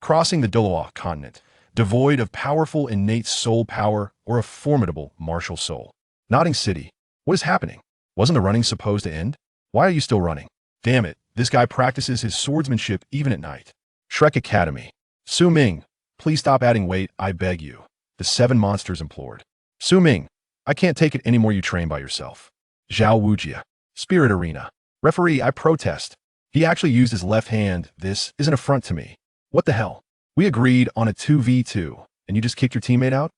crossing the Douluo Continent, devoid of powerful innate soul power or a formidable martial soul. Nodding City. What is happening? Wasn't the running supposed to end? Why are you still running? Damn it, this guy practices his swordsmanship even at night. Shrek Academy. Ming, please stop adding weight, I beg you. The seven monsters implored. Ming, I can't take it anymore, you train by yourself. Zhao Wuji. Spirit Arena. Referee, I protest. He actually used his left hand. This is an affront to me. What the hell? We agreed on a 2v2, and you just kicked your teammate out?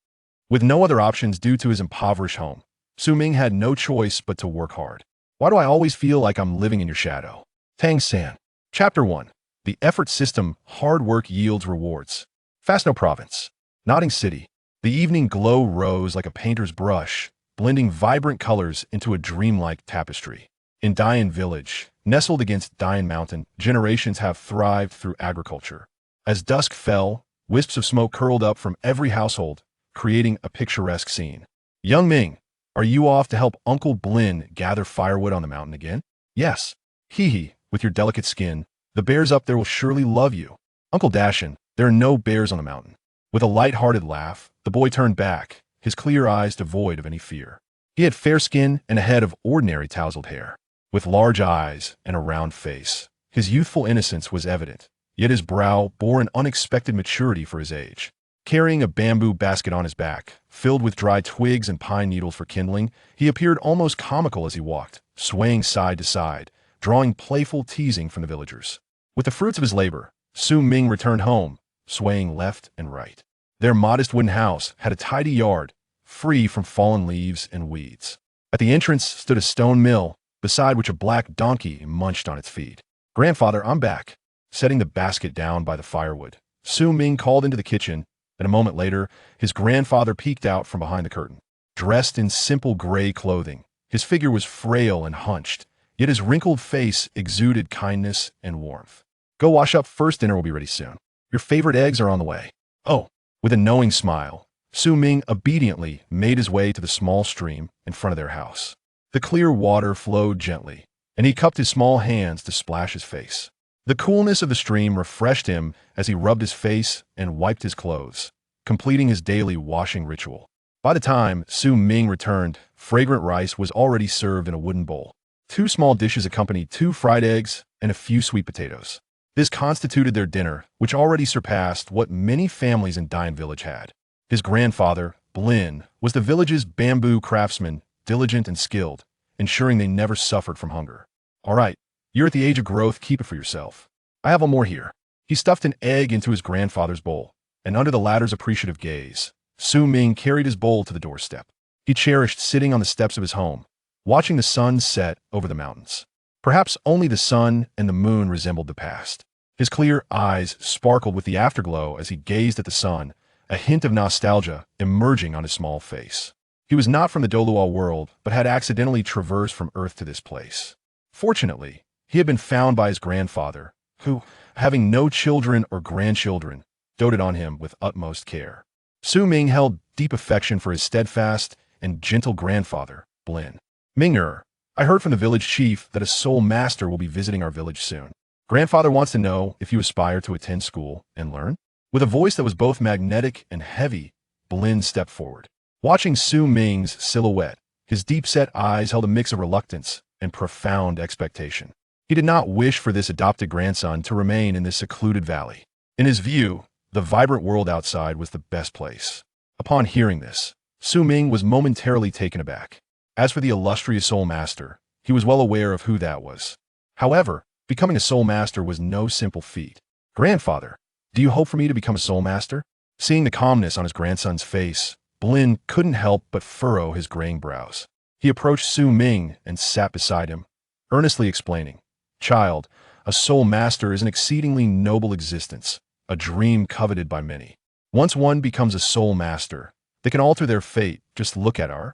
With no other options due to his impoverished home, Ming had no choice but to work hard. Why do I always feel like I'm living in your shadow? Tang San. Chapter 1. The Effort System. Hard work yields rewards. Fastno Province. Nodding City. The evening glow rose like a painter's brush, blending vibrant colors into a dreamlike tapestry. In Dian Village, nestled against Dian Mountain, generations have thrived through agriculture. As dusk fell, wisps of smoke curled up from every household, creating a picturesque scene. Young Ming, are you off to help Uncle Blin gather firewood on the mountain again? Yes. Hee, with your delicate skin, the bears up there will surely love you. Uncle Dashin, there are no bears on the mountain. With a light-hearted laugh, the boy turned back, his clear eyes devoid of any fear. He had fair skin and a head of ordinary tousled hair. With large eyes and a round face, his youthful innocence was evident, yet his brow bore an unexpected maturity for his age. Carrying a bamboo basket on his back, filled with dry twigs and pine needles for kindling, he appeared almost comical as he walked, swaying side to side, drawing playful teasing from the villagers. With the fruits of his labor, Ming returned home, swaying left and right. Their modest wooden house had a tidy yard, free from fallen leaves and weeds. At the entrance stood a stone mill, beside which a black donkey munched on its feed. Grandfather, I'm back. Setting the basket down by the firewood, Ming called into the kitchen, and a moment later, his grandfather peeked out from behind the curtain. Dressed in simple gray clothing, his figure was frail and hunched, yet his wrinkled face exuded kindness and warmth. Go wash up first, dinner will be ready soon. Your favorite eggs are on the way. Oh, with a knowing smile, Ming obediently made his way to the small stream in front of their house. The clear water flowed gently, and he cupped his small hands to splash his face. The coolness of the stream refreshed him as he rubbed his face and wiped his clothes, completing his daily washing ritual. By the time Ming returned, fragrant rice was already served in a wooden bowl. 2 small dishes accompanied 2 fried eggs and a few sweet potatoes. This constituted their dinner, which already surpassed what many families in Dian Village had. His grandfather, Blin, was the village's bamboo craftsman, diligent and skilled, ensuring they never suffered from hunger. All right, you're at the age of growth, keep it for yourself. I have one more here. He stuffed an egg into his grandfather's bowl, and under the latter's appreciative gaze, Ming carried his bowl to the doorstep. He cherished sitting on the steps of his home, watching the sun set over the mountains. Perhaps only the sun and the moon resembled the past. His clear eyes sparkled with the afterglow as he gazed at the sun, a hint of nostalgia emerging on his small face. He was not from the Douluo world, but had accidentally traversed from Earth to this place. Fortunately, he had been found by his grandfather, who, having no children or grandchildren, doted on him with utmost care. Ming held deep affection for his steadfast and gentle grandfather, Blin. Minger, I heard from the village chief that a soul master will be visiting our village soon. Grandfather wants to know if you aspire to attend school and learn. With a voice that was both magnetic and heavy, Blin stepped forward. Watching Ming's silhouette, his deep-set eyes held a mix of reluctance and profound expectation. He did not wish for this adopted grandson to remain in this secluded valley. In his view, the vibrant world outside was the best place. Upon hearing this, Ming was momentarily taken aback. As for the illustrious soul master, he was well aware of who that was. However, becoming a soul master was no simple feat. Grandfather, do you hope for me to become a soul master? Seeing the calmness on his grandson's face, Blin couldn't help but furrow his graying brows. He approached Ming and sat beside him, earnestly explaining, Child, a soul master is an exceedingly noble existence, a dream coveted by many. Once one becomes a soul master, they can alter their fate. Just look at our...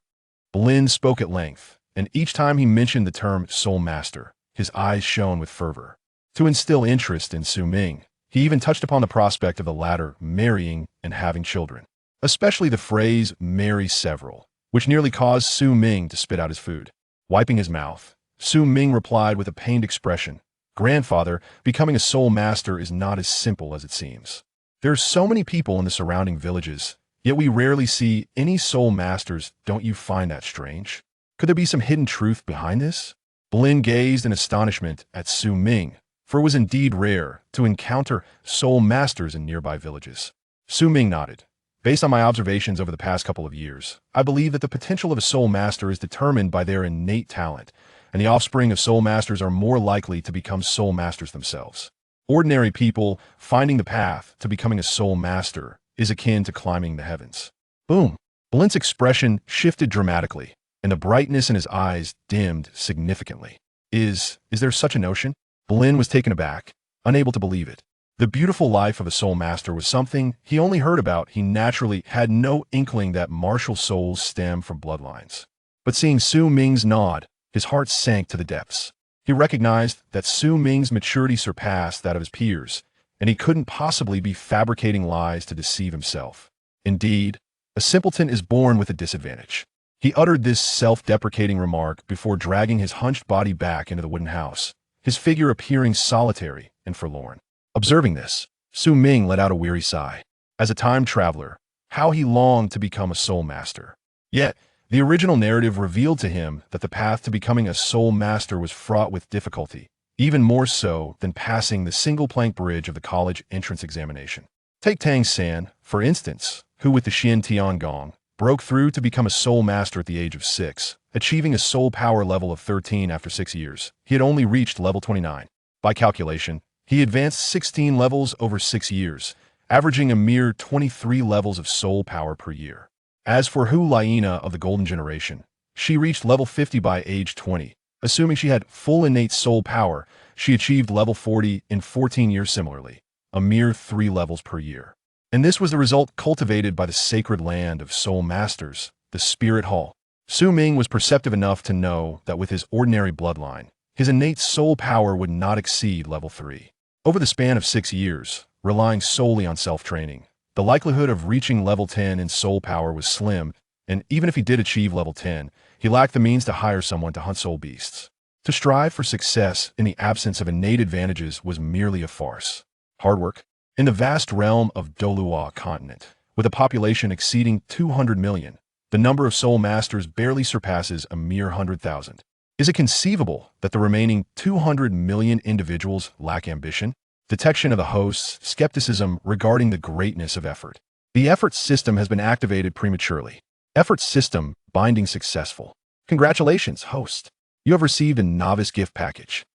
Blin spoke at length, and each time he mentioned the term soul master, his eyes shone with fervor. To instill interest in Ming, he even touched upon the prospect of the latter marrying and having children, especially the phrase marry several, which nearly caused Ming to spit out his food. Wiping his mouth, Ming replied with a pained expression, Grandfather, becoming a soul master is not as simple as it seems. There are so many people in the surrounding villages, yet we rarely see any soul masters. Don't you find that strange? Could there be some hidden truth behind this? Blin gazed in astonishment at Su Ming, for it was indeed rare to encounter soul masters in nearby villages. Su Ming nodded. Based on my observations over the past couple of years, I believe that the potential of a soul master is determined by their innate talent, and the offspring of soul masters are more likely to become soul masters themselves. Ordinary people finding the path to becoming a soul master is akin to climbing the heavens. Boom! Blin's expression shifted dramatically, and the brightness in his eyes dimmed significantly. Is there such a notion? Blin was taken aback, unable to believe it. The beautiful life of a soul master was something he only heard about. He naturally had no inkling that martial souls stem from bloodlines. But seeing Su Ming's nod, his heart sank to the depths. He recognized that Su Ming's maturity surpassed that of his peers, and he couldn't possibly be fabricating lies to deceive himself. Indeed, a simpleton is born with a disadvantage. He uttered this self-deprecating remark before dragging his hunched body back into the wooden house, his figure appearing solitary and forlorn. Observing this, Su Ming let out a weary sigh. As a time traveler, how he longed to become a soul master. Yet, the original narrative revealed to him that the path to becoming a soul master was fraught with difficulty, even more so than passing the single-plank bridge of the college entrance examination. Take Tang San, for instance, who with the Xian Tiangong broke through to become a soul master at the age of 6, achieving a soul power level of 13 after 6 years. He had only reached level 29. By calculation, he advanced 16 levels over 6 years, averaging a mere 23 levels of soul power per year. As for Hu Liena of the Golden Generation, she reached level 50 by age 20. Assuming she had full innate soul power, she achieved level 40 in 14 years similarly, a mere 3 levels per year. And this was the result cultivated by the sacred land of soul masters, the Spirit Hall. Su Ming was perceptive enough to know that with his ordinary bloodline, his innate soul power would not exceed level 3. Over the span of 6 years, relying solely on self-training, the likelihood of reaching level 10 in soul power was slim, and even if he did achieve level 10, he lacked the means to hire someone to hunt soul beasts. To strive for success in the absence of innate advantages was merely a farce. Hard work. In the vast realm of Douluo Continent, with a population exceeding 200 million, the number of soul masters barely surpasses a mere 100,000. Is it conceivable that the remaining 200 million individuals lack ambition? Detection of the host's skepticism regarding the greatness of effort. The effort system has been activated prematurely. Effort system binding successful. Congratulations, host. You have received a novice gift package.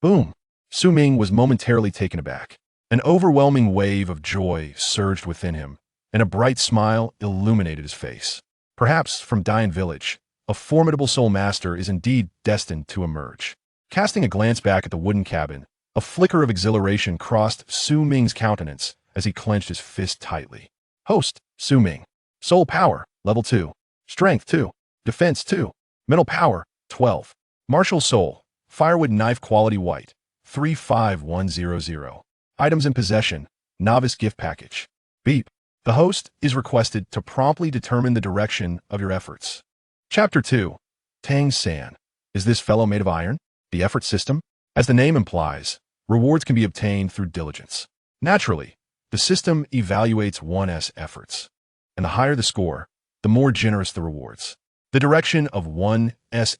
Boom. Su Ming was momentarily taken aback. An overwhelming wave of joy surged within him, and a bright smile illuminated his face. Perhaps from Dian Village, a formidable soul master is indeed destined to emerge. Casting a glance back at the wooden cabin, a flicker of exhilaration crossed Su Ming's countenance as he clenched his fist tightly. Host, Su Ming. Soul power, level 2. Strength 2. Defense 2. Mental power, 12. Martial soul, firewood knife quality white, 35100. Items in possession, novice gift package. Beep. The host is requested to promptly determine the direction of your efforts. Chapter 2. Tang San. Is this fellow made of iron? The effort system? As the name implies, rewards can be obtained through diligence. Naturally, the system evaluates one's efforts, and the higher the score, the more generous the rewards. The direction of one's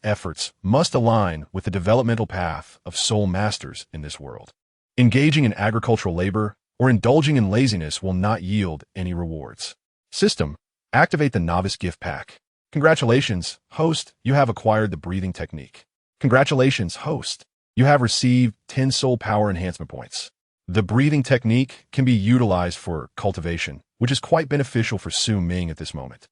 efforts must align with the developmental path of soul masters in this world. Engaging in agricultural labor or indulging in laziness will not yield any rewards. System. Activate the novice gift pack. Congratulations, host, you have acquired the breathing technique. Congratulations, host, you have received 10 soul power enhancement points. The breathing technique can be utilized for cultivation, which is quite beneficial for Su Ming at this moment.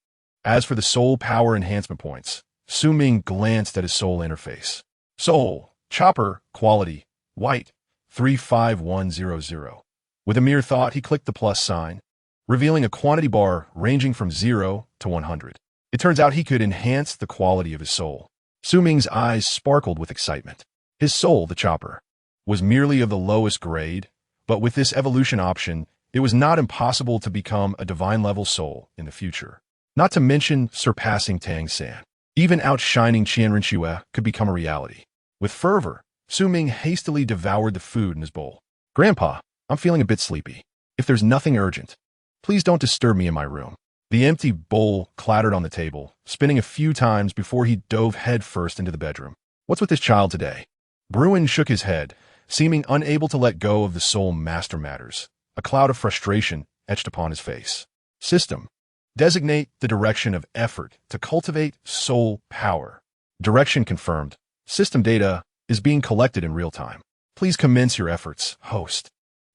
As for the soul power enhancement points, Su Ming glanced at his soul interface. Soul, chopper, quality, white, 35100. With a mere thought, he clicked the plus sign, revealing a quantity bar ranging from 0 to 100. It turns out he could enhance the quality of his soul. Su Ming's eyes sparkled with excitement. His soul, the chopper, was merely of the lowest grade, but with this evolution option, it was not impossible to become a divine-level soul in the future. Not to mention surpassing Tang San. Even outshining Qianrenxue could become a reality. With fervor, Su Ming hastily devoured the food in his bowl. Grandpa, I'm feeling a bit sleepy. If there's nothing urgent, please don't disturb me in my room. The empty bowl clattered on the table, spinning a few times before he dove headfirst into the bedroom. What's with this child today? Bruin shook his head, seeming unable to let go of the soul master matters. A cloud of frustration etched upon his face. System. Designate the direction of effort to cultivate soul power. Direction confirmed. System data is being collected in real time. Please commence your efforts, host.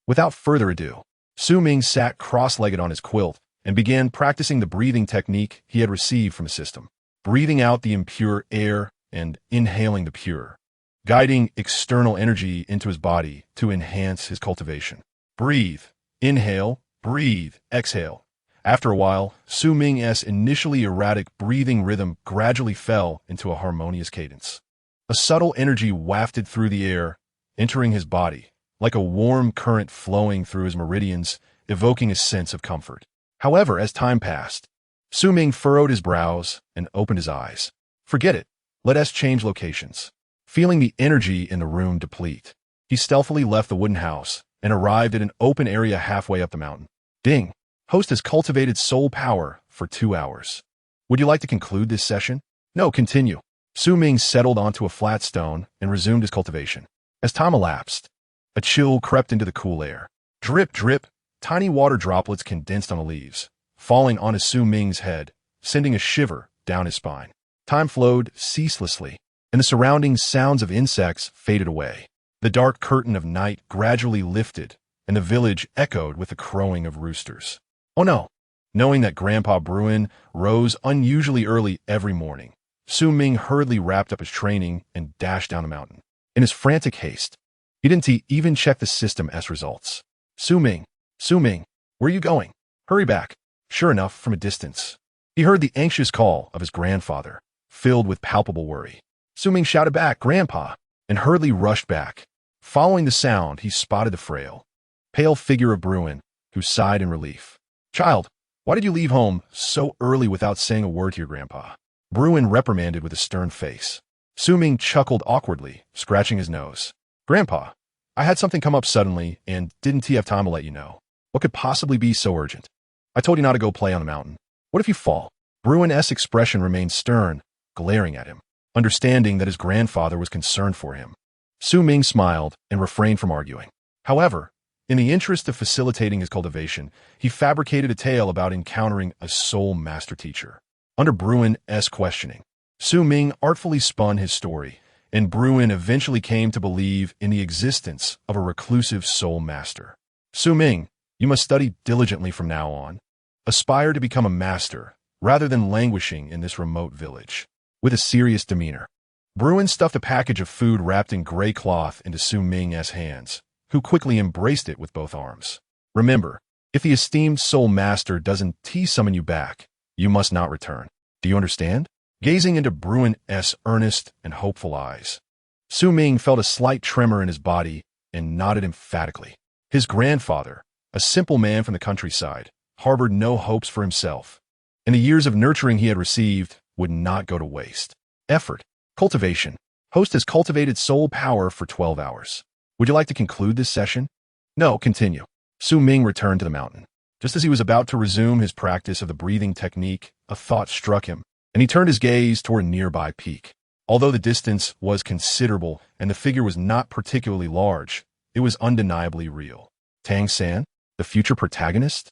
Without further ado, Su Ming sat cross-legged on his quilt and began practicing the breathing technique he had received from his system, breathing out the impure air and inhaling the pure, guiding external energy into his body to enhance his cultivation. Breathe, inhale, breathe, exhale. After a while, Su Ming's initially erratic breathing rhythm gradually fell into a harmonious cadence. A subtle energy wafted through the air, entering his body, like a warm current flowing through his meridians, evoking a sense of comfort. However, as time passed, Su Ming furrowed his brows and opened his eyes. Forget it. Let us change locations. Feeling the energy in the room deplete, he stealthily left the wooden house and arrived at an open area halfway up the mountain. Ding! Host has cultivated soul power for 2 hours. Would you like to conclude this session? No, continue. Su Ming settled onto a flat stone and resumed his cultivation. As time elapsed, a chill crept into the cool air. Drip, drip, tiny water droplets condensed on the leaves, falling onto Su Ming's head, sending a shiver down his spine. Time flowed ceaselessly, and the surrounding sounds of insects faded away. The dark curtain of night gradually lifted, and the village echoed with the crowing of roosters. Oh no! Knowing that Grandpa Bruin rose unusually early every morning, Su Ming hurriedly wrapped up his training and dashed down the mountain. In his frantic haste, he didn't even check the system's results. Su Ming, where are you going? Hurry back. Sure enough, from a distance, he heard the anxious call of his grandfather, filled with palpable worry. Su Ming shouted back, "Grandpa," and hurriedly rushed back. Following the sound, he spotted the frail, pale figure of Bruin, who sighed in relief. "Child, why did you leave home so early without saying a word to your grandpa?" Bruin reprimanded with a stern face. Su Ming chuckled awkwardly, scratching his nose. "Grandpa, I had something come up suddenly and didn't have time to let you know. What could possibly be so urgent? I told you not to go play on the mountain. What if you fall?" Bruin's expression remained stern, glaring at him, understanding that his grandfather was concerned for him. Su Ming smiled and refrained from arguing. However, in the interest of facilitating his cultivation, he fabricated a tale about encountering a soul master teacher. Under Bruin's questioning, Su Ming artfully spun his story, and Bruin eventually came to believe in the existence of a reclusive soul master. "Su Ming, you must study diligently from now on. Aspire to become a master, rather than languishing in this remote village." With a serious demeanor, Bruin stuffed a package of food wrapped in gray cloth into Su Ming's hands, who quickly embraced it with both arms. "Remember, if the esteemed soul master doesn't summon you back, you must not return. Do you understand?" Gazing into Bruin's earnest and hopeful eyes, Su Ming felt a slight tremor in his body and nodded emphatically. His grandfather, a simple man from the countryside, harbored no hopes for himself, and the years of nurturing he had received would not go to waste. Effort. Cultivation. Host has cultivated soul power for 12 hours. Would you like to conclude this session? No, continue. Su Ming returned to the mountain. Just as he was about to resume his practice of the breathing technique, a thought struck him, and he turned his gaze toward a nearby peak. Although the distance was considerable and the figure was not particularly large, it was undeniably real. Tang San, the future protagonist?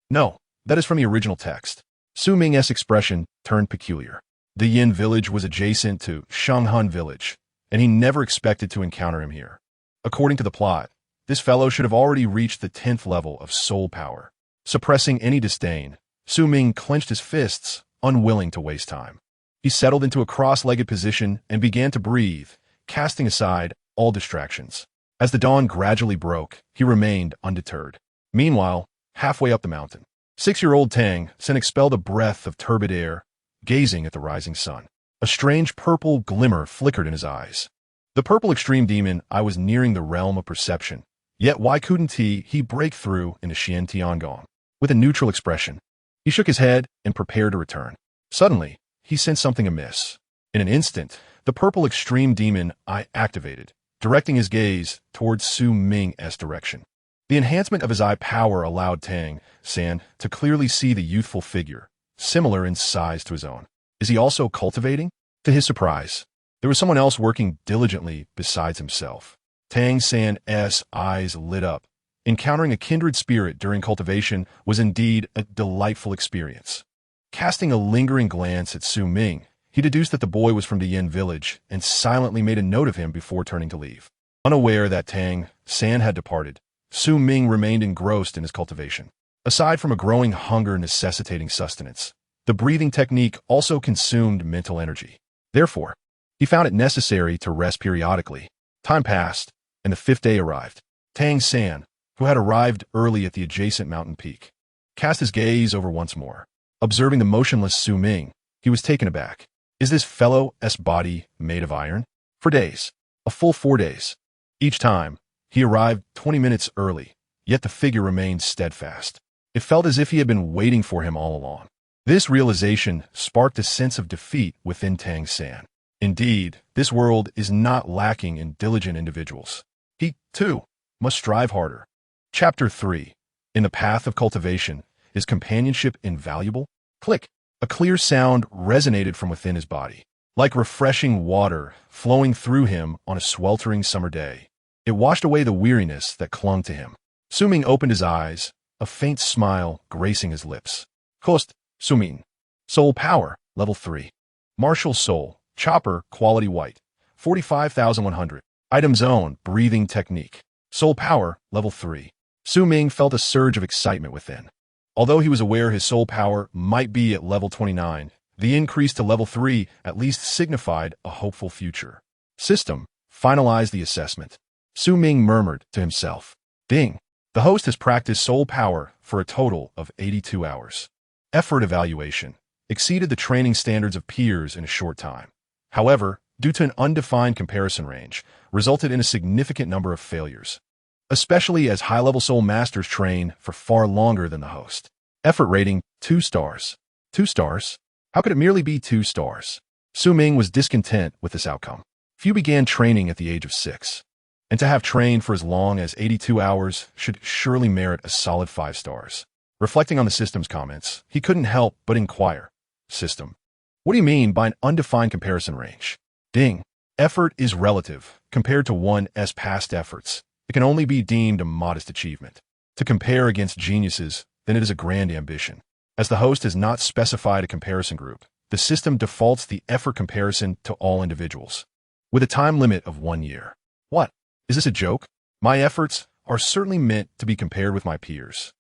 No, that is from the original text. Su Ming's expression turned peculiar. The Yin village was adjacent to Shanghan village, and he never expected to encounter him here. According to the plot, this fellow should have already reached the 10th level of soul power. Suppressing any disdain, Su Ming clenched his fists, unwilling to waste time. He settled into a cross-legged position and began to breathe, casting aside all distractions. As the dawn gradually broke, he remained undeterred. Meanwhile, halfway up the mountain, 6-year-old Tang San expelled a breath of turbid air, gazing at the rising sun. A strange purple glimmer flickered in his eyes. The purple extreme demon I was nearing the realm of perception. Yet why couldn't he break through into Xian Tiangong? With a neutral expression, he shook his head and prepared to return. Suddenly, he sensed something amiss. In an instant, the purple extreme demon I activated, directing his gaze towards Su Ming's direction. The enhancement of his eye power allowed Tang San to clearly see the youthful figure, similar in size to his own. Is he also cultivating? To his surprise, there was someone else working diligently besides himself. Tang San's eyes lit up. Encountering a kindred spirit during cultivation was indeed a delightful experience. Casting a lingering glance at Su Ming, he deduced that the boy was from the Yin village and silently made a note of him before turning to leave. Unaware that Tang San had departed, Su Ming remained engrossed in his cultivation. Aside from a growing hunger necessitating sustenance, the breathing technique also consumed mental energy. Therefore, he found it necessary to rest periodically. Time passed, and the fifth day arrived. Tang San, who had arrived early at the adjacent mountain peak, cast his gaze over once more. Observing the motionless Su Ming, he was taken aback. Is this fellow's body made of iron? For days, a full 4 days. Each time, he arrived 20 minutes early, yet the figure remained steadfast. It felt as if he had been waiting for him all along. This realization sparked a sense of defeat within Tang San. Indeed, this world is not lacking in diligent individuals. He, too, must strive harder. Chapter 3. In the path of cultivation, is companionship invaluable? Click. A clear sound resonated from within his body, like refreshing water flowing through him on a sweltering summer day. It washed away the weariness that clung to him. Su Ming opened his eyes, a faint smile gracing his lips. Host, Su Ming. Soul Power, Level 3. Martial Soul, Chopper, Quality White, 45,100. Item Zone, Breathing Technique. Soul Power, Level 3. Su Ming felt a surge of excitement within. Although he was aware his soul power might be at level 29, the increase to level 3 at least signified a hopeful future. System, finalize the assessment. Su Ming murmured to himself. Ding. The host has practiced soul power for a total of 82 hours. Effort evaluation exceeded the training standards of peers in a short time. However, due to an undefined comparison range, resulted in a significant number of failures, especially as high-level soul masters train for far longer than the host. Effort rating, 2 stars. 2 stars? How could it merely be 2 stars? Su Ming was discontent with this outcome. Few began training at the age of 6. And to have trained for as long as 82 hours should surely merit a solid 5 stars. Reflecting on the system's comments, he couldn't help but inquire. System. What do you mean by an undefined comparison range? Ding. Effort is relative, compared to one's past efforts. It can only be deemed a modest achievement. To compare against geniuses, then it is a grand ambition. As the host has not specified a comparison group, the system defaults the effort comparison to all individuals, with a time limit of 1 year. What? Is this a joke? My efforts are certainly meant to be compared with my peers.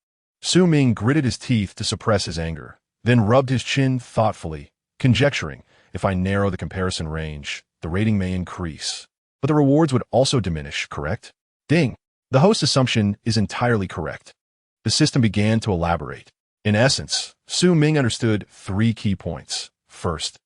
Su Ming gritted his teeth to suppress his anger, then rubbed his chin thoughtfully, conjecturing, if I narrow the comparison range, the rating may increase. But the rewards would also diminish, correct? Ding. The host's assumption is entirely correct. The system began to elaborate. In essence, Su Ming understood 3 key points. First,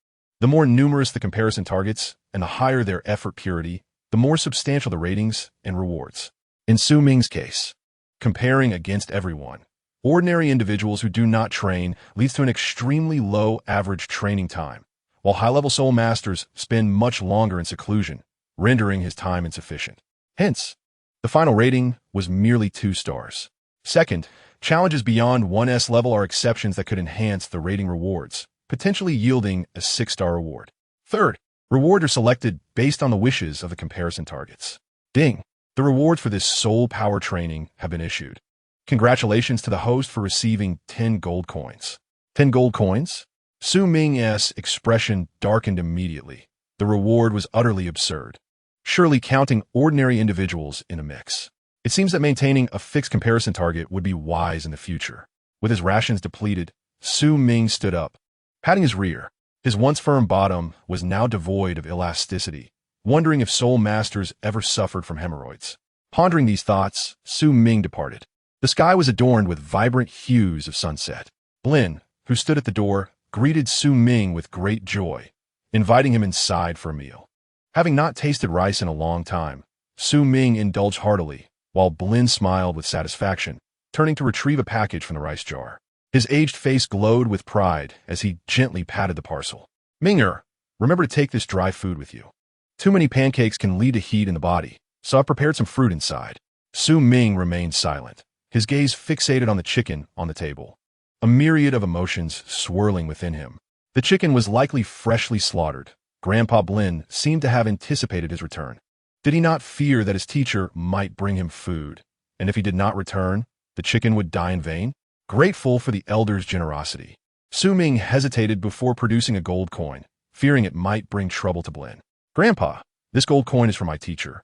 the more numerous the comparison targets and the higher their effort purity, the more substantial the ratings and rewards. In Su Ming's case, comparing against everyone, ordinary individuals who do not train leads to an extremely low average training time, while high-level soul masters spend much longer in seclusion, rendering his time insufficient. Hence, the final rating was merely 2 stars. Second, challenges beyond 1's level are exceptions that could enhance the rating rewards, potentially yielding a 6-star reward. Third, rewards are selected based on the wishes of the comparison targets. Ding. The rewards for this soul power training have been issued. Congratulations to the host for receiving 10 gold coins. 10 gold coins? Su Ming's expression darkened immediately. The reward was utterly absurd, surely counting ordinary individuals in a mix. It seems that maintaining a fixed comparison target would be wise in the future. With his rations depleted, Su Ming stood up, patting his rear. His once firm bottom was now devoid of elasticity, wondering if soul masters ever suffered from hemorrhoids. Pondering these thoughts, Su Ming departed. The sky was adorned with vibrant hues of sunset. Blin, who stood at the door, greeted Su Ming with great joy, inviting him inside for a meal. Having not tasted rice in a long time, Su Ming indulged heartily, while Blin smiled with satisfaction, turning to retrieve a package from the rice jar. His aged face glowed with pride as he gently patted the parcel. Minger, remember to take this dry food with you. Too many pancakes can lead to heat in the body, so I've prepared some fruit inside. Su Ming remained silent, his gaze fixated on the chicken on the table, a myriad of emotions swirling within him. The chicken was likely freshly slaughtered. Grandpa Blin seemed to have anticipated his return. Did he not fear that his teacher might bring him food, and if he did not return, the chicken would die in vain? Grateful for the elder's generosity, Su Ming hesitated before producing a gold coin, fearing it might bring trouble to Blin. Grandpa, this gold coin is for my teacher,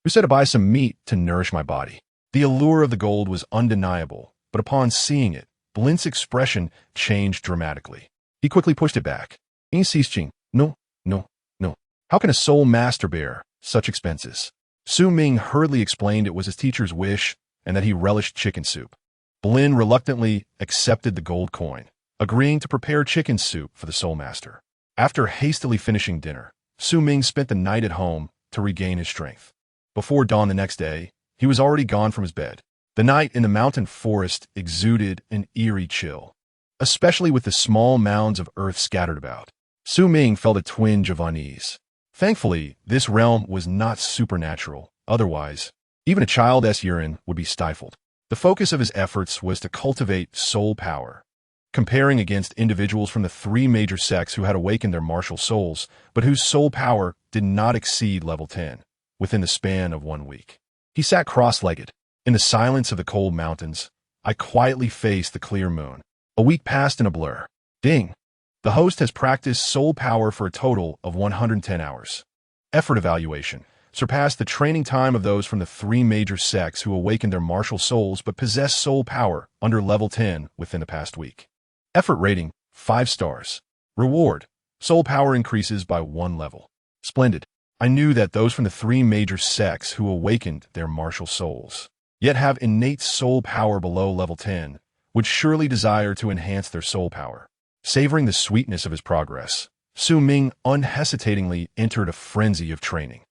who said to buy some meat to nourish my body. The allure of the gold was undeniable, but upon seeing it, Blin's expression changed dramatically. He quickly pushed it back. Insisting, no, no, no. How can a soul master bear such expenses? Su Ming hurriedly explained it was his teacher's wish and that he relished chicken soup. Blin reluctantly accepted the gold coin, agreeing to prepare chicken soup for the soul master. After hastily finishing dinner, Su Ming spent the night at home to regain his strength. Before dawn the next day, he was already gone from his bed. The night in the mountain forest exuded an eerie chill, especially with the small mounds of earth scattered about. Su Ming felt a twinge of unease. Thankfully, this realm was not supernatural. Otherwise, even a child's urine would be stifled. The focus of his efforts was to cultivate soul power, comparing against individuals from the three major sects who had awakened their martial souls, but whose soul power did not exceed level 10 within the span of 1 week. He sat cross-legged. In the silence of the cold mountains, I quietly faced the clear moon. A week passed in a blur. Ding! The host has practiced soul power for a total of 110 hours. Effort evaluation surpassed the training time of those from the three major sects who awakened their martial souls but possessed soul power under level 10 within the past week. Effort rating, 5 stars. Reward, soul power increases by 1 level. Splendid. I knew that those from the three major sects who awakened their martial souls, yet have innate soul power below level 10, would surely desire to enhance their soul power. Savoring the sweetness of his progress, Su Ming unhesitatingly entered a frenzy of training.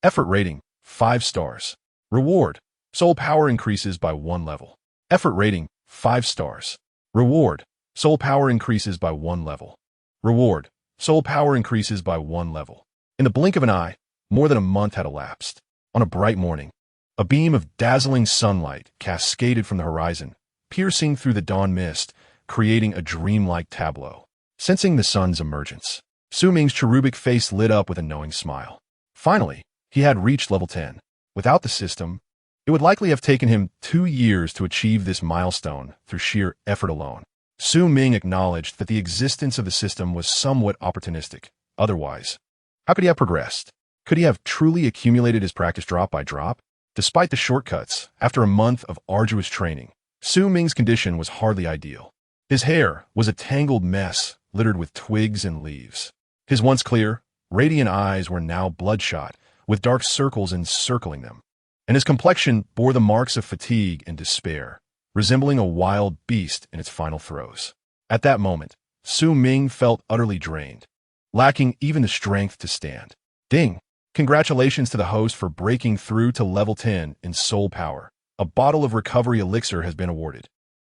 Effort rating, 5 stars. Reward, soul power increases by 1 level. Effort rating, 5 stars. Reward, soul power increases by 1 level. Reward, soul power increases by 1 level. In the blink of an eye, more than a month had elapsed. On a bright morning, a beam of dazzling sunlight cascaded from the horizon, piercing through the dawn mist, creating a dreamlike tableau. Sensing the sun's emergence, Su Ming's cherubic face lit up with a knowing smile. Finally, he had reached level 10. Without the system, it would likely have taken him 2 years to achieve this milestone through sheer effort alone. Su Ming acknowledged that the existence of the system was somewhat opportunistic. Otherwise, how could he have progressed? Could he have truly accumulated his practice drop by drop? Despite the shortcuts, after a month of arduous training, Su Ming's condition was hardly ideal. His hair was a tangled mess littered with twigs and leaves. His once clear, radiant eyes were now bloodshot, with dark circles encircling them, and his complexion bore the marks of fatigue and despair, resembling a wild beast in its final throes. At that moment, Su Ming felt utterly drained, lacking even the strength to stand. Ding! Congratulations to the host for breaking through to level 10 in soul power. A bottle of recovery elixir has been awarded.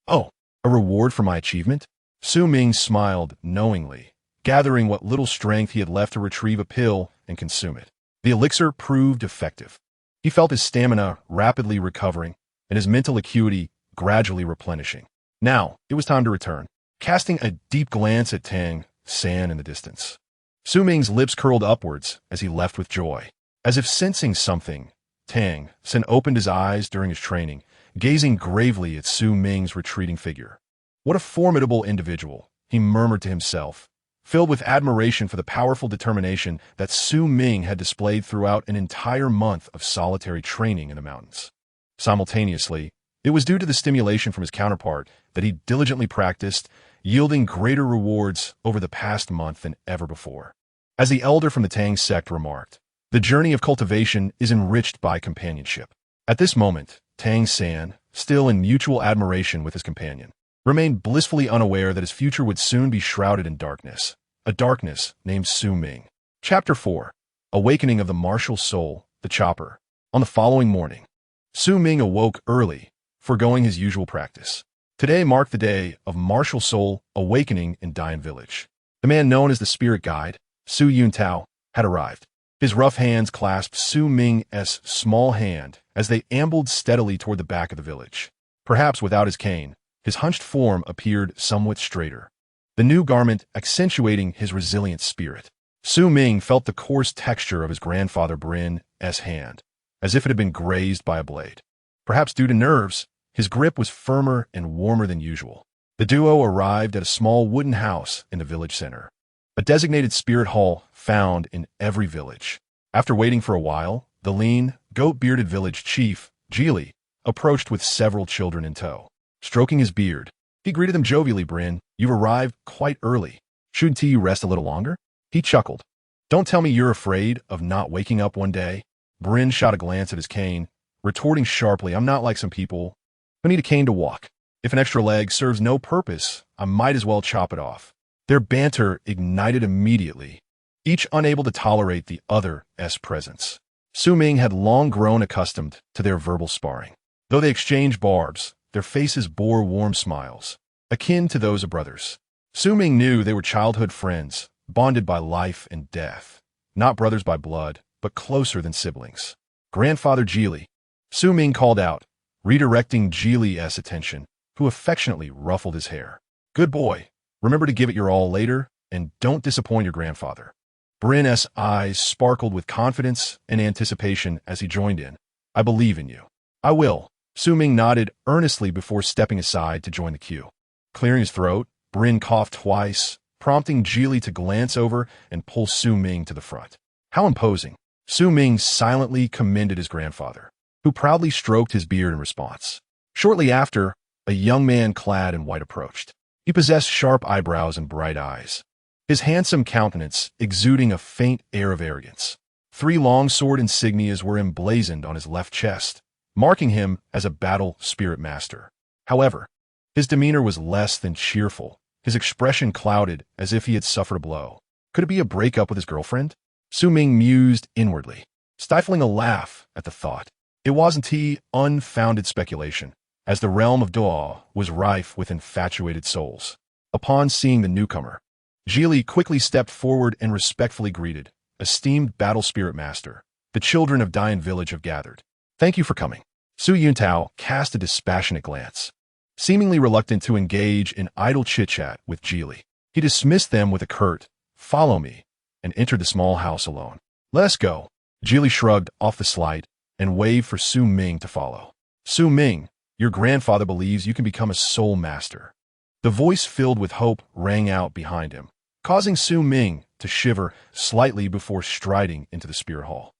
Oh, a reward for my achievement? Su Ming smiled knowingly, gathering what little strength he had left to retrieve a pill and consume it. The elixir proved effective. He felt his stamina rapidly recovering and his mental acuity gradually replenishing. Now, it was time to return. Casting a deep glance at Tang San in the distance, Su Ming's lips curled upwards as he left with joy. As if sensing something, Tang San opened his eyes during his training, gazing gravely at Su Ming's retreating figure. What a formidable individual, he murmured to himself, filled with admiration for the powerful determination that Su Ming had displayed throughout an entire month of solitary training in the mountains. Simultaneously, it was due to the stimulation from his counterpart that he diligently practiced, yielding greater rewards over the past month than ever before. As the elder from the Tang sect remarked, the journey of cultivation is enriched by companionship. At this moment, Tang San, still in mutual admiration with his companion, remained blissfully unaware that his future would soon be shrouded in darkness, a darkness named Su Ming. Chapter 4. Awakening of the Martial Soul, the Chopper. On the following morning, Su Ming awoke early, foregoing his usual practice. Today marked the day of martial soul awakening in Dian Village. The man known as the Spirit Guide, Su Yuntao, had arrived. His rough hands clasped Su Ming's small hand as they ambled steadily toward the back of the village. Perhaps without his cane, his hunched form appeared somewhat straighter, the new garment accentuating his resilient spirit. Su Ming felt the coarse texture of his grandfather Brin's hand, as if it had been grazed by a blade. Perhaps due to nerves, his grip was firmer and warmer than usual. The duo arrived at a small wooden house in the village center, a designated spirit hall found in every village. After waiting for a while, the lean, goat-bearded village chief, Geely, approached with several children in tow. Stroking his beard, he greeted them jovially. Brin, you've arrived quite early. Shouldn't you rest a little longer? He chuckled. Don't tell me you're afraid of not waking up one day. Brin shot a glance at his cane, retorting sharply, I'm not like some people who need a cane to walk. If an extra leg serves no purpose, I might as well chop it off. Their banter ignited immediately, each unable to tolerate the other's presence. Su Ming had long grown accustomed to their verbal sparring. Though they exchanged barbs, their faces bore warm smiles, akin to those of brothers. Su Ming knew they were childhood friends, bonded by life and death, not brothers by blood, but closer than siblings. Grandfather Geely, Su Ming called out, redirecting Geely's attention, who affectionately ruffled his hair. Good boy. Remember to give it your all later, and don't disappoint your grandfather. Brin's eyes sparkled with confidence and anticipation as he joined in. I believe in you. I will. Su Ming nodded earnestly before stepping aside to join the queue. Clearing his throat, Brin coughed twice, prompting Geely to glance over and pull Su Ming to the front. How imposing. Su Ming silently commended his grandfather, who proudly stroked his beard in response. Shortly after, a young man clad in white approached. He possessed sharp eyebrows and bright eyes, his handsome countenance exuding a faint air of arrogance. 3 long sword insignias were emblazoned on his left chest, marking him as a battle spirit master. However, his demeanor was less than cheerful, his expression clouded as if he had suffered a blow. Could it be a breakup with his girlfriend? Su Ming mused inwardly, stifling a laugh at the thought. It wasn't he, unfounded speculation, as the realm of Douluo was rife with infatuated souls. Upon seeing the newcomer, Geely quickly stepped forward and respectfully greeted, esteemed battle spirit master. The children of Dian Village have gathered. Thank you for coming. Su Yuntao cast a dispassionate glance, seemingly reluctant to engage in idle chit-chat with Geely. He dismissed them with a curt, follow me, and entered the small house alone. Let's go. Geely shrugged off the slight and waved for Su Ming to follow. Su Ming, your grandfather believes you can become a soul master. The voice filled with hope rang out behind him, causing Su Ming to shiver slightly before striding into the spirit hall.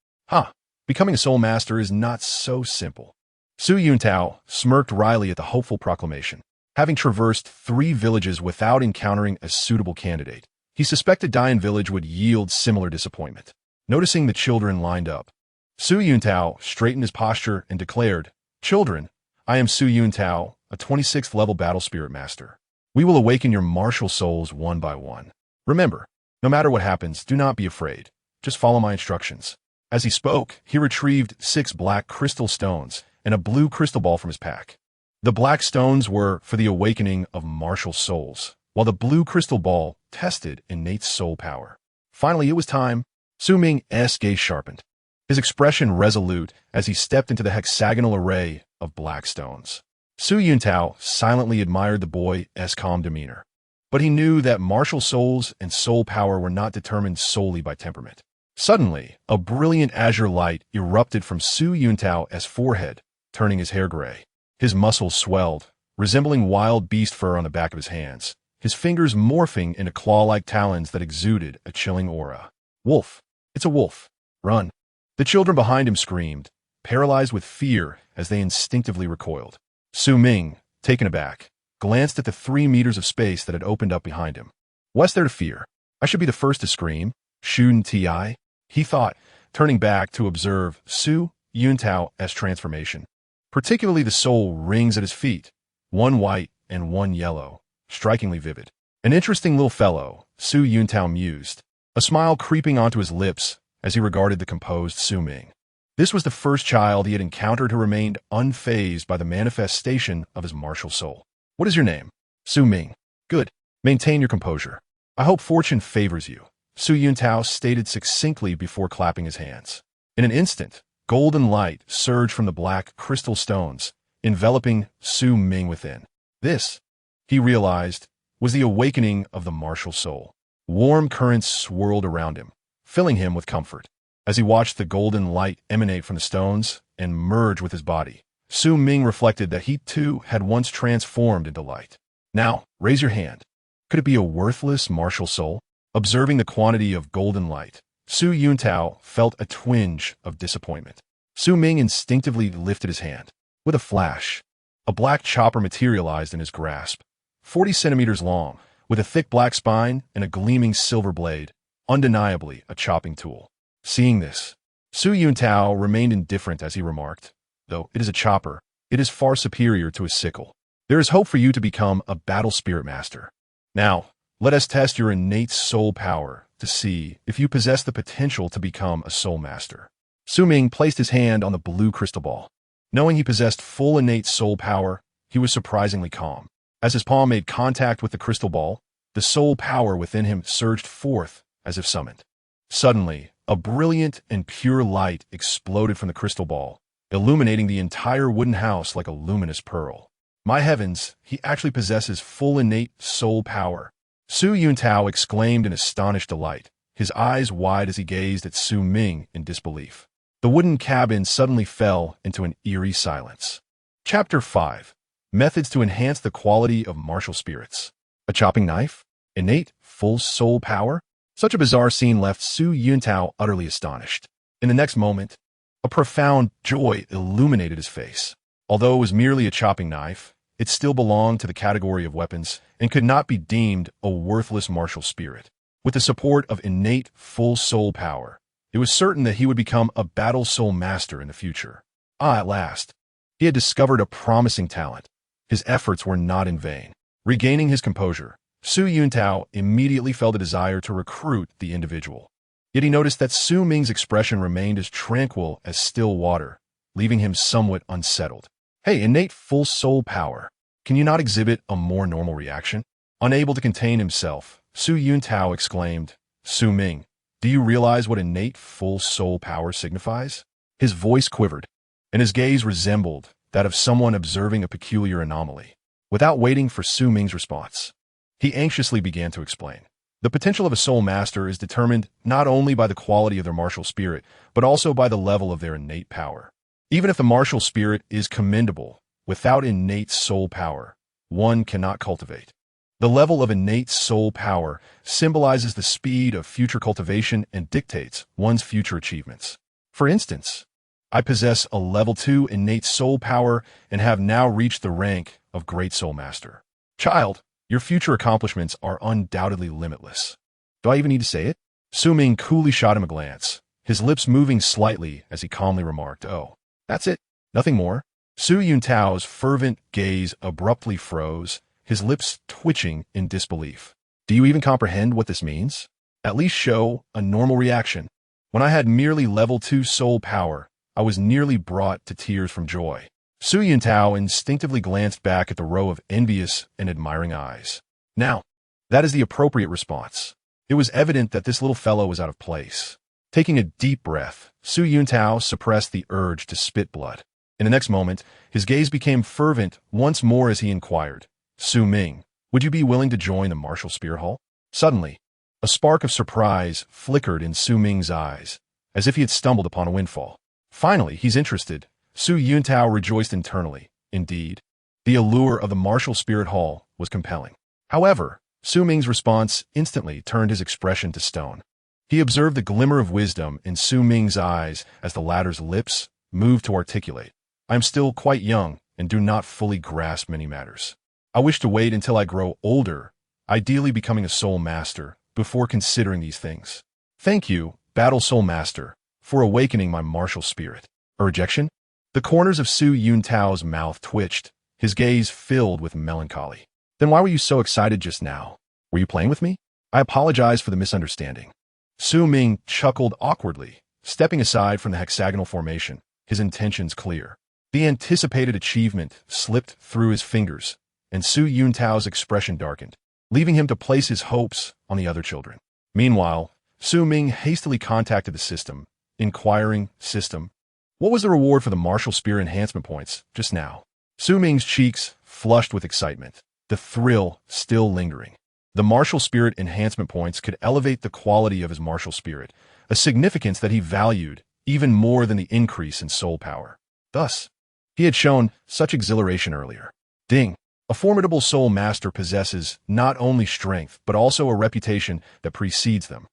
Becoming a soul master is not so simple. Su Yuntao smirked wryly at the hopeful proclamation. Having traversed 3 villages without encountering a suitable candidate, he suspected Dian Village would yield similar disappointment. Noticing the children lined up, Su Yuntao straightened his posture and declared, Children, I am Su Yuntao, a 26th level battle spirit master. We will awaken your martial souls one by one. Remember, no matter what happens, do not be afraid. Just follow my instructions. As he spoke, he retrieved 6 black crystal stones and a blue crystal ball from his pack. The black stones were for the awakening of martial souls, while the blue crystal ball tested innate soul power. Finally, it was time. Su Ming's gaze sharpened, his expression resolute as he stepped into the hexagonal array of black stones. Su Yuntao silently admired the boy's calm demeanor, but he knew that martial souls and soul power were not determined solely by temperament. Suddenly, a brilliant azure light erupted from Su Yuntao's forehead, turning his hair gray. His muscles swelled, resembling wild beast fur on the back of his hands, his fingers morphing into claw-like talons that exuded a chilling aura. Wolf! It's a wolf! Run! The children behind him screamed, paralyzed with fear as they instinctively recoiled. Su Ming, taken aback, glanced at the 3 meters of space that had opened up behind him. What's there to fear? I should be the first to scream. Shouldn't Ti? He thought, turning back to observe Su Yuntao's transformation. Particularly the soul rings at his feet, 1 white and 1 yellow, strikingly vivid. An interesting little fellow, Su Yuntao mused, a smile creeping onto his lips as he regarded the composed Su Ming. This was the first child he had encountered who remained unfazed by the manifestation of his martial soul. What is your name? Su Ming. Good. Maintain your composure. I hope fortune favors you, Su Yuntao stated succinctly before clapping his hands. In an instant, Golden light surged from the black crystal stones, enveloping Su Ming within. This, he realized, was the awakening of the martial soul. Warm currents swirled around him, filling him with comfort. As he watched the golden light emanate from the stones and merge with his body, Su Ming reflected that he too had once transformed into light. Now, raise your hand. Could it be a worthless martial soul? Observing the quantity of golden light, Su Yuntao felt a twinge of disappointment. Su Ming instinctively lifted his hand. With a flash, a black chopper materialized in his grasp, 40 centimeters long, with a thick black spine and a gleaming silver blade, undeniably a chopping tool. Seeing this, Su Yuntao remained indifferent as he remarked, "Though it is a chopper, it is far superior to a sickle. There is hope for you to become a battle spirit master. Now, let us test your innate soul power to see if you possess the potential to become a soul master." Su Ming placed his hand on the blue crystal ball. Knowing he possessed full innate soul power, he was surprisingly calm. As his palm made contact with the crystal ball, the soul power within him surged forth as if summoned. Suddenly, a brilliant and pure light exploded from the crystal ball, illuminating the entire wooden house like a luminous pearl. My heavens, he actually possesses full innate soul power. Su Yuntao exclaimed in astonished delight, his eyes wide as he gazed at Su Ming in disbelief. The wooden cabin suddenly fell into an eerie silence. Chapter 5. Methods to enhance the quality of martial spirits. A chopping knife? Innate, full soul power? Such a bizarre scene left Su Yuntao utterly astonished. In the next moment, a profound joy illuminated his face. Although it was merely a chopping knife, it still belonged to the category of weapons and could not be deemed a worthless martial spirit. With the support of innate full soul power, it was certain that he would become a battle soul master in the future. At last, he had discovered a promising talent. His efforts were not in vain. Regaining his composure, Su Yuntao immediately felt a desire to recruit the individual. Yet he noticed that Su Ming's expression remained as tranquil as still water, leaving him somewhat unsettled. "Hey, innate full soul power. Can you not exhibit a more normal reaction?" Unable to contain himself, Su Yuntao exclaimed, "Su Ming, do you realize what innate full soul power signifies?" His voice quivered, and his gaze resembled that of someone observing a peculiar anomaly. Without waiting for Su Ming's response, he anxiously began to explain. The potential of a soul master is determined not only by the quality of their martial spirit, but also by the level of their innate power. Even if the martial spirit is commendable, without innate soul power, one cannot cultivate. The level of innate soul power symbolizes the speed of future cultivation and dictates one's future achievements. For instance, I possess a level 2 innate soul power and have now reached the rank of Great Soul Master. Child, your future accomplishments are undoubtedly limitless. Do I even need to say it? Su Ming coolly shot him a glance, his lips moving slightly as he calmly remarked, "Oh, that's it, nothing more." Su Yuntao's fervent gaze abruptly froze, his lips twitching in disbelief. "Do you even comprehend what this means? At least show a normal reaction. When I had merely level 2 soul power, I was nearly brought to tears from joy." Su Yuntao instinctively glanced back at the row of envious and admiring eyes. Now, that is the appropriate response. It was evident that this little fellow was out of place. Taking a deep breath, Su Yuntao suppressed the urge to spit blood. In the next moment, his gaze became fervent once more as he inquired, "Su Ming, would you be willing to join the martial spirit hall?" Suddenly, a spark of surprise flickered in Su Ming's eyes, as if he had stumbled upon a windfall. Finally, he's interested. Su Yuntao rejoiced internally. Indeed, the allure of the martial spirit hall was compelling. However, Su Ming's response instantly turned his expression to stone. He observed the glimmer of wisdom in Su Ming's eyes as the latter's lips moved to articulate, "I am still quite young and do not fully grasp many matters. I wish to wait until I grow older, ideally becoming a soul master, before considering these things. Thank you, Battle Soul Master, for awakening my martial spirit." A rejection? The corners of Su Yuntao's mouth twitched, his gaze filled with melancholy. "Then why were you so excited just now? Were you playing with me? I apologize for the misunderstanding." Su Ming chuckled awkwardly, stepping aside from the hexagonal formation, his intentions clear. The anticipated achievement slipped through his fingers, and Su Yuntao's expression darkened, leaving him to place his hopes on the other children. Meanwhile, Su Ming hastily contacted the system, inquiring, "System, What was the reward for the martial spirit enhancement points just now? Su Ming's cheeks flushed with excitement, the thrill still lingering. The martial spirit enhancement points could elevate the quality of his martial spirit, a significance that he valued even more than the increase in soul power. Thus, he had shown such exhilaration earlier. Ding! A formidable soul master possesses not only strength, but also a reputation that precedes them.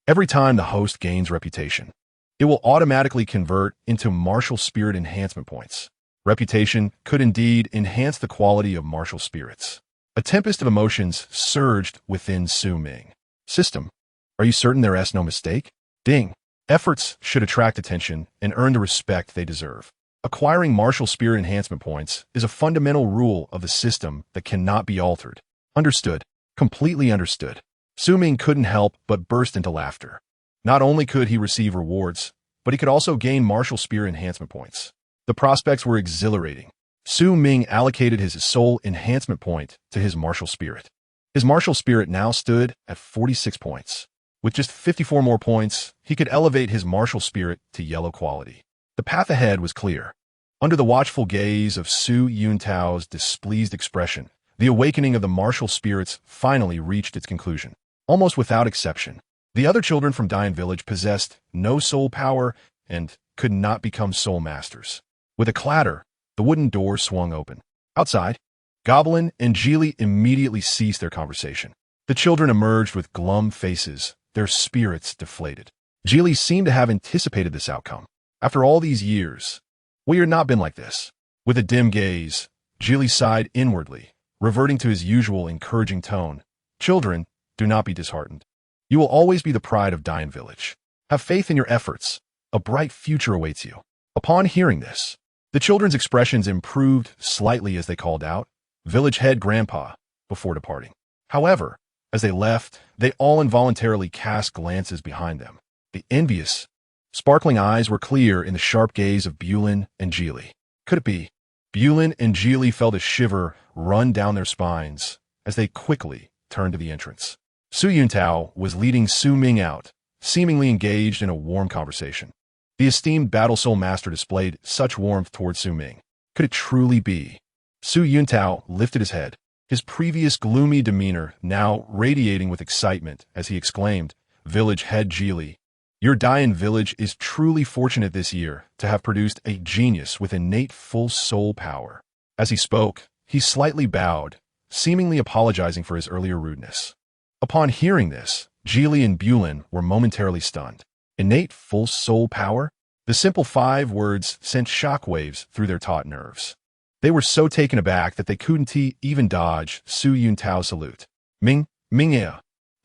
Every time the host gains reputation, it will automatically convert into martial spirit enhancement points. Reputation could indeed enhance the quality of martial spirits. A tempest of emotions surged within Su Ming. System, are you certain there's no mistake? Ding! Efforts should attract attention and earn the respect they deserve. Acquiring martial spirit enhancement points is a fundamental rule of the system that cannot be altered. Understood. Completely understood. Su Ming couldn't help but burst into laughter. Not only could he receive rewards, but he could also gain martial spirit enhancement points. The prospects were exhilarating. Su Ming allocated his soul enhancement point to his martial spirit. His martial spirit now stood at 46 points. With just 54 more points, he could elevate his martial spirit to yellow quality. The path ahead was clear. Under the watchful gaze of Su Yuntao's displeased expression, the awakening of the martial spirits finally reached its conclusion. Almost without exception, the other children from Dain Village possessed no soul power and could not become soul masters. With a clatter, the wooden door swung open. Outside, Goblin and Geely immediately ceased their conversation. The children emerged with glum faces, their spirits deflated. Geely seemed to have anticipated this outcome. After all these years, we had not been like this. With a dim gaze, Geely sighed inwardly, reverting to his usual encouraging tone. Children, do not be disheartened. You will always be the pride of Dain Village. Have faith in your efforts. A bright future awaits you. Upon hearing this, the children's expressions improved slightly as they called out, "Village head Grandpa," before departing. However, as they left, they all involuntarily cast glances behind them. The envious, sparkling eyes were clear in the sharp gaze of Bulin and Geely. Could it be? Bulin and Geely felt a shiver run down their spines as they quickly turned to the entrance. Su Yuntao was leading Su Ming out, seemingly engaged in a warm conversation. The esteemed Battle Soul Master displayed such warmth towards Su Ming. Could it truly be? Su Yuntao lifted his head, his previous gloomy demeanor now radiating with excitement as he exclaimed, "Village head Geely, your Dain village is truly fortunate this year to have produced a genius with innate full soul power." As he spoke, he slightly bowed, seemingly apologizing for his earlier rudeness. Upon hearing this, Geely and Bulin were momentarily stunned. Innate full soul power? The simple 5 words sent shockwaves through their taut nerves. They were so taken aback that they couldn't even dodge Su Yuntao's salute. Ming, Ming.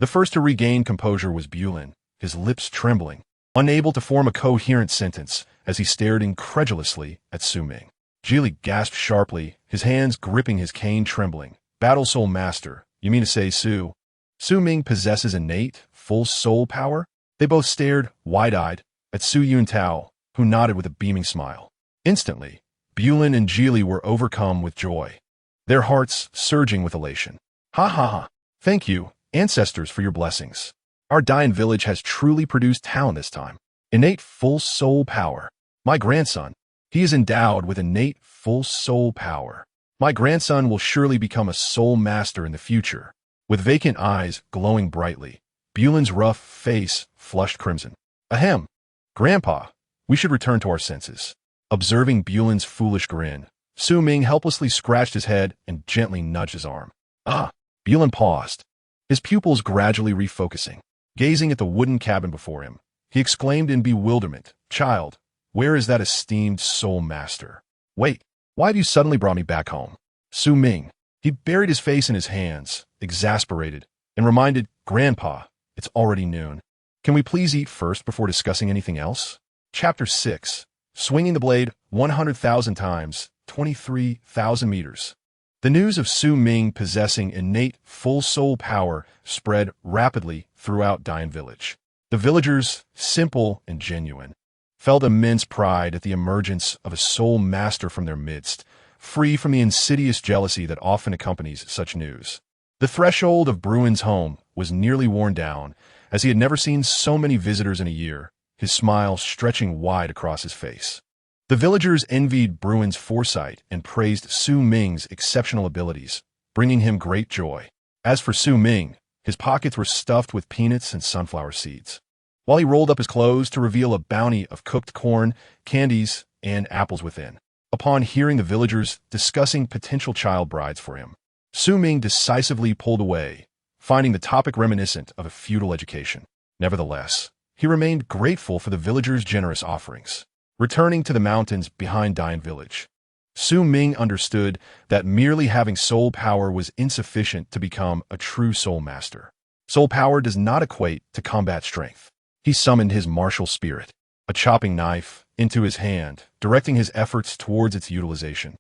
The first to regain composure was Bulin, his lips trembling, unable to form a coherent sentence as he stared incredulously at Su Ming. Geely gasped sharply, his hands gripping his cane trembling. "Battle Soul Master, you mean to say Su Ming possesses innate, full soul power?" They both stared, wide-eyed, at Su Yuntao, who nodded with a beaming smile. Instantly, Bulin and Geely were overcome with joy, their hearts surging with elation. "Ha ha ha! Thank you, ancestors, for your blessings. Our Dain village has truly produced talent this time. Innate full soul power. My grandson, he is endowed with innate full soul power. My grandson will surely become a soul master in the future." With vacant eyes glowing brightly, Bulin's rough face flushed crimson. "Ahem. Grandpa, we should return to our senses." Observing Bulin's foolish grin, Su Ming helplessly scratched his head and gently nudged his arm. "Ah!" Bulin paused, his pupils gradually refocusing. Gazing at the wooden cabin before him, he exclaimed in bewilderment, "Child, where is that esteemed soul master? Wait, why have you suddenly brought me back home?" Su Ming, he buried his face in his hands, exasperated, and reminded, "Grandpa, it's already noon. Can we please eat first before discussing anything else?" Chapter 6. Swinging the blade 100,000 times, 23,000 meters. The news of Su Ming possessing innate full soul power spread rapidly throughout Dain Village. The villagers, simple and genuine, felt immense pride at the emergence of a soul master from their midst, free from the insidious jealousy that often accompanies such news. The threshold of Bruin's home was nearly worn down, as he had never seen so many visitors in a year, his smile stretching wide across his face. The villagers envied Bruin's foresight and praised Su Ming's exceptional abilities, bringing him great joy. As for Su Ming, his pockets were stuffed with peanuts and sunflower seeds, while he rolled up his clothes to reveal a bounty of cooked corn, candies, and apples within. Upon hearing the villagers discussing potential child brides for him, Su Ming decisively pulled away, finding the topic reminiscent of a feudal education. Nevertheless, he remained grateful for the villagers' generous offerings. Returning to the mountains behind Dian Village, Su Ming understood that merely having soul power was insufficient to become a true soul master. Soul power does not equate to combat strength. He summoned his martial spirit, a chopping knife, into his hand, directing his efforts towards its utilization.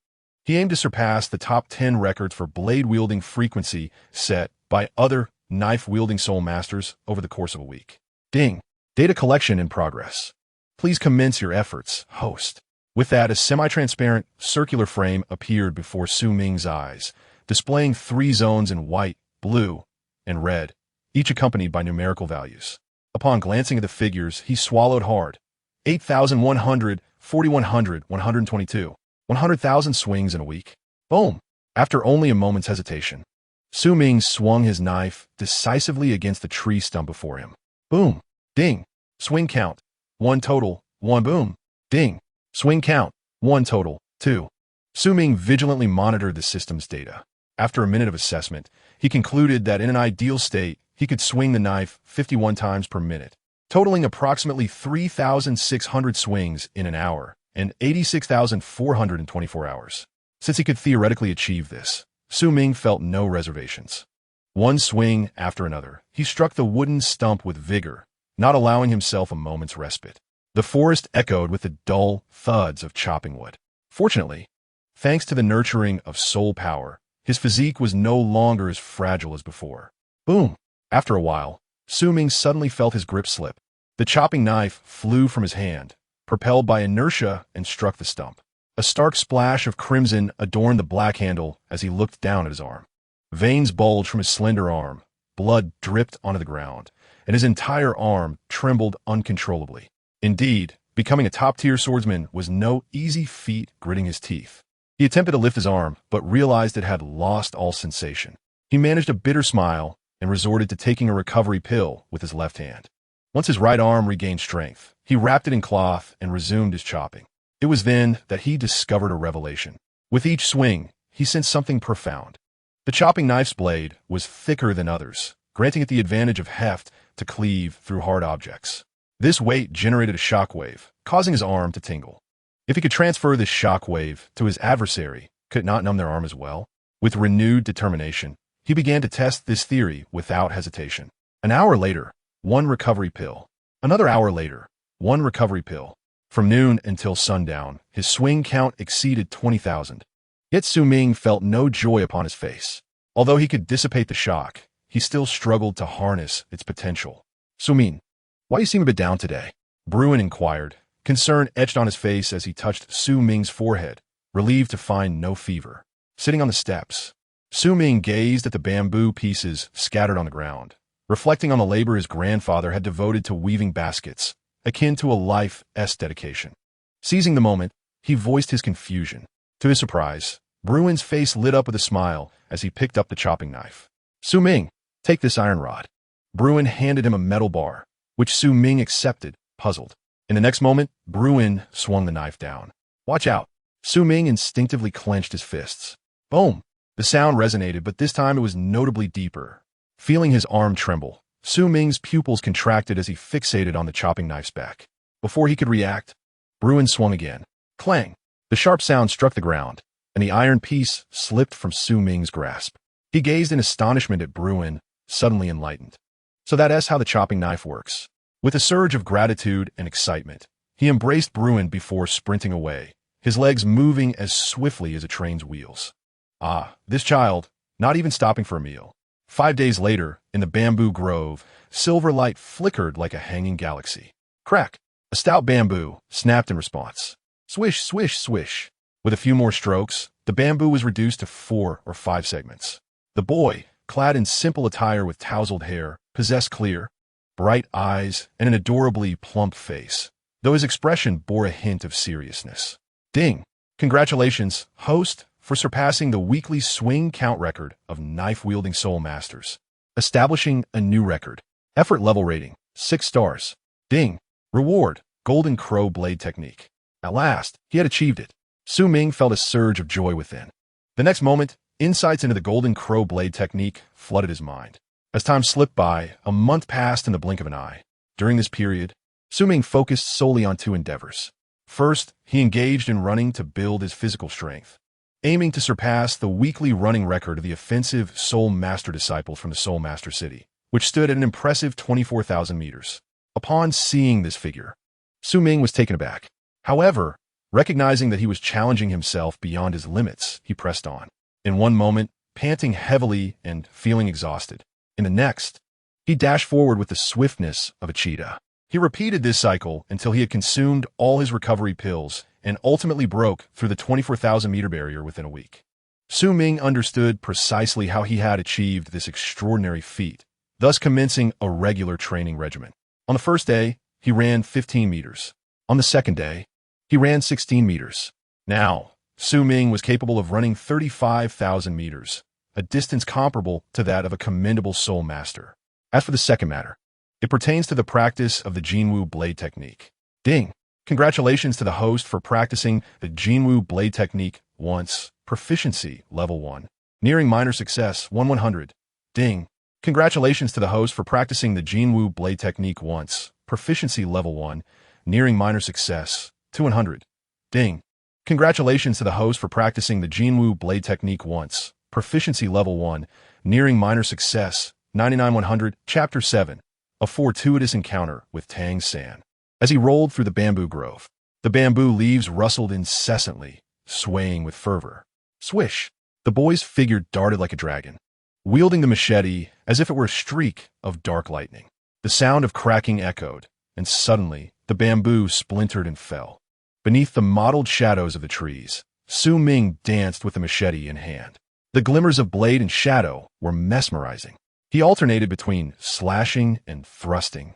He aimed to surpass the top 10 records for blade-wielding frequency set by other knife-wielding soul masters over the course of a week. Ding! Data collection in progress. Please commence your efforts, host. With that, a semi-transparent, circular frame appeared before Su Ming's eyes, displaying 3 zones in white, blue, and red, each accompanied by numerical values. Upon glancing at the figures, he swallowed hard. 8,100, 4,100, 122. 100,000 swings in a week. Boom! After only a moment's hesitation, Su Ming swung his knife decisively against the tree stump before him. Boom! Ding! Swing count. 1 total. 1 boom. Ding! Swing count. 1 total. 2. Su Ming vigilantly monitored the system's data. After a minute of assessment, he concluded that in an ideal state, he could swing the knife 51 times per minute, totaling approximately 3,600 swings in an hour and 86,424 hours. Since he could theoretically achieve this, Su Ming felt no reservations. One swing after another, he struck the wooden stump with vigor, not allowing himself a moment's respite. The forest echoed with the dull thuds of chopping wood. Fortunately, thanks to the nurturing of soul power, his physique was no longer as fragile as before. Boom! After a while, Su Ming suddenly felt his grip slip. The chopping knife flew from his hand, propelled by inertia, and struck the stump. A stark splash of crimson adorned the black handle as he looked down at his arm. Veins bulged from his slender arm, blood dripped onto the ground, and his entire arm trembled uncontrollably. Indeed, becoming a top-tier swordsman was no easy feat. Gritting his teeth, he attempted to lift his arm, but realized it had lost all sensation. He managed a bitter smile and resorted to taking a recovery pill with his left hand. Once his right arm regained strength, he wrapped it in cloth and resumed his chopping. It was then that he discovered a revelation. With each swing, he sensed something profound. The chopping knife's blade was thicker than others, granting it the advantage of heft to cleave through hard objects. This weight generated a shockwave, causing his arm to tingle. If he could transfer this shockwave to his adversary, could it not numb their arm as well? With renewed determination, he began to test this theory without hesitation. An hour later, 1 recovery pill. Another hour later, 1 recovery pill. From noon until sundown, his swing count exceeded 20,000. Yet Su Ming felt no joy upon his face. Although he could dissipate the shock, he still struggled to harness its potential. Su Ming, why you seem a bit down today? Bruin inquired, concern etched on his face as he touched Su Ming's forehead, relieved to find no fever. Sitting on the steps, Su Ming gazed at the bamboo pieces scattered on the ground, reflecting on the labor his grandfather had devoted to weaving baskets, akin to a life's dedication. Seizing the moment, he voiced his confusion. To his surprise, Bruin's face lit up with a smile as he picked up the chopping knife. Su Ming, take this iron rod. Bruin handed him a metal bar, which Su Ming accepted, puzzled. In the next moment, Bruin swung the knife down. Watch out. Su Ming instinctively clenched his fists. Boom! The sound resonated, but this time it was notably deeper. Feeling his arm tremble, Su Ming's pupils contracted as he fixated on the chopping knife's back. Before he could react, Bruin swung again. Clang! The sharp sound struck the ground, and the iron piece slipped from Su Ming's grasp. He gazed in astonishment at Bruin, suddenly enlightened. So that's how the chopping knife works. With a surge of gratitude and excitement, he embraced Bruin before sprinting away, his legs moving as swiftly as a train's wheels. Ah, this child, not even stopping for a meal. 5 days later, in the bamboo grove, silver light flickered like a hanging galaxy. Crack! A stout bamboo snapped in response. Swish, swish, swish. With a few more strokes, the bamboo was reduced to 4 or 5 segments. The boy, clad in simple attire with tousled hair, possessed clear, bright eyes and an adorably plump face, though his expression bore a hint of seriousness. Ding! Congratulations, host, for surpassing the weekly swing count record of knife-wielding soul masters. Establishing a new record. Effort level rating, 6 stars. Ding! Reward, Golden Crow Blade Technique. At last, he had achieved it. Su Ming felt a surge of joy within. The next moment, insights into the Golden Crow Blade Technique flooded his mind. As time slipped by, a month passed in the blink of an eye. During this period, Su Ming focused solely on 2 endeavors. First, he engaged in running to build his physical strength, aiming to surpass the weekly running record of the offensive Soul Master disciples from the Soul Master City, which stood at an impressive 24,000 meters. Upon seeing this figure, Su Ming was taken aback. However, recognizing that he was challenging himself beyond his limits, he pressed on. In one moment, panting heavily and feeling exhausted. In the next, he dashed forward with the swiftness of a cheetah. He repeated this cycle until he had consumed all his recovery pills and ultimately broke through the 24,000-meter barrier within a week. Su Ming understood precisely how he had achieved this extraordinary feat, thus commencing a regular training regimen. On the first day, he ran 15 meters. On the second day, he ran 16 meters. Now, Su Ming was capable of running 35,000 meters, a distance comparable to that of a commendable soul master. As for the second matter, it pertains to the practice of the Jinwu Blade Technique. Ding! Congratulations to the host for practicing the Jinwu Blade Technique once. Proficiency, level 1. Nearing minor success, 100. Ding! Congratulations to the host for practicing the Jinwu Blade Technique once. Proficiency, level 1. Nearing minor success, 200. Ding! Congratulations to the host for practicing the Jinwu Blade Technique once. Proficiency, level 1. Nearing minor success, 99-100. Chapter 7. A fortuitous encounter with Tang San. As he rolled through the bamboo grove, the bamboo leaves rustled incessantly, swaying with fervor. Swish! The boy's figure darted like a dragon, wielding the machete as if it were a streak of dark lightning. The sound of cracking echoed, and suddenly the bamboo splintered and fell. Beneath the mottled shadows of the trees, Su Ming danced with the machete in hand. The glimmers of blade and shadow were mesmerizing. He alternated between slashing and thrusting,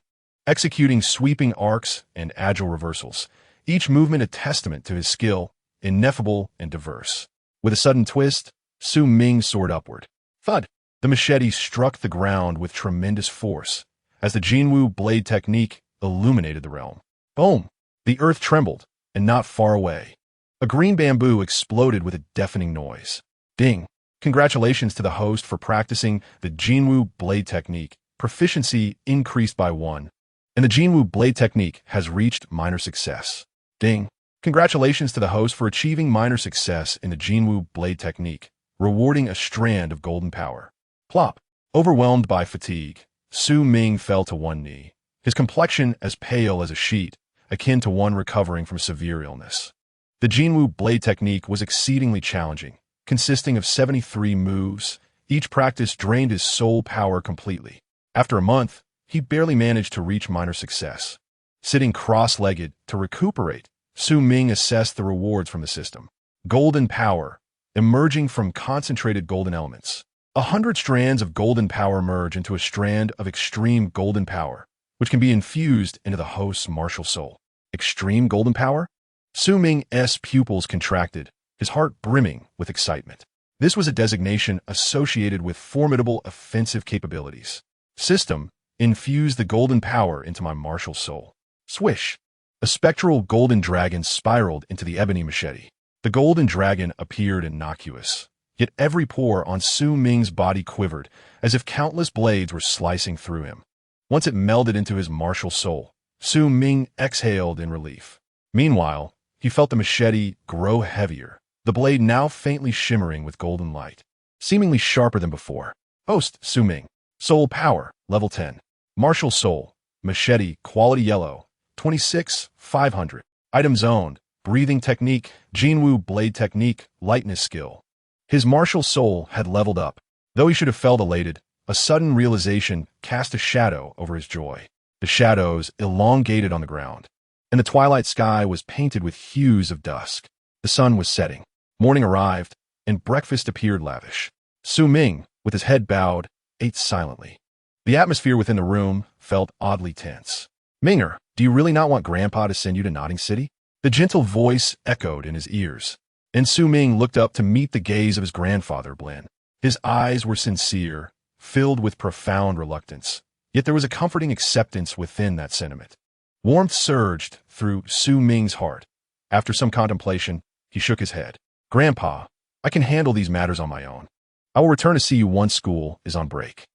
executing sweeping arcs and agile reversals, each movement a testament to his skill, ineffable and diverse. With a sudden twist, Su Ming soared upward. Thud! The machete struck the ground with tremendous force as the Jinwu Blade Technique illuminated the realm. Boom! The earth trembled, and not far away, a green bamboo exploded with a deafening noise. Ding! Congratulations to the host for practicing the Jinwu Blade Technique. Proficiency increased by 1, and the Jinwu Blade Technique has reached minor success. Ding! Congratulations to the host for achieving minor success in the Jinwu Blade Technique, rewarding a strand of golden power. Plop! Overwhelmed by fatigue, Su Ming fell to one knee, his complexion as pale as a sheet, akin to one recovering from severe illness. The Jinwu Blade Technique was exceedingly challenging, consisting of 73 moves. Each practice drained his soul power completely. After a month, he barely managed to reach minor success. Sitting cross-legged to recuperate, Su Ming assessed the rewards from the system. Golden power, emerging from concentrated golden elements. 100 strands of golden power merge into a strand of extreme golden power, which can be infused into the host's martial soul. Extreme golden power? Su Ming's pupils contracted, his heart brimming with excitement. This was a designation associated with formidable offensive capabilities. System, infuse the golden power into my martial soul. Swish! A spectral golden dragon spiraled into the ebony machete. The golden dragon appeared innocuous, yet every pore on Su Ming's body quivered as if countless blades were slicing through him. Once it melded into his martial soul, Su Ming exhaled in relief. Meanwhile, he felt the machete grow heavier, the blade now faintly shimmering with golden light, seemingly sharper than before. Host, Su Ming. Soul power, level 10. Martial soul, machete, quality yellow, 26,500. Items owned, breathing technique, Jinwu Blade Technique, lightness skill. His martial soul had leveled up. Though he should have felt elated, a sudden realization cast a shadow over his joy. The shadows elongated on the ground, and the twilight sky was painted with hues of dusk. The sun was setting. Morning arrived, and breakfast appeared lavish. Su Ming, with his head bowed, ate silently. The atmosphere within the room felt oddly tense. Minger, do you really not want Grandpa to send you to Notting City? The gentle voice echoed in his ears, and Su Ming looked up to meet the gaze of his grandfather, Blin. His eyes were sincere, filled with profound reluctance, yet there was a comforting acceptance within that sentiment. Warmth surged through Su Ming's heart. After some contemplation, he shook his head. "Grandpa, I can handle these matters on my own. I will return to see you once school is on break."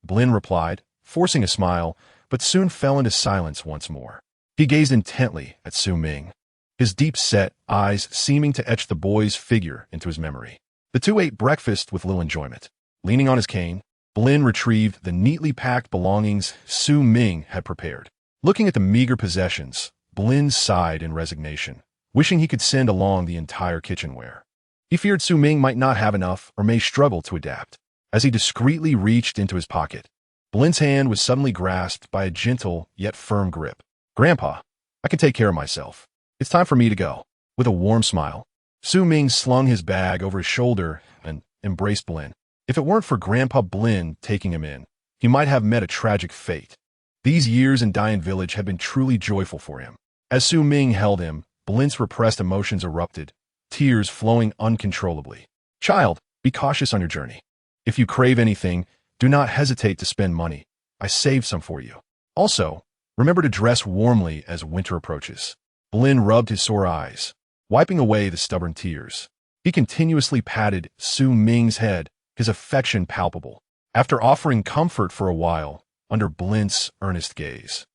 Blin replied, forcing a smile, but soon fell into silence once more. He gazed intently at Su Ming, his deep-set eyes seeming to etch the boy's figure into his memory. The two ate breakfast with little enjoyment. Leaning on his cane, Blin retrieved the neatly packed belongings Su Ming had prepared. Looking at the meager possessions, Blin sighed in resignation, wishing he could send along the entire kitchenware. He feared Su Ming might not have enough or may struggle to adapt. As he discreetly reached into his pocket, Blin's hand was suddenly grasped by a gentle yet firm grip. "Grandpa, I can take care of myself. It's time for me to go." With a warm smile, Su Ming slung his bag over his shoulder and embraced Blin. If it weren't for Grandpa Blin taking him in, he might have met a tragic fate. These years in Dian Village had been truly joyful for him. As Su Ming held him, Blin's repressed emotions erupted, tears flowing uncontrollably. "Child, be cautious on your journey. If you crave anything, do not hesitate to spend money. I saved some for you. Also, remember to dress warmly as winter approaches." Blin rubbed his sore eyes, wiping away the stubborn tears. He continuously patted Su Ming's head, his affection palpable. After offering comfort for a while, under Blin's earnest gaze,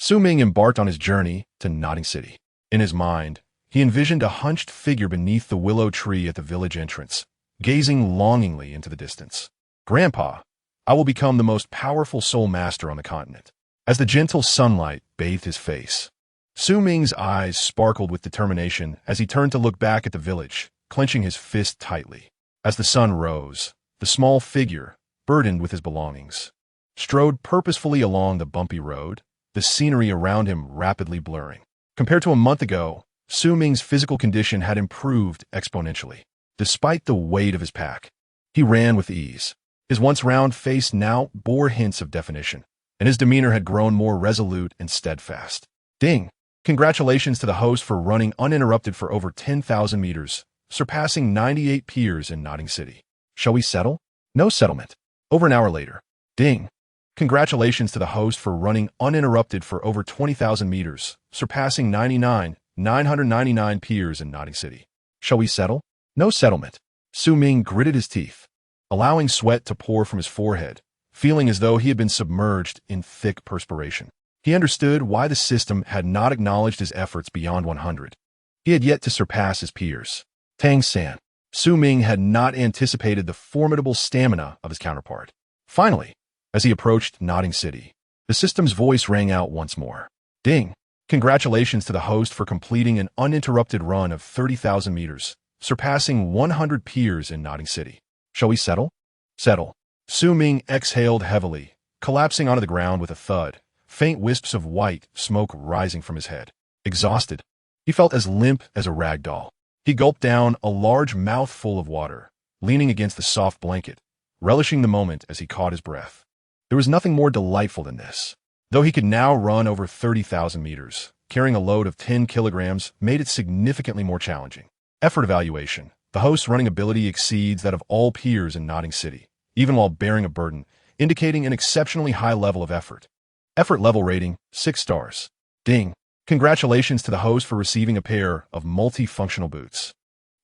Su Ming embarked on his journey to Nodding City. In his mind, he envisioned a hunched figure beneath the willow tree at the village entrance, gazing longingly into the distance. "Grandpa, I will become the most powerful soul master on the continent." As the gentle sunlight bathed his face, Su Ming's eyes sparkled with determination as he turned to look back at the village, clenching his fist tightly. As the sun rose, the small figure, burdened with his belongings, strode purposefully along the bumpy road, the scenery around him rapidly blurring. Compared to a month ago, Su Ming's physical condition had improved exponentially. Despite the weight of his pack, he ran with ease. His once round face now bore hints of definition, and his demeanor had grown more resolute and steadfast. "Ding! Congratulations to the host for running uninterrupted for over 10,000 meters, surpassing 98 peers in Nodding City. Shall we settle?" "No settlement." Over an hour later. "Ding! Congratulations to the host for running uninterrupted for over 20,000 meters, surpassing 999 peers in Nodding City. Shall we settle?" "No settlement." Su Ming gritted his teeth, allowing sweat to pour from his forehead, feeling as though he had been submerged in thick perspiration. He understood why the system had not acknowledged his efforts beyond 100. He had yet to surpass his peers. Tang San. Su Ming had not anticipated the formidable stamina of his counterpart. Finally, as he approached Nodding City, the system's voice rang out once more. "Ding! Congratulations to the host for completing an uninterrupted run of 30,000 meters, surpassing 100 peers in Nodding City. Shall we settle?" "Settle." Su Ming exhaled heavily, collapsing onto the ground with a thud, faint wisps of white smoke rising from his head. Exhausted, he felt as limp as a rag doll. He gulped down a large mouthful of water, leaning against the soft blanket, relishing the moment as he caught his breath. There was nothing more delightful than this. Though he could now run over 30,000 meters, carrying a load of 10 kilograms made it significantly more challenging. Effort evaluation. The host's running ability exceeds that of all peers in Nodding City, even while bearing a burden, indicating an exceptionally high level of effort. Effort level rating, 6 stars. Ding! Congratulations to the host for receiving a pair of multifunctional boots.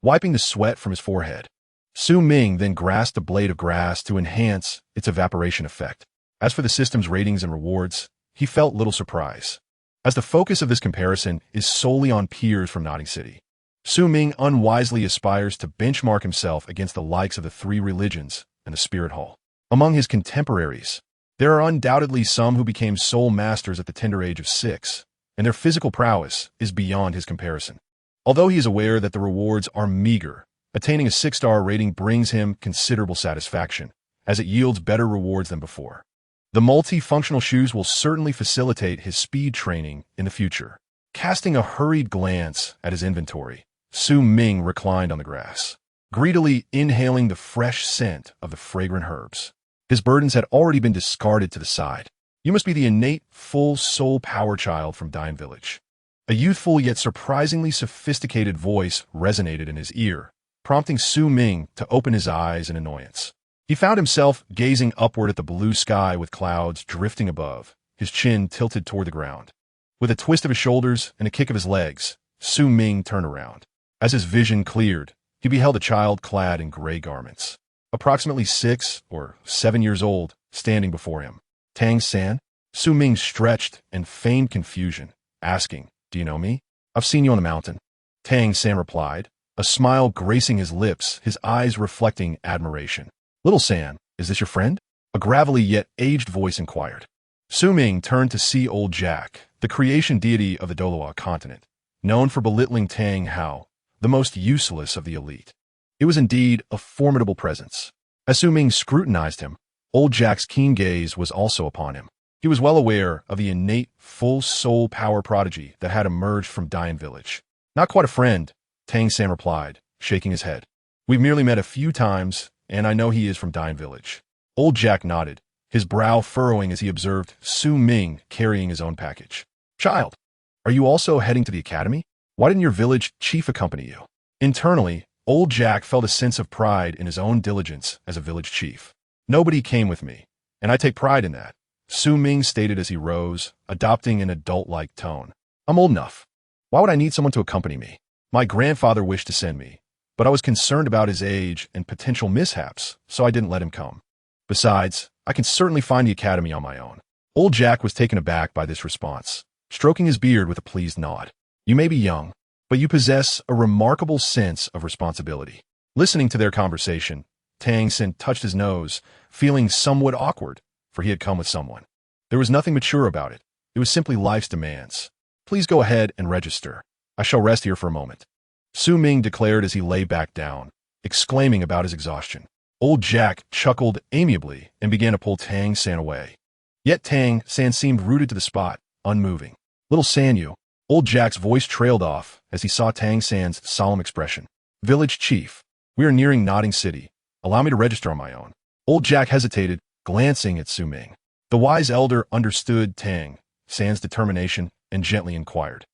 Wiping the sweat from his forehead, Su Ming then grasped a blade of grass to enhance its evaporation effect. As for the system's ratings and rewards, he felt little surprise, as the focus of this comparison is solely on peers from Nodding City. Su Ming unwisely aspires to benchmark himself against the likes of the 3 religions and the Spirit Hall. Among his contemporaries, there are undoubtedly some who became soul masters at the tender age of 6, and their physical prowess is beyond his comparison. Although he is aware that the rewards are meager, attaining a 6-star rating brings him considerable satisfaction, as it yields better rewards than before. The multifunctional shoes will certainly facilitate his speed training in the future. Casting a hurried glance at his inventory, Su Ming reclined on the grass, greedily inhaling the fresh scent of the fragrant herbs. His burdens had already been discarded to the side. "You must be the innate, full soul power child from Dian Village." A youthful yet surprisingly sophisticated voice resonated in his ear, prompting Su Ming to open his eyes in annoyance. He found himself gazing upward at the blue sky with clouds drifting above, his chin tilted toward the ground. With a twist of his shoulders and a kick of his legs, Su Ming turned around. As his vision cleared, he beheld a child clad in gray garments, approximately 6 or 7 years old, standing before him. Tang San? Su Ming stretched in feigned confusion, asking, "Do you know me? I've seen you on the mountain." Tang San replied, a smile gracing his lips, his eyes reflecting admiration. "Little San, is this your friend?" A gravelly yet aged voice inquired. Su Ming turned to see old Jack, the creation deity of the Douluo Continent, known for belittling Tang Hao, the most useless of the elite. It was indeed a formidable presence. As Su Ming scrutinized him, old Jack's keen gaze was also upon him. He was well aware of the innate, full soul power prodigy that had emerged from Dian Village. "Not quite a friend," Tang San replied, shaking his head. "We've merely met a few times, and I know he is from Dian Village." Old Jack nodded, his brow furrowing as he observed Su Ming carrying his own package. "Child, are you also heading to the academy? Why didn't your village chief accompany you?" Internally, old Jack felt a sense of pride in his own diligence as a village chief. "Nobody came with me, and I take pride in that," Su Ming stated as he rose, adopting an adult-like tone. "I'm old enough. Why would I need someone to accompany me? My grandfather wished to send me, but I was concerned about his age and potential mishaps, so I didn't let him come. Besides, I can certainly find the academy on my own." Old Jack was taken aback by this response, stroking his beard with a pleased nod. "You may be young, but you possess a remarkable sense of responsibility." Listening to their conversation, Tang San touched his nose, feeling somewhat awkward, for he had come with someone. There was nothing mature about it. It was simply life's demands. "Please go ahead and register. I shall rest here for a moment," Su Ming declared as he lay back down, exclaiming about his exhaustion. Old Jack chuckled amiably and began to pull Tang San away. Yet Tang San seemed rooted to the spot, unmoving. "Little San, you." Old Jack's voice trailed off as he saw Tang San's solemn expression. "Village chief, we are nearing Nodding City. Allow me to register on my own." Old Jack hesitated, glancing at Su Ming. The wise elder understood Tang San's determination and gently inquired,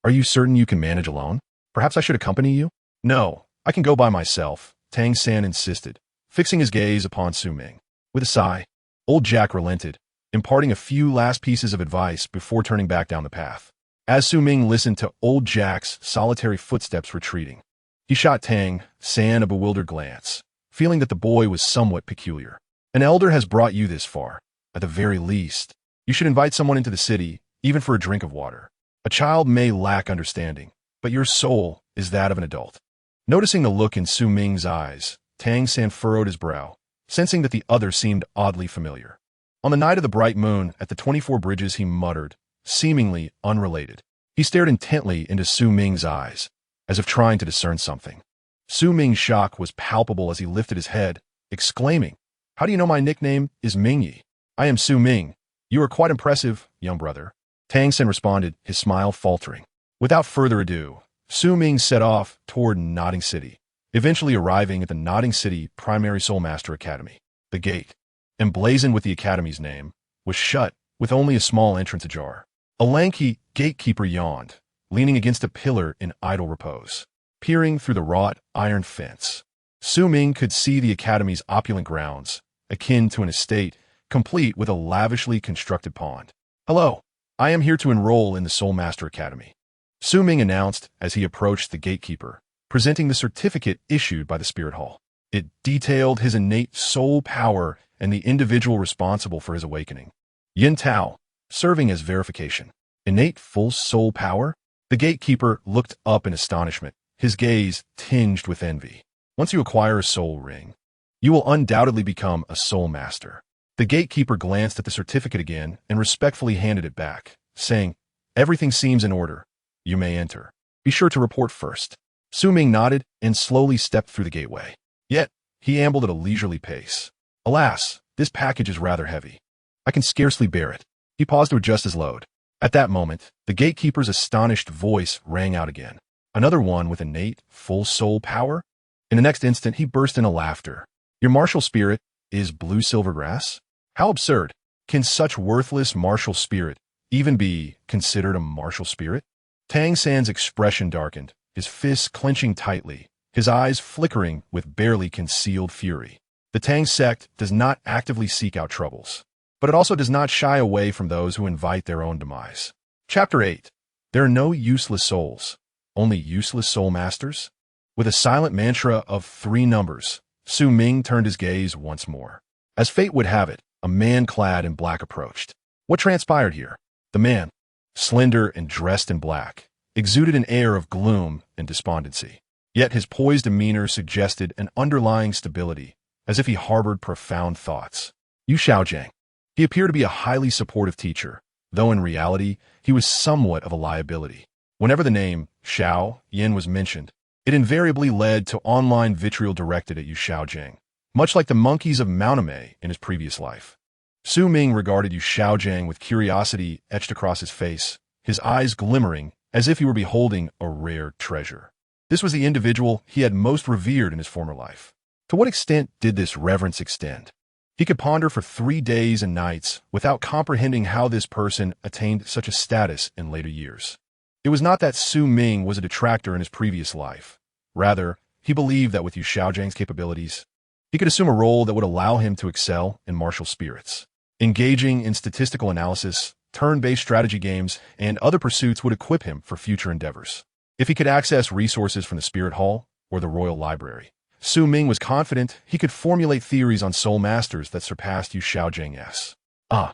"Are you certain you can manage alone? Perhaps I should accompany you?" "No, I can go by myself," Tang San insisted, fixing his gaze upon Su Ming. With a sigh, old Jack relented, imparting a few last pieces of advice before turning back down the path. As Su Ming listened to old Jack's solitary footsteps retreating, he shot Tang San a bewildered glance, feeling that the boy was somewhat peculiar. "An elder has brought you this far. At the very least, you should invite someone into the city, even for a drink of water. A child may lack understanding, but your soul is that of an adult." Noticing the look in Su Ming's eyes, Tang San furrowed his brow, sensing that the other seemed oddly familiar. On the night of the bright moon at the 24 Bridges, he muttered, seemingly unrelated. He stared intently into Su Ming's eyes, as if trying to discern something. Su Ming's shock was palpable as he lifted his head, exclaiming, "How do you know my nickname is Ming? I am Su Ming. You are quite impressive, young brother." Tang San responded, his smile faltering. Without further ado, Su Ming set off toward Nodding City, eventually arriving at the Nodding City Primary Soul Master Academy. The gate, emblazoned with the academy's name, was shut, with only a small entrance ajar. A lanky gatekeeper yawned, leaning against a pillar in idle repose, peering through the wrought iron fence. Su Ming could see the academy's opulent grounds, akin to an estate, complete with a lavishly constructed pond. "Hello, I am here to enroll in the Soul Master Academy," Su Ming announced as he approached the gatekeeper, presenting the certificate issued by the Spirit Hall. It detailed his innate soul power and the individual responsible for his awakening. Yin Tao, serving as verification. Innate full soul power? The gatekeeper looked up in astonishment, his gaze tinged with envy. "Once you acquire a soul ring, you will undoubtedly become a soul master." The gatekeeper glanced at the certificate again and respectfully handed it back, saying, "Everything seems in order. You may enter. Be sure to report first." Su Ming nodded and slowly stepped through the gateway. Yet, he ambled at a leisurely pace. "Alas, this package is rather heavy. I can scarcely bear it." He paused to adjust his load. At that moment, the gatekeeper's astonished voice rang out again. "Another one with innate, full soul power?" In the next instant, he burst into laughter. "Your martial spirit is blue silver grass? How absurd! Can such worthless martial spirit even be considered a martial spirit?" Tang San's expression darkened, his fists clenching tightly, his eyes flickering with barely concealed fury. The Tang sect does not actively seek out troubles, but it also does not shy away from those who invite their own demise. Chapter 8. There are no useless souls, only useless soul masters. With a silent mantra of 3 numbers, Su Ming turned his gaze once more. As fate would have it, a man clad in black approached. What transpired here? The man, slender and dressed in black, exuded an air of gloom and despondency. Yet his poised demeanor suggested an underlying stability, as if he harbored profound thoughts. Yu Xiaojiang. He appeared to be a highly supportive teacher, though in reality, he was somewhat of a liability. Whenever the name Xiao Yin was mentioned, it invariably led to online vitriol directed at Yu Xiaojiang, much like the monkeys of Mauname in his previous life. Su Ming regarded Yu Xiaojiang with curiosity etched across his face, his eyes glimmering as if he were beholding a rare treasure. This was the individual he had most revered in his former life. To what extent did this reverence extend? He could ponder for 3 days and nights without comprehending how this person attained such a status in later years. It was not that Su Ming was a detractor in his previous life. Rather, he believed that with Yu Xiaojiang's capabilities, he could assume a role that would allow him to excel in martial spirits. Engaging in statistical analysis, turn-based strategy games, and other pursuits would equip him for future endeavors. If he could access resources from the Spirit Hall or the Royal Library, Su Ming was confident he could formulate theories on soul masters that surpassed Yu Xiaojiang's. A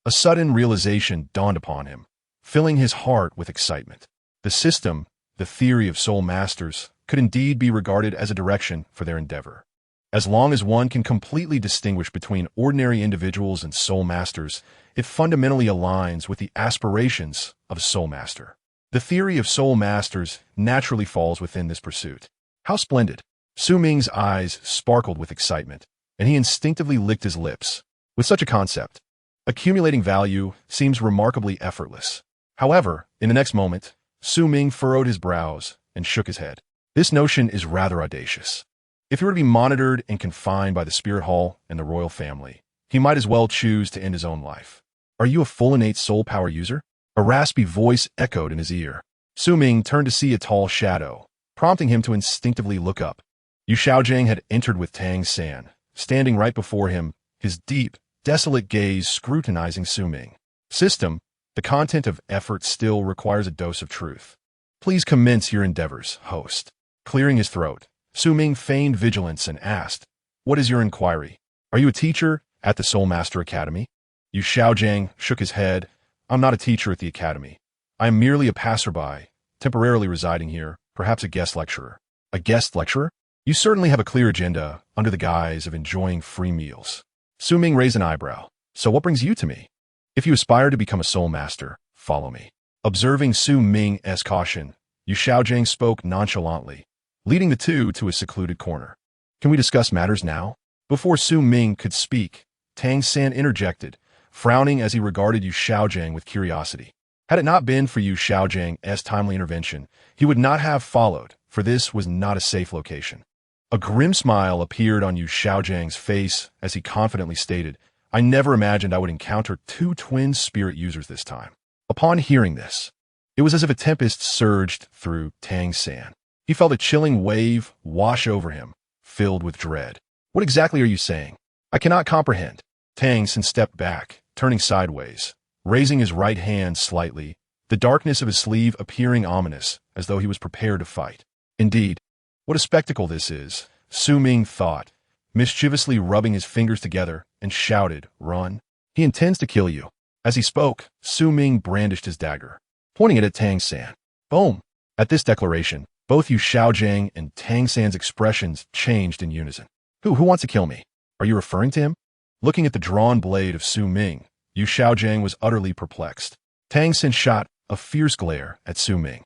sudden realization dawned upon him, filling his heart with excitement. The system, the theory of soul masters, could indeed be regarded as a direction for their endeavor. As long as one can completely distinguish between ordinary individuals and soul masters, it fundamentally aligns with the aspirations of a soul master. The theory of soul masters naturally falls within this pursuit. How splendid! Su Ming's eyes sparkled with excitement, and he instinctively licked his lips. With such a concept, accumulating value seems remarkably effortless. However, in the next moment, Su Ming furrowed his brows and shook his head. This notion is rather audacious. If he were to be monitored and confined by the Spirit Hall and the royal family, he might as well choose to end his own life. Are you a full innate soul power user? A raspy voice echoed in his ear. Su Ming turned to see a tall shadow, prompting him to instinctively look up. Yu Xiaojiang had entered with Tang San, standing right before him, his deep, desolate gaze scrutinizing Su Ming. System, the content of effort still requires a dose of truth. Please commence your endeavors, host. Clearing his throat, Su Ming feigned vigilance and asked, What is your inquiry? Are you a teacher at the Soul Master Academy? Yu Xiaojiang shook his head. I'm not a teacher at the academy. I am merely a passerby, temporarily residing here, perhaps a guest lecturer. A guest lecturer? You certainly have a clear agenda under the guise of enjoying free meals. Su Ming raised an eyebrow. So what brings you to me? If you aspire to become a soul master, follow me. Observing Su Ming's caution, Yu Xiaojiang spoke nonchalantly, leading the two to a secluded corner. Can we discuss matters now? Before Su Ming could speak, Tang San interjected, frowning as he regarded Yu Xiaojiang with curiosity. Had it not been for Yu Xiaojiang's timely intervention, he would not have followed, for this was not a safe location. A grim smile appeared on Yu Xiaojiang's face as he confidently stated, I never imagined I would encounter 2 twin spirit users this time. Upon hearing this, it was as if a tempest surged through Tang San. He felt a chilling wave wash over him, filled with dread. What exactly are you saying? I cannot comprehend. Tang San stepped back, turning sideways, raising his right hand slightly, the darkness of his sleeve appearing ominous, as though he was prepared to fight. Indeed, what a spectacle this is, Su Ming thought, mischievously rubbing his fingers together, and shouted, Run. He intends to kill you. As he spoke, Su Ming brandished his dagger, pointing it at Tang San. Boom! At this declaration, both Yu Xiaojiang and Tang San's expressions changed in unison. Who wants to kill me? Are you referring to him? Looking at the drawn blade of Su Ming, Yu Xiaojiang was utterly perplexed. Tang San shot a fierce glare at Su Ming,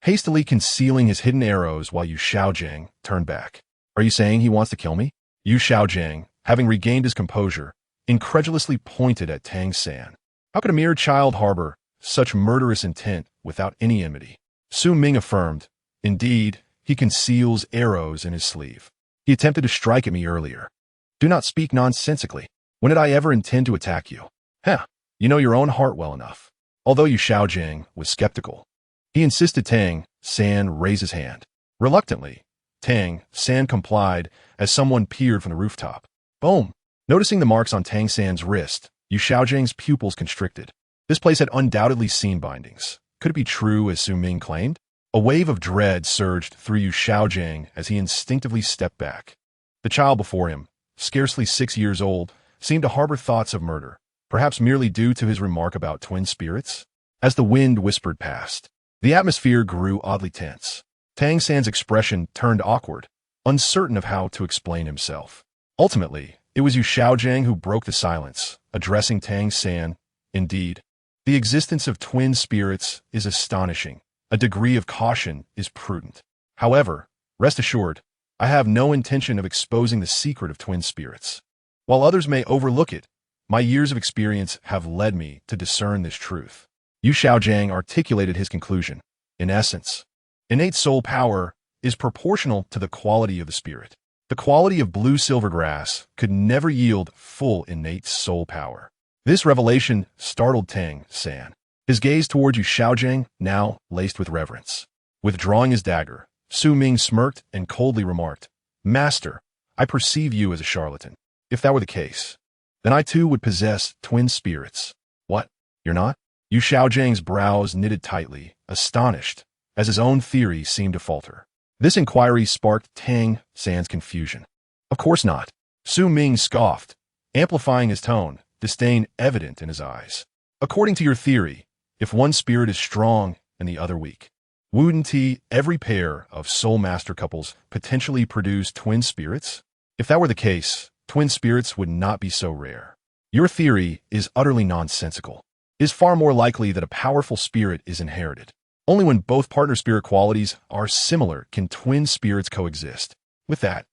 hastily concealing his hidden arrows while Yu Xiaojiang turned back. Are you saying he wants to kill me? Yu Xiaojiang, having regained his composure, incredulously pointed at Tang San. How could a mere child harbor such murderous intent without any enmity? Su Ming affirmed, Indeed, he conceals arrows in his sleeve. He attempted to strike at me earlier. Do not speak nonsensically. When did I ever intend to attack you? You know your own heart well enough. Although Yu Xiaojiang was skeptical, He insisted Tang San raise his hand. Reluctantly, Tang San complied as someone peered from the rooftop. Boom! Noticing the marks on Tang San's wrist, Yu Xiaojiang's pupils constricted. This place had undoubtedly seen bindings. Could it be true as Su Ming claimed? A wave of dread surged through Yu Xiaojiang as he instinctively stepped back. The child before him, scarcely 6 years old, seemed to harbor thoughts of murder, perhaps merely due to his remark about twin spirits. As the wind whispered past, the atmosphere grew oddly tense. Tang San's expression turned awkward, uncertain of how to explain himself. Ultimately, it was Yu Xiaojiang who broke the silence, addressing Tang San. Indeed, the existence of twin spirits is astonishing. A degree of caution is prudent. However, rest assured, I have no intention of exposing the secret of twin spirits. While others may overlook it, my years of experience have led me to discern this truth. Yu Xiaojiang articulated his conclusion. In essence, innate soul power is proportional to the quality of the spirit. The quality of blue silvergrass could never yield full innate soul power. This revelation startled Tang San. His gaze toward Yu Xiaojiang now laced with reverence. Withdrawing his dagger, Su Ming smirked and coldly remarked, "Master, I perceive you as a charlatan. If that were the case, then I too would possess twin spirits." What? You're not? Yu Xiaojiang's brows knitted tightly, astonished, as his own theory seemed to falter. This inquiry sparked Tang San's confusion. Of course not. Su Ming scoffed, amplifying his tone, disdain evident in his eyes. According to your theory, if one spirit is strong and the other weak, wouldn't every pair of soul master couples potentially produce twin spirits? If that were the case, twin spirits would not be so rare. Your theory is utterly nonsensical. It is far more likely that a powerful spirit is inherited. Only when both partner spirit qualities are similar can twin spirits coexist. With that,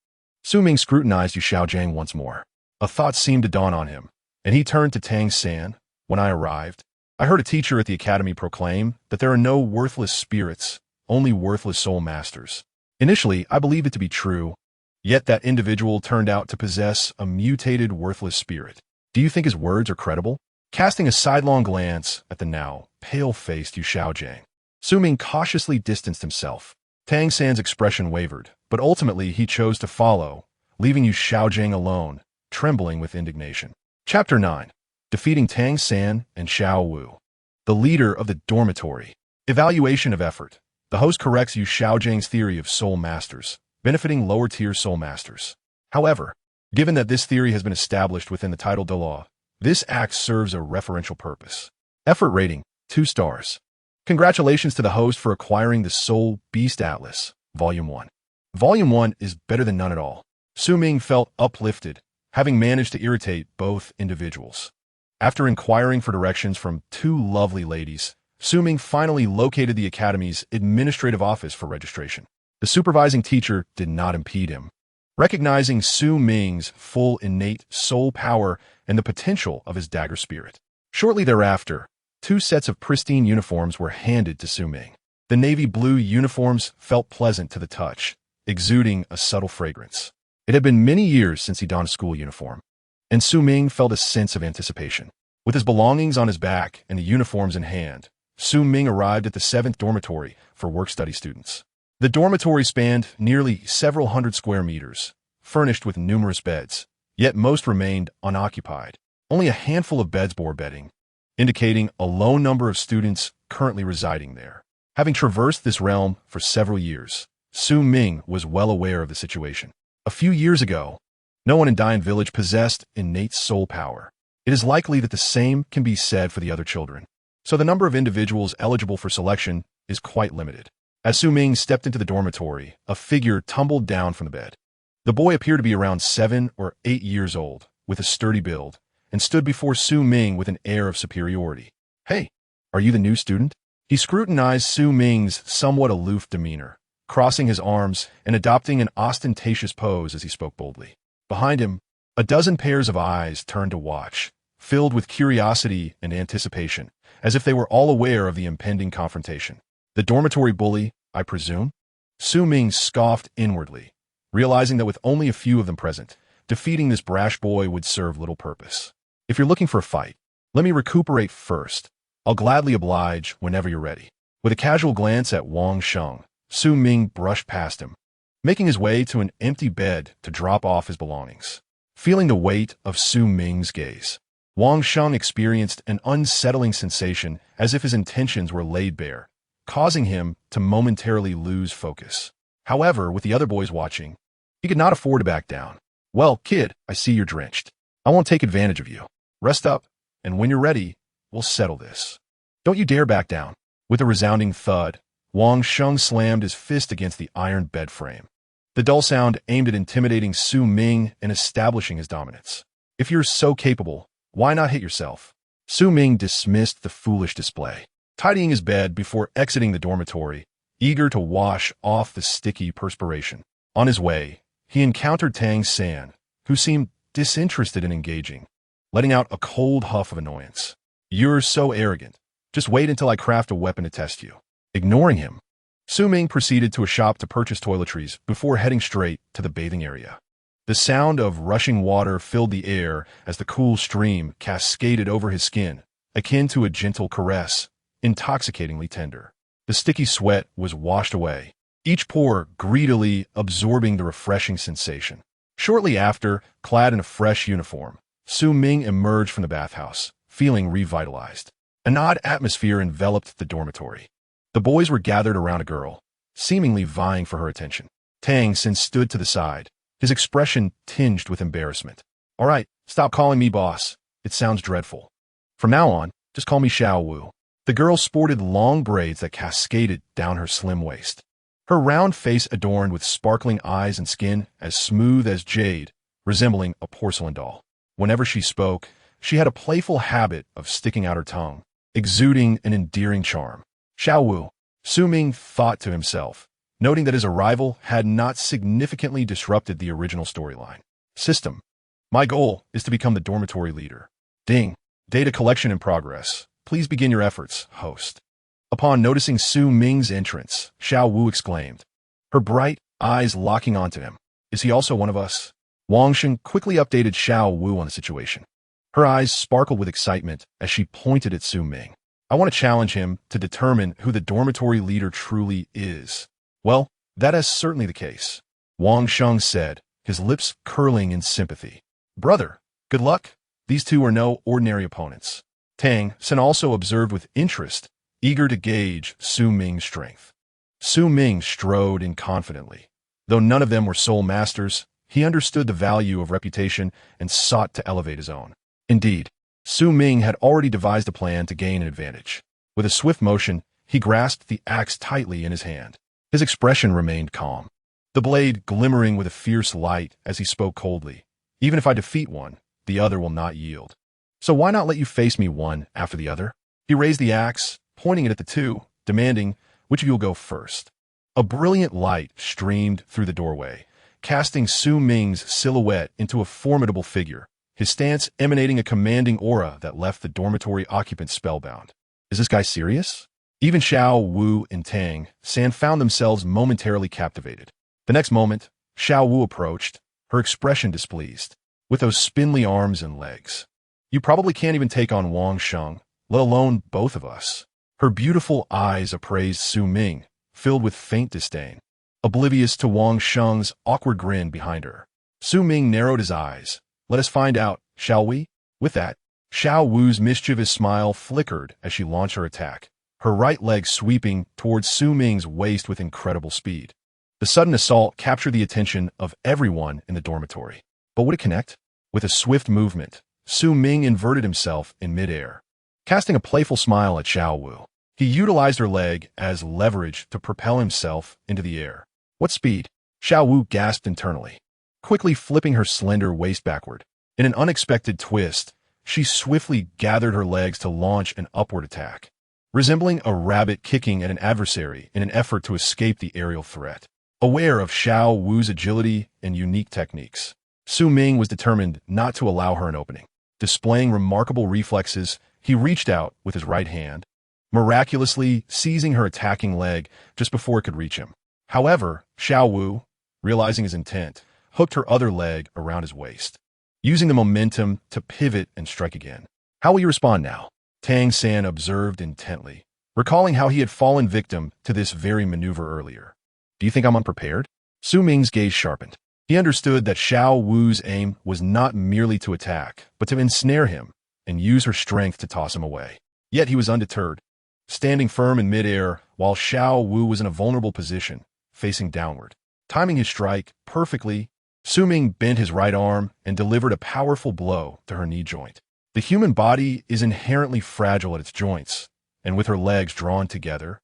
Su Ming scrutinized Yu Xiaojiang once more. A thought seemed to dawn on him, and he turned to Tang San. When I arrived, I heard a teacher at the academy proclaim that there are no worthless spirits, only worthless soul masters. Initially, I believed it to be true, yet that individual turned out to possess a mutated worthless spirit. Do you think his words are credible? Casting a sidelong glance at the now pale-faced Yu Xiaojiang, Su Ming cautiously distanced himself. Tang San's expression wavered, but ultimately he chose to follow, leaving Yu Xiaojiang alone, trembling with indignation. Chapter 9. Defeating Tang San and Xiao Wu. The leader of the dormitory. Evaluation of effort. The host corrects Yu Xiaojiang's theory of soul masters, benefiting lower-tier soul masters. However, given that this theory has been established within the title Douluo, this act serves a referential purpose. Effort rating, 2 stars. Congratulations to the host for acquiring the Soul Beast Atlas, Volume 1. Volume 1 is better than none at all. Su Ming felt uplifted, having managed to irritate both individuals. After inquiring for directions from 2 lovely ladies, Su Ming finally located the Academy's administrative office for registration. The supervising teacher did not impede him. Recognizing Su Ming's full innate soul power and the potential of his dagger spirit. Shortly thereafter, 2 sets of pristine uniforms were handed to Su Ming. The navy blue uniforms felt pleasant to the touch, exuding a subtle fragrance. It had been many years since he donned a school uniform, and Su Ming felt a sense of anticipation. With his belongings on his back and the uniforms in hand, Su Ming arrived at the 7th dormitory for work-study students. The dormitory spanned nearly several hundred square meters, furnished with numerous beds, yet most remained unoccupied. Only a handful of beds bore bedding, indicating a low number of students currently residing there. Having traversed this realm for several years, Su Ming was well aware of the situation. A few years ago, no one in Dian Village possessed innate soul power. It is likely that the same can be said for the other children, so the number of individuals eligible for selection is quite limited. As Su Ming stepped into the dormitory, a figure tumbled down from the bed. The boy appeared to be around 7 or 8 years old, with a sturdy build, and stood before Su Ming with an air of superiority. "Hey, are you the new student?" He scrutinized Su Ming's somewhat aloof demeanor, crossing his arms and adopting an ostentatious pose as he spoke boldly. Behind him, a dozen pairs of eyes turned to watch, filled with curiosity and anticipation, as if they were all aware of the impending confrontation. The dormitory bully, I presume? Su Ming scoffed inwardly, realizing that with only a few of them present, defeating this brash boy would serve little purpose. If you're looking for a fight, let me recuperate first. I'll gladly oblige whenever you're ready. With a casual glance at Wang Sheng, Su Ming brushed past him, making his way to an empty bed to drop off his belongings. Feeling the weight of Su Ming's gaze, Wang Sheng experienced an unsettling sensation as if his intentions were laid bare, causing him to momentarily lose focus. However, with the other boys watching, he could not afford to back down. "Well, kid, I see you're drenched. I won't take advantage of you. Rest up, and when you're ready, we'll settle this. Don't you dare back down." With a resounding thud, Wang Sheng slammed his fist against the iron bed frame. The dull sound aimed at intimidating Su Ming and establishing his dominance. "If you're so capable, why not hit yourself?" Su Ming dismissed the foolish display, tidying his bed before exiting the dormitory, eager to wash off the sticky perspiration. On his way, he encountered Tang San, who seemed disinterested in engaging, letting out a cold huff of annoyance. "You're so arrogant. Just wait until I craft a weapon to test you." Ignoring him, Su Ming proceeded to a shop to purchase toiletries before heading straight to the bathing area. The sound of rushing water filled the air as the cool stream cascaded over his skin, akin to a gentle caress, intoxicatingly tender. The sticky sweat was washed away, each pore greedily absorbing the refreshing sensation. Shortly after, clad in a fresh uniform, Su Ming emerged from the bathhouse, feeling revitalized. An odd atmosphere enveloped the dormitory. The boys were gathered around a girl, seemingly vying for her attention. Tang San stood to the side, his expression tinged with embarrassment. "All right, stop calling me boss. It sounds dreadful. From now on, just call me Zhao Wu." The girl sported long braids that cascaded down her slim waist. Her round face adorned with sparkling eyes and skin as smooth as jade, resembling a porcelain doll. Whenever she spoke, she had a playful habit of sticking out her tongue, exuding an endearing charm. "Zhao Wu," Su Ming thought to himself, noting that his arrival had not significantly disrupted the original storyline. System. My goal is to become the dormitory leader. Ding. Data collection in progress. Please begin your efforts, host. Upon noticing Su Ming's entrance, Zhao Wu exclaimed, her bright eyes locking onto him. "Is he also one of us?" Wang Sheng quickly updated Zhao Wu on the situation. Her eyes sparkled with excitement as she pointed at Su Ming. "I want to challenge him to determine who the dormitory leader truly is." "Well, that is certainly the case," Wang Sheng said, his lips curling in sympathy. "Brother, good luck. These two are no ordinary opponents." Tang San also observed with interest, eager to gauge Su Ming's strength. Su Ming strode in confidently. Though none of them were soul masters, he understood the value of reputation and sought to elevate his own. Indeed, Su Ming had already devised a plan to gain an advantage. With a swift motion, he grasped the axe tightly in his hand. His expression remained calm, the blade glimmering with a fierce light as he spoke coldly. "Even if I defeat one, the other will not yield. So why not let you face me one after the other?" He raised the axe, pointing it at the two, demanding, "Which of you will go first?" A brilliant light streamed through the doorway, casting Su Ming's silhouette into a formidable figure, his stance emanating a commanding aura that left the dormitory occupants spellbound. Is this guy serious? Even Zhao Wu and Tang San found themselves momentarily captivated. The next moment, Zhao Wu approached, her expression displeased. "With those spindly arms and legs, you probably can't even take on Wang Sheng, let alone both of us." Her beautiful eyes appraised Su Ming, filled with faint disdain, oblivious to Wang Sheng's awkward grin behind her. Su Ming narrowed his eyes. "Let us find out, shall we?" With that, Zhao Wu's mischievous smile flickered as she launched her attack, her right leg sweeping towards Su Ming's waist with incredible speed. The sudden assault captured the attention of everyone in the dormitory. But would it connect? With a swift movement, Su Ming inverted himself in midair, casting a playful smile at Zhao Wu. He utilized her leg as leverage to propel himself into the air. "What speed?" Zhao Wu gasped internally, quickly flipping her slender waist backward. In an unexpected twist, she swiftly gathered her legs to launch an upward attack, resembling a rabbit kicking at an adversary in an effort to escape the aerial threat. Aware of Zhao Wu's agility and unique techniques, Su Ming was determined not to allow her an opening. Displaying remarkable reflexes, he reached out with his right hand, miraculously seizing her attacking leg just before it could reach him. However, Zhao Wu, realizing his intent, hooked her other leg around his waist, using the momentum to pivot and strike again. "How will you respond now?" Tang San observed intently, recalling how he had fallen victim to this very maneuver earlier. Do you think I'm unprepared? Su Ming's gaze sharpened. He understood that Zhao Wu's aim was not merely to attack, but to ensnare him and use her strength to toss him away. Yet he was undeterred, standing firm in midair while Zhao Wu was in a vulnerable position, facing downward. Timing his strike perfectly, Su Ming bent his right arm and delivered a powerful blow to her knee joint. The human body is inherently fragile at its joints, and with her legs drawn together,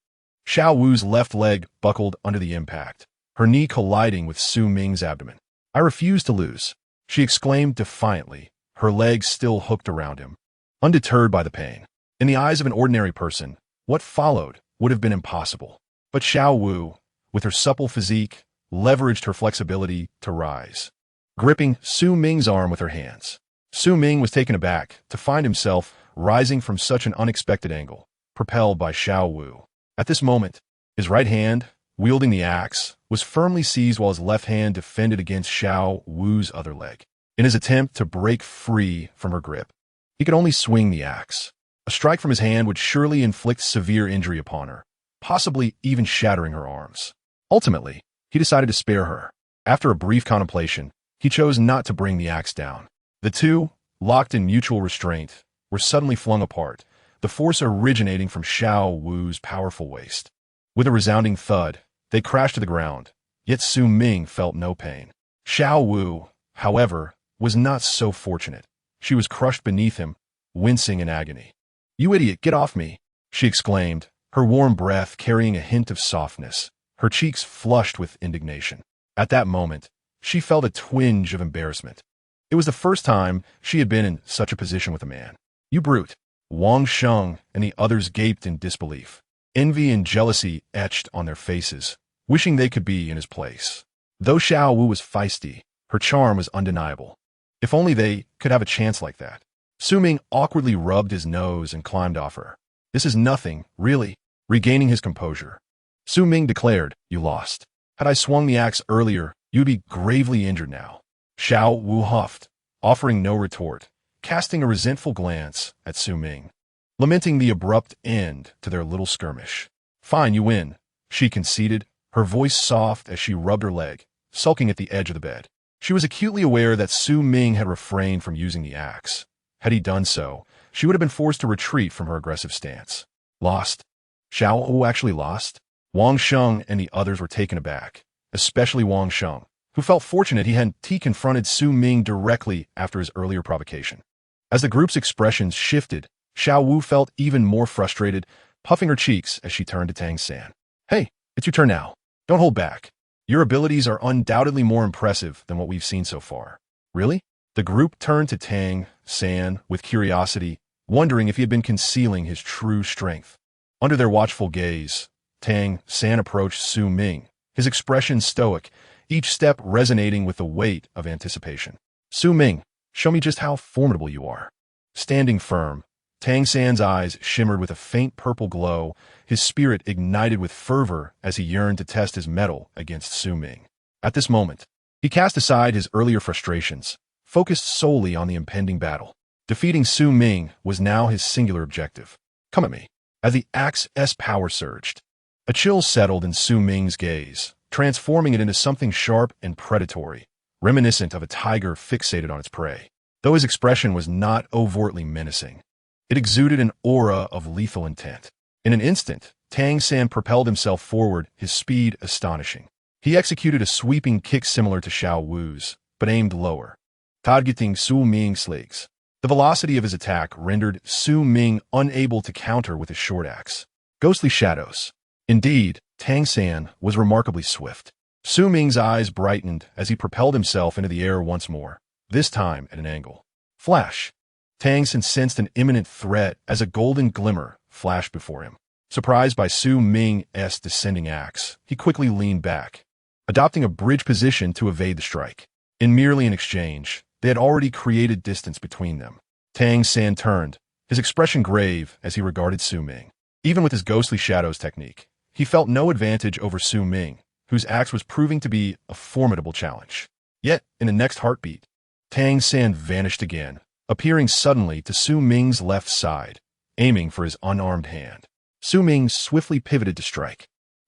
Zhao Wu's left leg buckled under the impact, her knee colliding with Su Ming's abdomen. I refuse to lose, she exclaimed defiantly, her legs still hooked around him. Undeterred by the pain. In the eyes of an ordinary person, what followed would have been impossible. But Zhao Wu, with her supple physique, leveraged her flexibility to rise, gripping Su Ming's arm with her hands. Su Ming was taken aback to find himself rising from such an unexpected angle, propelled by Zhao Wu. At this moment, his right hand, wielding the axe, was firmly seized while his left hand defended against Zhao Wu's other leg. In his attempt to break free from her grip, he could only swing the axe. A strike from his hand would surely inflict severe injury upon her, possibly even shattering her arms. Ultimately, he decided to spare her. After a brief contemplation, he chose not to bring the axe down. The two, locked in mutual restraint, were suddenly flung apart, the force originating from Zhao Wu's powerful waist. With a resounding thud, they crashed to the ground, yet Su Ming felt no pain. Zhao Wu, however, was not so fortunate. She was crushed beneath him, wincing in agony. "You idiot, get off me!" she exclaimed, her warm breath carrying a hint of softness, her cheeks flushed with indignation. At that moment, she felt a twinge of embarrassment. It was the first time she had been in such a position with a man. "You brute!" Wang Sheng and the others gaped in disbelief. Envy and jealousy etched on their faces, wishing they could be in his place. Though Zhao Wu was feisty, her charm was undeniable. If only they could have a chance like that. Su Ming awkwardly rubbed his nose and climbed off her. "This is nothing, really." Regaining his composure, Su Ming declared, "You lost. Had I swung the axe earlier, you'd be gravely injured now." Zhao Wu huffed, offering no retort, casting a resentful glance at Su Ming, lamenting the abrupt end to their little skirmish. "Fine, you win," she conceded, her voice soft as she rubbed her leg, sulking at the edge of the bed. She was acutely aware that Su Ming had refrained from using the axe. Had he done so, she would have been forced to retreat from her aggressive stance. Lost? Zhao Wu actually lost? Wang Sheng and the others were taken aback, especially Wang Sheng, who felt fortunate he hadn't confronted Su Ming directly after his earlier provocation. As the group's expressions shifted, Zhao Wu felt even more frustrated, puffing her cheeks as she turned to Tang San. "Hey, it's your turn now. Don't hold back. Your abilities are undoubtedly more impressive than what we've seen so far." "Really?" The group turned to Tang San with curiosity, wondering if he had been concealing his true strength. Under their watchful gaze, Tang San approached Su Ming, his expression stoic, each step resonating with the weight of anticipation. "Su Ming, show me just how formidable you are." Standing firm, Tang San's eyes shimmered with a faint purple glow, his spirit ignited with fervor as he yearned to test his mettle against Su Ming. At this moment, he cast aside his earlier frustrations, focused solely on the impending battle. Defeating Su Ming was now his singular objective. "Come at me." As the axe's power surged, a chill settled in Su Ming's gaze, transforming it into something sharp and predatory, reminiscent of a tiger fixated on its prey. Though his expression was not overtly menacing, it exuded an aura of lethal intent. In an instant, Tang San propelled himself forward, his speed astonishing. He executed a sweeping kick similar to Zhao Wu's, but aimed lower, targeting Su Ming's legs. The velocity of his attack rendered Su Ming unable to counter with his short axe. Ghostly shadows. Indeed, Tang San was remarkably swift. Su Ming's eyes brightened as he propelled himself into the air once more, this time at an angle. Flash! Tang San sensed an imminent threat as a golden glimmer flashed before him. Surprised by Su Ming's descending axe, he quickly leaned back, adopting a bridge position to evade the strike. In merely an exchange, they had already created distance between them. Tang San turned, his expression grave as he regarded Su Ming. Even with his ghostly shadows technique, he felt no advantage over Su Ming, whose axe was proving to be a formidable challenge. Yet, in the next heartbeat, Tang San vanished again, appearing suddenly to Su Ming's left side, aiming for his unarmed hand. Su Ming swiftly pivoted to strike.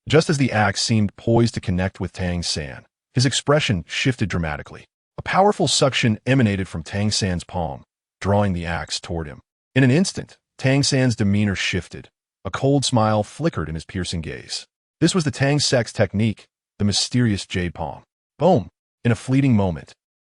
Just as the axe seemed poised to connect with Tang San, his expression shifted dramatically. A powerful suction emanated from Tang San's palm, drawing the axe toward him. In an instant, Tang San's demeanor shifted. A cold smile flickered in his piercing gaze. This was the Tang Sek's technique, the mysterious jade palm. Boom! In a fleeting moment,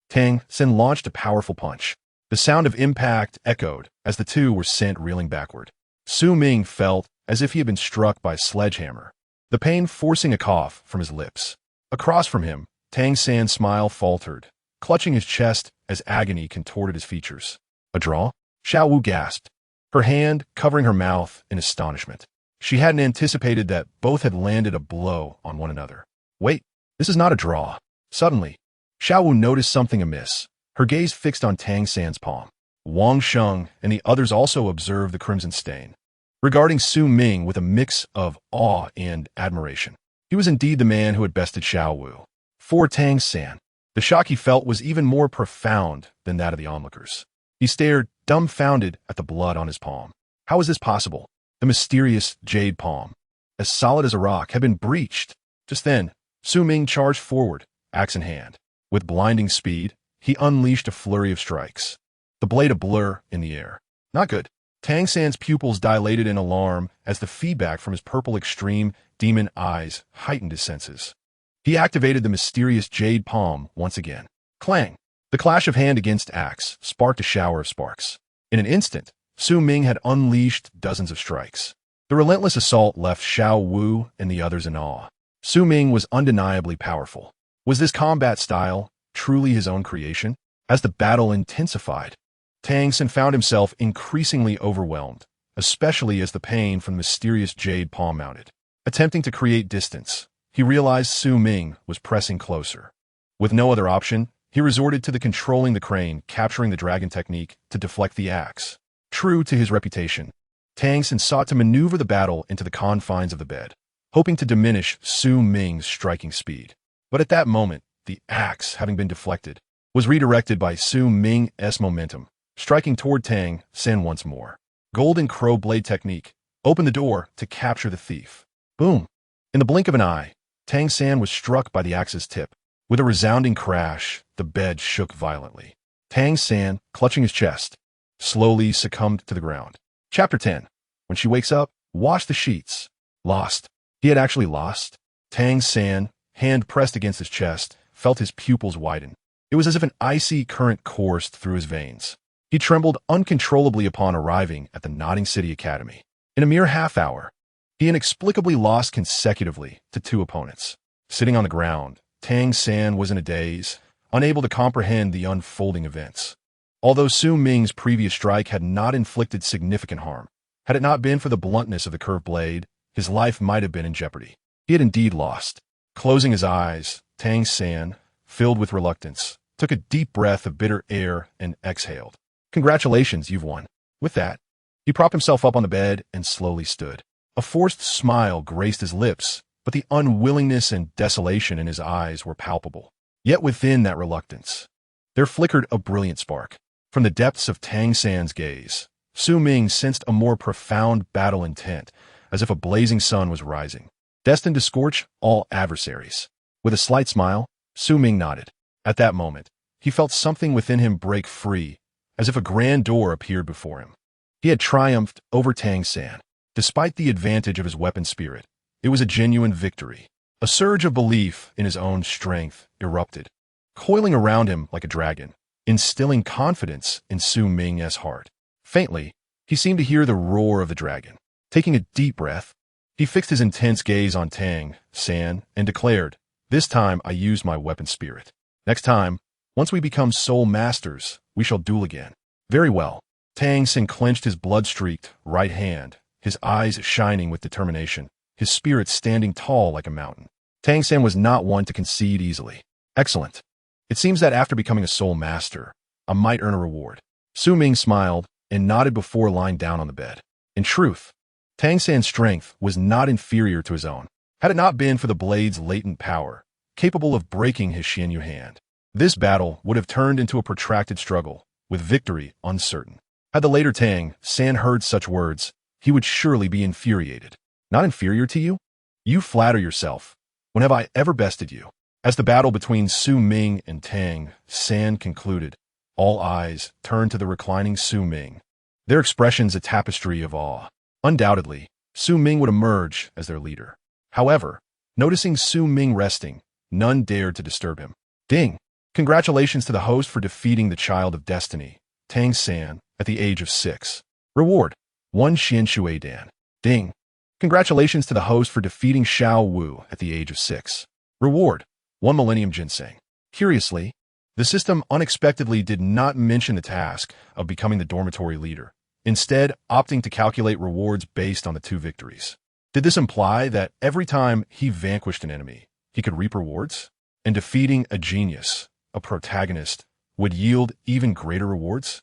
Tang San launched a powerful punch. The sound of impact echoed as the two were sent reeling backward. Su Ming felt as if he had been struck by a sledgehammer, the pain forcing a cough from his lips. Across from him, Tang San's smile faltered, clutching his chest as agony contorted his features. A draw? Zhao Wuji gasped, her hand covering her mouth in astonishment. She hadn't anticipated that both had landed a blow on one another. Wait, this is not a draw. Suddenly, Zhao Wuji noticed something amiss, her gaze fixed on Tang San's palm. Wang Sheng and the others also observed the crimson stain, regarding Su Ming with a mix of awe and admiration. He was indeed the man who had bested Zhao Wuji. For Tang San, the shock he felt was even more profound than that of the onlookers. He stared, dumbfounded, at the blood on his palm. How was this possible? The mysterious jade palm, as solid as a rock, had been breached. Just then, Su Ming charged forward, axe in hand. With blinding speed, he unleashed a flurry of strikes, the blade a blur in the air. Not good. Tang San's pupils dilated in alarm as the feedback from his purple extreme demon eyes heightened his senses. He activated the mysterious jade palm once again. Clang! The clash of hand against axe sparked a shower of sparks. In an instant, Su Ming had unleashed dozens of strikes. The relentless assault left Zhao Wuji and the others in awe. Su Ming was undeniably powerful. Was this combat style truly his own creation? As the battle intensified, Tang San found himself increasingly overwhelmed, especially as the pain from the mysterious jade palm mounted. Attempting to create distance, he realized Su Ming was pressing closer. With no other option, he resorted to the controlling the crane, capturing the dragon technique to deflect the axe. True to his reputation, Tang San sought to maneuver the battle into the confines of the bed, hoping to diminish Su Ming's striking speed. But at that moment, the axe, having been deflected, was redirected by Su Ming's momentum, striking toward Tang San once more. Golden Crow Blade technique opened the door to capture the thief. Boom! In the blink of an eye, Tang San was struck by the axe's tip. With a resounding crash, the bed shook violently. Tang San, clutching his chest, slowly succumbed to the ground. Chapter 10. When she wakes up, wash the sheets. Lost. He had actually lost. Tang San, hand pressed against his chest, felt his pupils widen. It was as if an icy current coursed through his veins. He trembled uncontrollably upon arriving at the Nodding City Academy. In a mere half hour, he inexplicably lost consecutively to two opponents. Sitting on the ground, Tang San was in a daze, unable to comprehend the unfolding events. Although Su Ming's previous strike had not inflicted significant harm, had it not been for the bluntness of the curved blade, his life might have been in jeopardy. He had indeed lost. Closing his eyes, Tang San, filled with reluctance, took a deep breath of bitter air and exhaled. Congratulations, you've won. With that, he propped himself up on the bed and slowly stood. A forced smile graced his lips, but the unwillingness and desolation in his eyes were palpable. Yet within that reluctance, there flickered a brilliant spark. From the depths of Tang San's gaze, Su Ming sensed a more profound battle intent, as if a blazing sun was rising, destined to scorch all adversaries. With a slight smile, Su Ming nodded. At that moment, he felt something within him break free, as if a grand door appeared before him. He had triumphed over Tang San. Despite the advantage of his weapon spirit, it was a genuine victory. A surge of belief in his own strength erupted, coiling around him like a dragon, instilling confidence in Su Ming's heart. Faintly, he seemed to hear the roar of the dragon. Taking a deep breath, he fixed his intense gaze on Tang San and declared, "This time I used my weapon spirit. Next time, once we become soul masters, we shall duel again." Very well. Tang San clenched his blood-streaked right hand, his eyes shining with determination, his spirit standing tall like a mountain. Tang San was not one to concede easily. Excellent. It seems that after becoming a soul master, I might earn a reward. Su Ming smiled and nodded before lying down on the bed. In truth, Tang San's strength was not inferior to his own. Had it not been for the blade's latent power, capable of breaking his Xianyu hand, this battle would have turned into a protracted struggle, with victory uncertain. Had the later Tang San heard such words, he would surely be infuriated. Not inferior to you? You flatter yourself. When have I ever bested you? As the battle between Su Ming and Tang San concluded, all eyes turned to the reclining Su Ming, their expressions a tapestry of awe. Undoubtedly, Su Ming would emerge as their leader. However, noticing Su Ming resting, none dared to disturb him. Ding! Congratulations to the host for defeating the Child of Destiny, Tang San, at the age of 6. Reward: 1 Xianshui Dan. Ding! Congratulations to the host for defeating Zhao Wuji at the age of 6. Reward: 1 Millennium Ginseng. Curiously, the system unexpectedly did not mention the task of becoming the dormitory leader, instead opting to calculate rewards based on the 2 victories. Did this imply that every time he vanquished an enemy, he could reap rewards? And defeating a genius, a protagonist, would yield even greater rewards?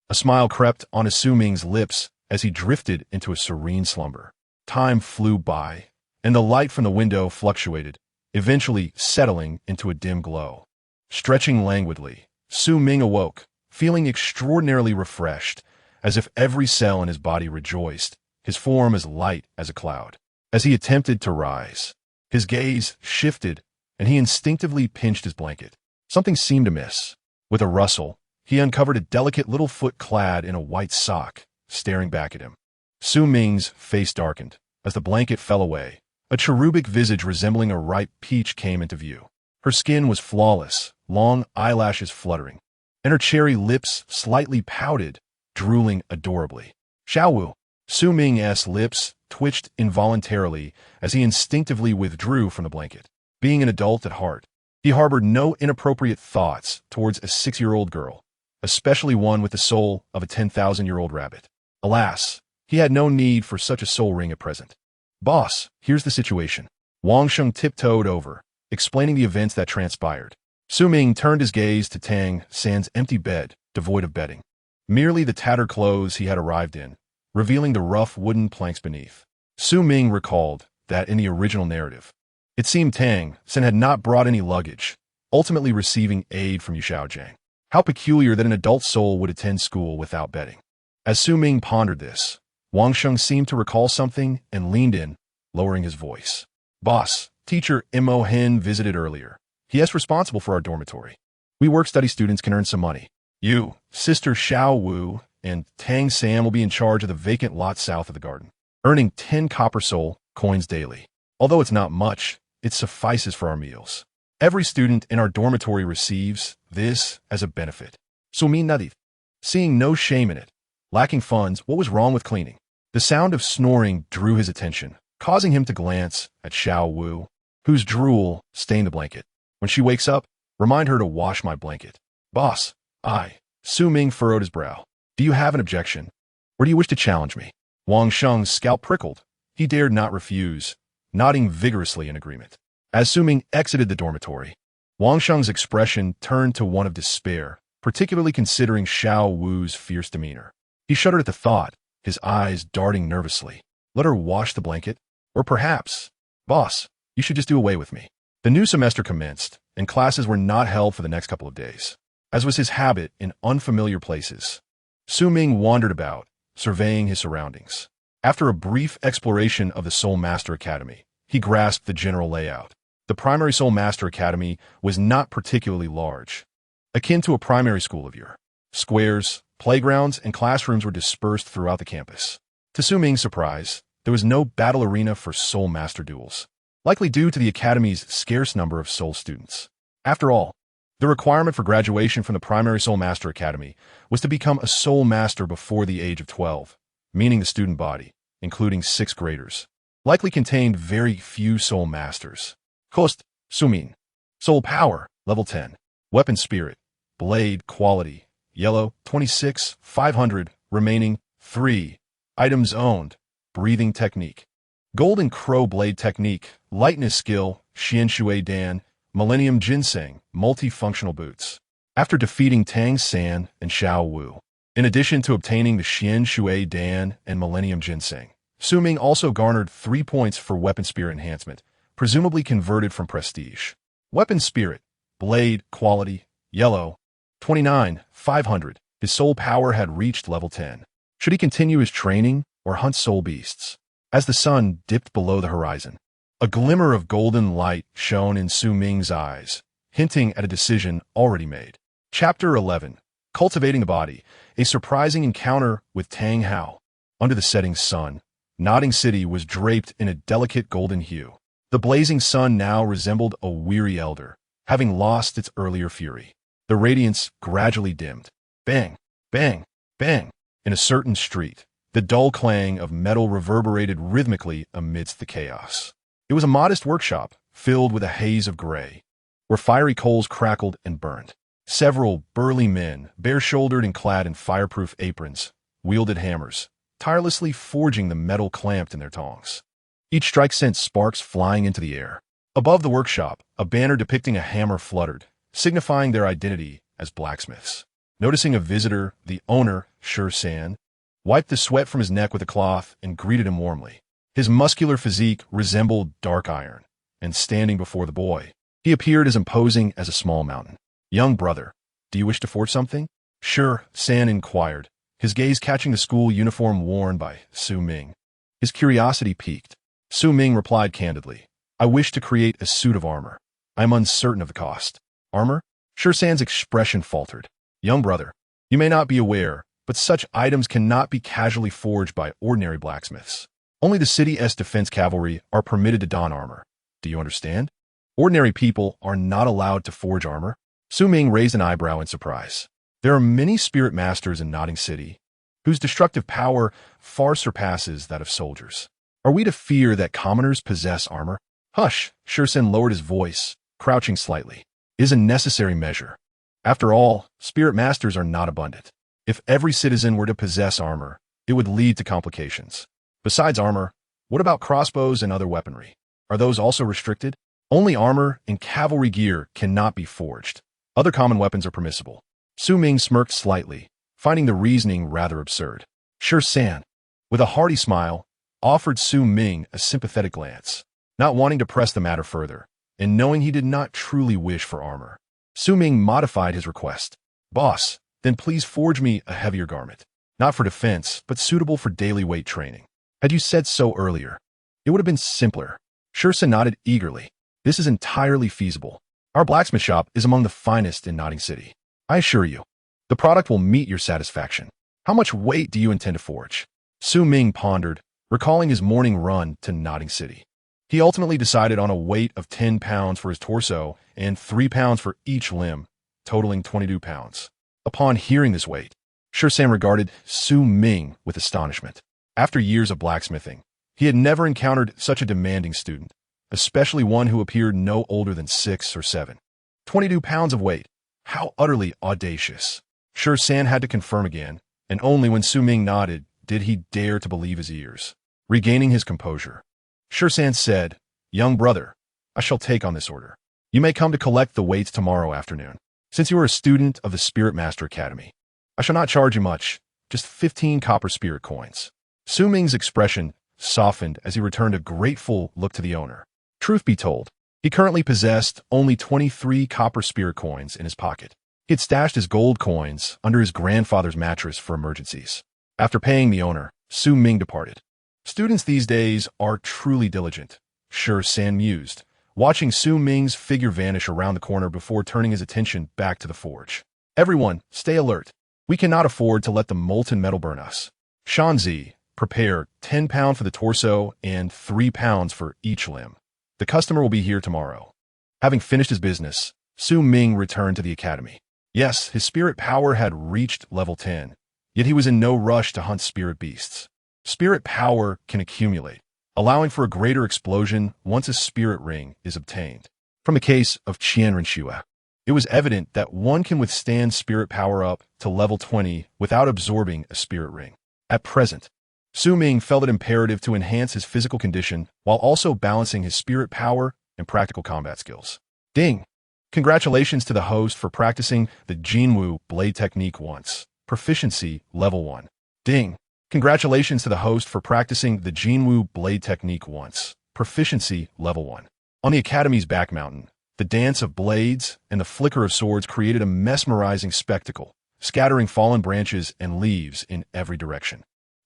A smile crept on Su Ming's lips as he drifted into a serene slumber. Time flew by, and the light from the window fluctuated, eventually settling into a dim glow. Stretching languidly, Su Ming awoke, feeling extraordinarily refreshed, as if every cell in his body rejoiced, his form as light as a cloud. As he attempted to rise, his gaze shifted, and he instinctively pinched his blanket. Something seemed amiss. With a rustle, he uncovered a delicate little foot clad in a white sock, staring back at him. Su Ming's face darkened. As the blanket fell away, a cherubic visage resembling a ripe peach came into view. Her skin was flawless, long eyelashes fluttering, and her cherry lips slightly pouted, drooling adorably. Zhao Wuji. Su Ming's lips twitched involuntarily as he instinctively withdrew from the blanket. Being an adult at heart, he harbored no inappropriate thoughts towards a 6-year-old girl, especially one with the soul of a 10,000-year-old rabbit. Alas, he had no need for such a soul ring at present. Boss, here's the situation. Wang Sheng tiptoed over, explaining the events that transpired. Su Ming turned his gaze to Tang San's empty bed, devoid of bedding. Merely the tattered clothes he had arrived in, revealing the rough wooden planks beneath. Su Ming recalled that in the original narrative, it seemed Tang San had not brought any luggage, ultimately receiving aid from Xiaojiang. How peculiar that an adult soul would attend school without bedding. As Su Ming pondered this, Wang Sheng seemed to recall something and leaned in, lowering his voice. Boss, teacher Mo Hen visited earlier. He is responsible for our dormitory. We work-study students can earn some money. You, Sister Zhao Wuji, and Tang San will be in charge of the vacant lot south of the garden, earning 10 copper soul coins daily. Although it's not much, it suffices for our meals. Every student in our dormitory receives this as a benefit. So mean nadith. Seeing no shame in it, lacking funds, what was wrong with cleaning? The sound of snoring drew his attention, causing him to glance at Zhao Wuji, whose drool stained the blanket. When she wakes up, remind her to wash my blanket. Boss, Su Ming furrowed his brow. Do you have an objection? Or do you wish to challenge me? Wang Sheng's scalp prickled. He dared not refuse, nodding vigorously in agreement. As Su Ming exited the dormitory, Wang Sheng's expression turned to one of despair, particularly considering Zhao Wu's fierce demeanor. He shuddered at the thought, his eyes darting nervously. Let her wash the blanket? Or perhaps, boss, you should just do away with me. The new semester commenced, and classes were not held for the next couple of days. As was his habit in unfamiliar places, Su Ming wandered about, surveying his surroundings. After a brief exploration of the Soul Master Academy, he grasped the general layout. The primary Soul Master Academy was not particularly large, akin to a primary school of year. Squares, playgrounds, and classrooms were dispersed throughout the campus. To Su Ming's surprise, there was no battle arena for Soul Master duels, likely due to the Academy's scarce number of Soul students. After all, the requirement for graduation from the primary Soul Master Academy was to become a Soul Master before the age of 12, meaning the student body, including 6th graders, likely contained very few Soul Masters. Cost, Su Ming. Soul Power, level 10. Weapon Spirit, Blade Quality, Yellow, 26, 500, remaining, 3. Items owned, Breathing Technique. Golden Crow Blade Technique, Lightness Skill, Xianshui Dan, Millennium Ginseng, Multifunctional Boots. After defeating Tang San and Zhao Wuji, in addition to obtaining the Xianshui Dan and Millennium Ginseng, Su Ming also garnered 3 points for Weapon Spirit Enhancement, presumably converted from Prestige. Weapon Spirit, Blade Quality, Yellow, 29, 500. His soul power had reached level 10. Should he continue his training, or hunt soul beasts. As the sun dipped below the horizon, a glimmer of golden light shone in Su Ming's eyes, hinting at a decision already made. Chapter 11. Cultivating the Body, a surprising encounter with Tang Hao. Under the setting sun, Nodding City was draped in a delicate golden hue. The blazing sun now resembled a weary elder, having lost its earlier fury. The radiance gradually dimmed. Bang, bang, bang. In a certain street, the dull clang of metal reverberated rhythmically amidst the chaos. It was a modest workshop, filled with a haze of gray, where fiery coals crackled and burned. Several burly men, bare-shouldered and clad in fireproof aprons, wielded hammers, tirelessly forging the metal clamped in their tongs. Each strike sent sparks flying into the air. Above the workshop, a banner depicting a hammer fluttered, signifying their identity as blacksmiths. Noticing a visitor, the owner, Shrek San, wiped the sweat from his neck with a cloth and greeted him warmly. His muscular physique resembled dark iron, and standing before the boy, he appeared as imposing as a small mountain. "Young brother, do you wish to forge something?" Shrek San inquired, his gaze catching the school uniform worn by Su Ming. His curiosity piqued. Su Ming replied candidly, "I wish to create a suit of armor. I am uncertain of the cost." "Armor?" Shrek San's expression faltered. "Young brother, you may not be aware, but such items cannot be casually forged by ordinary blacksmiths. Only the city's defense cavalry are permitted to don armor. Do you understand? Ordinary people are not allowed to forge armor." Su Ming raised an eyebrow in surprise. There are many spirit masters in Nodding City, whose destructive power far surpasses that of soldiers. Are we to fear that commoners possess armor? "Hush!" Shrek San lowered his voice, crouching slightly. "It is a necessary measure. After all, spirit masters are not abundant. If every citizen were to possess armor, it would lead to complications. Besides armor, what about crossbows and other weaponry? Are those also restricted? Only armor and cavalry gear cannot be forged. Other common weapons are permissible." Su Ming smirked slightly, finding the reasoning rather absurd. Shrek San, with a hearty smile, offered Su Ming a sympathetic glance. Not wanting to press the matter further, and knowing he did not truly wish for armor, Su Ming modified his request. "Boss, then please forge me a heavier garment. Not for defense, but suitable for daily weight training. Had you said so earlier, it would have been simpler." Shrek San nodded eagerly. "This is entirely feasible. Our blacksmith shop is among the finest in Nodding City. I assure you, the product will meet your satisfaction. How much weight do you intend to forge?" Su Ming pondered, recalling his morning run to Nodding City. He ultimately decided on a weight of 10 pounds for his torso and 3 pounds for each limb, totaling 22 pounds. Upon hearing this weight, Shrek San regarded Su Ming with astonishment. After years of blacksmithing, he had never encountered such a demanding student, especially one who appeared no older than 6 or 7. 22 pounds of weight. How utterly audacious. Shrek San had to confirm again, and only when Su Ming nodded did he dare to believe his ears. Regaining his composure, Shrek San said, "Young brother, I shall take on this order. You may come to collect the weights tomorrow afternoon. Since you are a student of the Spirit Master Academy, I shall not charge you much, just 15 copper spirit coins." Su Ming's expression softened as he returned a grateful look to the owner. Truth be told, he currently possessed only 23 copper spirit coins in his pocket. He had stashed his gold coins under his grandfather's mattress for emergencies. After paying the owner, Su Ming departed. Students these days are truly diligent, Shrek San mused, watching Su Ming's figure vanish around the corner before turning his attention back to the forge. "Everyone, stay alert. We cannot afford to let the molten metal burn us. Shanzi, prepare 10 pounds for the torso and 3 pounds for each limb. The customer will be here tomorrow." Having finished his business, Su Ming returned to the academy. Yes, his spirit power had reached level 10, yet he was in no rush to hunt spirit beasts. Spirit power can accumulate, allowing for a greater explosion once a spirit ring is obtained. From the case of Qianren Shue, it was evident that one can withstand spirit power up to level 20 without absorbing a spirit ring. At present, Su Ming felt it imperative to enhance his physical condition while also balancing his spirit power and practical combat skills. Ding! Congratulations to the host for practicing the Jinwu blade technique once. Proficiency level 1. Ding! Congratulations to the host for practicing the Jinwu blade technique once. Proficiency level 1. On the academy's back mountain, the dance of blades and the flicker of swords created a mesmerizing spectacle, scattering fallen branches and leaves in every direction.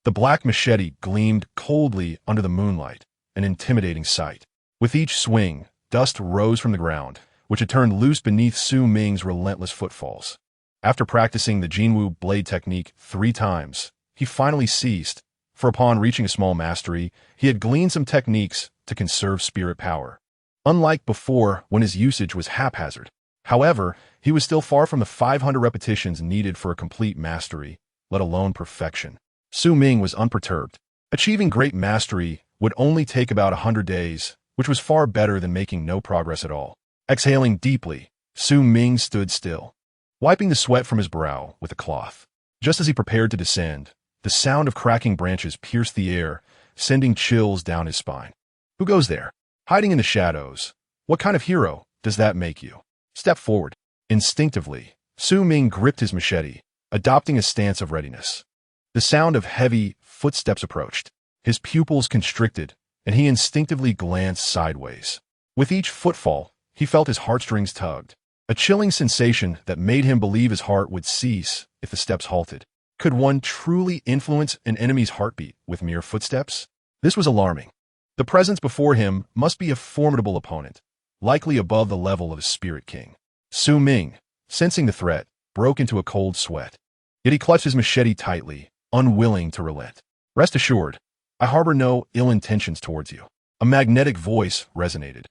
The black machete gleamed coldly under the moonlight, an intimidating sight. With each swing, dust rose from the ground, which had turned loose beneath Su Ming's relentless footfalls. After practicing the Jinwu blade technique 3 times, he finally ceased, for upon reaching a small mastery, he had gleaned some techniques to conserve spirit power. Unlike before, when his usage was haphazard. However, he was still far from the 500 repetitions needed for a complete mastery, let alone perfection. Su Ming was unperturbed. Achieving great mastery would only take about 100 days, which was far better than making no progress at all. Exhaling deeply, Su Ming stood still, wiping the sweat from his brow with a cloth. Just as he prepared to descend, the sound of cracking branches pierced the air, sending chills down his spine. Who goes there? Hiding in the shadows. What kind of hero does that make you? Step forward. Instinctively, Su Ming gripped his machete, adopting a stance of readiness. The sound of heavy footsteps approached. His pupils constricted, and he instinctively glanced sideways. With each footfall, he felt his heartstrings tugged, a chilling sensation that made him believe his heart would cease if the steps halted. Could one truly influence an enemy's heartbeat with mere footsteps? This was alarming. The presence before him must be a formidable opponent, likely above the level of a spirit king. Su Ming, sensing the threat, broke into a cold sweat. Yet he clutched his machete tightly, unwilling to relent. Rest assured, I harbor no ill intentions towards you. A magnetic voice resonated,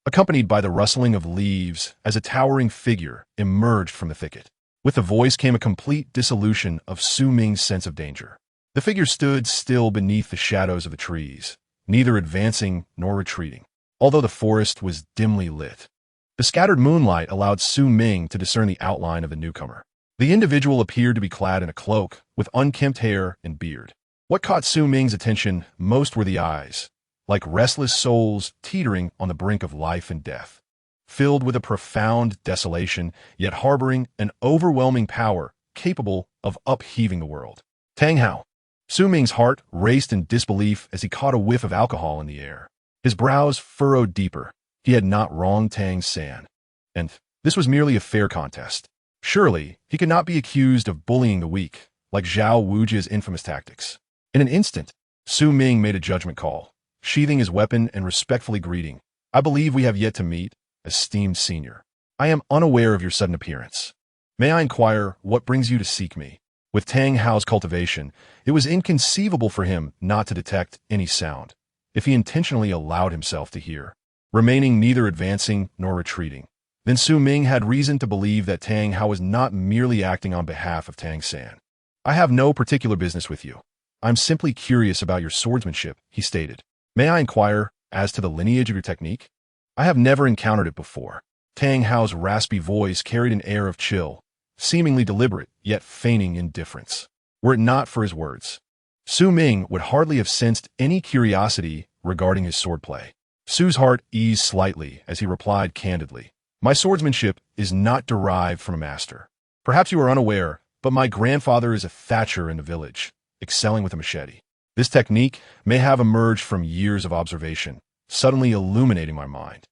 accompanied by the rustling of leaves as a towering figure emerged from the thicket. With the voice came a complete dissolution of Su Ming's sense of danger. The figure stood still beneath the shadows of the trees, neither advancing nor retreating, although the forest was dimly lit. The scattered moonlight allowed Su Ming to discern the outline of the newcomer. The individual appeared to be clad in a cloak, with unkempt hair and beard. What caught Su Ming's attention most were the eyes, like restless souls teetering on the brink of life and death, filled with a profound desolation, yet harboring an overwhelming power capable of upheaving the world. Tang Hao. Su Ming's heart raced in disbelief as he caught a whiff of alcohol in the air. His brows furrowed deeper. He had not wronged Tang San, and this was merely a fair contest. Surely, he could not be accused of bullying the weak, like Zhao Wuji's infamous tactics. In an instant, Su Ming made a judgment call, sheathing his weapon and respectfully greeting. I believe we have yet to meet, esteemed senior. I am unaware of your sudden appearance. May I inquire what brings you to seek me? With Tang Hao's cultivation, it was inconceivable for him not to detect any sound, if he intentionally allowed himself to hear, remaining neither advancing nor retreating. Then Su Ming had reason to believe that Tang Hao was not merely acting on behalf of Tang San. I have no particular business with you. I'm simply curious about your swordsmanship, he stated. May I inquire as to the lineage of your technique? I have never encountered it before. Tang Hao's raspy voice carried an air of chill, seemingly deliberate, yet feigning indifference. Were it not for his words, Su Ming would hardly have sensed any curiosity regarding his swordplay. Su's heart eased slightly as he replied candidly, My swordsmanship is not derived from a master. Perhaps you are unaware, but my grandfather is a thatcher in the village, excelling with a machete. This technique may have emerged from years of observation, suddenly illuminating my mind.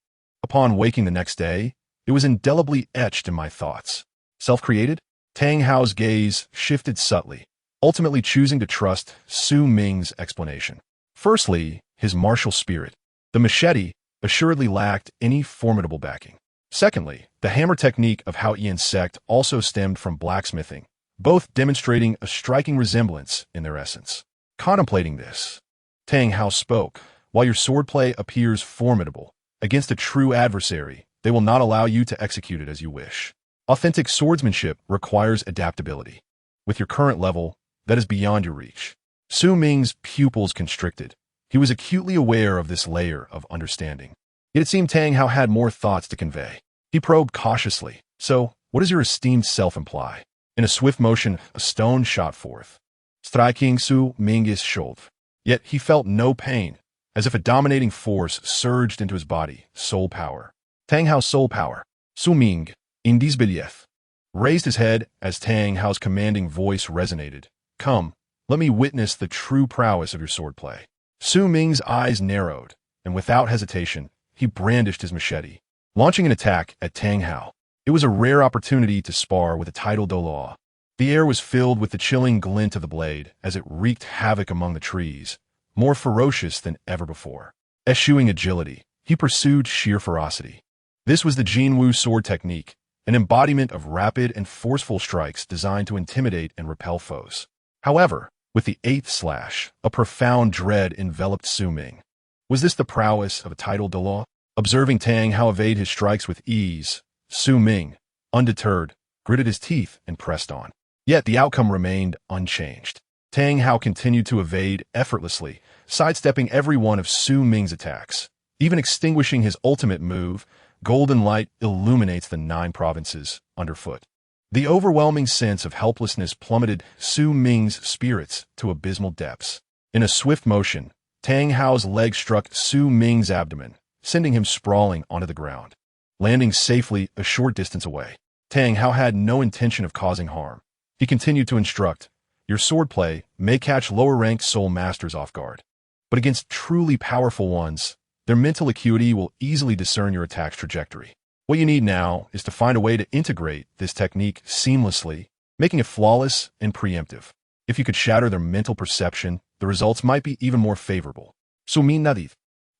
Upon waking the next day, it was indelibly etched in my thoughts. Self-created? Tang Hao's gaze shifted subtly, ultimately choosing to trust Su Ming's explanation. Firstly, his martial spirit. The machete assuredly lacked any formidable backing. Secondly, the hammer technique of Hao Ian's sect also stemmed from blacksmithing, both demonstrating a striking resemblance in their essence. Contemplating this, Tang Hao spoke, While your swordplay appears formidable, against a true adversary, they will not allow you to execute it as you wish. Authentic swordsmanship requires adaptability. With your current level, that is beyond your reach. Su Ming's pupils constricted. He was acutely aware of this layer of understanding. Yet it seemed Tang Hao had more thoughts to convey. He probed cautiously. So, what does your esteemed self imply? In a swift motion, a stone shot forth, striking Su Ming's shoulder. Yet he felt no pain, as if a dominating force surged into his body, soul power. Tang Hao's soul power. Su Ming, in disbelief, raised his head as Tang Hao's commanding voice resonated. Come, let me witness the true prowess of your swordplay. Su Ming's eyes narrowed, and without hesitation, he brandished his machete, launching an attack at Tang Hao. It was a rare opportunity to spar with a titled Douluo The air was filled with the chilling glint of the blade as it wreaked havoc among the trees, more ferocious than ever before. Eschewing agility, he pursued sheer ferocity. This was the Jinwu sword technique, an embodiment of rapid and forceful strikes designed to intimidate and repel foes. However, with the eighth slash, a profound dread enveloped Su Ming. Was this the prowess of a titled Douluo? Observing Tang Hao evade his strikes with ease, Su Ming, undeterred, gritted his teeth and pressed on. Yet the outcome remained unchanged. Tang Hao continued to evade effortlessly, sidestepping every one of Su Ming's attacks. Even extinguishing his ultimate move, golden light illuminates the 9 provinces underfoot. The overwhelming sense of helplessness plummeted Su Ming's spirits to abysmal depths. In a swift motion, Tang Hao's leg struck Su Ming's abdomen, sending him sprawling onto the ground. Landing safely a short distance away, Tang Hao had no intention of causing harm. He continued to instruct, "Your swordplay may catch lower-ranked soul masters off guard, but against truly powerful ones, their mental acuity will easily discern your attack's trajectory. What you need now is to find a way to integrate this technique seamlessly, making it flawless and preemptive. If you could shatter their mental perception, the results might be even more favorable." Su Ming nodded,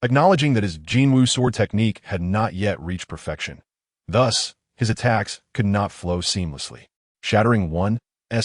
acknowledging that his Jinwu sword technique had not yet reached perfection. Thus, his attacks could not flow seamlessly. Shattering one's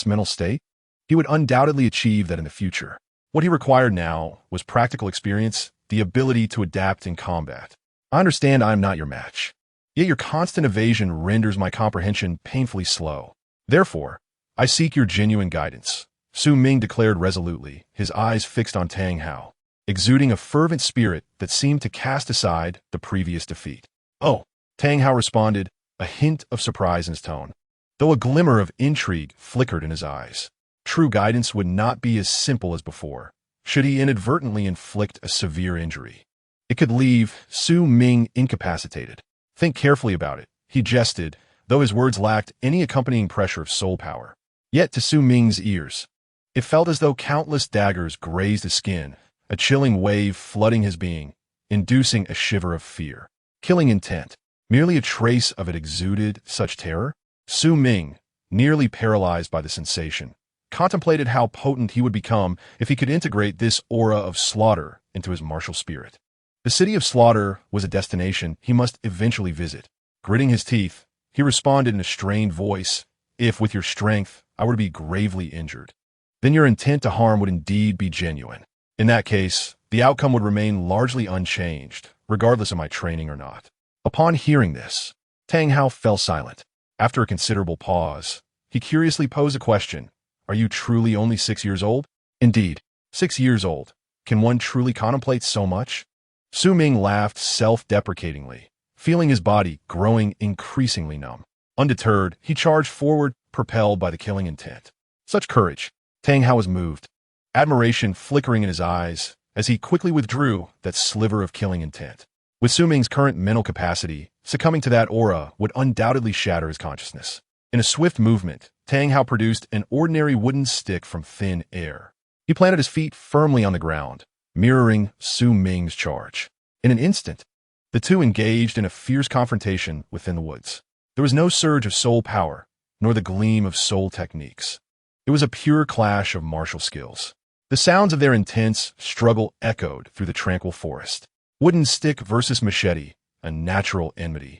mental state? He would undoubtedly achieve that in the future. What he required now was practical experience, the ability to adapt in combat. "I understand I am not your match. Yet your constant evasion renders my comprehension painfully slow. Therefore, I seek your genuine guidance," Su Ming declared resolutely, his eyes fixed on Tang Hao, exuding a fervent spirit that seemed to cast aside the previous defeat. "Oh," Tang Hao responded, a hint of surprise in his tone, though a glimmer of intrigue flickered in his eyes. True guidance would not be as simple as before, should he inadvertently inflict a severe injury. It could leave Su Ming incapacitated. "Think carefully about it," he jested, though his words lacked any accompanying pressure of soul power. Yet to Su Ming's ears, it felt as though countless daggers grazed his skin, a chilling wave flooding his being, inducing a shiver of fear. Killing intent. Merely a trace of it exuded such terror? Su Ming, nearly paralyzed by the sensation, contemplated how potent he would become if he could integrate this aura of slaughter into his martial spirit. The city of slaughter was a destination he must eventually visit. Gritting his teeth, he responded in a strained voice, "If with your strength I were to be gravely injured, then your intent to harm would indeed be genuine. In that case, the outcome would remain largely unchanged, regardless of my training or not." Upon hearing this, Tang Hao fell silent. After a considerable pause, he curiously posed a question. "Are you truly only 6 years old?" "Indeed, 6 years old. Can one truly contemplate so much?" Su Ming laughed self-deprecatingly, feeling his body growing increasingly numb. Undeterred, he charged forward, propelled by the killing intent. Such courage! Tang Hao was moved, admiration flickering in his eyes as he quickly withdrew that sliver of killing intent. With Su Ming's current mental capacity, succumbing to that aura would undoubtedly shatter his consciousness. In a swift movement, Tang Hao produced an ordinary wooden stick from thin air. He planted his feet firmly on the ground, mirroring Su Ming's charge. In an instant, the two engaged in a fierce confrontation within the woods. There was no surge of soul power, nor the gleam of soul techniques. It was a pure clash of martial skills. The sounds of their intense struggle echoed through the tranquil forest. Wooden stick versus machete, a natural enmity,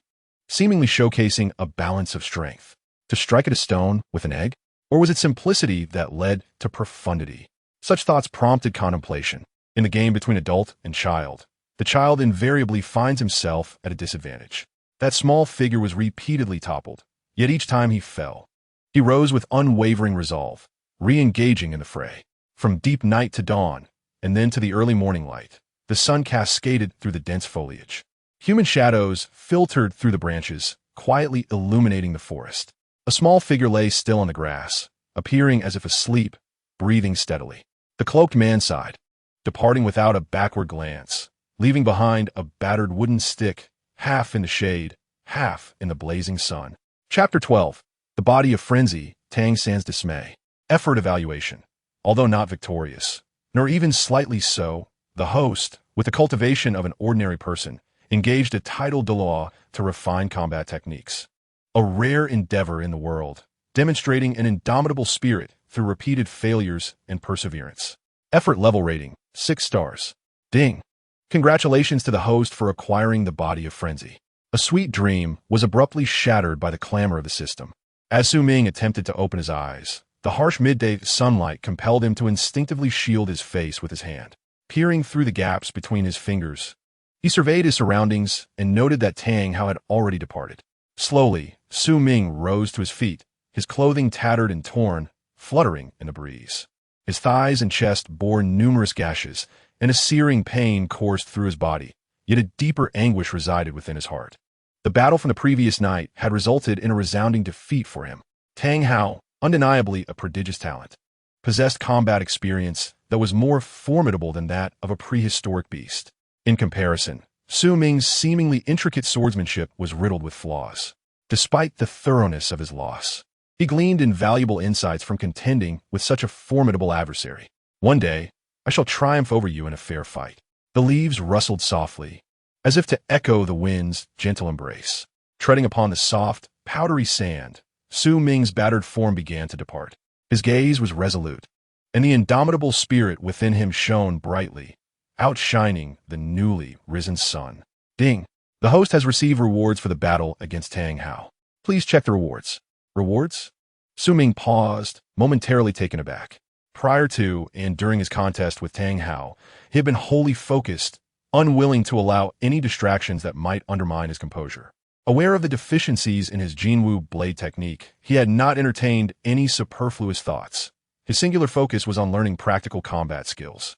seemingly showcasing a balance of strength. To strike at a stone with an egg? Or was it simplicity that led to profundity? Such thoughts prompted contemplation. In the game between adult and child, the child invariably finds himself at a disadvantage. That small figure was repeatedly toppled, yet each time he fell, he rose with unwavering resolve, re-engaging in the fray. From deep night to dawn, and then to the early morning light, the sun cascaded through the dense foliage. Human shadows filtered through the branches, quietly illuminating the forest. A small figure lay still on the grass, appearing as if asleep, breathing steadily. The cloaked man sighed, departing without a backward glance, leaving behind a battered wooden stick, half in the shade, half in the blazing sun. Chapter 12. The Body of Frenzy, Tang San's Dismay. Effort evaluation. Although not victorious, nor even slightly so, the host, with the cultivation of an ordinary person, engaged a titled Douluo to refine combat techniques. A rare endeavor in the world, demonstrating an indomitable spirit through repeated failures and perseverance. Effort level rating, 6 stars. Ding. Congratulations to the host for acquiring the body of frenzy. A sweet dream was abruptly shattered by the clamor of the system. As Su Ming attempted to open his eyes, the harsh midday sunlight compelled him to instinctively shield his face with his hand. Peering through the gaps between his fingers, he surveyed his surroundings and noted that Tang Hao had already departed. Slowly, Su Ming rose to his feet, his clothing tattered and torn, fluttering in the breeze. His thighs and chest bore numerous gashes, and a searing pain coursed through his body, yet a deeper anguish resided within his heart. The battle from the previous night had resulted in a resounding defeat for him. Tang Hao, undeniably a prodigious talent, possessed combat experience that was more formidable than that of a prehistoric beast. In comparison, Su Ming's seemingly intricate swordsmanship was riddled with flaws. Despite the thoroughness of his loss, he gleaned invaluable insights from contending with such a formidable adversary. One day, I shall triumph over you in a fair fight. The leaves rustled softly, as if to echo the wind's gentle embrace. Treading upon the soft, powdery sand, Su Ming's battered form began to depart. His gaze was resolute, and the indomitable spirit within him shone brightly, outshining the newly risen sun. Ding! The host has received rewards for the battle against Tang Hao. Please check the rewards. Rewards? Su Ming paused, momentarily taken aback. Prior to and during his contest with Tang Hao, he had been wholly focused, unwilling to allow any distractions that might undermine his composure. Aware of the deficiencies in his Jinwu blade technique, he had not entertained any superfluous thoughts. His singular focus was on learning practical combat skills.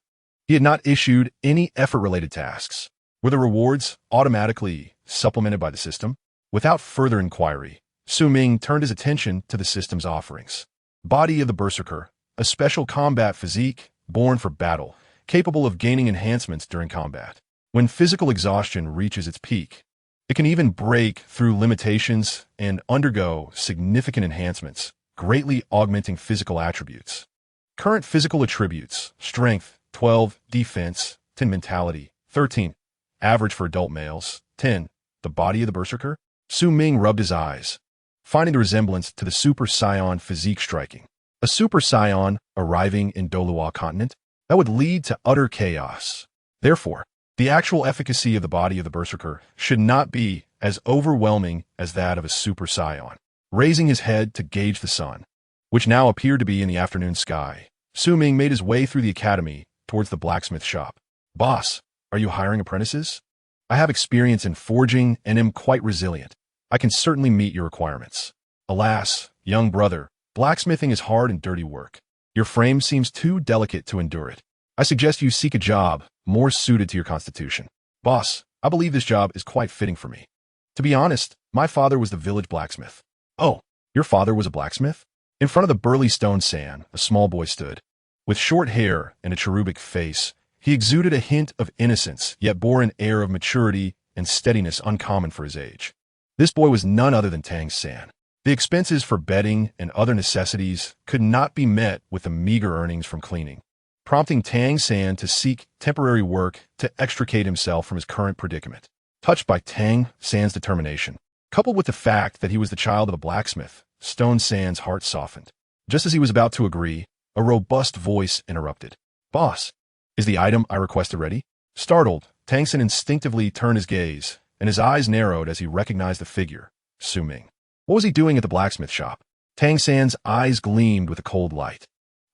He had not issued any effort-related tasks. Were the rewards automatically supplemented by the system? Without further inquiry, Su Ming turned his attention to the system's offerings. Body of the Berserker, a special combat physique born for battle, capable of gaining enhancements during combat. When physical exhaustion reaches its peak, it can even break through limitations and undergo significant enhancements, greatly augmenting physical attributes. Current physical attributes: strength, 12, defense, 10, mentality, 13. Average for adult males, 10. The body of the Berserker? Su Ming rubbed his eyes, finding the resemblance to the Super Saiyan physique striking. A Super Saiyan arriving in Douluo Continent? That would lead to utter chaos. Therefore, the actual efficacy of the body of the Berserker should not be as overwhelming as that of a Super Saiyan. Raising his head to gauge the sun, which now appeared to be in the afternoon sky, Su Ming made his way through the academy towards the blacksmith shop. Boss, are you hiring apprentices? I have experience in forging and am quite resilient. I can certainly meet your requirements. Alas, young brother, blacksmithing is hard and dirty work. Your frame seems too delicate to endure it. I suggest you seek a job more suited to your constitution. Boss, I believe this job is quite fitting for me. To be honest, my father was the village blacksmith. Oh, your father was a blacksmith? In front of the burly Tang San, a small boy stood. With short hair and a cherubic face, he exuded a hint of innocence, yet bore an air of maturity and steadiness uncommon for his age. This boy was none other than Tang San. The expenses for bedding and other necessities could not be met with the meager earnings from cleaning, prompting Tang San to seek temporary work to extricate himself from his current predicament. Touched by Tang San's determination, coupled with the fact that he was the child of a blacksmith, Tang San's heart softened. Just as he was about to agree, a robust voice interrupted. Boss, is the item I requested ready? Startled, Tang San instinctively turned his gaze, and his eyes narrowed as he recognized the figure, Su Ming. What was he doing at the blacksmith shop? Tang San's eyes gleamed with a cold light,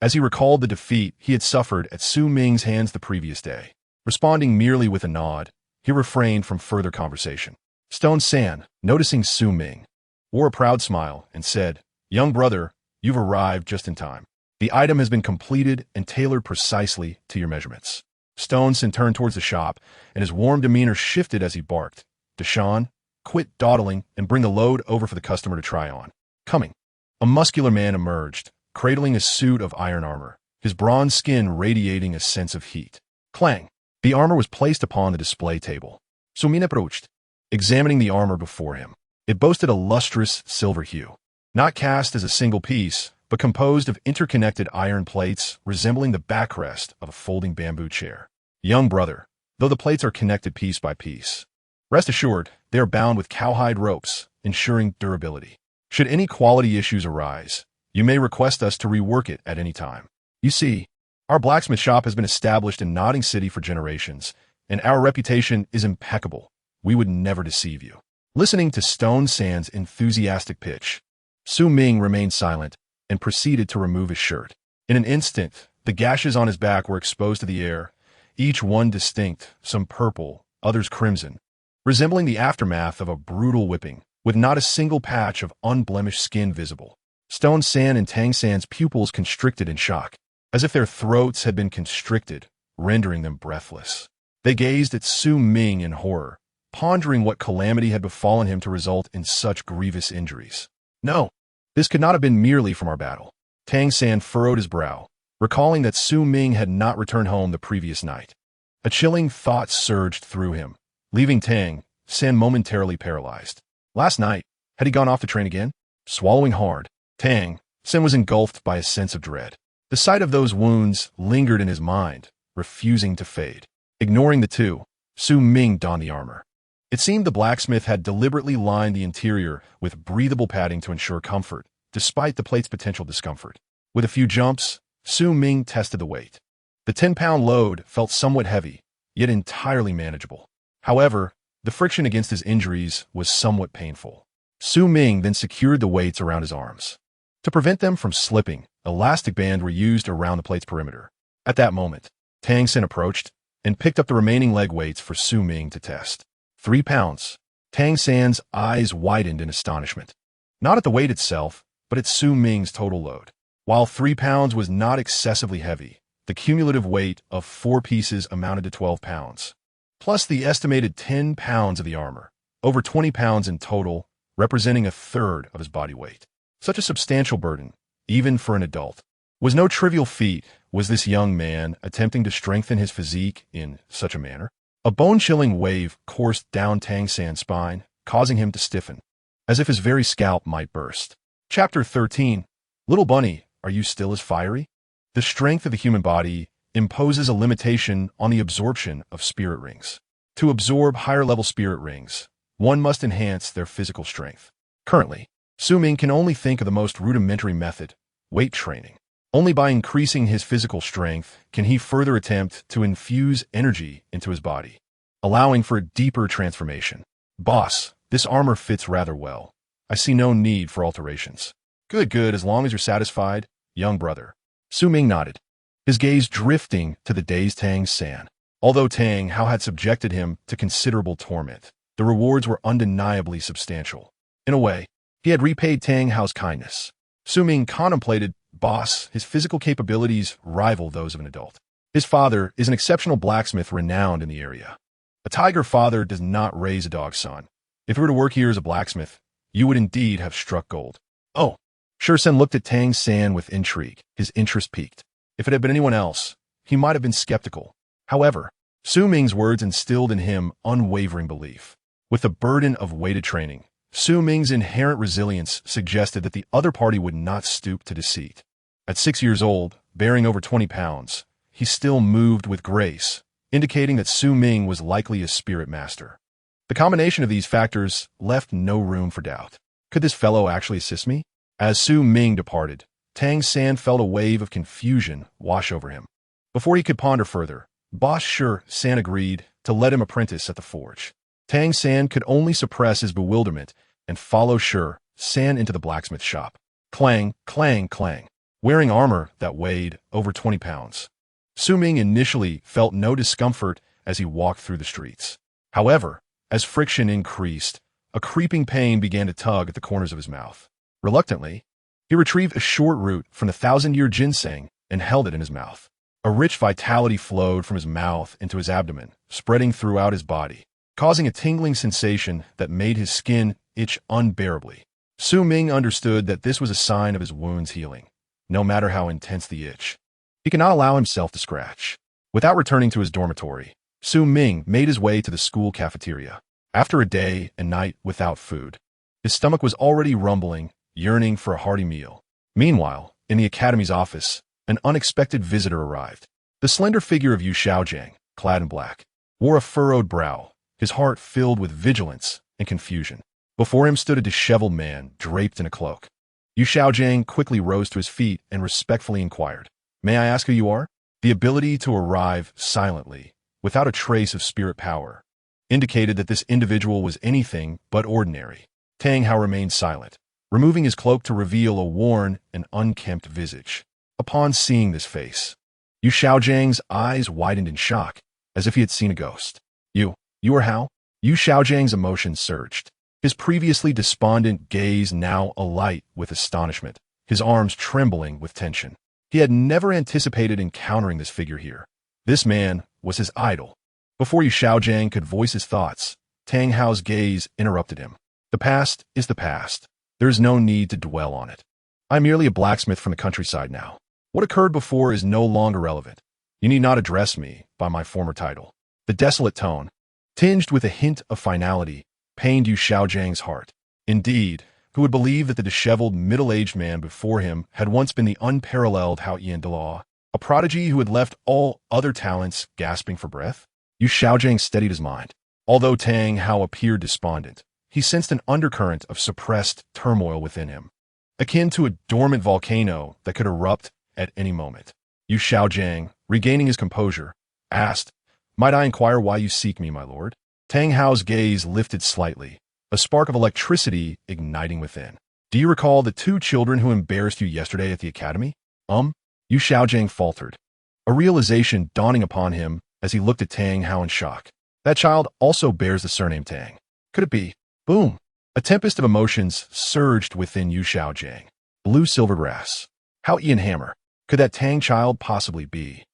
as he recalled the defeat he had suffered at Su Ming's hands the previous day. Responding merely with a nod, he refrained from further conversation. Tang San, noticing Su Ming, wore a proud smile and said, Young brother, you've arrived just in time. The item has been completed and tailored precisely to your measurements. Tang San turned towards the shop, and his warm demeanor shifted as he barked. Deshawn, quit dawdling and bring the load over for the customer to try on. Coming. A muscular man emerged, cradling a suit of iron armor, his bronze skin radiating a sense of heat. Clang. The armor was placed upon the display table. Su Ming approached, examining the armor before him. It boasted a lustrous silver hue, not cast as a single piece, but composed of interconnected iron plates resembling the backrest of a folding bamboo chair. Young brother, though the plates are connected piece by piece, rest assured they are bound with cowhide ropes, ensuring durability. Should any quality issues arise, you may request us to rework it at any time. You see, our blacksmith shop has been established in Nodding City for generations, and our reputation is impeccable. We would never deceive you. Listening to Tang San's enthusiastic pitch, Su Ming remained silent and proceeded to remove his shirt. In an instant, the gashes on his back were exposed to the air, each one distinct, some purple, others crimson, resembling the aftermath of a brutal whipping, with not a single patch of unblemished skin visible. Tang San and Tang San's pupils constricted in shock, as if their throats had been constricted, rendering them breathless. They gazed at Su Ming in horror, pondering what calamity had befallen him to result in such grievous injuries. No, this could not have been merely from our battle. Tang San furrowed his brow, recalling that Su Ming had not returned home the previous night. A chilling thought surged through him, leaving Tang San momentarily paralyzed. Last night, had he gone off to train again? Swallowing hard, Tang San was engulfed by a sense of dread. The sight of those wounds lingered in his mind, refusing to fade. Ignoring the two, Su Ming donned the armor. It seemed the blacksmith had deliberately lined the interior with breathable padding to ensure comfort, despite the plate's potential discomfort. With a few jumps, Su Ming tested the weight. The 10-pound load felt somewhat heavy, yet entirely manageable. However, the friction against his injuries was somewhat painful. Su Ming then secured the weights around his arms. To prevent them from slipping, elastic bands were used around the plate's perimeter. At that moment, Tang San approached and picked up the remaining leg weights for Su Ming to test. 3 pounds. Tang San's eyes widened in astonishment. Not at the weight itself, but at Su Ming's total load. While 3 pounds was not excessively heavy, the cumulative weight of 4 pieces amounted to 12 pounds. Plus the estimated 10 pounds of the armor, over 20 pounds in total, representing a third of his body weight. Such a substantial burden, even for an adult, was no trivial feat. Was this young man attempting to strengthen his physique in such a manner? A bone-chilling wave coursed down Tang San's spine, causing him to stiffen, as if his very scalp might burst. Chapter 13. Little Bunny, are you still as fiery? The strength of the human body imposes a limitation on the absorption of spirit rings. To absorb higher-level spirit rings, one must enhance their physical strength. Currently, Su Ming can only think of the most rudimentary method, weight training. Only by increasing his physical strength can he further attempt to infuse energy into his body, allowing for a deeper transformation. Boss, this armor fits rather well. I see no need for alterations. Good, as long as you're satisfied, young brother. Su Ming nodded, his gaze drifting to the dazed Tang San. Although Tang Hao had subjected him to considerable torment, the rewards were undeniably substantial. In a way, he had repaid Tang Hao's kindness. Su Ming contemplated, boss, his physical capabilities rival those of an adult. His father is an exceptional blacksmith renowned in the area. A tiger father does not raise a dog son. If you were to work here as a blacksmith, you would indeed have struck gold. Oh, Shursen looked at Tang San with intrigue, his interest piqued. If it had been anyone else, he might have been skeptical. However, Su Ming's words instilled in him unwavering belief. With the burden of weighted training, Su Ming's inherent resilience suggested that the other party would not stoop to deceit. At 6 years old, bearing over 20 pounds, he still moved with grace, indicating that Su Ming was likely a spirit master. The combination of these factors left no room for doubt. Could this fellow actually assist me? As Su Ming departed, Tang San felt a wave of confusion wash over him. Before he could ponder further, Boss San agreed to let him apprentice at the forge. Tang San could only suppress his bewilderment and follow San into the blacksmith shop. Clang, clang, clang. Wearing armor that weighed over 20 pounds. Su Ming initially felt no discomfort as he walked through the streets. However, as friction increased, a creeping pain began to tug at the corners of his mouth. Reluctantly, he retrieved a short root from the 1,000-year ginseng and held it in his mouth. A rich vitality flowed from his mouth into his abdomen, spreading throughout his body, causing a tingling sensation that made his skin itch unbearably. Su Ming understood that this was a sign of his wounds healing, no matter how intense the itch. He could not allow himself to scratch. Without returning to his dormitory, Su Ming made his way to the school cafeteria. After a day and night without food, his stomach was already rumbling, yearning for a hearty meal. Meanwhile, in the academy's office, an unexpected visitor arrived. The slender figure of Yu Xiaojiang, clad in black, wore a furrowed brow, his heart filled with vigilance and confusion. Before him stood a disheveled man, draped in a cloak. Yu Xiaojiang quickly rose to his feet and respectfully inquired, "May I ask who you are?" The ability to arrive silently, without a trace of spirit power, indicated that this individual was anything but ordinary. Tang Hao remained silent, removing his cloak to reveal a worn and unkempt visage. Upon seeing this face, Yu Xiaojiang's eyes widened in shock, as if he had seen a ghost. You are Hao?" Yu Xiaojiang's emotions surged. His previously despondent gaze now alight with astonishment, his arms trembling with tension. He had never anticipated encountering this figure here. This man was his idol. Before Yu Xiaojiang could voice his thoughts, Tang Hao's gaze interrupted him. "The past is the past. There is no need to dwell on it. I am merely a blacksmith from the countryside now. What occurred before is no longer relevant. You need not address me by my former title." The desolate tone, tinged with a hint of finality, pained Yu Xiaojiang's heart. Indeed, who would believe that the disheveled, middle-aged man before him had once been the unparalleled Hao Ian Daluo, a prodigy who had left all other talents gasping for breath? Yu Xiaojiang steadied his mind. Although Tang Hao appeared despondent, he sensed an undercurrent of suppressed turmoil within him, akin to a dormant volcano that could erupt at any moment. Yu Xiaojiang, regaining his composure, asked, "Might I inquire why you seek me, my lord?" Tang Hao's gaze lifted slightly, a spark of electricity igniting within. "Do you recall the two children who embarrassed you yesterday at the academy?" Yu Xiaojiang faltered, a realization dawning upon him as he looked at Tang Hao in shock. That child also bears the surname Tang. Could it be? Boom! A tempest of emotions surged within Yu Xiaojiang. Blue silver grass. Hao Ian hammer. Could that Tang child possibly be?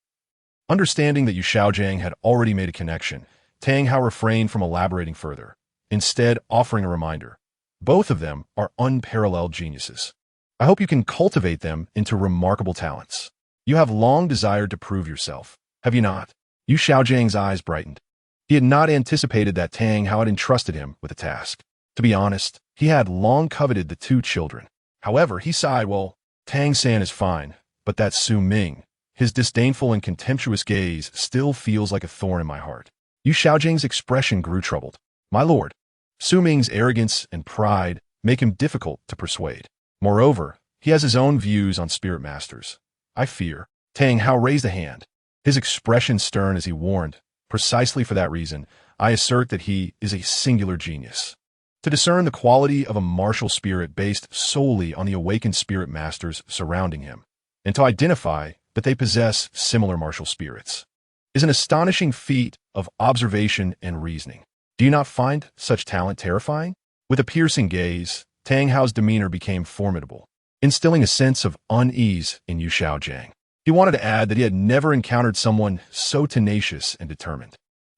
Understanding that Yu Xiaojiang had already made a connection, Tang Hao refrained from elaborating further, instead offering a reminder. Both of them are unparalleled geniuses. I hope you can cultivate them into remarkable talents. You have long desired to prove yourself, have you not? Yu Xiaojiang's eyes brightened. He had not anticipated that Tang Hao had entrusted him with a task. To be honest, he had long coveted the two children. However, he sighed, "Well, Tang San is fine, but that Su Ming, his disdainful and contemptuous gaze still feels like a thorn in my heart." Yu Xiaojiang's expression grew troubled. "My lord, Su Ming's arrogance and pride make him difficult to persuade. Moreover, he has his own views on spirit masters. I fear." Tang Hao raised a hand, his expression stern as he warned, "Precisely for that reason, I assert that he is a singular genius. To discern the quality of a martial spirit based solely on the awakened spirit masters surrounding him, and to identify that they possess similar martial spirits, is an astonishing feat of observation and reasoning. Do you not find such talent terrifying?" With a piercing gaze, Tang Hao's demeanor became formidable, instilling a sense of unease in Yu Xiaojiang. He wanted to add that he had never encountered someone so tenacious and determined.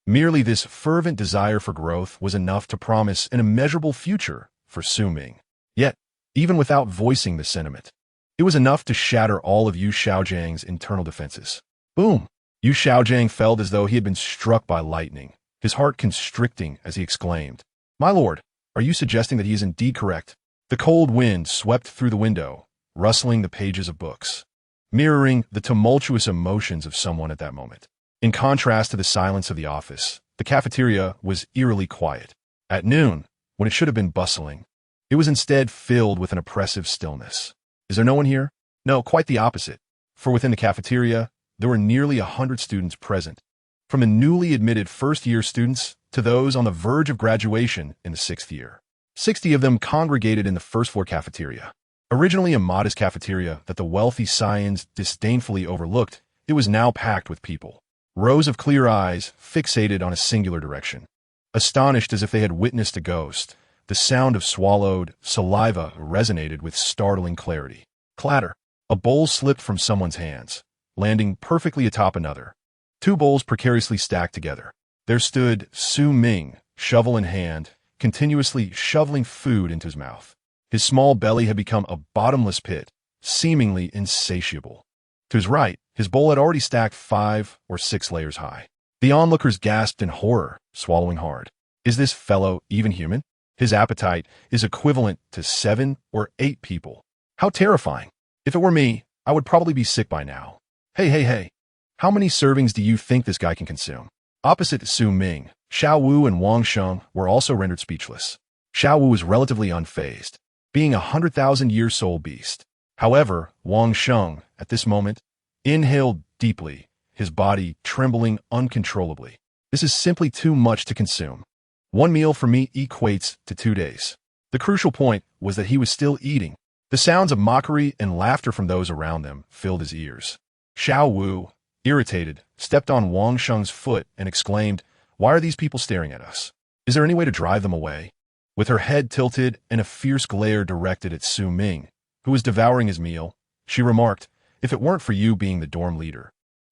Merely this fervent desire for growth was enough to promise an immeasurable future for Su Ming. Yet, even without voicing the sentiment, it was enough to shatter all of Yu Xiaojiang's internal defenses. Boom! Yu Xiaojiang felt as though he had been struck by lightning, his heart constricting as he exclaimed, "My lord, are you suggesting that he is indeed correct?" The cold wind swept through the window, rustling the pages of books, mirroring the tumultuous emotions of someone at that moment. In contrast to the silence of the office, the cafeteria was eerily quiet. At noon, when it should have been bustling, it was instead filled with an oppressive stillness. Is there no one here? No, quite the opposite. For within the cafeteria, there were nearly 100 students present, from the newly admitted first-year students to those on the verge of graduation in the 6th year. 60 of them congregated in the first-floor cafeteria. Originally a modest cafeteria that the wealthy scions disdainfully overlooked, it was now packed with people. Rows of clear eyes fixated on a singular direction. Astonished as if they had witnessed a ghost, the sound of swallowed saliva resonated with startling clarity. Clatter! A bowl slipped from someone's hands, landing perfectly atop another. Two bowls precariously stacked together. There stood Su Ming, shovel in hand, continuously shoveling food into his mouth. His small belly had become a bottomless pit, seemingly insatiable. To his right, his bowl had already stacked 5 or 6 layers high. The onlookers gasped in horror, swallowing hard. Is this fellow even human? His appetite is equivalent to 7 or 8 people. How terrifying! If it were me, I would probably be sick by now. Hey. How many servings do you think this guy can consume? Opposite Su Ming, Xiao Wu and Wang Sheng were also rendered speechless. Xiao Wu was relatively unfazed, being a 100,000-year soul beast. However, Wang Sheng, at this moment, inhaled deeply, his body trembling uncontrollably. This is simply too much to consume. One meal for me equates to 2 days. The crucial point was that he was still eating. The sounds of mockery and laughter from those around them filled his ears. Xiao Wu, irritated, stepped on Wang Sheng's foot and exclaimed, "Why are these people staring at us? Is there any way to drive them away?" With her head tilted and a fierce glare directed at Su Ming, who was devouring his meal, she remarked, "If it weren't for you being the dorm leader,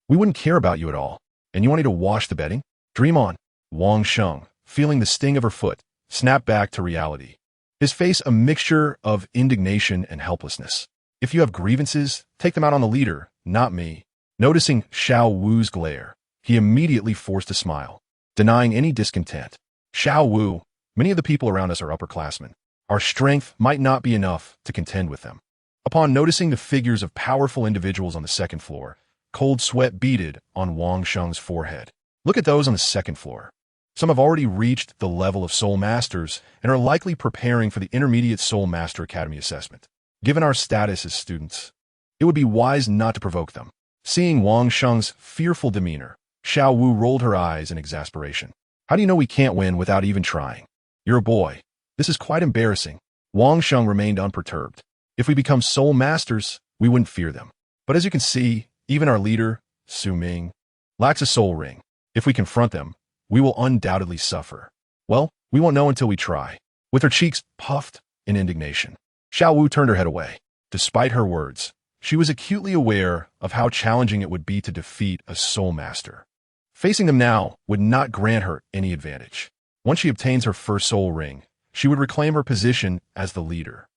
we wouldn't care about you at all. And you want me to wash the bedding? Dream on." Wang Sheng, feeling the sting of her foot, snapped back to reality. His face a mixture of indignation and helplessness. "If you have grievances, take them out on the leader, not me." Noticing Xiao Wu's glare, he immediately forced a smile, denying any discontent. "Xiao Wu, many of the people around us are upperclassmen. Our strength might not be enough to contend with them." Upon noticing the figures of powerful individuals on the second floor, cold sweat beaded on Wang Sheng's forehead. "Look at those on the second floor. Some have already reached the level of Soul Masters and are likely preparing for the Intermediate Soul Master Academy assessment. Given our status as students, it would be wise not to provoke them." Seeing Wang Sheng's fearful demeanor, Xiao Wu rolled her eyes in exasperation. "How do you know we can't win without even trying? You're a boy. This is quite embarrassing." Wang Sheng remained unperturbed. "If we become Soul Masters, we wouldn't fear them. But as you can see, even our leader, Su Ming, lacks a soul ring. If we confront them, we will undoubtedly suffer. Well, we won't know until we try." With her cheeks puffed in indignation, Xiao Wu turned her head away. Despite her words, she was acutely aware of how challenging it would be to defeat a soul master. Facing them now would not grant her any advantage. Once she obtains her first soul ring, she would reclaim her position as the leader.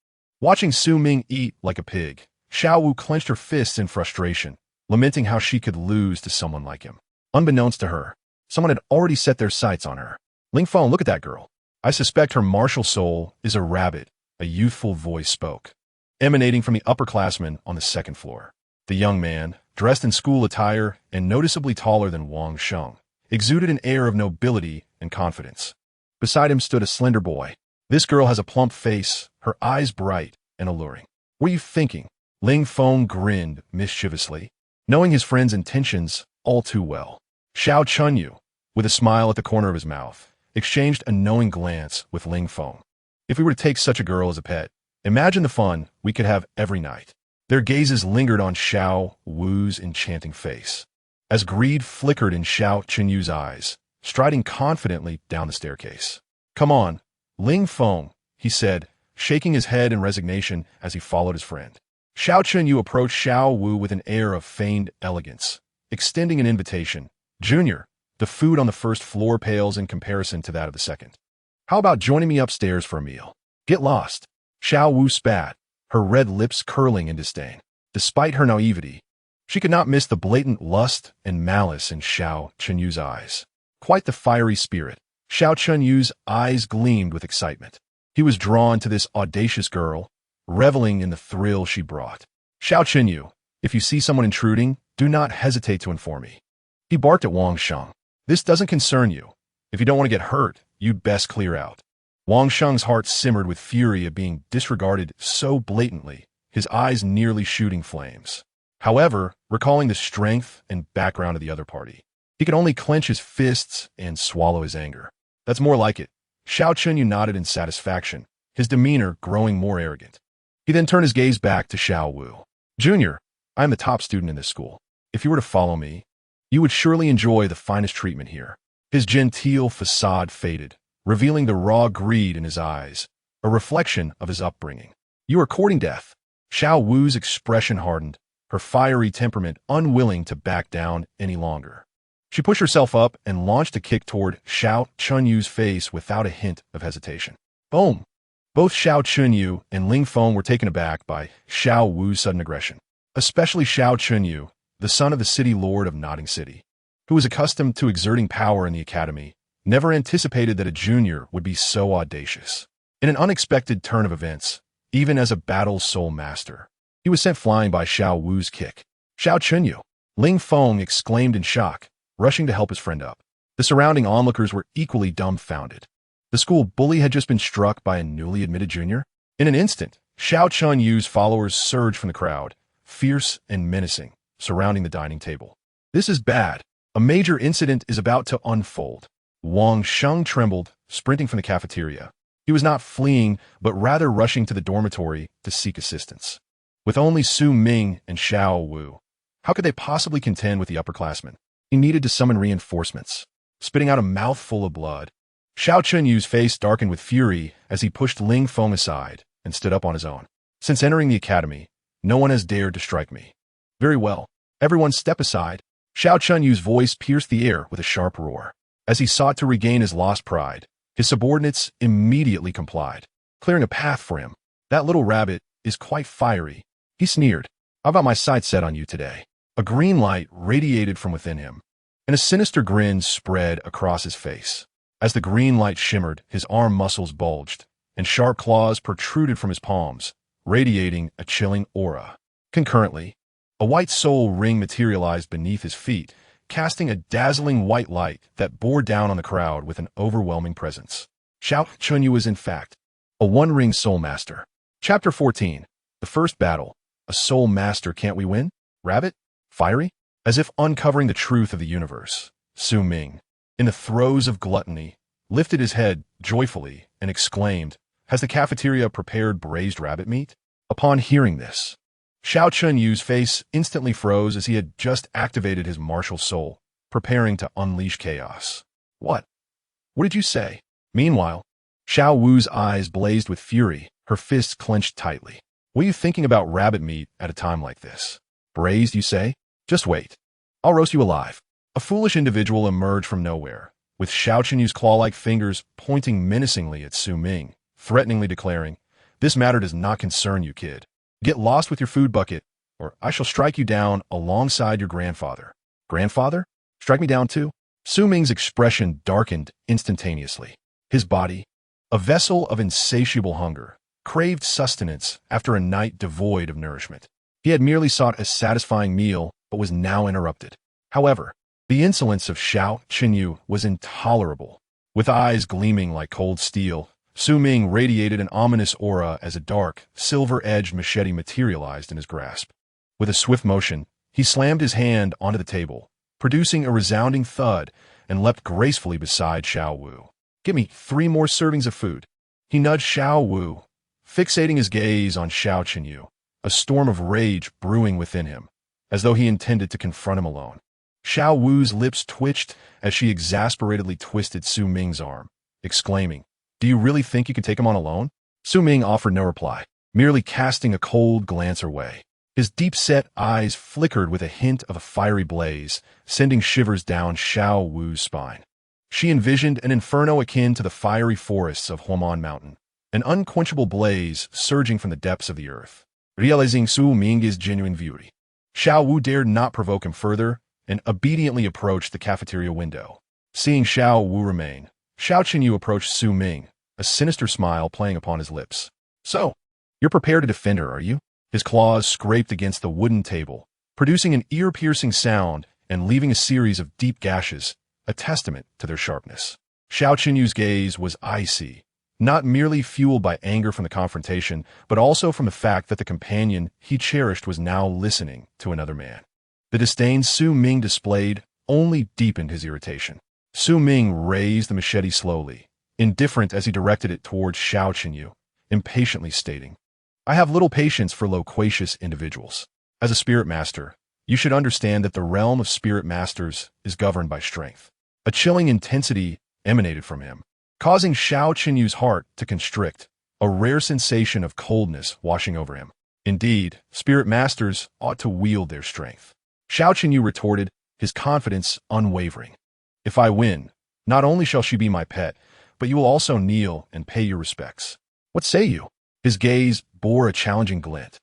Watching Su Ming eat like a pig, Xiao Wu clenched her fists in frustration, lamenting how she could lose to someone like him. Unbeknownst to her, someone had already set their sights on her. "Ling Feng, look at that girl. I suspect her martial soul is a rabbit," a youthful voice spoke, emanating from the upperclassman on the second floor. The young man, dressed in school attire and noticeably taller than Wang Sheng, exuded an air of nobility and confidence. Beside him stood a slender boy. "This girl has a plump face, her eyes bright and alluring. What are you thinking?" Ling Feng grinned mischievously, knowing his friend's intentions all too well. Xiao Chunyu, with a smile at the corner of his mouth, exchanged a knowing glance with Ling Feng. "If we were to take such a girl as a pet, imagine the fun we could have every night." Their gazes lingered on Xiao Wu's enchanting face, as greed flickered in Xiao Chunyu's eyes, striding confidently down the staircase. "Come on, Ling Feng," he said, shaking his head in resignation as he followed his friend. Xiao Chunyu approached Xiao Wu with an air of feigned elegance, extending an invitation. "Junior, the food on the first floor pales in comparison to that of the second. How about joining me upstairs for a meal? Get lost." Xiao Wu spat, her red lips curling in disdain. Despite her naivety, she could not miss the blatant lust and malice in Xiao Chunyu's eyes. Quite the fiery spirit. Xiao Chunyu's eyes gleamed with excitement. He was drawn to this audacious girl, reveling in the thrill she brought. "Xiao Chunyu, if you see someone intruding, do not hesitate to inform me." He barked at Wang Sheng. "This doesn't concern you. If you don't want to get hurt, you'd best clear out." Wang Sheng's heart simmered with fury at being disregarded so blatantly, his eyes nearly shooting flames. However, recalling the strength and background of the other party, he could only clench his fists and swallow his anger. "That's more like it." Xiao Chunyu nodded in satisfaction, his demeanor growing more arrogant. He then turned his gaze back to Xiao Wu. "Junior, I am the top student in this school. If you were to follow me, you would surely enjoy the finest treatment here." His genteel facade faded, revealing the raw greed in his eyes, a reflection of his upbringing. "You are courting death." Xiao Wu's expression hardened, her fiery temperament unwilling to back down any longer. She pushed herself up and launched a kick toward Xiao Chunyu's face without a hint of hesitation. Boom! Both Xiao Chunyu and Ling Feng were taken aback by Xiao Wu's sudden aggression, especially Xiao Chunyu, the son of the city lord of Nodding City, who was accustomed to exerting power in the academy, never anticipated that a junior would be so audacious. In an unexpected turn of events, even as a battle soul master, he was sent flying by Xiao Wu's kick. "Xiao Chunyu!" Ling Feng exclaimed in shock, rushing to help his friend up. The surrounding onlookers were equally dumbfounded. The school bully had just been struck by a newly admitted junior. In an instant, Xiao Chunyu's followers surged from the crowd, fierce and menacing, surrounding the dining table. This is bad. A major incident is about to unfold. Wang Sheng trembled, sprinting from the cafeteria. He was not fleeing, but rather rushing to the dormitory to seek assistance. With only Su Ming and Xiao Wu, how could they possibly contend with the upperclassmen? He needed to summon reinforcements. Spitting out a mouthful of blood, Xiao Chunyu's face darkened with fury as he pushed Ling Feng aside and stood up on his own. Since entering the academy, no one has dared to strike me. Very well. Everyone step aside. Xiao Chunyu's voice pierced the air with a sharp roar. As he sought to regain his lost pride, his subordinates immediately complied, clearing a path for him. That little rabbit is quite fiery. He sneered. How about my sights set on you today? A green light radiated from within him, and a sinister grin spread across his face. As the green light shimmered, his arm muscles bulged, and sharp claws protruded from his palms, radiating a chilling aura. Concurrently, a white soul ring materialized beneath his feet, casting a dazzling white light that bore down on the crowd with an overwhelming presence. Xiao Chunyu is, in fact, a one-ring soul master. Chapter 14. The First Battle. A soul master, can't we win? Rabbit? Fiery? As if uncovering the truth of the universe, Su Ming, in the throes of gluttony, lifted his head joyfully and exclaimed, "Has the cafeteria prepared braised rabbit meat?" Upon hearing this, Xiao Chunyu's face instantly froze as he had just activated his martial soul, preparing to unleash chaos. What? What did you say? Meanwhile, Xiao Wu's eyes blazed with fury, her fists clenched tightly. What are you thinking about rabbit meat at a time like this? Braised, you say? Just wait. I'll roast you alive. A foolish individual emerged from nowhere, with Xiao Chunyu's claw-like fingers pointing menacingly at Su Ming, threateningly declaring, "This matter does not concern you, kid. Get lost with your food bucket, or I shall strike you down alongside your grandfather." Grandfather? Strike me down too? Su Ming's expression darkened instantaneously. His body, a vessel of insatiable hunger, craved sustenance after a night devoid of nourishment. He had merely sought a satisfying meal, but was now interrupted. However, the insolence of Xiao Chunyu was intolerable. With eyes gleaming like cold steel, Su Ming radiated an ominous aura as a dark, silver-edged machete materialized in his grasp. With a swift motion, he slammed his hand onto the table, producing a resounding thud, and leapt gracefully beside Xiao Wu. "Give me 3 more servings of food." He nudged Xiao Wu, fixating his gaze on Xiao Chunyu, a storm of rage brewing within him, as though he intended to confront him alone. Xiao Wu's lips twitched as she exasperatedly twisted Su Ming's arm, exclaiming, "Do you really think you can take him on alone?" Su Ming offered no reply, merely casting a cold glance her way. His deep-set eyes flickered with a hint of a fiery blaze, sending shivers down Xiao Wu's spine. She envisioned an inferno akin to the fiery forests of Huaman Mountain, an unquenchable blaze surging from the depths of the earth. Realizing Su Ming's genuine beauty, Xiao Wu dared not provoke him further and obediently approached the cafeteria window. Seeing Xiao Wu remain, Xiao Chunyu approached Su Ming, a sinister smile playing upon his lips. "So, you're prepared to defend her, are you?" His claws scraped against the wooden table, producing an ear-piercing sound and leaving a series of deep gashes, a testament to their sharpness. Xiao Chunyu's gaze was icy, not merely fueled by anger from the confrontation, but also from the fact that the companion he cherished was now listening to another man. The disdain Su Ming displayed only deepened his irritation. Su Ming raised the machete slowly, indifferent as he directed it towards Xiao Chunyu, impatiently stating, "I have little patience for loquacious individuals. As a spirit master, you should understand that the realm of spirit masters is governed by strength." A chilling intensity emanated from him, causing Xiao Chunyu's heart to constrict, a rare sensation of coldness washing over him. Indeed, spirit masters ought to wield their strength. Xiao Chunyu retorted, his confidence unwavering. "If I win, not only shall she be my pet, but you will also kneel and pay your respects. What say you?" His gaze bore a challenging glint,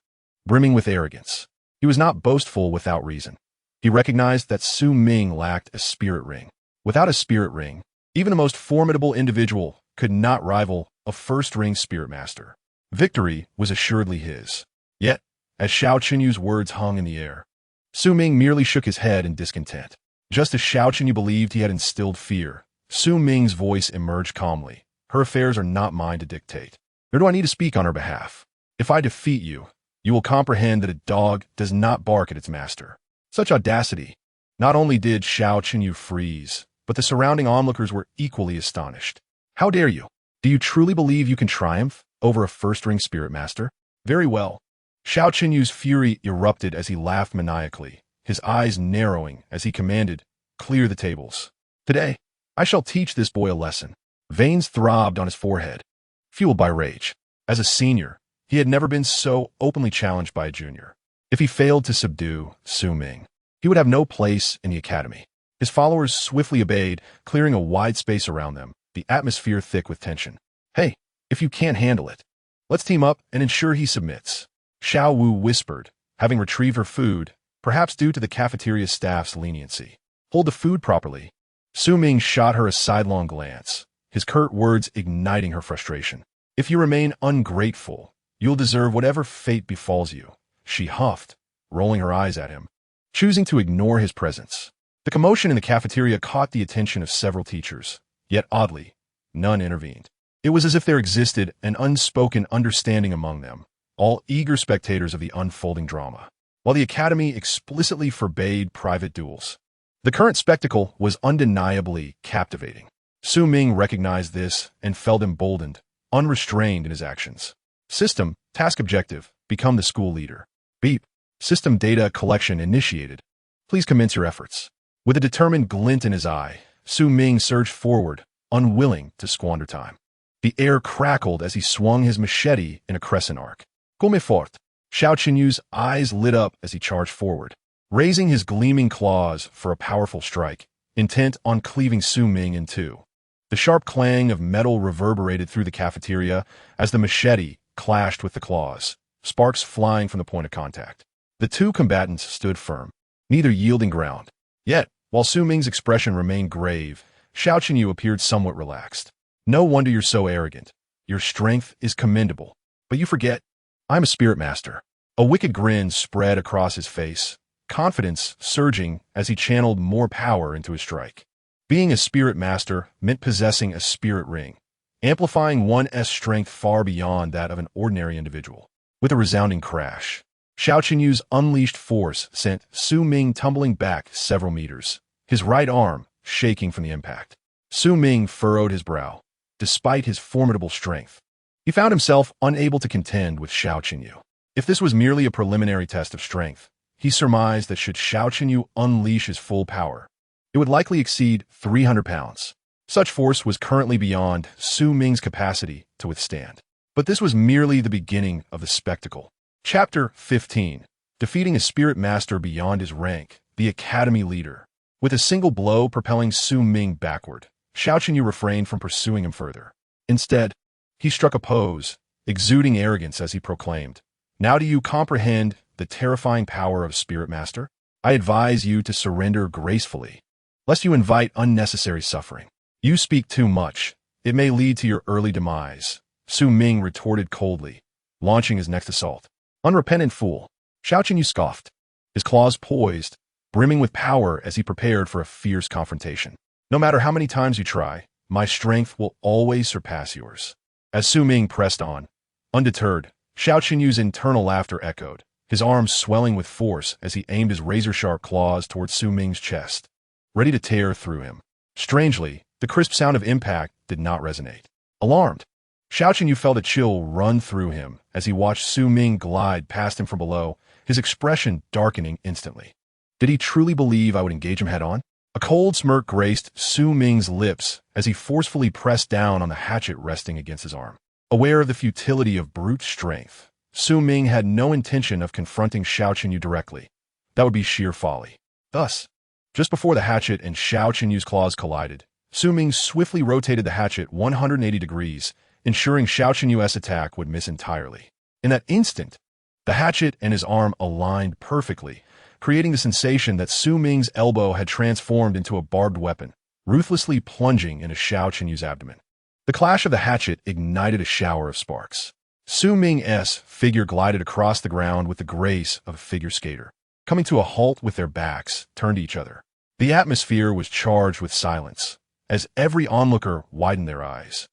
brimming with arrogance. He was not boastful without reason. He recognized that Su Ming lacked a spirit ring. Without a spirit ring, even the most formidable individual could not rival a first-ring spirit master. Victory was assuredly his. Yet, as Xiao Chunyu's words hung in the air, Su Ming merely shook his head in discontent. Just as Xiao Chunyu believed he had instilled fear, Su Ming's voice emerged calmly, Her affairs are not mine to dictate. Nor do I need to speak on her behalf. If I defeat you, you will comprehend that a dog does not bark at its master. Such audacity. Not only did Xiao Qinyu freeze, but the surrounding onlookers were equally astonished. How dare you? Do you truly believe you can triumph over a first-ring spirit master? Very well. Xiao Qinyu's fury erupted as he laughed maniacally, his eyes narrowing as he commanded, "Clear the tables. Today, I shall teach this boy a lesson." Veins throbbed on his forehead, fueled by rage. As a senior, he had never been so openly challenged by a junior. If he failed to subdue Su Ming, he would have no place in the academy. His followers swiftly obeyed, clearing a wide space around them, the atmosphere thick with tension. "Hey, if you can't handle it, let's team up and ensure he submits," Xiao Wu whispered, having retrieved her food, perhaps due to the cafeteria staff's leniency. "Hold the food properly." Su Ming shot her a sidelong glance, his curt words igniting her frustration. "If you remain ungrateful, you'll deserve whatever fate befalls you," she huffed, rolling her eyes at him, choosing to ignore his presence. The commotion in the cafeteria caught the attention of several teachers, yet oddly, none intervened. It was as if there existed an unspoken understanding among them, all eager spectators of the unfolding drama. While the academy explicitly forbade private duels, the current spectacle was undeniably captivating. Su Ming recognized this and felt emboldened, unrestrained in his actions. System, task objective, become the school leader. Beep. System data collection initiated. Please commence your efforts. With a determined glint in his eye, Su Ming surged forward, unwilling to squander time. The air crackled as he swung his machete in a crescent arc. Comme fort. Xiao Qinyu's eyes lit up as he charged forward, raising his gleaming claws for a powerful strike, intent on cleaving Su Ming in two. The sharp clang of metal reverberated through the cafeteria as the machete clashed with the claws, sparks flying from the point of contact. The two combatants stood firm, neither yielding ground. Yet, while Su Ming's expression remained grave, Xiao Qinyu appeared somewhat relaxed. "No wonder you're so arrogant. Your strength is commendable. But you forget, I'm a spirit master." A wicked grin spread across his face, confidence surging as he channeled more power into his strike. Being a spirit master meant possessing a spirit ring, amplifying one's strength far beyond that of an ordinary individual. With a resounding crash, Xiao Qinyu's unleashed force sent Su Ming tumbling back several meters, his right arm shaking from the impact. Su Ming furrowed his brow. Despite his formidable strength, he found himself unable to contend with Xiao Qinyu. If this was merely a preliminary test of strength, he surmised that should Xiao Qinyu unleash his full power, it would likely exceed 300 pounds. Such force was currently beyond Su Ming's capacity to withstand. But this was merely the beginning of the spectacle. Chapter 15. Defeating a spirit master beyond his rank, the academy leader. With a single blow propelling Su Ming backward, Xiao Qinyu refrained from pursuing him further. Instead, he struck a pose, exuding arrogance as he proclaimed, "Now do you comprehend the terrifying power of Spirit Master? I advise you to surrender gracefully, lest you invite unnecessary suffering. You speak too much. It may lead to your early demise," Su Ming retorted coldly, launching his next assault. "Unrepentant fool," Xiao Qinyu scoffed, his claws poised, brimming with power as he prepared for a fierce confrontation. "No matter how many times you try, my strength will always surpass yours." As Su Ming pressed on, undeterred, Xiao Qinyu's internal laughter echoed, his arms swelling with force as he aimed his razor-sharp claws towards Su Ming's chest, ready to tear through him. Strangely, the crisp sound of impact did not resonate. Alarmed, Xiao Qinyu felt a chill run through him as he watched Su Ming glide past him from below, his expression darkening instantly. Did he truly believe I would engage him head-on? A cold smirk graced Su Ming's lips as he forcefully pressed down on the hatchet resting against his arm. Aware of the futility of brute strength, Su Ming had no intention of confronting Xiao Qinyu directly. That would be sheer folly. Thus, just before the hatchet and Xiao Qinyu's claws collided, Su Ming swiftly rotated the hatchet 180 degrees, ensuring Xiao Qinyu's attack would miss entirely. In that instant, the hatchet and his arm aligned perfectly, creating the sensation that Su Ming's elbow had transformed into a barbed weapon, ruthlessly plunging into Xiao Qinyu's abdomen. The clash of the hatchet ignited a shower of sparks. Su Ming's figure glided across the ground with the grace of a figure skater, coming to a halt with their backs turned to each other. The atmosphere was charged with silence, as every onlooker widened their eyes,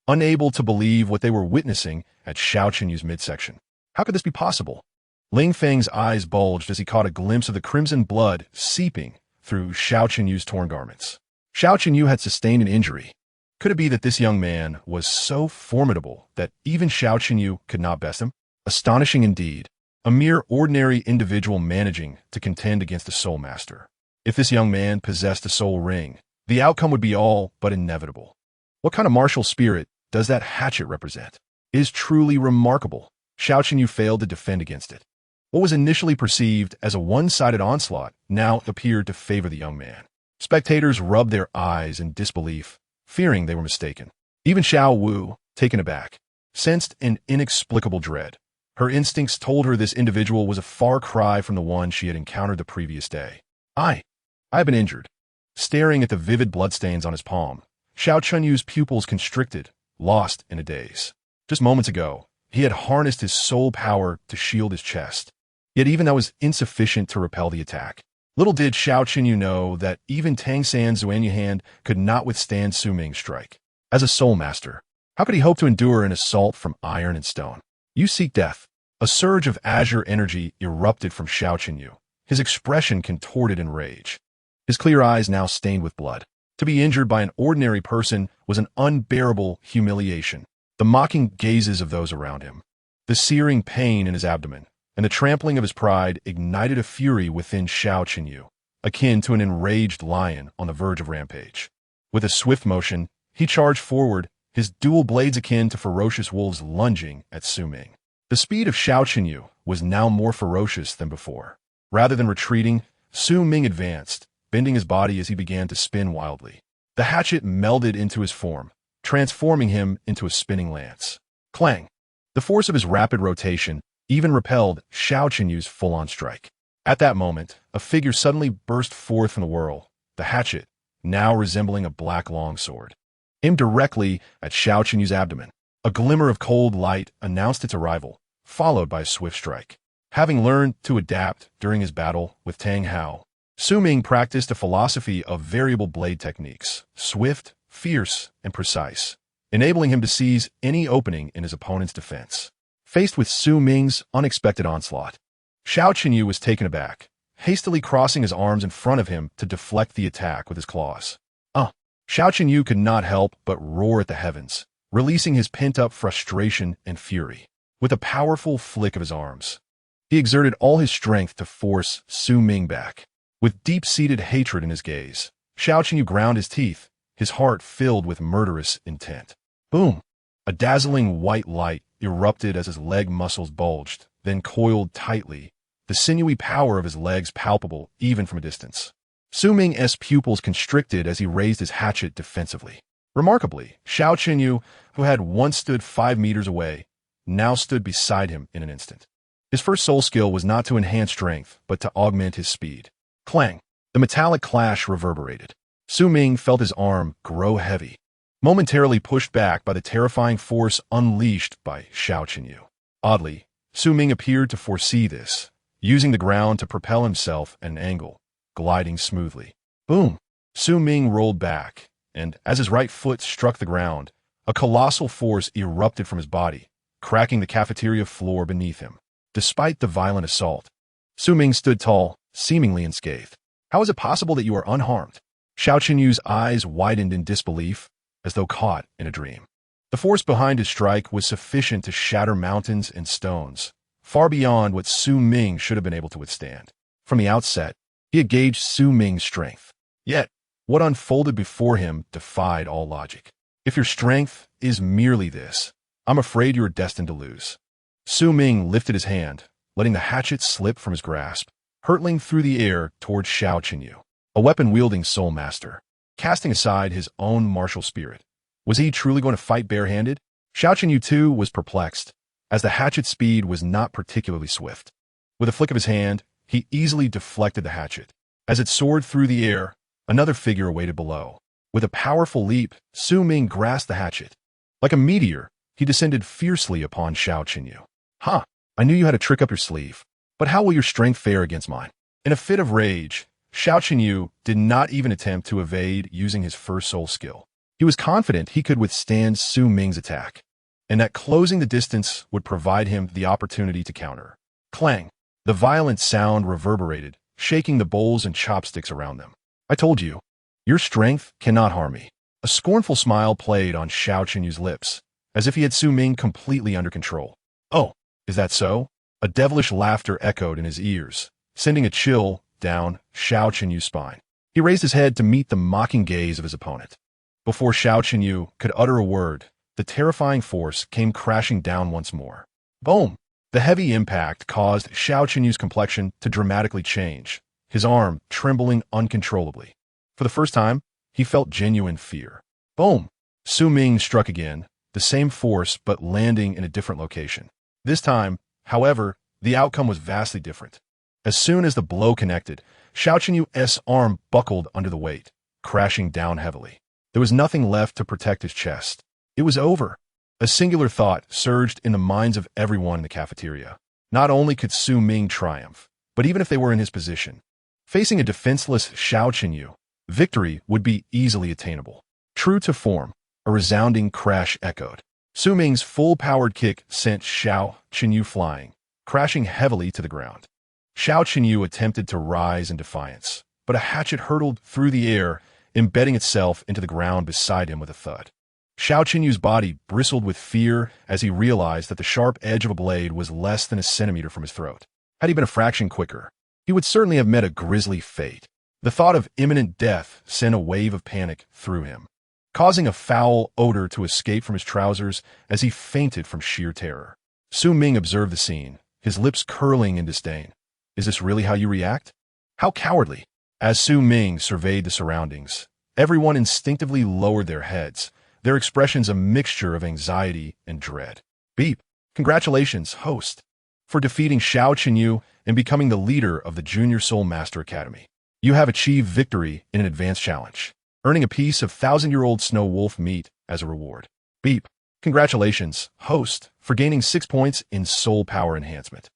unable to believe what they were witnessing at Xiao Qinyu's midsection. How could this be possible? Ling Feng's eyes bulged as he caught a glimpse of the crimson blood seeping through Xiao Qinyu's torn garments. Xiao Qinyu had sustained an injury. Could it be that this young man was so formidable that even Xiao Qinyu could not best him? Astonishing indeed. A mere ordinary individual managing to contend against a soul master. If this young man possessed a soul ring, the outcome would be all but inevitable. What kind of martial spirit does that hatchet represent? It is truly remarkable. Xiao Qinyu failed to defend against it. What was initially perceived as a one-sided onslaught now appeared to favor the young man. Spectators rubbed their eyes in disbelief, fearing they were mistaken. Even Xiao Wu, taken aback, sensed an inexplicable dread. Her instincts told her this individual was a far cry from the one she had encountered the previous day. I've been injured. Staring at the vivid bloodstains on his palm, Xiao Chunyu's pupils constricted, lost in a daze. Just moments ago, he had harnessed his soul power to shield his chest. Yet even that was insufficient to repel the attack. Little did Xiao Qinyu know that even Tang San's Zuanya hand could not withstand Su Ming's strike. As a soul master, how could he hope to endure an assault from iron and stone? You seek death. A surge of azure energy erupted from Xiao Qinyu, his expression contorted in rage. His clear eyes now stained with blood. To be injured by an ordinary person was an unbearable humiliation. The mocking gazes of those around him, the searing pain in his abdomen, and the trampling of his pride ignited a fury within Xiao Qinyu, akin to an enraged lion on the verge of rampage. With a swift motion, he charged forward, his dual blades akin to ferocious wolves lunging at Su Ming. The speed of Xiao Qinyu was now more ferocious than before. Rather than retreating, Su Ming advanced, bending his body as he began to spin wildly. The hatchet melded into his form, transforming him into a spinning lance. Clang! The force of his rapid rotation even repelled Xiao Qinyu's full-on strike. At that moment, a figure suddenly burst forth from the whirl, the hatchet, now resembling a black longsword, aimed directly at Xiao Qinyu's abdomen. A glimmer of cold light announced its arrival, followed by a swift strike. Having learned to adapt during his battle with Tang Hao, Su Ming practiced a philosophy of variable blade techniques, swift, fierce, and precise, enabling him to seize any opening in his opponent's defense. Faced with Su Ming's unexpected onslaught, Xiao Qinyu was taken aback, hastily crossing his arms in front of him to deflect the attack with his claws. Xiao Qinyu could not help but roar at the heavens, releasing his pent-up frustration and fury. With a powerful flick of his arms, he exerted all his strength to force Su Ming back. With deep-seated hatred in his gaze, Xiao Qinyu ground his teeth, his heart filled with murderous intent. Boom! A dazzling white light erupted as his leg muscles bulged, then coiled tightly, the sinewy power of his legs palpable even from a distance. Su Ming's pupils constricted as he raised his hatchet defensively. Remarkably, Xiao Qinyu, who had once stood 5 meters away, now stood beside him in an instant. His first soul skill was not to enhance strength, but to augment his speed. Clang! The metallic clash reverberated. Su Ming felt his arm grow heavy, momentarily pushed back by the terrifying force unleashed by Xiao Qinyu. Oddly, Su Ming appeared to foresee this, using the ground to propel himself at an angle, gliding smoothly. Boom! Su Ming rolled back, and as his right foot struck the ground, a colossal force erupted from his body, cracking the cafeteria floor beneath him. Despite the violent assault, Su Ming stood tall, seemingly unscathed. How is it possible that you are unharmed? Xiao Qinyu's eyes widened in disbelief, as though caught in a dream. The force behind his strike was sufficient to shatter mountains and stones, far beyond what Su Ming should have been able to withstand. From the outset, he had gauged Su Ming's strength. Yet, what unfolded before him defied all logic. If your strength is merely this, I'm afraid you are destined to lose. Su Ming lifted his hand, letting the hatchet slip from his grasp, hurtling through the air towards Xiao Qinyu, a weapon-wielding soul master. Casting aside his own martial spirit, was he truly going to fight barehanded? Xiao Qinyu too was perplexed, as the hatchet's speed was not particularly swift. With a flick of his hand, he easily deflected the hatchet. As it soared through the air, another figure awaited below. With a powerful leap, Su Ming grasped the hatchet. Like a meteor, he descended fiercely upon Xiao Qinyu. I knew you had a trick up your sleeve, but how will your strength fare against mine? In a fit of rage, Xiao Qinyu did not even attempt to evade using his first soul skill. He was confident he could withstand Su Ming's attack, and that closing the distance would provide him the opportunity to counter. Clang! The violent sound reverberated, shaking the bowls and chopsticks around them. I told you, your strength cannot harm me. A scornful smile played on Xiao Qinyu's lips, as if he had Su Ming completely under control. Oh, is that so? A devilish laughter echoed in his ears, sending a chill down Xiao Qinyu's spine. He raised his head to meet the mocking gaze of his opponent. Before Xiao Qinyu could utter a word, the terrifying force came crashing down once more. Boom! The heavy impact caused Xiao Qinyu's complexion to dramatically change, his arm trembling uncontrollably. For the first time, he felt genuine fear. Boom! Su Ming struck again, the same force but landing in a different location. This time, however, the outcome was vastly different. As soon as the blow connected, Xiao Qinyu's arm buckled under the weight, crashing down heavily. There was nothing left to protect his chest. It was over. A singular thought surged in the minds of everyone in the cafeteria. Not only could Su Ming triumph, but even if they were in his position, facing a defenseless Xiao Qinyu, victory would be easily attainable. True to form, a resounding crash echoed. Su Ming's full-powered kick sent Xiao Qinyu flying, crashing heavily to the ground. Xiao Qinyu attempted to rise in defiance, but a hatchet hurtled through the air, embedding itself into the ground beside him with a thud. Xiao Qinyu's body bristled with fear as he realized that the sharp edge of a blade was less than a centimeter from his throat. Had he been a fraction quicker, he would certainly have met a grisly fate. The thought of imminent death sent a wave of panic through him, causing a foul odor to escape from his trousers as he fainted from sheer terror. Su Ming observed the scene, his lips curling in disdain. Is this really how you react? How cowardly! As Su Ming surveyed the surroundings, everyone instinctively lowered their heads, their expressions a mixture of anxiety and dread. Beep! Congratulations, host, for defeating Xiao Qinyu and becoming the leader of the Junior Soul Master Academy. You have achieved victory in an advanced challenge, earning a piece of 1,000-year-old snow wolf meat as a reward. Beep! Congratulations, host, for gaining 6 points in soul power enhancement.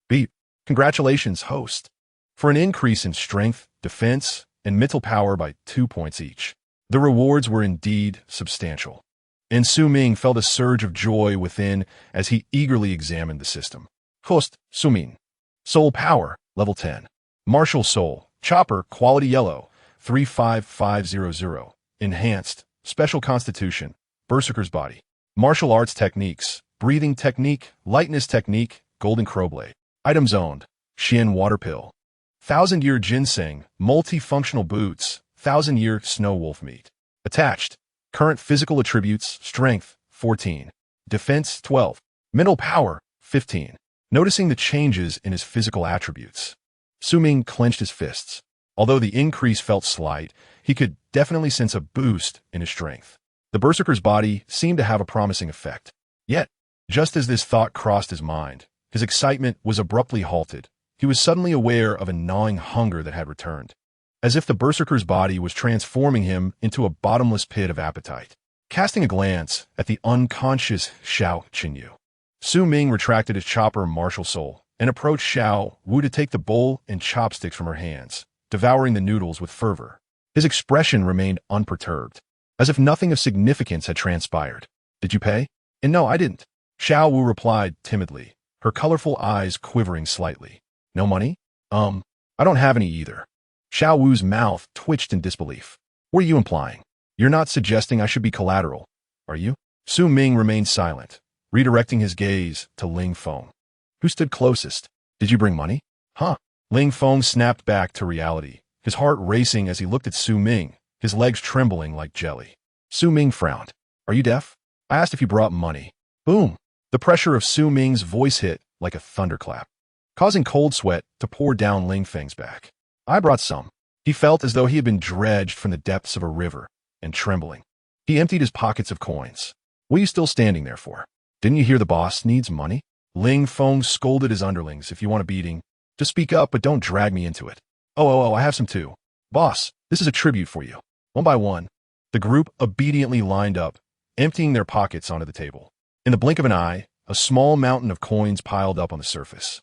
Beep! Congratulations, host, for an increase in strength, defense, and mental power by 2 points each. The rewards were indeed substantial, and Su Ming felt a surge of joy within as he eagerly examined the system. Host, Su Ming. Soul Power, Level 10. Martial Soul, Chopper, Quality Yellow, 35500. Enhanced, Special Constitution, Berserker's Body. Martial Arts Techniques, Breathing Technique, Lightness Technique, Golden Crowblade. Items owned, Xian Water Pill. 1,000-Year Ginseng, Multifunctional Boots, 1,000-Year Snow Wolf Meat. Attached, current physical attributes, Strength, 14. Defense, 12. Mental Power, 15. Noticing the changes in his physical attributes, Su Ming clenched his fists. Although the increase felt slight, he could definitely sense a boost in his strength. The Berserker's Body seemed to have a promising effect. Yet, just as this thought crossed his mind, his excitement was abruptly halted. He was suddenly aware of a gnawing hunger that had returned, as if the Berserker's Body was transforming him into a bottomless pit of appetite. Casting a glance at the unconscious Xiao Qinyu, Su Ming retracted his chopper martial soul and approached Xiao Wu to take the bowl and chopsticks from her hands, devouring the noodles with fervor. His expression remained unperturbed, as if nothing of significance had transpired. Did you pay? And no, I didn't. Xiao Wu replied timidly, her colorful eyes quivering slightly. No money? I don't have any either. Xiao Wu's mouth twitched in disbelief. What are you implying? You're not suggesting I should be collateral, are you? Su Ming remained silent, redirecting his gaze to Ling Feng, who stood closest. Did you bring money? Huh? Ling Feng snapped back to reality, his heart racing as he looked at Su Ming, his legs trembling like jelly. Su Ming frowned. Are you deaf? I asked if you brought money. Boom! The pressure of Su Ming's voice hit like a thunderclap, causing cold sweat to pour down Ling Feng's back. I brought some. He felt as though he had been dredged from the depths of a river, and trembling, he emptied his pockets of coins. What are you still standing there for? Didn't you hear the boss needs money? Ling Feng scolded his underlings. If you want a beating, just speak up, but don't drag me into it. Oh, I have some too. Boss, this is a tribute for you. One by one, the group obediently lined up, emptying their pockets onto the table. In the blink of an eye, a small mountain of coins piled up on the surface.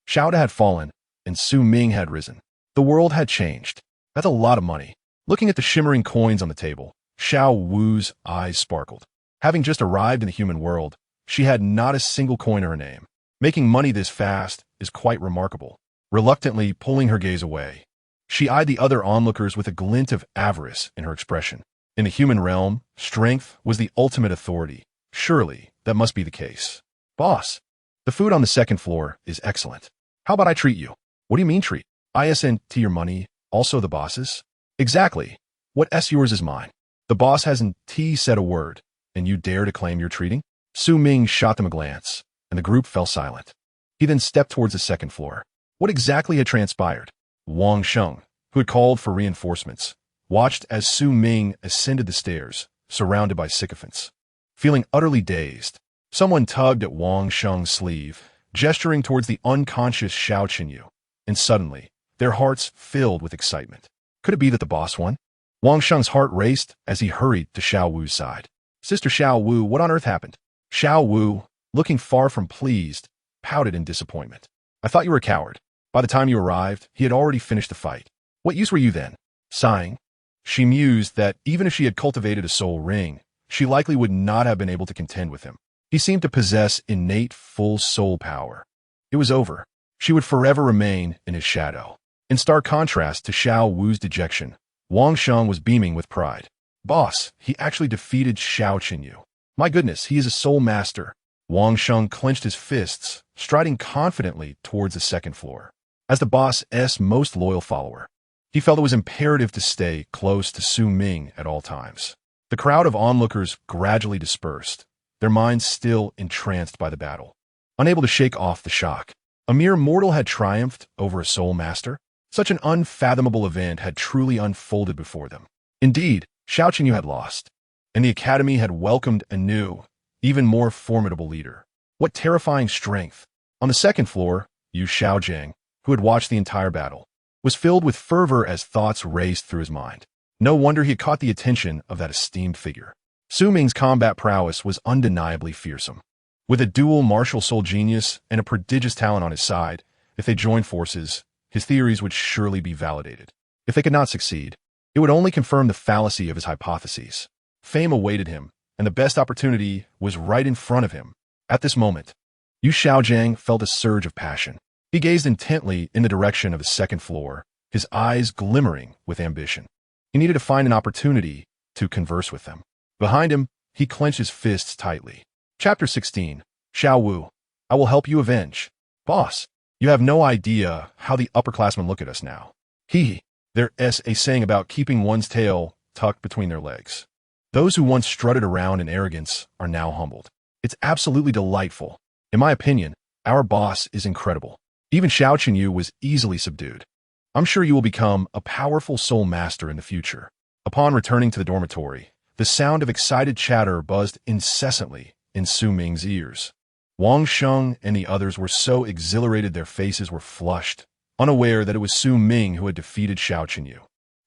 Xiao had fallen, and Su Ming had risen. The world had changed. That's a lot of money. Looking at the shimmering coins on the table, Zhao Wu's eyes sparkled. Having just arrived in the human world, she had not a single coin to her name. Making money this fast is quite remarkable. Reluctantly pulling her gaze away, she eyed the other onlookers with a glint of avarice in her expression. In the human realm, strength was the ultimate authority. Surely, that must be the case. Boss, the food on the second floor is excellent. How about I treat you? What do you mean treat? ISNT your money, also the boss's? Exactly. What S yours is mine. The boss hasn't said a word, and you dare to claim you're treating? Su Ming shot them a glance, and the group fell silent. He then stepped towards the second floor. What exactly had transpired? Wang Sheng, who had called for reinforcements, watched as Su Ming ascended the stairs, surrounded by sycophants. Feeling utterly dazed, someone tugged at Wang Sheng's sleeve, gesturing towards the unconscious Xiao Qinyu, and suddenly, their hearts filled with excitement. Could it be that the boss won? Wang Sheng's heart raced as he hurried to Xiao Wu's side. Sister Xiao Wu, what on earth happened? Xiao Wu, looking far from pleased, pouted in disappointment. I thought you were a coward. By the time you arrived, he had already finished the fight. What use were you then? Sighing, she mused that even if she had cultivated a soul ring, she likely would not have been able to contend with him. He seemed to possess innate full soul power. It was over. She would forever remain in his shadow. In stark contrast to Xiao Wu's dejection, Wang Sheng was beaming with pride. Boss, he actually defeated Xiao Qinyu. My goodness, he is a soul master. Wang Sheng clenched his fists, striding confidently towards the second floor. As the boss's most loyal follower, he felt it was imperative to stay close to Su Ming at all times. The crowd of onlookers gradually dispersed, their minds still entranced by the battle. Unable to shake off the shock, a mere mortal had triumphed over a soul master. Such an unfathomable event had truly unfolded before them. Indeed, Xiao Qinyu had lost, and the academy had welcomed a new, even more formidable leader. What terrifying strength! On the second floor, Yu Xiaojiang, who had watched the entire battle, was filled with fervor as thoughts raced through his mind. No wonder he had caught the attention of that esteemed figure. Su Ming's combat prowess was undeniably fearsome. With a dual martial soul genius and a prodigious talent on his side, if they joined forces, his theories would surely be validated. If they could not succeed, it would only confirm the fallacy of his hypotheses. Fame awaited him, and the best opportunity was right in front of him. At this moment, Yu Xiaojiang felt a surge of passion. He gazed intently in the direction of the second floor, his eyes glimmering with ambition. He needed to find an opportunity to converse with them. Behind him, he clenched his fists tightly. Chapter 16. Xiao Wu, I will help you avenge. Boss, you have no idea how the upperclassmen look at us now. There's a saying about keeping one's tail tucked between their legs. Those who once strutted around in arrogance are now humbled. It's absolutely delightful. In my opinion, our boss is incredible. Even Xiao Qinyu was easily subdued. I'm sure you will become a powerful soul master in the future. Upon returning to the dormitory, the sound of excited chatter buzzed incessantly in Su Ming's ears. Wang Sheng and the others were so exhilarated their faces were flushed, unaware that it was Su Ming who had defeated Xiao Qinyu.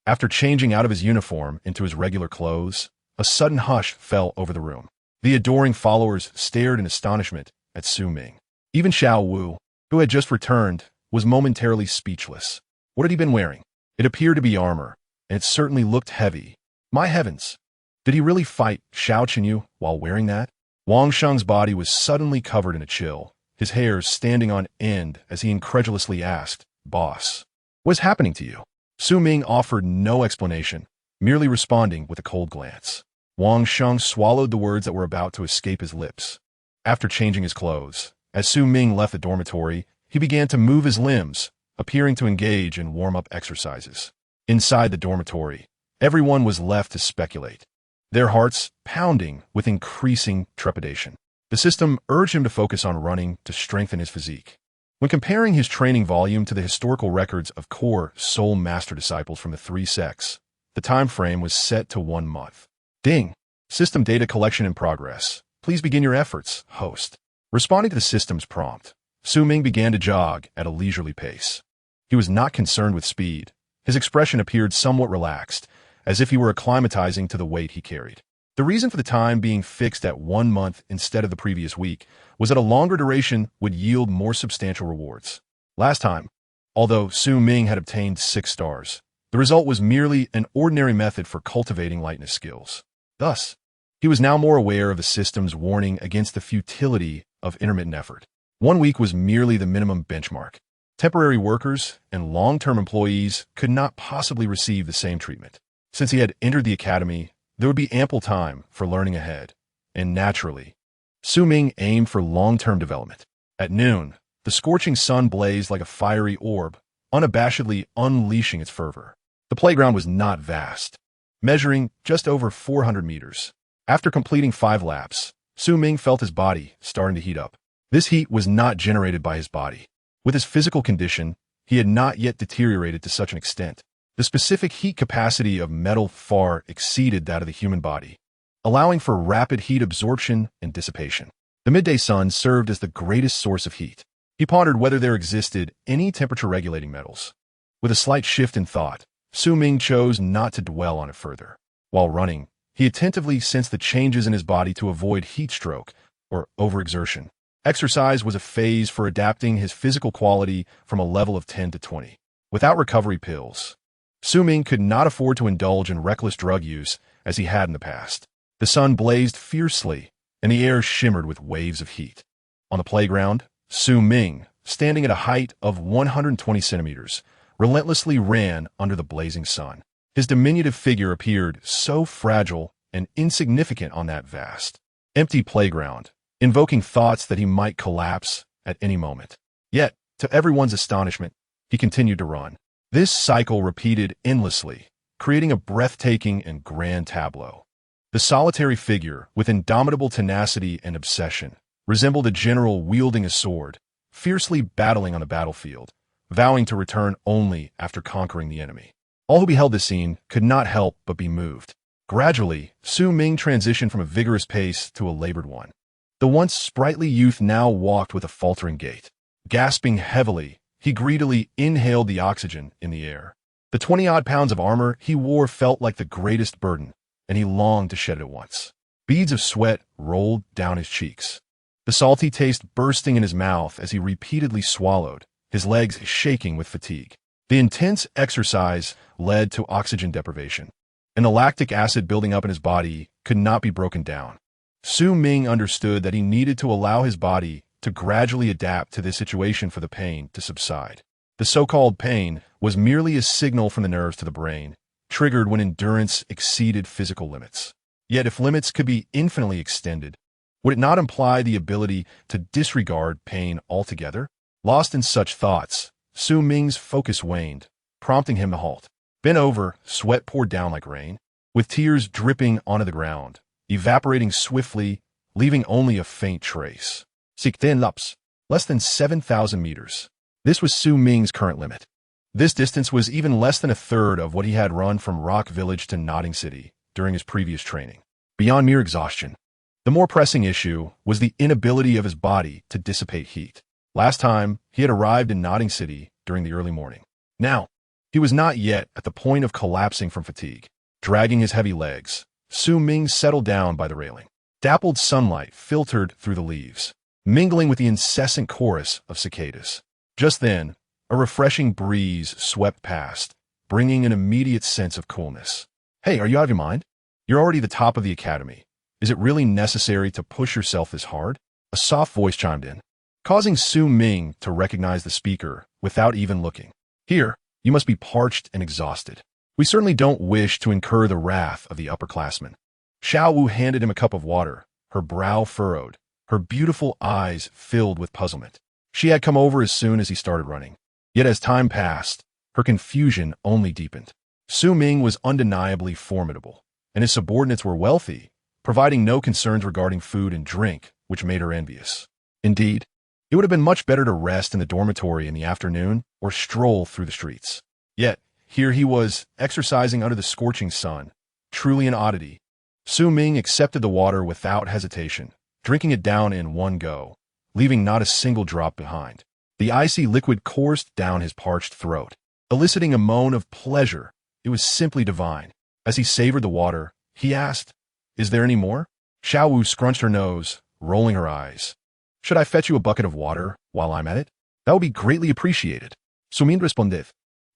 After changing out of his uniform into his regular clothes, a sudden hush fell over the room. The adoring followers stared in astonishment at Su Ming. Even Xiao Wu, who had just returned, was momentarily speechless. What had he been wearing? It appeared to be armor, and it certainly looked heavy. My heavens! Did he really fight Xiao Qinyu while wearing that? Wang Sheng's body was suddenly covered in a chill, his hairs standing on end as he incredulously asked, Boss, what is happening to you? Su Ming offered no explanation, merely responding with a cold glance. Wang Sheng swallowed the words that were about to escape his lips. After changing his clothes, as Su Ming left the dormitory, he began to move his limbs, appearing to engage in warm-up exercises. Inside the dormitory, everyone was left to speculate, their hearts pounding with increasing trepidation. The system urged him to focus on running to strengthen his physique. When comparing his training volume to the historical records of core soul master disciples from the three sects, the time frame was set to 1 month. Ding! System data collection in progress. Please begin your efforts, host. Responding to the system's prompt, Su Ming began to jog at a leisurely pace. He was not concerned with speed. His expression appeared somewhat relaxed, as if he were acclimatizing to the weight he carried. The reason for the time being fixed at 1 month instead of the previous week was that a longer duration would yield more substantial rewards. Last time, although Su Ming had obtained 6 stars, The result was merely an ordinary method for cultivating lightness skills. Thus, he was now more aware of the system's warning against the futility of intermittent effort. 1 week was merely the minimum benchmark. Temporary workers and long-term employees could not possibly receive the same treatment. Since he had entered the academy, there would be ample time for learning ahead. And naturally, Su Ming aimed for long-term development. At noon, the scorching sun blazed like a fiery orb, unabashedly unleashing its fervor. The playground was not vast, measuring just over 400 meters. After completing 5 laps, Su Ming felt his body starting to heat up. This heat was not generated by his body. With his physical condition, he had not yet deteriorated to such an extent. The specific heat capacity of metal far exceeded that of the human body, allowing for rapid heat absorption and dissipation. The midday sun served as the greatest source of heat. He pondered whether there existed any temperature-regulating metals. With a slight shift in thought, Su Ming chose not to dwell on it further. While running, he attentively sensed the changes in his body to avoid heat stroke or overexertion. Exercise was a phase for adapting his physical quality from a level of 10 to 20. Without recovery pills, Su Ming could not afford to indulge in reckless drug use as he had in the past. The sun blazed fiercely, and the air shimmered with waves of heat. On the playground, Su Ming, standing at a height of 120 centimeters, relentlessly ran under the blazing sun. His diminutive figure appeared so fragile and insignificant on that vast, empty playground, invoking thoughts that he might collapse at any moment. Yet, to everyone's astonishment, he continued to run. This cycle repeated endlessly, creating a breathtaking and grand tableau. The solitary figure, with indomitable tenacity and obsession, resembled a general wielding a sword, fiercely battling on the battlefield, vowing to return only after conquering the enemy. All who beheld this scene could not help but be moved. Gradually, Su Ming transitioned from a vigorous pace to a labored one. The once sprightly youth now walked with a faltering gait. Gasping heavily, he greedily inhaled the oxygen in the air. The 20-odd pounds of armor he wore felt like the greatest burden, and he longed to shed it at once. Beads of sweat rolled down his cheeks, the salty taste bursting in his mouth as he repeatedly swallowed, his legs shaking with fatigue. The intense exercise led to oxygen deprivation, and the lactic acid building up in his body could not be broken down. Su Ming understood that he needed to allow his body to gradually adapt to this situation for the pain to subside. The so-called pain was merely a signal from the nerves to the brain, triggered when endurance exceeded physical limits. Yet if limits could be infinitely extended, would it not imply the ability to disregard pain altogether? Lost in such thoughts, Su Ming's focus waned, prompting him to halt. Bent over, sweat poured down like rain, with tears dripping onto the ground, evaporating swiftly, leaving only a faint trace. 16 laps, less than 7,000 meters. This was Su Ming's current limit. This distance was even less than a third of what he had run from Rock Village to Notting City during his previous training. Beyond mere exhaustion, the more pressing issue was the inability of his body to dissipate heat. Last time, he had arrived in Notting City during the early morning. Now, he was not yet at the point of collapsing from fatigue. Dragging his heavy legs, Su Ming settled down by the railing. Dappled sunlight filtered through the leaves, mingling with the incessant chorus of cicadas. Just then, a refreshing breeze swept past, bringing an immediate sense of coolness. Hey, are you out of your mind? You're already the top of the academy. Is it really necessary to push yourself this hard? A soft voice chimed in, causing Su Ming to recognize the speaker without even looking. Here, you must be parched and exhausted. We certainly don't wish to incur the wrath of the upperclassmen. Zhao Wuji handed him a cup of water, her brow furrowed, her beautiful eyes filled with puzzlement. She had come over as soon as he started running. Yet as time passed, her confusion only deepened. Su Ming was undeniably formidable, and his subordinates were wealthy, providing no concerns regarding food and drink, which made her envious. Indeed, it would have been much better to rest in the dormitory in the afternoon or stroll through the streets. Yet, here he was, exercising under the scorching sun, truly an oddity. Su Ming accepted the water without hesitation, drinking it down in one go, leaving not a single drop behind. The icy liquid coursed down his parched throat, eliciting a moan of pleasure. It was simply divine. As he savored the water, he asked, "Is there any more?" Zhao Wuji scrunched her nose, rolling her eyes. "Should I fetch you a bucket of water while I'm at it? That would be greatly appreciated." Su Ming responded,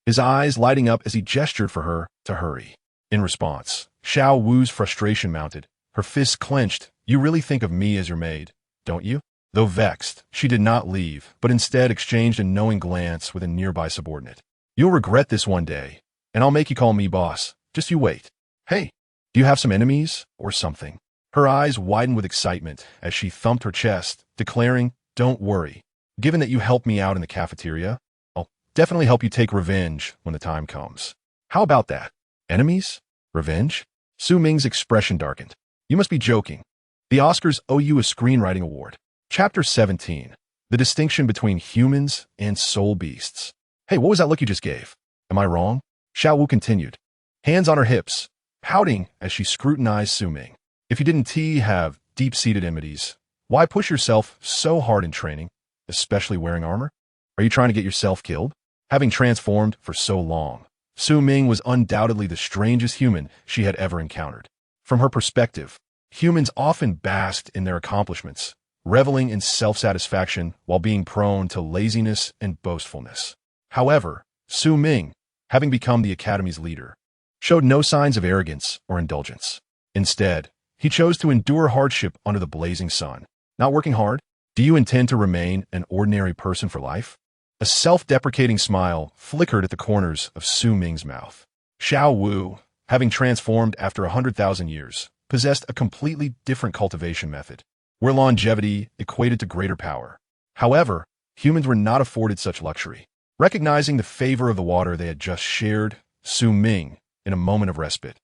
his eyes lighting up as he gestured for her to hurry. In response, Zhao Wu's frustration mounted, her fists clenched. You really think of me as your maid, don't you? Though vexed, she did not leave, but instead exchanged a knowing glance with a nearby subordinate. You'll regret this one day, and I'll make you call me boss. Just you wait. Hey, do you have some enemies or something? Her eyes widened with excitement as she thumped her chest, declaring, don't worry. Given that you helped me out in the cafeteria, I'll definitely help you take revenge when the time comes. How about that? Enemies? Revenge? Su Ming's expression darkened. You must be joking. The Oscars owe you a screenwriting award. Chapter 17. The distinction between humans and soul beasts. Hey, what was that look you just gave? Am I wrong? Zhao Wu continued, hands on her hips, pouting as she scrutinized Su Ming. If you didn't have deep-seated enmities, why push yourself so hard in training, especially wearing armor? Are you trying to get yourself killed? Having transformed for so long, Su Ming was undoubtedly the strangest human she had ever encountered. From her perspective, humans often basked in their accomplishments, reveling in self-satisfaction while being prone to laziness and boastfulness. However, Su Ming, having become the Academy's leader, showed no signs of arrogance or indulgence. Instead, he chose to endure hardship under the blazing sun. Not working hard? Do you intend to remain an ordinary person for life? A self-deprecating smile flickered at the corners of Su Ming's mouth. Zhao Wu, having transformed after 100,000 years, possessed a completely different cultivation method, where longevity equated to greater power. However, humans were not afforded such luxury. Recognizing the favor of the water they had just shared, Su Ming, in a moment of respite,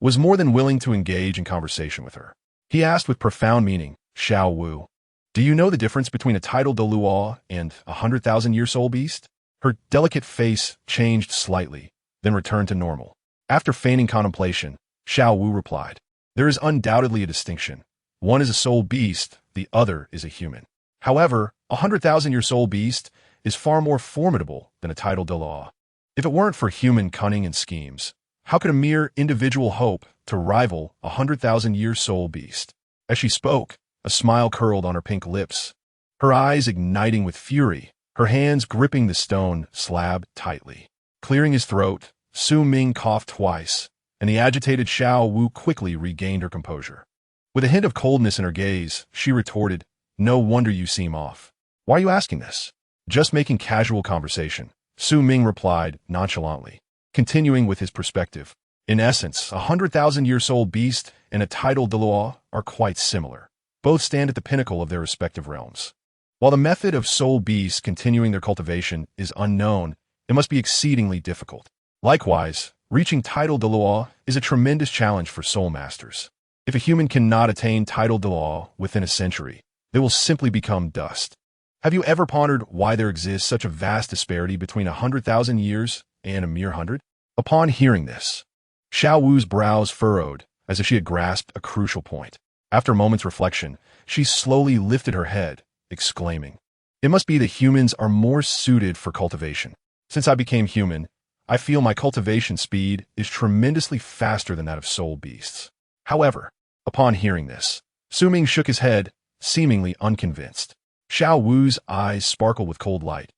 was more than willing to engage in conversation with her. He asked with profound meaning, Zhao Wu, do you know the difference between a tidal Douluo and a 100,000-year soul beast? Her delicate face changed slightly, then returned to normal. After feigning contemplation, Zhao Wu replied, there is undoubtedly a distinction. One is a soul beast, the other is a human. However, a 100,000-year soul beast is far more formidable than a tidal Douluo. If it weren't for human cunning and schemes, how could a mere individual hope to rival a 100,000-year soul beast? As she spoke, a smile curled on her pink lips, her eyes igniting with fury, her hands gripping the stone slab tightly. Clearing his throat, Su Ming coughed twice, and the agitated Zhao Wu quickly regained her composure. With a hint of coldness in her gaze, she retorted, no wonder you seem off. Why are you asking this? Just making casual conversation, Su Ming replied nonchalantly, continuing with his perspective. In essence, a 100,000-year soul beast and a tidal Douluo are quite similar. Both stand at the pinnacle of their respective realms. While the method of soul beasts continuing their cultivation is unknown, it must be exceedingly difficult. Likewise, reaching tidal Douluo is a tremendous challenge for soul masters. If a human cannot attain tidal Douluo within a century, they will simply become dust. Have you ever pondered why there exists such a vast disparity between 100,000 years and a mere 100? Upon hearing this, Zhao Wu's brows furrowed as if she had grasped a crucial point. After a moment's reflection, she slowly lifted her head, exclaiming, it must be that humans are more suited for cultivation. Since I became human, I feel my cultivation speed is tremendously faster than that of soul beasts. However, upon hearing this, Su Ming shook his head, seemingly unconvinced. Zhao Wu's eyes sparkled with cold light.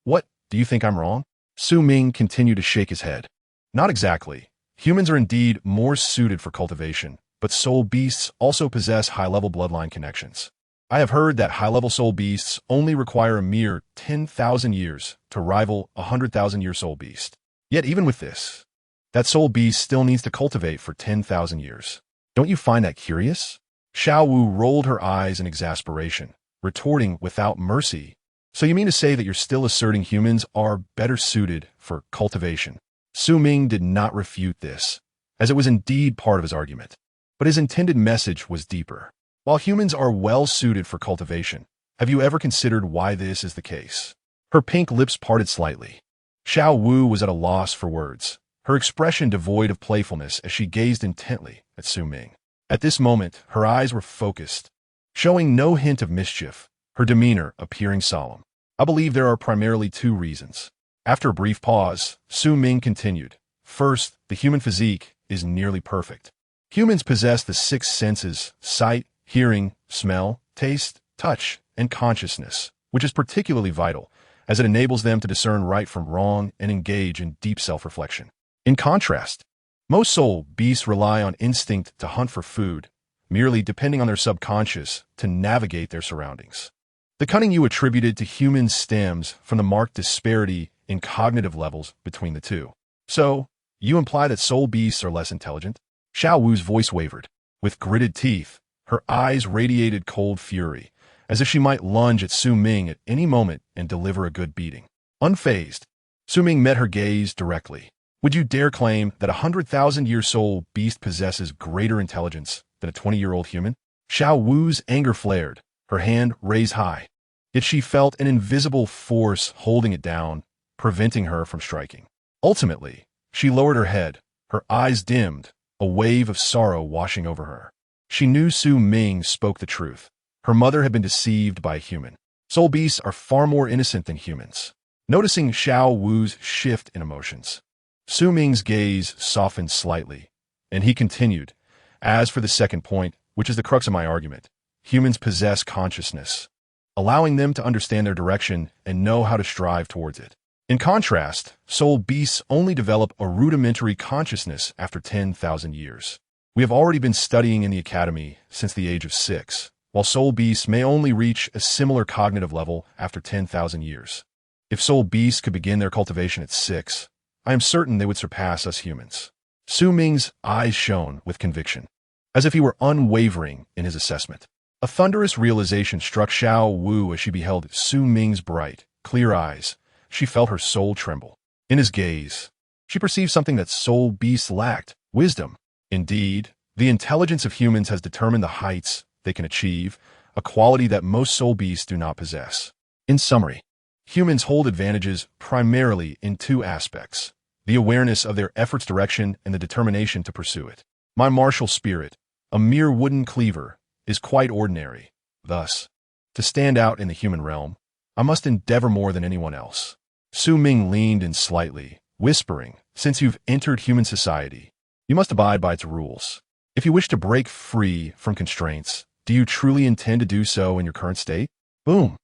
What, do you think I'm wrong? Su Ming continued to shake his head. Not exactly. Humans are indeed more suited for cultivation, but soul beasts also possess high-level bloodline connections. I have heard that high-level soul beasts only require a mere 10,000 years to rival a 100,000-year soul beast. Yet even with this, that soul beast still needs to cultivate for 10,000 years. Don't you find that curious? Zhao Wu rolled her eyes in exasperation, retorting without mercy. So you mean to say that you're still asserting humans are better suited for cultivation? Su Ming did not refute this, as it was indeed part of his argument. But his intended message was deeper. While humans are well suited for cultivation, have you ever considered why this is the case? Her pink lips parted slightly. Zhao Wu was at a loss for words, her expression devoid of playfulness as she gazed intently at Su Ming. At this moment, her eyes were focused, showing no hint of mischief, her demeanor appearing solemn. I believe there are primarily two reasons. After a brief pause, Su Ming continued. First, the human physique is nearly perfect. Humans possess the six senses: sight, hearing, smell, taste, touch, and consciousness, which is particularly vital, as it enables them to discern right from wrong and engage in deep self-reflection. In contrast, most soul beasts rely on instinct to hunt for food, merely depending on their subconscious to navigate their surroundings. The cunning you attributed to humans stems from the marked disparity in cognitive levels between the two. So, you imply that soul beasts are less intelligent? Zhao Wu's voice wavered. With gritted teeth, her eyes radiated cold fury, as if she might lunge at Su Ming at any moment and deliver a good beating. Unfazed, Su Ming met her gaze directly. Would you dare claim that a 100,000-year soul beast possesses greater intelligence than a 20-year-old human? Zhao Wu's anger flared, her hand raised high. Yet she felt an invisible force holding it down, preventing her from striking. Ultimately, she lowered her head, her eyes dimmed, a wave of sorrow washing over her. She knew Su Ming spoke the truth. Her mother had been deceived by a human. Soul beasts are far more innocent than humans. Noticing Zhao Wu's shift in emotions, Su Ming's gaze softened slightly, and he continued, as for the second point, which is the crux of my argument, humans possess consciousness, allowing them to understand their direction and know how to strive towards it. In contrast, soul beasts only develop a rudimentary consciousness after 10,000 years. We have already been studying in the Academy since the age of 6, while soul beasts may only reach a similar cognitive level after 10,000 years. If soul beasts could begin their cultivation at 6, I am certain they would surpass us humans. Su Ming's eyes shone with conviction, as if he were unwavering in his assessment. A thunderous realization struck Zhao Wu as she beheld Su Ming's bright, clear eyes. She felt her soul tremble. In his gaze, she perceived something that soul beasts lacked: wisdom. Indeed, the intelligence of humans has determined the heights they can achieve, a quality that most soul beasts do not possess. In summary, humans hold advantages primarily in two aspects: the awareness of their effort's direction and the determination to pursue it. My martial spirit, a mere wooden cleaver, is quite ordinary. Thus, to stand out in the human realm, I must endeavor more than anyone else. Su Ming leaned in slightly, whispering, since you've entered human society, you must abide by its rules. If you wish to break free from constraints, do you truly intend to do so in your current state? Boom!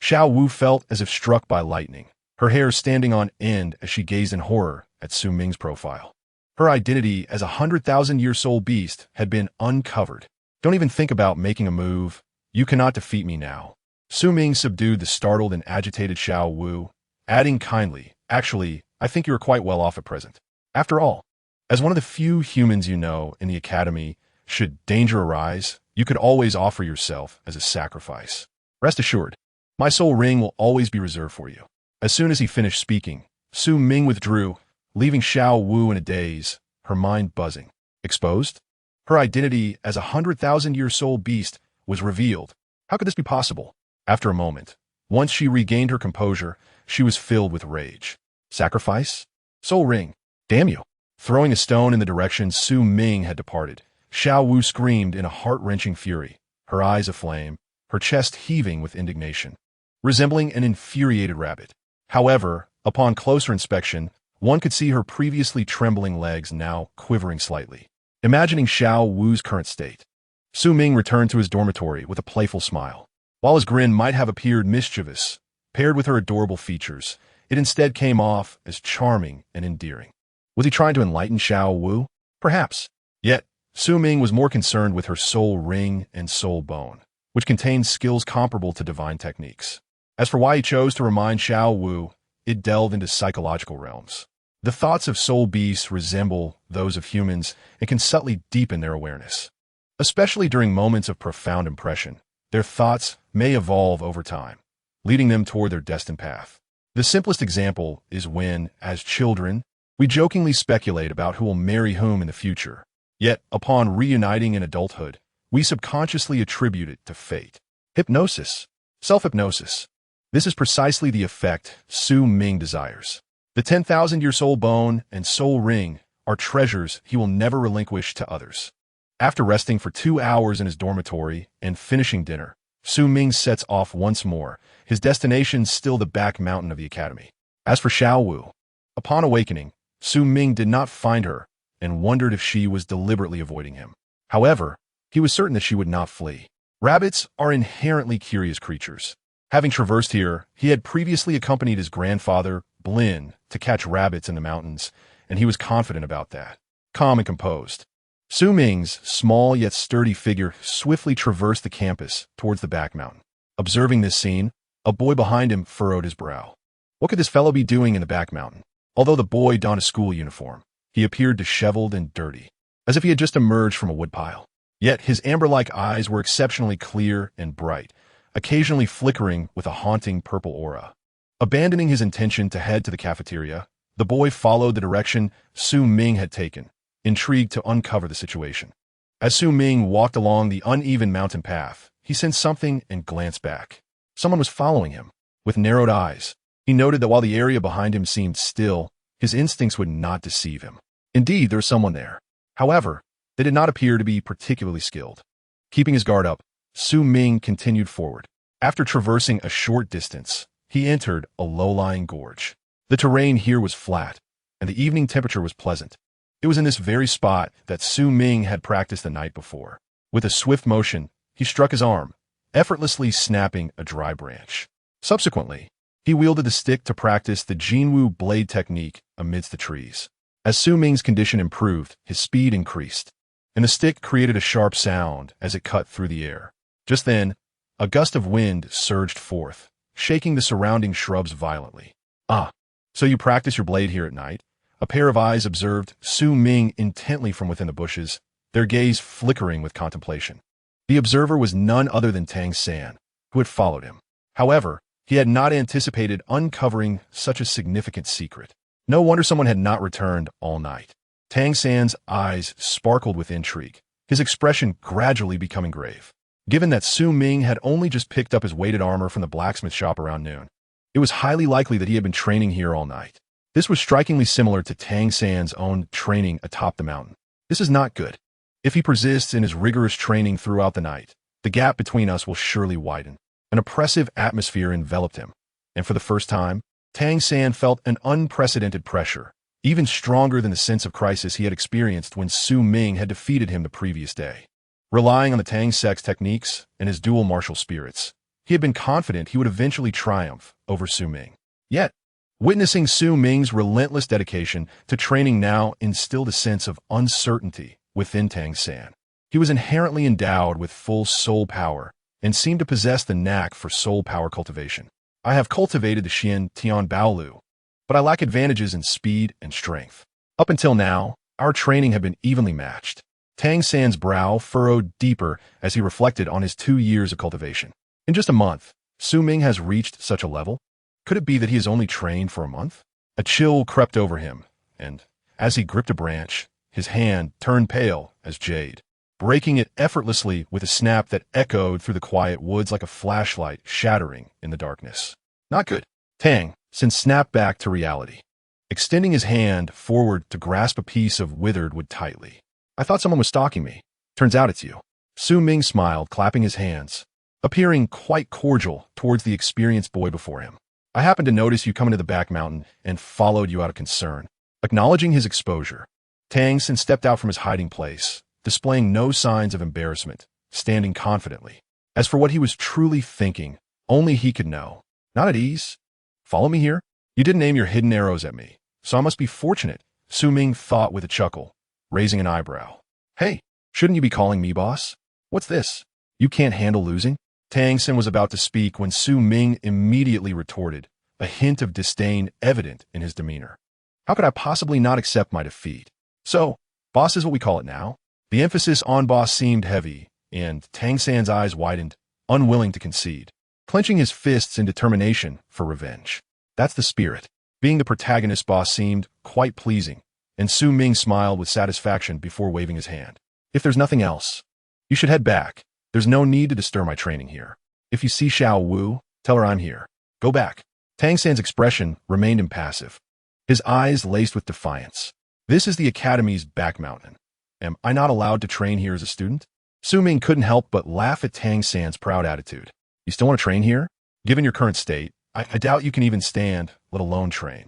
Zhao Wu felt as if struck by lightning, her hair standing on end as she gazed in horror at Su Ming's profile. Her identity as a 100,000-year soul beast had been uncovered. Don't even think about making a move. You cannot defeat me now. Su Ming subdued the startled and agitated Zhao Wu, adding kindly, actually, I think you are quite well off at present. After all, as one of the few humans you know in the Academy, should danger arise, you could always offer yourself as a sacrifice. Rest assured, my soul ring will always be reserved for you. As soon as he finished speaking, Su Ming withdrew, leaving Zhao Wu in a daze, her mind buzzing. Exposed? Her identity as a 100,000-year soul beast was revealed. How could this be possible? After a moment, once she regained her composure, she was filled with rage. Sacrifice? Soul ring. Damn you. Throwing a stone in the direction Su Ming had departed, Zhao Wu screamed in a heart-wrenching fury, her eyes aflame, her chest heaving with indignation, resembling an infuriated rabbit. However, upon closer inspection, one could see her previously trembling legs now quivering slightly. Imagining Zhao Wu's current state, Su Ming returned to his dormitory with a playful smile. While his grin might have appeared mischievous, paired with her adorable features, it instead came off as charming and endearing. Was he trying to enlighten Zhao Wu? Perhaps. Yet, Su Ming was more concerned with her soul ring and soul bone, which contained skills comparable to divine techniques. As for why he chose to remind Zhao Wu, it delved into psychological realms. The thoughts of soul beasts resemble those of humans and can subtly deepen their awareness. Especially during moments of profound impression, their thoughts may evolve over time, leading them toward their destined path. The simplest example is when, as children, we jokingly speculate about who will marry whom in the future. Yet, upon reuniting in adulthood, we subconsciously attribute it to fate. Hypnosis. Self-hypnosis. This is precisely the effect Su Ming desires. The 10,000-year soul bone and soul ring are treasures he will never relinquish to others. After resting for 2 hours in his dormitory and finishing dinner, Su Ming sets off once more, his destination still the back mountain of the Academy. As for Zhao Wu, upon awakening, Su Ming did not find her and wondered if she was deliberately avoiding him. However, he was certain that she would not flee. Rabbits are inherently curious creatures. Having traversed here, he had previously accompanied his grandfather, Blin, to catch rabbits in the mountains, and he was confident about that. Calm and composed. Su Ming's small yet sturdy figure swiftly traversed the campus towards the back mountain. Observing this scene, a boy behind him furrowed his brow. What could this fellow be doing in the back mountain? Although the boy donned a school uniform, he appeared disheveled and dirty, as if he had just emerged from a woodpile. Yet his amber-like eyes were exceptionally clear and bright, occasionally flickering with a haunting purple aura. Abandoning his intention to head to the cafeteria, the boy followed the direction Su Ming had taken, intrigued to uncover the situation. As Su Ming walked along the uneven mountain path, he sensed something and glanced back. Someone was following him. With narrowed eyes, he noted that while the area behind him seemed still, his instincts would not deceive him. Indeed, there was someone there. However, they did not appear to be particularly skilled. Keeping his guard up, Su Ming continued forward. After traversing a short distance, he entered a low-lying gorge. The terrain here was flat, and the evening temperature was pleasant. It was in this very spot that Su Ming had practiced the night before. With a swift motion, he struck his arm, effortlessly snapping a dry branch. Subsequently, he wielded the stick to practice the Jinwu blade technique amidst the trees. As Su Ming's condition improved, his speed increased, and the stick created a sharp sound as it cut through the air. Just then, a gust of wind surged forth, shaking the surrounding shrubs violently. "Ah, so you practice your blade here at night?" A pair of eyes observed Su Ming intently from within the bushes, their gaze flickering with contemplation. The observer was none other than Tang San, who had followed him. However, he had not anticipated uncovering such a significant secret. No wonder someone had not returned all night. Tang San's eyes sparkled with intrigue, his expression gradually becoming grave. Given that Su Ming had only just picked up his weighted armor from the blacksmith shop around noon, it was highly likely that he had been training here all night. This was strikingly similar to Tang San's own training atop the mountain. This is not good. If he persists in his rigorous training throughout the night, the gap between us will surely widen. An oppressive atmosphere enveloped him, and for the first time, Tang San felt an unprecedented pressure, even stronger than the sense of crisis he had experienced when Su Ming had defeated him the previous day. Relying on the Tang Sec's techniques and his dual martial spirits, he had been confident he would eventually triumph over Su Ming. Yet, witnessing Su Ming's relentless dedication to training now instilled a sense of uncertainty within Tang San. He was inherently endowed with full soul power and seemed to possess the knack for soul power cultivation. "I have cultivated the Xian Tian Baolu, but I lack advantages in speed and strength. Up until now, our training had been evenly matched." Tang San's brow furrowed deeper as he reflected on his 2 years of cultivation. In just a month, Su Ming has reached such a level? Could it be that he has only trained for a month? A chill crept over him, and as he gripped a branch, his hand turned pale as jade, breaking it effortlessly with a snap that echoed through the quiet woods like a flashlight shattering in the darkness. Not good. Tang San snapped back to reality, extending his hand forward to grasp a piece of withered wood tightly. "I thought someone was stalking me. Turns out it's you." Su Ming smiled, clapping his hands, appearing quite cordial towards the experienced boy before him. "I happened to notice you coming to the back mountain and followed you out of concern." Acknowledging his exposure, Tang San stepped out from his hiding place, displaying no signs of embarrassment, standing confidently. As for what he was truly thinking, only he could know. "Not at ease? Follow me here? You didn't aim your hidden arrows at me, so I must be fortunate," Su Ming thought with a chuckle, raising an eyebrow. "Hey, shouldn't you be calling me boss? What's this? You can't handle losing?" Tang San was about to speak when Su Ming immediately retorted, a hint of disdain evident in his demeanor. "How could I possibly not accept my defeat? So, boss is what we call it now?" The emphasis on boss seemed heavy, and Tang San's eyes widened, unwilling to concede, clenching his fists in determination for revenge. That's the spirit. Being the protagonist boss seemed quite pleasing, and Su Ming smiled with satisfaction before waving his hand. "If there's nothing else, you should head back. There's no need to disturb my training here. If you see Zhao Wu, tell her I'm here. Go back." Tang San's expression remained impassive, his eyes laced with defiance. "This is the Academy's back mountain. Am I not allowed to train here as a student?" Su Ming couldn't help but laugh at Tang San's proud attitude. "You still want to train here? Given your current state, I doubt you can even stand, let alone train."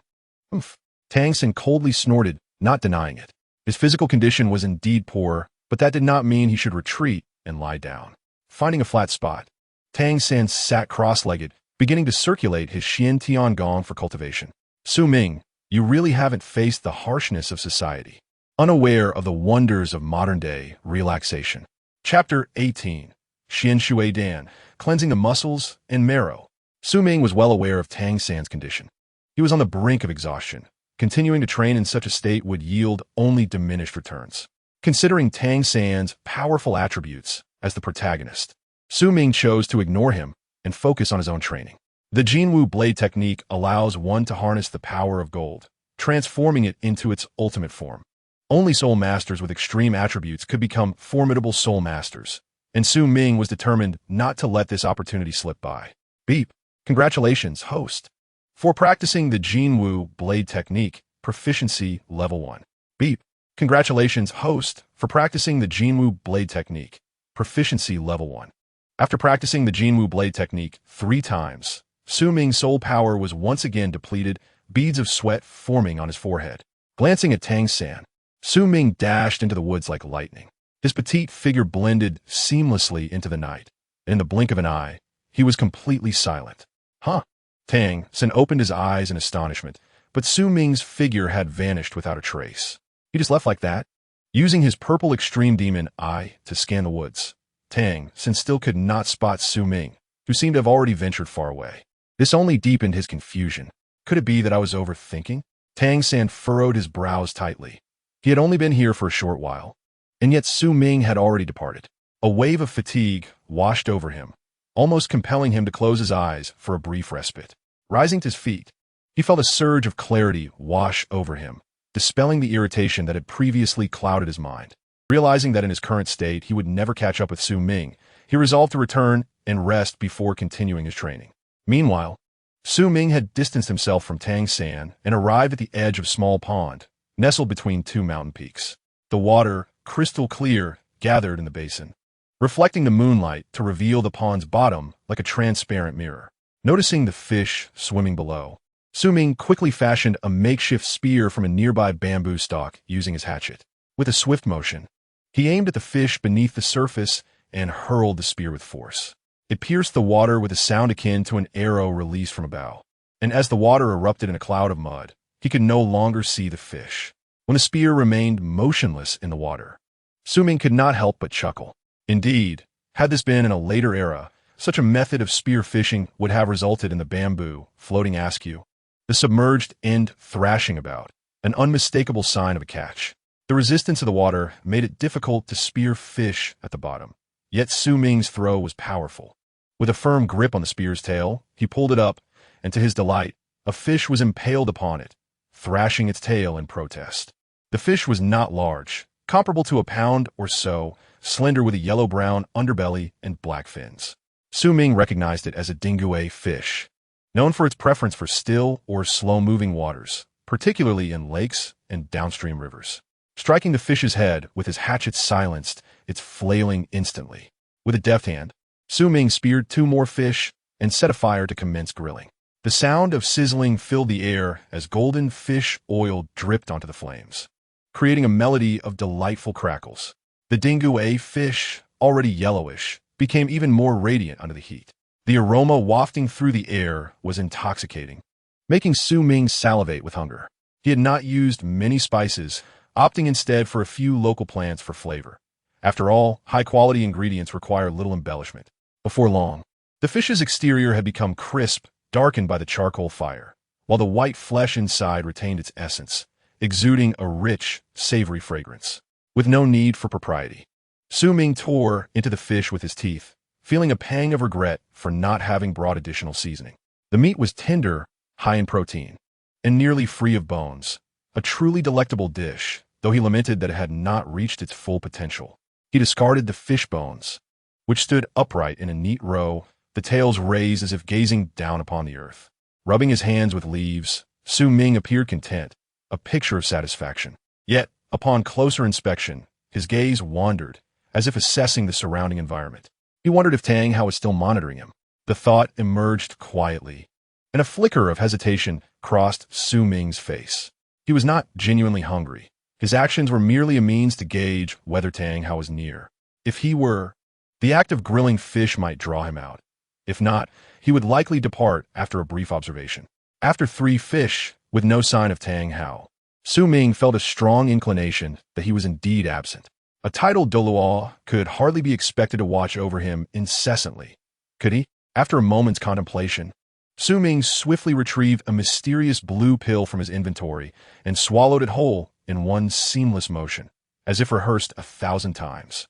"Oof." Tang San coldly snorted, not denying it. His physical condition was indeed poor, but that did not mean he should retreat and lie down. Finding a flat spot, Tang San sat cross-legged, beginning to circulate his Xian Tiangong for cultivation. Su Ming, you really haven't faced the harshness of society, unaware of the wonders of modern-day relaxation. Chapter 18. Xian Shui Dan, cleansing the muscles and marrow. Su Ming was well aware of Tang San's condition. He was on the brink of exhaustion. Continuing to train in such a state would yield only diminished returns. Considering Tang San's powerful attributes as the protagonist, Su Ming chose to ignore him and focus on his own training. The Jinwu blade technique allows one to harness the power of gold, transforming it into its ultimate form. Only soul masters with extreme attributes could become formidable soul masters, and Su Ming was determined not to let this opportunity slip by. Beep. Congratulations, host. For practicing the Jinwu blade technique, proficiency level 1. Beep. Congratulations, host, for practicing the Jinwu blade technique, proficiency level 1. After practicing the Jinwu blade technique 3 times, Su Ming's soul power was once again depleted, beads of sweat forming on his forehead. Glancing at Tang San, Su Ming dashed into the woods like lightning. His petite figure blended seamlessly into the night, and in the blink of an eye, he was completely silent. Huh? Tang San opened his eyes in astonishment, but Su Ming's figure had vanished without a trace. He just left like that? Using his purple extreme demon eye to scan the woods, Tang San still could not spot Su Ming, who seemed to have already ventured far away. This only deepened his confusion. Could it be that I was overthinking? Tang San furrowed his brows tightly. He had only been here for a short while, and yet Su Ming had already departed. A wave of fatigue washed over him, almost compelling him to close his eyes for a brief respite. Rising to his feet, he felt a surge of clarity wash over him, dispelling the irritation that had previously clouded his mind. Realizing that in his current state he would never catch up with Su Ming, he resolved to return and rest before continuing his training. Meanwhile, Su Ming had distanced himself from Tang San and arrived at the edge of a small pond, nestled between 2 mountain peaks. The water, crystal clear, gathered in the basin, reflecting the moonlight to reveal the pond's bottom like a transparent mirror. Noticing the fish swimming below, Su Ming quickly fashioned a makeshift spear from a nearby bamboo stalk using his hatchet. With a swift motion, he aimed at the fish beneath the surface and hurled the spear with force. It pierced the water with a sound akin to an arrow released from a bow, and as the water erupted in a cloud of mud, he could no longer see the fish. When the spear remained motionless in the water, Su Ming could not help but chuckle. Indeed, had this been in a later era, such a method of spear fishing would have resulted in the bamboo floating askew, the submerged end thrashing about, an unmistakable sign of a catch. The resistance of the water made it difficult to spear fish at the bottom, yet Su Ming's throw was powerful. With a firm grip on the spear's tail, he pulled it up, and to his delight, a fish was impaled upon it, thrashing its tail in protest. The fish was not large, comparable to a pound or so, slender with a yellow-brown underbelly and black fins. Su Ming recognized it as a dingue fish, known for its preference for still or slow-moving waters, particularly in lakes and downstream rivers. Striking the fish's head with his hatchet silenced its flailing instantly. With a deft hand, Su Ming speared 2 more fish and set a fire to commence grilling. The sound of sizzling filled the air as golden fish oil dripped onto the flames, creating a melody of delightful crackles. The dingue fish, already yellowish, became even more radiant under the heat. The aroma wafting through the air was intoxicating, making Su Ming salivate with hunger. He had not used many spices, opting instead for a few local plants for flavor. After all, high-quality ingredients require little embellishment. Before long, the fish's exterior had become crisp, darkened by the charcoal fire, while the white flesh inside retained its essence, exuding a rich, savory fragrance. With no need for propriety, Su Ming tore into the fish with his teeth, feeling a pang of regret for not having brought additional seasoning. The meat was tender, high in protein, and nearly free of bones, a truly delectable dish, though he lamented that it had not reached its full potential. He discarded the fish bones, which stood upright in a neat row, the tails raised as if gazing down upon the earth. Rubbing his hands with leaves, Su Ming appeared content, a picture of satisfaction. Yet, upon closer inspection, his gaze wandered, as if assessing the surrounding environment. He wondered if Tang Hao was still monitoring him. The thought emerged quietly, and a flicker of hesitation crossed Su Ming's face. He was not genuinely hungry. His actions were merely a means to gauge whether Tang Hao was near. If he were, the act of grilling fish might draw him out. If not, he would likely depart after a brief observation. After 3 fish, with no sign of Tang Hao, Su Ming felt a strong inclination that he was indeed absent. A titled Douluo could hardly be expected to watch over him incessantly. Could he? After a moment's contemplation, Su Ming swiftly retrieved a mysterious blue pill from his inventory and swallowed it whole in one seamless motion, as if rehearsed 1,000 times.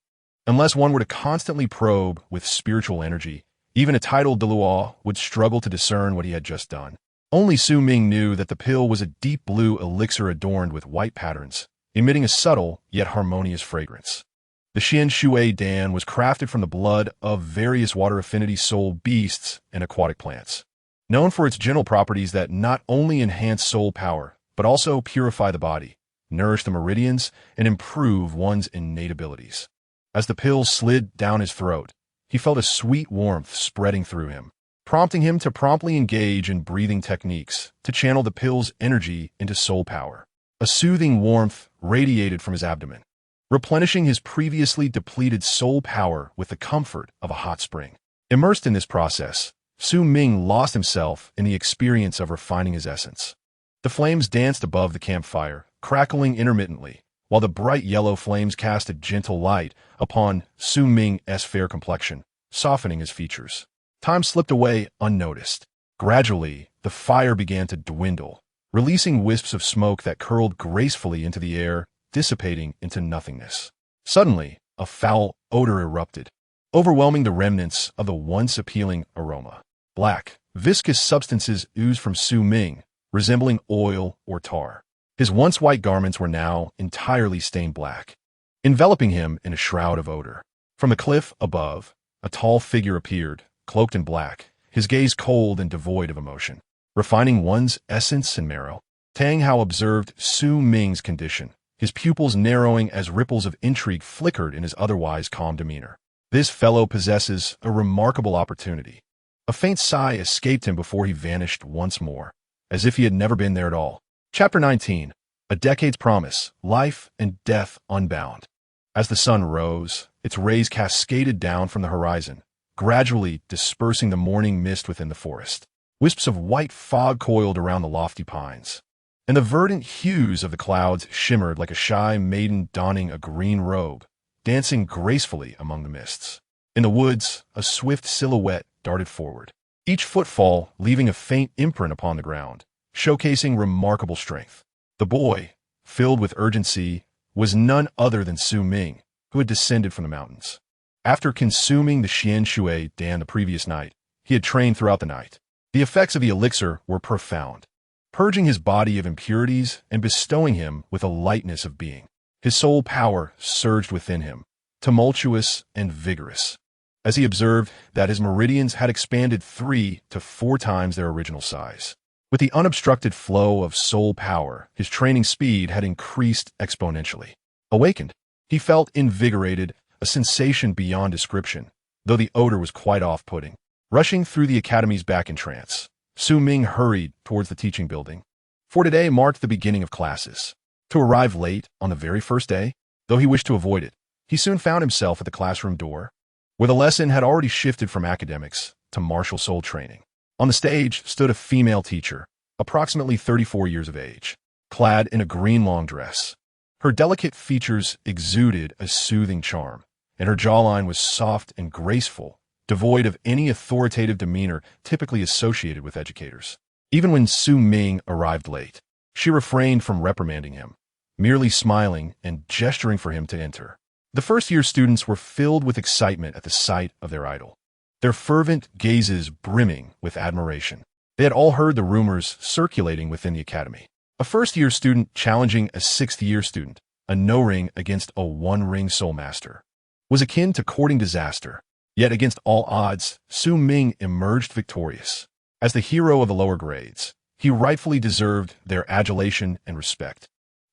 Unless one were to constantly probe with spiritual energy, even a titled Douluo would struggle to discern what he had just done. Only Su Ming knew that the pill was a deep blue elixir adorned with white patterns, emitting a subtle yet harmonious fragrance. The Xian Shui Dan was crafted from the blood of various water affinity soul beasts and aquatic plants, known for its gentle properties that not only enhance soul power, but also purify the body, nourish the meridians, and improve one's innate abilities. As the pill slid down his throat, he felt a sweet warmth spreading through him, prompting him to promptly engage in breathing techniques to channel the pill's energy into soul power. A soothing warmth radiated from his abdomen, replenishing his previously depleted soul power with the comfort of a hot spring. Immersed in this process, Su Ming lost himself in the experience of refining his essence. The flames danced above the campfire, crackling intermittently, while the bright yellow flames cast a gentle light upon Su Ming's fair complexion, softening his features. Time slipped away unnoticed. Gradually, the fire began to dwindle, releasing wisps of smoke that curled gracefully into the air, dissipating into nothingness. Suddenly, a foul odor erupted, overwhelming the remnants of the once appealing aroma. Black, viscous substances oozed from Su Ming, resembling oil or tar. His once white garments were now entirely stained black, enveloping him in a shroud of odor. From the cliff above, a tall figure appeared, cloaked in black, his gaze cold and devoid of emotion. Refining one's essence and marrow, Tang Hao observed Su Ming's condition, his pupils narrowing as ripples of intrigue flickered in his otherwise calm demeanor. This fellow possesses a remarkable opportunity. A faint sigh escaped him before he vanished once more, as if he had never been there at all. Chapter 19. A Decade's Promise, Life and Death Unbound. As the sun rose, its rays cascaded down from the horizon, gradually dispersing the morning mist within the forest. Wisps of white fog coiled around the lofty pines, and the verdant hues of the clouds shimmered like a shy maiden donning a green robe, dancing gracefully among the mists. In the woods, a swift silhouette darted forward, each footfall leaving a faint imprint upon the ground, showcasing remarkable strength. The boy, filled with urgency, was none other than Su Ming, who had descended from the mountains. After consuming the Xian Shui Dan the previous night, he had trained throughout the night. The effects of the elixir were profound, purging his body of impurities and bestowing him with a lightness of being. His soul power surged within him, tumultuous and vigorous, as he observed that his meridians had expanded 3 to 4 times their original size. With the unobstructed flow of soul power, his training speed had increased exponentially. Awakened, he felt invigorated, a sensation beyond description, though the odor was quite off-putting. Rushing through the academy's back entrance, Su Ming hurried towards the teaching building. For today marked the beginning of classes. To arrive late on the very first day, though he wished to avoid it, he soon found himself at the classroom door, where the lesson had already shifted from academics to martial soul training. On the stage stood a female teacher, approximately 34 years of age, clad in a green long dress. Her delicate features exuded a soothing charm, and her jawline was soft and graceful, devoid of any authoritative demeanor typically associated with educators. Even when Su Ming arrived late, she refrained from reprimanding him, merely smiling and gesturing for him to enter. The first-year students were filled with excitement at the sight of their idol, their fervent gazes brimming with admiration. They had all heard the rumors circulating within the academy. A first-year student challenging a sixth-year student, a no-ring against a one-ring soul master, was akin to courting disaster. Yet against all odds, Su Ming emerged victorious. As the hero of the lower grades, he rightfully deserved their adulation and respect.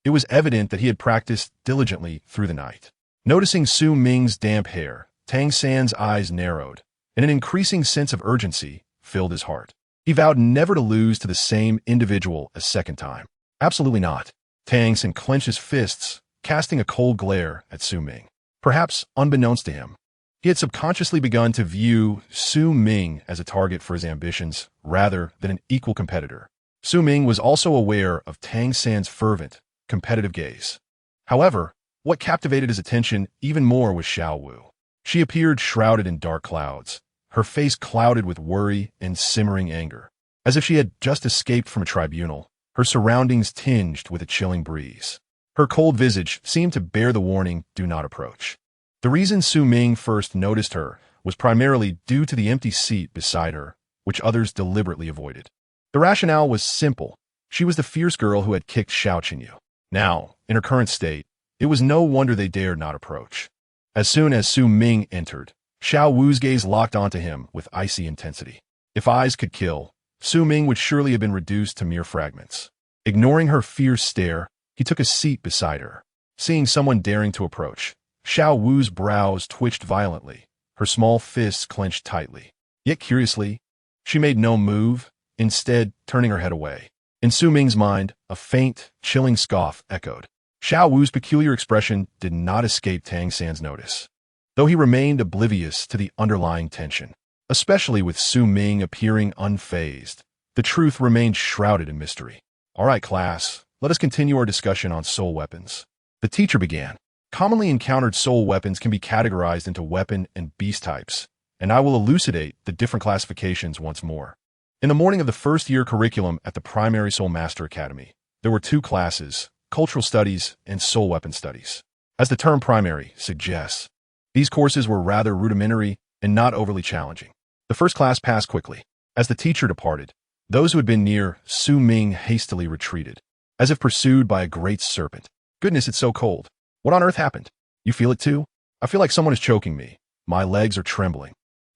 It was evident that he had practiced diligently through the night. Noticing Su Ming's damp hair, Tang San's eyes narrowed, and an increasing sense of urgency filled his heart. He vowed never to lose to the same individual a second time. Absolutely not. Tang San clenched his fists, casting a cold glare at Su Ming. Perhaps unbeknownst to him, He had subconsciously begun to view Su Ming as a target for his ambitions rather than an equal competitor. Su Ming was also aware of Tang San's fervent, competitive gaze. However, what captivated his attention even more was Zhao Wu. She appeared shrouded in dark clouds, her face clouded with worry and simmering anger. As if she had just escaped from a tribunal, her surroundings tinged with a chilling breeze. Her cold visage seemed to bear the warning, "Do not approach." The reason Su Ming first noticed her was primarily due to the empty seat beside her, which others deliberately avoided. The rationale was simple. She was the fierce girl who had kicked Xiao Qinyu. Now, in her current state, it was no wonder they dared not approach. As soon as Su Ming entered, Zhao Wu's gaze locked onto him with icy intensity. If eyes could kill, Su Ming would surely have been reduced to mere fragments. Ignoring her fierce stare, he took a seat beside her. Seeing someone daring to approach, Zhao Wu's brows twitched violently, her small fists clenched tightly. Yet curiously, she made no move, instead turning her head away. In Su Ming's mind, a faint, chilling scoff echoed. Zhao Wu's peculiar expression did not escape Tang San's notice, though he remained oblivious to the underlying tension. Especially with Su Ming appearing unfazed, the truth remained shrouded in mystery. "All right, class, let us continue our discussion on soul weapons." The teacher began. "Commonly encountered soul weapons can be categorized into weapon and beast types, and I will elucidate the different classifications once more." In the morning of the first-year curriculum at the Primary Soul Master Academy, there were two classes, Cultural Studies and Soul Weapon Studies. As the term primary suggests, these courses were rather rudimentary and not overly challenging. The first class passed quickly. As the teacher departed, those who had been near Su Ming hastily retreated, as if pursued by a great serpent. "Goodness, it's so cold. What on earth happened? You feel it too? I feel like someone is choking me. My legs are trembling.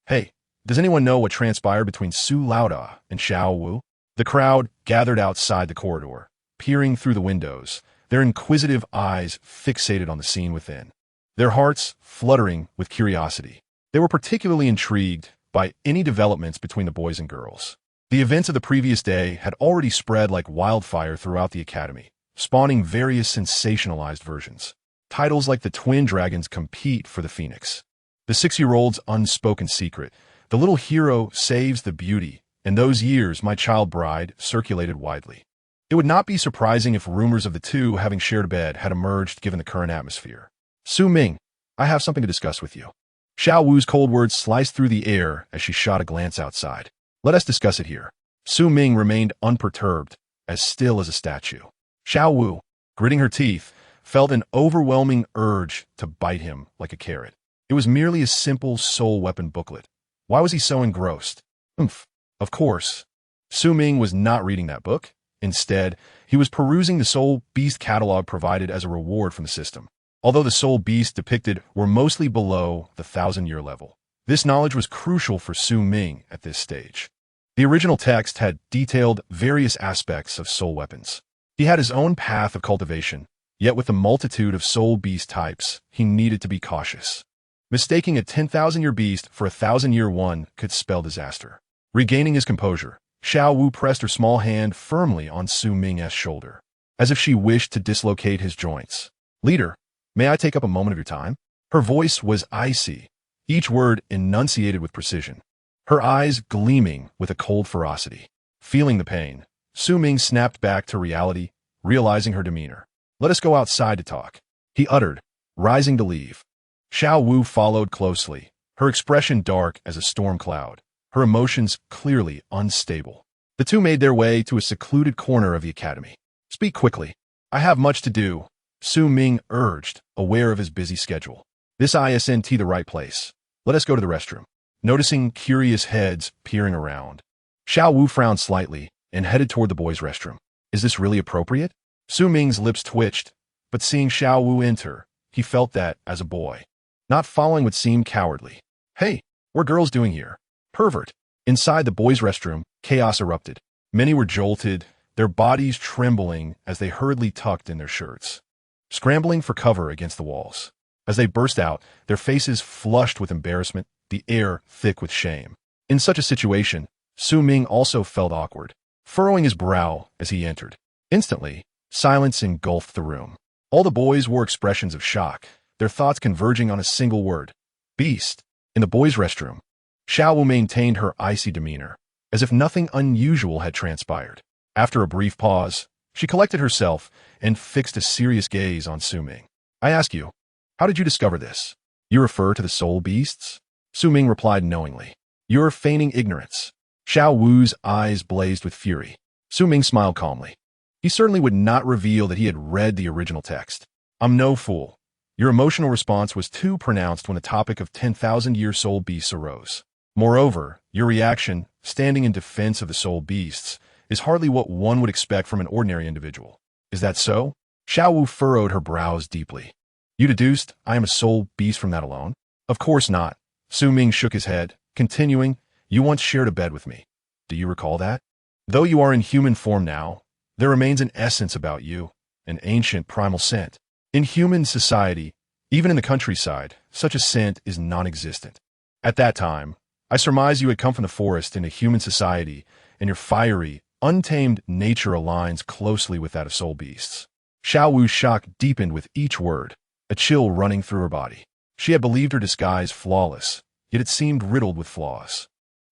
Hey, does anyone know what transpired between Su Laoda and Zhao Wu?" The crowd gathered outside the corridor, peering through the windows, their inquisitive eyes fixated on the scene within, their hearts fluttering with curiosity. They were particularly intrigued by any developments between the boys and girls. The events of the previous day had already spread like wildfire throughout the academy, spawning various sensationalized versions. Titles like "The Twin Dragons Compete for the Phoenix," "The 6-Year-Old's Unspoken Secret," "The Little Hero Saves the Beauty," and "Those Years, My Child Bride" circulated widely. It would not be surprising if rumors of the two having shared a bed had emerged given the current atmosphere. "Su Ming, I have something to discuss with you." Zhao Wu's cold words sliced through the air as she shot a glance outside. "Let us discuss it here." Su Ming remained unperturbed, as still as a statue. Zhao Wu, gritting her teeth, felt an overwhelming urge to bite him like a carrot. It was merely a simple soul weapon booklet. Why was he so engrossed? Of course. Su Ming was not reading that book. Instead, he was perusing the Soul Beast catalog provided as a reward from the system. Although the soul beasts depicted were mostly below the 1,000-year level, this knowledge was crucial for Su Ming at this stage. The original text had detailed various aspects of soul weapons. He had his own path of cultivation, yet with the multitude of soul beast types, he needed to be cautious. Mistaking a 10,000-year beast for a 1,000-year one could spell disaster. Regaining his composure, Zhao Wu pressed her small hand firmly on Su Ming's shoulder, as if she wished to dislocate his joints. "Leader, may I take up a moment of your time?" Her voice was icy, each word enunciated with precision, her eyes gleaming with a cold ferocity. Feeling the pain, Su Ming snapped back to reality, realizing her demeanor. "Let us go outside to talk," he uttered, rising to leave. Zhao Wu followed closely, her expression dark as a storm cloud, her emotions clearly unstable. The two made their way to a secluded corner of the academy. "Speak quickly. I have much to do," Su Ming urged, aware of his busy schedule. "This isn't the right place. Let us go to the restroom." Noticing curious heads peering around, Zhao Wu frowned slightly and headed toward the boys' restroom. Is this really appropriate? Su Ming's lips twitched, but seeing Zhao Wu enter, he felt that, as a boy, not following would seem cowardly. "Hey, what are girls doing here? Pervert." Inside the boys' restroom, chaos erupted. Many were jolted, their bodies trembling as they hurriedly tucked in their shirts, scrambling for cover against the walls. As they burst out, their faces flushed with embarrassment, the air thick with shame. In such a situation, Su Ming also felt awkward, furrowing his brow as he entered. Instantly, silence engulfed the room. All the boys wore expressions of shock, their thoughts converging on a single word: beast. In the boys' restroom, Zhao Wu maintained her icy demeanor, as if nothing unusual had transpired. After a brief pause, she collected herself and fixed a serious gaze on Su Ming. I ask you, how did you discover this? You refer to the soul beasts? Su Ming replied knowingly. You're feigning ignorance. Zhao Wu's eyes blazed with fury. Su Ming smiled calmly. He certainly would not reveal that he had read the original text. I'm no fool. Your emotional response was too pronounced when the topic of 10,000-year soul beasts arose. Moreover, your reaction, standing in defense of the soul beasts, is hardly what one would expect from an ordinary individual. Is that so? Zhao Wu furrowed her brows deeply. You deduced I am a soul beast from that alone? Of course not. Su Ming shook his head, continuing, you once shared a bed with me. Do you recall that? Though you are in human form now, there remains an essence about you, an ancient primal scent. In human society, even in the countryside, such a scent is non-existent. At that time, I surmise you had come from the forest into human society, and your fiery, untamed nature aligns closely with that of soul beasts. Zhao Wu's shock deepened with each word, a chill running through her body. She had believed her disguise flawless, yet it seemed riddled with flaws.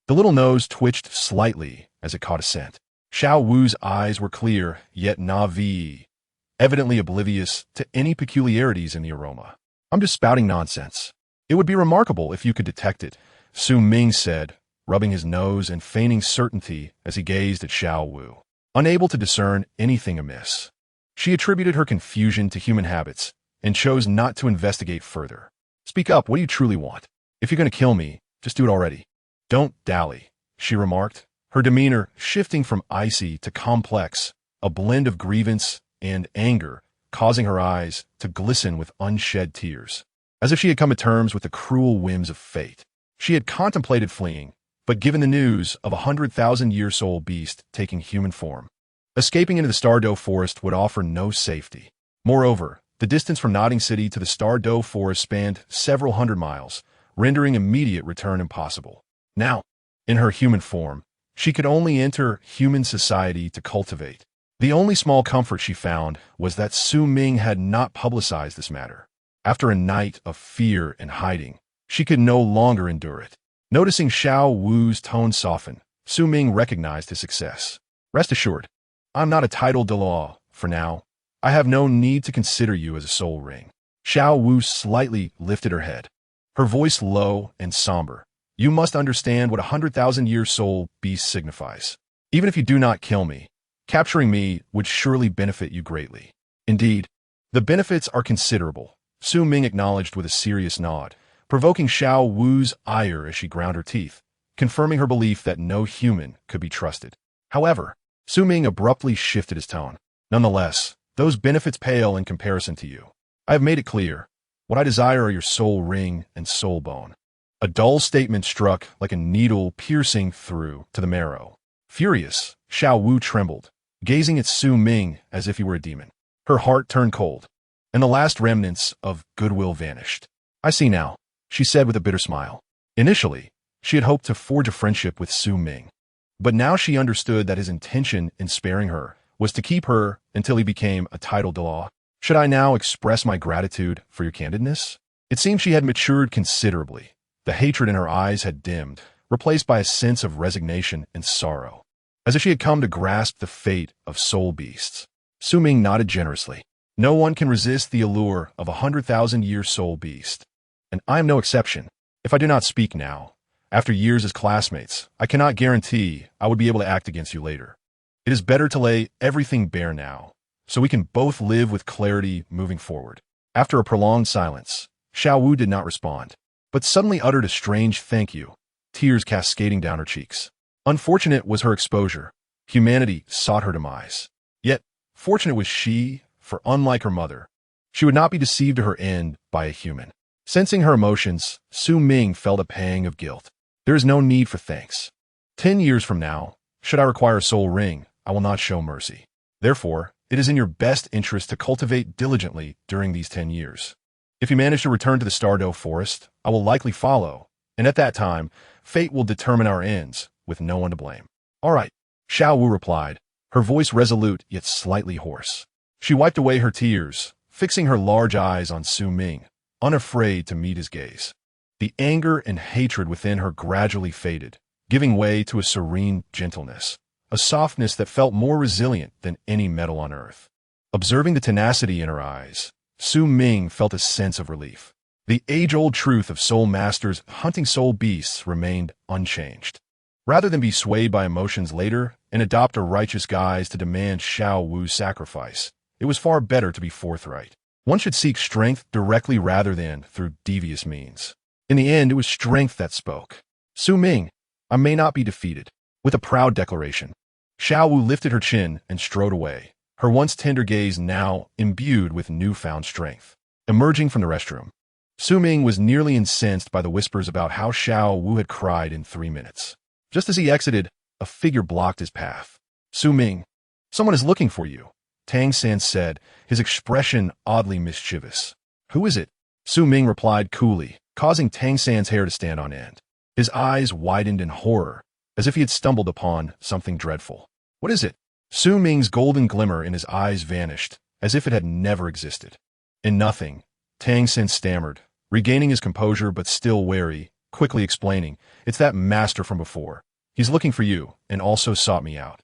The little nose twitched slightly as it caught a scent. Zhao Wu's eyes were clear, yet naive, evidently oblivious to any peculiarities in the aroma. I'm just spouting nonsense. It would be remarkable if you could detect it, Su Ming said, rubbing his nose and feigning certainty as he gazed at Zhao Wu, unable to discern anything amiss. She attributed her confusion to human habits and chose not to investigate further. Speak up, what do you truly want? If you're going to kill me, just do it already. Don't dally, she remarked, her demeanor shifting from icy to complex, a blend of grievance and anger, causing her eyes to glisten with unshed tears, as if she had come to terms with the cruel whims of fate. She had contemplated fleeing, but given the news of 100,000-year soul beast taking human form, escaping into the Stardow Forest would offer no safety. Moreover, the distance from Nodding City to the Stardow Forest spanned several hundred miles, rendering immediate return impossible. Now, in her human form, she could only enter human society to cultivate. The only small comfort she found was that Su Ming had not publicized this matter. After a night of fear and hiding, she could no longer endure it. Noticing Zhao Wu's tone soften, Su Ming recognized his success. Rest assured, I'm not a title de law, for now. I have no need to consider you as a soul ring. Zhao Wu slightly lifted her head, her voice low and somber. You must understand what 100,000-year soul beast signifies. Even if you do not kill me, capturing me would surely benefit you greatly. Indeed, the benefits are considerable, Su Ming acknowledged with a serious nod, provoking Zhao Wu's ire as she ground her teeth, confirming her belief that no human could be trusted. However, Su Ming abruptly shifted his tone. Nonetheless, those benefits pale in comparison to you. I have made it clear. What I desire are your soul ring and soul bone. A dull statement struck like a needle piercing through to the marrow. Furious, Zhao Wu trembled, gazing at Su Ming as if he were a demon. Her heart turned cold, and the last remnants of goodwill vanished. I see now, she said with a bitter smile. Initially, she had hoped to forge a friendship with Su Ming, but now she understood that his intention in sparing her was to keep her until he became a title de law. Should I now express my gratitude for your candidness? It seemed she had matured considerably. The hatred in her eyes had dimmed, replaced by a sense of resignation and sorrow, as if she had come to grasp the fate of soul beasts. Su Ming nodded generously. No one can resist the allure of 100,000-year soul beast, and I am no exception. If I do not speak now, after years as classmates, I cannot guarantee I would be able to act against you later. It is better to lay everything bare now, so we can both live with clarity moving forward. After a prolonged silence, Zhao Wu did not respond, but suddenly uttered a strange thank you, tears cascading down her cheeks. Unfortunate was her exposure. Humanity sought her demise. Yet, fortunate was she, for unlike her mother, she would not be deceived to her end by a human. Sensing her emotions, Su Ming felt a pang of guilt. There is no need for thanks. 10 years from now, should I require a soul ring, I will not show mercy. Therefore, it is in your best interest to cultivate diligently during these 10 years. If you manage to return to the Stardow Forest, I will likely follow, and at that time, fate will determine our ends, with no one to blame. All right, Zhao Wu replied, her voice resolute yet slightly hoarse. She wiped away her tears, fixing her large eyes on Su Ming, unafraid to meet his gaze. The anger and hatred within her gradually faded, giving way to a serene gentleness, a softness that felt more resilient than any metal on earth. Observing the tenacity in her eyes, Su Ming felt a sense of relief. The age-old truth of soul masters hunting soul beasts remained unchanged. Rather than be swayed by emotions later and adopt a righteous guise to demand Zhao Wu's sacrifice, it was far better to be forthright. One should seek strength directly rather than through devious means. In the end, it was strength that spoke. Su Ming, I may not be defeated. With a proud declaration, Zhao Wu lifted her chin and strode away, her once tender gaze now imbued with newfound strength. Emerging from the restroom, Su Ming was nearly incensed by the whispers about how Zhao Wu had cried in 3 minutes. Just as he exited, a figure blocked his path. Su Ming, someone is looking for you, Tang San said, his expression oddly mischievous. Who is it? Su Ming replied coolly, causing Tang San's hair to stand on end. His eyes widened in horror, as if he had stumbled upon something dreadful. What is it? Su Ming's golden glimmer in his eyes vanished, as if it had never existed. In nothing, Tang San stammered, regaining his composure but still wary, quickly explaining, it's that master from before. He's looking for you, and also sought me out.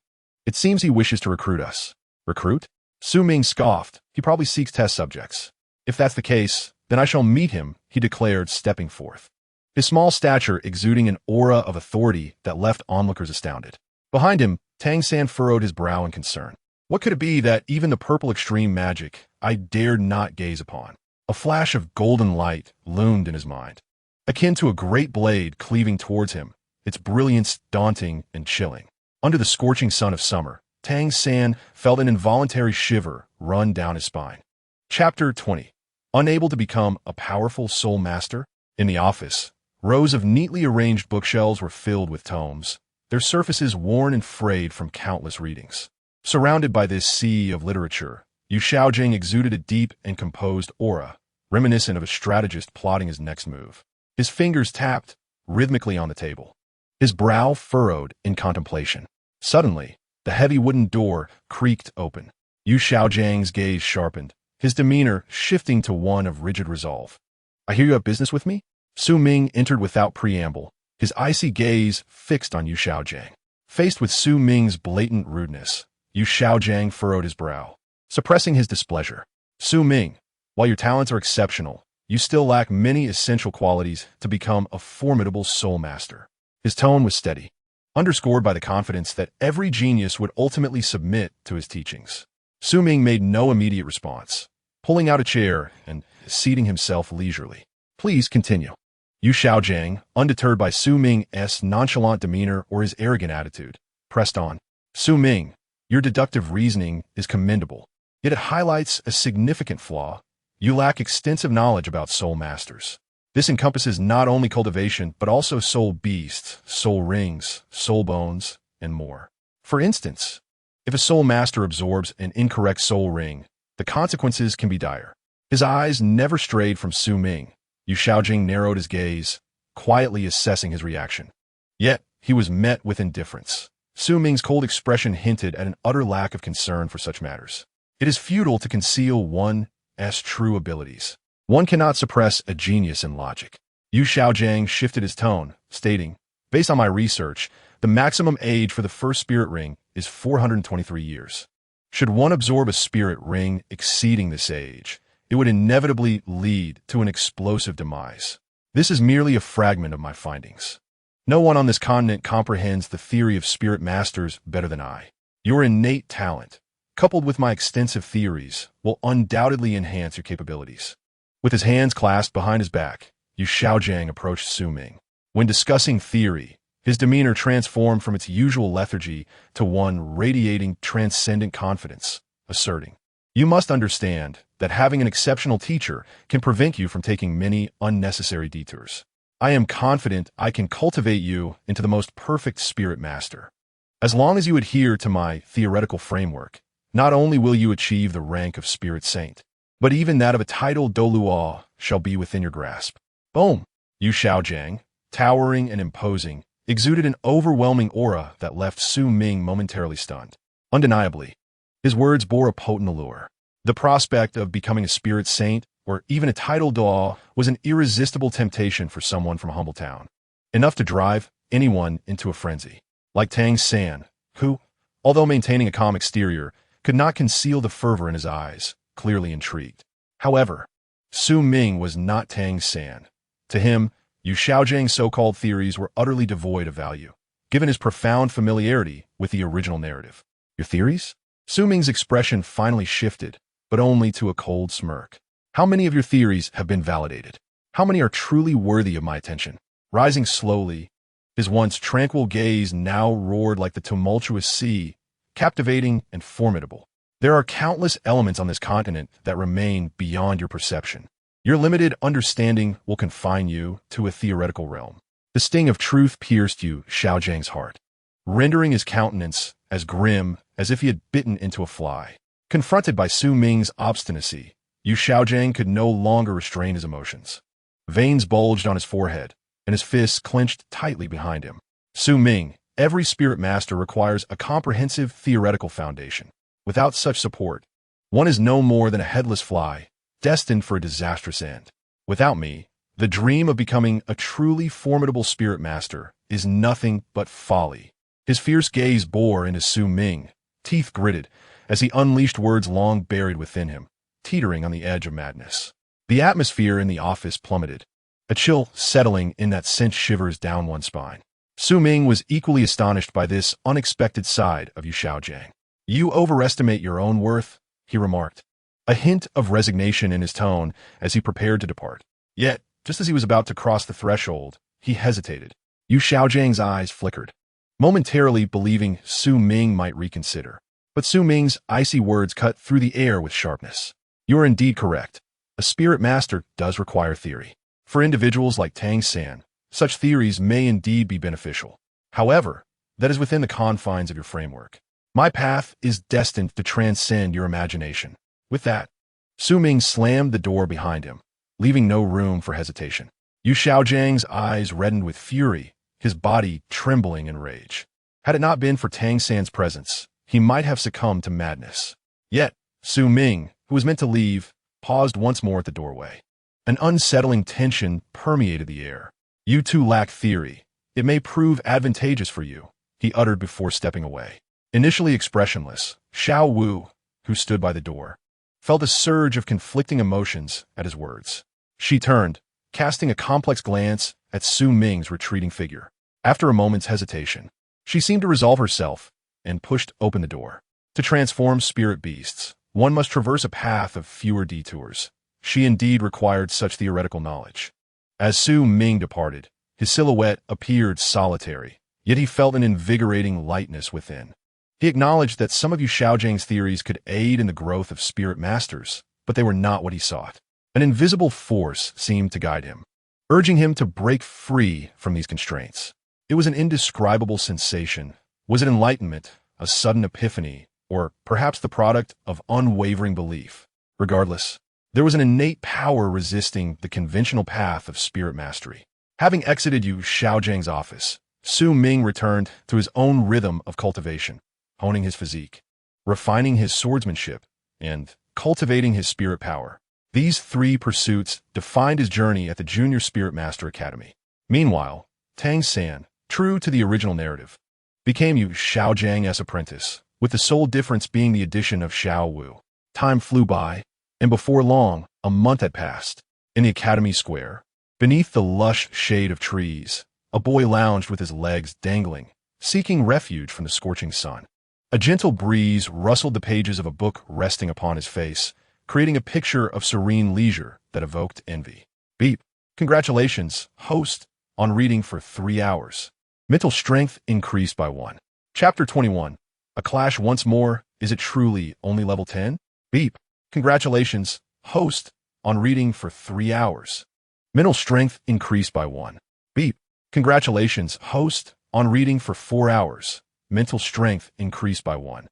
It seems he wishes to recruit us. Recruit? Su Ming scoffed. He probably seeks test subjects. If that's the case, then I shall meet him, he declared, stepping forth. His small stature exuding an aura of authority that left onlookers astounded. Behind him, Tang San furrowed his brow in concern. What could it be that even the purple extreme magic I dared not gaze upon? A flash of golden light loomed in his mind, akin to a great blade cleaving towards him, its brilliance daunting and chilling. Under the scorching sun of summer, Tang San felt an involuntary shiver run down his spine. Chapter 20. Unable to become a powerful soul master? In the office, rows of neatly arranged bookshelves were filled with tomes, their surfaces worn and frayed from countless readings. Surrounded by this sea of literature, Yu Xiaojing exuded a deep and composed aura, reminiscent of a strategist plotting his next move. His fingers tapped rhythmically on the table, his brow furrowed in contemplation. Suddenly, the heavy wooden door creaked open. Yu Xiaojing's gaze sharpened, his demeanor shifting to one of rigid resolve. I hear you have business with me? Su Ming entered without preamble, his icy gaze fixed on Yu Xiaojing. Faced with Su Ming's blatant rudeness, Yu Xiaojing furrowed his brow, suppressing his displeasure. Su Ming, while your talents are exceptional, you still lack many essential qualities to become a formidable soul master. His tone was steady, underscored by the confidence that every genius would ultimately submit to his teachings. Su Ming made no immediate response, pulling out a chair and seating himself leisurely. Please continue. Yu Xiaojing, undeterred by Su Ming's nonchalant demeanor or his arrogant attitude, pressed on. Su Ming, your deductive reasoning is commendable, yet it highlights a significant flaw. You lack extensive knowledge about soul masters. This encompasses not only cultivation, but also soul beasts, soul rings, soul bones, and more. For instance, if a soul master absorbs an incorrect soul ring, the consequences can be dire. His eyes never strayed from Su Ming. Yu Xiaojing narrowed his gaze, quietly assessing his reaction. Yet, he was met with indifference. Su Ming's cold expression hinted at an utter lack of concern for such matters. It is futile to conceal one's true abilities. One cannot suppress a genius in logic. Yu Xiaojing shifted his tone, stating, based on my research, the maximum age for the first spirit ring is 423 years. Should one absorb a spirit ring exceeding this age, it would inevitably lead to an explosive demise. This is merely a fragment of my findings. No one on this continent comprehends the theory of spirit masters better than I. Your innate talent, coupled with my extensive theories, will undoubtedly enhance your capabilities. With his hands clasped behind his back, Yu Xiaojing approached Su Ming. When discussing theory, his demeanor transformed from its usual lethargy to one radiating transcendent confidence, asserting, you must understand that having an exceptional teacher can prevent you from taking many unnecessary detours. I am confident I can cultivate you into the most perfect spirit master. As long as you adhere to my theoretical framework, not only will you achieve the rank of spirit saint, but even that of a titled Douluo shall be within your grasp. Boom! Yu Xiaojing, towering and imposing, exuded an overwhelming aura that left Su Ming momentarily stunned. Undeniably, his words bore a potent allure. The prospect of becoming a spirit saint or even a title Duo was an irresistible temptation for someone from a humble town. Enough to drive anyone into a frenzy. Like Tang San, who, although maintaining a calm exterior, could not conceal the fervor in his eyes, clearly intrigued. However, Su Ming was not Tang San. To him, Yu Xiaojiang's so-called theories were utterly devoid of value, given his profound familiarity with the original narrative. Your theories? Su Ming's expression finally shifted, but only to a cold smirk. How many of your theories have been validated? How many are truly worthy of my attention? Rising slowly, his once tranquil gaze now roared like the tumultuous sea, captivating and formidable. There are countless elements on this continent that remain beyond your perception. Your limited understanding will confine you to a theoretical realm. The sting of truth pierced Yu Xiaojiang's heart, rendering his countenance as grim as if he had bitten into a fly. Confronted by Su Ming's obstinacy, Yu Xiaojiang could no longer restrain his emotions. Veins bulged on his forehead, and his fists clenched tightly behind him. Su Ming, every spirit master requires a comprehensive theoretical foundation. Without such support, one is no more than a headless fly, destined for a disastrous end. Without me, the dream of becoming a truly formidable spirit master is nothing but folly. His fierce gaze bore into Su Ming, teeth gritted, as he unleashed words long buried within him, teetering on the edge of madness. The atmosphere in the office plummeted, a chill settling in that sent shivers down one's spine. Su Ming was equally astonished by this unexpected side of Yu Xiaojiang. You overestimate your own worth, he remarked, a hint of resignation in his tone as he prepared to depart. Yet, just as he was about to cross the threshold, he hesitated. Yu Xiaojiang's eyes flickered, momentarily believing Su Ming might reconsider. But Su Ming's icy words cut through the air with sharpness. You are indeed correct. A spirit master does require theory. For individuals like Tang San, such theories may indeed be beneficial. However, that is within the confines of your framework. My path is destined to transcend your imagination. With that, Su Ming slammed the door behind him, leaving no room for hesitation. Yu Xiaojiang's eyes reddened with fury, his body trembling in rage. Had it not been for Tang San's presence, he might have succumbed to madness. Yet, Su Ming, who was meant to leave, paused once more at the doorway. An unsettling tension permeated the air. You two lack theory. It may prove advantageous for you, he uttered before stepping away. Initially expressionless, Zhao Wuji, who stood by the door, felt a surge of conflicting emotions at his words. She turned, casting a complex glance at Su Ming's retreating figure. After a moment's hesitation, she seemed to resolve herself and pushed open the door. To transform spirit beasts, one must traverse a path of fewer detours. She indeed required such theoretical knowledge. As Su Ming departed, his silhouette appeared solitary, yet he felt an invigorating lightness within. He acknowledged that some of Yu Xiaojiang's theories could aid in the growth of spirit masters, but they were not what he sought. An invisible force seemed to guide him, urging him to break free from these constraints. It was an indescribable sensation. Was it enlightenment, a sudden epiphany, or perhaps the product of unwavering belief? Regardless, there was an innate power resisting the conventional path of spirit mastery. Having exited Yu Xiaojiang's office, Su Ming returned to his own rhythm of cultivation, honing his physique, refining his swordsmanship, and cultivating his spirit power. These three pursuits defined his journey at the Junior Spirit Master Academy. Meanwhile, Tang San, true to the original narrative, became Yu Xiaojiang's apprentice, with the sole difference being the addition of Zhao Wuji. Time flew by, and before long, a month had passed. In the Academy Square, beneath the lush shade of trees, a boy lounged with his legs dangling, seeking refuge from the scorching sun. A gentle breeze rustled the pages of a book resting upon his face, creating a picture of serene leisure that evoked envy. Beep. Congratulations, host, on reading for 3 hours. Mental strength increased by 1. Chapter 21. A clash once more. Is it truly only level 10? Beep. Congratulations, host, on reading for 3 hours. Mental strength increased by 1. Beep. Congratulations, host, on reading for 4 hours. Mental strength increased by 1.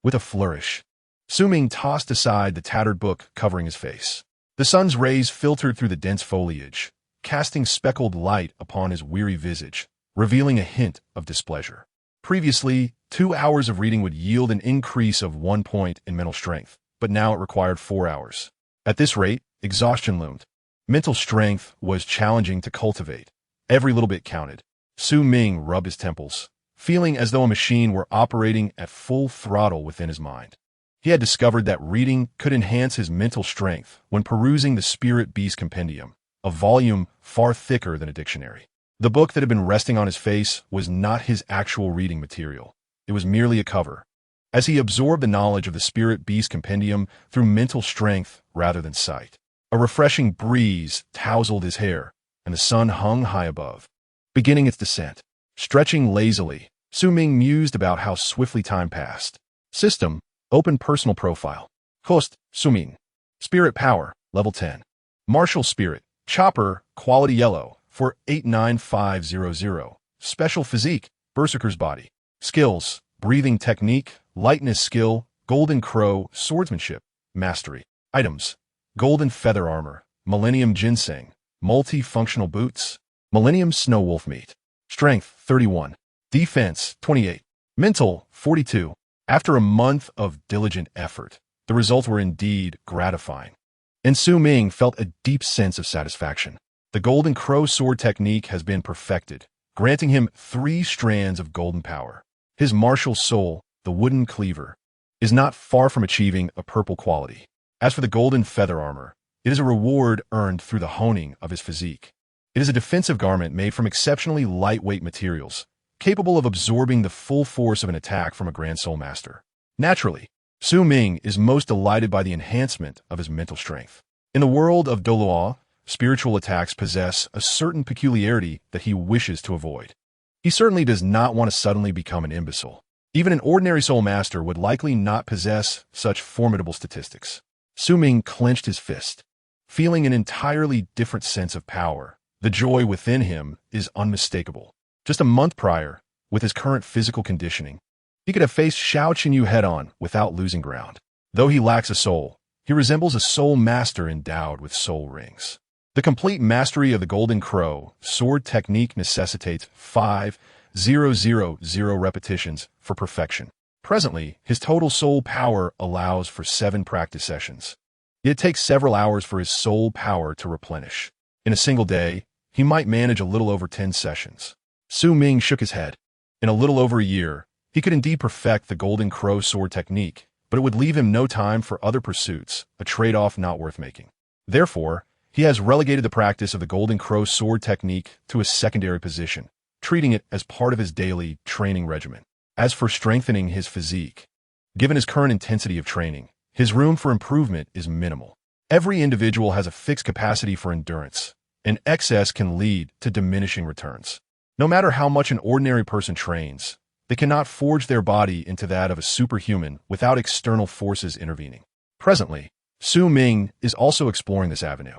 With a flourish, Su Ming tossed aside the tattered book covering his face. The sun's rays filtered through the dense foliage, casting speckled light upon his weary visage, revealing a hint of displeasure. Previously, 2 hours of reading would yield an increase of 1 point in mental strength, but now it required 4 hours. At this rate, exhaustion loomed. Mental strength was challenging to cultivate. Every little bit counted. Su Ming rubbed his temples, feeling as though a machine were operating at full throttle within his mind. He had discovered that reading could enhance his mental strength when perusing the Spirit Beast Compendium, a volume far thicker than a dictionary. The book that had been resting on his face was not his actual reading material. It was merely a cover. As he absorbed the knowledge of the Spirit Beast Compendium through mental strength rather than sight, a refreshing breeze tousled his hair, and the sun hung high above. Beginning its descent, stretching lazily, Su Ming mused about how swiftly time passed. System: Open personal profile. Host: Su Ming. Spirit power: Level 10. Martial spirit: Chopper, quality yellow, for 89500. Special physique: Berserker's body. Skills: Breathing technique, lightness skill, golden crow, swordsmanship, mastery. Items: golden feather armor, millennium ginseng, multi-functional boots, millennium snow wolf meat. Strength: 31. Defense: 28. Mental: 42. After a month of diligent effort, the results were indeed gratifying. And Su Ming felt a deep sense of satisfaction. The golden crow sword technique has been perfected, granting him 3 strands of golden power. His martial soul, the wooden cleaver, is not far from achieving a purple quality. As for the golden feather armor, it is a reward earned through the honing of his physique. It is a defensive garment made from exceptionally lightweight materials, capable of absorbing the full force of an attack from a Grand Soul Master. Naturally, Su Ming is most delighted by the enhancement of his mental strength. In the world of Douluo, spiritual attacks possess a certain peculiarity that he wishes to avoid. He certainly does not want to suddenly become an imbecile. Even an ordinary Soul Master would likely not possess such formidable statistics. Su Ming clenched his fist, feeling an entirely different sense of power. The joy within him is unmistakable. Just a month prior, with his current physical conditioning, he could have faced Xiao Qinyu head-on without losing ground. Though he lacks a soul, he resembles a soul master endowed with soul rings. The complete mastery of the Golden Crow sword technique necessitates 5,000 repetitions for perfection. Presently, his total soul power allows for 7 practice sessions. It takes several hours for his soul power to replenish. In a single day, he might manage a little over 10 sessions. Su Ming shook his head. In a little over a year, he could indeed perfect the Golden Crow sword technique, but it would leave him no time for other pursuits, a trade-off not worth making. Therefore, he has relegated the practice of the Golden Crow sword technique to a secondary position, treating it as part of his daily training regimen. As for strengthening his physique, given his current intensity of training, his room for improvement is minimal. Every individual has a fixed capacity for endurance, and excess can lead to diminishing returns. No matter how much an ordinary person trains, they cannot forge their body into that of a superhuman without external forces intervening. Presently, Su Ming is also exploring this avenue.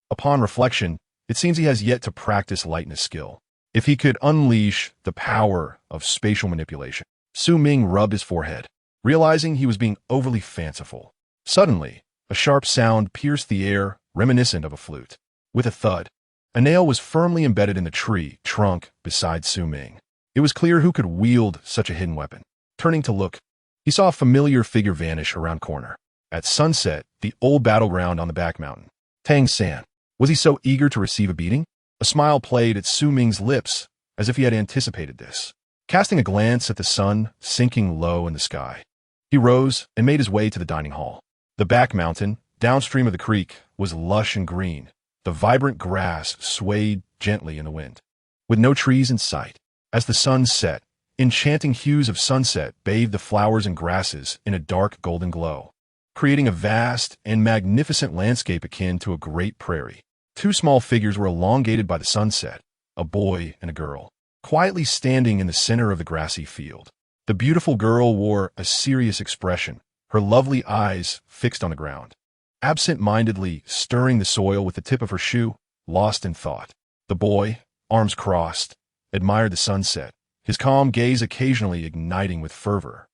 Upon reflection, it seems he has yet to practice lightness skill. If he could unleash the power of spatial manipulation. Su Ming rubbed his forehead, realizing he was being overly fanciful. Suddenly, a sharp sound pierced the air, reminiscent of a flute. With a thud, a nail was firmly embedded in the tree trunk beside Su Ming. It was clear who could wield such a hidden weapon. Turning to look, he saw a familiar figure vanish around corner. At sunset, the old battleground on the back mountain. Tang San. Was he so eager to receive a beating? A smile played at Su Ming's lips, as if he had anticipated this. Casting a glance at the sun sinking low in the sky, he rose and made his way to the dining hall. The back mountain, downstream of the creek, was lush and green. The vibrant grass swayed gently in the wind. With no trees in sight, as the sun set, enchanting hues of sunset bathed the flowers and grasses in a dark golden glow, creating a vast and magnificent landscape akin to a great prairie. 2 small figures were elongated by the sunset, a boy and a girl, quietly standing in the center of the grassy field. The beautiful girl wore a serious expression, her lovely eyes fixed on the ground, absent-mindedly stirring the soil with the tip of her shoe, lost in thought. The boy, arms crossed, admired the sunset, his calm gaze occasionally igniting with fervor,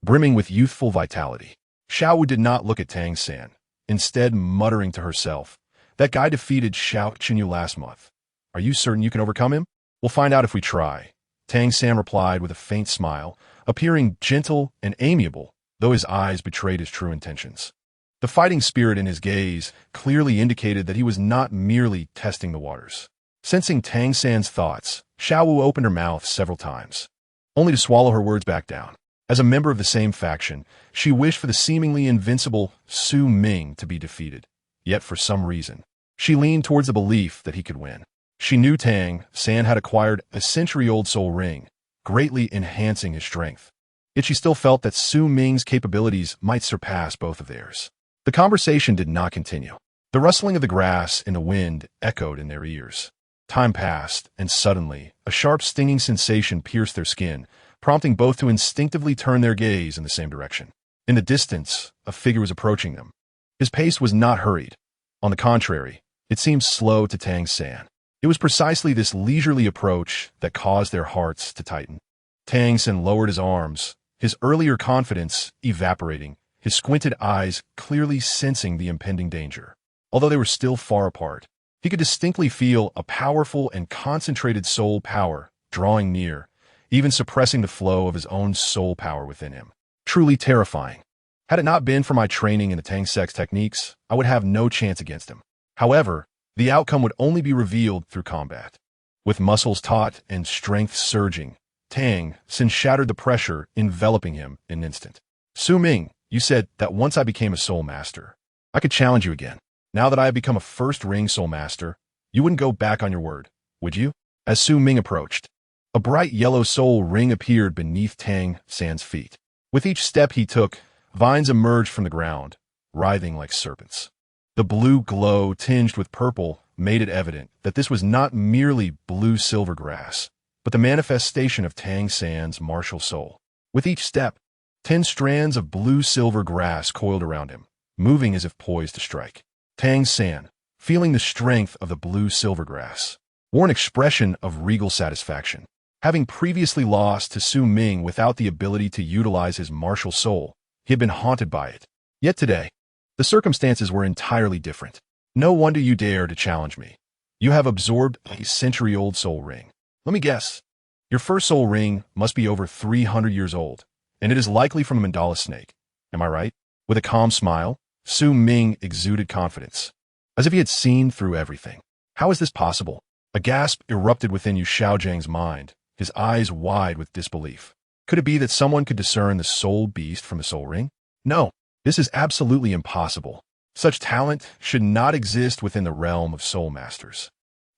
brimming with youthful vitality. Xiao Wu did not look at Tang San, instead muttering to herself, "That guy defeated Xiao Qinyu last month. Are you certain you can overcome him?" "We'll find out if we try," Tang San replied with a faint smile, appearing gentle and amiable, though his eyes betrayed his true intentions. The fighting spirit in his gaze clearly indicated that he was not merely testing the waters. Sensing Tang San's thoughts, Zhao Wu opened her mouth several times, only to swallow her words back down. As a member of the same faction, she wished for the seemingly invincible Su Ming to be defeated. Yet for some reason, she leaned towards the belief that he could win. She knew Tang San had acquired a century-old soul ring, greatly enhancing his strength. Yet she still felt that Su Ming's capabilities might surpass both of theirs. The conversation did not continue. The rustling of the grass in the wind echoed in their ears. Time passed, and suddenly, a sharp stinging sensation pierced their skin, prompting both to instinctively turn their gaze in the same direction. In the distance, a figure was approaching them. His pace was not hurried. On the contrary, it seemed slow to Tang San. It was precisely this leisurely approach that caused their hearts to tighten. Tang San lowered his arms, his earlier confidence evaporating, his squinted eyes clearly sensing the impending danger. Although they were still far apart, he could distinctly feel a powerful and concentrated soul power drawing near, even suppressing the flow of his own soul power within him. Truly terrifying. Had it not been for my training in the Tang San's techniques, I would have no chance against him. However, the outcome would only be revealed through combat. With muscles taut and strength surging, Tang San shattered the pressure enveloping him in an instant. Su Ming, you said that once I became a soul master, I could challenge you again. Now that I have become a first-ring soul master, you wouldn't go back on your word, would you? As Su Ming approached, a bright yellow soul ring appeared beneath Tang San's feet. With each step he took, vines emerged from the ground, writhing like serpents. The blue glow tinged with purple made it evident that this was not merely blue-silver grass, but the manifestation of Tang San's martial soul. With each step, 10 strands of blue-silver grass coiled around him, moving as if poised to strike. Tang San, feeling the strength of the blue-silver grass, wore an expression of regal satisfaction. Having previously lost to Su Ming without the ability to utilize his martial soul, he had been haunted by it. Yet today, the circumstances were entirely different. No wonder you dare to challenge me. You have absorbed a century-old soul ring. Let me guess. Your first soul ring must be over 300 years old, and it is likely from a mandala snake. Am I right? With a calm smile, Su Ming exuded confidence, as if he had seen through everything. How is this possible? A gasp erupted within Yu Xiaojiang's mind, his eyes wide with disbelief. Could it be that someone could discern the soul beast from the soul ring? No, this is absolutely impossible. Such talent should not exist within the realm of soul masters.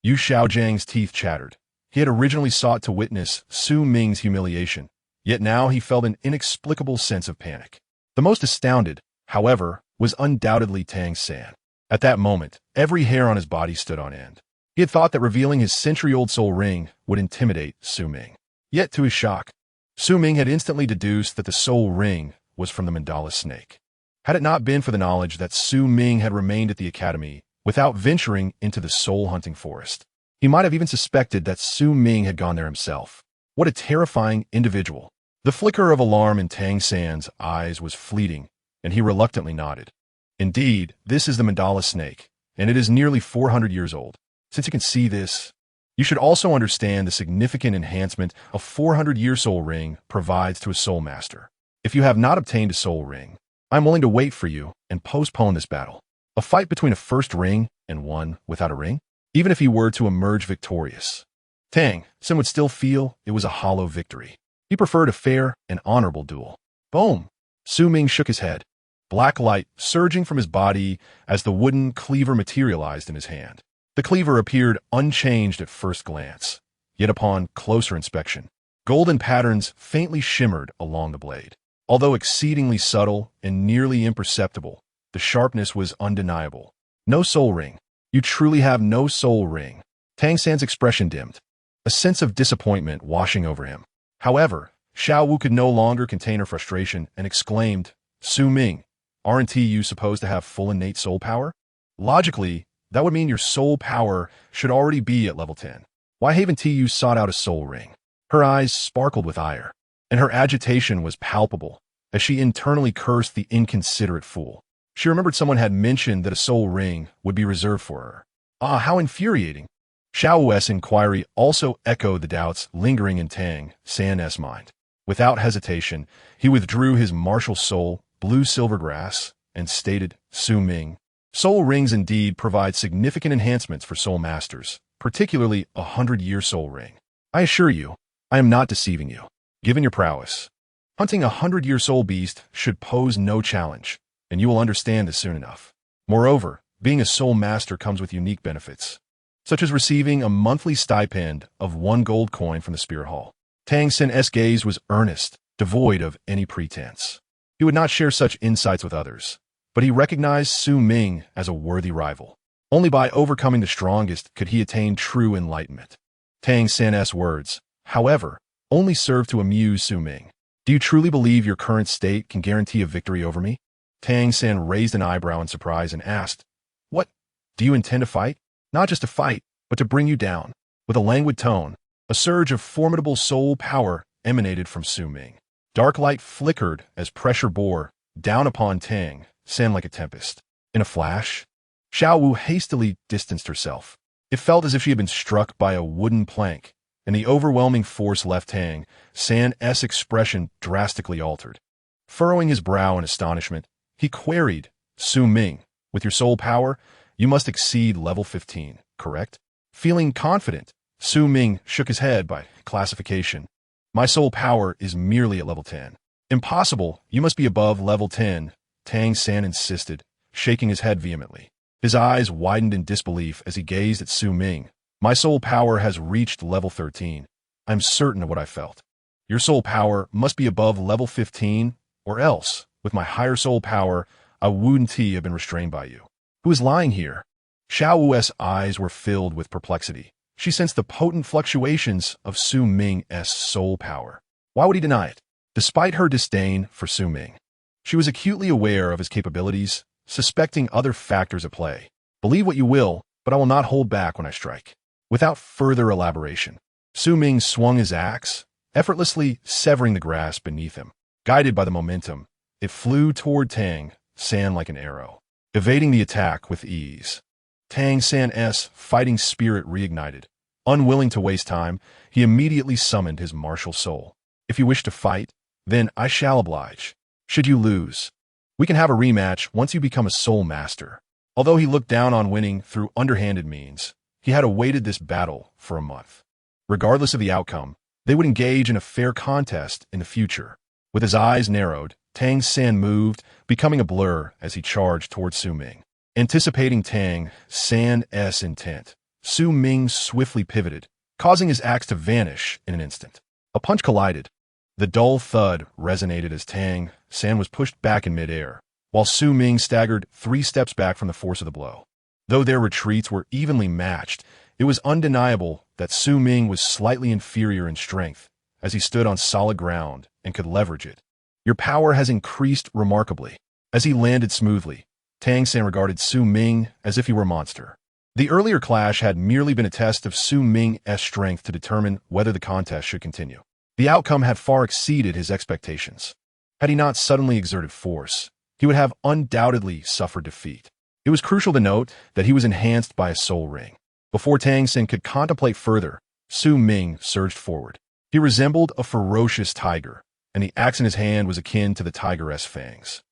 Yu Xiaojiang's teeth chattered. He had originally sought to witness Su Ming's humiliation, yet now he felt an inexplicable sense of panic. The most astounded, however, was undoubtedly Tang San. At that moment, every hair on his body stood on end. He had thought that revealing his century-old soul ring would intimidate Su Ming. Yet, to his shock, Su Ming had instantly deduced that the soul ring was from the mandala snake. Had it not been for the knowledge that Su Ming had remained at the academy without venturing into the soul-hunting forest, he might have even suspected that Su Ming had gone there himself. What a terrifying individual. The flicker of alarm in Tang San's eyes was fleeting, and he reluctantly nodded. Indeed, this is the mandala snake, and it is nearly 400 years old. Since you can see this, you should also understand the significant enhancement a 400-year soul ring provides to a soul master. If you have not obtained a soul ring, I'm willing to wait for you and postpone this battle. A fight between a first ring and one without a ring? Even if he were to emerge victorious, Tang San would still feel it was a hollow victory. He preferred a fair and honorable duel. Boom! Su Ming shook his head, black light surging from his body as the wooden cleaver materialized in his hand. The cleaver appeared unchanged at first glance, yet upon closer inspection, golden patterns faintly shimmered along the blade. Although exceedingly subtle and nearly imperceptible, the sharpness was undeniable. No soul ring. You truly have no soul ring. Tang San's expression dimmed, a sense of disappointment washing over him. However, Zhao Wu could no longer contain her frustration and exclaimed, Su Ming, aren't you supposed to have full innate soul power? Logically, that would mean your soul power should already be at level 10. Why haven't you sought out a soul ring? Her eyes sparkled with ire, and her agitation was palpable as she internally cursed the inconsiderate fool. She remembered someone had mentioned that a soul ring would be reserved for her. Ah, how infuriating. Zhao Wu's inquiry also echoed the doubts lingering in Tang San's mind. Without hesitation, he withdrew his martial soul, blue silver grass, and stated, Su Ming. Soul rings indeed provide significant enhancements for soul masters, particularly a 100-year soul ring. I assure you, I am not deceiving you. Given your prowess, hunting a 100-year soul beast should pose no challenge, and you will understand this soon enough. Moreover, being a soul master comes with unique benefits, such as receiving a monthly stipend of 1 gold coin from the Spirit Hall. Tang San's gaze was earnest, devoid of any pretense. He would not share such insights with others, but he recognized Su Ming as a worthy rival. Only by overcoming the strongest could he attain true enlightenment. Tang San's words, however, only served to amuse Su Ming. Do you truly believe your current state can guarantee a victory over me? Tang San raised an eyebrow in surprise and asked, What? Do you intend to fight? Not just to fight, but to bring you down. With a languid tone, a surge of formidable soul power emanated from Su Ming. Dark light flickered as pressure bore down upon Tang San like a tempest. In a flash, Zhao Wu hastily distanced herself. It felt as if she had been struck by a wooden plank, and the overwhelming force left Tang San's expression drastically altered. Furrowing his brow in astonishment, he queried, Su Ming, with your soul power, you must exceed level 15, correct? Feeling confident, Su Ming shook his head by classification. My soul power is merely at level 10. Impossible, you must be above level 10, Tang San insisted, shaking his head vehemently. His eyes widened in disbelief as he gazed at Su Ming. My soul power has reached level 13. I'm certain of what I felt. Your soul power must be above level 15, or else, with my higher soul power, I wouldn't have been restrained by you. Who is lying here? Zhao Wu's eyes were filled with perplexity. She sensed the potent fluctuations of Su Ming's soul power. Why would he deny it? Despite her disdain for Su Ming, she was acutely aware of his capabilities, suspecting other factors at play. Believe what you will, but I will not hold back when I strike. Without further elaboration, Su Ming swung his axe, effortlessly severing the grass beneath him. Guided by the momentum, it flew toward Tang San like an arrow, evading the attack with ease. Tang San's fighting spirit reignited. Unwilling to waste time, he immediately summoned his martial soul. If you wish to fight, then I shall oblige. Should you lose, we can have a rematch once you become a soul master. Although he looked down on winning through underhanded means, he had awaited this battle for a month. Regardless of the outcome, they would engage in a fair contest in the future. With his eyes narrowed, Tang San moved, becoming a blur as he charged toward Su Ming. Anticipating Tang San's intent, Su Ming swiftly pivoted, causing his axe to vanish in an instant. A punch collided. The dull thud resonated as Tang San was pushed back in midair, while Su Ming staggered 3 steps back from the force of the blow. Though their retreats were evenly matched, it was undeniable that Su Ming was slightly inferior in strength, as he stood on solid ground and could leverage it. Your power has increased remarkably. As he landed smoothly, Tang San regarded Su Ming as if he were a monster. The earlier clash had merely been a test of Su Ming's strength to determine whether the contest should continue. The outcome had far exceeded his expectations. Had he not suddenly exerted force, he would have undoubtedly suffered defeat. It was crucial to note that he was enhanced by a soul ring. Before Tang San could contemplate further, Su Ming surged forward. He resembled a ferocious tiger, and the axe in his hand was akin to the tiger's fangs,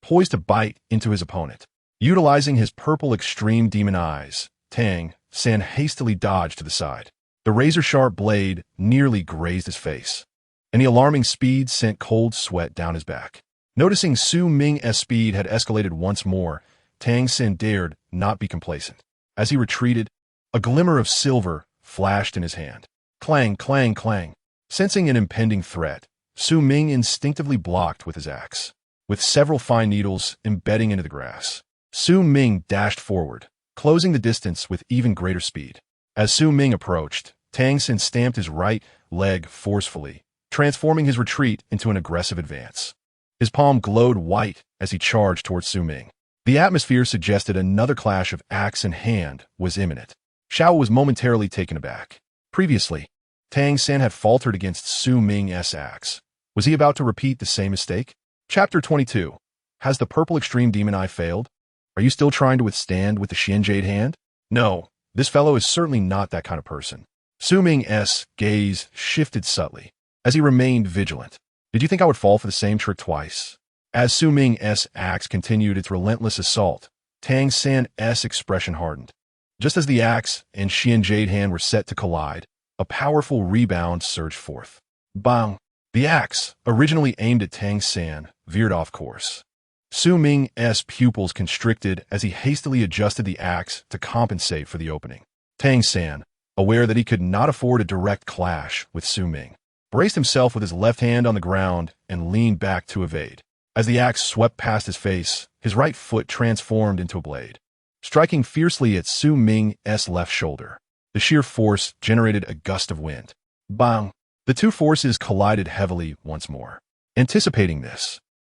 poised to bite into his opponent. Utilizing his purple extreme demon eyes, Tang San hastily dodged to the side. The razor-sharp blade nearly grazed his face, and the alarming speed sent cold sweat down his back. Noticing Su Ming's speed had escalated once more, Tang San dared not be complacent. As he retreated, a glimmer of silver flashed in his hand. Clang, clang, clang. Sensing an impending threat, Su Ming instinctively blocked with his axe, with several fine needles embedding into the grass. Su Ming dashed forward, closing the distance with even greater speed. As Su Ming approached, Tang San stamped his right leg forcefully, transforming his retreat into an aggressive advance. His palm glowed white as he charged towards Su Ming. The atmosphere suggested another clash of axe and hand was imminent. Zhao was momentarily taken aback. Previously, Tang San had faltered against Su Ming's axe. Was he about to repeat the same mistake? Chapter 22. Has the purple extreme demon eye failed? Are you still trying to withstand with the Xian Jade hand? No, this fellow is certainly not that kind of person. Su Ming's gaze shifted subtly as he remained vigilant. Did you think I would fall for the same trick twice? As Su Ming's axe continued its relentless assault, Tang San's expression hardened. Just as the axe and Xian Jade hand were set to collide, a powerful rebound surged forth. Bang! The axe, originally aimed at Tang San, veered off course. Su Ming's pupils constricted as he hastily adjusted the axe to compensate for the opening. Tang San, aware that he could not afford a direct clash with Su Ming, braced himself with his left hand on the ground and leaned back to evade. As the axe swept past his face, his right foot transformed into a blade, striking fiercely at Su Ming's left shoulder. The sheer force generated a gust of wind. Bang! The two forces collided heavily once more. Anticipating this,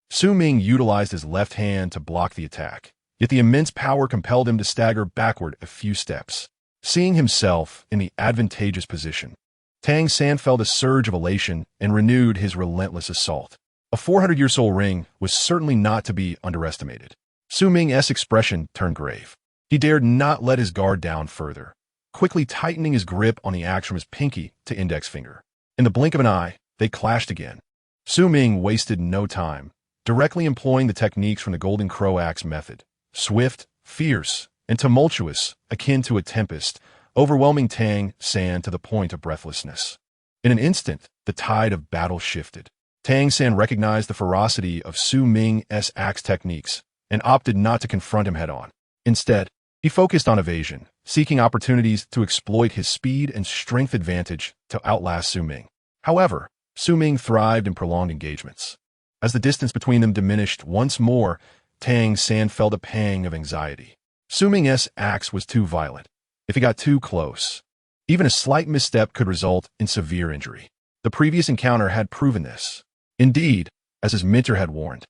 Su Ming utilized his left hand to block the attack, yet the immense power compelled him to stagger backward a few steps. Seeing himself in the advantageous position, Tang San felt a surge of elation and renewed his relentless assault. A 400-year-old ring was certainly not to be underestimated. Su Ming's expression turned grave. He dared not let his guard down further, quickly tightening his grip on the axe from his pinky to index finger. In the blink of an eye, they clashed again. Su Ming wasted no time, directly employing the techniques from the Golden Crow axe method. Swift, fierce, and tumultuous, akin to a tempest, overwhelming Tang San to the point of breathlessness. In an instant, the tide of battle shifted. Tang San recognized the ferocity of Su Ming's axe techniques and opted not to confront him head-on. Instead, he focused on evasion, seeking opportunities to exploit his speed and strength advantage to outlast Su Ming. However, Su Ming thrived in prolonged engagements. As the distance between them diminished once more, Tang San felt a pang of anxiety. Su Ming's axe was too violent. If he got too close, even a slight misstep could result in severe injury. The previous encounter had proven this. Indeed, as his mentor had warned,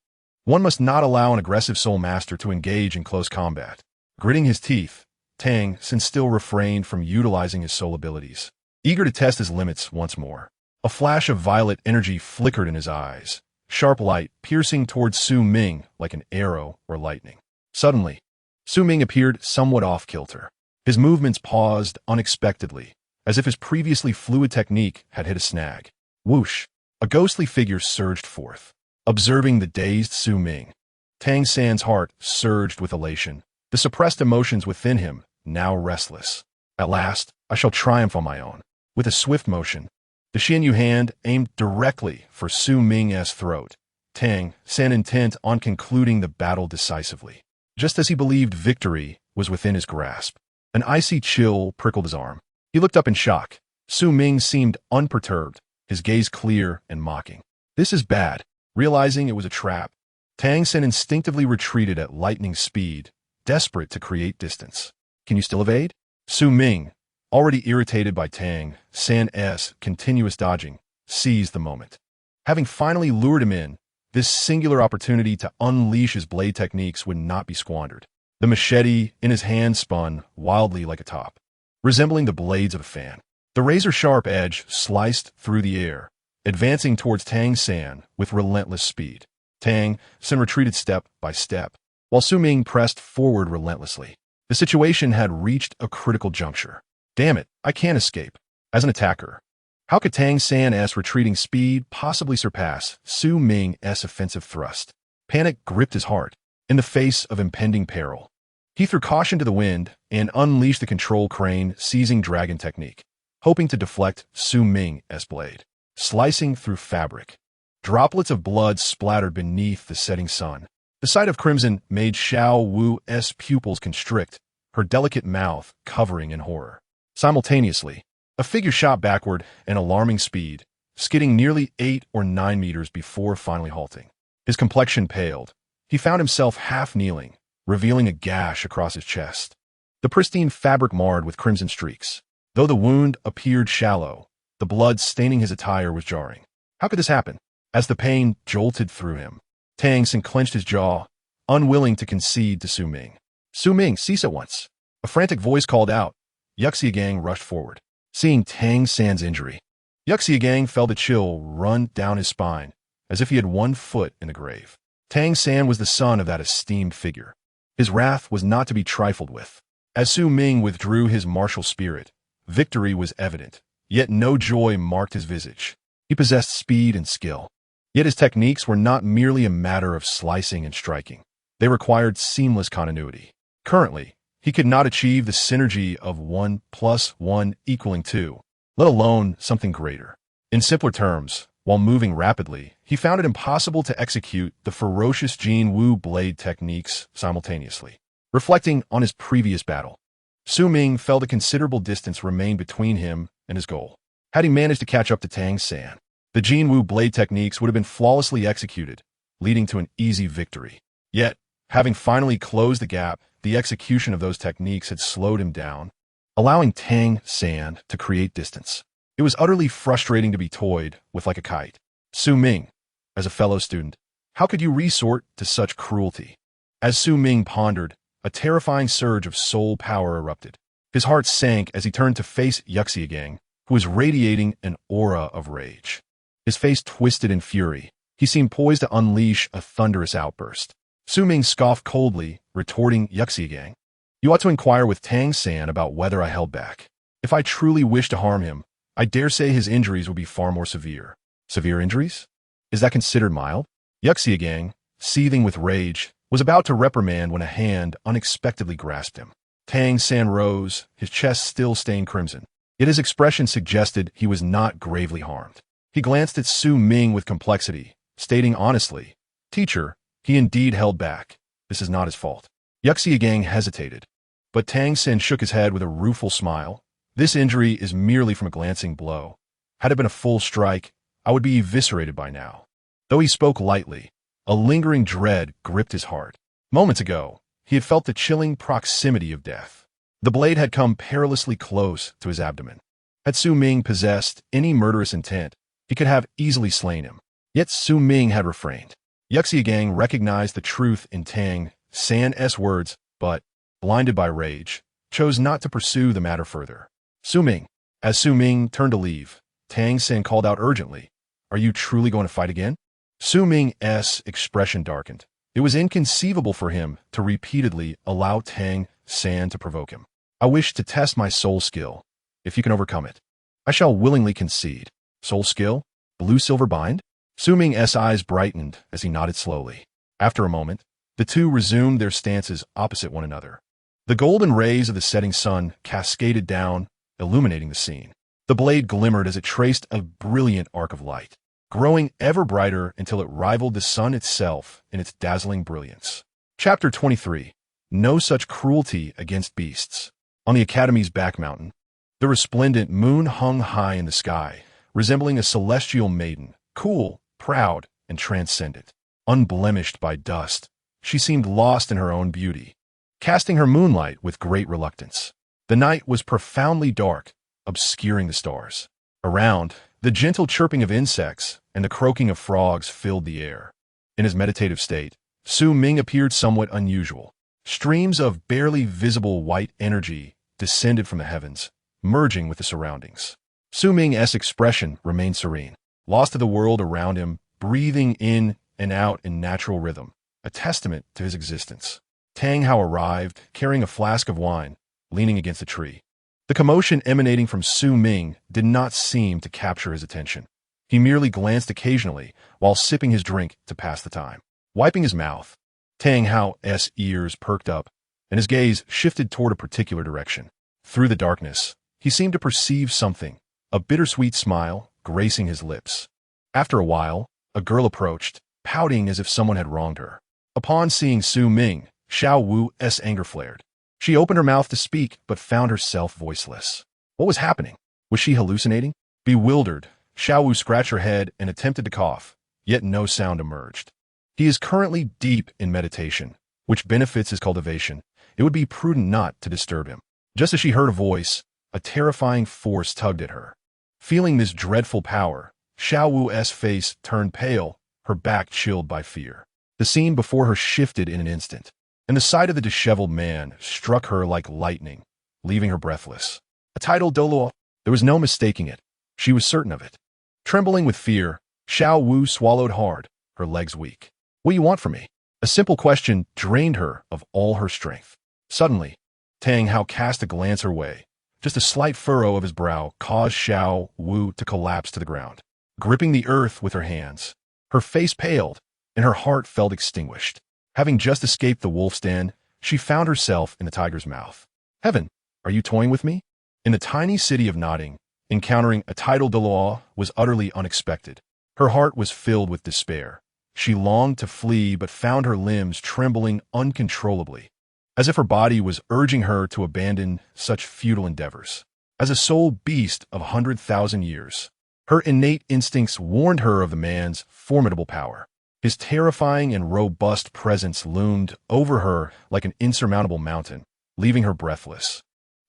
one must not allow an aggressive soul master to engage in close combat. Gritting his teeth, Tang San still refrained from utilizing his soul abilities, eager to test his limits once more. A flash of violet energy flickered in his eyes, sharp light piercing towards Su Ming like an arrow or lightning. Suddenly, Su Ming appeared somewhat off-kilter. His movements paused unexpectedly, as if his previously fluid technique had hit a snag. Whoosh! A ghostly figure surged forth. Observing the dazed Su Ming, Tang San's heart surged with elation, the suppressed emotions within him now restless. At last, I shall triumph on my own. With a swift motion, the Xianyu hand aimed directly for Su Ming's throat, Tang San intent on concluding the battle decisively. Just as he believed victory was within his grasp, an icy chill prickled his arm. He looked up in shock. Su Ming seemed unperturbed, his gaze clear and mocking. This is bad. Realizing it was a trap, Tang San instinctively retreated at lightning speed, desperate to create distance. Can you still evade? Su Ming, already irritated by Tang San's continuous dodging, seized the moment. Having finally lured him in, this singular opportunity to unleash his blade techniques would not be squandered. The machete in his hand spun wildly like a top, resembling the blades of a fan. The razor-sharp edge sliced through the air, advancing towards Tang San with relentless speed. Tang San retreated step by step, while Su Ming pressed forward relentlessly. The situation had reached a critical juncture. Damn it, I can't escape. As an attacker, how could Tang San's retreating speed possibly surpass Su Ming's offensive thrust? Panic gripped his heart. In the face of impending peril, he threw caution to the wind and unleashed the control crane seizing dragon technique, hoping to deflect Su Ming's blade. Slicing through fabric, droplets of blood splattered beneath the setting sun. The sight of crimson made Zhao Wu's pupils constrict, her delicate mouth covering in horror. Simultaneously, a figure shot backward at alarming speed, skidding nearly 8 or 9 meters before finally halting. His complexion paled. He found himself half-kneeling, revealing a gash across his chest, the pristine fabric marred with crimson streaks. Though the wound appeared shallow, the blood staining his attire was jarring. How could this happen? As the pain jolted through him, Tang San clenched his jaw, unwilling to concede to Su Ming. Su Ming, cease at once. A frantic voice called out. Yuxia Gang rushed forward. Seeing Tang San's injury, Yuxia Gang felt a chill run down his spine, as if he had one foot in the grave. Tang San was the son of that esteemed figure. His wrath was not to be trifled with. As Su Ming withdrew his martial spirit, victory was evident, yet no joy marked his visage. He possessed speed and skill. Yet his techniques were not merely a matter of slicing and striking. They required seamless continuity. Currently, he could not achieve the synergy of 1 plus 1 equaling 2, let alone something greater. In simpler terms, while moving rapidly, he found it impossible to execute the ferocious Jin Wu blade techniques simultaneously. Reflecting on his previous battle, Su Ming felt a considerable distance remained between him and his goal. Had he managed to catch up to Tang San, the Jin Wu blade techniques would have been flawlessly executed, leading to an easy victory. Yet, having finally closed the gap, the execution of those techniques had slowed him down, allowing Tang San to create distance. It was utterly frustrating to be toyed with like a kite. Su Ming, as a fellow student, how could you resort to such cruelty? As Su Ming pondered, a terrifying surge of soul power erupted. His heart sank as he turned to face Yuxiagang, who was radiating an aura of rage. His face twisted in fury. He seemed poised to unleash a thunderous outburst. Su Ming scoffed coldly, retorting, Yuxiagang, you ought to inquire with Tang San about whether I held back. If I truly wished to harm him, I dare say his injuries would be far more severe. Severe injuries? Is that considered mild? Yuxiagang, seething with rage, was about to reprimand when a hand unexpectedly grasped him. Tang San rose, his chest still stained crimson. Yet his expression suggested he was not gravely harmed. He glanced at Su Ming with complexity, stating honestly, Teacher, he indeed held back. This is not his fault. Yuxiagang hesitated, but Tang San shook his head with a rueful smile. This injury is merely from a glancing blow. Had it been a full strike, I would be eviscerated by now. Though he spoke lightly, a lingering dread gripped his heart. Moments ago, he had felt the chilling proximity of death. The blade had come perilously close to his abdomen. Had Su Ming possessed any murderous intent, he could have easily slain him. Yet Su Ming had refrained. Yuxiagang recognized the truth in Tang San's words, but, blinded by rage, chose not to pursue the matter further. Su Ming. As Su Ming turned to leave, Tang San called out urgently, Are you truly going to fight again? Su Ming's expression darkened. It was inconceivable for him to repeatedly allow Tang San to provoke him. I wish to test my soul skill. If you can overcome it, I shall willingly concede. Soul skill? Blue-silver bind? Su Ming's eyes brightened as he nodded slowly. After a moment, the two resumed their stances opposite one another. The golden rays of the setting sun cascaded down, illuminating the scene. The blade glimmered as it traced a brilliant arc of light, growing ever brighter until it rivaled the sun itself in its dazzling brilliance. Chapter 23. No such cruelty against beasts. On the Academy's back mountain, the resplendent moon hung high in the sky, resembling a celestial maiden, cool, proud, and transcendent. Unblemished by dust, she seemed lost in her own beauty, casting her moonlight with great reluctance. The night was profoundly dark, obscuring the stars. Around, the gentle chirping of insects and the croaking of frogs filled the air. In his meditative state, Su Ming appeared somewhat unusual. Streams of barely visible white energy descended from the heavens, merging with the surroundings. Su Ming's expression remained serene, lost to the world around him, breathing in and out in natural rhythm, a testament to his existence. Tang Hao arrived, carrying a flask of wine, leaning against a tree. The commotion emanating from Su Ming did not seem to capture his attention. He merely glanced occasionally while sipping his drink to pass the time. Wiping his mouth, Tang Hao's ears perked up, and his gaze shifted toward a particular direction. Through the darkness, he seemed to perceive something, a bittersweet smile gracing his lips. After a while, a girl approached, pouting as if someone had wronged her. Upon seeing Su Ming, Zhao Wuji's anger flared. She opened her mouth to speak, but found herself voiceless. What was happening? Was she hallucinating? Bewildered, Zhao Wuji scratched her head and attempted to cough, yet no sound emerged. He is currently deep in meditation, which benefits his cultivation. It would be prudent not to disturb him. Just as she heard a voice, a terrifying force tugged at her. Feeling this dreadful power, Zhao Wuji's face turned pale, her back chilled by fear. The scene before her shifted in an instant, and the sight of the disheveled man struck her like lightning, leaving her breathless. A title Douluo. There was no mistaking it. She was certain of it. Trembling with fear, Zhao Wuji swallowed hard, her legs weak. What do you want from me? A simple question drained her of all her strength. Suddenly, Tang Hao cast a glance her way. Just a slight furrow of his brow caused Zhao Wuji to collapse to the ground. Gripping the earth with her hands, Her face paled, and her heart felt extinguished. Having just escaped the wolf's den, she found herself in the tiger's mouth. Heaven, are you toying with me? In the tiny city of Notting, encountering a tidal Douluo was utterly unexpected. Her heart was filled with despair. She longed to flee but found her limbs trembling uncontrollably, as if her body was urging her to abandon such futile endeavors. As a soul beast of 100,000 years, her innate instincts warned her of the man's formidable power. His terrifying and robust presence loomed over her like an insurmountable mountain, leaving her breathless.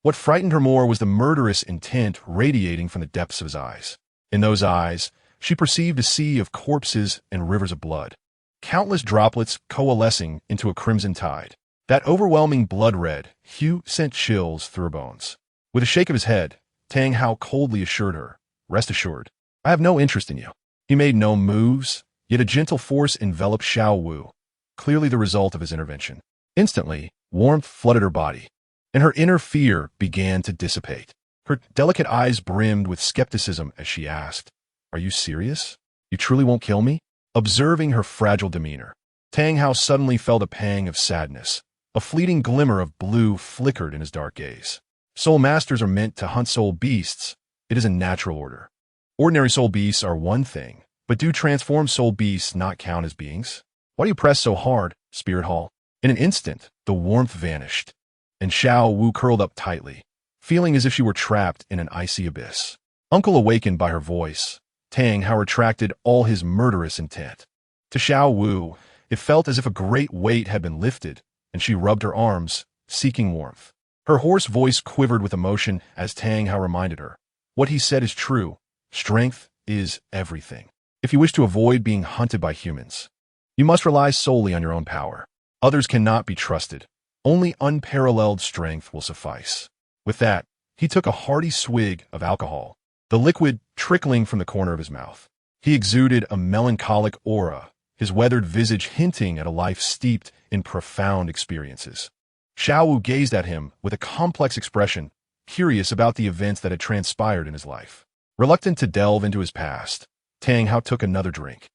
What frightened her more was the murderous intent radiating from the depths of his eyes. In those eyes, she perceived a sea of corpses and rivers of blood, countless droplets coalescing into a crimson tide. That overwhelming blood-red hue sent chills through her bones. With a shake of his head, Tang Hao coldly assured her, "Rest assured, I have no interest in you." He made no moves, yet a gentle force enveloped Zhao Wu, clearly the result of his intervention. Instantly, warmth flooded her body, and her inner fear began to dissipate. Her delicate eyes brimmed with skepticism as she asked, "Are you serious? You truly won't kill me?" Observing her fragile demeanor, Tang Hao suddenly felt a pang of sadness. A fleeting glimmer of blue flickered in his dark gaze. Soul masters are meant to hunt soul beasts. It is a natural order. Ordinary soul beasts are one thing, but do transformed soul beasts not count as beings? Why do you press so hard, Spirit Hall? In an instant, the warmth vanished, and Zhao Wu curled up tightly, feeling as if she were trapped in an icy abyss. Uncle awakened by her voice, Tang Hao retracted all his murderous intent. To Zhao Wu, it felt as if a great weight had been lifted, and she rubbed her arms, seeking warmth. Her hoarse voice quivered with emotion as Tang Hao reminded her, "What he said is true. Strength is everything. If you wish to avoid being hunted by humans, you must rely solely on your own power. Others cannot be trusted. Only unparalleled strength will suffice." With that, he took a hearty swig of alcohol, the liquid trickling from the corner of his mouth. He exuded a melancholic aura, his weathered visage hinting at a life steeped in profound experiences. Zhao Wu gazed at him with a complex expression, curious about the events that had transpired in his life. Reluctant to delve into his past, Tang Hao took another drink,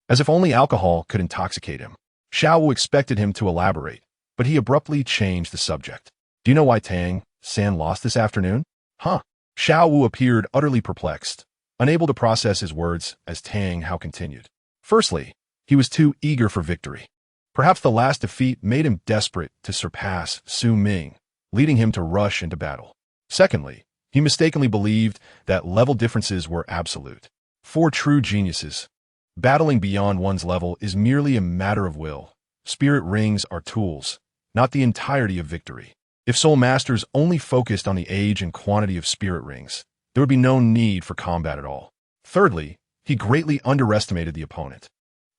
as if only alcohol could intoxicate him. Zhao Wu expected him to elaborate, but he abruptly changed the subject. "Do you know why Tang San lost this afternoon?" "Huh?" Zhao Wu appeared utterly perplexed, unable to process his words as Tang Hao continued. "Firstly, he was too eager for victory. Perhaps the last defeat made him desperate to surpass Su Ming, leading him to rush into battle. Secondly, he mistakenly believed that level differences were absolute. For true geniuses, battling beyond one's level is merely a matter of will. Spirit rings are tools, not the entirety of victory. If soul masters only focused on the age and quantity of spirit rings, there would be no need for combat at all. Thirdly, he greatly underestimated the opponent."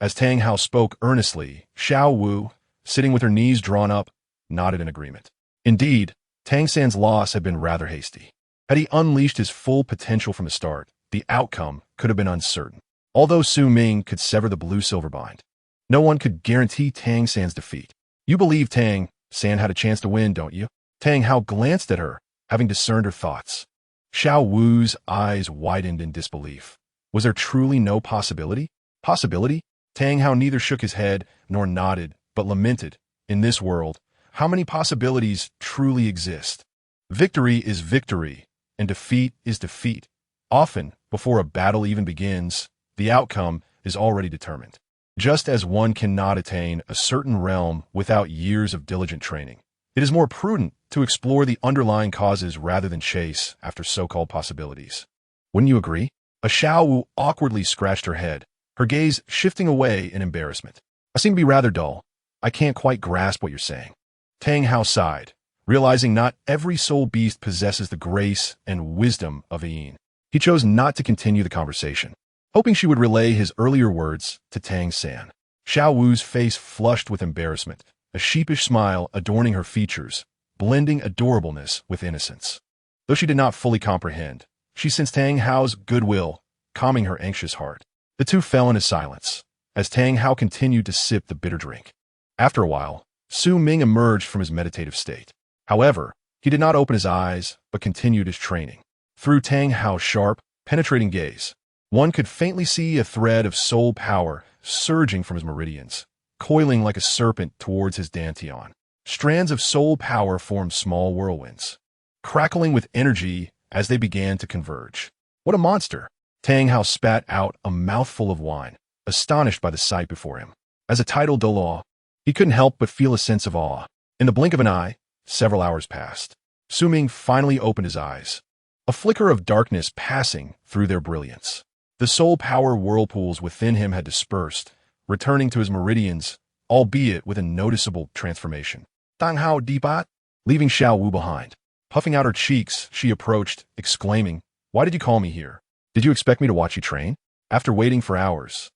As Tang Hao spoke earnestly, Zhao Wu, sitting with her knees drawn up, nodded in agreement. Indeed, Tang San's loss had been rather hasty. Had he unleashed his full potential from the start, the outcome could have been uncertain. Although Su Ming could sever the blue-silver bind, no one could guarantee Tang San's defeat. "You believe Tang San had a chance to win, don't you?" Tang Hao glanced at her, having discerned her thoughts. Zhao Wu's eyes widened in disbelief. Was there truly no possibility? Possibility? Tang Hao neither shook his head nor nodded, but lamented, "In this world, how many possibilities truly exist? Victory is victory, and defeat is defeat. Often, before a battle even begins, the outcome is already determined. Just as one cannot attain a certain realm without years of diligent training, it is more prudent to explore the underlying causes rather than chase after so-called possibilities. Wouldn't you agree?" A Zhao Wu awkwardly scratched her head, her gaze shifting away in embarrassment. "I seem to be rather dull. I can't quite grasp what you're saying." Tang Hao sighed, realizing not every soul beast possesses the grace and wisdom of Yin. He chose not to continue the conversation, hoping she would relay his earlier words to Tang San. Zhao Wu's face flushed with embarrassment, a sheepish smile adorning her features, blending adorableness with innocence. Though she did not fully comprehend, she sensed Tang Hao's goodwill, calming her anxious heart. The two fell into silence, as Tang Hao continued to sip the bitter drink. After a while, Su Ming emerged from his meditative state. However, he did not open his eyes, but continued his training. Through Tang Hao's sharp, penetrating gaze, one could faintly see a thread of soul power surging from his meridians, coiling like a serpent towards his dantian. Strands of soul power formed small whirlwinds, crackling with energy as they began to converge. What a monster! Tang Hao spat out a mouthful of wine, astonished by the sight before him. As a titled Douluo, he couldn't help but feel a sense of awe. In the blink of an eye, several hours passed. Su Ming finally opened his eyes, a flicker of darkness passing through their brilliance. The soul power whirlpools within him had dispersed, returning to his meridians, albeit with a noticeable transformation. Tang Hao Dibat, leaving Zhao Wu behind. Puffing out her cheeks, she approached, exclaiming, "Why did you call me here? Did you expect me to watch you train?" After waiting for hours,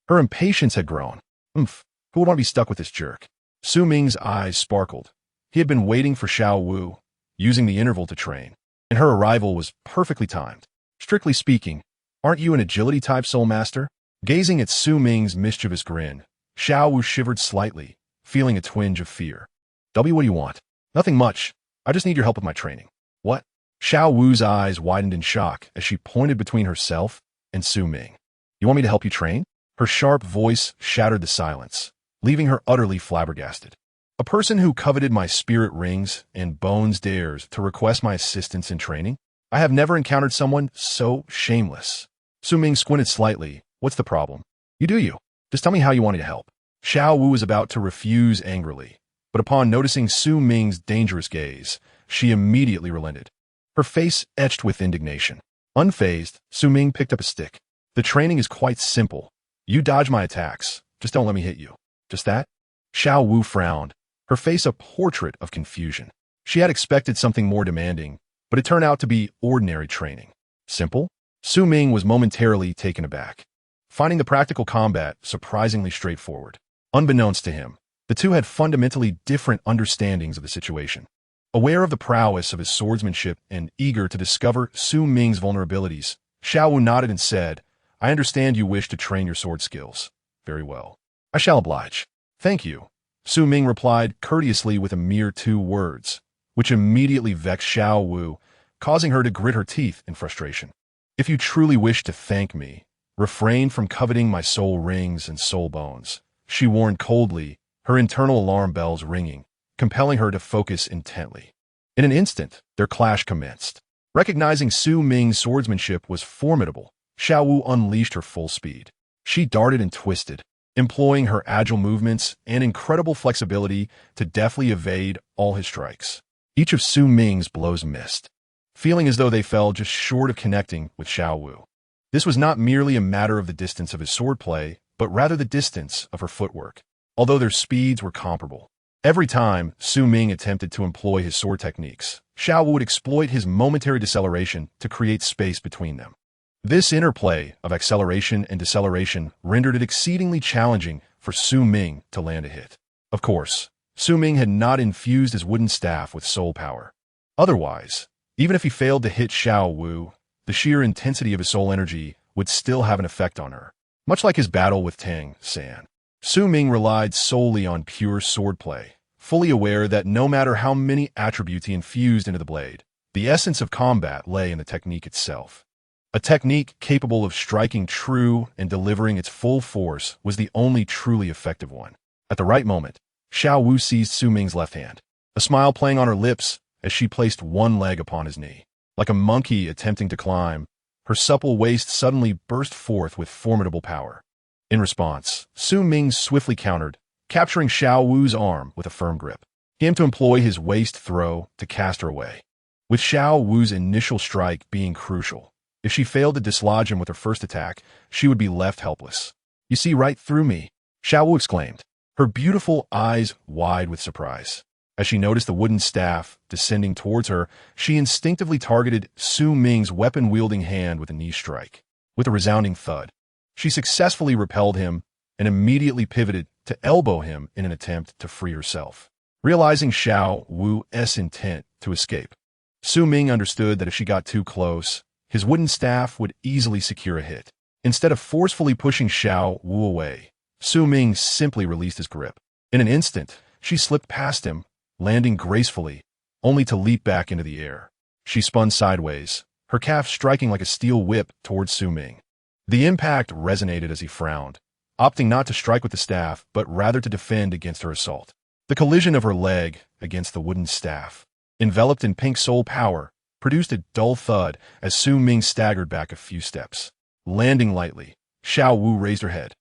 her impatience had grown. Who would want to be stuck with this jerk? Su Ming's eyes sparkled. He had been waiting for Zhao Wu, using the interval to train, and her arrival was perfectly timed. Strictly speaking, aren't you an agility-type soul master? Gazing at Su Ming's mischievous grin, Zhao Wu shivered slightly, feeling a twinge of fear. What do you want? Nothing much. I just need your help with my training. What? Zhao Wu's eyes widened in shock as she pointed between herself and Su Ming. You want me to help you train? Her sharp voice shattered the silence, leaving her utterly flabbergasted. A person who coveted my spirit rings and bones dares to request my assistance in training? I have never encountered someone so shameless. Su Ming squinted slightly. What's the problem? You do you. Just tell me how you want me to help. Zhao Wu was about to refuse angrily, but upon noticing Su Ming's dangerous gaze, she immediately relented, her face etched with indignation. Unfazed, Su Ming picked up a stick. The training is quite simple. You dodge my attacks. Just don't let me hit you. Just that? Zhao Wu frowned, her face a portrait of confusion. She had expected something more demanding, but it turned out to be ordinary training. Simple? Su Ming was momentarily taken aback, finding the practical combat surprisingly straightforward. Unbeknownst to him, the two had fundamentally different understandings of the situation. Aware of the prowess of his swordsmanship and eager to discover Su Ming's vulnerabilities, Zhao Wu nodded and said, I understand you wish to train your sword skills. Very well. I shall oblige. Thank you. Su Ming replied courteously with a mere 2 words, which immediately vexed Zhao Wu, causing her to grit her teeth in frustration. If you truly wish to thank me, refrain from coveting my soul rings and soul bones, she warned coldly, her internal alarm bells ringing, compelling her to focus intently. In an instant, their clash commenced. Recognizing Su Ming's swordsmanship was formidable, Zhao Wu unleashed her full speed. She darted and twisted, employing her agile movements and incredible flexibility to deftly evade all his strikes. Each of Su Ming's blows missed, feeling as though they fell just short of connecting with Zhao Wu. This was not merely a matter of the distance of his swordplay, but rather the distance of her footwork, although their speeds were comparable. Every time Su Ming attempted to employ his sword techniques, Zhao Wu would exploit his momentary deceleration to create space between them. This interplay of acceleration and deceleration rendered it exceedingly challenging for Su Ming to land a hit. Of course, Su Ming had not infused his wooden staff with soul power. Otherwise, even if he failed to hit Zhao Wu, the sheer intensity of his soul energy would still have an effect on her. Much like his battle with Tang San, Su Ming relied solely on pure swordplay, fully aware that no matter how many attributes he infused into the blade, the essence of combat lay in the technique itself. A technique capable of striking true and delivering its full force was the only truly effective one. At the right moment, Zhao Wu seized Su Ming's left hand, a smile playing on her lips as she placed one leg upon his knee. Like a monkey attempting to climb, her supple waist suddenly burst forth with formidable power. In response, Su Ming swiftly countered, capturing Zhao Wu's arm with a firm grip. He aimed to employ his waist throw to cast her away, with Zhao Wu's initial strike being crucial. If she failed to dislodge him with her first attack, she would be left helpless. You see right through me, Zhao Wu exclaimed, her beautiful eyes wide with surprise. As she noticed the wooden staff descending towards her, she instinctively targeted Su Ming's weapon-wielding hand with a knee strike. With a resounding thud, she successfully repelled him and immediately pivoted to elbow him in an attempt to free herself. Realizing Zhao Wu's intent to escape, Su Ming understood that if she got too close, his wooden staff would easily secure a hit. Instead of forcefully pushing Zhao Wu away, Su Ming simply released his grip. In an instant, she slipped past him, landing gracefully, only to leap back into the air. She spun sideways, her calf striking like a steel whip towards Su Ming. The impact resonated as he frowned, opting not to strike with the staff, but rather to defend against her assault. The collision of her leg against the wooden staff, enveloped in pink soul power, produced a dull thud as Su Ming staggered back a few steps. Landing lightly, Zhao Wu raised her head,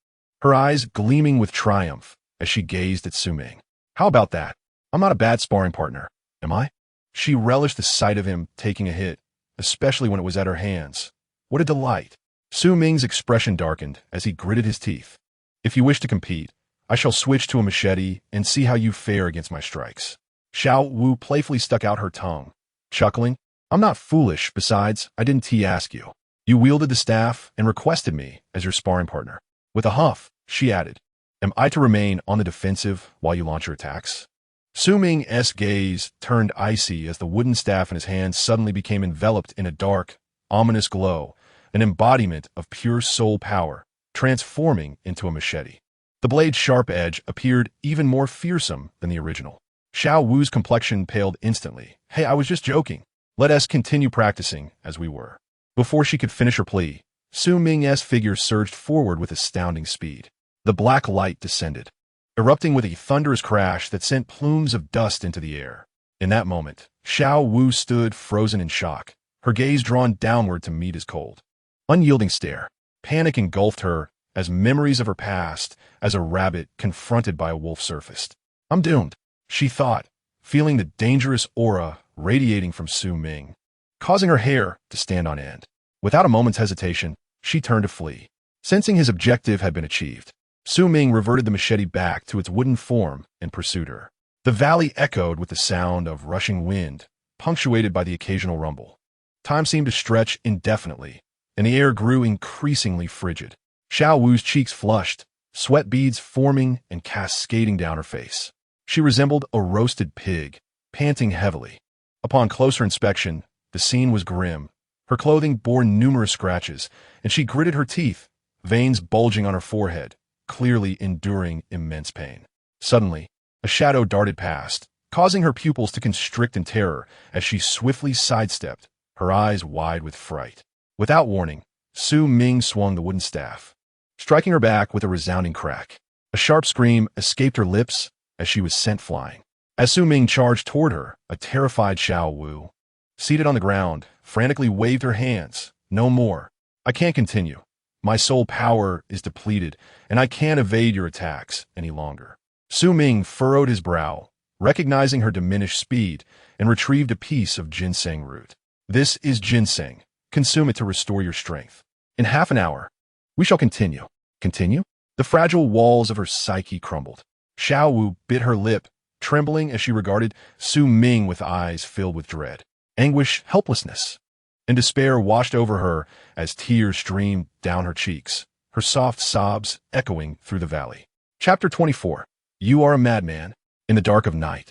her eyes gleaming with triumph as she gazed at Su Ming. How about that? I'm not a bad sparring partner, am I? She relished the sight of him taking a hit, especially when it was at her hands. What a delight. Su Ming's expression darkened as he gritted his teeth. If you wish to compete, I shall switch to a machete and see how you fare against my strikes. Zhao Wu playfully stuck out her tongue, chuckling. I'm not foolish, besides, I didn't ask you. You wielded the staff and requested me as your sparring partner. With a huff, she added, am I to remain on the defensive while you launch your attacks? Su Ming's gaze turned icy as the wooden staff in his hand suddenly became enveloped in a dark, ominous glow, an embodiment of pure soul power, transforming into a machete. The blade's sharp edge appeared even more fearsome than the original. Zhao Wu's complexion paled instantly. Hey, I was just joking. Let us continue practicing as we were. Before she could finish her plea, Su Ming's figure surged forward with astounding speed. The black light descended, erupting with a thunderous crash that sent plumes of dust into the air. In that moment, Zhao Wu stood frozen in shock, her gaze drawn downward to meet his cold, unyielding stare. Panic engulfed her as memories of her past as a rabbit confronted by a wolf surfaced. I'm doomed, she thought, feeling the dangerous aura radiating from Su Ming, causing her hair to stand on end. Without a moment's hesitation, she turned to flee. Sensing his objective had been achieved, Su Ming reverted the machete back to its wooden form and pursued her. The valley echoed with the sound of rushing wind, punctuated by the occasional rumble. Time seemed to stretch indefinitely, and the air grew increasingly frigid. Zhao Wu's cheeks flushed, sweat beads forming and cascading down her face. She resembled a roasted pig, panting heavily. Upon closer inspection, the scene was grim. Her clothing bore numerous scratches, and she gritted her teeth, veins bulging on her forehead, clearly enduring immense pain. Suddenly, a shadow darted past, causing her pupils to constrict in terror as she swiftly sidestepped, her eyes wide with fright. Without warning, Su Ming swung the wooden staff, striking her back with a resounding crack. A sharp scream escaped her lips as she was sent flying. As Su Ming charged toward her, a terrified Zhao Wu, seated on the ground, frantically waved her hands. No more. I can't continue. My soul power is depleted, and I can't evade your attacks any longer. Su Ming furrowed his brow, recognizing her diminished speed, and retrieved a piece of ginseng root. This is ginseng. Consume it to restore your strength. In half an hour, we shall continue. Continue? The fragile walls of her psyche crumbled. Zhao Wu bit her lip, trembling as she regarded Su Ming with eyes filled with dread. Anguish, helplessness, and despair washed over her as tears streamed down her cheeks, her soft sobs echoing through the valley. Chapter 24. You are a madman. In the dark of night,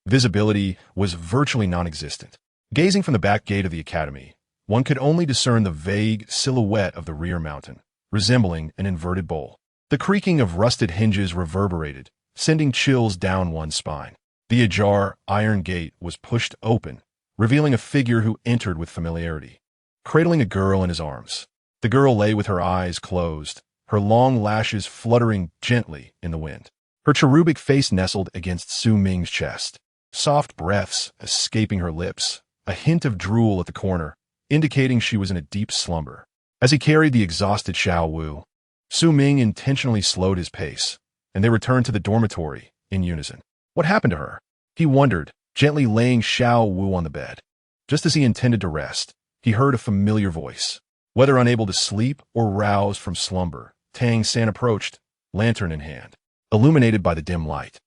visibility was virtually non-existent. Gazing from the back gate of the academy, one could only discern the vague silhouette of the rear mountain, resembling an inverted bowl. The creaking of rusted hinges reverberated, sending chills down one's spine. The ajar iron gate was pushed open, revealing a figure who entered with familiarity, cradling a girl in his arms. The girl lay with her eyes closed, her long lashes fluttering gently in the wind. Her cherubic face nestled against Su Ming's chest, soft breaths escaping her lips, a hint of drool at the corner, indicating she was in a deep slumber. As he carried the exhausted Zhao Wu, Su Ming intentionally slowed his pace, and they returned to the dormitory in unison. What happened to her? He wondered, gently laying Zhao Wu on the bed. Just as he intended to rest, he heard a familiar voice. Whether unable to sleep or roused from slumber, Tang San approached, lantern in hand, illuminated by the dim light.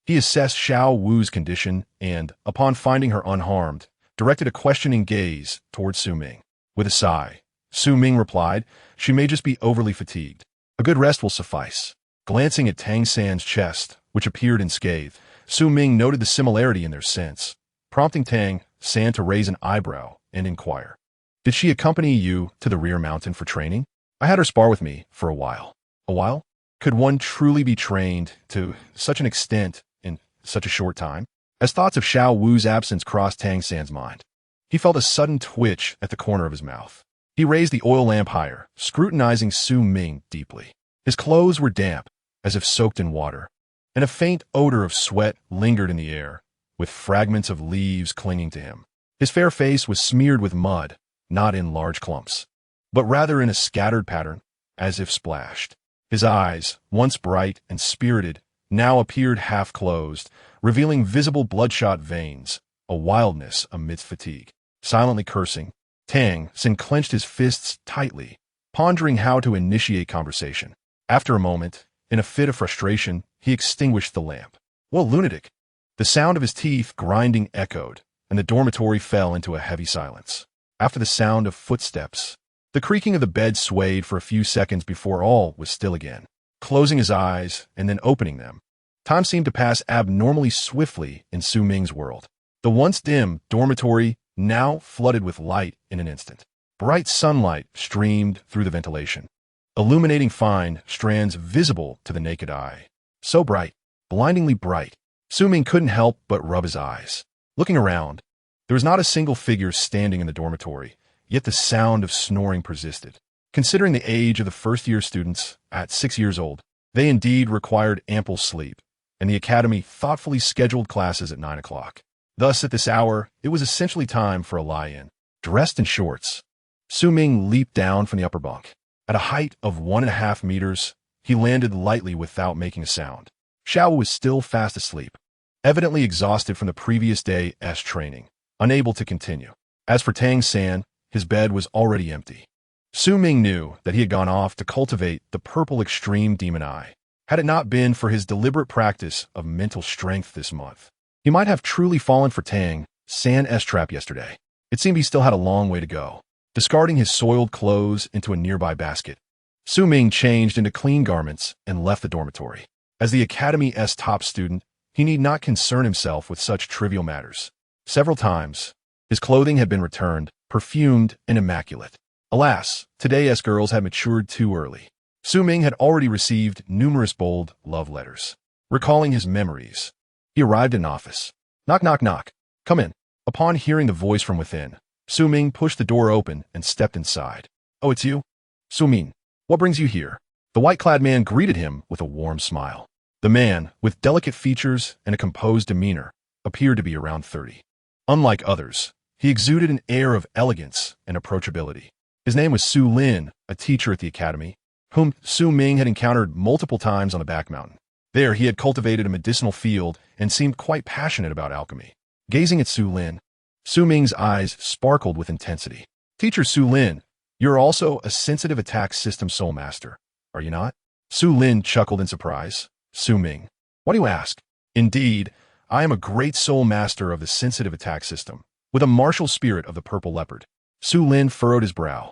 He assessed Zhao Wu's condition and, upon finding her unharmed, directed a questioning gaze toward Su Ming. With a sigh, Su Ming replied, she may just be overly fatigued. A good rest will suffice. Glancing at Tang San's chest, which appeared unscathed, Su Ming noted the similarity in their sense, prompting Tang San to raise an eyebrow and inquire. Did she accompany you to the rear mountain for training? I had her spar with me for a while. A while? Could one truly be trained to such an extent in such a short time? As thoughts of Zhao Wu's absence crossed Tang San's mind, he felt a sudden twitch at the corner of his mouth. He raised the oil lamp higher, scrutinizing Su Ming deeply. His clothes were damp, as if soaked in water, and a faint odor of sweat lingered in the air, with fragments of leaves clinging to him. His fair face was smeared with mud, not in large clumps, but rather in a scattered pattern, as if splashed. His eyes, once bright and spirited, now appeared half-closed, revealing visible bloodshot veins, a wildness amidst fatigue. Silently cursing, Tang San clenched his fists tightly, pondering how to initiate conversation. After a moment, in a fit of frustration, he extinguished the lamp. What lunatic! The sound of his teeth grinding echoed, and the dormitory fell into a heavy silence. After the sound of footsteps, the creaking of the bed swayed for a few seconds before all was still again. Closing his eyes and then opening them, time seemed to pass abnormally swiftly in Su Ming's world. The once dim dormitory now flooded with light in an instant. Bright sunlight streamed through the ventilation, illuminating fine strands visible to the naked eye. So bright, blindingly bright, Su Ming couldn't help but rub his eyes. Looking around, there was not a single figure standing in the dormitory, yet the sound of snoring persisted. Considering the age of the first-year students, at 6 years old, they indeed required ample sleep, and the academy thoughtfully scheduled classes at 9 o'clock. Thus, at this hour, it was essentially time for a lie-in. Dressed in shorts, Su Ming leaped down from the upper bunk. At a height of 1.5 meters, he landed lightly without making a sound. Zhao was still fast asleep, evidently exhausted from the previous day's training, unable to continue. As for Tang San, his bed was already empty. Su Ming knew that he had gone off to cultivate the purple extreme demon eye. Had it not been for his deliberate practice of mental strength this month, he might have truly fallen for Tang San's trap yesterday. It seemed he still had a long way to go. Discarding his soiled clothes into a nearby basket, Su Ming changed into clean garments and left the dormitory. As the academy's top student, he need not concern himself with such trivial matters. Several times, his clothing had been returned, perfumed and immaculate. Alas, today's girls had matured too early. Su Ming had already received numerous bold love letters. Recalling his memories, he arrived in an office. Knock, knock, knock. Come in. Upon hearing the voice from within, Su Ming pushed the door open and stepped inside. Oh, it's you? Su Ming, what brings you here? The white-clad man greeted him with a warm smile. The man, with delicate features and a composed demeanor, appeared to be around 30. Unlike others, he exuded an air of elegance and approachability. His name was Su Lin, a teacher at the academy, whom Su Ming had encountered multiple times on the back mountain. There he had cultivated a medicinal field and seemed quite passionate about alchemy. Gazing at Su Lin, Su Ming's eyes sparkled with intensity. Teacher Su Lin, you're also a sensitive attack system soul master, are you not? Su Lin chuckled in surprise. Su Ming, why do you ask? Indeed, I am a great soul master of the sensitive attack system, with a martial spirit of the purple leopard. Su Lin furrowed his brow,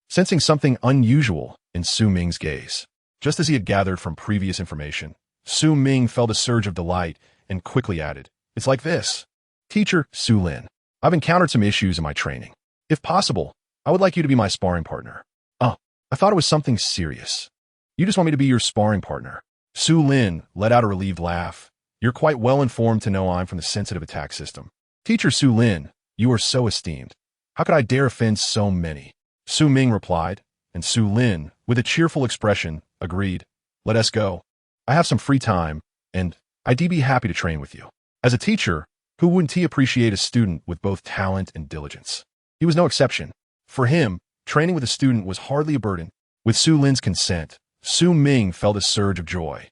sensing something unusual in Su Ming's gaze. Just as he had gathered from previous information, Su Ming felt a surge of delight and quickly added, it's like this. Teacher Su Lin, I've encountered some issues in my training. If possible, I would like you to be my sparring partner. Oh, I thought it was something serious. You just want me to be your sparring partner. Su Lin let out a relieved laugh. You're quite well informed to know I'm from the sensitive attack system. Teacher Su Lin, you are so esteemed. How could I dare offend so many? Su Ming replied, and Su Lin, with a cheerful expression, agreed. Let us go. I have some free time, and I'd be happy to train with you. As a teacher, who wouldn't he appreciate a student with both talent and diligence? He was no exception. For him, training with a student was hardly a burden. With Su Lin's consent, Su Ming felt a surge of joy.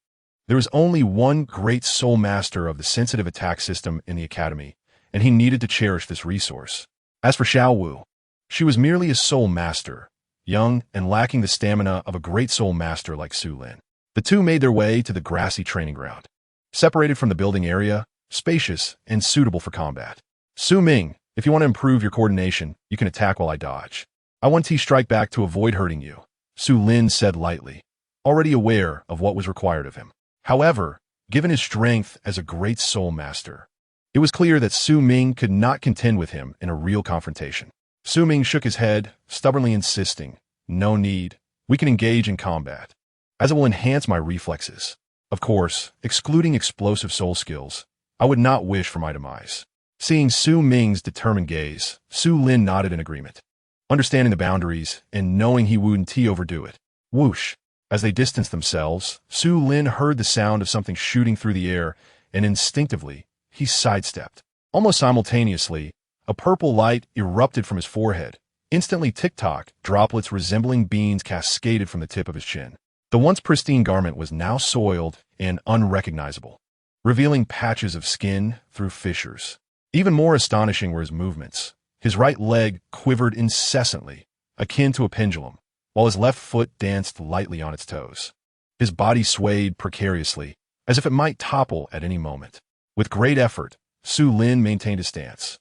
There was only one great soul master of the sensitive attack system in the academy, and he needed to cherish this resource. As for Zhao Wu, she was merely a soul master, young and lacking the stamina of a great soul master like Su Lin. The two made their way to the grassy training ground, separated from the building area, spacious and suitable for combat. Su Ming, if you want to improve your coordination, you can attack while I dodge. I want to strike back to avoid hurting you, Su Lin said lightly, already aware of what was required of him. However, given his strength as a great soul master, it was clear that Su Ming could not contend with him in a real confrontation. Su Ming shook his head, stubbornly insisting, no need, we can engage in combat, as it will enhance my reflexes. Of course, excluding explosive soul skills, I would not wish for my demise. Seeing Su Ming's determined gaze, Su Lin nodded in agreement. Understanding the boundaries and knowing he wouldn't overdo it. Whoosh! As they distanced themselves, Su Lin heard the sound of something shooting through the air, and instinctively, he sidestepped. Almost simultaneously, a purple light erupted from his forehead. Instantly, tick-tock, droplets resembling beans cascaded from the tip of his chin. The once pristine garment was now soiled and unrecognizable, revealing patches of skin through fissures. Even more astonishing were his movements. His right leg quivered incessantly, akin to a pendulum, while his left foot danced lightly on its toes. His body swayed precariously, as if it might topple at any moment. With great effort, Su Lin maintained his stance,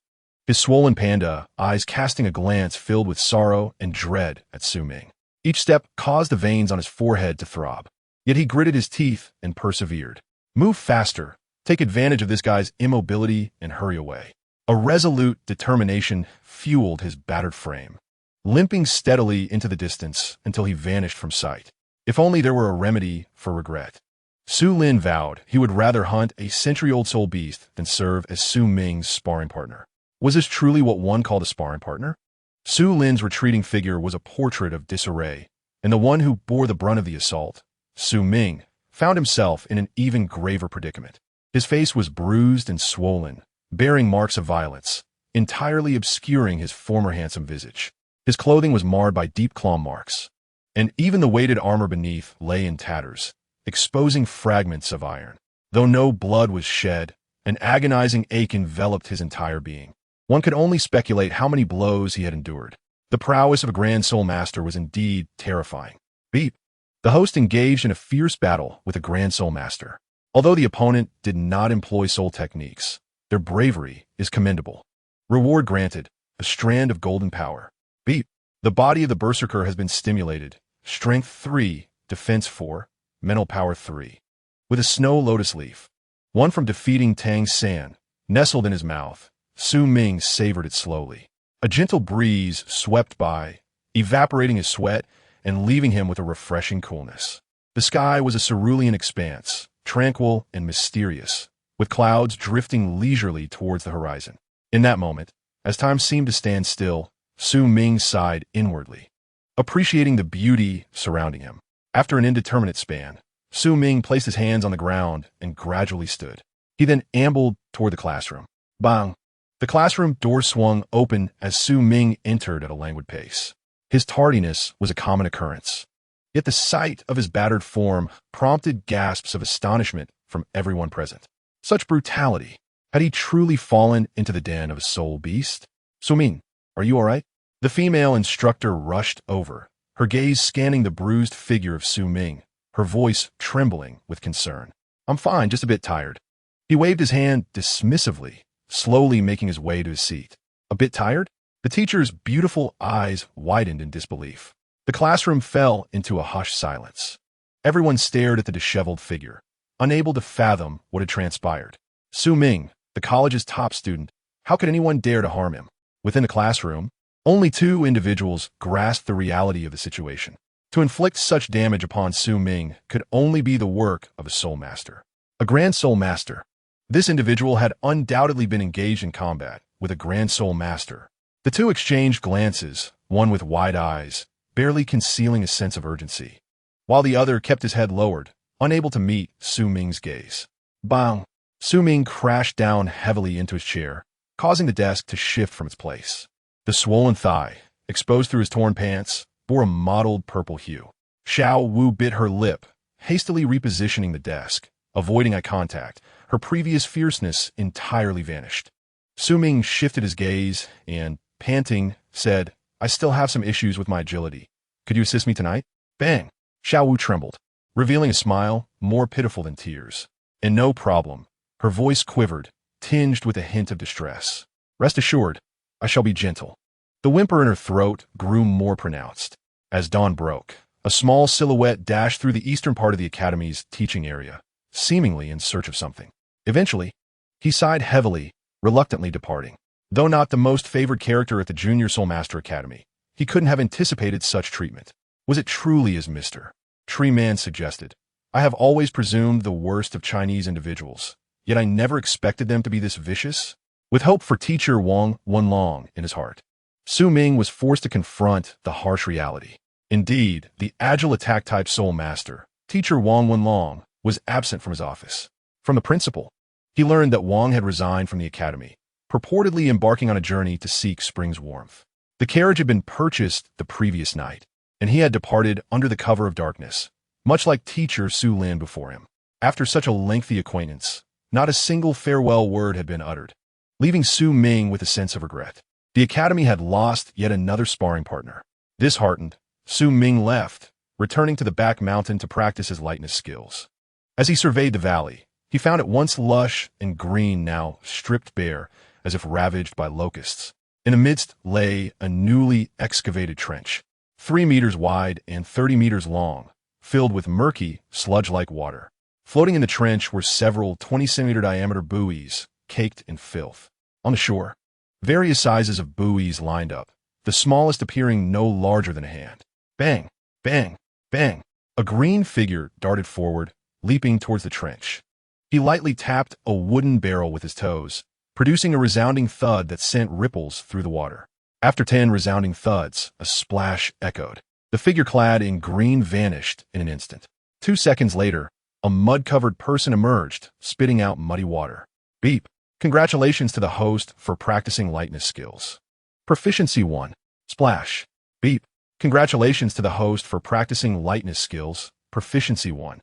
his swollen panda eyes casting a glance filled with sorrow and dread at Su Ming. Each step caused the veins on his forehead to throb. Yet he gritted his teeth and persevered. Move faster, take advantage of this guy's immobility, and hurry away. A resolute determination fueled his battered frame, limping steadily into the distance until he vanished from sight. If only there were a remedy for regret. Su Lin vowed he would rather hunt a century-old soul beast than serve as Su Ming's sparring partner. Was this truly what one called a sparring partner? Su Lin's retreating figure was a portrait of disarray, and the one who bore the brunt of the assault, Su Ming, found himself in an even graver predicament. His face was bruised and swollen, bearing marks of violence, entirely obscuring his former handsome visage. His clothing was marred by deep claw marks, and even the weighted armor beneath lay in tatters, exposing fragments of iron. Though no blood was shed, an agonizing ache enveloped his entire being. One could only speculate how many blows he had endured. The prowess of a Grand Soul Master was indeed terrifying. Beep. The host engaged in a fierce battle with a Grand Soul Master. Although the opponent did not employ soul techniques, their bravery is commendable. Reward granted, a strand of golden power. Beep. The body of the Berserker has been stimulated. Strength 3, Defense 4, Mental Power 3. With a snow lotus leaf, one from defeating Tang San, nestled in his mouth, Su Ming savored it slowly. A gentle breeze swept by, evaporating his sweat and leaving him with a refreshing coolness. The sky was a cerulean expanse, tranquil and mysterious, with clouds drifting leisurely towards the horizon. In that moment, as time seemed to stand still, Su Ming sighed inwardly, appreciating the beauty surrounding him. After an indeterminate span, Su Ming placed his hands on the ground and gradually stood. He then ambled toward the classroom. Bang! The classroom door swung open as Su Ming entered at a languid pace. His tardiness was a common occurrence, yet the sight of his battered form prompted gasps of astonishment from everyone present. Such brutality! Had he truly fallen into the den of a soul beast? Su Ming, are you all right? The female instructor rushed over, her gaze scanning the bruised figure of Su Ming, her voice trembling with concern. I'm fine, just a bit tired. He waved his hand dismissively, slowly making his way to his seat. A bit tired? The teacher's beautiful eyes widened in disbelief. The classroom fell into a hushed silence. Everyone stared at the disheveled figure, unable to fathom what had transpired. Su Ming, the college's top student, how could anyone dare to harm him? Within the classroom, only two individuals grasped the reality of the situation. To inflict such damage upon Su Ming could only be the work of a soul master. A Grand Soul Master. This individual had undoubtedly been engaged in combat with a Grand Soul Master. The two exchanged glances, one with wide eyes, barely concealing a sense of urgency, while the other kept his head lowered, unable to meet Su Ming's gaze. Bang! Su Ming crashed down heavily into his chair, causing the desk to shift from its place. The swollen thigh, exposed through his torn pants, bore a mottled purple hue. Zhao Wu bit her lip, hastily repositioning the desk. Avoiding eye contact, her previous fierceness entirely vanished. Su Ming shifted his gaze and, panting, said, I still have some issues with my agility. Could you assist me tonight? Bang! Zhao Wu trembled, revealing a smile more pitiful than tears. And no problem. Her voice quivered, tinged with a hint of distress. Rest assured, I shall be gentle. The whimper in her throat grew more pronounced. As dawn broke, a small silhouette dashed through the eastern part of the academy's teaching area, seemingly in search of something. Eventually, he sighed heavily, reluctantly departing. Though not the most favored character at the Junior Soul Master Academy, he couldn't have anticipated such treatment. Was it truly as Mr. Tree Man suggested? I have always presumed the worst of Chinese individuals, yet I never expected them to be this vicious. With hope for teacher Wang Wenlong in his heart, Su Ming was forced to confront the harsh reality. Indeed, the agile attack-type Soul Master, teacher Wang Wenlong, was absent from his office. From the principal, he learned that Wang had resigned from the academy, purportedly embarking on a journey to seek spring's warmth. The carriage had been purchased the previous night, and he had departed under the cover of darkness, much like teacher Su Lin before him. After such a lengthy acquaintance, not a single farewell word had been uttered, leaving Su Ming with a sense of regret. The academy had lost yet another sparring partner. Disheartened, Su Ming left, returning to the back mountain to practice his lightness skills. As he surveyed the valley, he found it once lush and green, now stripped bare, as if ravaged by locusts. In the midst lay a newly excavated trench, 3 meters wide and 30 meters long, filled with murky, sludge-like water. Floating in the trench were several 20-centimeter diameter buoys, caked in filth. On the shore, various sizes of buoys lined up, the smallest appearing no larger than a hand. Bang! Bang! Bang! A green figure darted forward, leaping towards the trench. He lightly tapped a wooden barrel with his toes, producing a resounding thud that sent ripples through the water. After 10 resounding thuds, a splash echoed. The figure clad in green vanished in an instant. 2 seconds later, a mud-covered person emerged, spitting out muddy water. Beep! Congratulations to the host for practicing lightness skills. Proficiency 1. Splash. Beep! Congratulations to the host for practicing lightness skills. Proficiency 1.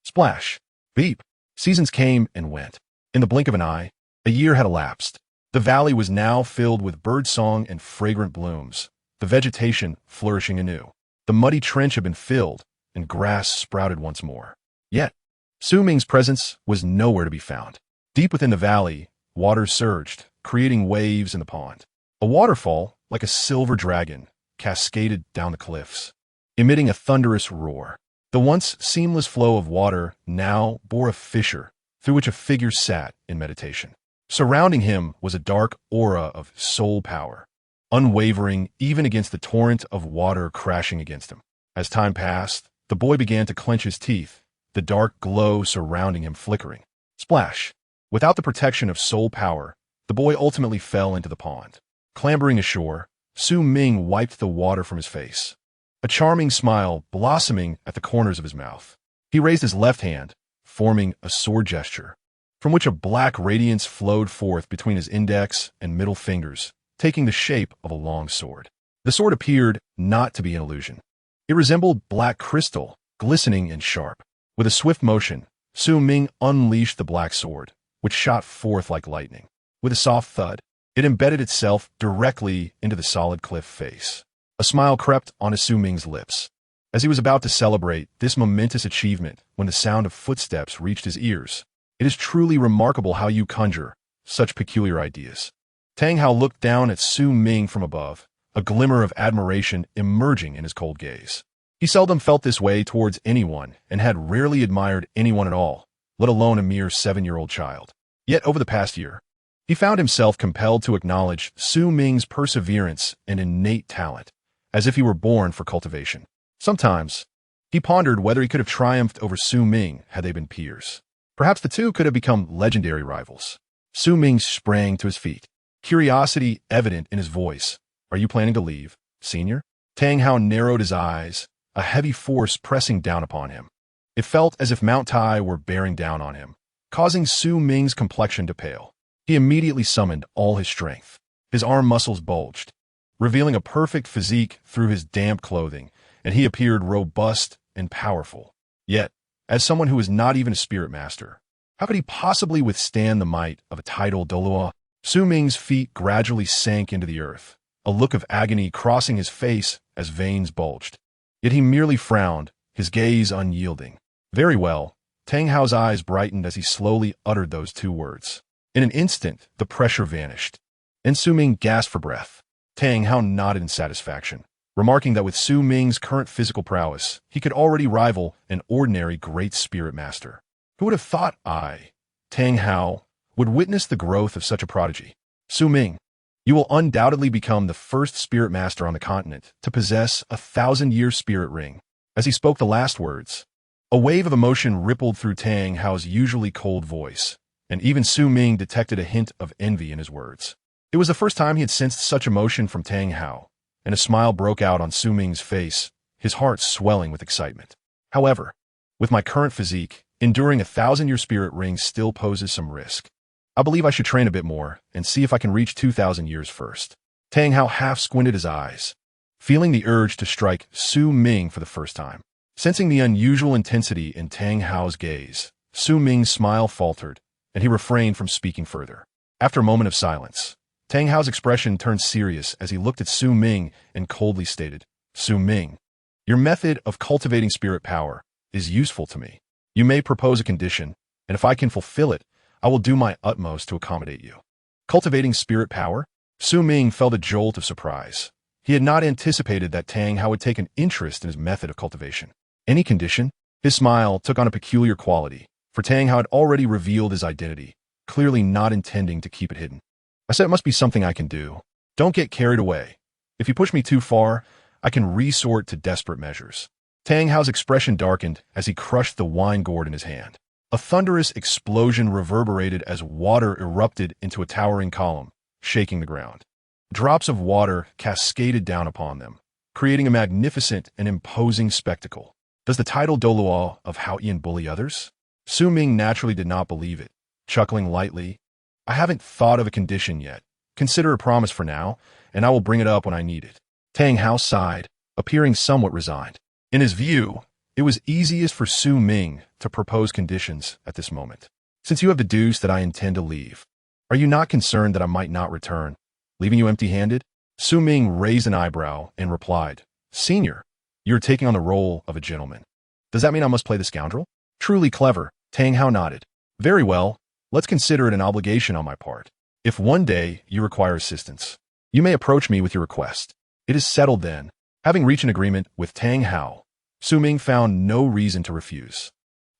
Splash. Beep! Seasons came and went. In the blink of an eye, a year had elapsed. The valley was now filled with birdsong and fragrant blooms, the vegetation flourishing anew. The muddy trench had been filled, and grass sprouted once more. Yet, Su Ming's presence was nowhere to be found. Deep within the valley, water surged, creating waves in the pond. A waterfall, like a silver dragon, cascaded down the cliffs, emitting a thunderous roar. The once seamless flow of water now bore a fissure through which a figure sat in meditation. Surrounding him was a dark aura of soul power, unwavering even against the torrent of water crashing against him. As time passed, the boy began to clench his teeth, the dark glow surrounding him flickering. Splash! Without the protection of soul power, the boy ultimately fell into the pond. Clambering ashore, Su Ming wiped the water from his face, a charming smile blossoming at the corners of his mouth. He raised his left hand, forming a sword gesture, from which a black radiance flowed forth between his index and middle fingers, taking the shape of a long sword. The sword appeared not to be an illusion. It resembled black crystal, glistening and sharp. With a swift motion, Su Ming unleashed the black sword, which shot forth like lightning. With a soft thud, it embedded itself directly into the solid cliff face. A smile crept onto Su Ming's lips, as he was about to celebrate this momentous achievement when the sound of footsteps reached his ears. It is truly remarkable how you conjure such peculiar ideas. Tang Hao looked down at Su Ming from above, a glimmer of admiration emerging in his cold gaze. He seldom felt this way towards anyone and had rarely admired anyone at all, let alone a mere 7-year-old child. Yet over the past year, he found himself compelled to acknowledge Su Ming's perseverance and innate talent, as if he were born for cultivation. Sometimes, he pondered whether he could have triumphed over Su Ming had they been peers. Perhaps the two could have become legendary rivals. Su Ming sprang to his feet, curiosity evident in his voice. Are you planning to leave, senior? Tang Hao narrowed his eyes, a heavy force pressing down upon him. It felt as if Mount Tai were bearing down on him, causing Su Ming's complexion to pale. He immediately summoned all his strength. His arm muscles bulged, revealing a perfect physique through his damp clothing, and he appeared robust and powerful. Yet, as someone who was not even a spirit master, how could he possibly withstand the might of a tidal Douluo? Su Ming's feet gradually sank into the earth, a look of agony crossing his face as veins bulged. Yet he merely frowned, his gaze unyielding. Very well, Tang Hao's eyes brightened as he slowly uttered those 2 words. In an instant, the pressure vanished, and Su Ming gasped for breath. Tang Hao nodded in satisfaction, remarking that with Su Ming's current physical prowess, he could already rival an ordinary great spirit master. Who would have thought Tang Hao, would witness the growth of such a prodigy? Su Ming, you will undoubtedly become the first spirit master on the continent to possess a 1,000-year spirit ring. As he spoke the last words, a wave of emotion rippled through Tang Hao's usually cold voice, and even Su Ming detected a hint of envy in his words. It was the first time he had sensed such emotion from Tang Hao, and a smile broke out on Su Ming's face his heart swelling with excitement. However, with my current physique, enduring a 1,000-year spirit ring still poses some risk. I believe I should train a bit more and see if I can reach 2,000 years first. Tang Hao half squinted his eyes, feeling the urge to strike Su Ming for the first time. Sensing the unusual intensity in Tang Hao's gaze, Su Ming's smile faltered, and he refrained from speaking further. After a moment of silence, Tang Hao's expression turned serious as he looked at Su Ming and coldly stated, "Su Ming, your method of cultivating spirit power is useful to me. You may propose a condition, and if I can fulfill it, I will do my utmost to accommodate you." Cultivating spirit power? Su Ming felt a jolt of surprise. He had not anticipated that Tang Hao would take an interest in his method of cultivation. Any condition? His smile took on a peculiar quality, for Tang Hao had already revealed his identity, clearly not intending to keep it hidden. I said it must be something I can do. Don't get carried away. If you push me too far, I can resort to desperate measures. Tang Hao's expression darkened as he crushed the wine gourd in his hand. A thunderous explosion reverberated as water erupted into a towering column, shaking the ground. Drops of water cascaded down upon them, creating a magnificent and imposing spectacle. Does the title Douluo of Haoyan bully others? Su Ming naturally did not believe it, chuckling lightly. I haven't thought of a condition yet. Consider a promise for now, and I will bring it up when I need it. Tang Hao sighed, appearing somewhat resigned. In his view, it was easiest for Su Ming to propose conditions at this moment. Since you have deduced that I intend to leave, are you not concerned that I might not return, leaving you empty-handed? Su Ming raised an eyebrow and replied, Senior, you're taking on the role of a gentleman. Does that mean I must play the scoundrel? Truly clever, Tang Hao nodded. Very well, let's consider it an obligation on my part. If one day you require assistance, you may approach me with your request. It is settled then. Having reached an agreement with Tang Hao, Su Ming found no reason to refuse.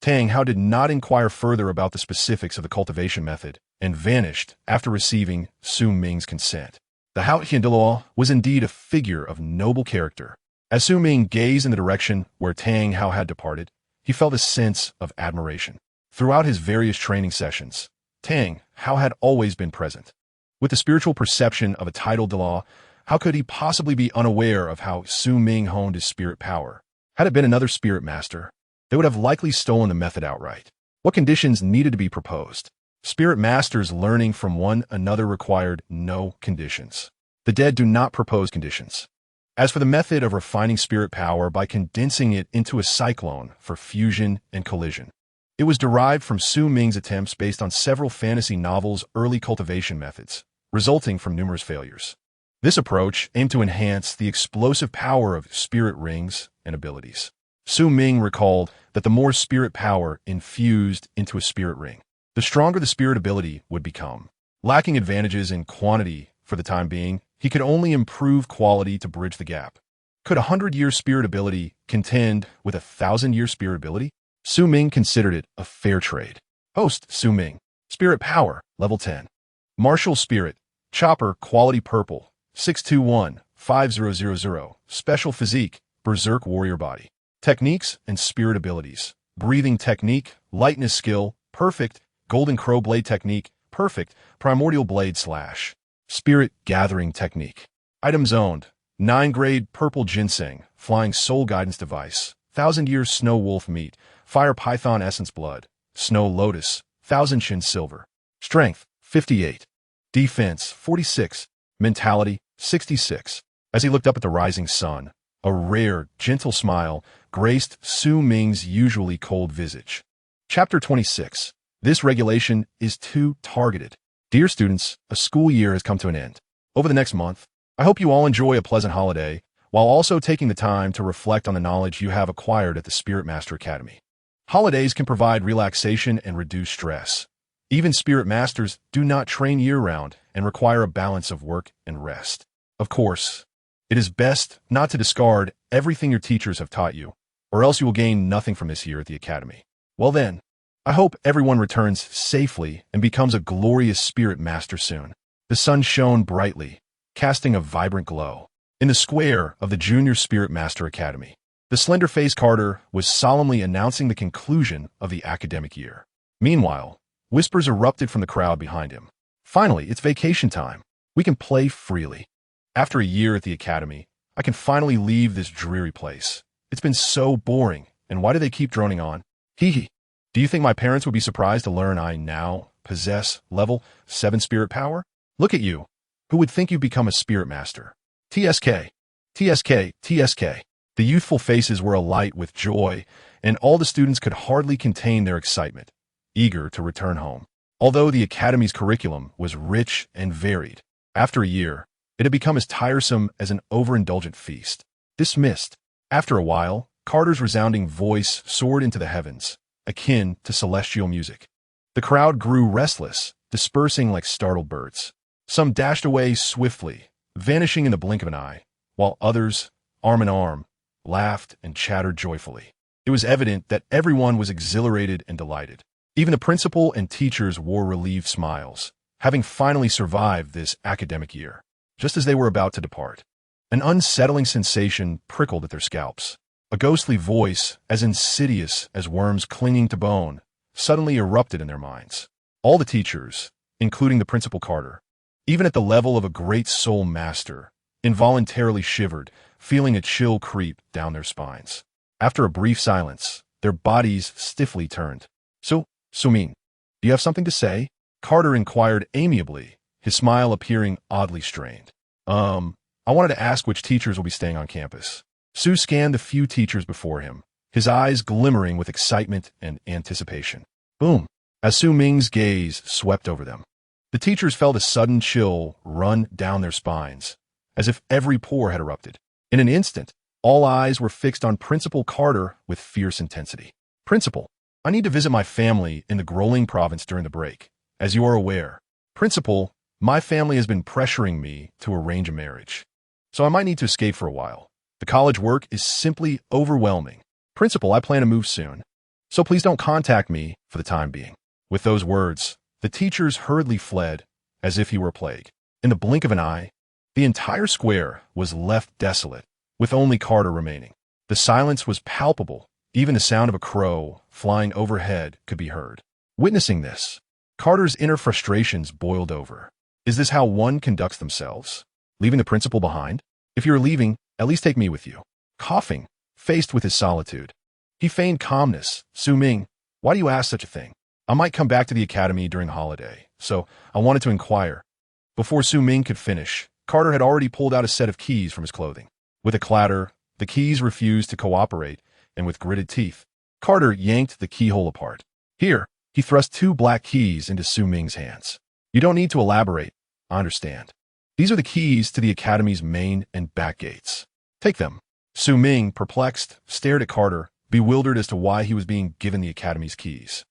Tang Hao did not inquire further about the specifics of the cultivation method and vanished after receiving Su Ming's consent. The Haoyan Douluo was indeed a figure of noble character. As Su Ming gazed in the direction where Tang Hao had departed, he felt a sense of admiration. Throughout his various training sessions, Tang Hao had always been present. With the spiritual perception of a titled Douluo, how could he possibly be unaware of how Su Ming honed his spirit power? Had it been another spirit master, they would have likely stolen the method outright. What conditions needed to be proposed? Spirit masters learning from one another required no conditions. The dead do not propose conditions. As for the method of refining spirit power by condensing it into a cyclone for fusion and collision, it was derived from Su Ming's attempts based on several fantasy novels' early cultivation methods, resulting from numerous failures. This approach aimed to enhance the explosive power of spirit rings and abilities. Su Ming recalled that the more spirit power infused into a spirit ring, the stronger the spirit ability would become. Lacking advantages in quantity for the time being, he could only improve quality to bridge the gap. Could a 100-year spirit ability contend with a 1,000-year spirit ability? Su Ming considered it a fair trade. Host Su Ming. Spirit power, level 10. Martial spirit, chopper, quality purple, 621-5000. Special physique, berserk warrior body. Techniques and spirit abilities. Breathing technique, lightness skill, perfect. Golden crow blade technique, perfect. Primordial blade slash. Spirit gathering technique. Items owned. 9-grade purple ginseng, flying soul guidance device. 1,000-year snow wolf meat, fire python essence blood. Snow lotus, 1,000 chin silver. Strength, 58. Defense, 46. Mentality, 66. As he looked up at the rising sun, a rare, gentle smile graced Su Ming's usually cold visage. Chapter 26. This regulation is too targeted. Dear students, a school year has come to an end. Over the next month, I hope you all enjoy a pleasant holiday, while also taking the time to reflect on the knowledge you have acquired at the Spirit Master Academy. Holidays can provide relaxation and reduce stress. Even Spirit Masters do not train year-round and require a balance of work and rest. Of course, it is best not to discard everything your teachers have taught you, or else you will gain nothing from this year at the Academy. Well then, I hope everyone returns safely and becomes a glorious Spirit Master soon. The sun shone brightly, casting a vibrant glow in the square of the Junior Spirit Master Academy. The slender-faced Carter was solemnly announcing the conclusion of the academic year. Meanwhile, whispers erupted from the crowd behind him. Finally, it's vacation time. We can play freely. After a year at the Academy, I can finally leave this dreary place It's been so boring, and why do they keep droning on? Hee hee. Do you think my parents would be surprised to learn I now possess level 7 spirit power? Look at you. Who would think you'd become a spirit master? TSK. TSK. TSK. The youthful faces were alight with joy, and all the students could hardly contain their excitement, eager to return home. Although the academy's curriculum was rich and varied, after a year, it had become as tiresome as an overindulgent feast. Dismissed. After a while, Carter's resounding voice soared into the heavens, akin to celestial music. The crowd grew restless, dispersing like startled birds. Some dashed away swiftly, vanishing in the blink of an eye, while others, arm in arm, laughed and chattered joyfully. It was evident that everyone was exhilarated and delighted. Even the principal and teachers wore relieved smiles, having finally survived this academic year. Just as they were about to depart, an unsettling sensation prickled at their scalps. A ghostly voice, as insidious as worms clinging to bone, suddenly erupted in their minds. All the teachers, including the Principal Carter, even at the level of a great soul master, involuntarily shivered, feeling a chill creep down their spines. After a brief silence, their bodies stiffly turned. So Ming, do you have something to say? Carter inquired amiably, his smile appearing oddly strained. I wanted to ask which teachers will be staying on campus. Su scanned the few teachers before him, his eyes glimmering with excitement and anticipation. Boom! As Su Ming's gaze swept over them, the teachers felt a sudden chill run down their spines, as if every pore had erupted. In an instant, all eyes were fixed on Principal Carter with fierce intensity. Principal, I need to visit my family in the Growling province during the break. As you are aware, Principal, my family has been pressuring me to arrange a marriage, so I might need to escape for a while. The college work is simply overwhelming. Principal, I plan to move soon, so please don't contact me for the time being. With those words, the teachers hurriedly fled, as if he were a plague. In the blink of an eye, the entire square was left desolate, with only Carter remaining. The silence was palpable. Even the sound of a crow flying overhead could be heard. Witnessing this, Carter's inner frustrations boiled over. Is this how one conducts themselves? Leaving the principal behind? If you're leaving, at least take me with you. Coughing, faced with his solitude, he feigned calmness. Su Ming, why do you ask such a thing? I might come back to the academy during the holiday, so I wanted to inquire. Before Su Ming could finish, Carter had already pulled out a set of keys from his clothing. With a clatter, the keys refused to cooperate, and with gritted teeth, Carter yanked the keyhole apart. Here, he thrust 2 black keys into Su Ming's hands. You don't need to elaborate. I understand. These are the keys to the academy's main and back gates. Take them. Su Ming, perplexed, stared at Carter, bewildered as to why he was being given the academy's keys.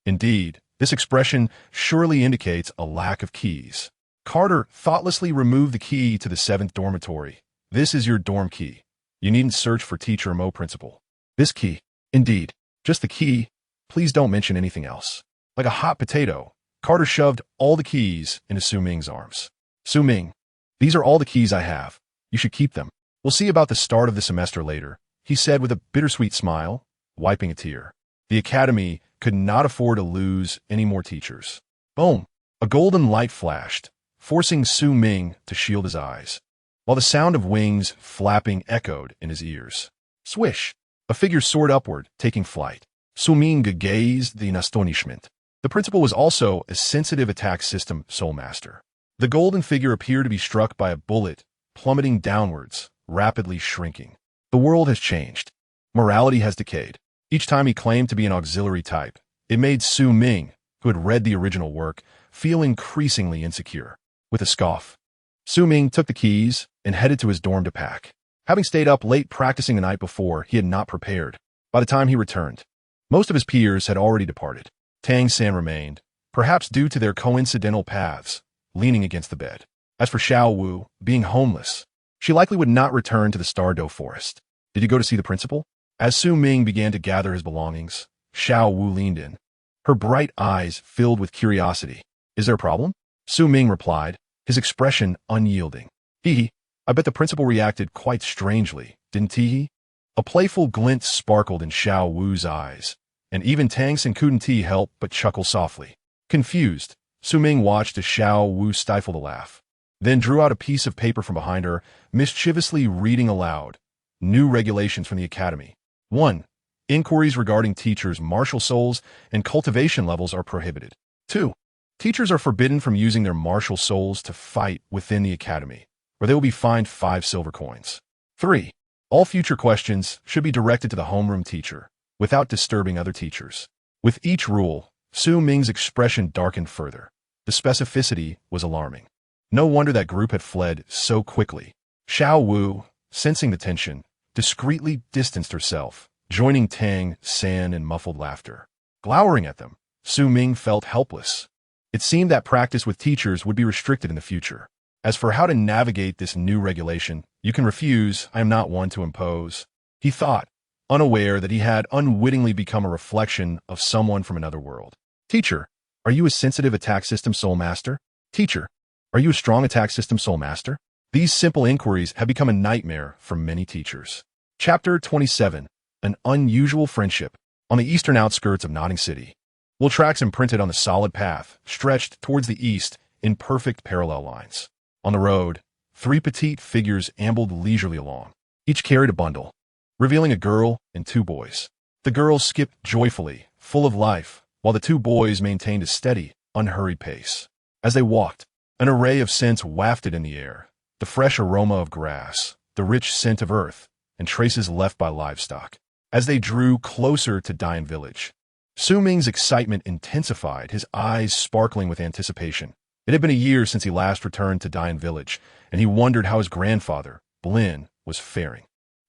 Indeed, this expression surely indicates a lack of keys. Carter thoughtlessly removed the key to the 7th dormitory. This is your dorm key. You needn't search for teacher Mo principal. This key. Indeed, just the key. Please don't mention anything else. Like a hot potato, Carter shoved all the keys into Su Ming's arms. Su Ming, these are all the keys I have. You should keep them. We'll see about the start of the semester later, he said with a bittersweet smile, wiping a tear. The academy could not afford to lose any more teachers. Boom! A golden light flashed, forcing Su Ming to shield his eyes, while the sound of wings flapping echoed in his ears. Swish! A figure soared upward, taking flight. Su Ming gazed in astonishment. The principal was also a sensitive attack system soul master. The golden figure appeared to be struck by a bullet, plummeting downwards, rapidly shrinking. The world has changed. Morality has decayed. Each time he claimed to be an auxiliary type, it made Su Ming, who had read the original work, feel increasingly insecure. With a scoff, Su Ming took the keys and headed to his dorm to pack. Having stayed up late practicing the night before, he had not prepared. By the time he returned, most of his peers had already departed. Tang San remained, perhaps due to their coincidental paths, leaning against the bed. As for Zhao Wu, being homeless, she likely would not return to the Stardow Forest. Did you go to see the principal? As Su Ming began to gather his belongings, Zhao Wu leaned in, her bright eyes filled with curiosity. Is there a problem? Su Ming replied, his expression unyielding. Hee, I bet the principal reacted quite strangely, didn't he? A playful glint sparkled in Zhao Wu's eyes, and even Tang San couldn't help but chuckle softly. Confused, Su Ming watched as Zhao Wu stifled a laugh, then drew out a piece of paper from behind her, mischievously reading aloud. New regulations from the Academy. 1. Inquiries regarding teachers' martial souls and cultivation levels are prohibited. 2. Teachers are forbidden from using their martial souls to fight within the Academy, or they will be fined 5 silver coins. 3. All future questions should be directed to the homeroom teacher, without disturbing other teachers. With each rule, Su Ming's expression darkened further. The specificity was alarming. No wonder that group had fled so quickly. Zhao Wu, sensing the tension, discreetly distanced herself, joining Tang San in muffled laughter. Glowering at them, Su Ming felt helpless. It seemed that practice with teachers would be restricted in the future. As for how to navigate this new regulation, you can refuse, I am not one to impose. He thought, unaware that he had unwittingly become a reflection of someone from another world. Teacher, are you a sensitive attack system soul master? Teacher, are you a strong attack system soul master? These simple inquiries have become a nightmare for many teachers. Chapter 27. An Unusual Friendship. On the eastern outskirts of Notting City, wool tracks imprinted on the solid path stretched towards the east in perfect parallel lines. On the road, 3 petite figures ambled leisurely along. Each carried a bundle, revealing a girl and 2 boys. The girls skipped joyfully, full of life, while the 2 boys maintained a steady, unhurried pace. As they walked, an array of scents wafted in the air, the fresh aroma of grass, the rich scent of earth, and traces left by livestock. As they drew closer to Dammit village, Su Ming's excitement intensified, his eyes sparkling with anticipation. It had been a year since he last returned to Dammit village, and he wondered how his grandfather, Blin, was faring.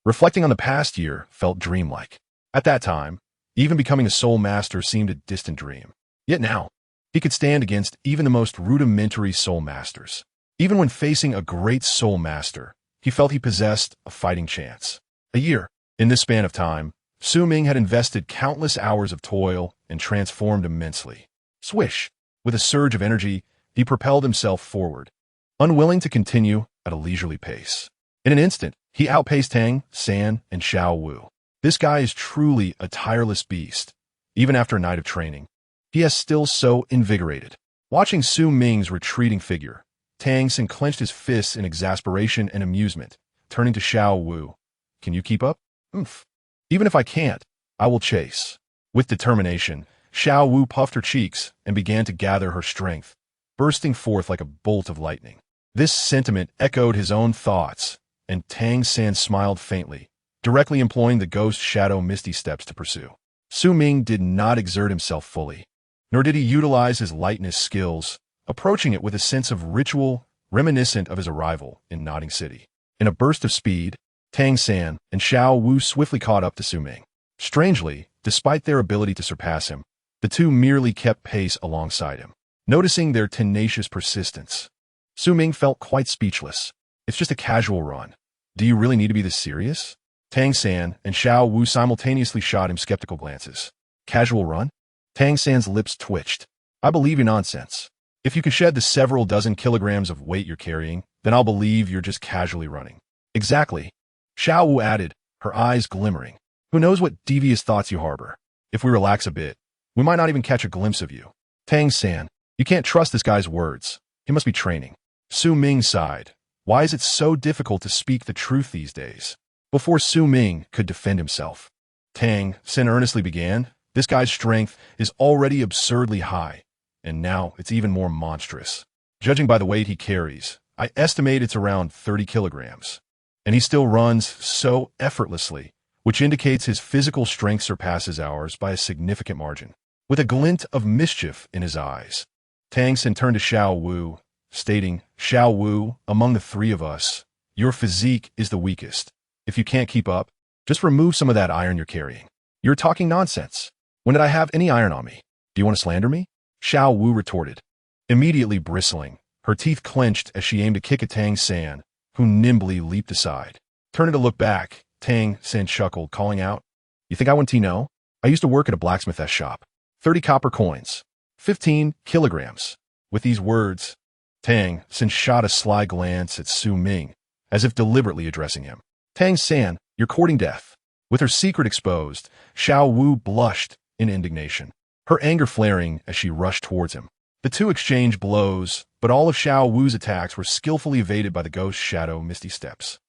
Reflecting on the past year felt dreamlike. At that time, even becoming a soul master seemed a distant dream. Yet now, he could stand against even the most rudimentary soul masters. Even when facing a great soul master, he felt he possessed a fighting chance. A year. In this span of time, Su Ming had invested countless hours of toil and transformed immensely. Swish! With a surge of energy, he propelled himself forward, unwilling to continue at a leisurely pace. In an instant, he outpaced Tang San and Zhao Wu. This guy is truly a tireless beast. Even after a night of training, he is still so invigorated. Watching Su Ming's retreating figure, Tang San clenched his fists in exasperation and amusement, turning to Zhao Wu. Can you keep up? Oomph. Even if I can't, I will chase. With determination, Zhao Wu puffed her cheeks and began to gather her strength, bursting forth like a bolt of lightning. This sentiment echoed his own thoughts, and Tang San smiled faintly, directly employing the ghost shadow misty steps to pursue. Su Ming did not exert himself fully, nor did he utilize his lightness skills, approaching it with a sense of ritual reminiscent of his arrival in Notting City. In a burst of speed, Tang San and Zhao Wu swiftly caught up to Su Ming. Strangely, despite their ability to surpass him, the 2 merely kept pace alongside him. Noticing their tenacious persistence, Su Ming felt quite speechless. It's just a casual run. Do you really need to be this serious? Tang San and Zhao Wu simultaneously shot him skeptical glances. Casual run? Tang San's lips twitched. I believe your nonsense. If you can shed the several dozen kilograms of weight you're carrying, then I'll believe you're just casually running. Exactly. Zhao Wu added, her eyes glimmering. Who knows what devious thoughts you harbor? If we relax a bit, we might not even catch a glimpse of you. Tang San, you can't trust this guy's words. He must be training. Su Ming sighed. Why is it so difficult to speak the truth these days? Before Su Ming could defend himself, Tang San earnestly began, this guy's strength is already absurdly high, and now it's even more monstrous. Judging by the weight he carries, I estimate it's around 30 kilograms. And he still runs so effortlessly, which indicates his physical strength surpasses ours by a significant margin. With a glint of mischief in his eyes, Tang San turned to Zhao Wu, stating, Zhao Wu, among the 3 of us, your physique is the weakest. If you can't keep up, just remove some of that iron you're carrying. You're talking nonsense. When did I have any iron on me? Do you want to slander me? Zhao Wu retorted, immediately bristling, her teeth clenched as she aimed to kick at Tang San, who nimbly leaped aside. Turning to look back, Tang San chuckled, calling out, You think I wouldn't know? I used to work at a blacksmith shop. 30 copper coins. 15 kilograms. With these words, Tang San shot a sly glance at Su Ming, as if deliberately addressing him. Tang San, you're courting death. With her secret exposed, Zhao Wu blushed in indignation, her anger flaring as she rushed towards him. The 2 exchanged blows, but all of Zhao Wu's attacks were skillfully evaded by the ghost shadow misty steps.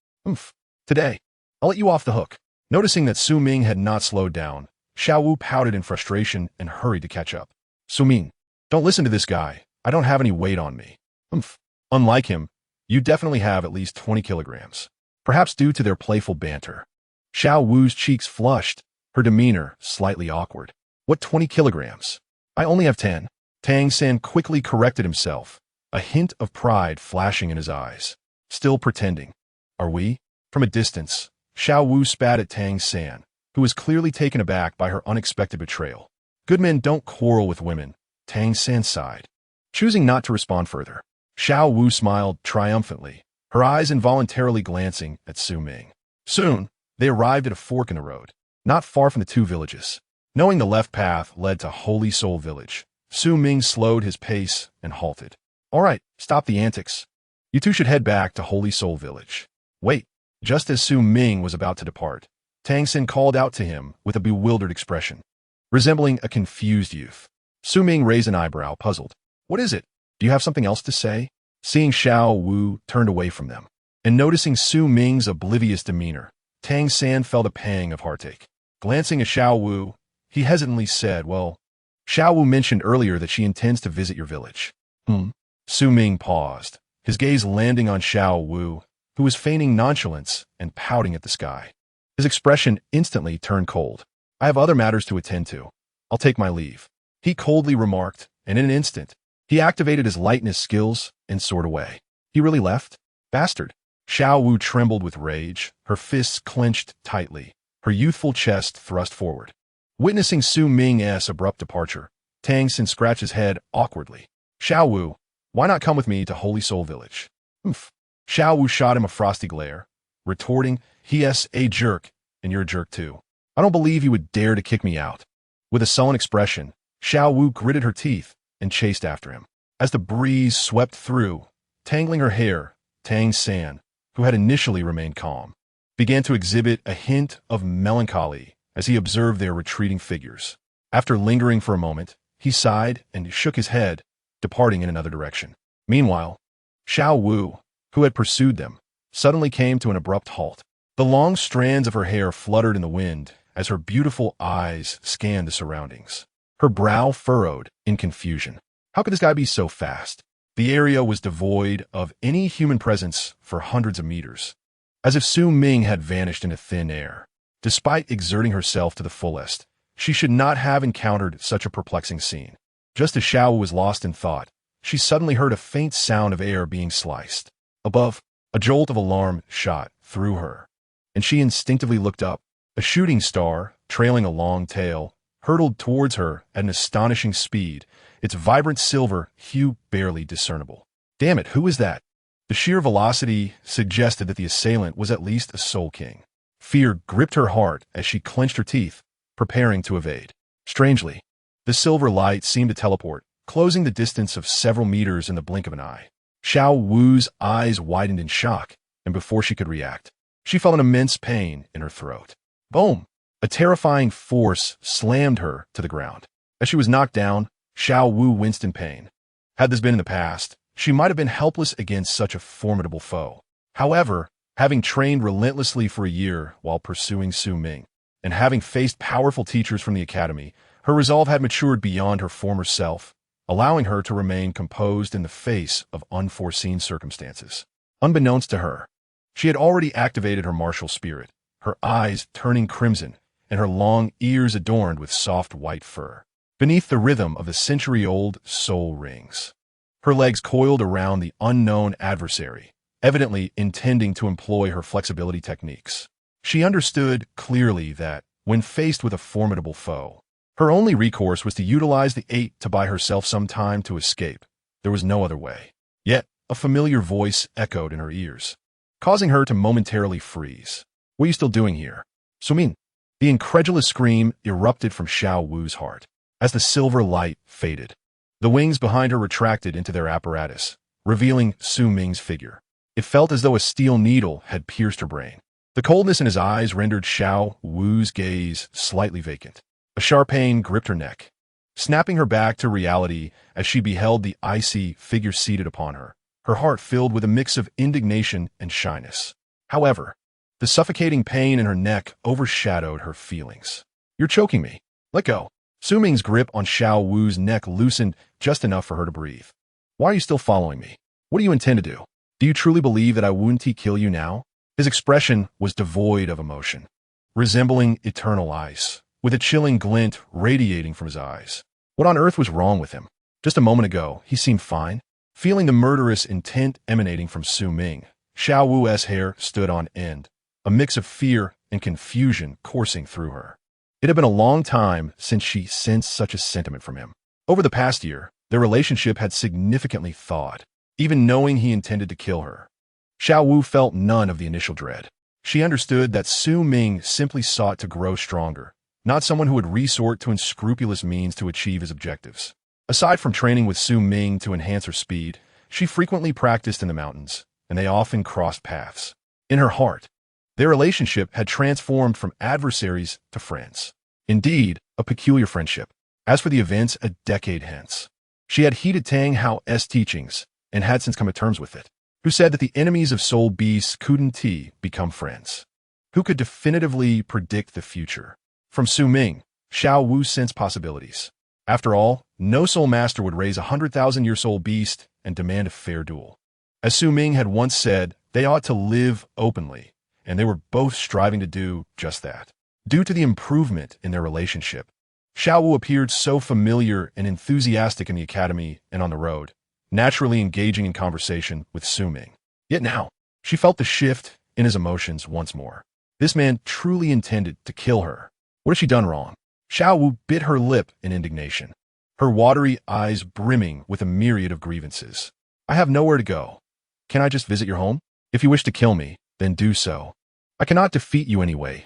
Today, I'll let you off the hook. Noticing that Su Ming had not slowed down, Zhao Wu pouted in frustration and hurried to catch up. Su Ming, don't listen to this guy. I don't have any weight on me. Umph. Unlike him, you definitely have at least 20 kilograms. Perhaps due to their playful banter. Zhao Wu's cheeks flushed, her demeanor slightly awkward. What 20 kilograms? I only have 10. Tang San quickly corrected himself, a hint of pride flashing in his eyes. Still pretending. Are we? From a distance, Zhao Wu spat at Tang San, who was clearly taken aback by her unexpected betrayal. Good men don't quarrel with women, Tang San sighed. Choosing not to respond further, Zhao Wu smiled triumphantly, her eyes involuntarily glancing at Su Ming. Soon, they arrived at a fork in the road, not far from the two villages. Knowing the left path led to Holy Soul Village, Su Ming slowed his pace and halted. All right, stop the antics. You two should head back to Holy Soul Village. Wait. Just as Su Ming was about to depart, Tang San called out to him with a bewildered expression, resembling a confused youth. Su Ming raised an eyebrow, puzzled. What is it? Do you have something else to say? Seeing Zhao Wu turned away from them, and noticing Su Ming's oblivious demeanor, Tang San felt a pang of heartache. Glancing at Zhao Wu, he hesitantly said, well, Zhao Wu mentioned earlier that she intends to visit your village. Su Ming paused, his gaze landing on Zhao Wu, who was feigning nonchalance and pouting at the sky. His expression instantly turned cold. I have other matters to attend to. I'll take my leave. He coldly remarked, and in an instant, he activated his lightness skills and soared away. He really left? Bastard. Zhao Wu trembled with rage, her fists clenched tightly, her youthful chest thrust forward. Witnessing Su Ming's abrupt departure, Tang San scratched his head awkwardly. Zhao Wu, why not come with me to Holy Soul Village? Zhao Wu shot him a frosty glare, retorting, he's a jerk, and you're a jerk too. I don't believe you would dare to kick me out. With a sullen expression, Zhao Wu gritted her teeth and chased after him. As the breeze swept through, tangling her hair, Tang San, who had initially remained calm, began to exhibit a hint of melancholy as he observed their retreating figures. After lingering for a moment, he sighed and shook his head, departing in another direction. Meanwhile, Zhao Wu, who had pursued them, suddenly came to an abrupt halt. The long strands of her hair fluttered in the wind as her beautiful eyes scanned the surroundings. Her brow furrowed in confusion. How could this guy be so fast? The area was devoid of any human presence for hundreds of meters, as if Su Ming had vanished into thin air. Despite exerting herself to the fullest, she should not have encountered such a perplexing scene. Just as Zhao was lost in thought, she suddenly heard a faint sound of air being sliced. Above, a jolt of alarm shot through her, and she instinctively looked up. A shooting star, trailing a long tail, hurtled towards her at an astonishing speed, its vibrant silver hue barely discernible. Damn it, who is that? The sheer velocity suggested that the assailant was at least a Soul King. Fear gripped her heart as she clenched her teeth, preparing to evade. Strangely, the silver light seemed to teleport, closing the distance of several meters in the blink of an eye. Zhao Wu's eyes widened in shock, and before she could react, she felt an immense pain in her throat. Boom! A terrifying force slammed her to the ground. As she was knocked down, Zhao Wu winced in pain. Had this been in the past, she might have been helpless against such a formidable foe. However, having trained relentlessly for a year while pursuing Su Ming, and having faced powerful teachers from the academy, her resolve had matured beyond her former self, allowing her to remain composed in the face of unforeseen circumstances. Unbeknownst to her, she had already activated her martial spirit, her eyes turning crimson and her long ears adorned with soft white fur. Beneath the rhythm of the century-old soul rings, her legs coiled around the unknown adversary, evidently intending to employ her flexibility techniques. She understood clearly that, when faced with a formidable foe, her only recourse was to utilize the innate to buy herself some time to escape. There was no other way. Yet, a familiar voice echoed in her ears, causing her to momentarily freeze. What are you still doing here? Su Ming. The incredulous scream erupted from Zhao Wu's heart. As the silver light faded, the wings behind her retracted into their apparatus, revealing Su Ming's figure. It felt as though a steel needle had pierced her brain. The coldness in his eyes rendered Zhao Wu's gaze slightly vacant. A sharp pain gripped her neck, snapping her back to reality as she beheld the icy figure seated upon her, her heart filled with a mix of indignation and shyness. However, The suffocating pain in her neck overshadowed her feelings. You're choking me. Let go. Su Ming's grip on Zhao Wu's neck loosened just enough for her to breathe. Why are you still following me? What do you intend to do? Do you truly believe that I wouldn't kill you now? His expression was devoid of emotion, resembling eternal ice, with a chilling glint radiating from his eyes. What on earth was wrong with him? Just a moment ago, he seemed fine. Feeling the murderous intent emanating from Su Ming, Zhao Wu's hair stood on end, a mix of fear and confusion coursing through her. It had been a long time since she sensed such a sentiment from him. Over the past year, their relationship had significantly thawed, even knowing he intended to kill her. Zhao Wu felt none of the initial dread. She understood that Su Ming simply sought to grow stronger, not someone who would resort to unscrupulous means to achieve his objectives. Aside from training with Su Ming to enhance her speed, she frequently practiced in the mountains, and they often crossed paths. In her heart, their relationship had transformed from adversaries to friends. Indeed, a peculiar friendship. As for the events a decade hence, she had heeded Tang Hao's teachings and had since come to terms with it, who said that the enemies of soul beasts couldn't become friends. Who could definitively predict the future? From Su Ming, Zhao Wu sensed possibilities. After all, no soul master would raise a 100,000-year soul beast and demand a fair duel. As Su Ming had once said, they ought to live openly, and they were both striving to do just that. Due to the improvement in their relationship, Zhao Wu appeared so familiar and enthusiastic in the academy and on the road, naturally engaging in conversation with Su Ming. Yet now, she felt the shift in his emotions once more. This man truly intended to kill her. What had she done wrong? Zhao Wu bit her lip in indignation, her watery eyes brimming with a myriad of grievances. I have nowhere to go. Can I just visit your home? If you wish to kill me, then do so. I cannot defeat you anyway.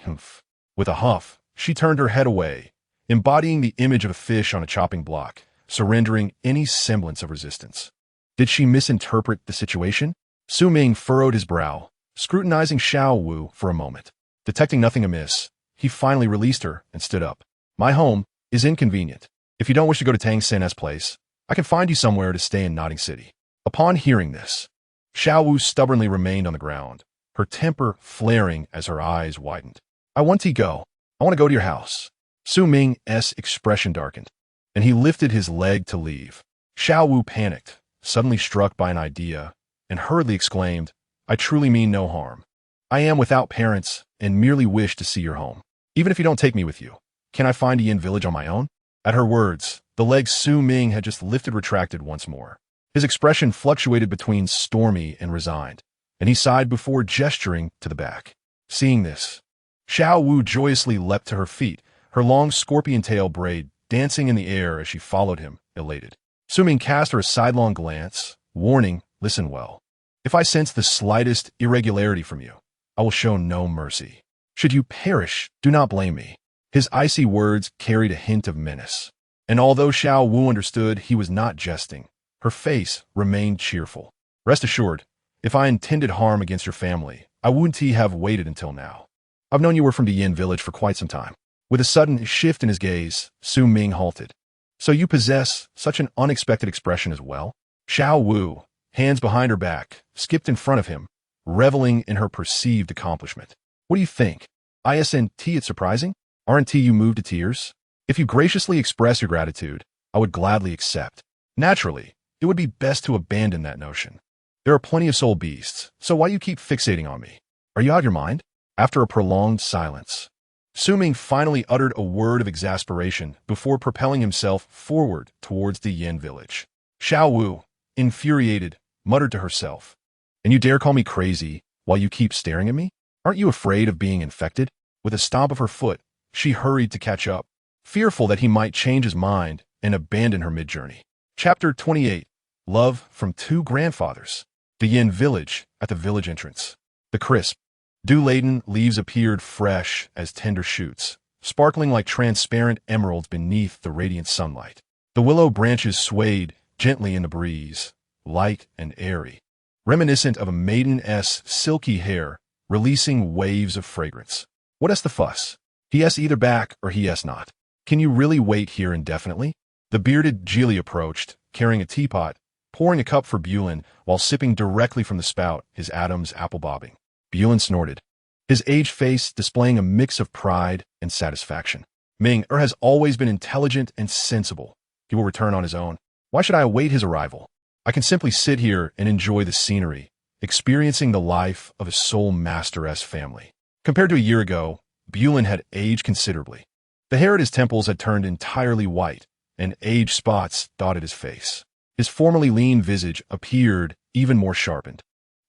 With a huff, she turned her head away, embodying the image of a fish on a chopping block, surrendering any semblance of resistance. Did she misinterpret the situation? Su Ming furrowed his brow, scrutinizing Zhao Wu for a moment. Detecting nothing amiss, he finally released her and stood up. My home is inconvenient. If you don't wish to go to Tang San's place, I can find you somewhere to stay in Notting City. Upon hearing this, Zhao Wu stubbornly remained on the ground, her temper flaring as her eyes widened. I want to go. I want to go to your house. Su Ming's expression darkened, and he lifted his leg to leave. Zhao Wu panicked, suddenly struck by an idea, and hurriedly exclaimed, I truly mean no harm. I am without parents and merely wish to see your home. Even if you don't take me with you, can I find a yin village on my own? At her words, the leg Su Ming had just lifted retracted once more. His expression fluctuated between stormy and resigned, and he sighed before gesturing to the back. Seeing this, Zhao Wu joyously leapt to her feet, her long scorpion tail braid dancing in the air as she followed him, elated. Su Ming cast her a sidelong glance, warning, listen well. If I sense the slightest irregularity from you, I will show no mercy. Should you perish, do not blame me. His icy words carried a hint of menace, and although Zhao Wu understood he was not jesting, her face remained cheerful. Rest assured, if I intended harm against your family, I wouldn't have waited until now. I've known you were from the Yin village for quite some time. With a sudden shift in his gaze, Su Ming halted. So you possess such an unexpected expression as well? Zhao Wu, hands behind her back, skipped in front of him, reveling in her perceived accomplishment. What do you think? Isn't it surprising? Aren't you moved to tears? If you graciously express your gratitude, I would gladly accept. Naturally, it would be best to abandon that notion. There are plenty of soul beasts, so why you keep fixating on me? Are you out of your mind? After a prolonged silence, Su Ming finally uttered a word of exasperation before propelling himself forward towards the Yin village. Zhao Wu, infuriated, muttered to herself, And you dare call me crazy while you keep staring at me? Aren't you afraid of being infected? With a stomp of her foot, she hurried to catch up, fearful that he might change his mind and abandon her mid-journey. Chapter 28. Love from Two Grandfathers. The Yin village at the village entrance. The crisp, dew-laden leaves appeared fresh as tender shoots, sparkling like transparent emeralds beneath the radiant sunlight. The willow branches swayed gently in the breeze, light and airy, reminiscent of a maiden's silky hair, releasing waves of fragrance. What is the fuss? He is either back or he is not. Can you really wait here indefinitely? The bearded Geely approached, carrying a teapot, pouring a cup for Bulin while sipping directly from the spout, his Adam's apple bobbing. Bulin snorted. his aged face displaying a mix of pride and satisfaction. Ming has always been intelligent and sensible. He will return on his own. Why should I await his arrival? I can simply sit here and enjoy the scenery, experiencing the life of a sole masteress family. Compared to a year ago, Bulin had aged considerably. The hair at his temples had turned entirely white, and age spots dotted his face. His formerly lean visage appeared even more sharpened,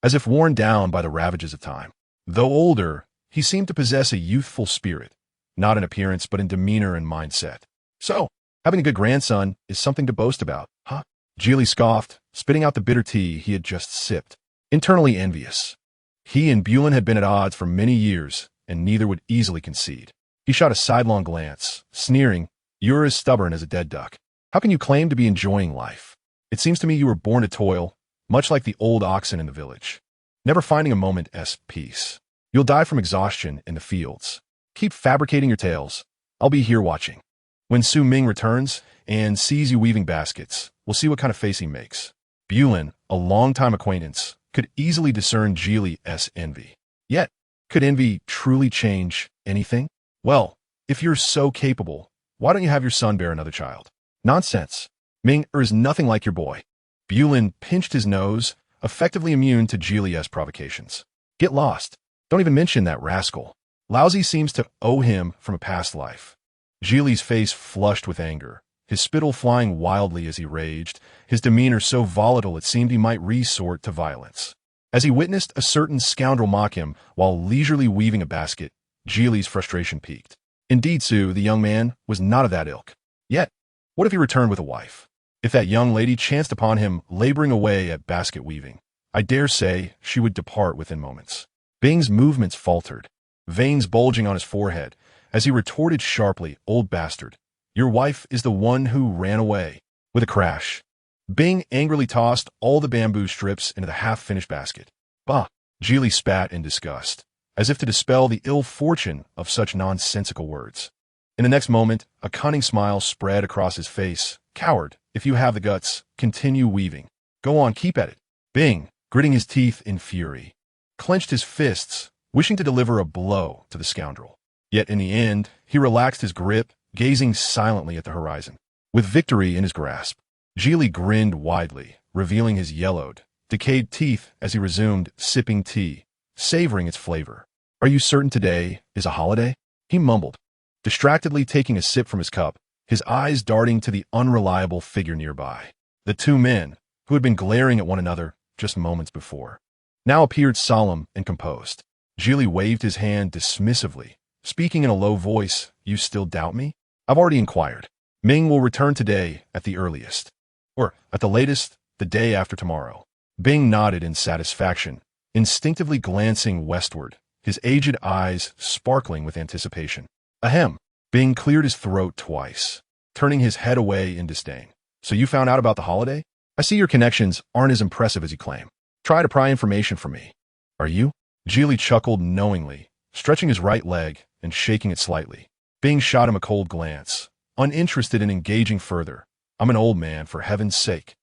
as if worn down by the ravages of time. Though older, he seemed to possess a youthful spirit, not in appearance but in demeanor and mindset. So, having a good grandson is something to boast about, huh? Geely scoffed, spitting out the bitter tea he had just sipped, internally envious. He and Bulin had been at odds for many years, and neither would easily concede. He shot a sidelong glance, sneering, "You're as stubborn as a dead duck. How can you claim to be enjoying life? It seems to me you were born to toil, much like the old oxen in the village, never finding a moment's peace. You'll die from exhaustion in the fields. Keep fabricating your tales. I'll be here watching. When Su Ming returns and sees you weaving baskets, we'll see what kind of face he makes." Bulin, a longtime acquaintance, could easily discern Geely's envy. Yet, could envy truly change anything? Well, if you're so capable, why don't you have your son bear another child? Nonsense. Ming is nothing like your boy. Bulin pinched his nose, effectively immune to Geely's provocations. Get lost. Don't even mention that rascal. Lousy seems to owe him from a past life. Geely's face flushed with anger, his spittle flying wildly as he raged, his demeanor so volatile it seemed he might resort to violence. As he witnessed a certain scoundrel mock him while leisurely weaving a basket, Geely's frustration peaked. Indeed, Su, the young man, was not of that ilk. Yet, what if he returned with a wife? If that young lady chanced upon him laboring away at basket weaving, I dare say she would depart within moments. Bing's movements faltered, veins bulging on his forehead, as he retorted sharply, "Old bastard, your wife is the one who ran away." With a crash, Bing angrily tossed all the bamboo strips into the half-finished basket. Bah! Geely spat in disgust, as if to dispel the ill fortune of such nonsensical words. In the next moment, a cunning smile spread across his face. "Coward, if you have the guts, continue weaving. Go on, keep at it." Bing, gritting his teeth in fury, clenched his fists, wishing to deliver a blow to the scoundrel. Yet in the end, he relaxed his grip, gazing silently at the horizon. With victory in his grasp, Geely grinned widely, revealing his yellowed, decayed teeth as he resumed sipping tea, savoring its flavor. "Are you certain today is a holiday?" he mumbled, distractedly taking a sip from his cup, his eyes darting to the unreliable figure nearby. The two men, who had been glaring at one another just moments before, now appeared solemn and composed. Geely waved his hand dismissively, speaking in a low voice. "You still doubt me? I've already inquired. Ming will return today at the earliest, or at the latest, the day after tomorrow." Bing nodded in satisfaction, instinctively glancing westward, his aged eyes sparkling with anticipation. Ahem. Bing cleared his throat twice, turning his head away in disdain. "So you found out about the holiday? I see your connections aren't as impressive as you claim. Try to pry information from me." "Are you?" Geely chuckled knowingly, stretching his right leg and shaking it slightly. Bing shot him a cold glance, uninterested in engaging further. "I'm an old man, for heaven's sake.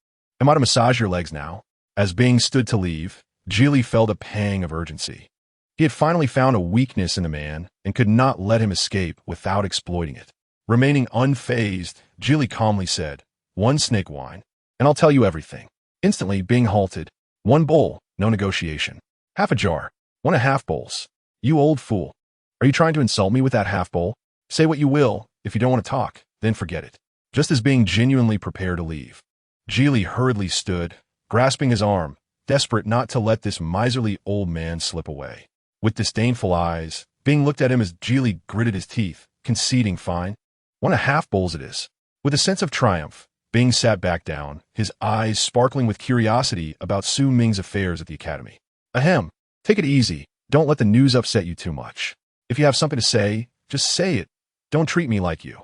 Am I to massage your legs now?" As Bing stood to leave, Geely felt a pang of urgency. He had finally found a weakness in the man and could not let him escape without exploiting it. Remaining unfazed, Geely calmly said, "One snake wine, and I'll tell you everything." Instantly, Bing halted. "One bowl, no negotiation. Half a jar, 1.5 bowls. You old fool. Are you trying to insult me with that half bowl? Say what you will. If you don't want to talk, then forget it." Just as Bing genuinely prepared to leave, Geely hurriedly stood, grasping his arm, desperate not to let this miserly old man slip away. With disdainful eyes, Bing looked at him as Geely gritted his teeth, conceding fine. 1.5 bowls it is. With a sense of triumph, Bing sat back down, his eyes sparkling with curiosity about Su Ming's affairs at the academy. "Ahem. Take it easy. Don't let the news upset you too much. If you have something to say, just say it. Don't treat me like you."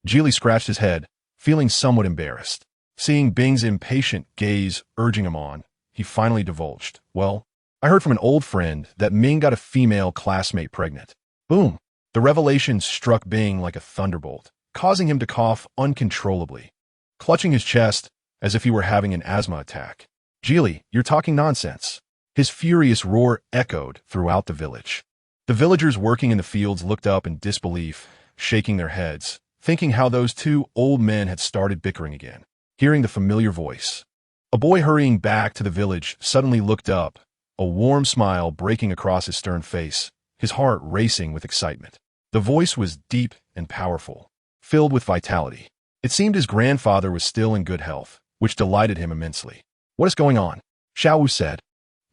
Geely scratched his head, feeling somewhat embarrassed. Seeing Bing's impatient gaze urging him on, he finally divulged, "Well, I heard from an old friend that Ming got a female classmate pregnant." Boom! The revelation struck Bing like a thunderbolt, causing him to cough uncontrollably, clutching his chest as if he were having an asthma attack. "Geely, you're talking nonsense." His furious roar echoed throughout the village. The villagers working in the fields looked up in disbelief, shaking their heads, thinking how those two old men had started bickering again. Hearing the familiar voice, a boy hurrying back to the village suddenly looked up, a warm smile breaking across his stern face, his heart racing with excitement. The voice was deep and powerful, filled with vitality. It seemed his grandfather was still in good health, which delighted him immensely. "What is going on?" Zhao Wu said,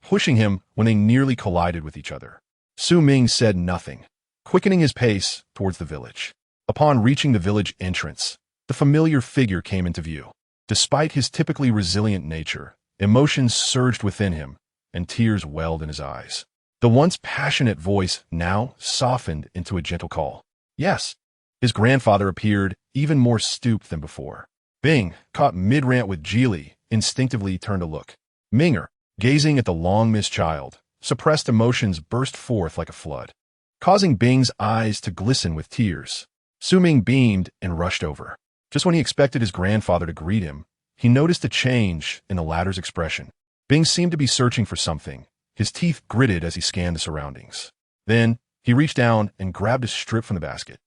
pushing him when they nearly collided with each other. Ming said nothing, quickening his pace towards the village. Upon reaching the village entrance, the familiar figure came into view. Despite his typically resilient nature, emotions surged within him, and tears welled in his eyes. The once passionate voice now softened into a gentle call. "Yes." His grandfather appeared even more stooped than before. Bing, caught mid-rant with Geely, instinctively turned to look. Minger, gazing at the long-missed child, suppressed emotions burst forth like a flood, causing Bing's eyes to glisten with tears. Ming beamed and rushed over. Just when he expected his grandfather to greet him, he noticed a change in the latter's expression. Bing seemed to be searching for something, his teeth gritted as he scanned the surroundings. Then, he reached down and grabbed a strip from the basket.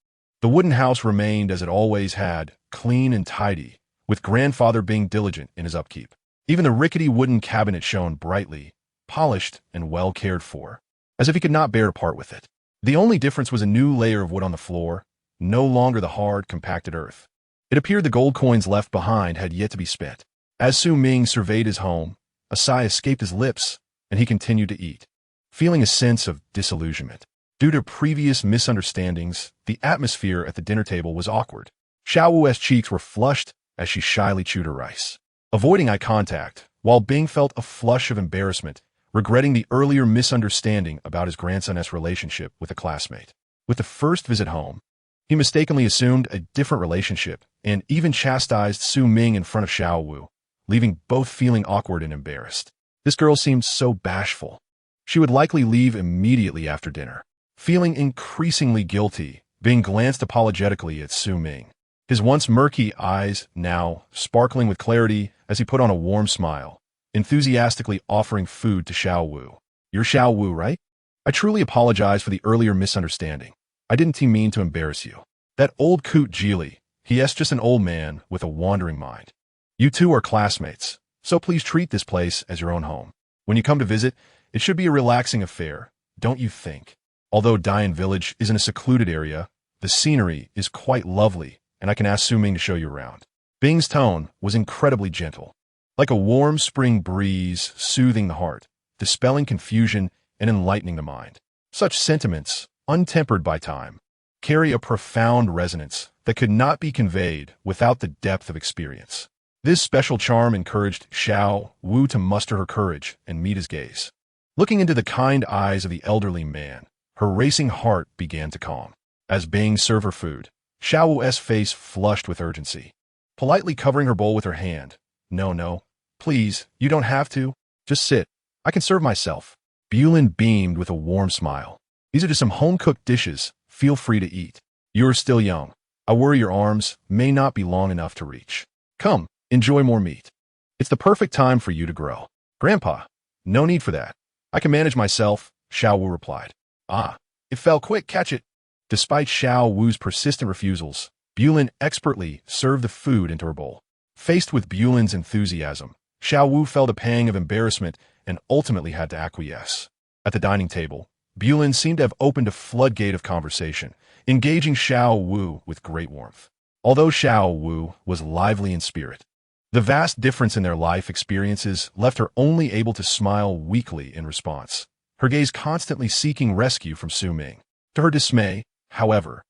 The wooden house remained as it always had, clean and tidy, with grandfather being diligent in his upkeep. Even the rickety wooden cabinet shone brightly, polished and well cared for, as if he could not bear to part with it. The only difference was a new layer of wood on the floor, no longer the hard, compacted earth. It appeared the gold coins left behind had yet to be spent. As Ming surveyed his home, a sigh escaped his lips, and he continued to eat, feeling a sense of disillusionment. Due to previous misunderstandings, the atmosphere at the dinner table was awkward. Zhao Wu's cheeks were flushed as she shyly chewed her rice, avoiding eye contact, while Bing felt a flush of embarrassment, regretting the earlier misunderstanding about his grandson's relationship with a classmate. With the first visit home, he mistakenly assumed a different relationship and even chastised Ming in front of Zhao Wu, leaving both feeling awkward and embarrassed. This girl seemed so bashful. She would likely leave immediately after dinner. Feeling increasingly guilty, Bing glanced apologetically at Ming, his once murky eyes now sparkling with clarity as he put on a warm smile, enthusiastically offering food to Zhao Wu. "You're Zhao Wu, right? I truly apologize for the earlier misunderstanding. I didn't mean to embarrass you." That old coot Geely, he's just an old man with a wandering mind. "You two are classmates, so please treat this place as your own home. When you come to visit, it should be a relaxing affair, don't you think? Although Dian Village is in a secluded area, the scenery is quite lovely, and I can ask Ming to show you around." Bing's tone was incredibly gentle, like a warm spring breeze soothing the heart, dispelling confusion and enlightening the mind. Such sentiments, untempered by time, carry a profound resonance that could not be conveyed without the depth of experience. This special charm encouraged Zhao Wu to muster her courage and meet his gaze. Looking into the kind eyes of the elderly man, her racing heart began to calm. As Bing served her food, Zhao Wu's face flushed with urgency, politely covering her bowl with her hand. No, please, you don't have to. Just sit. I can serve myself." Bulin beamed with a warm smile. "These are just some home-cooked dishes. Feel free to eat. You're still young. I worry your arms may not be long enough to reach. Come, enjoy more meat. It's the perfect time for you to grow." "Grandpa, no need for that. I can manage myself," Zhao Wu replied. "Ah, it fell quick, catch it." Despite Zhao Wu's persistent refusals, Bulin expertly served the food into her bowl. Faced with Bulin's enthusiasm, Zhao Wu felt a pang of embarrassment and ultimately had to acquiesce. At the dining table, Bulin seemed to have opened a floodgate of conversation, engaging Zhao Wu with great warmth. Although Zhao Wu was lively in spirit, the vast difference in their life experiences left her only able to smile weakly in response, her gaze constantly seeking rescue from Ming. To her dismay, however,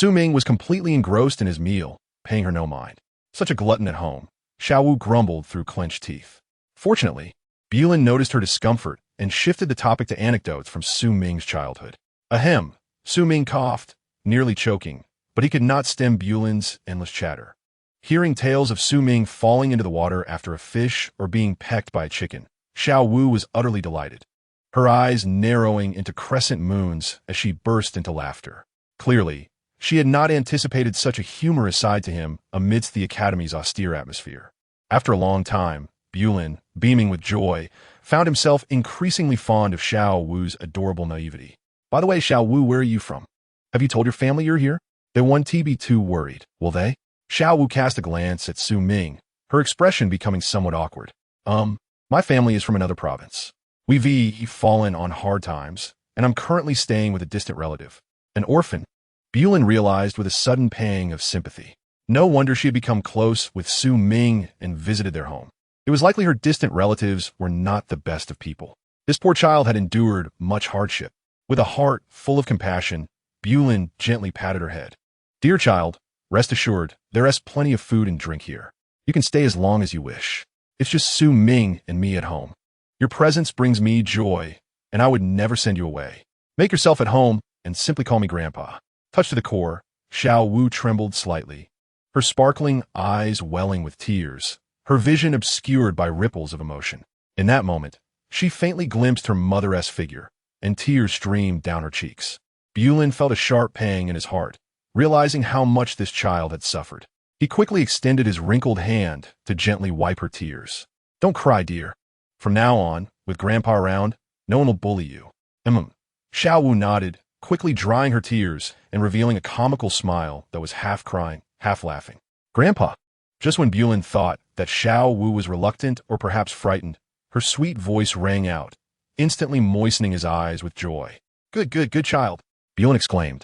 Ming was completely engrossed in his meal, paying her no mind. Such a glutton at home, Zhao Wu grumbled through clenched teeth. Fortunately, Bulin noticed her discomfort and shifted the topic to anecdotes from Ming's childhood. Ahem, Ming coughed, nearly choking, but he could not stem Bulin's endless chatter. Hearing tales of Ming falling into the water after a fish or being pecked by a chicken, Zhao Wu was utterly delighted, her eyes narrowing into crescent moons as she burst into laughter. Clearly, she had not anticipated such a humorous side to him amidst the Academy's austere atmosphere. After a long time, Bulin, beaming with joy, found himself increasingly fond of Zhao Wu's adorable naivety. By the way, Xiao Wu, where are you from? Have you told your family you're here? They won't be too worried, will they? Xiao Wu cast a glance at Su Ming, her expression becoming somewhat awkward. My family is from another province. We've fallen on hard times, and I'm currently staying with a distant relative. An orphan. Bulin realized with a sudden pang of sympathy. No wonder she had become close with Su Ming and visited their home. It was likely her distant relatives were not the best of people. This poor child had endured much hardship. With a heart full of compassion, Bulin gently patted her head. Dear child, rest assured, there is plenty of food and drink here. You can stay as long as you wish. It's just Su Ming and me at home. Your presence brings me joy, and I would never send you away. Make yourself at home and simply call me Grandpa. Touched to the core, Xiao Wu trembled slightly, her sparkling eyes welling with tears, her vision obscured by ripples of emotion. In that moment, she faintly glimpsed her mother-esque figure, and tears streamed down her cheeks. Bulin felt a sharp pang in his heart, realizing how much this child had suffered. He quickly extended his wrinkled hand to gently wipe her tears. Don't cry, dear. From now on, with Grandpa around, no one will bully you. Xiao Wu nodded, quickly drying her tears and revealing a comical smile that was half crying, half laughing. Grandpa. Just when Bulin thought that Xiao Wu was reluctant or perhaps frightened, her sweet voice rang out, instantly moistening his eyes with joy. Good child, Bulin exclaimed,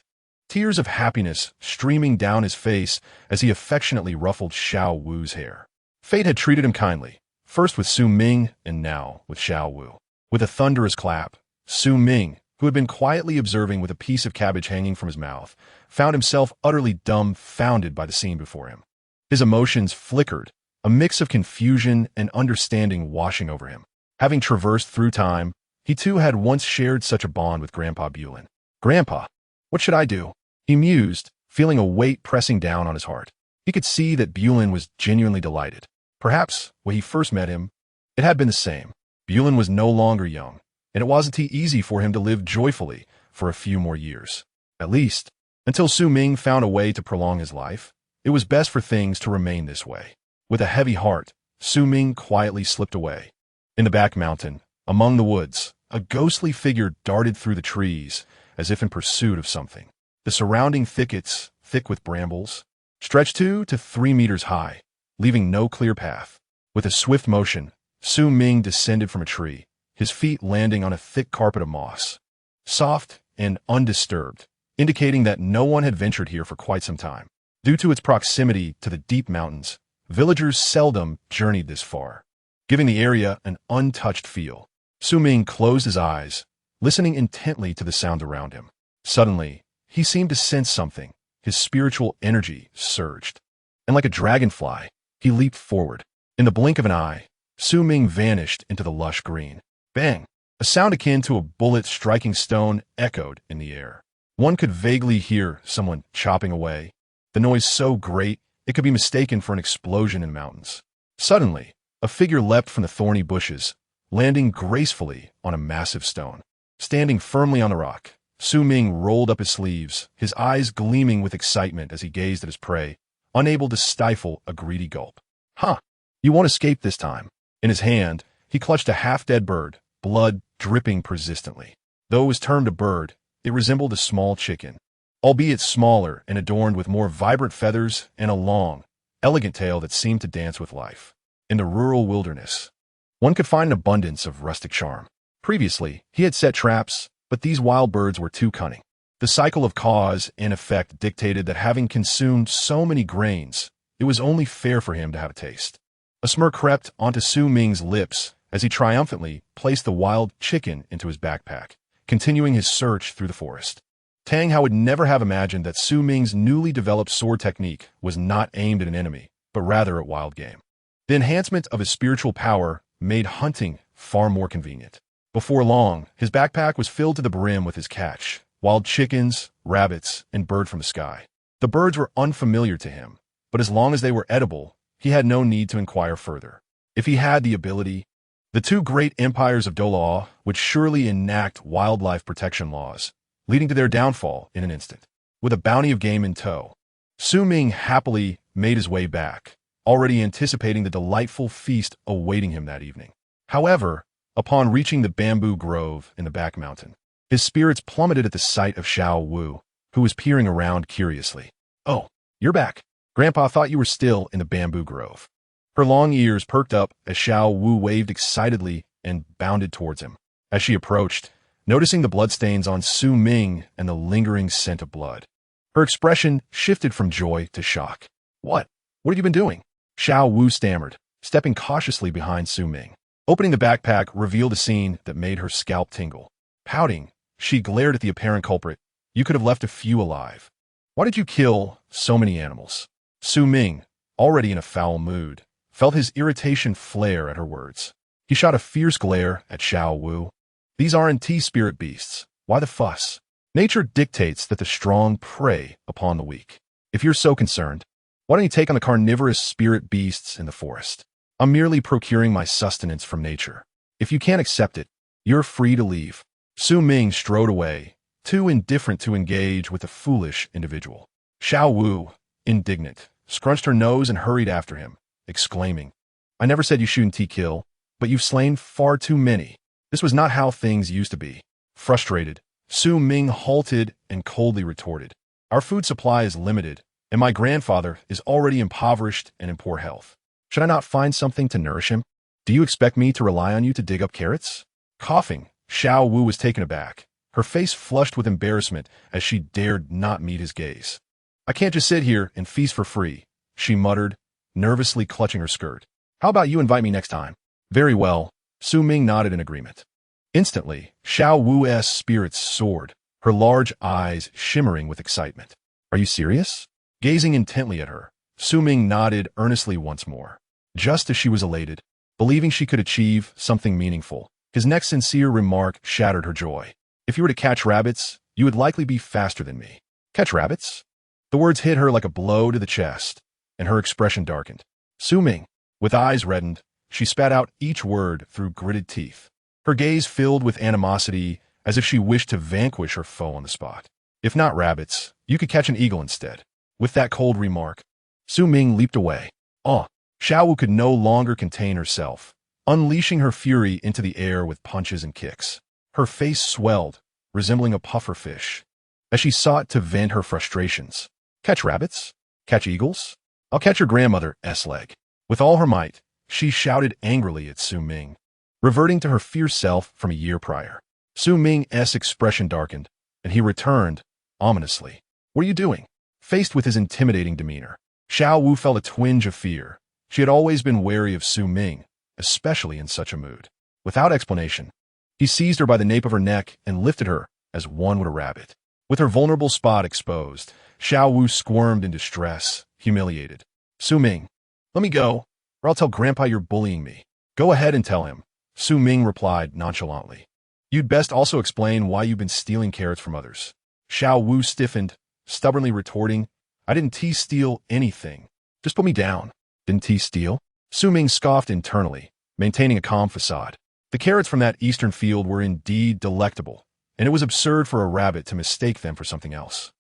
tears of happiness streaming down his face as he affectionately ruffled Xiao Wu's hair. Fate had treated him kindly, first with Su Ming and now with Xiao Wu. With a thunderous clap, Su Ming, who had been quietly observing with a piece of cabbage hanging from his mouth, found himself utterly dumbfounded by the scene before him. His emotions flickered, a mix of confusion and understanding washing over him. Having traversed through time, he too had once shared such a bond with Grandpa Bulin. Grandpa, what should I do? He mused, feeling a weight pressing down on his heart. He could see that Bulin was genuinely delighted. Perhaps, when he first met him, it had been the same. Bulin was no longer young, and it wasn't easy for him to live joyfully for a few more years. At least, until Su Ming found a way to prolong his life, it was best for things to remain this way. With a heavy heart, Su Ming quietly slipped away. In the back mountain, among the woods, a ghostly figure darted through the trees, as if in pursuit of something. The surrounding thickets, thick with brambles, stretched 2 to 3 meters high, leaving no clear path. With a swift motion, Su Ming descended from a tree, his feet landing on a thick carpet of moss, soft and undisturbed, indicating that no one had ventured here for quite some time. Due to its proximity to the deep mountains, villagers seldom journeyed this far, giving the area an untouched feel. Su Ming closed his eyes, listening intently to the sound around him. Suddenly, he seemed to sense something. His spiritual energy surged, and like a dragonfly, he leaped forward. In the blink of an eye, Su Ming vanished into the lush green. Bang! A sound akin to a bullet striking stone echoed in the air. One could vaguely hear someone chopping away, the noise so great it could be mistaken for an explosion in the mountains. Suddenly, a figure leapt from the thorny bushes, landing gracefully on a massive stone. Standing firmly on the rock, Su Ming rolled up his sleeves, his eyes gleaming with excitement as he gazed at his prey, unable to stifle a greedy gulp. Huh! You won't escape this time. In his hand, he clutched a half-dead bird, blood dripping persistently. Though it was termed a bird, it resembled a small chicken, albeit smaller and adorned with more vibrant feathers and a long, elegant tail that seemed to dance with life. In the rural wilderness, one could find an abundance of rustic charm. Previously, he had set traps, but these wild birds were too cunning. The cycle of cause and effect dictated that having consumed so many grains, it was only fair for him to have a taste. A smirk crept onto Su Ming's lips as he triumphantly placed the wild chicken into his backpack, continuing his search through the forest. Tang Hao would never have imagined that Su Ming's newly developed sword technique was not aimed at an enemy, but rather at wild game. The enhancement of his spiritual power made hunting far more convenient. Before long, his backpack was filled to the brim with his catch, wild chickens, rabbits, and bird from the sky. The birds were unfamiliar to him, but as long as they were edible, he had no need to inquire further. If he had the ability, the two great empires of Douluo would surely enact wildlife protection laws, leading to their downfall in an instant. With a bounty of game in tow, Su Ming happily made his way back, already anticipating the delightful feast awaiting him that evening. However, upon reaching the bamboo grove in the back mountain, His spirits plummeted at the sight of Zhao Wu, who was peering around curiously. "Oh, you're back. Grandpa thought you were still in the bamboo grove." Her long ears perked up as Zhao Wu waved excitedly and bounded towards him. As she approached, noticing the bloodstains on Su Ming and the lingering scent of blood, her expression shifted from joy to shock. What have you been doing?" Zhao Wu stammered, stepping cautiously behind Su Ming. Opening the backpack revealed a scene that made her scalp tingle. Pouting, she glared at the apparent culprit. "You could have left a few alive. Why did you kill so many animals?" Su Ming, already in a foul mood, felt his irritation flare at her words. He shot a fierce glare at Zhao Wu. "These aren't spirit beasts. Why the fuss? Nature dictates that the strong prey upon the weak. If you're so concerned, why don't you take on the carnivorous spirit beasts in the forest? I'm merely procuring my sustenance from nature. If you can't accept it, you're free to leave." Su Ming strode away, too indifferent to engage with the foolish individual. Zhao Wu, indignant, scrunched her nose and hurried after him, exclaiming, "I never said you shouldn't kill, but you've slain far too many. This was not how things used to be." Frustrated, Su Ming halted and coldly retorted, "Our food supply is limited, and my grandfather is already impoverished and in poor health. Should I not find something to nourish him? Do you expect me to rely on you to dig up carrots?" Coughing, Zhao Wu was taken aback, her face flushed with embarrassment as she dared not meet his gaze. "I can't just sit here and feast for free," she muttered, nervously clutching her skirt. "How about you invite me next time?" "Very well," Su Ming nodded in agreement. Instantly, Zhao Wu's spirits soared, her large eyes shimmering with excitement. "Are you serious?" Gazing intently at her, Su Ming nodded earnestly once more. Just as she was elated, believing she could achieve something meaningful, his next sincere remark shattered her joy. "If you were to catch rabbits, you would likely be faster than me." "Catch rabbits?" The words hit her like a blow to the chest, and her expression darkened. Su Ming, with eyes reddened, she spat out each word through gritted teeth. Her gaze filled with animosity, as if she wished to vanquish her foe on the spot. "If not rabbits, you could catch an eagle instead." With that cold remark, Su Ming leaped away. Zhao Wu could no longer contain herself, unleashing her fury into the air with punches and kicks. Her face swelled, resembling a puffer fish, as she sought to vent her frustrations. "Catch rabbits? Catch eagles? I'll catch your grandmother's leg." With all her might, she shouted angrily at Su Ming, reverting to her fierce self from a year prior. Su Ming's expression darkened, and he returned, ominously. "What are you doing?" Faced with his intimidating demeanor, Zhao Wu felt a twinge of fear. She had always been wary of Su Ming, especially in such a mood. Without explanation, he seized her by the nape of her neck and lifted her as one would a rabbit. With her vulnerable spot exposed, Zhao Wu squirmed in distress, humiliated. "Su Ming, let me go, or I'll tell Grandpa you're bullying me." "Go ahead and tell him," Su Ming replied nonchalantly. "You'd best also explain why you've been stealing carrots from others." Zhao Wu stiffened, stubbornly retorting, "I didn't steal anything. Just put me down." "Didn't steal?" Su Ming scoffed internally, maintaining a calm facade. The carrots from that eastern field were indeed delectable, and it was absurd for a rabbit to mistake them for something else.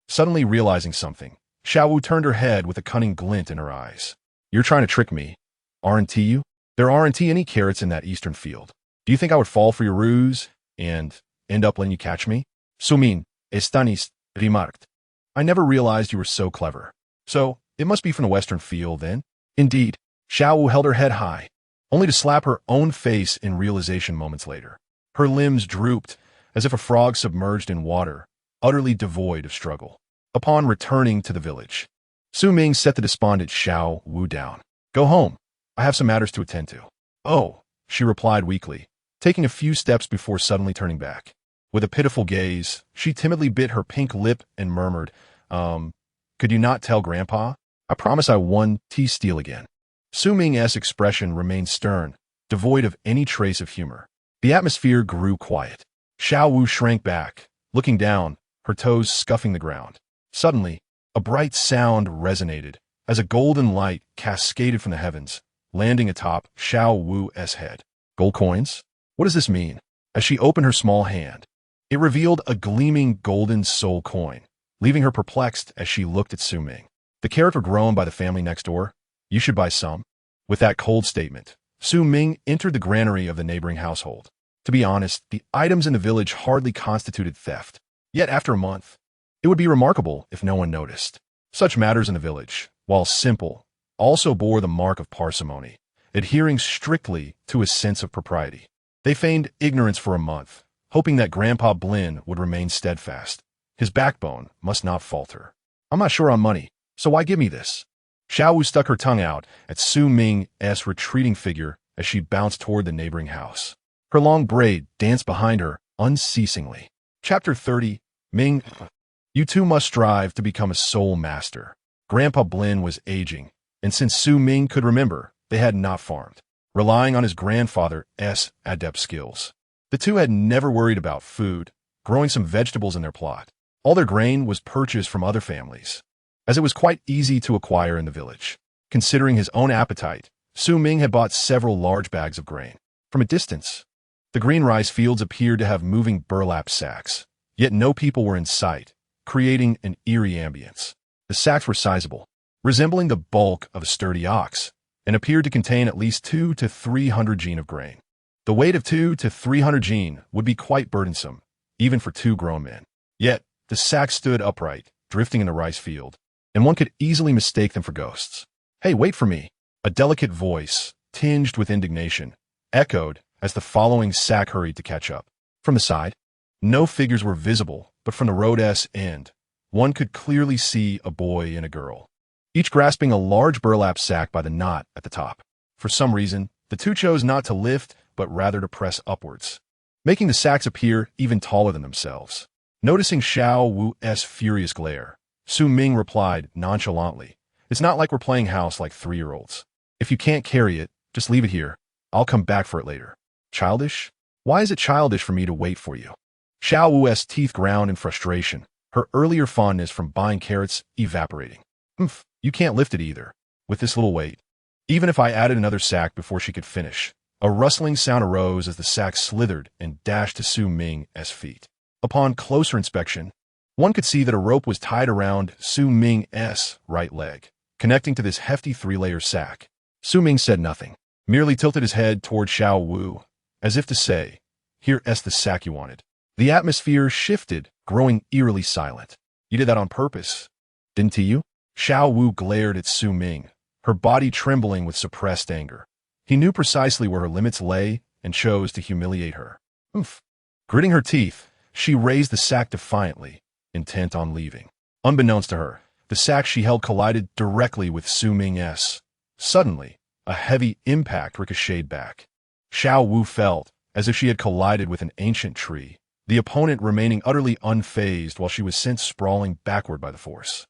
Suddenly realizing something, Zhao Wu turned her head with a cunning glint in her eyes. "You're trying to trick me, aren't you? There aren't any carrots in that eastern field. Do you think I would fall for your ruse and end up letting you catch me?" "Su Ming, estanis remarked. I never realized you were so clever. So, it must be from the western field, then?" "Indeed." Zhao Wu held her head high, only to slap her own face in realization moments later. Her limbs drooped, as if a frog submerged in water, utterly devoid of struggle. Upon returning to the village, Su Ming set the despondent Zhao Wu down. "Go home. I have some matters to attend to." "Oh," she replied weakly, taking a few steps before suddenly turning back. With a pitiful gaze, she timidly bit her pink lip and murmured, "Could you not tell Grandpa? I promise I won't steal again." Su Ming's expression remained stern, devoid of any trace of humor. The atmosphere grew quiet. Zhao Wu shrank back, looking down, her toes scuffing the ground. Suddenly, a bright sound resonated, as a golden light cascaded from the heavens, landing atop Zhao Wu's head. "Gold coins? What does this mean?" As she opened her small hand, it revealed a gleaming golden soul coin, leaving her perplexed as she looked at Su Ming. "The carrot were grown by the family next door. You should buy some." With that cold statement, Su Ming entered the granary of the neighboring household. To be honest, the items in the village hardly constituted theft. Yet after a month, it would be remarkable if no one noticed. Such matters in the village, while simple, also bore the mark of parsimony, adhering strictly to a sense of propriety. They feigned ignorance for a month, hoping that Grandpa Blin would remain steadfast. His backbone must not falter. I'm not sure on money, so why give me this? Zhao Wu stuck her tongue out at Su Ming's retreating figure as she bounced toward the neighboring house. Her long braid danced behind her unceasingly. Chapter 30, Ming. You two must strive to become a soul master. Grandpa Blin was aging, and since Su Ming could remember, they had not farmed, relying on his grandfather's adept skills. The two had never worried about food, growing some vegetables in their plot. All their grain was purchased from other families, as it was quite easy to acquire in the village. Considering his own appetite, Su Ming had bought several large bags of grain. From a distance, the green rice fields appeared to have moving burlap sacks, yet no people were in sight, creating an eerie ambience. The sacks were sizable, resembling the bulk of a sturdy ox, and appeared to contain at least 200 to 300 jin of grain. The weight of 200 to 300 jin would be quite burdensome, even for two grown men. Yet, the sacks stood upright, drifting in the rice field, and one could easily mistake them for ghosts. Hey, wait for me! A delicate voice, tinged with indignation, echoed as the following sack hurried to catch up. From the side, no figures were visible, but from the road's end, one could clearly see a boy and a girl, each grasping a large burlap sack by the knot at the top. For some reason, the two chose not to lift, but rather to press upwards, making the sacks appear even taller than themselves. Noticing Zhao Wu's furious glare, Su Ming replied nonchalantly, "It's not like we're playing house like 3-year-olds. If you can't carry it, just leave it here. I'll come back for it later." Childish? Why is it childish for me to wait for you? Zhao Wu's teeth ground in frustration, her earlier fondness from buying carrots evaporating. You can't lift it either, with this little weight. Even if I added another sack before she could finish, a rustling sound arose as the sack slithered and dashed to Su Ming's feet. Upon closer inspection, one could see that a rope was tied around Su Ming's right leg, connecting to this hefty 3-layer sack. Su Ming said nothing, merely tilted his head toward Zhao Wu, as if to say, "Here's the sack you wanted." The atmosphere shifted, growing eerily silent. "You did that on purpose, didn't you?" Zhao Wu glared at Su Ming, her body trembling with suppressed anger. He knew precisely where her limits lay and chose to humiliate her. Gritting her teeth, she raised the sack defiantly, intent on leaving. Unbeknownst to her, the sack she held collided directly with Su Ming's. Suddenly, a heavy impact ricocheted back. Zhao Wu felt as if she had collided with an ancient tree, the opponent remaining utterly unfazed while she was sent sprawling backward by the force.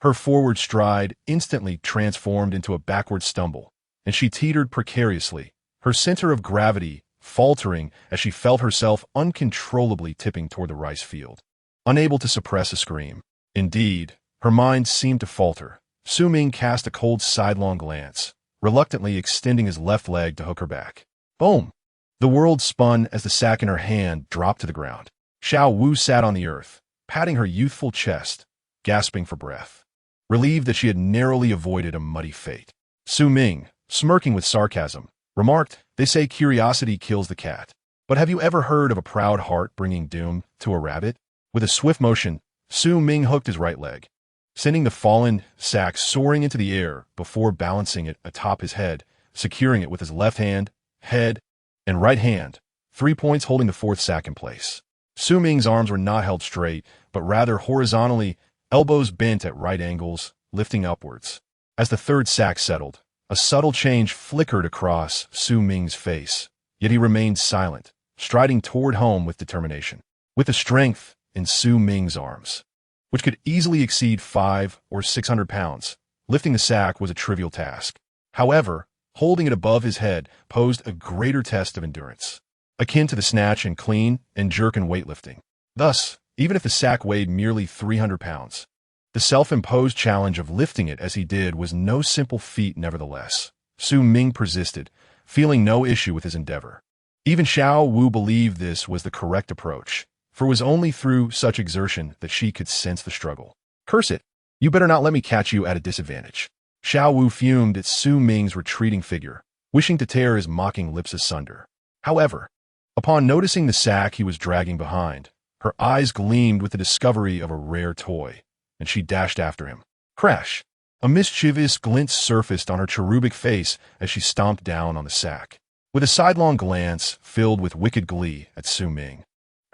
Her forward stride instantly transformed into a backward stumble, and she teetered precariously, her center of gravity faltering as she felt herself uncontrollably tipping toward the rice field. Unable to suppress a scream. Indeed, her mind seemed to falter. Su Ming cast a cold sidelong glance, reluctantly extending his left leg to hook her back. Boom! The world spun as the sack in her hand dropped to the ground. Zhao Wu sat on the earth, patting her youthful chest, gasping for breath, relieved that she had narrowly avoided a muddy fate. Su Ming, smirking with sarcasm, remarked, "They say curiosity kills the cat. But have you ever heard of a proud heart bringing doom to a rabbit?" With a swift motion, Su Ming hooked his right leg, sending the fallen sack soaring into the air before balancing it atop his head, securing it with his left hand, head, and right hand, 3 points holding the fourth sack in place. Su Ming's arms were not held straight, but rather horizontally, elbows bent at right angles, lifting upwards. As the third sack settled, a subtle change flickered across Su Ming's face, yet he remained silent, striding toward home with determination. With the strength in Su Ming's arms, which could easily exceed 500 or 600 pounds, lifting the sack was a trivial task. However, holding it above his head posed a greater test of endurance, akin to the snatch and clean and jerk in weightlifting. Thus, even if the sack weighed merely 300 pounds, the self-imposed challenge of lifting it as he did was no simple feat nevertheless. Su Ming persisted, feeling no issue with his endeavor. Even Zhao Wu believed this was the correct approach, for it was only through such exertion that she could sense the struggle. "Curse it! You better not let me catch you at a disadvantage." Zhao Wu fumed at Su Ming's retreating figure, wishing to tear his mocking lips asunder. However, Upon noticing the sack he was dragging behind, her eyes gleamed with the discovery of a rare toy, and she dashed after him. Crash! A mischievous glint surfaced on her cherubic face as she stomped down on the sack, with a sidelong glance filled with wicked glee at Su Ming.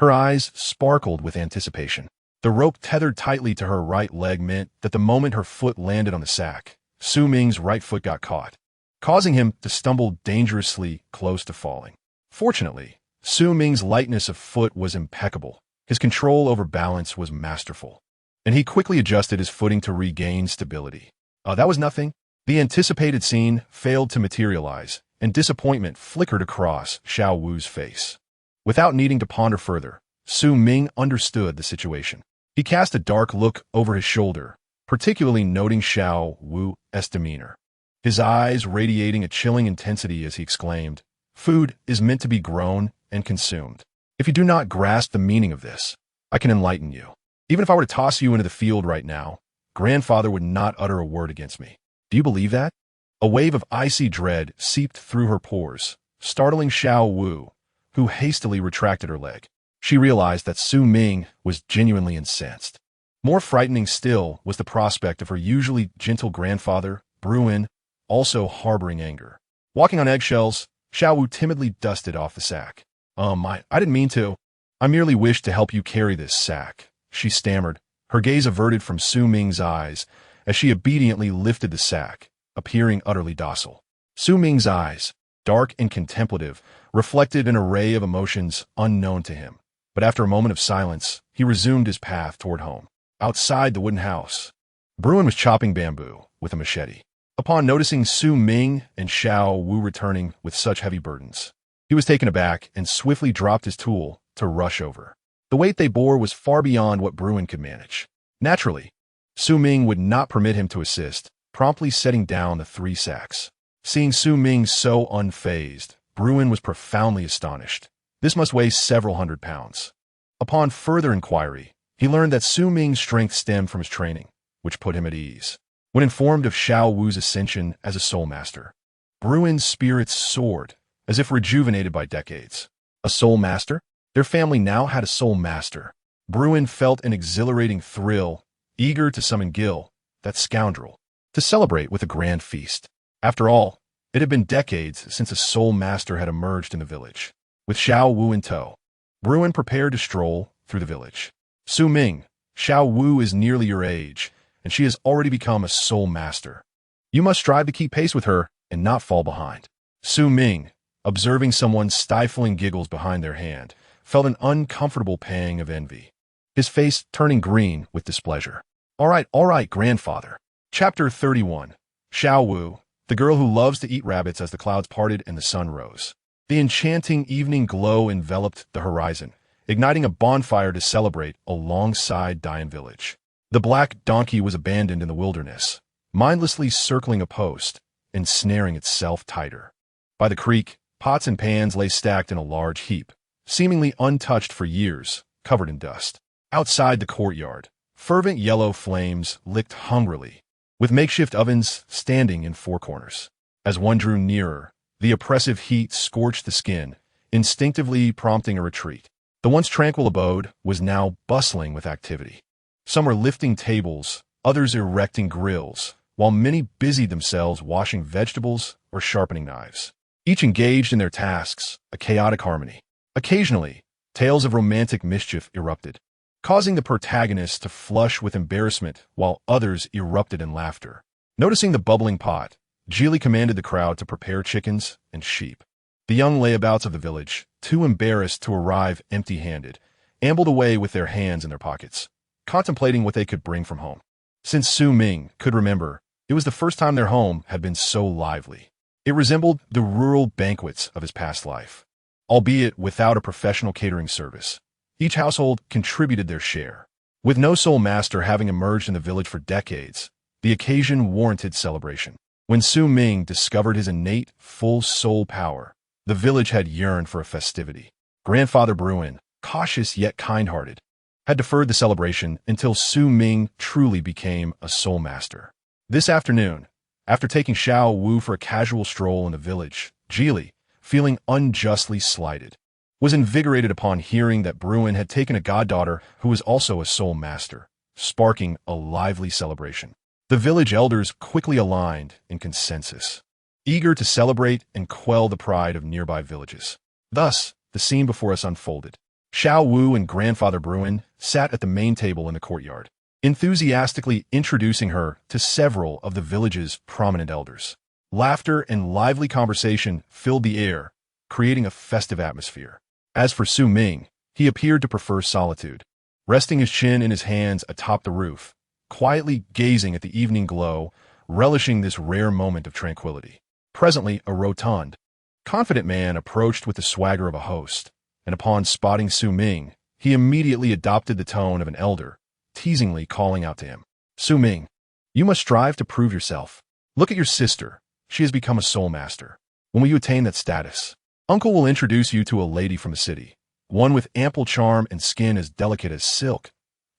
Her eyes sparkled with anticipation. The rope tethered tightly to her right leg meant that the moment her foot landed on the sack, Su Ming's right foot got caught, causing him to stumble dangerously close to falling. Fortunately, Su Ming's lightness of foot was impeccable. His control over balance was masterful, and he quickly adjusted his footing to regain stability. That was nothing. The anticipated scene failed to materialize, and disappointment flickered across Zhao Wu's face. Without needing to ponder further, Su Ming understood the situation. He cast a dark look over his shoulder, particularly noting Zhao Wu's demeanor. His eyes radiating a chilling intensity as he exclaimed, "Food is meant to be grown and consumed. If you do not grasp the meaning of this, I can enlighten you. Even if I were to toss you into the field right now, grandfather would not utter a word against me. Do you believe that?" A wave of icy dread seeped through her pores, startling Zhao Wu, who hastily retracted her leg. She realized that Su Ming was genuinely incensed. More frightening still was the prospect of her usually gentle grandfather, Bruin, also harboring anger. Walking on eggshells, Zhao Wu timidly dusted off the sack. I didn't mean to. I merely wished to help you carry this sack," she stammered, her gaze averted from Su Ming's eyes as she obediently lifted the sack, appearing utterly docile. Su Ming's eyes, dark and contemplative, reflected an array of emotions unknown to him. But after a moment of silence, he resumed his path toward home. Outside the wooden house, Bruin was chopping bamboo with a machete. Upon noticing Su Ming and Zhao Wu returning with such heavy burdens, he was taken aback and swiftly dropped his tool to rush over. The weight they bore was far beyond what Bruin could manage. Naturally, Su Ming would not permit him to assist, promptly setting down the 3 sacks. Seeing Su Ming so unfazed, Bruin was profoundly astonished. This must weigh several hundred pounds. Upon further inquiry, he learned that Su Ming's strength stemmed from his training, which put him at ease. When informed of Zhao Wu's ascension as a soul master, Bruin's spirits soared, as if rejuvenated by decades. A soul master? Their family now had a soul master. Bruin felt an exhilarating thrill, eager to summon Gil, that scoundrel, to celebrate with a grand feast. After all, it had been decades since a soul master had emerged in the village. With Zhao Wu in tow, Bruin prepared to stroll through the village. "Su Ming, Zhao Wu is nearly your age, and she has already become a soul master. You must strive to keep pace with her and not fall behind." Su Ming, observing someone's stifling giggles behind their hand, felt an uncomfortable pang of envy, his face turning green with displeasure. All right, grandfather." Chapter 31. Zhao Wu, the girl who loves to eat rabbits as the clouds parted and the sun rose. The enchanting evening glow enveloped the horizon, igniting a bonfire to celebrate alongside Dian Village. The black donkey was abandoned in the wilderness, mindlessly circling a post, ensnaring itself tighter. By the creek, pots and pans lay stacked in a large heap, seemingly untouched for years, covered in dust. Outside the courtyard, fervent yellow flames licked hungrily, with makeshift ovens standing in 4 corners. As one drew nearer, the oppressive heat scorched the skin, instinctively prompting a retreat. The once tranquil abode was now bustling with activity. Some were lifting tables, others erecting grills, while many busied themselves washing vegetables or sharpening knives. Each engaged in their tasks, a chaotic harmony. Occasionally, tales of romantic mischief erupted, causing the protagonist to flush with embarrassment while others erupted in laughter. Noticing the bubbling pot, Geely commanded the crowd to prepare chickens and sheep. The young layabouts of the village, too embarrassed to arrive empty-handed, ambled away with their hands in their pockets, contemplating what they could bring from home. Since Su Ming could remember, it was the first time their home had been so lively. It resembled the rural banquets of his past life. Albeit without a professional catering service, each household contributed their share. With no soul master having emerged in the village for decades, the occasion warranted celebration. When Su Ming discovered his innate, full soul power, the village had yearned for a festivity. Grandfather Bruin, cautious yet kind-hearted, had deferred the celebration until Su Ming truly became a soul master. This afternoon, after taking Zhao Wu for a casual stroll in the village, Geely, feeling unjustly slighted, was invigorated upon hearing that Bruin had taken a goddaughter who was also a soul master, sparking a lively celebration. The village elders quickly aligned in consensus, eager to celebrate and quell the pride of nearby villages. Thus, the scene before us unfolded. Xiao Wu and Grandfather Bruin sat at the main table in the courtyard, enthusiastically introducing her to several of the village's prominent elders. Laughter and lively conversation filled the air, creating a festive atmosphere. As for Su Ming, he appeared to prefer solitude, resting his chin in his hands atop the roof, quietly gazing at the evening glow, relishing this rare moment of tranquility. Presently, a rotund, confident man approached with the swagger of a host, and upon spotting Su Ming, he immediately adopted the tone of an elder, teasingly calling out to him. Su Ming, you must strive to prove yourself. Look at your sister. She has become a soul master. When will you attain that status? Uncle will introduce you to a lady from the city, one with ample charm and skin as delicate as silk.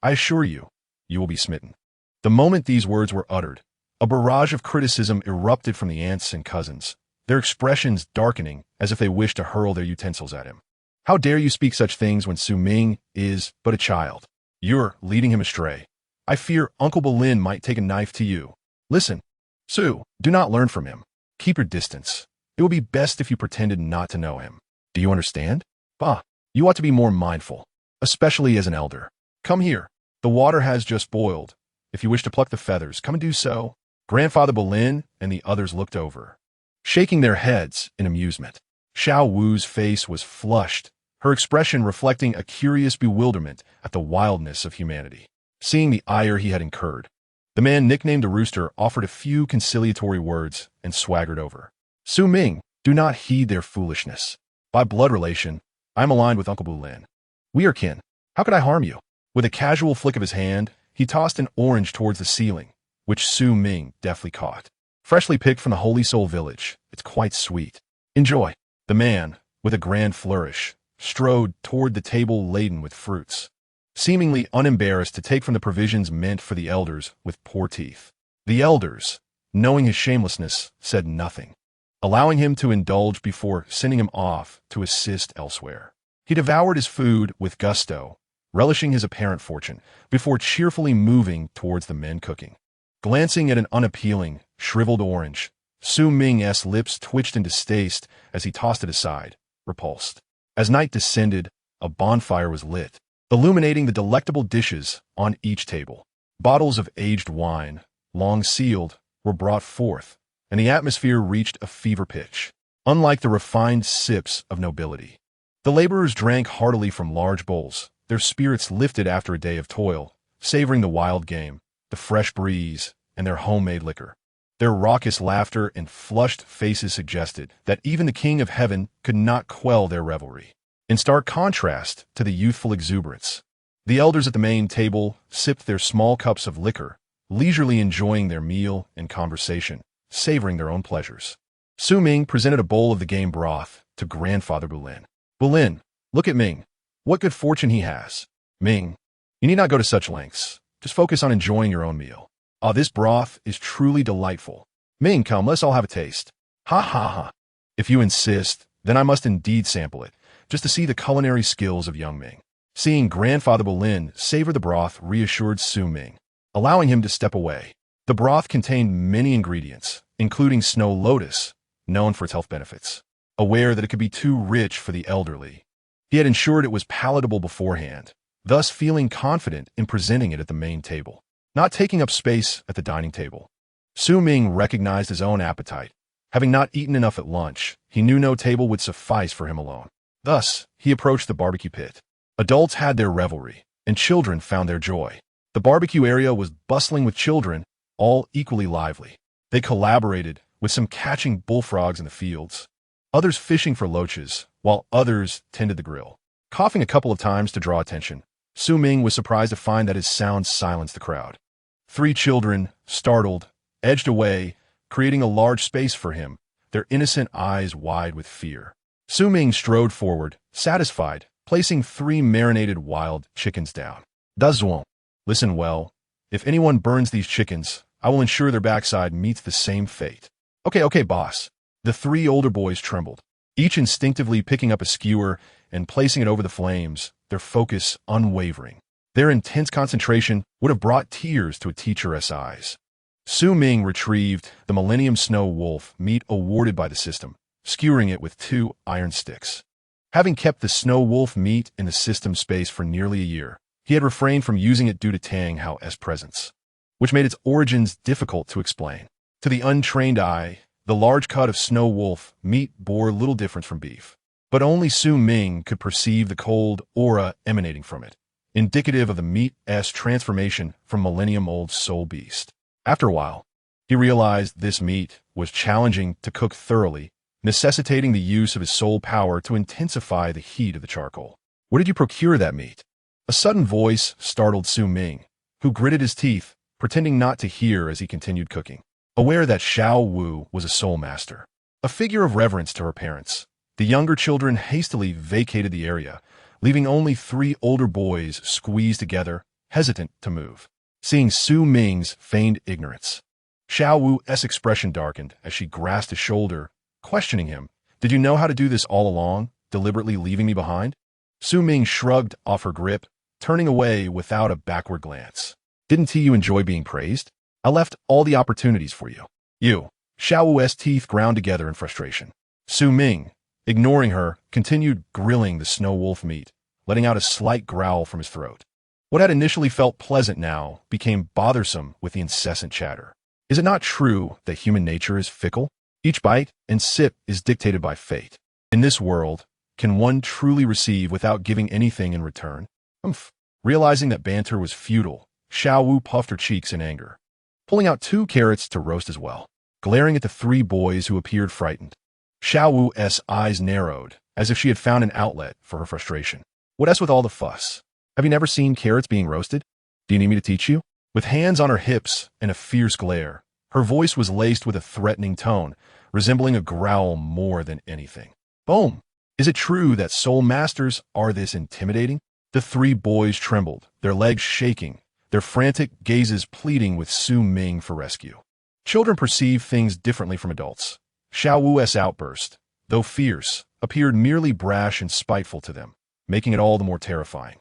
I assure you, you will be smitten. The moment these words were uttered, a barrage of criticism erupted from the aunts and cousins, their expressions darkening as if they wished to hurl their utensils at him. How dare you speak such things when Su Ming is but a child? You're leading him astray. I fear Uncle Boleyn might take a knife to you. Listen, Su, do not learn from him. Keep your distance. It would be best if you pretended not to know him. Do you understand? Bah, you ought to be more mindful, especially as an elder. Come here. The water has just boiled. If you wish to pluck the feathers, come and do so. Grandfather Boleyn and the others looked over, shaking their heads in amusement. Xiao Wu's face was flushed, her expression reflecting a curious bewilderment at the wildness of humanity. Seeing the ire he had incurred, the man nicknamed the Rooster offered a few conciliatory words and swaggered over. Su Ming, do not heed their foolishness. By blood relation, I am aligned with Uncle Boleyn. We are kin. How could I harm you? With a casual flick of his hand, he tossed an orange towards the ceiling, which Su Ming deftly caught. Freshly picked from the Holy Soul village, it's quite sweet. Enjoy. The man, with a grand flourish, strode toward the table laden with fruits, seemingly unembarrassed to take from the provisions meant for the elders with poor teeth. The elders, knowing his shamelessness, said nothing, allowing him to indulge before sending him off to assist elsewhere. He devoured his food with gusto, relishing his apparent fortune, before cheerfully moving towards the men cooking. Glancing at an unappealing, shriveled orange, Su Ming's lips twitched in distaste as he tossed it aside, repulsed. As night descended, a bonfire was lit, illuminating the delectable dishes on each table. Bottles of aged wine, long sealed, were brought forth, and the atmosphere reached a fever pitch, unlike the refined sips of nobility. The laborers drank heartily from large bowls, their spirits lifted after a day of toil, savoring the wild game, the fresh breeze, and their homemade liquor. Their raucous laughter and flushed faces suggested that even the King of Heaven could not quell their revelry. In stark contrast to the youthful exuberance, the elders at the main table sipped their small cups of liquor, leisurely enjoying their meal and conversation, savoring their own pleasures. Su Ming presented a bowl of the game broth to Grandfather Boleyn. Boleyn, look at Ming. What good fortune he has. Ming, you need not go to such lengths. Just focus on enjoying your own meal. Ah, this broth is truly delightful. Ming, come, let's all have a taste. Ha ha ha. If you insist, then I must indeed sample it, just to see the culinary skills of young Ming. Seeing Grandfather Boleyn savor the broth reassured Su Ming, allowing him to step away. The broth contained many ingredients, including snow lotus, known for its health benefits. Aware that it could be too rich for the elderly, he had ensured it was palatable beforehand, thus feeling confident in presenting it at the main table, not taking up space at the dining table. Su Ming recognized his own appetite. Having not eaten enough at lunch, he knew no table would suffice for him alone. Thus, he approached the barbecue pit. Adults had their revelry, and children found their joy. The barbecue area was bustling with children, all equally lively. They collaborated, with some catching bullfrogs in the fields, others fishing for loaches, while others tended the grill. Coughing a couple of times to draw attention, Su Ming was surprised to find that his sounds silenced the crowd. 3 children, startled, edged away, creating a large space for him, their innocent eyes wide with fear. Su Ming strode forward, satisfied, placing 3 marinated wild chickens down. Dazwon, listen well. If anyone burns these chickens, I will ensure their backside meets the same fate. Okay, boss. The 3 older boys trembled, each instinctively picking up a skewer and placing it over the flames, their focus unwavering. Their intense concentration would have brought tears to a teacher's eyes. Su Ming retrieved the Millennium Snow Wolf meat awarded by the system, skewering it with 2 iron sticks. Having kept the Snow Wolf meat in the system space for nearly a year, he had refrained from using it due to Tang Hao's presence, which made its origins difficult to explain. To the untrained eye, the large cut of Snow Wolf meat bore little difference from beef, but only Su Ming could perceive the cold aura emanating from it, indicative of the meat's transformation from millennium-old soul beast. After a while, he realized this meat was challenging to cook thoroughly, necessitating the use of his soul power to intensify the heat of the charcoal. Where did you procure that meat? A sudden voice startled Su Ming, who gritted his teeth, pretending not to hear as he continued cooking. Aware that Zhao Wu was a soul master, a figure of reverence to her parents, the younger children hastily vacated the area, leaving only 3 older boys squeezed together, hesitant to move. Seeing Su Ming's feigned ignorance, Zhao Wu's expression darkened as she grasped his shoulder, questioning him. Did you know how to do this all along, deliberately leaving me behind? Su Ming shrugged off her grip, turning away without a backward glance. Didn't you enjoy being praised? I left all the opportunities for you. You. Zhao Wu's teeth ground together in frustration. Su Ming, ignoring her, continued grilling the snow wolf meat, letting out a slight growl from his throat. What had initially felt pleasant now became bothersome with the incessant chatter. Is it not true that human nature is fickle? Each bite and sip is dictated by fate. In this world, can one truly receive without giving anything in return? Realizing that banter was futile, Zhao Wu puffed her cheeks in anger, pulling out 2 carrots to roast as well. Glaring at the 3 boys who appeared frightened, Zhao Wu's eyes narrowed, as if she had found an outlet for her frustration. What's with all the fuss? Have you never seen carrots being roasted? Do you need me to teach you? With hands on her hips and a fierce glare, her voice was laced with a threatening tone, resembling a growl more than anything. Boom! Is it true that soul masters are this intimidating? The 3 boys trembled, their legs shaking, their frantic gazes pleading with Su Ming for rescue. Children perceive things differently from adults. Zhao Wu's outburst, though fierce, appeared merely brash and spiteful to them, making it all the more terrifying.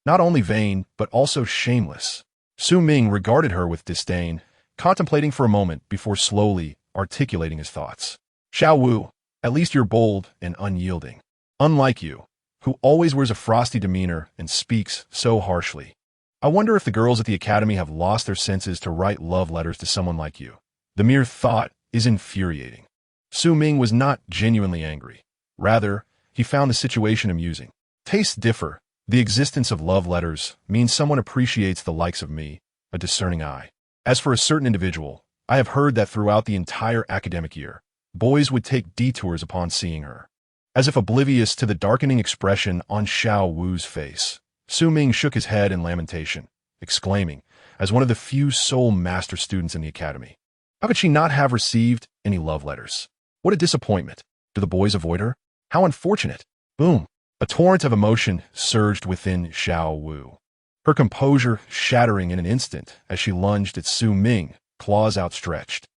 Not only vain, but also shameless. Su Ming regarded her with disdain, contemplating for a moment before slowly articulating his thoughts. Zhao Wu, at least you're bold and unyielding. Unlike you, who always wears a frosty demeanor and speaks so harshly. I wonder if the girls at the academy have lost their senses to write love letters to someone like you. The mere thought is infuriating. Su Ming was not genuinely angry. Rather, he found the situation amusing. Tastes differ. The existence of love letters means someone appreciates the likes of me, a discerning eye. As for a certain individual, I have heard that throughout the entire academic year, boys would take detours upon seeing her. As if oblivious to the darkening expression on Zhao Wu's face, Su Ming shook his head in lamentation, exclaiming, as one of the few soul master students in the academy, how could she not have received any love letters? What a disappointment. Do the boys avoid her? How unfortunate. Boom. A torrent of emotion surged within Zhao Wu, her composure shattering in an instant as she lunged at Su Ming, claws outstretched.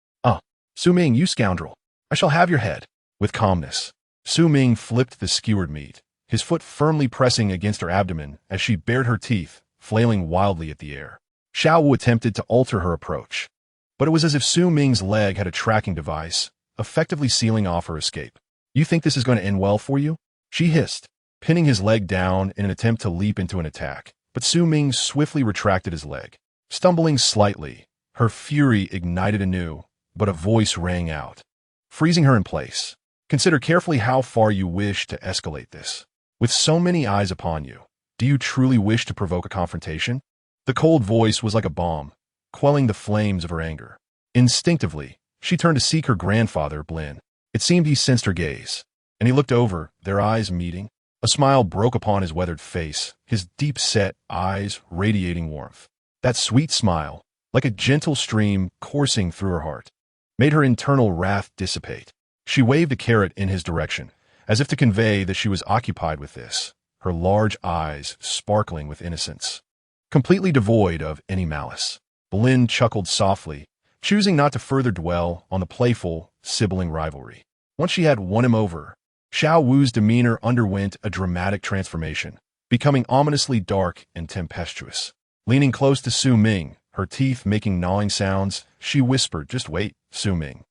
Su Ming, you scoundrel. I shall have your head. With calmness, Su Ming flipped the skewered meat, his foot firmly pressing against her abdomen as she bared her teeth, flailing wildly at the air. Zhao Wu attempted to alter her approach, but it was as if Su Ming's leg had a tracking device, effectively sealing off her escape. You think this is going to end well for you? She hissed, pinning his leg down in an attempt to leap into an attack, but Su Ming swiftly retracted his leg. Stumbling slightly, her fury ignited anew, but a voice rang out, freezing her in place. Consider carefully how far you wish to escalate this. With so many eyes upon you, do you truly wish to provoke a confrontation? The cold voice was like a bomb, quelling the flames of her anger. Instinctively, she turned to seek her grandfather, Blin. It seemed he sensed her gaze, and he looked over, their eyes meeting. A smile broke upon his weathered face, his deep-set eyes radiating warmth. That sweet smile, like a gentle stream coursing through her heart, made her internal wrath dissipate. She waved a carrot in his direction, as if to convey that she was occupied with this, her large eyes sparkling with innocence, completely devoid of any malice. Blin chuckled softly, choosing not to further dwell on the playful, sibling rivalry. Once she had won him over, Zhao Wu's demeanor underwent a dramatic transformation, becoming ominously dark and tempestuous. Leaning close to Su Ming, her teeth making gnawing sounds, she whispered, "Just wait, Su Ming.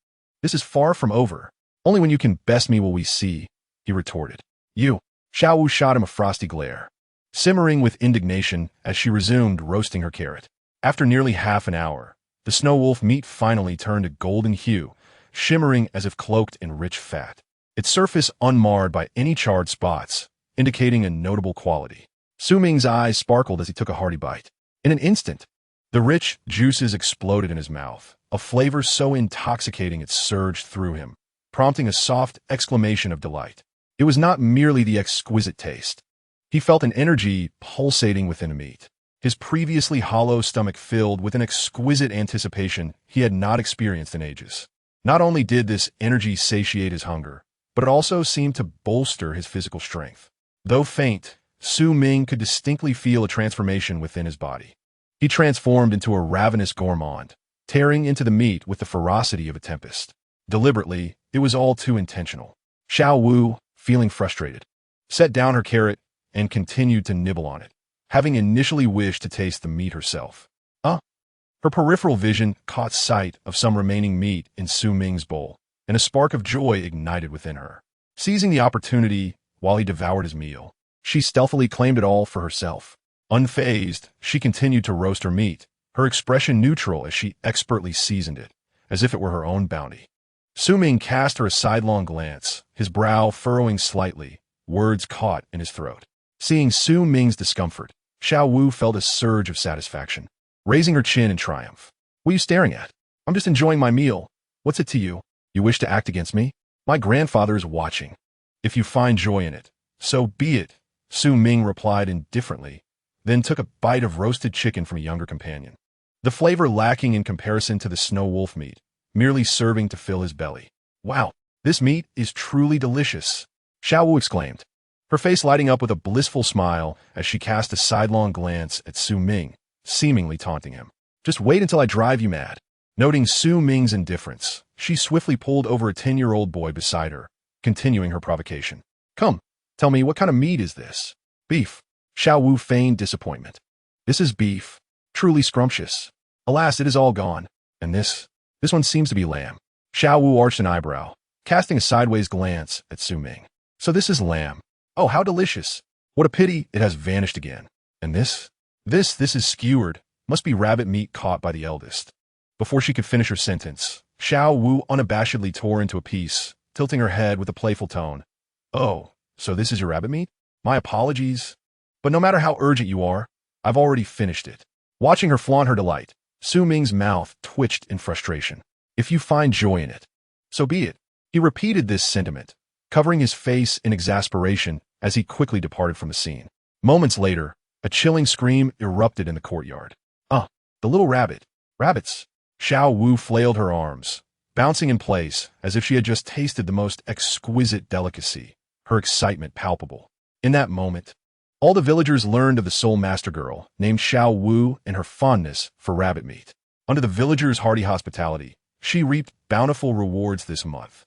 This is far from over. Only when you can best me will we see," he retorted. "You." Zhao Wu shot him a frosty glare, simmering with indignation as she resumed roasting her carrot. After nearly half an hour, the snow wolf meat finally turned a golden hue, shimmering as if cloaked in rich fat, its surface unmarred by any charred spots, indicating a notable quality. Su Ming's eyes sparkled as he took a hearty bite. In an instant, the rich juices exploded in his mouth, a flavor so intoxicating it surged through him, prompting a soft exclamation of delight. It was not merely the exquisite taste. He felt an energy pulsating within the meat, his previously hollow stomach filled with an exquisite anticipation he had not experienced in ages. Not only did this energy satiate his hunger, but it also seemed to bolster his physical strength. Though faint, Su Ming could distinctly feel a transformation within his body. He transformed into a ravenous gourmand, tearing into the meat with the ferocity of a tempest. Deliberately, it was all too intentional. Zhao Wu, feeling frustrated, set down her carrot and continued to nibble on it, having initially wished to taste the meat herself. Her peripheral vision caught sight of some remaining meat in Su Ming's bowl, and a spark of joy ignited within her. Seizing the opportunity while he devoured his meal, she stealthily claimed it all for herself. Unfazed, she continued to roast her meat, her expression neutral as she expertly seasoned it, as if it were her own bounty. Su Ming cast her a sidelong glance, his brow furrowing slightly, words caught in his throat. Seeing Su Ming's discomfort, Zhao Wu felt a surge of satisfaction, raising her chin in triumph. "What are you staring at? I'm just enjoying my meal. What's it to you? You wish to act against me? My grandfather is watching. If you find joy in it, so be it," Su Ming replied indifferently, then took a bite of roasted chicken from a younger companion. The flavor lacking in comparison to the snow wolf meat, merely serving to fill his belly. "Wow, this meat is truly delicious," Zhao Wu exclaimed, her face lighting up with a blissful smile as she cast a sidelong glance at Su Ming, seemingly taunting him. "Just wait until I drive you mad." Noting Su Ming's indifference, she swiftly pulled over a 10-year-old boy beside her, continuing her provocation. "Come, tell me, what kind of meat is this?" "Beef." Zhao Wu feigned disappointment. "This is beef. Truly scrumptious. Alas, it is all gone. And this one seems to be lamb." Zhao Wu arched an eyebrow, casting a sideways glance at Su Ming. "So this is lamb. Oh, how delicious. What a pity it has vanished again. And this is skewered. Must be rabbit meat caught by the eldest." Before she could finish her sentence, Zhao Wu unabashedly tore into a piece, tilting her head with a playful tone. "Oh, so this is your rabbit meat? My apologies. But no matter how urgent you are, I've already finished it." Watching her flaunt her delight, Su Ming's mouth twitched in frustration. "If you find joy in it, so be it." He repeated this sentiment, covering his face in exasperation as he quickly departed from the scene. Moments later, a chilling scream erupted in the courtyard. The little rabbit. Rabbits." Zhao Wu flailed her arms, bouncing in place as if she had just tasted the most exquisite delicacy, her excitement palpable. In that moment, all the villagers learned of the Soul Master Girl named Zhao Wu and her fondness for rabbit meat. Under the villagers' hearty hospitality, she reaped bountiful rewards this month.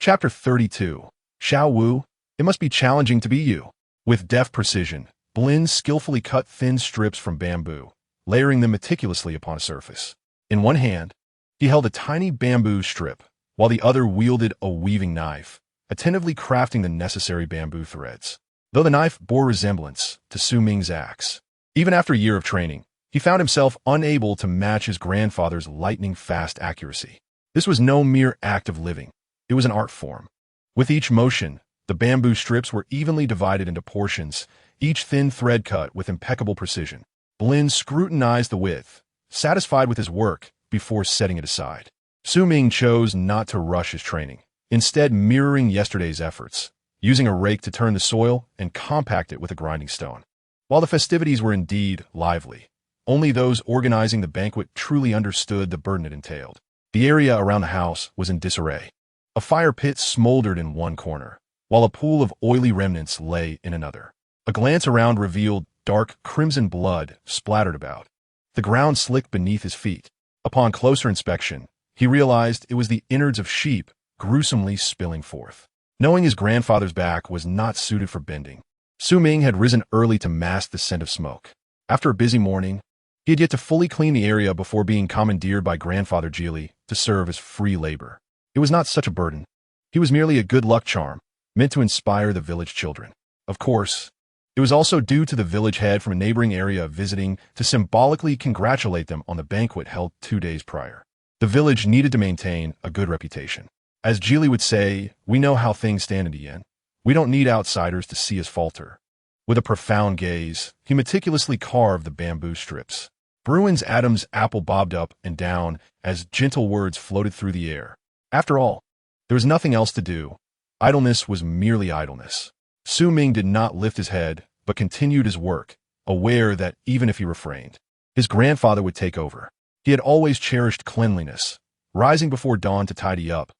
Chapter 32. Zhao Wu, it must be challenging to be you. With deft precision, Blin skillfully cut thin strips from bamboo, layering them meticulously upon a surface. In one hand, he held a tiny bamboo strip, while the other wielded a weaving knife, attentively crafting the necessary bamboo threads. Though the knife bore resemblance to Su Ming's axe, even after a year of training, he found himself unable to match his grandfather's lightning-fast accuracy. This was no mere act of living. It was an art form. With each motion, the bamboo strips were evenly divided into portions, each thin thread cut with impeccable precision. Blin scrutinized the width, satisfied with his work, before setting it aside. Su Ming chose not to rush his training, instead mirroring yesterday's efforts, using a rake to turn the soil and compact it with a grinding stone. While the festivities were indeed lively, only those organizing the banquet truly understood the burden it entailed. The area around the house was in disarray. A fire pit smoldered in one corner, while a pool of oily remnants lay in another. A glance around revealed dark crimson blood splattered about, the ground slick beneath his feet. Upon closer inspection, he realized it was the innards of sheep gruesomely spilling forth. Knowing his grandfather's back was not suited for bending, Su Ming had risen early to mask the scent of smoke. After a busy morning, he had yet to fully clean the area before being commandeered by Grandfather Geely to serve as free labor. It was not such a burden. He was merely a good luck charm, meant to inspire the village children. Of course, it was also due to the village head from a neighboring area visiting to symbolically congratulate them on the banquet held 2 days prior. The village needed to maintain a good reputation. As Geely would say, we know how things stand in the end. We don't need outsiders to see us falter. With a profound gaze, he meticulously carved the bamboo strips. Bruin's Adam's apple bobbed up and down as gentle words floated through the air. After all, there was nothing else to do. Idleness was merely idleness. Su Ming did not lift his head, but continued his work, aware that even if he refrained, his grandfather would take over. He had always cherished cleanliness, rising before dawn to tidy up,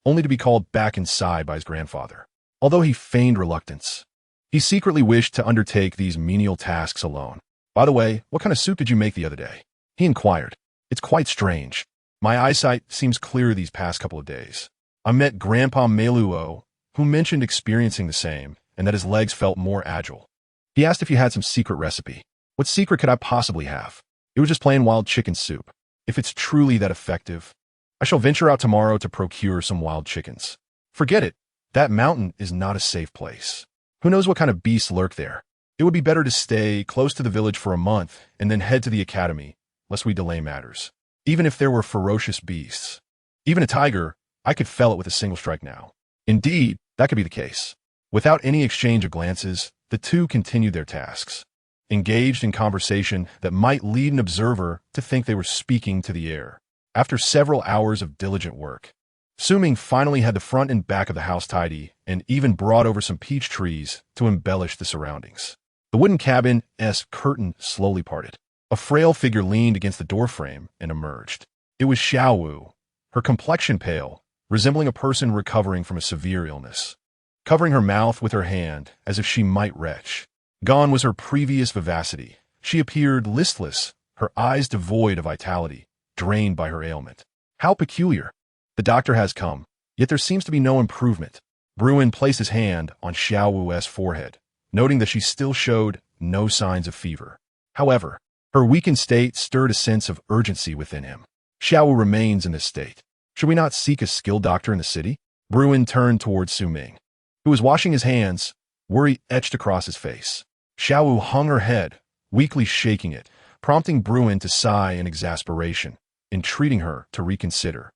only to be called back inside by his grandfather. Although he feigned reluctance, he secretly wished to undertake these menial tasks alone. By the way, what kind of soup did you make the other day? He inquired. It's quite strange. My eyesight seems clearer these past couple of days. I met Grandpa Meluo, who mentioned experiencing the same, and that his legs felt more agile. He asked if you had some secret recipe. What secret could I possibly have? It was just plain wild chicken soup. If it's truly that effective, I shall venture out tomorrow to procure some wild chickens. Forget it. That mountain is not a safe place. Who knows what kind of beasts lurk there? It would be better to stay close to the village for a month and then head to the academy, lest we delay matters. Even if there were ferocious beasts, even a tiger, I could fell it with a single strike now. Indeed, that could be the case. Without any exchange of glances, the two continued their tasks, engaged in conversation that might lead an observer to think they were speaking to the air. After several hours of diligent work, Su Ming finally had the front and back of the house tidy and even brought over some peach trees to embellish the surroundings. The wooden cabin's curtain slowly parted. A frail figure leaned against the doorframe and emerged. It was Zhao Wu, her complexion pale, resembling a person recovering from a severe illness, covering her mouth with her hand as if she might retch. Gone was her previous vivacity. She appeared listless, her eyes devoid of vitality, drained by her ailment. How peculiar. The doctor has come, yet there seems to be no improvement. Bruin placed his hand on Zhao Wu's forehead, noting that she still showed no signs of fever. However, her weakened state stirred a sense of urgency within him. Zhao Wu remains in this state. Should we not seek a skilled doctor in the city? Bruin turned towards Su Ming, who was washing his hands, worry etched across his face. Zhao Wu hung her head, weakly shaking it, prompting Bruin to sigh in exasperation, entreating her to reconsider.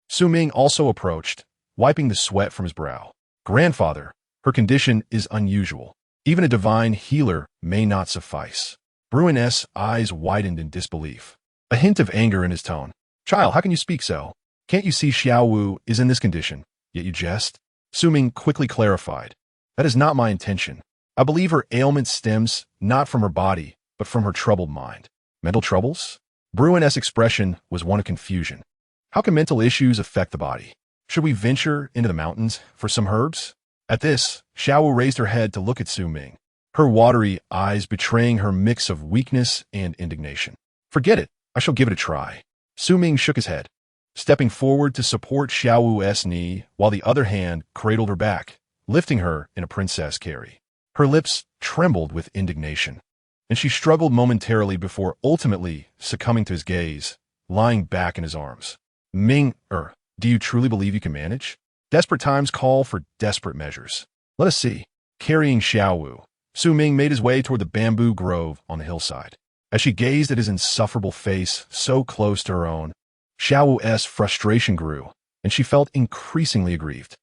Su Ming also approached, wiping the sweat from his brow. Grandfather, her condition is unusual. Even a divine healer may not suffice. Bruin's eyes widened in disbelief, a hint of anger in his tone. Child, how can you speak so? Can't you see Zhao Wu is in this condition, yet you jest? Su Ming quickly clarified. That is not my intention. I believe her ailment stems not from her body, but from her troubled mind. Mental troubles? Bruin's expression was one of confusion. How can mental issues affect the body? Should we venture into the mountains for some herbs? At this, Zhao Wu raised her head to look at Su Ming, her watery eyes betraying her mix of weakness and indignation. Forget it. I shall give it a try. Su Ming shook his head, stepping forward to support Zhao Wu's knee while the other hand cradled her back, lifting her in a princess carry. Her lips trembled with indignation, and she struggled momentarily before ultimately succumbing to his gaze, lying back in his arms. Ming, do you truly believe you can manage? Desperate times call for desperate measures. Let us see. Carrying Zhao Wu, Su Ming made his way toward the bamboo grove on the hillside. As she gazed at his insufferable face so close to her own, Zhao Wu's frustration grew, and she felt increasingly aggrieved.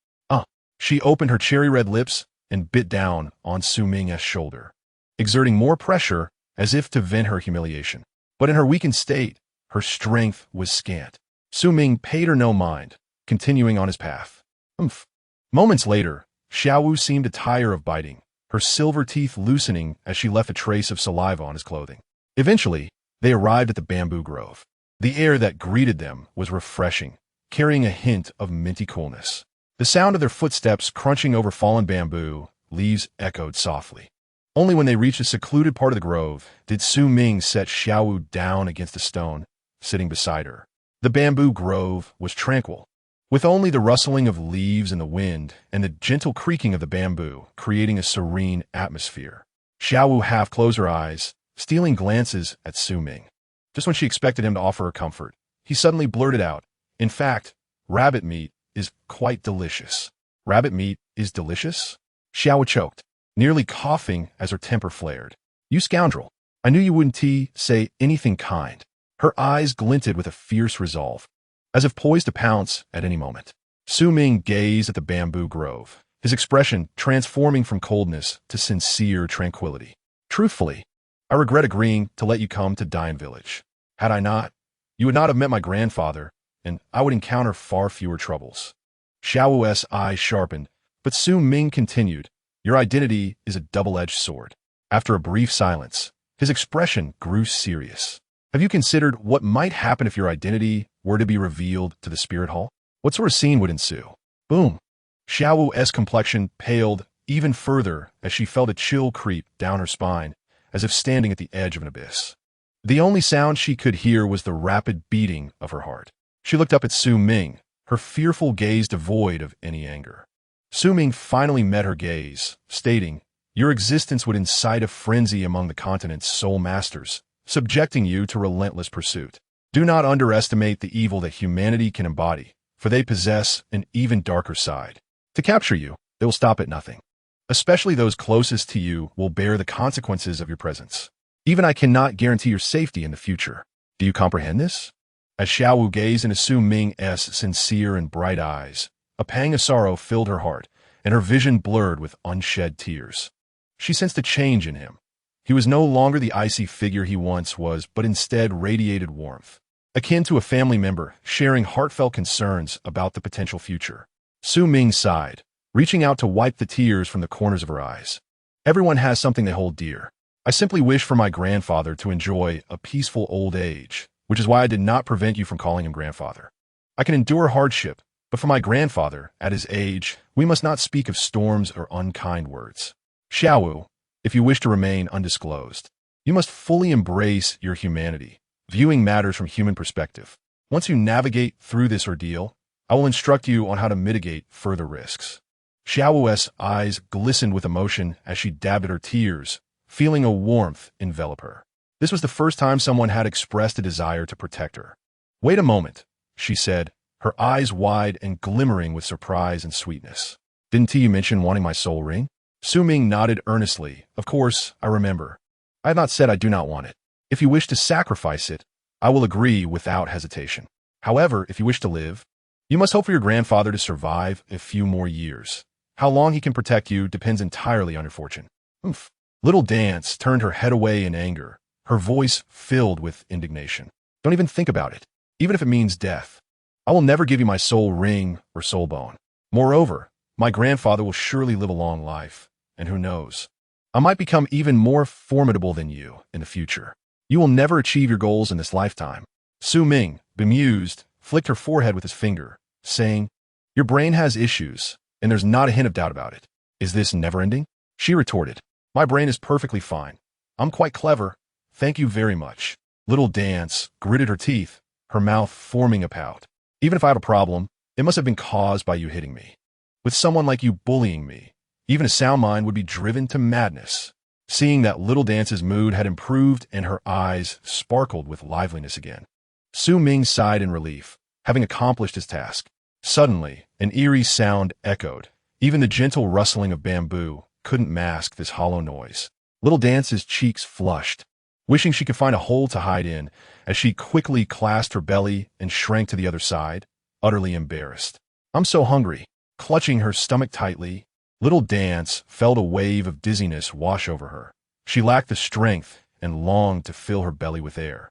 She opened her cherry-red lips and bit down on Su Ming's shoulder, exerting more pressure as if to vent her humiliation. But in her weakened state, her strength was scant. Su Ming paid her no mind, continuing on his path. Moments later, Zhao Wu seemed to tire of biting, her silver teeth loosening as she left a trace of saliva on his clothing. Eventually, they arrived at the bamboo grove. The air that greeted them was refreshing, carrying a hint of minty coolness. The sound of their footsteps crunching over fallen bamboo leaves echoed softly. Only when they reached a secluded part of the grove did Su Ming set Zhao Wu down against a stone, sitting beside her. The bamboo grove was tranquil, with only the rustling of leaves in the wind and the gentle creaking of the bamboo creating a serene atmosphere. Xiaowu half closed her eyes, stealing glances at Su Ming. Just when she expected him to offer her comfort, he suddenly blurted out, "In fact, rabbit meat is quite delicious." "Rabbit meat is delicious?" Xiaowu choked, nearly coughing as her temper flared. "You scoundrel! I knew you wouldn't say anything kind." Her eyes glinted with a fierce resolve, as if poised to pounce at any moment. Su Ming gazed at the bamboo grove, his expression transforming from coldness to sincere tranquility. "Truthfully, I regret agreeing to let you come to Dine Village. Had I not, you would not have met my grandfather, and I would encounter far fewer troubles." Xiaowu's eyes sharpened, but Su Ming continued, "Your identity is a double-edged sword." After a brief silence, his expression grew serious. "Have you considered what might happen if your identity were to be revealed to the spirit hall? What sort of scene would ensue?" Boom! Xiaowu's complexion paled even further as she felt a chill creep down her spine, as if standing at the edge of an abyss. The only sound she could hear was the rapid beating of her heart. She looked up at Su Ming, her fearful gaze devoid of any anger. Su Ming finally met her gaze, stating, "Your existence would incite a frenzy among the continent's soul masters, subjecting you to relentless pursuit. Do not underestimate the evil that humanity can embody, for they possess an even darker side. To capture you, they will stop at nothing. Especially those closest to you will bear the consequences of your presence. Even I cannot guarantee your safety in the future. Do you comprehend this?" As Xiaowu gazed into Su Ming's sincere and bright eyes, a pang of sorrow filled her heart, and her vision blurred with unshed tears. She sensed a change in him. He was no longer the icy figure he once was, but instead radiated warmth, akin to a family member sharing heartfelt concerns about the potential future. Su Ming sighed, reaching out to wipe the tears from the corners of her eyes. "Everyone has something they hold dear. I simply wish for my grandfather to enjoy a peaceful old age, which is why I did not prevent you from calling him grandfather. I can endure hardship, but for my grandfather, at his age, we must not speak of storms or unkind words. Xiaowu, if you wish to remain undisclosed, you must fully embrace your humanity, viewing matters from human perspective. Once you navigate through this ordeal, I will instruct you on how to mitigate further risks." Xiaowu's eyes glistened with emotion as she dabbed at her tears, feeling a warmth envelop her. This was the first time someone had expressed a desire to protect her. "Wait a moment," she said, her eyes wide and glimmering with surprise and sweetness. "Didn't you mention wanting my soul ring?" Su Ming nodded earnestly. "Of course, I remember. I have not said I do not want it. If you wish to sacrifice it, I will agree without hesitation. However, if you wish to live, you must hope for your grandfather to survive a few more years. How long he can protect you depends entirely on your fortune." "Oomph." Little Dance turned her head away in anger, her voice filled with indignation. "Don't even think about it, even if it means death. I will never give you my soul ring or soul bone. Moreover, my grandfather will surely live a long life, and who knows, I might become even more formidable than you in the future. You will never achieve your goals in this lifetime." Su Ming, bemused, flicked her forehead with his finger, saying, "Your brain has issues, and there's not a hint of doubt about it. Is this never-ending?" She retorted, "My brain is perfectly fine. I'm quite clever. Thank you very much." Little Dance gritted her teeth, her mouth forming a pout. "Even if I have a problem, it must have been caused by you hitting me. With someone like you bullying me, even a sound mind would be driven to madness." Seeing that Little Dance's mood had improved and her eyes sparkled with liveliness again, Su Ming sighed in relief, having accomplished his task. Suddenly, an eerie sound echoed. Even the gentle rustling of bamboo couldn't mask this hollow noise. Little Dance's cheeks flushed, wishing she could find a hole to hide in, as she quickly clasped her belly and shrank to the other side, utterly embarrassed. "I'm so hungry." Clutching her stomach tightly, Little Dance felt a wave of dizziness wash over her. She lacked the strength and longed to fill her belly with air.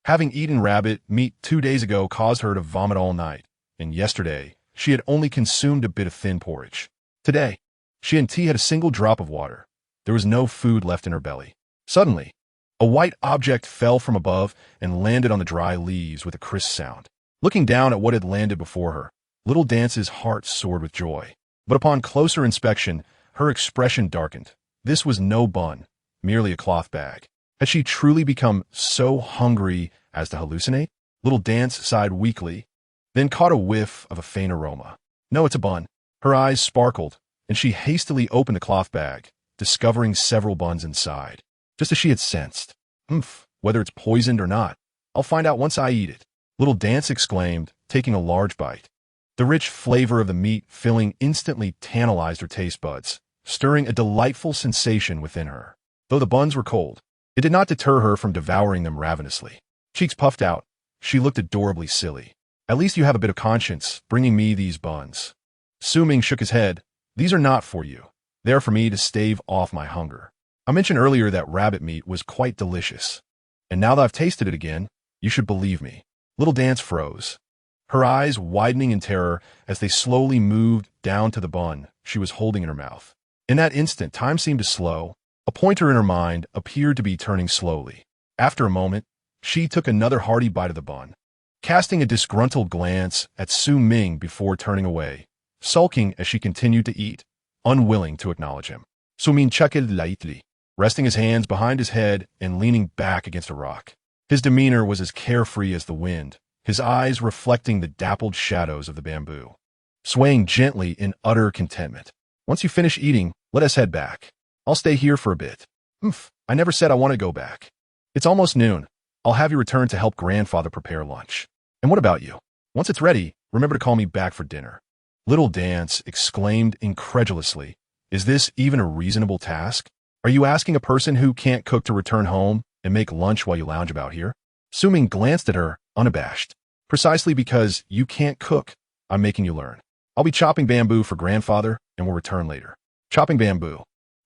Having eaten rabbit meat 2 days ago caused her to vomit all night, and yesterday she had only consumed a bit of thin porridge. Today, she and tea had a single drop of water. There was no food left in her belly. Suddenly, a white object fell from above and landed on the dry leaves with a crisp sound. Looking down at what had landed before her, Little Dance's heart soared with joy. But upon closer inspection, her expression darkened. This was no bun, merely a cloth bag. Had she truly become so hungry as to hallucinate? Little Dance sighed weakly, then caught a whiff of a faint aroma. No, it's a bun. Her eyes sparkled, and she hastily opened the cloth bag, discovering several buns inside. Just as she had sensed. Whether it's poisoned or not, I'll find out once I eat it. Little Dance exclaimed, taking a large bite. The rich flavor of the meat filling instantly tantalized her taste buds, stirring a delightful sensation within her. Though the buns were cold, it did not deter her from devouring them ravenously. Cheeks puffed out, she looked adorably silly. At least you have a bit of conscience, bringing me these buns. Su Ming shook his head. These are not for you. They are for me to stave off my hunger. I mentioned earlier that rabbit meat was quite delicious. And now that I've tasted it again, you should believe me. Little Dance froze, her eyes widening in terror as they slowly moved down to the bun she was holding in her mouth. In that instant, time seemed to slow. A pointer in her mind appeared to be turning slowly. After a moment, she took another hearty bite of the bun, casting a disgruntled glance at Su Ming before turning away, sulking as she continued to eat, unwilling to acknowledge him. Su Ming chuckled lightly, resting his hands behind his head and leaning back against a rock. His demeanor was as carefree as the wind, his eyes reflecting the dappled shadows of the bamboo, swaying gently in utter contentment. Once you finish eating, let us head back. I'll stay here for a bit. I never said I want to go back. It's almost noon. I'll have you return to help grandfather prepare lunch. And what about you? Once it's ready, remember to call me back for dinner. Little Dance exclaimed incredulously, is this even a reasonable task? Are you asking a person who can't cook to return home and make lunch while you lounge about here? Su Ming glanced at her, unabashed. Precisely because you can't cook, I'm making you learn. I'll be chopping bamboo for grandfather, and we'll return later. Chopping bamboo.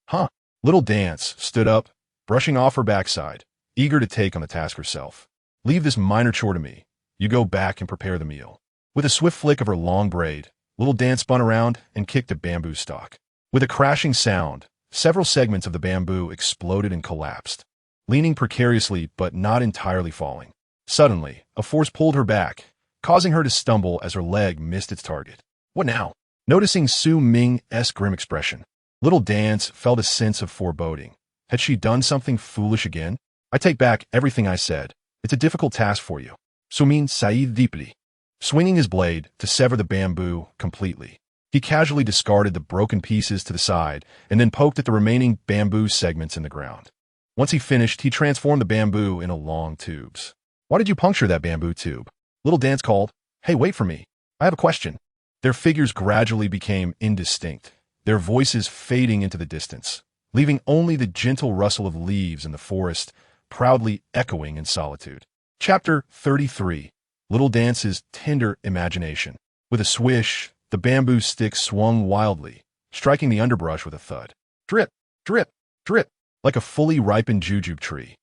Huh? Little Dance stood up, brushing off her backside, eager to take on the task herself. Leave this minor chore to me. You go back and prepare the meal. With a swift flick of her long braid, Little Dance spun around and kicked a bamboo stalk. With a crashing sound, several segments of the bamboo exploded and collapsed, leaning precariously but not entirely falling. Suddenly, a force pulled her back, causing her to stumble as her leg missed its target. What now? Noticing Su Ming's grim expression, Little Dance felt a sense of foreboding. Had she done something foolish again? I take back everything I said. It's a difficult task for you. Su Ming sighed deeply, swinging his blade to sever the bamboo completely. He casually discarded the broken pieces to the side and then poked at the remaining bamboo segments in the ground. Once he finished, he transformed the bamboo into long tubes. Why did you puncture that bamboo tube? Little Dance called. Hey, wait for me. I have a question. Their figures gradually became indistinct, their voices fading into the distance, leaving only the gentle rustle of leaves in the forest proudly echoing in solitude. Chapter 33. Little Dance's Tender Imagination. With a swish, the bamboo stick swung wildly, striking the underbrush with a thud. Drip, drip, drip, like a fully ripened jujube tree.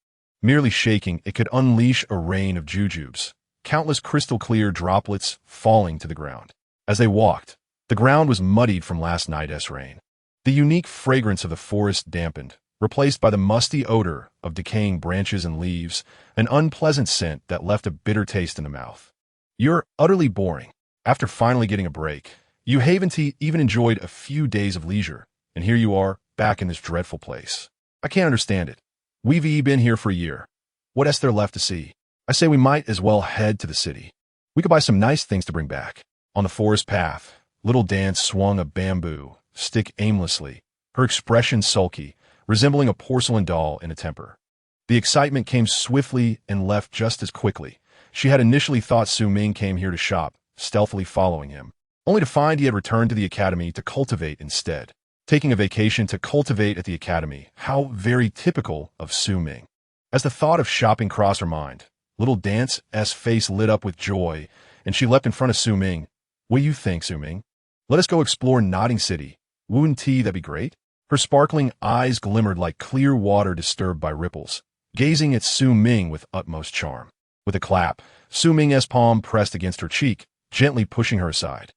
Merely shaking, it could unleash a rain of jujubes, countless crystal-clear droplets falling to the ground. As they walked, the ground was muddied from last night's rain. The unique fragrance of the forest dampened, replaced by the musty odor of decaying branches and leaves, an unpleasant scent that left a bitter taste in the mouth. You're utterly boring. After finally getting a break, you haven't even enjoyed a few days of leisure, and here you are, back in this dreadful place. I can't understand it. We've been here for a year. What is there left to see? I say we might as well head to the city. We could buy some nice things to bring back. On the forest path, Little Dance swung a bamboo stick aimlessly, her expression sulky, resembling a porcelain doll in a temper. The excitement came swiftly and left just as quickly. She had initially thought Su Ming came here to shop, stealthily following him, only to find he had returned to the academy to cultivate instead. Taking a vacation to cultivate at the academy, how very typical of Su Ming. As the thought of shopping crossed her mind, Little Dance's face lit up with joy, and she leapt in front of Su Ming. What do you think, Su Ming? Let us go explore Nodding City. Wouldn't that'd be great? Her sparkling eyes glimmered like clear water disturbed by ripples, gazing at Su Ming with utmost charm. With a clap, Su Ming's palm pressed against her cheek, gently pushing her aside.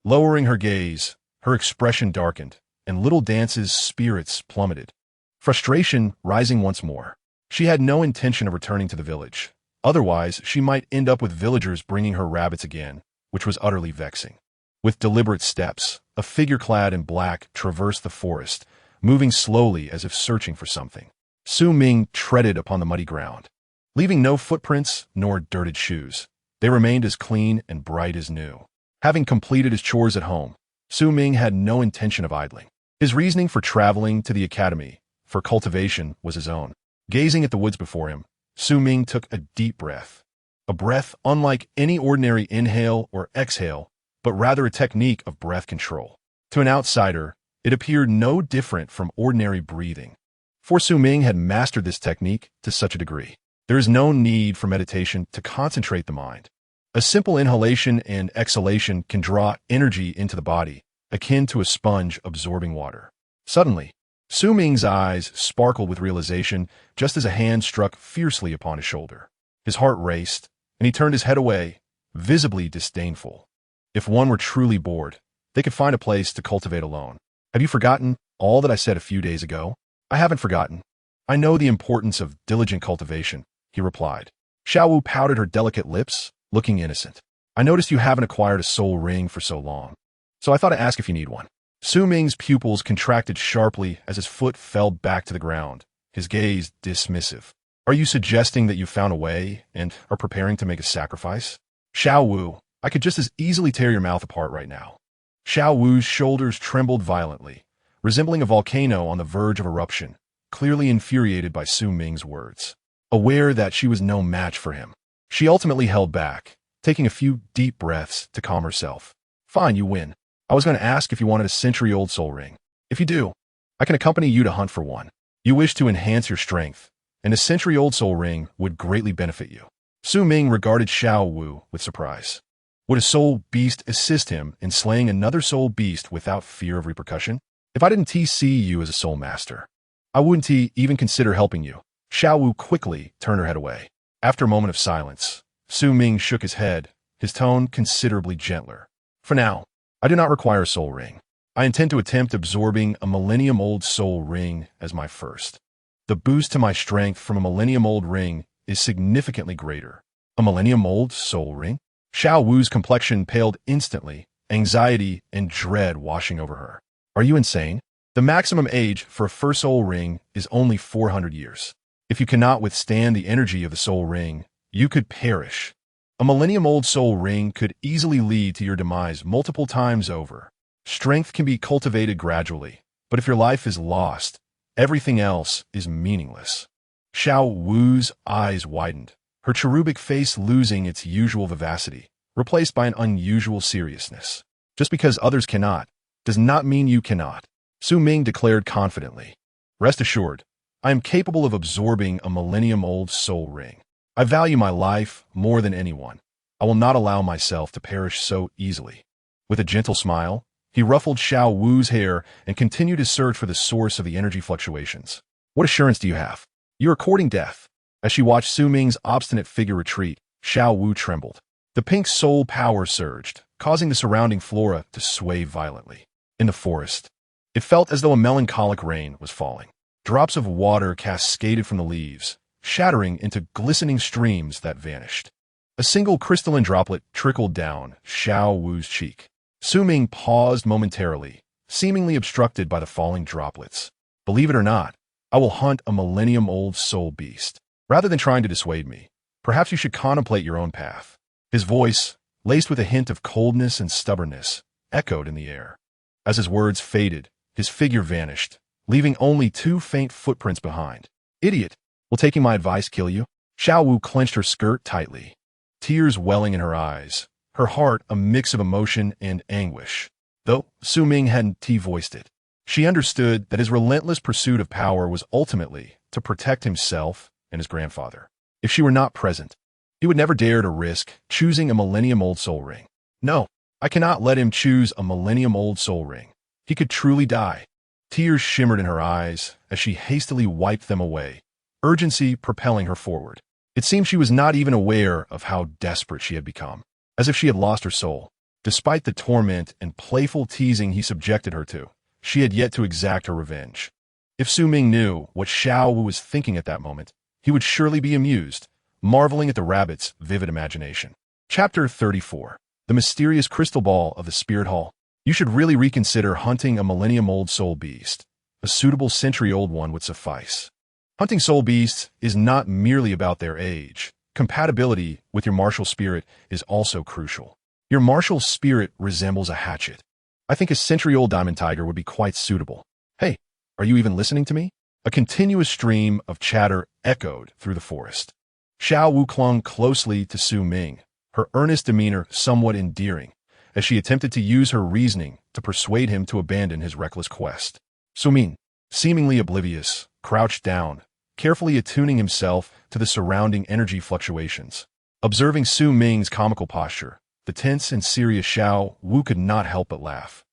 Lowering her gaze, her expression darkened, and Little Dance's spirits plummeted, frustration rising once more. She had no intention of returning to the village. Otherwise, she might end up with villagers bringing her rabbits again, which was utterly vexing. With deliberate steps, a figure clad in black traversed the forest, moving slowly as if searching for something. Su Ming treaded upon the muddy ground, leaving no footprints nor dirted shoes. They remained as clean and bright as new. Having completed his chores at home, Su Ming had no intention of idling. His reasoning for traveling to the academy for cultivation was his own. Gazing at the woods before him, Su Ming took a deep breath. A breath unlike any ordinary inhale or exhale, but rather a technique of breath control. To an outsider, it appeared no different from ordinary breathing. For Su Ming had mastered this technique to such a degree. There is no need for meditation to concentrate the mind. A simple inhalation and exhalation can draw energy into the body, akin to a sponge absorbing water. Suddenly, Su Ming's eyes sparkled with realization just as a hand struck fiercely upon his shoulder. His heart raced, and he turned his head away, visibly disdainful. If one were truly bored, they could find a place to cultivate alone. Have you forgotten all that I said a few days ago? I haven't forgotten. I know the importance of diligent cultivation, he replied. Zhao Wu pouted her delicate lips, looking innocent. I noticed you haven't acquired a soul ring for so long, so I thought I'd ask if you need one. Su Ming's pupils contracted sharply as his foot fell back to the ground, his gaze dismissive. Are you suggesting that you found a way and are preparing to make a sacrifice? Zhao Wu, I could just as easily tear your mouth apart right now. Zhao Wu's shoulders trembled violently, resembling a volcano on the verge of eruption, clearly infuriated by Su Ming's words. Aware that she was no match for him, she ultimately held back, taking a few deep breaths to calm herself. Fine, you win. I was going to ask if you wanted a century-old soul ring. If you do, I can accompany you to hunt for one. You wish to enhance your strength, and a century-old soul ring would greatly benefit you. Su Ming regarded Zhao Wu with surprise. Would a soul beast assist him in slaying another soul beast without fear of repercussion? If I didn't see you as a soul master, I wouldn't even consider helping you. Zhao Wu quickly turned her head away. After a moment of silence, Su Ming shook his head, his tone considerably gentler. For now, I do not require a soul ring. I intend to attempt absorbing a millennium-old soul ring as my first. The boost to my strength from a millennium-old ring is significantly greater. A millennium-old soul ring? Zhao Wu's complexion paled instantly, anxiety and dread washing over her. Are you insane? The maximum age for a first soul ring is only 400 years. If you cannot withstand the energy of the soul ring, you could perish. A millennium-old soul ring could easily lead to your demise multiple times over. Strength can be cultivated gradually, but if your life is lost, everything else is meaningless. Zhao Wu's eyes widened, her cherubic face losing its usual vivacity, replaced by an unusual seriousness. Just because others cannot, does not mean you cannot, Su Ming declared confidently. Rest assured, I am capable of absorbing a millennium-old soul ring. I value my life more than anyone. I will not allow myself to perish so easily. With a gentle smile, he ruffled Zhao Wu's hair and continued his search for the source of the energy fluctuations. What assurance do you have? You are courting death. As she watched Su Ming's obstinate figure retreat, Zhao Wu trembled. The pink soul power surged, causing the surrounding flora to sway violently. In the forest, it felt as though a melancholic rain was falling. Drops of water cascaded from the leaves, shattering into glistening streams that vanished. A single crystalline droplet trickled down Zhao Wu's cheek. Su Ming paused momentarily, seemingly obstructed by the falling droplets. Believe it or not, I will hunt a millennium-old soul beast. Rather than trying to dissuade me, perhaps you should contemplate your own path. His voice, laced with a hint of coldness and stubbornness, echoed in the air. As his words faded, his figure vanished, leaving only 2 faint footprints behind. Idiot! Will taking my advice kill you? Zhao Wu clenched her skirt tightly, tears welling in her eyes, her heart a mix of emotion and anguish. Though Su Ming hadn't voiced it, she understood that his relentless pursuit of power was ultimately to protect himself and his grandfather. If she were not present, he would never dare to risk choosing a millennium-old soul ring. No, I cannot let him choose a millennium-old soul ring. He could truly die. Tears shimmered in her eyes as she hastily wiped them away, urgency propelling her forward. It seemed she was not even aware of how desperate she had become, as if she had lost her soul. Despite the torment and playful teasing he subjected her to, she had yet to exact her revenge. If Su Ming knew what Zhao Wu was thinking at that moment, he would surely be amused, marveling at the rabbit's vivid imagination. Chapter 34. The Mysterious Crystal Ball of the Spirit Hall. You should really reconsider hunting a millennium-old soul beast. A suitable century-old one would suffice. Hunting soul beasts is not merely about their age. compatibility with your martial spirit is also crucial. Your martial spirit resembles a hatchet. I think a century-old diamond tiger would be quite suitable. Hey, are you even listening to me? A continuous stream of chatter echoed through the forest. Zhao Wu clung closely to Su Ming, her earnest demeanor somewhat endearing, as she attempted to use her reasoning to persuade him to abandon his reckless quest. Su Ming, seemingly oblivious, crouched down, carefully attuning himself to the surrounding energy fluctuations. Observing Su Ming's comical posture, the tense and serious Zhao Wu could not help but laugh,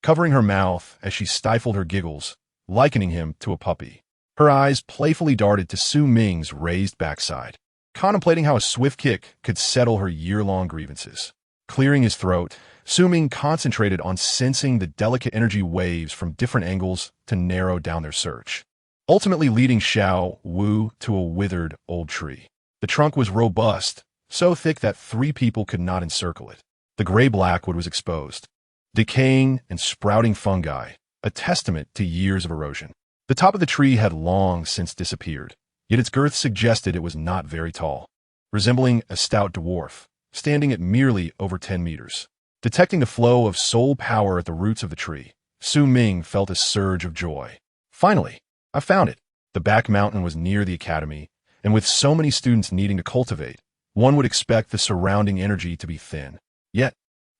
covering her mouth as she stifled her giggles, likening him to a puppy. Her eyes playfully darted to Su Ming's raised backside, contemplating how a swift kick could settle her year-long grievances. Clearing his throat, Su Ming concentrated on sensing the delicate energy waves from different angles to narrow down their search, ultimately leading Zhao Wu to a withered old tree. The trunk was robust, so thick that 3 people could not encircle it. The gray-black wood was exposed, decaying and sprouting fungi, a testament to years of erosion. The top of the tree had long since disappeared, yet its girth suggested it was not very tall, resembling a stout dwarf, standing at merely over 10 meters. Detecting the flow of soul power at the roots of the tree, Su Ming felt a surge of joy. Finally, I found it. The back mountain was near the academy, and with so many students needing to cultivate, one would expect the surrounding energy to be thin. Yet,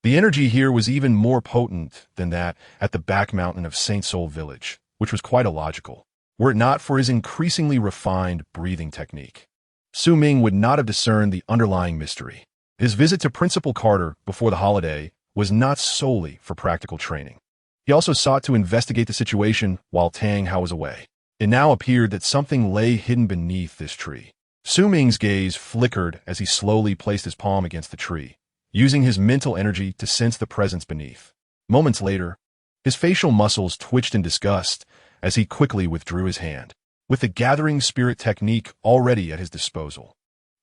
the energy here was even more potent than that at the back mountain of Saint Soul Village, which was quite illogical, were it not for his increasingly refined breathing technique. Su Ming would not have discerned the underlying mystery. His visit to Principal Carter before the holiday was not solely for practical training. He also sought to investigate the situation while Tang Hao was away. It now appeared that something lay hidden beneath this tree. Su Ming's gaze flickered as he slowly placed his palm against the tree, using his mental energy to sense the presence beneath. Moments later, his facial muscles twitched in disgust as he quickly withdrew his hand. With the gathering spirit technique already at his disposal,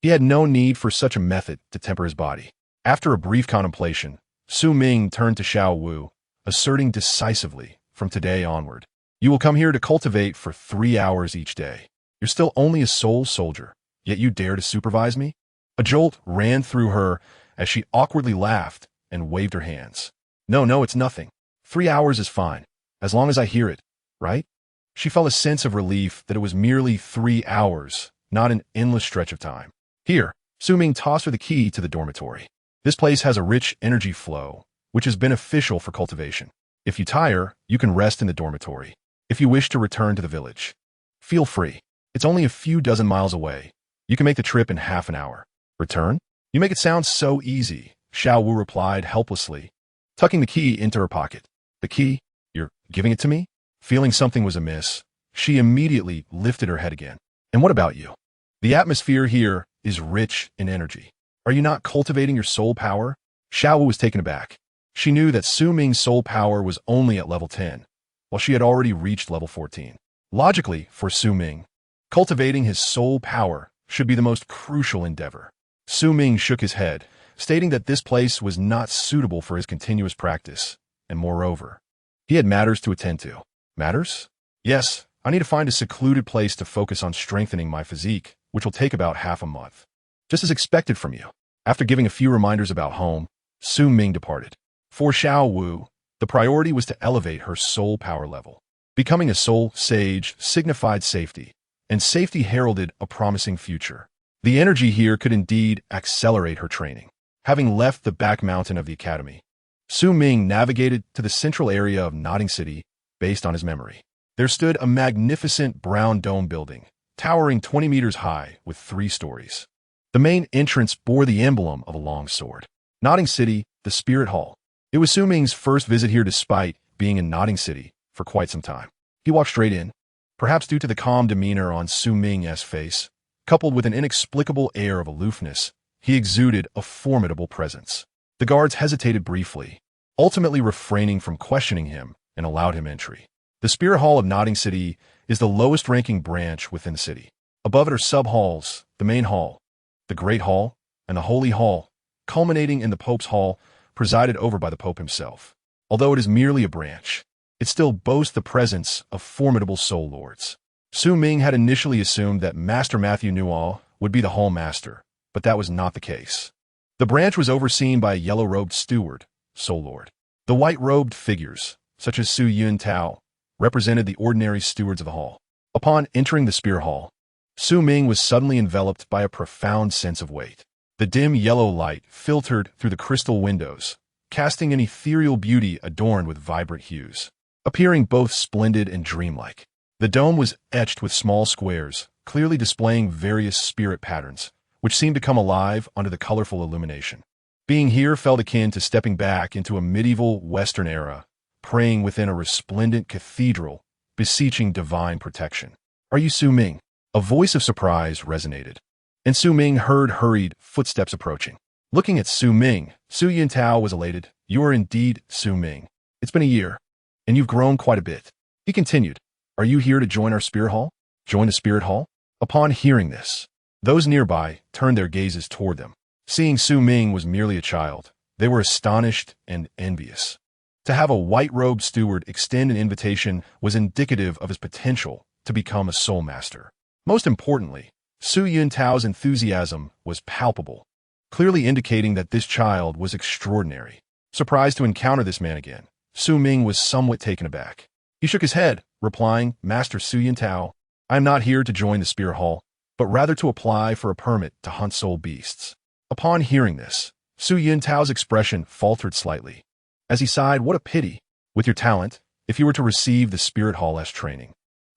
he had no need for such a method to temper his body. After a brief contemplation, Su Ming turned to Zhao Wu, asserting decisively, from today onward, you will come here to cultivate for 3 hours each day. You're still only a soul soldier, yet you dare to supervise me? A jolt ran through her as she awkwardly laughed and waved her hands. No, it's nothing. 3 hours is fine, as long as I hear it, right? She felt a sense of relief that it was merely 3 hours, not an endless stretch of time. Here, Su Ming tossed her the key to the dormitory. This place has a rich energy flow, which is beneficial for cultivation. If you tire, you can rest in the dormitory. If you wish to return to the village, feel free. It's only a few dozen miles away. You can make the trip in half an hour. Return? You make it sound so easy, Zhao Wu replied helplessly, tucking the key into her pocket. The key? You're giving it to me? Feeling something was amiss, she immediately lifted her head again. And what about you? The atmosphere here is rich in energy. Are you not cultivating your soul power? Zhao Wu was taken aback. She knew that Su Ming's soul power was only at level 10, while she had already reached level 14. Logically, for Su Ming, cultivating his soul power should be the most crucial endeavor. Su Ming shook his head, stating that this place was not suitable for his continuous practice, and moreover, he had matters to attend to. Matters? Yes, I need to find a secluded place to focus on strengthening my physique, which will take about half a month. Just as expected from you. After giving a few reminders about home, Su Ming departed. For Zhao Wu, the priority was to elevate her soul power level. Becoming a soul sage signified safety, and safety heralded a promising future. The energy here could indeed accelerate her training. Having left the back mountain of the academy, Su Ming navigated to the central area of Nodding City based on his memory. There stood a magnificent brown dome building, towering 20 meters high with 3 stories. The main entrance bore the emblem of a long sword. Nodding City, the Spirit Hall. It was Su Ming's first visit here despite being in Nodding City for quite some time. He walked straight in, perhaps due to the calm demeanor on Su Ming's face, coupled with an inexplicable air of aloofness. He exuded a formidable presence. The guards hesitated briefly, ultimately refraining from questioning him and allowed him entry. The Spirit Hall of Nodding City is the lowest-ranking branch within the city. Above it are sub-halls, the main hall, the Great Hall, and the Holy Hall, culminating in the Pope's Hall, presided over by the Pope himself. Although it is merely a branch, it still boasts the presence of formidable soul lords. Su Ming had initially assumed that Master Matthew Newall would be the Hall Master, but that was not the case. The branch was overseen by a yellow-robed steward, Soul Lord. The white-robed figures, such as Su Yun Tao, represented the ordinary stewards of the hall. Upon entering the Spear Hall, Su Ming was suddenly enveloped by a profound sense of weight. The dim yellow light filtered through the crystal windows, casting an ethereal beauty adorned with vibrant hues, appearing both splendid and dreamlike. The dome was etched with small squares, clearly displaying various spirit patterns, which seemed to come alive under the colorful illumination. Being here felt akin to stepping back into a medieval Western era, praying within a resplendent cathedral, beseeching divine protection. "Are you Su Ming?" A voice of surprise resonated, and Su Ming heard hurried footsteps approaching. Looking at Su Ming, Su Yun Tao was elated. "You are indeed Su Ming. It's been a year, and you've grown quite a bit." He continued, "Are you here to join our Spirit Hall?" Join the Spirit Hall? Upon hearing this, those nearby turned their gazes toward them. Seeing Su Ming was merely a child, they were astonished and envious. To have a white-robed steward extend an invitation was indicative of his potential to become a soul master. Most importantly, Su Yun Tao's enthusiasm was palpable, clearly indicating that this child was extraordinary. Surprised to encounter this man again, Su Ming was somewhat taken aback. He shook his head, replying, "Master Su Yun Tao, I am not here to join the Spear Hall, but rather to apply for a permit to hunt soul beasts." Upon hearing this, Su Yun Tao's expression faltered slightly, as he sighed, "What a pity. With your talent, if you were to receive the Spirit Hall-esque training,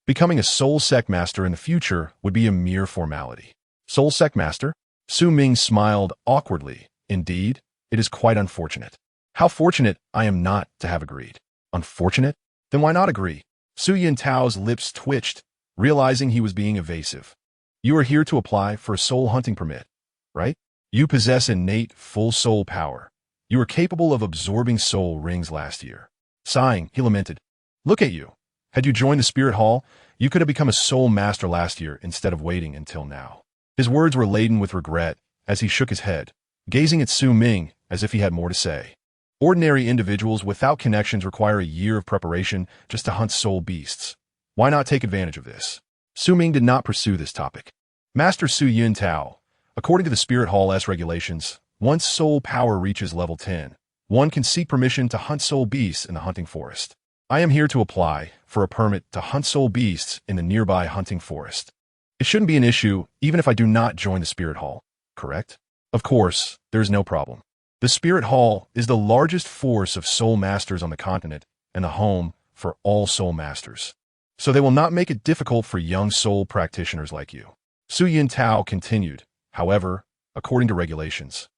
becoming a Soul Sect Master in the future would be a mere formality." Soul Sect Master? Su Ming smiled awkwardly. "Indeed, it is quite unfortunate." "How fortunate I am not to have agreed." "Unfortunate? Then why not agree?" Su Yun Tao's lips twitched, realizing he was being evasive. "You are here to apply for a soul hunting permit, right? You possess innate full soul power. You were capable of absorbing soul rings last year." Sighing, he lamented, "Look at you. Had you joined the Spirit Hall, you could have become a soul master last year instead of waiting until now." His words were laden with regret as he shook his head, gazing at Su Ming as if he had more to say. Ordinary individuals without connections require a year of preparation just to hunt soul beasts. Why not take advantage of this? Su Ming did not pursue this topic. "Master Su Yun Tao, according to the Spirit Hall-esque regulations, once soul power reaches level 10, one can seek permission to hunt soul beasts in the hunting forest. I am here to apply for a permit to hunt soul beasts in the nearby hunting forest. It shouldn't be an issue even if I do not join the Spirit Hall, correct?" "Of course, there is no problem. The Spirit Hall is the largest force of soul masters on the continent and the home for all soul masters, so they will not make it difficult for young soul practitioners like you." Su Yun Tao continued, "However, according to regulations,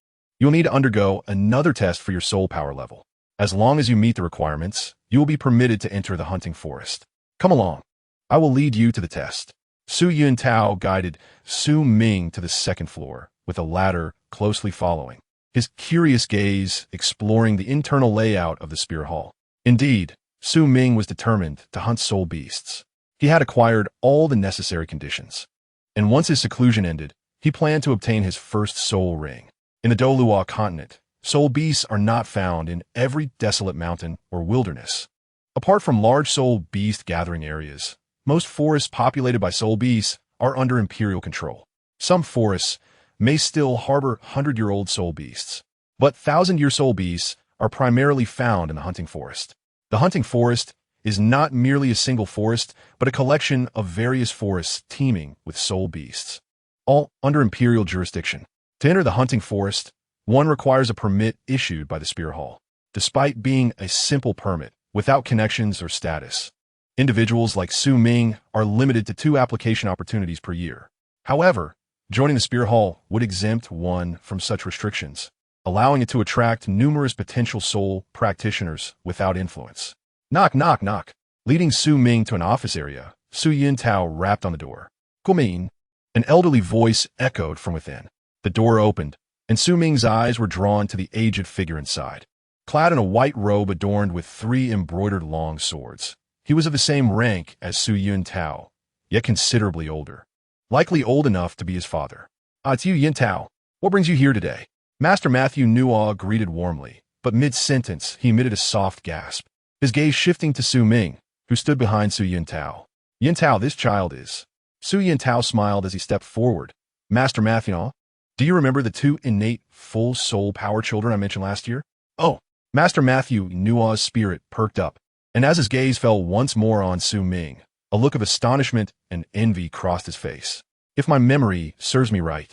you will need to undergo another test for your soul power level. As long as you meet the requirements, you will be permitted to enter the hunting forest. Come along. I will lead you to the test." Su Yun Tao guided Su Ming to the second floor, with the latter closely following, his curious gaze exploring the internal layout of the Spear Hall. Indeed, Su Ming was determined to hunt soul beasts. He had acquired all the necessary conditions, and once his seclusion ended, he planned to obtain his first soul ring. In the Douluo Continent, soul beasts are not found in every desolate mountain or wilderness. Apart from large soul beast gathering areas, most forests populated by soul beasts are under imperial control. Some forests may still harbor 100-year-old soul beasts, but 1,000-year soul beasts are primarily found in the hunting forest. The hunting forest is not merely a single forest, but a collection of various forests teeming with soul beasts, all under imperial jurisdiction. To enter the hunting forest, one requires a permit issued by the Spear Hall. Despite being a simple permit, without connections or status, individuals like Su Ming are limited to 2 application opportunities per year. However, joining the Spear Hall would exempt one from such restrictions, allowing it to attract numerous potential soul practitioners without influence. Knock, knock, knock. Leading Su Ming to an office area, Su Yun Tao rapped on the door. "Come in." An elderly voice echoed from within. The door opened, and Su Ming's eyes were drawn to the aged figure inside. Clad in a white robe adorned with 3 embroidered long swords, he was of the same rank as Su Yun Tao, yet considerably older, likely old enough to be his father. "Ah, it's you, Yun Tao. What brings you here today?" Master Matthew Nuaw greeted warmly, but mid-sentence he emitted a soft gasp, his gaze shifting to Su Ming, who stood behind Su Yun Tao. "Yun Tao, this child is..." Su Yun Tao smiled as he stepped forward. "Master Matthew, Do you remember the two innate full soul power children I mentioned last year? Oh, Master Matthew Nua's spirit perked up, and as his gaze fell once more on Su Ming, a look of astonishment and envy crossed his face. If my memory serves me right,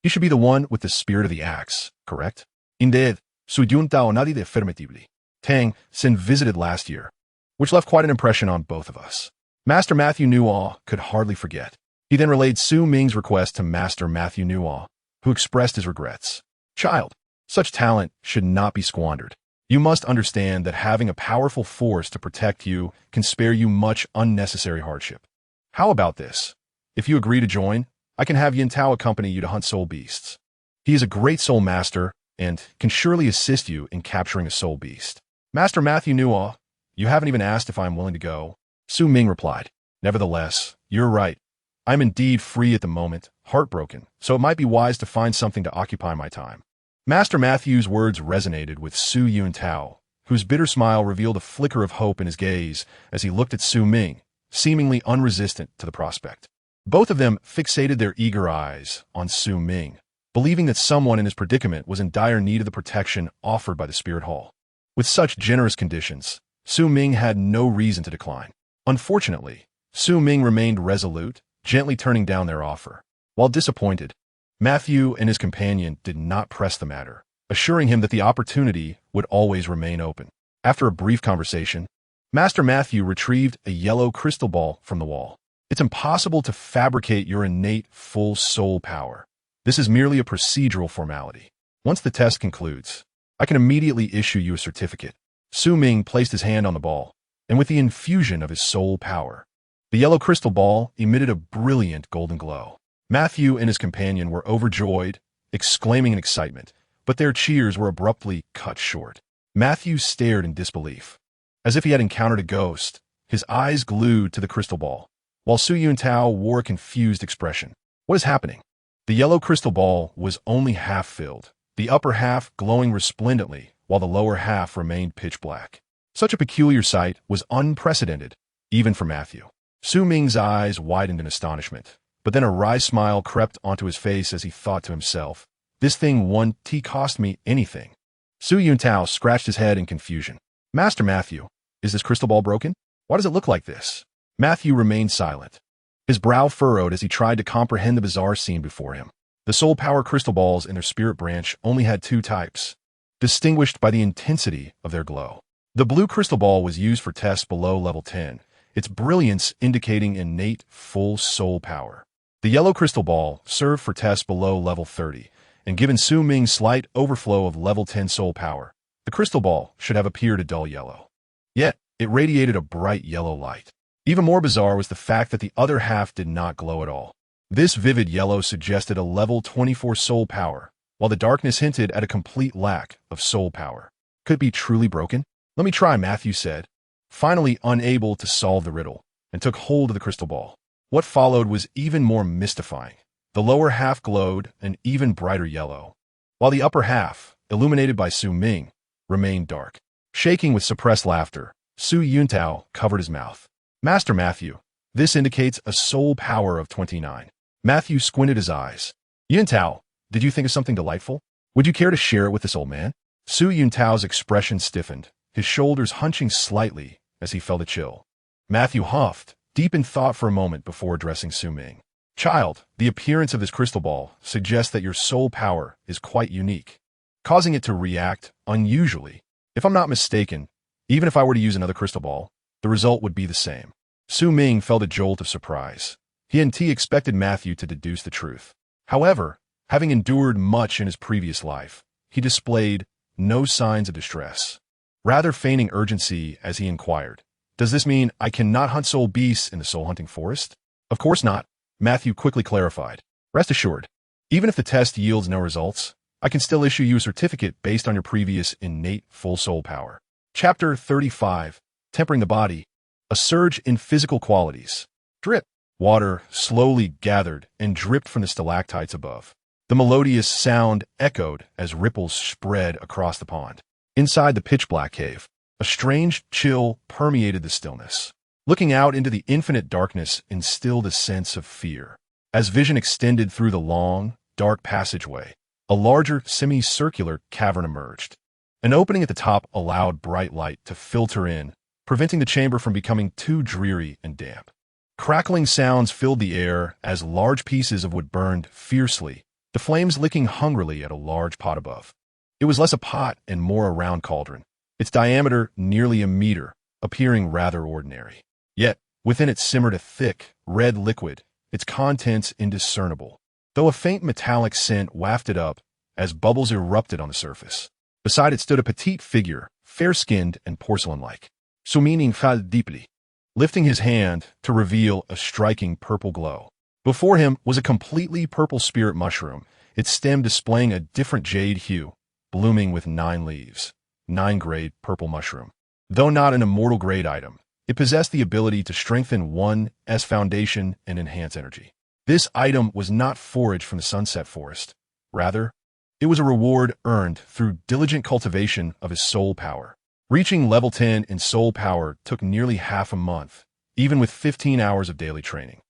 he should be the one with the spirit of the axe, correct? Indeed, su juntao nadie de fermetible. Tang San visited last year, which left quite an impression on both of us. Master Matthew Nua could hardly forget. He then relayed Su Ming's request to Master Matthew Nua, who expressed his regrets. Child, such talent should not be squandered. You must understand that having a powerful force to protect you can spare you much unnecessary hardship. How about this? If you agree to join, I can have Yin Tao accompany you to hunt soul beasts. He is a great soul master and can surely assist you in capturing a soul beast. Master Matthew Nua, you haven't even asked if I am willing to go. Su Ming replied. Nevertheless, you're right. I'm indeed free at the moment, heartbroken, so it might be wise to find something to occupy my time. Master Matthew's words resonated with Su Yuntao, whose bitter smile revealed a flicker of hope in his gaze as he looked at Su Ming, seemingly unresistant to the prospect. Both of them fixated their eager eyes on Su Ming, believing that someone in his predicament was in dire need of the protection offered by the Spirit Hall. With such generous conditions, Su Ming had no reason to decline. Unfortunately, Su Ming remained resolute, gently turning down their offer. While disappointed, Matthew and his companion did not press the matter, assuring him that the opportunity would always remain open. After a brief conversation, Master Matthew retrieved a yellow crystal ball from the wall. It's impossible to fabricate your innate full soul power. This is merely a procedural formality. Once the test concludes, I can immediately issue you a certificate. Su Ming placed his hand on the ball, and with the infusion of his soul power, the yellow crystal ball emitted a brilliant golden glow. Matthew and his companion were overjoyed, exclaiming in excitement, but their cheers were abruptly cut short. Matthew stared in disbelief, as if he had encountered a ghost, his eyes glued to the crystal ball, while Su Yuntao wore a confused expression. What is happening? The yellow crystal ball was only half filled, the upper half glowing resplendently, while the lower half remained pitch black. Such a peculiar sight was unprecedented, even for Matthew. Su Ming's eyes widened in astonishment, but then a wry smile crept onto his face as he thought to himself, this thing won't cost me anything. Su Yuntao scratched his head in confusion. Master Matthew, is this crystal ball broken? Why does it look like this? Matthew remained silent, his brow furrowed as he tried to comprehend the bizarre scene before him. The soul power crystal balls in their spirit branch only had two types, distinguished by the intensity of their glow. The blue crystal ball was used for tests below level 10, its brilliance indicating innate full soul power. The yellow crystal ball served for tests below level 30, and given Su Ming's slight overflow of level 10 soul power, the crystal ball should have appeared a dull yellow. Yet, it radiated a bright yellow light. Even more bizarre was the fact that the other half did not glow at all. This vivid yellow suggested a level 24 soul power, while the darkness hinted at a complete lack of soul power. Could it be truly broken? Let me try, Matthew said, finally unable to solve the riddle, and took hold of the crystal ball. What followed was even more mystifying. The lower half glowed an even brighter yellow, while the upper half, illuminated by Su Ming, remained dark. Shaking with suppressed laughter, Su Yuntao covered his mouth. Master Matthew, this indicates a soul power of 29. Matthew squinted his eyes. Yuntao, did you think of something delightful? Would you care to share it with this old man? Su Yuntao's expression stiffened, his shoulders hunching slightly as he felt a chill. Matthew huffed, deep in thought for a moment before addressing Su Ming. Child, the appearance of this crystal ball suggests that your soul power is quite unique, causing it to react unusually. If I'm not mistaken, even if I were to use another crystal ball, the result would be the same. Su Ming felt a jolt of surprise. He expected Matthew to deduce the truth. However, having endured much in his previous life, he displayed no signs of distress, rather feigning urgency as he inquired, does this mean I cannot hunt soul beasts in the soul-hunting forest? Of course not, Matthew quickly clarified. Rest assured, even if the test yields no results, I can still issue you a certificate based on your previous innate full soul power. Chapter 35, Tempering the Body, a surge in physical qualities. Drip. Water slowly gathered and dripped from the stalactites above. The melodious sound echoed as ripples spread across the pond. Inside the pitch-black cave, a strange chill permeated the stillness. Looking out into the infinite darkness instilled a sense of fear. As vision extended through the long, dark passageway, a larger, semicircular cavern emerged. An opening at the top allowed bright light to filter in, preventing the chamber from becoming too dreary and damp. Crackling sounds filled the air as large pieces of wood burned fiercely, the flames licking hungrily at a large pot above. It was less a pot and more a round cauldron, its diameter nearly a meter, appearing rather ordinary. Yet, within it simmered a thick, red liquid, its contents indiscernible, though a faint metallic scent wafted up as bubbles erupted on the surface. Beside it stood a petite figure, fair-skinned and porcelain-like. Suming fell deeply, lifting his hand to reveal a striking purple glow. Before him was a completely purple spirit mushroom, its stem displaying a different jade hue, blooming with 9 leaves. 9-grade purple mushroom. Though not an immortal grade item, it possessed the ability to strengthen one's foundation and enhance energy. This item was not foraged from the sunset forest. Rather, it was a reward earned through diligent cultivation of his soul power. Reaching level 10 in soul power took nearly half a month, even with 15 hours of daily training.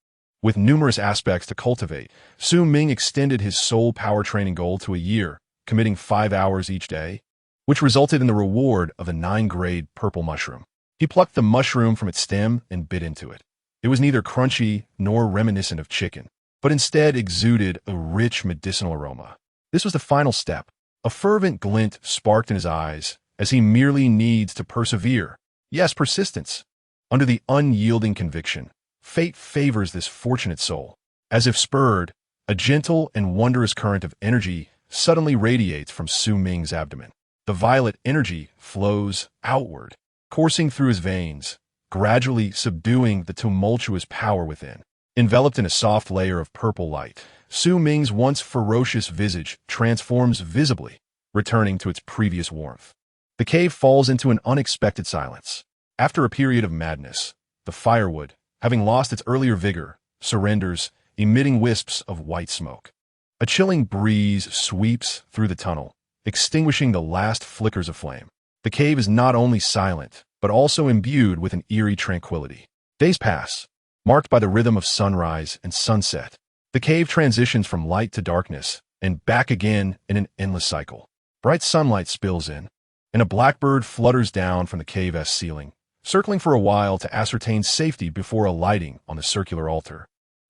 With numerous aspects to cultivate, Ming extended his soul power training goal to a year, committing 5 hours each day, which resulted in the reward of a 9-grade purple mushroom. He plucked the mushroom from its stem and bit into it. It was neither crunchy nor reminiscent of chicken, but instead exuded a rich medicinal aroma. This was the final step. A fervent glint sparked in his eyes, as he merely needs to persevere. Yes, persistence. Under the unyielding conviction, fate favors this fortunate soul. As if spurred, a gentle and wondrous current of energy suddenly radiates from Ming's abdomen. The violet energy flows outward, coursing through his veins, gradually subduing the tumultuous power within. Enveloped in a soft layer of purple light, Ming's once ferocious visage transforms visibly, returning to its previous warmth. The cave falls into an unexpected silence. After a period of madness, the firewood, having lost its earlier vigor, surrenders, emitting wisps of white smoke. A chilling breeze sweeps through the tunnel, extinguishing the last flickers of flame. The cave is not only silent, but also imbued with an eerie tranquility. Days pass, marked by the rhythm of sunrise and sunset. The cave transitions from light to darkness, and back again in an endless cycle. Bright sunlight spills in, and a blackbird flutters down from the cave's ceiling, circling for a while to ascertain safety before alighting on the circular altar,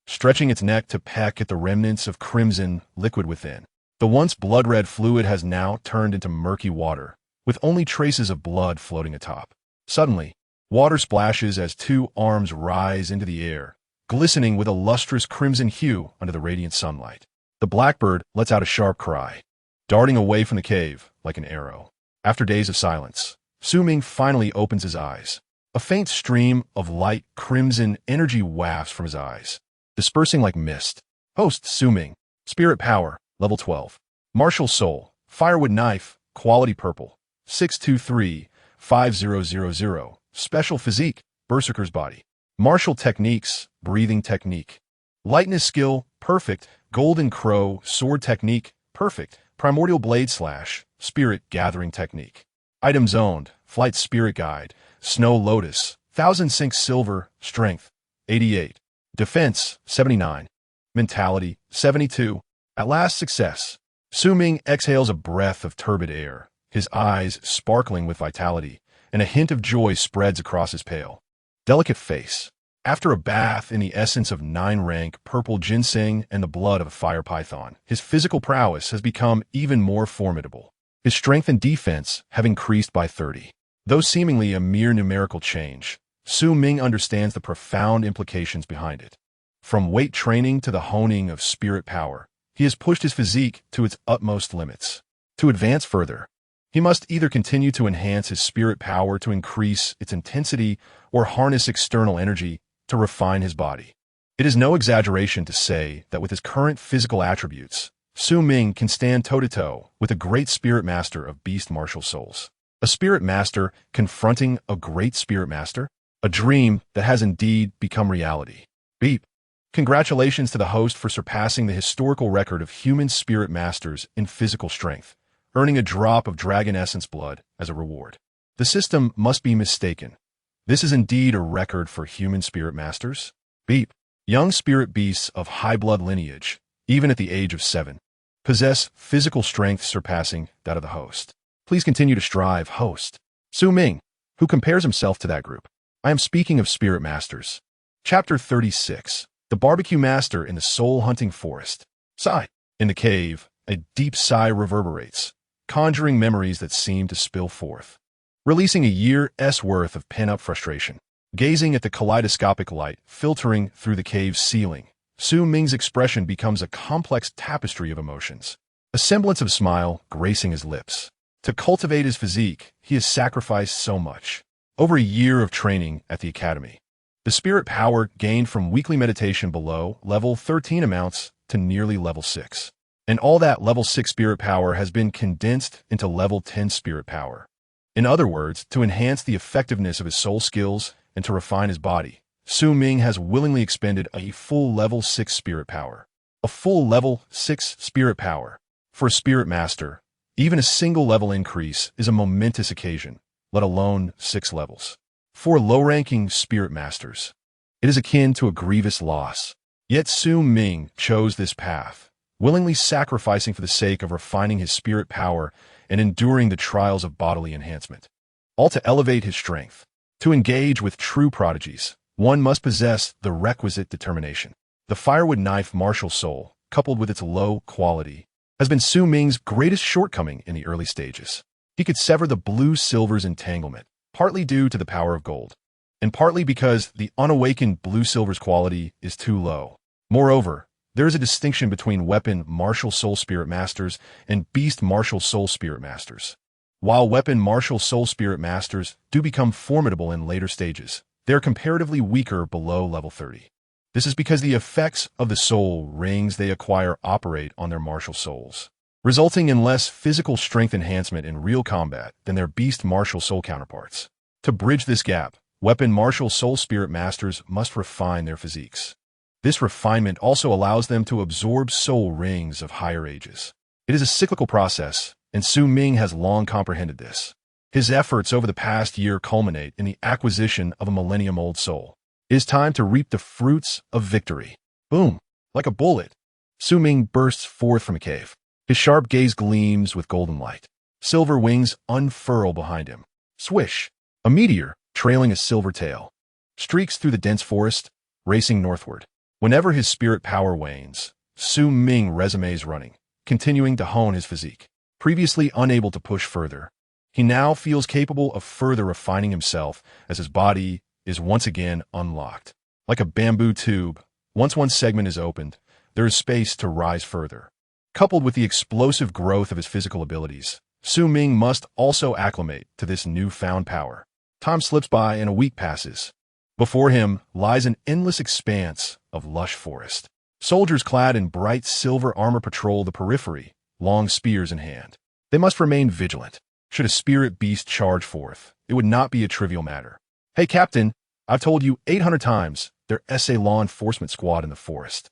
stretching its neck to peck at the remnants of crimson liquid within. The once blood-red fluid has now turned into murky water, with only traces of blood floating atop. Suddenly, water splashes as 2 arms rise into the air, glistening with a lustrous crimson hue under the radiant sunlight. The blackbird lets out a sharp cry, darting away from the cave like an arrow. After days of silence, Ming finally opens his eyes. A faint stream of light crimson energy wafts from his eyes, dispersing like mist. Host Ming. Spirit power, level 12. Martial soul, firewood knife, quality purple. 623-5000. Special physique, berserker's body. Martial techniques, breathing technique. Lightness skill, perfect. Golden crow, sword technique, perfect. Primordial blade slash, spirit gathering technique. Items owned, flight spirit guide, snow lotus, 1000 sync silver, strength, 88. Defense, 79. Mentality, 72. At last, success. Ming exhales a breath of turbid air, his eyes sparkling with vitality, and a hint of joy spreads across his pale, delicate face. After a bath in the essence of 9-rank purple ginseng and the blood of a fire python, his physical prowess has become even more formidable. His strength and defense have increased by 30. Though seemingly a mere numerical change, Ming understands the profound implications behind it. From weight training to the honing of spirit power, he has pushed his physique to its utmost limits. To advance further, he must either continue to enhance his spirit power to increase its intensity or harness external energy to refine his body. It is no exaggeration to say that with his current physical attributes, Ming can stand toe-to-toe with a great spirit master of beast martial souls. A spirit master confronting a great spirit master? A dream that has indeed become reality. Beep. Congratulations to the host for surpassing the historical record of human spirit masters in physical strength, earning a drop of dragon essence blood as a reward. The system must be mistaken. This is indeed a record for human spirit masters. Beep. Young spirit beasts of high blood lineage, even at the age of 7, possess physical strength surpassing that of the host. Please continue to strive, host. Ming, who compares himself to that group. I am speaking of spirit masters. Chapter 36. The Barbecue Master in the Soul-Hunting Forest. Sigh. In the cave, a deep sigh reverberates, conjuring memories that seem to spill forth. Releasing a year's worth of pent-up frustration. Gazing at the kaleidoscopic light filtering through the cave's ceiling, Ming's expression becomes a complex tapestry of emotions. A semblance of smile gracing his lips. To cultivate his physique, he has sacrificed so much. Over a year of training at the academy. The spirit power gained from weekly meditation below level 13 amounts to nearly level 6. And all that level 6 spirit power has been condensed into level 10 spirit power. In other words, to enhance the effectiveness of his soul skills and to refine his body, Ming has willingly expended a full level 6 spirit power. A full level 6 spirit power. For a spirit master, even a single level increase is a momentous occasion, let alone 6 levels. For low-ranking spirit masters, it is akin to a grievous loss. Yet Ming chose this path, willingly sacrificing for the sake of refining his spirit power and enduring the trials of bodily enhancement. All to elevate his strength. To engage with true prodigies, one must possess the requisite determination. The firewood knife martial soul, coupled with its low quality, has been Ming's greatest shortcoming in the early stages. He could sever the blue-silver's entanglement, partly due to the power of gold, and partly because the unawakened blue-silver's quality is too low. Moreover, there is a distinction between weapon martial soul spirit masters and beast martial soul spirit masters. While weapon martial soul spirit masters do become formidable in later stages, they are comparatively weaker below level 30. This is because the effects of the soul rings they acquire operate on their martial souls, resulting in less physical strength enhancement in real combat than their beast martial soul counterparts. To bridge this gap, weapon martial soul spirit masters must refine their physiques. This refinement also allows them to absorb soul rings of higher ages. It is a cyclical process, and Ming has long comprehended this. His efforts over the past year culminate in the acquisition of a millennium-old soul. It is time to reap the fruits of victory. Boom! Like a bullet, Ming bursts forth from a cave. His sharp gaze gleams with golden light. Silver wings unfurl behind him. Swish! A meteor, trailing a silver tail, streaks through the dense forest, racing northward. Whenever his spirit power wanes, Ming resumes running, continuing to hone his physique. Previously unable to push further, he now feels capable of further refining himself as his body is once again unlocked. Like a bamboo tube, once one segment is opened, there is space to rise further. Coupled with the explosive growth of his physical abilities, Ming must also acclimate to this newfound power. Time slips by and a week passes. Before him lies an endless expanse of lush forest. Soldiers clad in bright silver armor patrol the periphery, long spears in hand. They must remain vigilant. Should a spirit beast charge forth, it would not be a trivial matter. Hey, Captain, I've told you 800 times there's a law enforcement squad in the forest.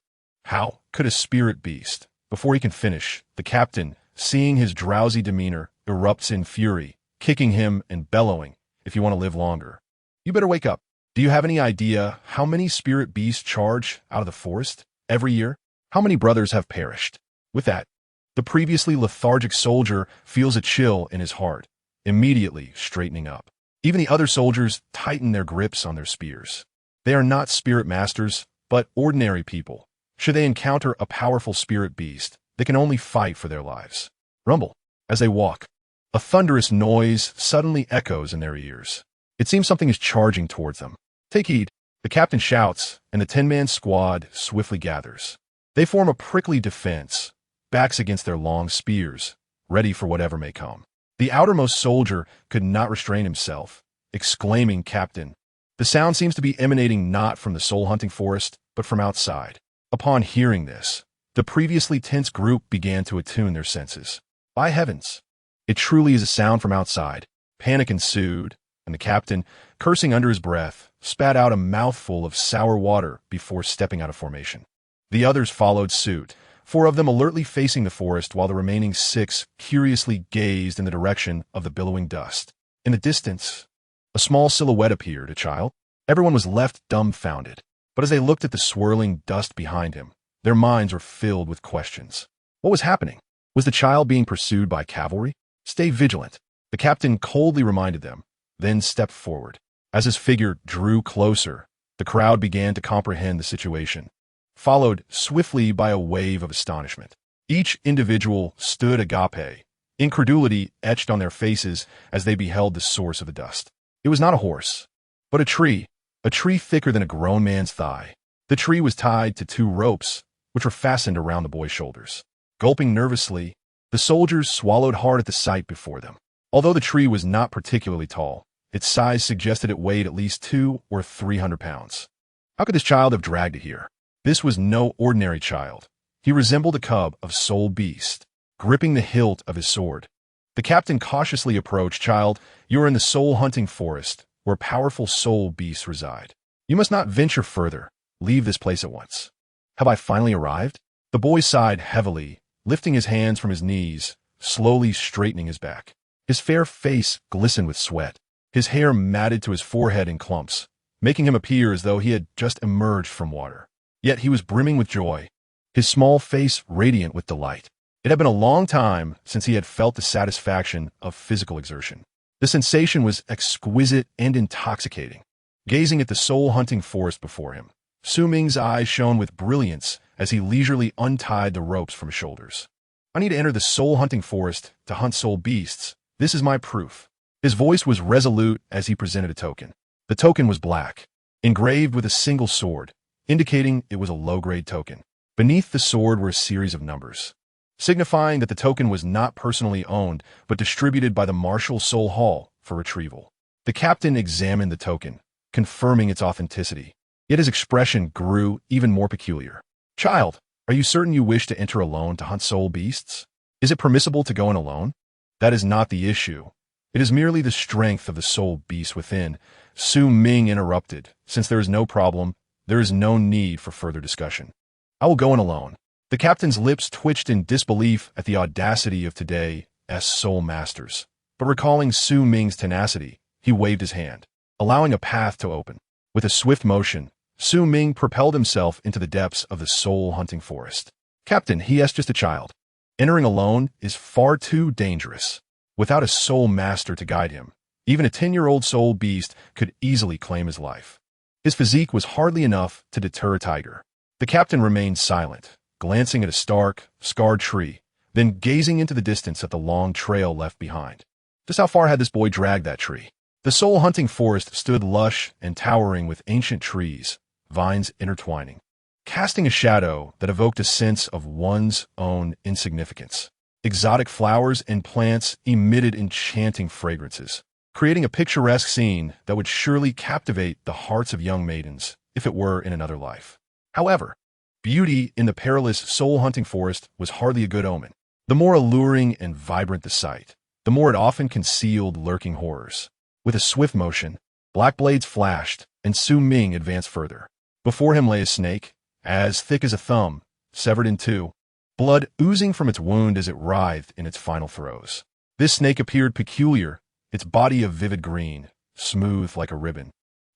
How could a spirit beast? Before he can finish, the captain, seeing his drowsy demeanor, erupts in fury, kicking him and bellowing, if you want to live longer, you better wake up. Do you have any idea how many spirit beasts charge out of the forest every year? How many brothers have perished? With that, the previously lethargic soldier feels a chill in his heart, immediately straightening up. Even the other soldiers tighten their grips on their spears. They are not spirit masters, but ordinary people. Should they encounter a powerful spirit beast, they can only fight for their lives. Rumble. As they walk, a thunderous noise suddenly echoes in their ears. It seems something is charging towards them. Take heed. The captain shouts, and the 10-man squad swiftly gathers. They form a prickly defense, backs against their long spears, ready for whatever may come. The outermost soldier could not restrain himself, exclaiming, "Captain!" The sound seems to be emanating not from the soul-hunting forest, but from outside. Upon hearing this, the previously tense group began to attune their senses. By heavens! It truly is a sound from outside. Panic ensued, and the captain, cursing under his breath, spat out a mouthful of sour water before stepping out of formation. The others followed suit, 4 of them alertly facing the forest while the remaining 6 curiously gazed in the direction of the billowing dust. In the distance, a small silhouette appeared, a child. Everyone was left dumbfounded, but as they looked at the swirling dust behind him, their minds were filled with questions. What was happening? Was the child being pursued by cavalry? Stay vigilant, the captain coldly reminded them, then stepped forward. As his figure drew closer, the crowd began to comprehend the situation, followed swiftly by a wave of astonishment. Each individual stood agape, incredulity etched on their faces as they beheld the source of the dust. It was not a horse, but a tree thicker than a grown man's thigh. The tree was tied to 2 ropes, which were fastened around the boy's shoulders. Gulping nervously, the soldiers swallowed hard at the sight before them. Although the tree was not particularly tall, its size suggested it weighed at least 200 or 300 pounds. How could this child have dragged it here? This was no ordinary child. He resembled a cub of soul beast, gripping the hilt of his sword. The captain cautiously approached. Child, you are in the soul-hunting forest, where powerful soul beasts reside. You must not venture further. Leave this place at once. Have I finally arrived? The boy sighed heavily, lifting his hands from his knees, slowly straightening his back. His fair face glistened with sweat. His hair matted to his forehead in clumps, making him appear as though he had just emerged from water. Yet he was brimming with joy, his small face radiant with delight. It had been a long time since he had felt the satisfaction of physical exertion. The sensation was exquisite and intoxicating. Gazing at the soul-hunting forest before him, Su Ming's eyes shone with brilliance as he leisurely untied the ropes from his shoulders. I need to enter the soul-hunting forest to hunt soul beasts. This is my proof. His voice was resolute as he presented a token. The token was black, engraved with a single sword, indicating it was a low-grade token. Beneath the sword were a series of numbers, signifying that the token was not personally owned, but distributed by the Martial Soul Hall for retrieval. The captain examined the token, confirming its authenticity. Yet his expression grew even more peculiar. Child, are you certain you wish to enter alone to hunt soul beasts? Is it permissible to go in alone? That is not the issue. It is merely the strength of the soul beast within. Su Ming interrupted. Since there is no problem, there is no need for further discussion. I will go in alone. The captain's lips twitched in disbelief at the audacity of today's soul masters. But recalling Su Ming's tenacity, he waved his hand, allowing a path to open. With a swift motion, Su Ming propelled himself into the depths of the soul-hunting forest. Captain, he is just a child. Entering alone is far too dangerous. Without a soul master to guide him, even a 10-year-old soul beast could easily claim his life. His physique was hardly enough to deter a tiger. The captain remained silent, glancing at a stark, scarred tree, then gazing into the distance at the long trail left behind. Just how far had this boy dragged that tree? The soul-hunting forest stood lush and towering with ancient trees, vines intertwining, casting a shadow that evoked a sense of one's own insignificance. Exotic flowers and plants emitted enchanting fragrances, creating a picturesque scene that would surely captivate the hearts of young maidens if it were in another life. However, beauty in the perilous soul-hunting forest was hardly a good omen. The more alluring and vibrant the sight, the more it often concealed lurking horrors. With a swift motion, black blades flashed, and Su Ming advanced further. Before him lay a snake, as thick as a thumb, severed in 2, blood oozing from its wound as it writhed in its final throes. This snake appeared peculiar, its body of vivid green, smooth like a ribbon,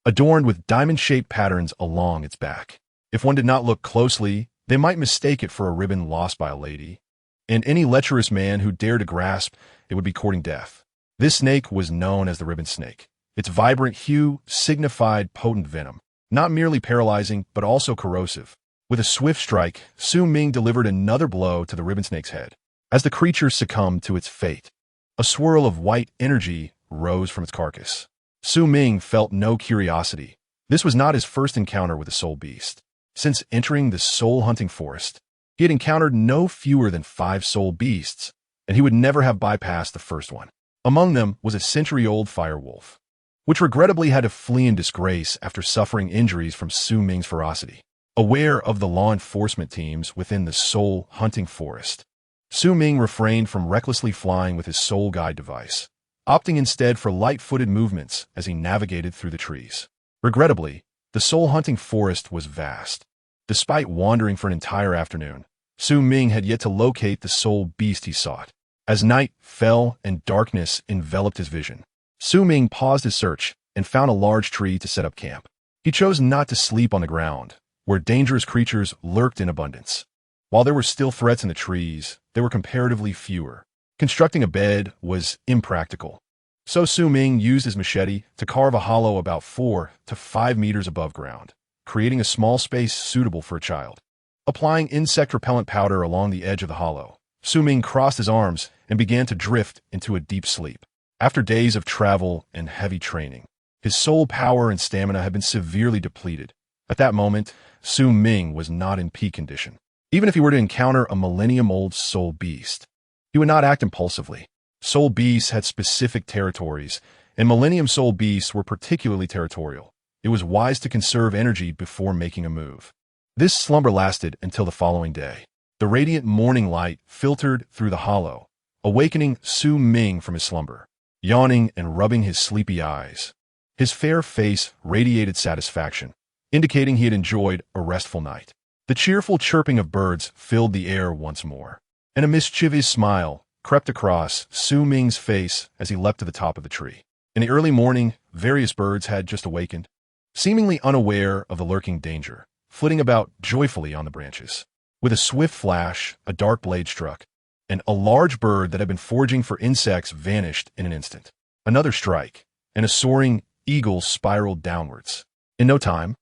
adorned with diamond-shaped patterns along its back. If one did not look closely, they might mistake it for a ribbon lost by a lady, and any lecherous man who dared to grasp it would be courting death. This snake was known as the ribbon snake. Its vibrant hue signified potent venom, not merely paralyzing, but also corrosive. With a swift strike, Su Ming delivered another blow to the ribbon snake's head. As the creature succumbed to its fate, a swirl of white energy rose from its carcass. Su Ming felt no curiosity. This was not his first encounter with a soul beast. Since entering the soul-hunting forest, he had encountered no fewer than 5 soul beasts, and he would never have bypassed the first one. Among them was a century-old firewolf, which regrettably had to flee in disgrace after suffering injuries from Su Ming's ferocity. Aware of the law enforcement teams within the soul-hunting forest, Su Ming refrained from recklessly flying with his soul guide device, opting instead for light-footed movements as he navigated through the trees. Regrettably, the soul-hunting forest was vast. Despite wandering for an entire afternoon, Su Ming had yet to locate the soul beast he sought. As night fell and darkness enveloped his vision, Su Ming paused his search and found a large tree to set up camp. He chose not to sleep on the ground, where dangerous creatures lurked in abundance. While there were still threats in the trees, there were comparatively fewer. Constructing a bed was impractical. So Su Ming used his machete to carve a hollow about 4 to 5 meters above ground, creating a small space suitable for a child. Applying insect repellent powder along the edge of the hollow, Su Ming crossed his arms and began to drift into a deep sleep. After days of travel and heavy training, his soul power and stamina had been severely depleted. At that moment, Su Ming was not in peak condition. Even if he were to encounter a millennium-old soul beast, he would not act impulsively. Soul beasts had specific territories, and millennium soul beasts were particularly territorial. It was wise to conserve energy before making a move. This slumber lasted until the following day. The radiant morning light filtered through the hollow, awakening Su Ming from his slumber. Yawning and rubbing his sleepy eyes, his fair face radiated satisfaction, indicating he had enjoyed a restful night. The cheerful chirping of birds filled the air once more, and a mischievous smile crept across Su Ming's face as he leapt to the top of the tree. In the early morning, various birds had just awakened, seemingly unaware of the lurking danger, flitting about joyfully on the branches. With a swift flash, a dark blade struck, and a large bird that had been foraging for insects vanished in an instant. Another strike, and a soaring eagle spiraled downwards. In no time,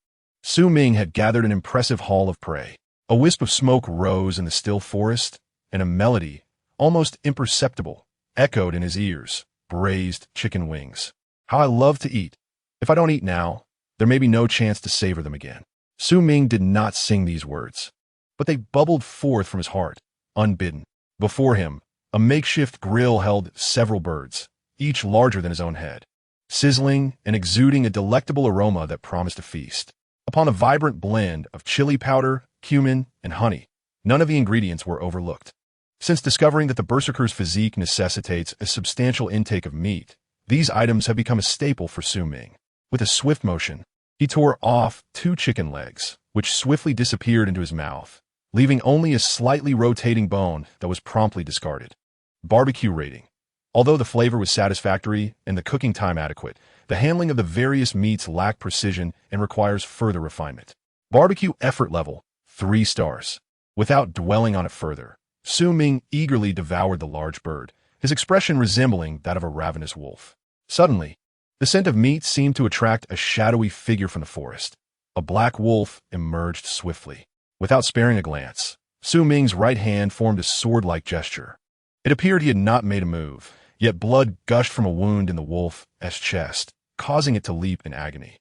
Su Ming had gathered an impressive haul of prey. A wisp of smoke rose in the still forest, and a melody, almost imperceptible, echoed in his ears. Braised chicken wings. How I love to eat. If I don't eat now, there may be no chance to savor them again. Su Ming did not sing these words, but they bubbled forth from his heart, unbidden. Before him, a makeshift grill held several birds, each larger than his own head, sizzling and exuding a delectable aroma that promised a feast. Upon a vibrant blend of chili powder, cumin, and honey, none of the ingredients were overlooked. Since discovering that the berserker's physique necessitates a substantial intake of meat, these items have become a staple for Su Ming. With a swift motion, he tore off 2 chicken legs, which swiftly disappeared into his mouth, leaving only a slightly rotating bone that was promptly discarded. Barbecue rating. Although the flavor was satisfactory and the cooking time adequate, the handling of the various meats lacked precision and requires further refinement. Barbecue effort level, 3 stars. Without dwelling on it further, Su Ming eagerly devoured the large bird, his expression resembling that of a ravenous wolf. Suddenly, the scent of meat seemed to attract a shadowy figure from the forest. A black wolf emerged swiftly. Without sparing a glance, Su Ming's right hand formed a sword-like gesture. It appeared he had not made a move, yet blood gushed from a wound in the wolf's chest, causing it to leap in agony.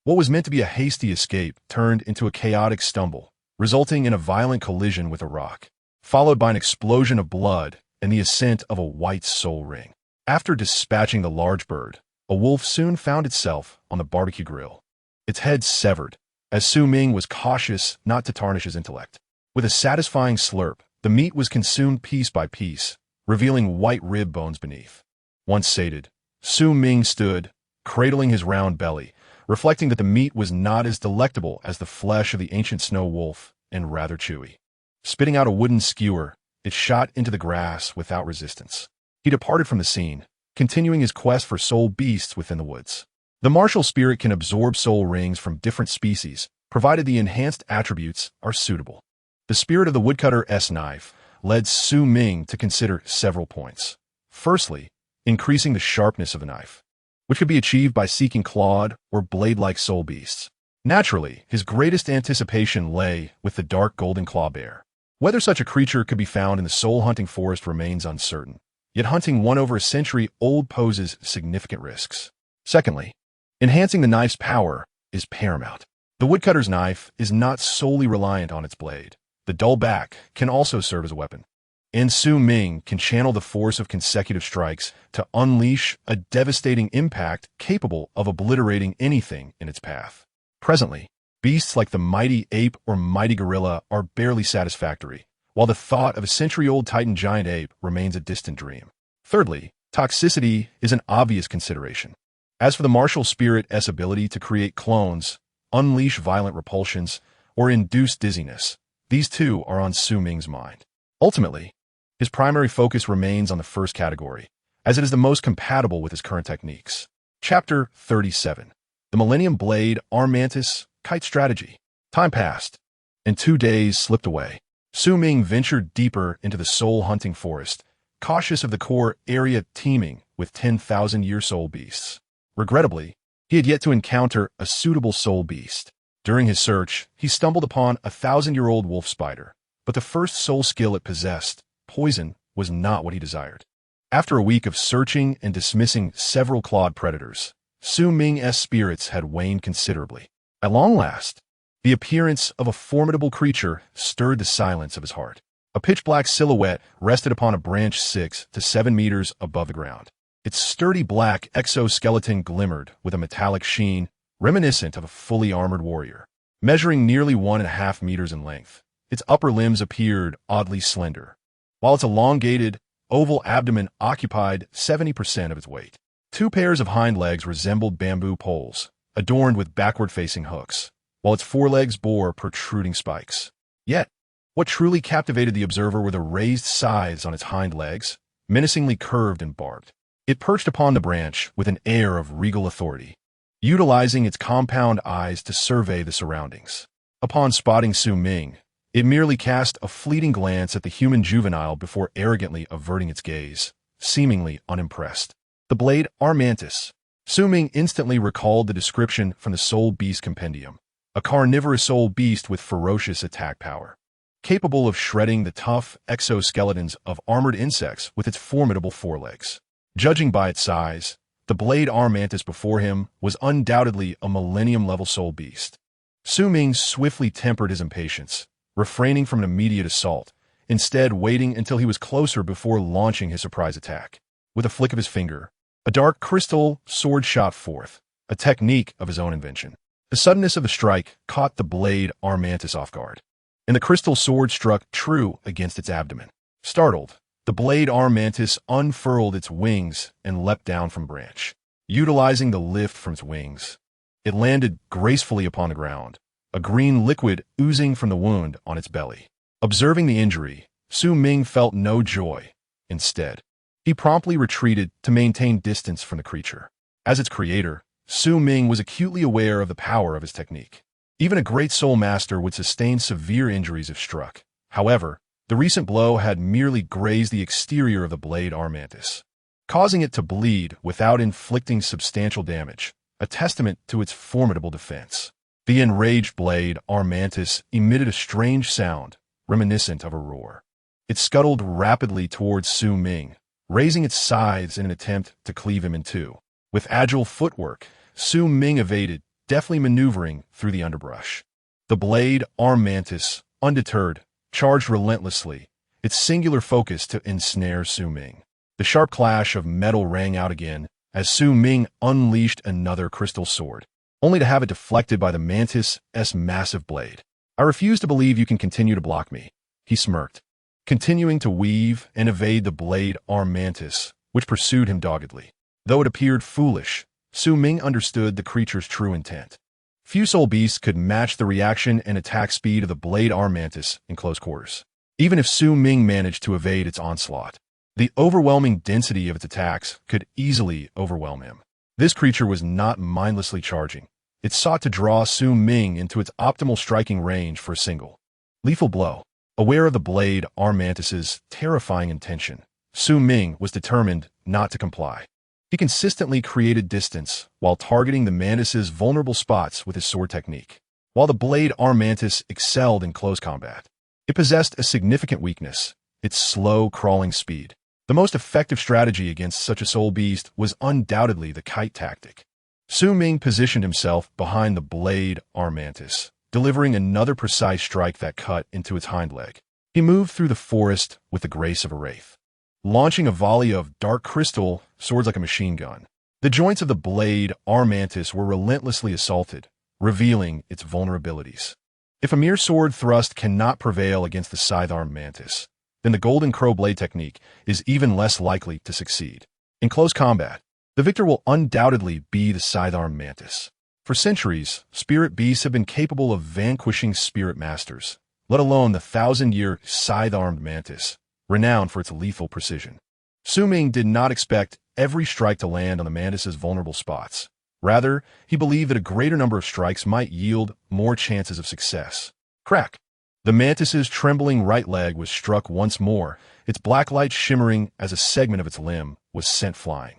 What was meant to be a hasty escape turned into a chaotic stumble, resulting in a violent collision with a rock, followed by an explosion of blood and the ascent of a white soul ring. After dispatching the large bird, a wolf soon found itself on the barbecue grill, its head severed, as Su Ming was cautious not to tarnish his intellect. With a satisfying slurp, the meat was consumed piece by piece, revealing white rib bones beneath. Once sated, Su Ming stood, cradling his round belly, reflecting that the meat was not as delectable as the flesh of the ancient snow wolf and rather chewy. Spitting out a wooden skewer, it shot into the grass without resistance. He departed from the scene, continuing his quest for soul beasts within the woods. The martial spirit can absorb soul rings from different species, provided the enhanced attributes are suitable. The spirit of the woodcutter's knife led Su Ming to consider several points. Firstly, increasing the sharpness of the knife, which could be achieved by seeking clawed or blade-like soul beasts. Naturally, his greatest anticipation lay with the dark golden claw bear. Whether such a creature could be found in the soul-hunting forest remains uncertain, yet hunting one over a century-old poses significant risks. Secondly, enhancing the knife's power is paramount. The woodcutter's knife is not solely reliant on its blade. The dull back can also serve as a weapon, and Su Ming can channel the force of consecutive strikes to unleash a devastating impact capable of obliterating anything in its path. Presently, beasts like the mighty ape or mighty gorilla are barely satisfactory, while the thought of a century-old titan giant ape remains a distant dream. Thirdly, toxicity is an obvious consideration. As for the martial spirit's ability to create clones, unleash violent repulsions, or induce dizziness, these too are on Su Ming's mind. Ultimately, his primary focus remains on the first category, as it is the most compatible with his current techniques. Chapter 37. The Millennium Blade Arm Mantis Kite Strategy. Time passed, and 2 days slipped away. Su Ming ventured deeper into the soul-hunting forest, cautious of the core area teeming with 10,000-year soul beasts. Regrettably, he had yet to encounter a suitable soul beast. During his search, he stumbled upon a 1,000-year-old wolf spider, but the first soul skill it possessed, poison, was not what he desired. After a week of searching and dismissing several clawed predators, Su Ming's spirits had waned considerably. At long last, the appearance of a formidable creature stirred the silence of his heart. A pitch-black silhouette rested upon a branch 6 to 7 meters above the ground. Its sturdy black exoskeleton glimmered with a metallic sheen reminiscent of a fully armored warrior. Measuring nearly 1.5 meters in length, its upper limbs appeared oddly slender, while its elongated, oval abdomen occupied 70% of its weight. Two pairs of hind legs resembled bamboo poles, adorned with backward-facing hooks, while its forelegs bore protruding spikes. Yet, what truly captivated the observer were the raised scythes on its hind legs, menacingly curved and barbed. It perched upon the branch with an air of regal authority, utilizing its compound eyes to survey the surroundings. Upon spotting Su Ming, it merely cast a fleeting glance at the human juvenile before arrogantly averting its gaze, seemingly unimpressed. The blade Armantis. Su Ming instantly recalled the description from the Soul Beast Compendium, a carnivorous soul beast with ferocious attack power, capable of shredding the tough exoskeletons of armored insects with its formidable forelegs. Judging by its size, the blade Armantis before him was undoubtedly a millennium-level soul beast. Su Ming swiftly tempered his impatience, refraining from an immediate assault, instead waiting until he was closer before launching his surprise attack. With a flick of his finger, a dark crystal sword shot forth, a technique of his own invention. The suddenness of the strike caught the blade Armantis off guard, and the crystal sword struck true against its abdomen. Startled, the blade Armantis unfurled its wings and leapt down from branch. Utilizing the lift from its wings, it landed gracefully upon the ground, a green liquid oozing from the wound on its belly. Observing the injury, Su Ming felt no joy. Instead, he promptly retreated to maintain distance from the creature. As its creator, Su Ming was acutely aware of the power of his technique. Even a great soul master would sustain severe injuries if struck. However, the recent blow had merely grazed the exterior of the blade Armantis, causing it to bleed without inflicting substantial damage, a testament to its formidable defense. The enraged blade Armantis emitted a strange sound, reminiscent of a roar. It scuttled rapidly towards Su Ming, raising its scythes in an attempt to cleave him in two. With agile footwork, Su Ming evaded, deftly maneuvering through the underbrush. The blade Armantis, undeterred, charged relentlessly, its singular focus to ensnare Su Ming. The sharp clash of metal rang out again as Su Ming unleashed another crystal sword, only to have it deflected by the mantis's massive blade. "I refuse to believe you can continue to block me," he smirked, continuing to weave and evade the blade Armantis, which pursued him doggedly. Though it appeared foolish, Su Ming understood the creature's true intent. Few soul beasts could match the reaction and attack speed of the blade Armantis in close quarters. Even if Su Ming managed to evade its onslaught, the overwhelming density of its attacks could easily overwhelm him. This creature was not mindlessly charging. It sought to draw Su Ming into its optimal striking range for a single, lethal blow. Aware of the blade Armantis's terrifying intention, Su Ming was determined not to comply. He consistently created distance while targeting the mantis's vulnerable spots with his sword technique. While the blade Armantis excelled in close combat, it possessed a significant weakness: its slow, crawling speed. The most effective strategy against such a soul beast was undoubtedly the kite tactic. Su Ming positioned himself behind the blade Armantis, delivering another precise strike that cut into its hind leg. He moved through the forest with the grace of a wraith, launching a volley of dark crystal swords like a machine gun. The joints of the blade Armantis were relentlessly assaulted, revealing its vulnerabilities. If a mere sword thrust cannot prevail against the scythe-armed mantis, then the golden crow blade technique is even less likely to succeed. In close combat, the victor will undoubtedly be the scythe-armed mantis. For centuries, spirit beasts have been capable of vanquishing spirit masters, let alone the 1,000-year scythe-armed mantis, renowned for its lethal precision. Su Ming did not expect every strike to land on the mantis's vulnerable spots. Rather, he believed that a greater number of strikes might yield more chances of success. Crack! The mantis's trembling right leg was struck once more, its black light shimmering as a segment of its limb was sent flying.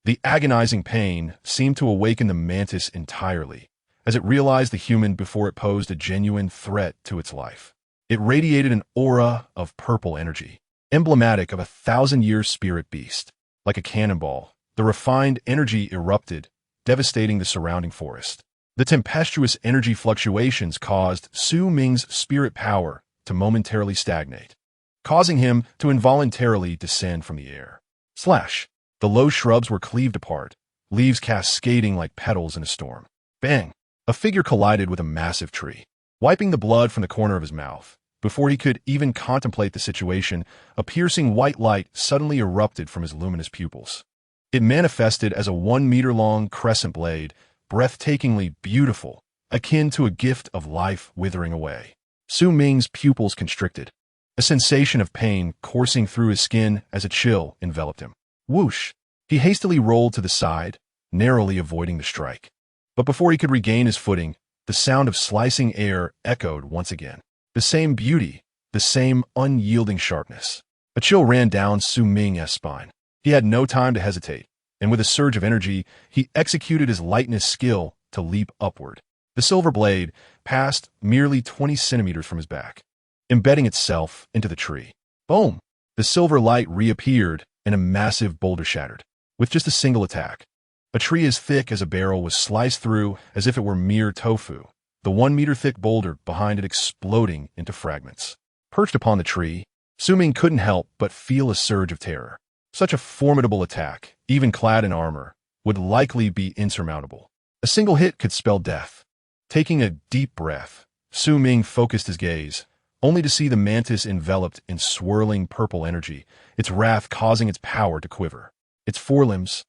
The agonizing pain seemed to awaken the mantis entirely, as it realized the human before it posed a genuine threat to its life. It radiated an aura of purple energy, emblematic of a 1,000-year spirit beast. Like a cannonball, the refined energy erupted, devastating the surrounding forest. The tempestuous energy fluctuations caused Su Ming's spirit power to momentarily stagnate, causing him to involuntarily descend from the air. Slash! The low shrubs were cleaved apart, leaves cascading like petals in a storm. Bang! A figure collided with a massive tree, wiping the blood from the corner of his mouth. Before he could even contemplate the situation, a piercing white light suddenly erupted from his luminous pupils. It manifested as a 1-meter-long crescent blade, breathtakingly beautiful, akin to a gift of life withering away. Su Ming's pupils constricted, a sensation of pain coursing through his skin as a chill enveloped him. Whoosh! He hastily rolled to the side, narrowly avoiding the strike. But before he could regain his footing, the sound of slicing air echoed once again. The same beauty, the same unyielding sharpness. A chill ran down Su Ming's spine. He had no time to hesitate, and with a surge of energy, he executed his lightness skill to leap upward. The silver blade passed merely 20 centimeters from his back, embedding itself into the tree. Boom! The silver light reappeared, and a massive boulder shattered. With just a single attack, a tree as thick as a barrel was sliced through as if it were mere tofu, the 1-meter-thick boulder behind it exploding into fragments. Perched upon the tree, Su Ming couldn't help but feel a surge of terror. Such a formidable attack, even clad in armor, would likely be insurmountable. A single hit could spell death. Taking a deep breath, Su Ming focused his gaze, only to see the mantis enveloped in swirling purple energy, its wrath causing its power to quiver. Its forelimbs,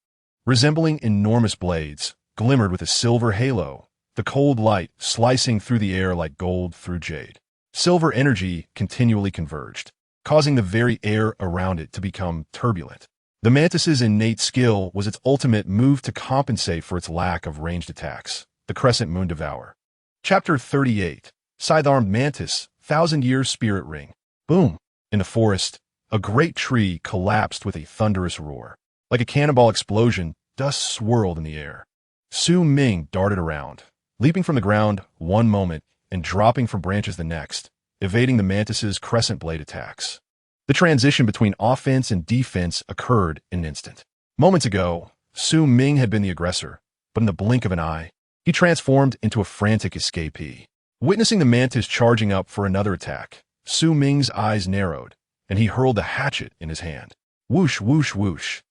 resembling enormous blades, glimmered with a silver halo, the cold light slicing through the air like gold through jade. Silver energy continually converged, causing the very air around it to become turbulent. The mantis's innate skill was its ultimate move to compensate for its lack of ranged attacks, the Crescent Moon Devourer. Chapter 38. Scythe-Armed Mantis, 1,000-Year Spirit Ring. Boom! In the forest, a great tree collapsed with a thunderous roar. Like a cannonball explosion, dust swirled in the air. Su Ming darted around, leaping from the ground one moment and dropping from branches the next, evading the mantis's crescent blade attacks. The transition between offense and defense occurred in an instant. Moments ago, Su Ming had been the aggressor, but in the blink of an eye, he transformed into a frantic escapee. Witnessing the mantis charging up for another attack, Su Ming's eyes narrowed, and he hurled the hatchet in his hand. Whoosh, whoosh, whoosh.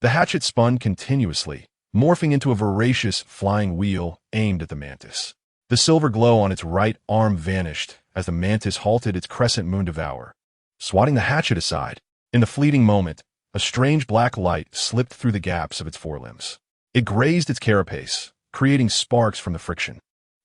The hatchet spun continuously, morphing into a voracious flying wheel aimed at the mantis. The silver glow on its right arm vanished as the mantis halted its Crescent Moon Devourer. Swatting the hatchet aside, in the fleeting moment, a strange black light slipped through the gaps of its forelimbs. It grazed its carapace, creating sparks from the friction.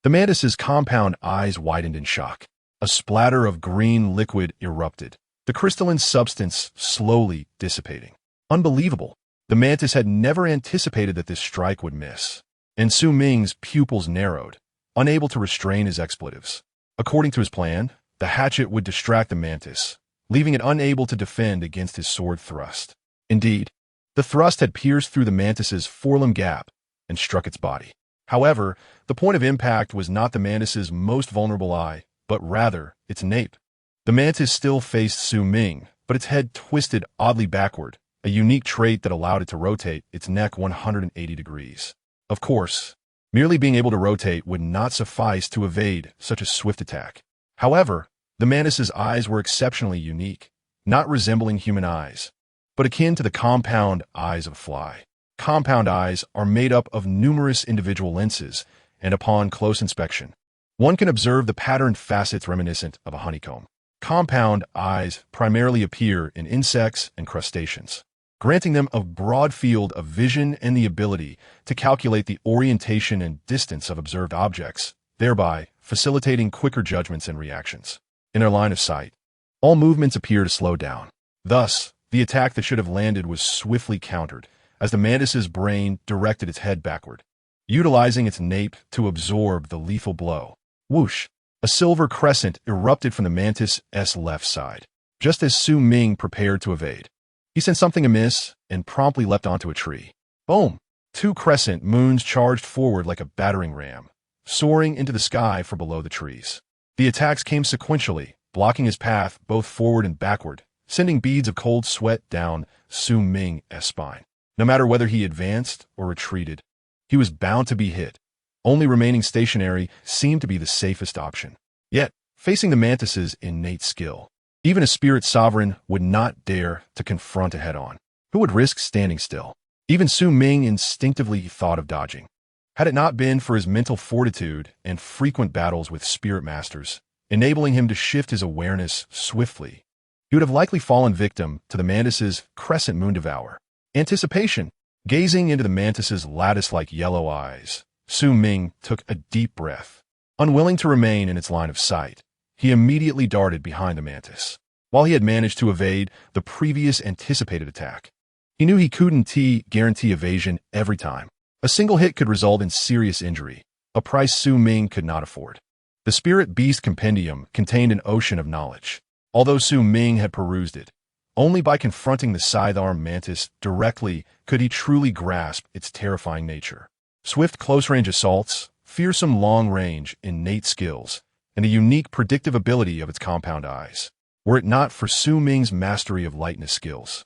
The mantis's compound eyes widened in shock. A splatter of green liquid erupted, the crystalline substance slowly dissipating. Unbelievable! The mantis had never anticipated that this strike would miss, and Su Ming's pupils narrowed, unable to restrain his expletives. According to his plan, the hatchet would distract the mantis, leaving it unable to defend against his sword thrust. Indeed, the thrust had pierced through the mantis's forelimb gap and struck its body. However, the point of impact was not the mantis's most vulnerable eye, but rather its nape. The mantis still faced Su Ming, but its head twisted oddly backward, a unique trait that allowed it to rotate its neck 180 degrees. Of course, merely being able to rotate would not suffice to evade such a swift attack. However, the mantis's eyes were exceptionally unique, not resembling human eyes, but akin to the compound eyes of a fly. Compound eyes are made up of numerous individual lenses, and upon close inspection, one can observe the patterned facets reminiscent of a honeycomb. Compound eyes primarily appear in insects and crustaceans, granting them a broad field of vision and the ability to calculate the orientation and distance of observed objects, thereby facilitating quicker judgments and reactions. In their line of sight, all movements appear to slow down. Thus, the attack that should have landed was swiftly countered, as the mantis's brain directed its head backward, utilizing its nape to absorb the lethal blow. Whoosh! A silver crescent erupted from the mantis's left side, just as Su Ming prepared to evade. He sensed something amiss and promptly leapt onto a tree. Boom! Two crescent moons charged forward like a battering ram, soaring into the sky from below the trees. The attacks came sequentially, blocking his path both forward and backward, sending beads of cold sweat down Su Ming's spine. No matter whether he advanced or retreated, he was bound to be hit. Only remaining stationary seemed to be the safest option. Yet, facing the mantis's innate skill, even a spirit sovereign would not dare to confront it head-on. Who would risk standing still? Even Su Ming instinctively thought of dodging. Had it not been for his mental fortitude and frequent battles with spirit masters, enabling him to shift his awareness swiftly, he would have likely fallen victim to the mantis's crescent moon devour. Anticipation. Gazing into the mantis's lattice-like yellow eyes, Su Ming took a deep breath. Unwilling to remain in its line of sight, he immediately darted behind the mantis. While he had managed to evade the previous anticipated attack, he knew he couldn't guarantee evasion every time. A single hit could result in serious injury, a price Su Ming could not afford. The Spirit Beast Compendium contained an ocean of knowledge. Although Su Ming had perused it, only by confronting the scythe-armed mantis directly could he truly grasp its terrifying nature. Swift close-range assaults, fearsome long-range innate skills, and the unique predictive ability of its compound eyes, were it not for Su Ming's mastery of lightness skills,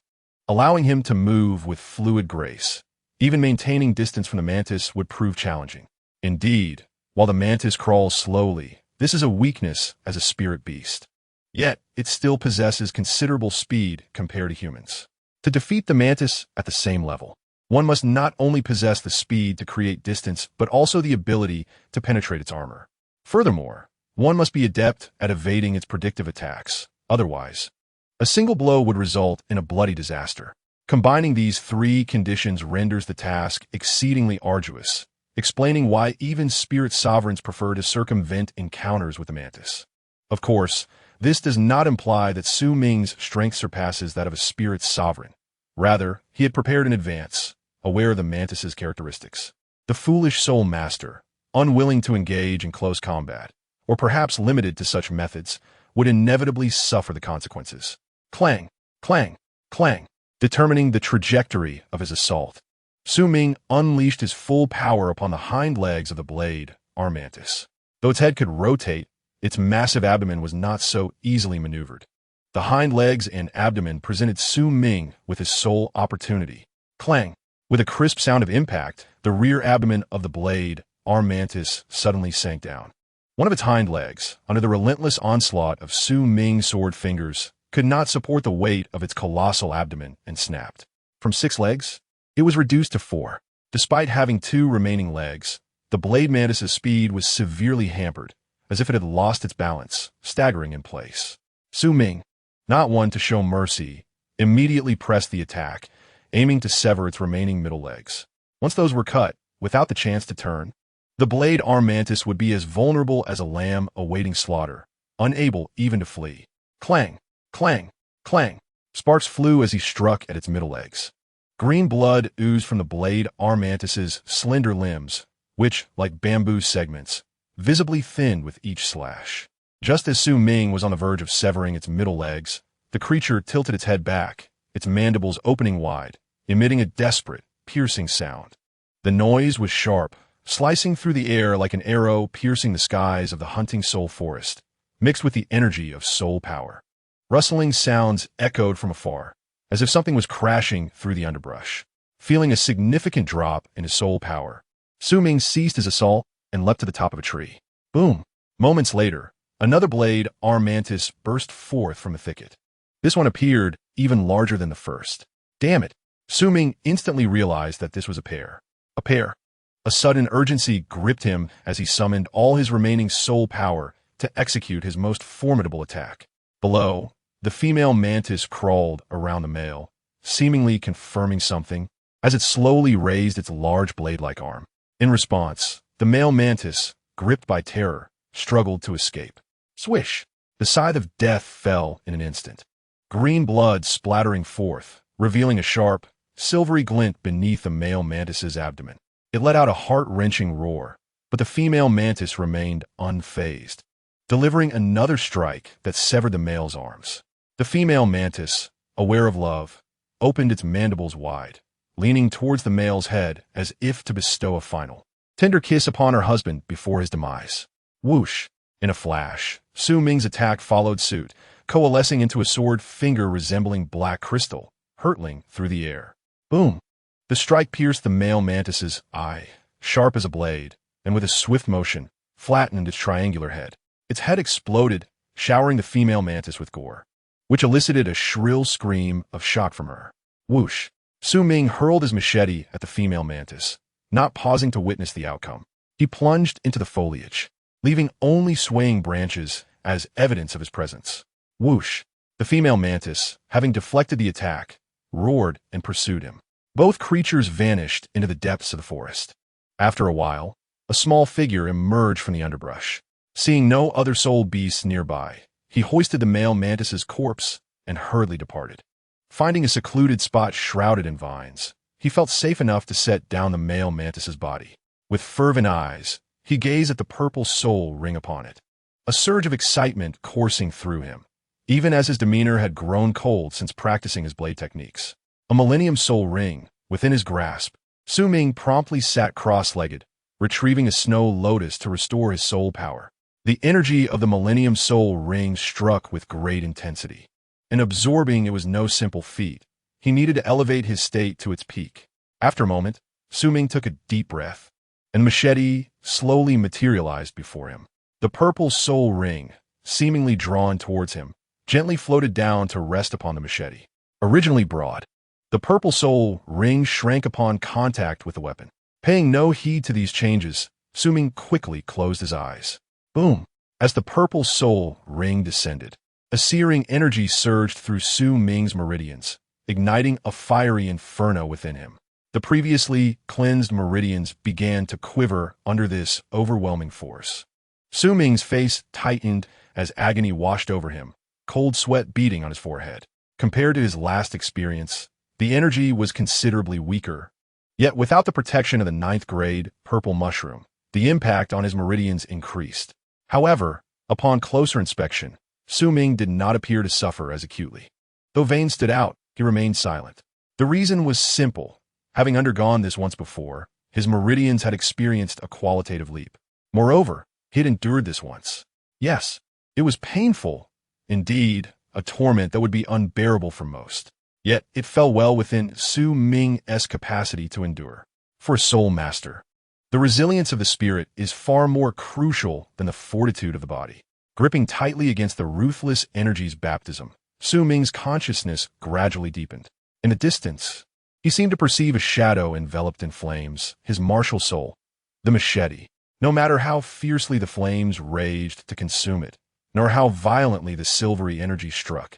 allowing him to move with fluid grace. Even maintaining distance from the mantis would prove challenging. Indeed, while the mantis crawls slowly, this is a weakness as a spirit beast. Yet, it still possesses considerable speed compared to humans. To defeat the mantis at the same level, one must not only possess the speed to create distance, but also the ability to penetrate its armor. Furthermore, one must be adept at evading its predictive attacks. Otherwise, a single blow would result in a bloody disaster. Combining these three conditions renders the task exceedingly arduous, explaining why even spirit sovereigns prefer to circumvent encounters with the mantis. Of course, this does not imply that Su Ming's strength surpasses that of a spirit sovereign. Rather, he had prepared in advance, aware of the mantis's characteristics. The foolish soul master, unwilling to engage in close combat, or perhaps limited to such methods, would inevitably suffer the consequences. Clang, clang, clang. Determining the trajectory of his assault, Su Ming unleashed his full power upon the hind legs of the blade-armed mantis. Though its head could rotate, its massive abdomen was not so easily maneuvered. The hind legs and abdomen presented Su Ming with his sole opportunity. Clang! With a crisp sound of impact, the rear abdomen of the blade-armed mantis suddenly sank down. One of its hind legs, under the relentless onslaught of Su Ming's sword fingers, could not support the weight of its colossal abdomen and snapped. From 6 legs, it was reduced to 4. Despite having 2 remaining legs, the blade mantis's speed was severely hampered, as if it had lost its balance, staggering in place. Su Ming, not one to show mercy, immediately pressed the attack, aiming to sever its remaining middle legs. Once those were cut, without the chance to turn, the blade-armed mantis would be as vulnerable as a lamb awaiting slaughter, unable even to flee. Clang! Clang! Clang! Sparks flew as he struck at its middle legs. Green blood oozed from the blade-armed mantis's slender limbs, which, like bamboo segments, visibly thinned with each slash. Just as Su Ming was on the verge of severing its middle legs, the creature tilted its head back, its mandibles opening wide, emitting a desperate, piercing sound. The noise was sharp, slicing through the air like an arrow piercing the skies of the hunting soul forest, mixed with the energy of soul power. Rustling sounds echoed from afar, as if something was crashing through the underbrush. Feeling a significant drop in his soul power, Su Ming ceased his assault and leapt to the top of a tree. Boom! Moments later, another blade-armed mantis burst forth from the thicket. This one appeared even larger than the first. Dammit! Su Ming instantly realized that this was a pair. A pair. A sudden urgency gripped him as he summoned all his remaining soul power to execute his most formidable attack. Below, the female mantis crawled around the male, seemingly confirming something, as it slowly raised its large blade-like arm. In response, the male mantis, gripped by terror, struggled to escape. Swish! The scythe of death fell in an instant. Green blood splattering forth, revealing a sharp, silvery glint beneath the male mantis's abdomen. It let out a heart-wrenching roar, but the female mantis remained unfazed. delivering another strike that severed the male's arms. The female mantis, aware of love, opened its mandibles wide, leaning towards the male's head as if to bestow a final tender kiss upon her husband before his demise. Whoosh! In a flash, Su Ming's attack followed suit, coalescing into a sword finger resembling black crystal, hurtling through the air. Boom! The strike pierced the male mantis's eye, sharp as a blade, and with a swift motion, flattened its triangular head. Its head exploded, showering the female mantis with gore, which elicited a shrill scream of shock from her. Whoosh! Su Ming hurled his machete at the female mantis, not pausing to witness the outcome. He plunged into the foliage, leaving only swaying branches as evidence of his presence. Whoosh! The female mantis, having deflected the attack, roared and pursued him. Both creatures vanished into the depths of the forest. After a while, a small figure emerged from the underbrush. Seeing no other soul beasts nearby, he hoisted the male mantis's corpse and hurriedly departed. Finding a secluded spot shrouded in vines, he felt safe enough to set down the male mantis's body. With fervent eyes, he gazed at the purple soul ring upon it, a surge of excitement coursing through him, even as his demeanor had grown cold since practicing his blade techniques. A Millennium Soul ring, within his grasp, Su Ming promptly sat cross-legged, retrieving a snow lotus to restore his soul power. The energy of the Millennium Soul ring struck with great intensity. In absorbing, it was no simple feat. He needed to elevate his state to its peak. After a moment, Su Ming took a deep breath, and machete slowly materialized before him. The purple soul ring, seemingly drawn towards him, gently floated down to rest upon the machete. Originally broad, the purple soul ring shrank upon contact with the weapon. Paying no heed to these changes, Su Ming quickly closed his eyes. Boom! As the purple soul ring descended, a searing energy surged through Su Ming's meridians, igniting a fiery inferno within him. The previously cleansed meridians began to quiver under this overwhelming force. Su Ming's face tightened as agony washed over him, cold sweat beading on his forehead. Compared to his last experience, the energy was considerably weaker. Yet without the protection of the 9th grade purple mushroom, the impact on his meridians increased. However, upon closer inspection, Su Ming did not appear to suffer as acutely. Though veins stood out, he remained silent. The reason was simple. Having undergone this once before, his meridians had experienced a qualitative leap. Moreover, he had endured this once. Yes, it was painful. Indeed, a torment that would be unbearable for most. Yet it fell well within Su Ming's capacity to endure. For a soul master, the resilience of the spirit is far more crucial than the fortitude of the body. Gripping tightly against the ruthless energy's baptism, Su Ming's consciousness gradually deepened. In the distance, he seemed to perceive a shadow enveloped in flames, his martial soul, the machete. No matter how fiercely the flames raged to consume it, nor how violently the silvery energy struck,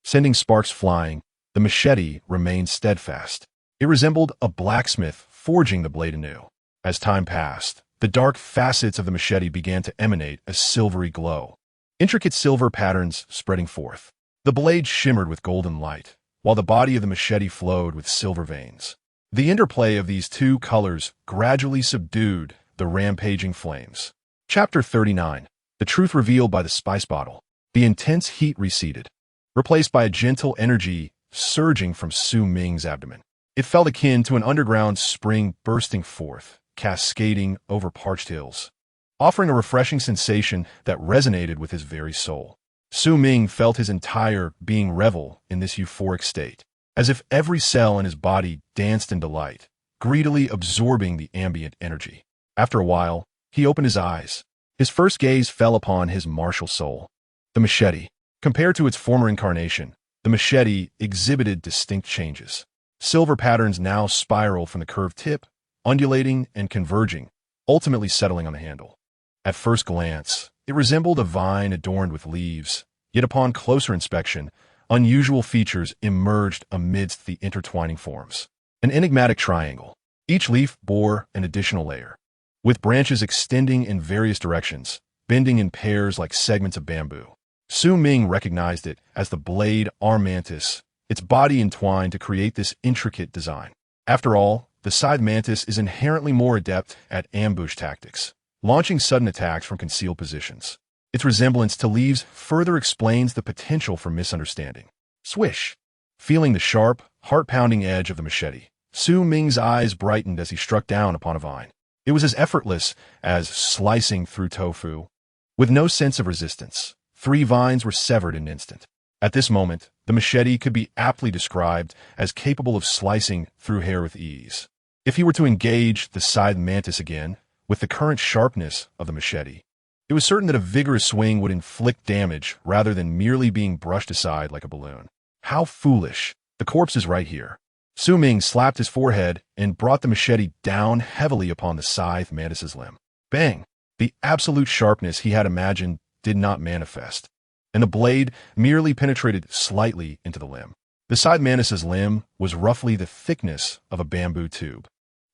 sending sparks flying, the machete remained steadfast. It resembled a blacksmith forging the blade anew. As time passed, the dark facets of the machete began to emanate a silvery glow, intricate silver patterns spreading forth. The blade shimmered with golden light, while the body of the machete flowed with silver veins. The interplay of these two colors gradually subdued the rampaging flames. Chapter 39. The truth revealed by the spice bottle. The intense heat receded, replaced by a gentle energy surging from Su Ming's abdomen. It felt akin to an underground spring bursting forth, cascading over parched hills, offering a refreshing sensation that resonated with his very soul. Su Ming felt his entire being revel in this euphoric state, as if every cell in his body danced in delight, greedily absorbing the ambient energy. After a while, he opened his eyes. His first gaze fell upon his martial soul, the machete. Compared to its former incarnation, the machete exhibited distinct changes. Silver patterns now spiraled from the curved tip, undulating and converging, ultimately settling on the handle. At first glance, it resembled a vine adorned with leaves, yet upon closer inspection, unusual features emerged amidst the intertwining forms. An enigmatic triangle. Each leaf bore an additional layer, with branches extending in various directions, bending in pairs like segments of bamboo. Su Ming recognized it as the blade arm mantis, its body entwined to create this intricate design. After all, the scythe mantis is inherently more adept at ambush tactics, launching sudden attacks from concealed positions. Its resemblance to leaves further explains the potential for misunderstanding. Swish! Feeling the sharp, heart-pounding edge of the machete, Su Ming's eyes brightened as he struck down upon a vine. It was as effortless as slicing through tofu. With no sense of resistance, 3 vines were severed in an instant. At this moment, the machete could be aptly described as capable of slicing through hair with ease. If he were to engage the scythe mantis again, with the current sharpness of the machete, it was certain that a vigorous swing would inflict damage rather than merely being brushed aside like a balloon. How foolish. The corpse is right here. Su Ming slapped his forehead and brought the machete down heavily upon the scythe mantis's limb. Bang! The absolute sharpness he had imagined did not manifest, and the blade merely penetrated slightly into the limb. The scythe mantis's limb was roughly the thickness of a bamboo tube,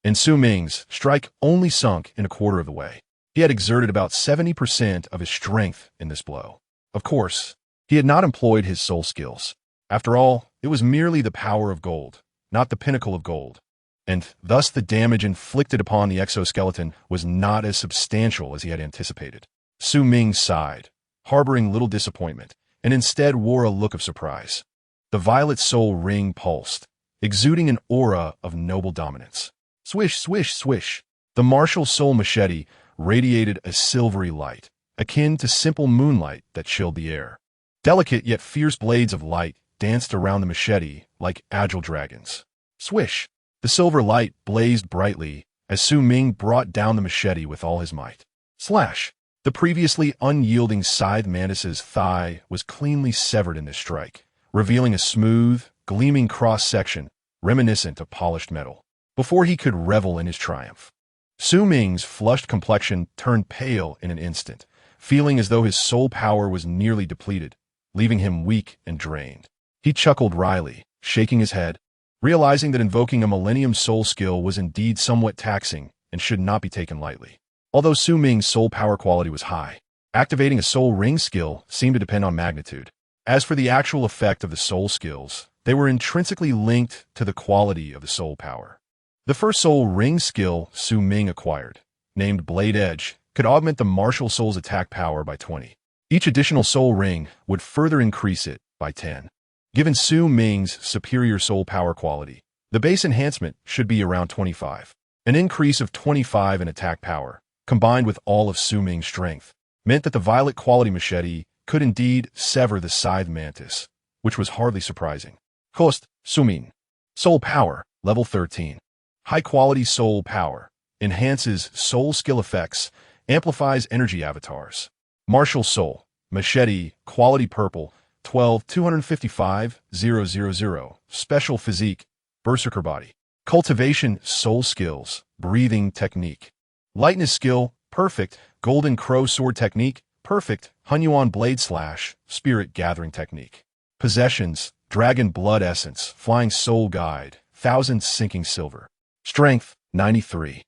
and Su Ming's strike only sunk in a quarter of the way. He had exerted about 70% of his strength in this blow. Of course, he had not employed his soul skills. After all, it was merely the power of gold, not the pinnacle of gold, and thus the damage inflicted upon the exoskeleton was not as substantial as he had anticipated. Su Ming sighed, harboring little disappointment, and instead wore a look of surprise. The violet soul ring pulsed, exuding an aura of noble dominance. Swish, swish, swish. The martial soul machete radiated a silvery light, akin to simple moonlight that chilled the air. Delicate yet fierce blades of light danced around the machete like agile dragons. Swish! The silver light blazed brightly as Su Ming brought down the machete with all his might. Slash! The previously unyielding scythe mantis's thigh was cleanly severed in this strike, revealing a smooth, gleaming cross-section reminiscent of polished metal. Before he could revel in his triumph, Su Ming's flushed complexion turned pale in an instant, feeling as though his soul power was nearly depleted, leaving him weak and drained. He chuckled wryly, shaking his head, realizing that invoking a Millennium Soul skill was indeed somewhat taxing and should not be taken lightly. Although Su Ming's soul power quality was high, activating a soul ring skill seemed to depend on magnitude. As for the actual effect of the soul skills, they were intrinsically linked to the quality of the soul power. The first soul ring skill Su Ming acquired, named Blade Edge, could augment the martial soul's attack power by 20. Each additional soul ring would further increase it by 10. Given Su Ming's superior soul power quality, the base enhancement should be around 25. An increase of 25 in attack power, combined with all of Su Ming's strength, meant that the violet quality machete could indeed sever the scythe mantis, which was hardly surprising. Cost, Su Ming. Soul power, level 13. High-quality soul power, enhances soul skill effects, amplifies energy avatars. Martial soul, machete, quality purple, 12-255-000, special physique, berserker body. Cultivation, soul skills, breathing technique. Lightness skill, perfect, golden crow sword technique, perfect, Hunyuan blade slash, spirit gathering technique. Possessions, dragon blood essence, flying soul guide, 1,000 sinking silver. Strength, 93.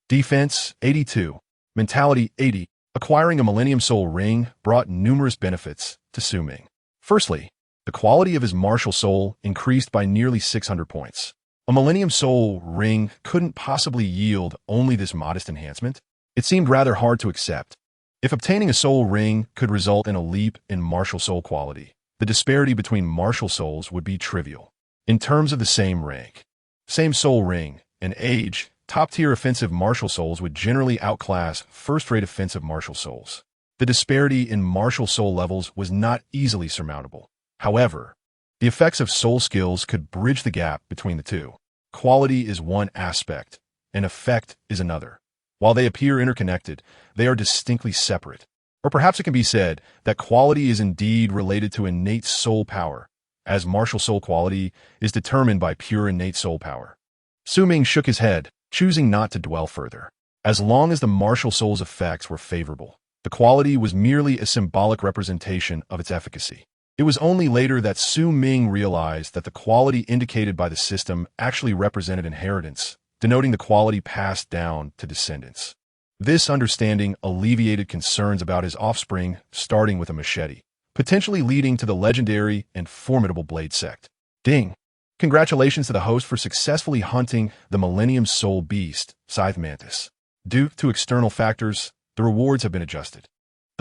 Defense, 82. Mentality, 80. Acquiring a Millennium Soul ring brought numerous benefits to Su Ming. Firstly, the quality of his martial soul increased by nearly 600 points. A Millennium Soul ring couldn't possibly yield only this modest enhancement. It seemed rather hard to accept. If obtaining a soul ring could result in a leap in martial soul quality, the disparity between martial souls would be trivial. In terms of the same rank, same soul ring, and age, top-tier offensive martial souls would generally outclass first-rate offensive martial souls. The disparity in martial soul levels was not easily surmountable. However, the effects of soul skills could bridge the gap between the two. Quality is one aspect, and effect is another. While they appear interconnected, they are distinctly separate. Or perhaps it can be said that quality is indeed related to innate soul power, as martial soul quality is determined by pure innate soul power. Su Ming shook his head, choosing not to dwell further. As long as the martial soul's effects were favorable, the quality was merely a symbolic representation of its efficacy. It was only later that Su Ming realized that the quality indicated by the system actually represented inheritance, denoting the quality passed down to descendants. This understanding alleviated concerns about his offspring starting with a machete, potentially leading to the legendary and formidable Blade Sect. Ding! Congratulations to the host for successfully hunting the Millennium Soul Beast, Scythe Mantis. Due to external factors, the rewards have been adjusted.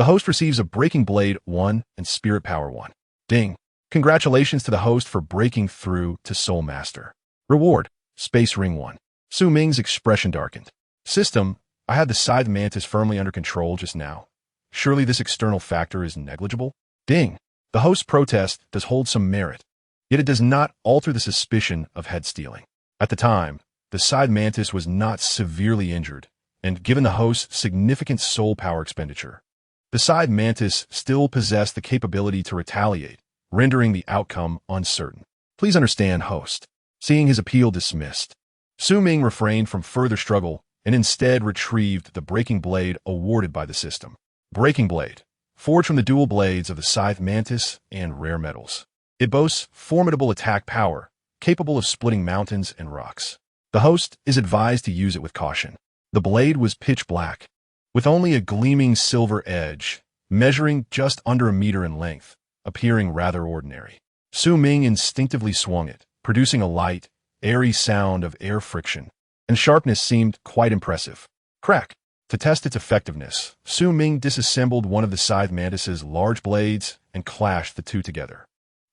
The host receives a Breaking Blade 1 and Spirit Power 1. Ding. Congratulations to the host for breaking through to Soul Master. Reward, Space Ring 1. Su Ming's expression darkened. System, I had the Scythe Mantis firmly under control just now. Surely this external factor is negligible? Ding. The host's protest does hold some merit, yet it does not alter the suspicion of head stealing. At the time, the Scythe Mantis was not severely injured, and given the host's significant soul power expenditure, the Scythe Mantis still possessed the capability to retaliate, rendering the outcome uncertain. Please understand, host. Seeing his appeal dismissed, Su Ming refrained from further struggle and instead retrieved the Breaking Blade awarded by the system. Breaking Blade, forged from the dual blades of the Scythe Mantis and rare metals. It boasts formidable attack power, capable of splitting mountains and rocks. The host is advised to use it with caution. The blade was pitch black, with only a gleaming silver edge, measuring just under a meter in length, appearing rather ordinary. Su Ming instinctively swung it, producing a light, airy sound of air friction, and sharpness seemed quite impressive. Crack! To test its effectiveness, Su Ming disassembled one of the Scythe Mantis's large blades and clashed the two together.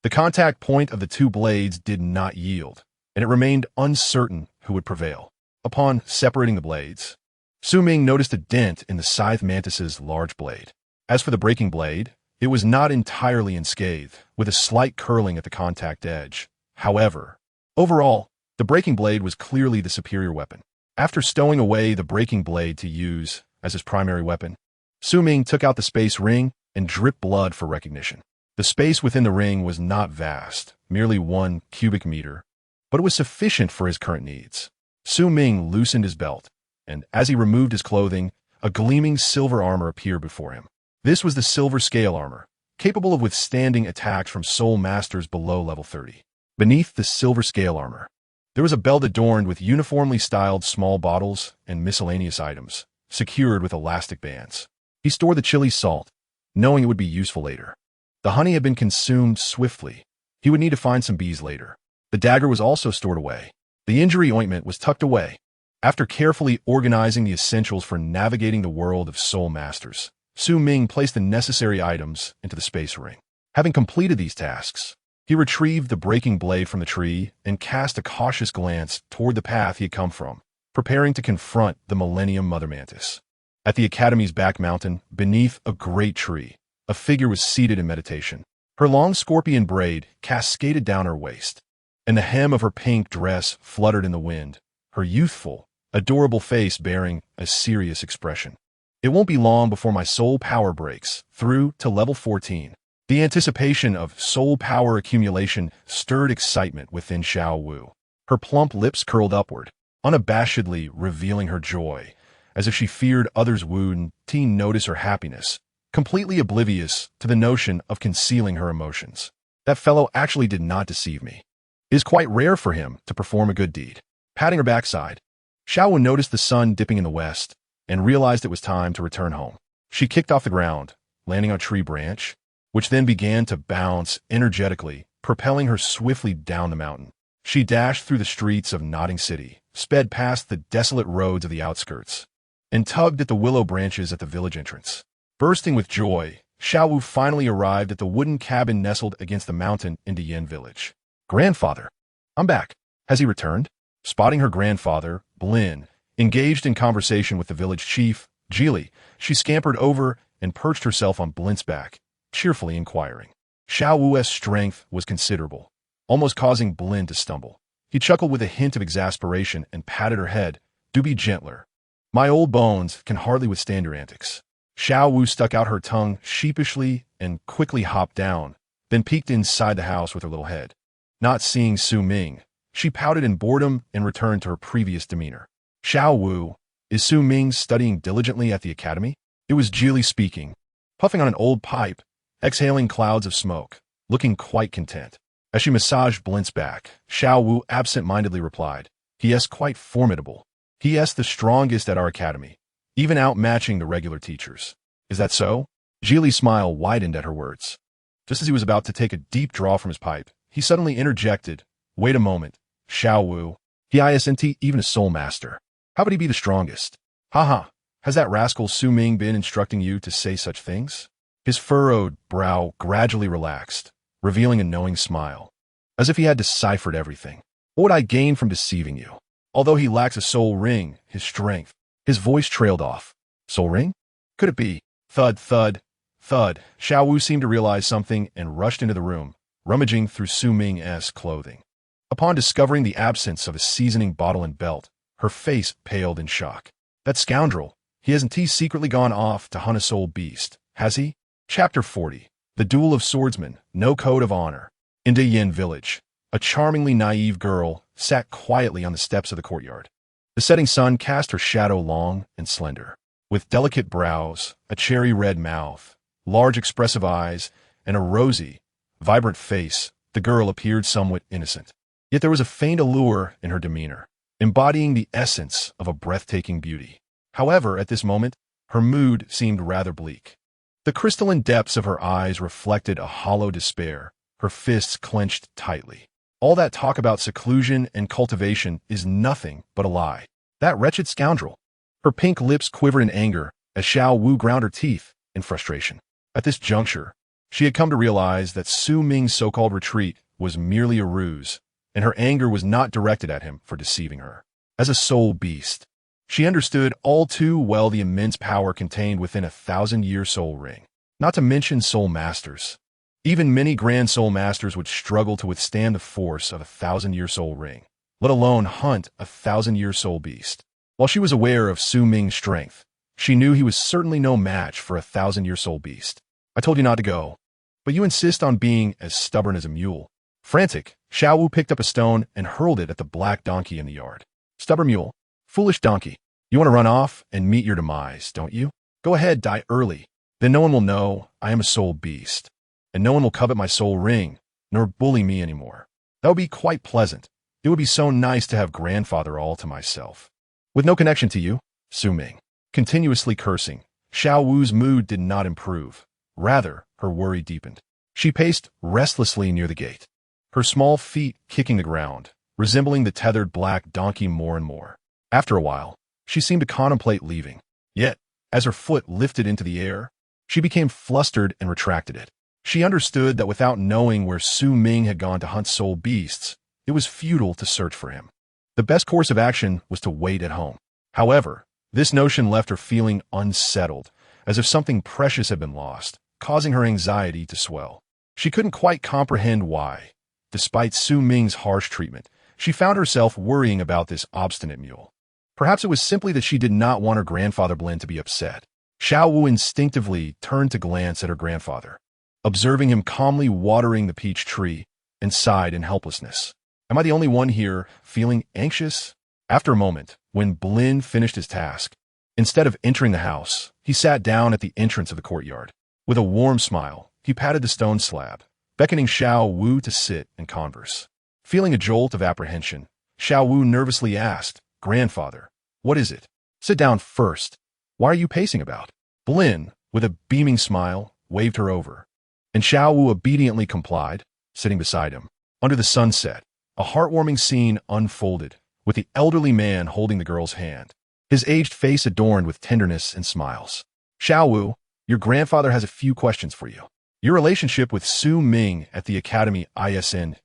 The contact point of the two blades did not yield, and it remained uncertain who would prevail. Upon separating the blades, Su Ming noticed a dent in the Scythe Mantis's large blade. As for the Breaking Blade, it was not entirely unscathed, with a slight curling at the contact edge. However, overall, the Breaking Blade was clearly the superior weapon. After stowing away the Breaking Blade to use as his primary weapon, Su Ming took out the space ring and dripped blood for recognition. The space within the ring was not vast, merely 1 cubic meter, but it was sufficient for his current needs. Su Ming loosened his belt, and as he removed his clothing, a gleaming silver armor appeared before him. This was the Silver Scale armor, capable of withstanding attacks from Soul Masters below level 30. Beneath the Silver Scale armor, there was a belt adorned with uniformly styled small bottles and miscellaneous items, secured with elastic bands. He stored the chili salt, knowing it would be useful later. The honey had been consumed swiftly. He would need to find some bees later. The dagger was also stored away. The injury ointment was tucked away. After carefully organizing the essentials for navigating the world of Soul Masters, Su Ming placed the necessary items into the space ring. Having completed these tasks, he retrieved the Breaking Blade from the tree and cast a cautious glance toward the path he had come from, preparing to confront the Millennium Mother Mantis. At the Academy's back mountain, beneath a great tree, a figure was seated in meditation. Her long scorpion braid cascaded down her waist, and the hem of her pink dress fluttered in the wind, her youthful, adorable face bearing a serious expression. It won't be long before my soul power breaks through to level 14. The anticipation of soul power accumulation stirred excitement within Zhao Wu. Her plump lips curled upward, unabashedly revealing her joy, as if she feared others would notice her happiness, completely oblivious to the notion of concealing her emotions. That fellow actually did not deceive me. It is quite rare for him to perform a good deed. Patting her backside, Zhao Wu noticed the sun dipping in the west and realized it was time to return home. She kicked off the ground, landing on a tree branch, which then began to bounce energetically, propelling her swiftly down the mountain. She dashed through the streets of Nodding City, sped past the desolate roads of the outskirts, and tugged at the willow branches at the village entrance. Bursting with joy, Zhao Wu finally arrived at the wooden cabin nestled against the mountain in Yen village. Grandfather, I'm back. Has he returned? Spotting her grandfather, Blin, engaged in conversation with the village chief, Geely, she scampered over and perched herself on Blin's back, cheerfully inquiring. Zhao Wu's strength was considerable, almost causing Blin to stumble. He chuckled with a hint of exasperation and patted her head. Do be gentler. My old bones can hardly withstand your antics. Zhao Wu stuck out her tongue sheepishly and quickly hopped down, then peeked inside the house with her little head. Not seeing Su Ming, she pouted in boredom and returned to her previous demeanor. Zhao Wu, is Su Ming studying diligently at the academy? It was Geely speaking, puffing on an old pipe, exhaling clouds of smoke, looking quite content. As she massaged Blint's back, Zhao Wu absent-mindedly replied, He is quite formidable. He is the strongest at our academy, even outmatching the regular teachers. Is that so? Geely's smile widened at her words. Just as he was about to take a deep draw from his pipe, he suddenly interjected, Wait a moment, Zhao Wu. He isn't even a soul master. How would he be the strongest? Haha, Has that rascal Su Ming been instructing you to say such things? His furrowed brow gradually relaxed, revealing a knowing smile, as if he had deciphered everything. What would I gain from deceiving you? Although he lacks a soul ring, his strength. His voice trailed off. Soul ring? Could it be? Thud, thud, thud. Zhao Wu seemed to realize something and rushed into the room, rummaging through Su Ming's clothing. Upon discovering the absence of a seasoning bottle and belt, her face paled in shock. That scoundrel! Hasn't he secretly gone off to hunt a soul beast, has he? Chapter 40. The Duel of Swordsmen, No Code of Honor. In Yin Village, a charmingly naive girl sat quietly on the steps of the courtyard. The setting sun cast her shadow long and slender. With delicate brows, a cherry-red mouth, large expressive eyes, and a rosy, vibrant face, the girl appeared somewhat innocent. Yet there was a faint allure in her demeanor, embodying the essence of a breathtaking beauty. However, at this moment, her mood seemed rather bleak. The crystalline depths of her eyes reflected a hollow despair, her fists clenched tightly. All that talk about seclusion and cultivation is nothing but a lie. That wretched scoundrel. Her pink lips quivered in anger as Zhao Wu ground her teeth in frustration. At this juncture, she had come to realize that Su Ming's so-called retreat was merely a ruse, and her anger was not directed at him for deceiving her. As a soul beast, she understood all too well the immense power contained within a 1,000-year soul ring. Not to mention soul masters. Even many grand soul masters would struggle to withstand the force of a 1,000-year soul ring, let alone hunt a 1,000-year soul beast. While she was aware of Su Ming's strength, she knew he was certainly no match for a 1,000-year soul beast. I told you not to go, but you insist on being as stubborn as a mule. Frantic, Zhao Wu picked up a stone and hurled it at the black donkey in the yard. Stubborn mule. Foolish donkey. You want to run off and meet your demise, don't you? Go ahead, die early. Then no one will know I am a soul beast, and no one will covet my soul ring, nor bully me anymore. That would be quite pleasant. It would be so nice to have grandfather all to myself. With no connection to you, Su Ming. Continuously cursing, Zhao Wu's mood did not improve. Rather, her worry deepened. She paced restlessly near the gate, her small feet kicking the ground, resembling the tethered black donkey more and more. After a while, she seemed to contemplate leaving. Yet, as her foot lifted into the air, she became flustered and retracted it. She understood that without knowing where Su Ming had gone to hunt soul beasts, it was futile to search for him. The best course of action was to wait at home. However, this notion left her feeling unsettled, as if something precious had been lost, causing her anxiety to swell. She couldn't quite comprehend why. Despite Su Ming's harsh treatment, she found herself worrying about this obstinate mule. Perhaps it was simply that she did not want her grandfather Blin to be upset. Zhao Wu instinctively turned to glance at her grandfather, observing him calmly watering the peach tree, and sighed in helplessness. Am I the only one here feeling anxious? After a moment, when Blin finished his task, instead of entering the house, he sat down at the entrance of the courtyard. With a warm smile, he patted the stone slab, beckoning Zhao Wu to sit and converse. Feeling a jolt of apprehension, Zhao Wu nervously asked, Grandfather, what is it? Sit down first. Why are you pacing about? Blin, with a beaming smile, waved her over, and Zhao Wu obediently complied, sitting beside him. Under the sunset, a heartwarming scene unfolded, with the elderly man holding the girl's hand, his aged face adorned with tenderness and smiles. Zhao Wu, your grandfather has a few questions for you. Your relationship with Su Ming at the Academy isn't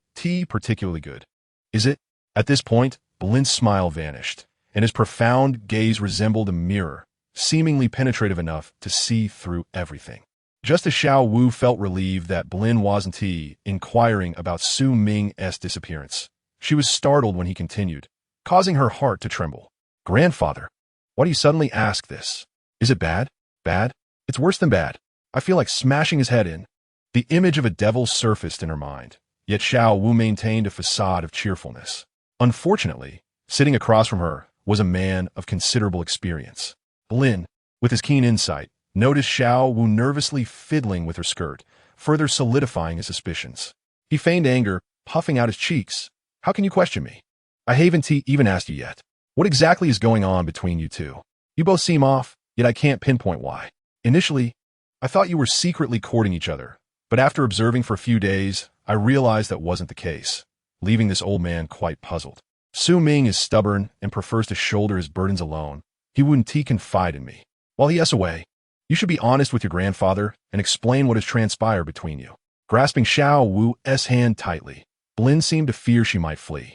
particularly good, is it? At this point, Blin's smile vanished, and his profound gaze resembled a mirror, seemingly penetrative enough to see through everything. Just as Zhao Wu felt relieved that Blin wasn't inquiring about Su Ming's disappearance, she was startled when he continued, causing her heart to tremble. Grandfather, why do you suddenly ask this? Is it bad? Bad? It's worse than bad. I feel like smashing his head in. The image of a devil surfaced in her mind, yet Zhao Wu maintained a facade of cheerfulness. Unfortunately, sitting across from her was a man of considerable experience. Blin, with his keen insight, noticed Zhao Wu nervously fiddling with her skirt, further solidifying his suspicions. He feigned anger, puffing out his cheeks. How can you question me? I haven't even asked you yet. What exactly is going on between you two? You both seem off, yet I can't pinpoint why. Initially, I thought you were secretly courting each other, but after observing for a few days, I realized that wasn't the case, leaving this old man quite puzzled. Su Ming is stubborn and prefers to shoulder his burdens alone, He wouldn't confide in me. While he yes away, you should be honest with your grandfather and explain what has transpired between you. Grasping Zhao Wu's hand tightly, Blin seemed to fear she might flee.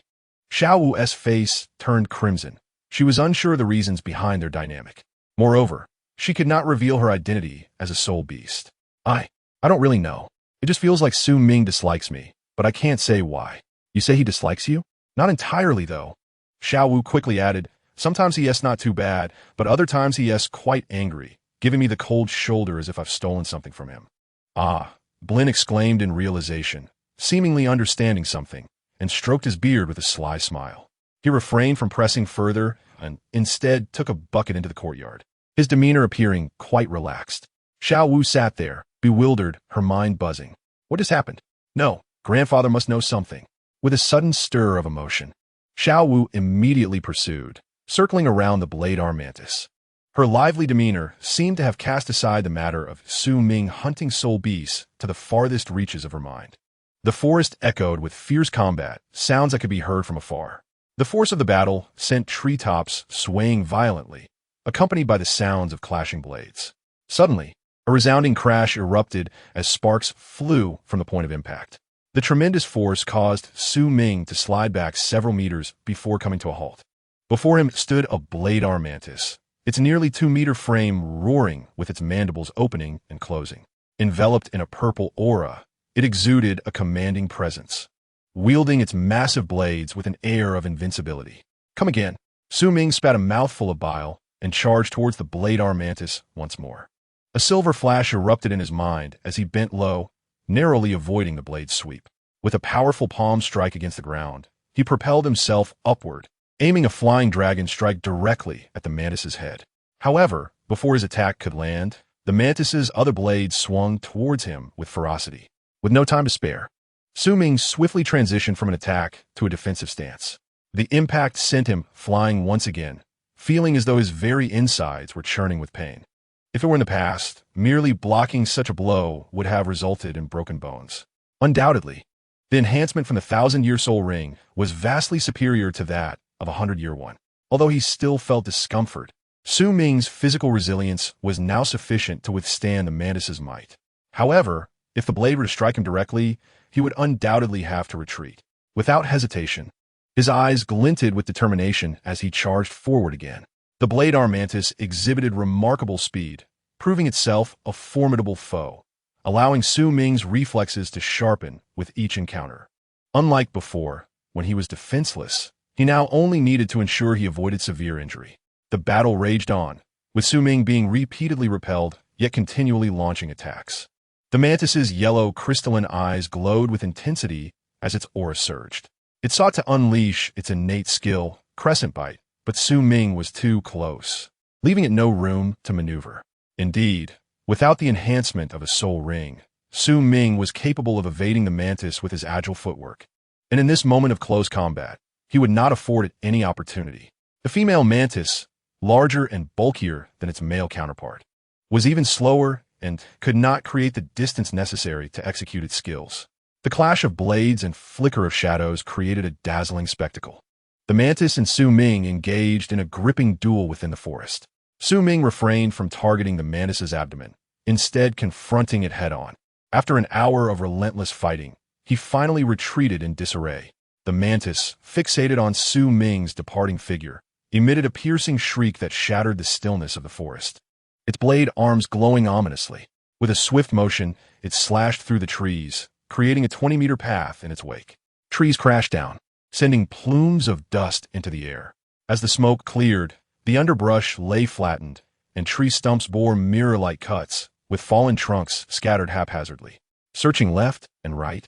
Zhao Wu's face turned crimson. She was unsure of the reasons behind their dynamic. Moreover, she could not reveal her identity as a soul beast. I don't really know. It just feels like Su Ming dislikes me, but I can't say why. You say he dislikes you? Not entirely, though. Zhao Wu quickly added, sometimes he yes not too bad, but other times he yes quite angry, giving me the cold shoulder as if I've stolen something from him. Ah, Blin exclaimed in realization, seemingly understanding something, and stroked his beard with a sly smile. He refrained from pressing further and instead took a bucket into the courtyard, his demeanor appearing quite relaxed. Zhao Wu sat there, bewildered, her mind buzzing. What has happened? No, grandfather must know something. With a sudden stir of emotion, Zhao Wu immediately pursued, circling around the blade arm mantis. Her lively demeanor seemed to have cast aside the matter of Su Ming hunting soul beasts to the farthest reaches of her mind. The forest echoed with fierce combat, sounds that could be heard from afar. The force of the battle sent treetops swaying violently, accompanied by the sounds of clashing blades. Suddenly, a resounding crash erupted as sparks flew from the point of impact. The tremendous force caused Su Ming to slide back several meters before coming to a halt. Before him stood a blade arm mantis, its nearly 2-meter frame roaring with its mandibles opening and closing. Enveloped in a purple aura, it exuded a commanding presence, wielding its massive blades with an air of invincibility. Come again. Su Ming spat a mouthful of bile and charged towards the blade arm mantis once more. A silver flash erupted in his mind as he bent low, narrowly avoiding the blade's sweep. With a powerful palm strike against the ground, he propelled himself upward, aiming a flying dragon strike directly at the mantis's head. However, before his attack could land, the mantis's other blades swung towards him with ferocity. With no time to spare, Su Ming swiftly transitioned from an attack to a defensive stance. The impact sent him flying once again, feeling as though his very insides were churning with pain. If it were in the past, merely blocking such a blow would have resulted in broken bones. Undoubtedly, the enhancement from the 1,000-year soul ring was vastly superior to that of a 100-year one. Although he still felt discomfort, Su Ming's physical resilience was now sufficient to withstand the mantis's might. However, if the blade were to strike him directly, he would undoubtedly have to retreat. Without hesitation, his eyes glinted with determination as he charged forward again. The blade arm mantis exhibited remarkable speed, proving itself a formidable foe, allowing Su Ming's reflexes to sharpen with each encounter. Unlike before, when he was defenseless, he now only needed to ensure he avoided severe injury. The battle raged on, with Su Ming being repeatedly repelled, yet continually launching attacks. The mantis's yellow crystalline eyes glowed with intensity as its aura surged. It sought to unleash its innate skill, Crescent Bite, but Su Ming was too close, leaving it no room to maneuver. Indeed, without the enhancement of a soul ring, Su Ming was capable of evading the mantis with his agile footwork. And in this moment of close combat, he would not afford it any opportunity. The female mantis, larger and bulkier than its male counterpart, was even slower and could not create the distance necessary to execute its skills. The clash of blades and flicker of shadows created a dazzling spectacle. The mantis and Su Ming engaged in a gripping duel within the forest. Su Ming refrained from targeting the mantis's abdomen, instead confronting it head-on. After an hour of relentless fighting, he finally retreated in disarray. The mantis, fixated on Su Ming's departing figure, emitted a piercing shriek that shattered the stillness of the forest. Its blade arms glowing ominously. With a swift motion, it slashed through the trees, creating a 20-meter path in its wake. Trees crashed down, sending plumes of dust into the air. As the smoke cleared, the underbrush lay flattened, and tree stumps bore mirror-like cuts, with fallen trunks scattered haphazardly. Searching left and right,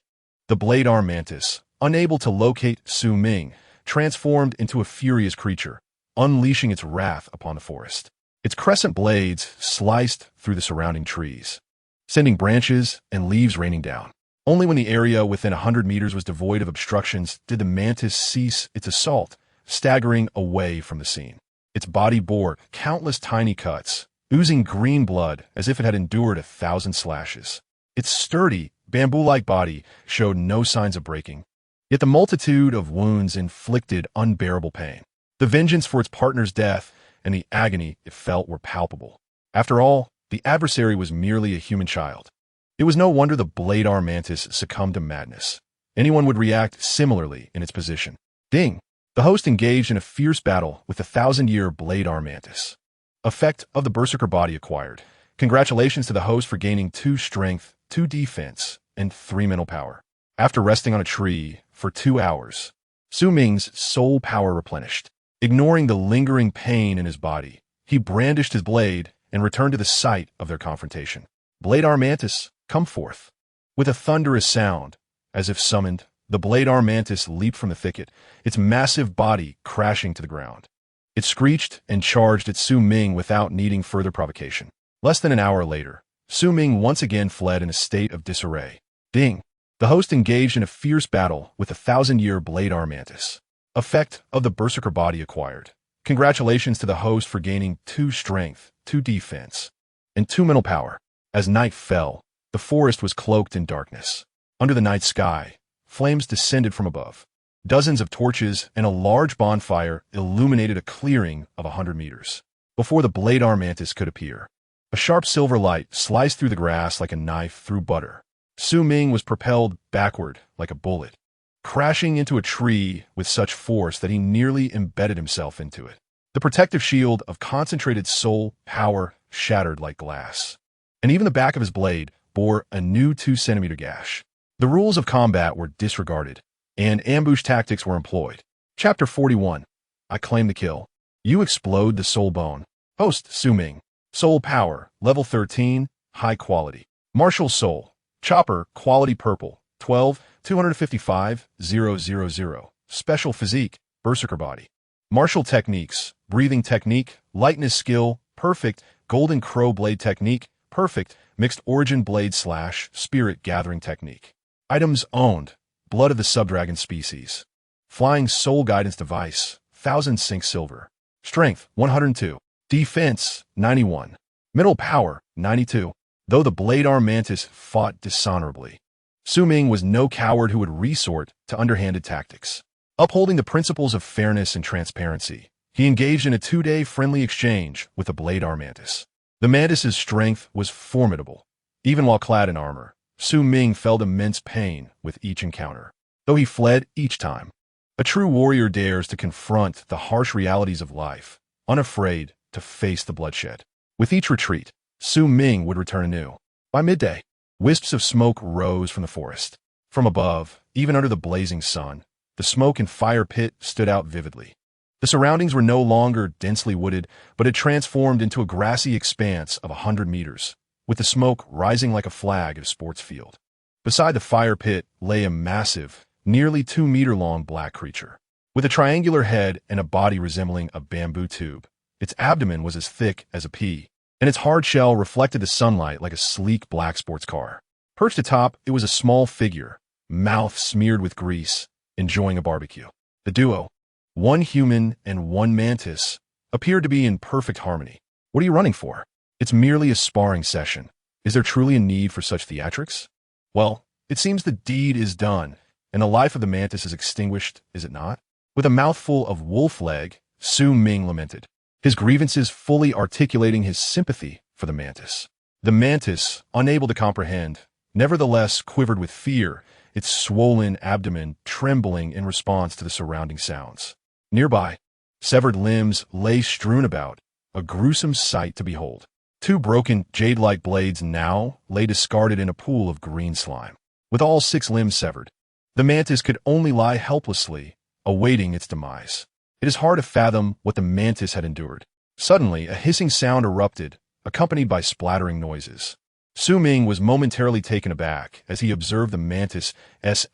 the blade arm mantis, unable to locate Su Ming, transformed into a furious creature, unleashing its wrath upon the forest. Its crescent blades sliced through the surrounding trees, sending branches and leaves raining down. Only when the area within 100 meters was devoid of obstructions did the mantis cease its assault, staggering away from the scene. Its body bore countless tiny cuts, oozing green blood as if it had endured 1,000 slashes. Its sturdy, bamboo-like body showed no signs of breaking, yet the multitude of wounds inflicted unbearable pain. The vengeance for its partner's death and the agony it felt were palpable. After all, the adversary was merely a human child. It was no wonder the blade arm mantis succumbed to madness. Anyone would react similarly in its position. Ding! The host engaged in a fierce battle with the 1,000-year blade arm mantis. Effect of the berserker body acquired. Congratulations to the host for gaining 2 strength, 2 defense, and 3 mental power. After resting on a tree for 2 hours, Su Ming's soul power replenished. Ignoring the lingering pain in his body, he brandished his blade and returned to the site of their confrontation. Blade arm mantis, come forth. With a thunderous sound, as if summoned, the blade arm mantis leaped from the thicket, its massive body crashing to the ground. It screeched and charged at Su Ming without needing further provocation. Less than an hour later, Su Ming once again fled in a state of disarray. Ding! The host engaged in a fierce battle with the 1,000-year blade arm mantis. Effect of the berserker body acquired. Congratulations to the host for gaining 2 strength, 2 defense, and 2 mental power. As night fell, the forest was cloaked in darkness. Under the night sky, flames descended from above. Dozens of torches and a large bonfire illuminated a clearing of 100 meters. Before the blade arm mantis could appear, a sharp silver light sliced through the grass like a knife through butter. Su Ming was propelled backward like a bullet, crashing into a tree with such force that he nearly embedded himself into it. The protective shield of concentrated soul power shattered like glass, and even the back of his blade bore a new 2-centimeter gash. The rules of combat were disregarded, and ambush tactics were employed. Chapter 41. I claim the kill. You explode the soul bone. Host Su Ming. Soul power, level 13, high quality. Martial soul. Chopper, quality purple, 12, 255, 000. Special physique, berserker body. Martial techniques, breathing technique, lightness skill, perfect, golden crow blade technique, perfect, mixed origin blade / spirit gathering technique. Items owned, blood of the subdragon species. Flying soul guidance device, 1,000 sync silver. Strength, 102. Defense, 91. Mental power, 92. Though the blade arm mantis fought dishonorably, Su Ming was no coward who would resort to underhanded tactics. Upholding the principles of fairness and transparency, he engaged in a 2-day friendly exchange with the blade arm mantis. The mantis's strength was formidable. Even while clad in armor, Su Ming felt immense pain with each encounter, though he fled each time. A true warrior dares to confront the harsh realities of life, unafraid to face the bloodshed. With each retreat, Su Ming would return anew. By midday, wisps of smoke rose from the forest. From above, even under the blazing sun, the smoke and fire pit stood out vividly. The surroundings were no longer densely wooded, but had transformed into a grassy expanse of 100 meters, with the smoke rising like a flag at a sports field. Beside the fire pit lay a massive, nearly 2-meter-long black creature. With a triangular head and a body resembling a bamboo tube, its abdomen was as thick as a pea, and its hard shell reflected the sunlight like a sleek black sports car. Perched atop, it was a small figure, mouth smeared with grease, enjoying a barbecue. The duo, one human and one mantis, appeared to be in perfect harmony. What are you running for? It's merely a sparring session. Is there truly a need for such theatrics? Well, it seems the deed is done, and the life of the mantis is extinguished, is it not? With a mouthful of wolf leg, Su Ming lamented, his grievances fully articulating his sympathy for the mantis. The mantis, unable to comprehend, nevertheless quivered with fear, its swollen abdomen trembling in response to the surrounding sounds. Nearby, severed limbs lay strewn about, a gruesome sight to behold. 2 broken, jade-like blades now lay discarded in a pool of green slime. With all 6 limbs severed, the mantis could only lie helplessly, awaiting its demise. It is hard to fathom what the mantis had endured. Suddenly, a hissing sound erupted, accompanied by splattering noises. Su Ming was momentarily taken aback as he observed the mantis's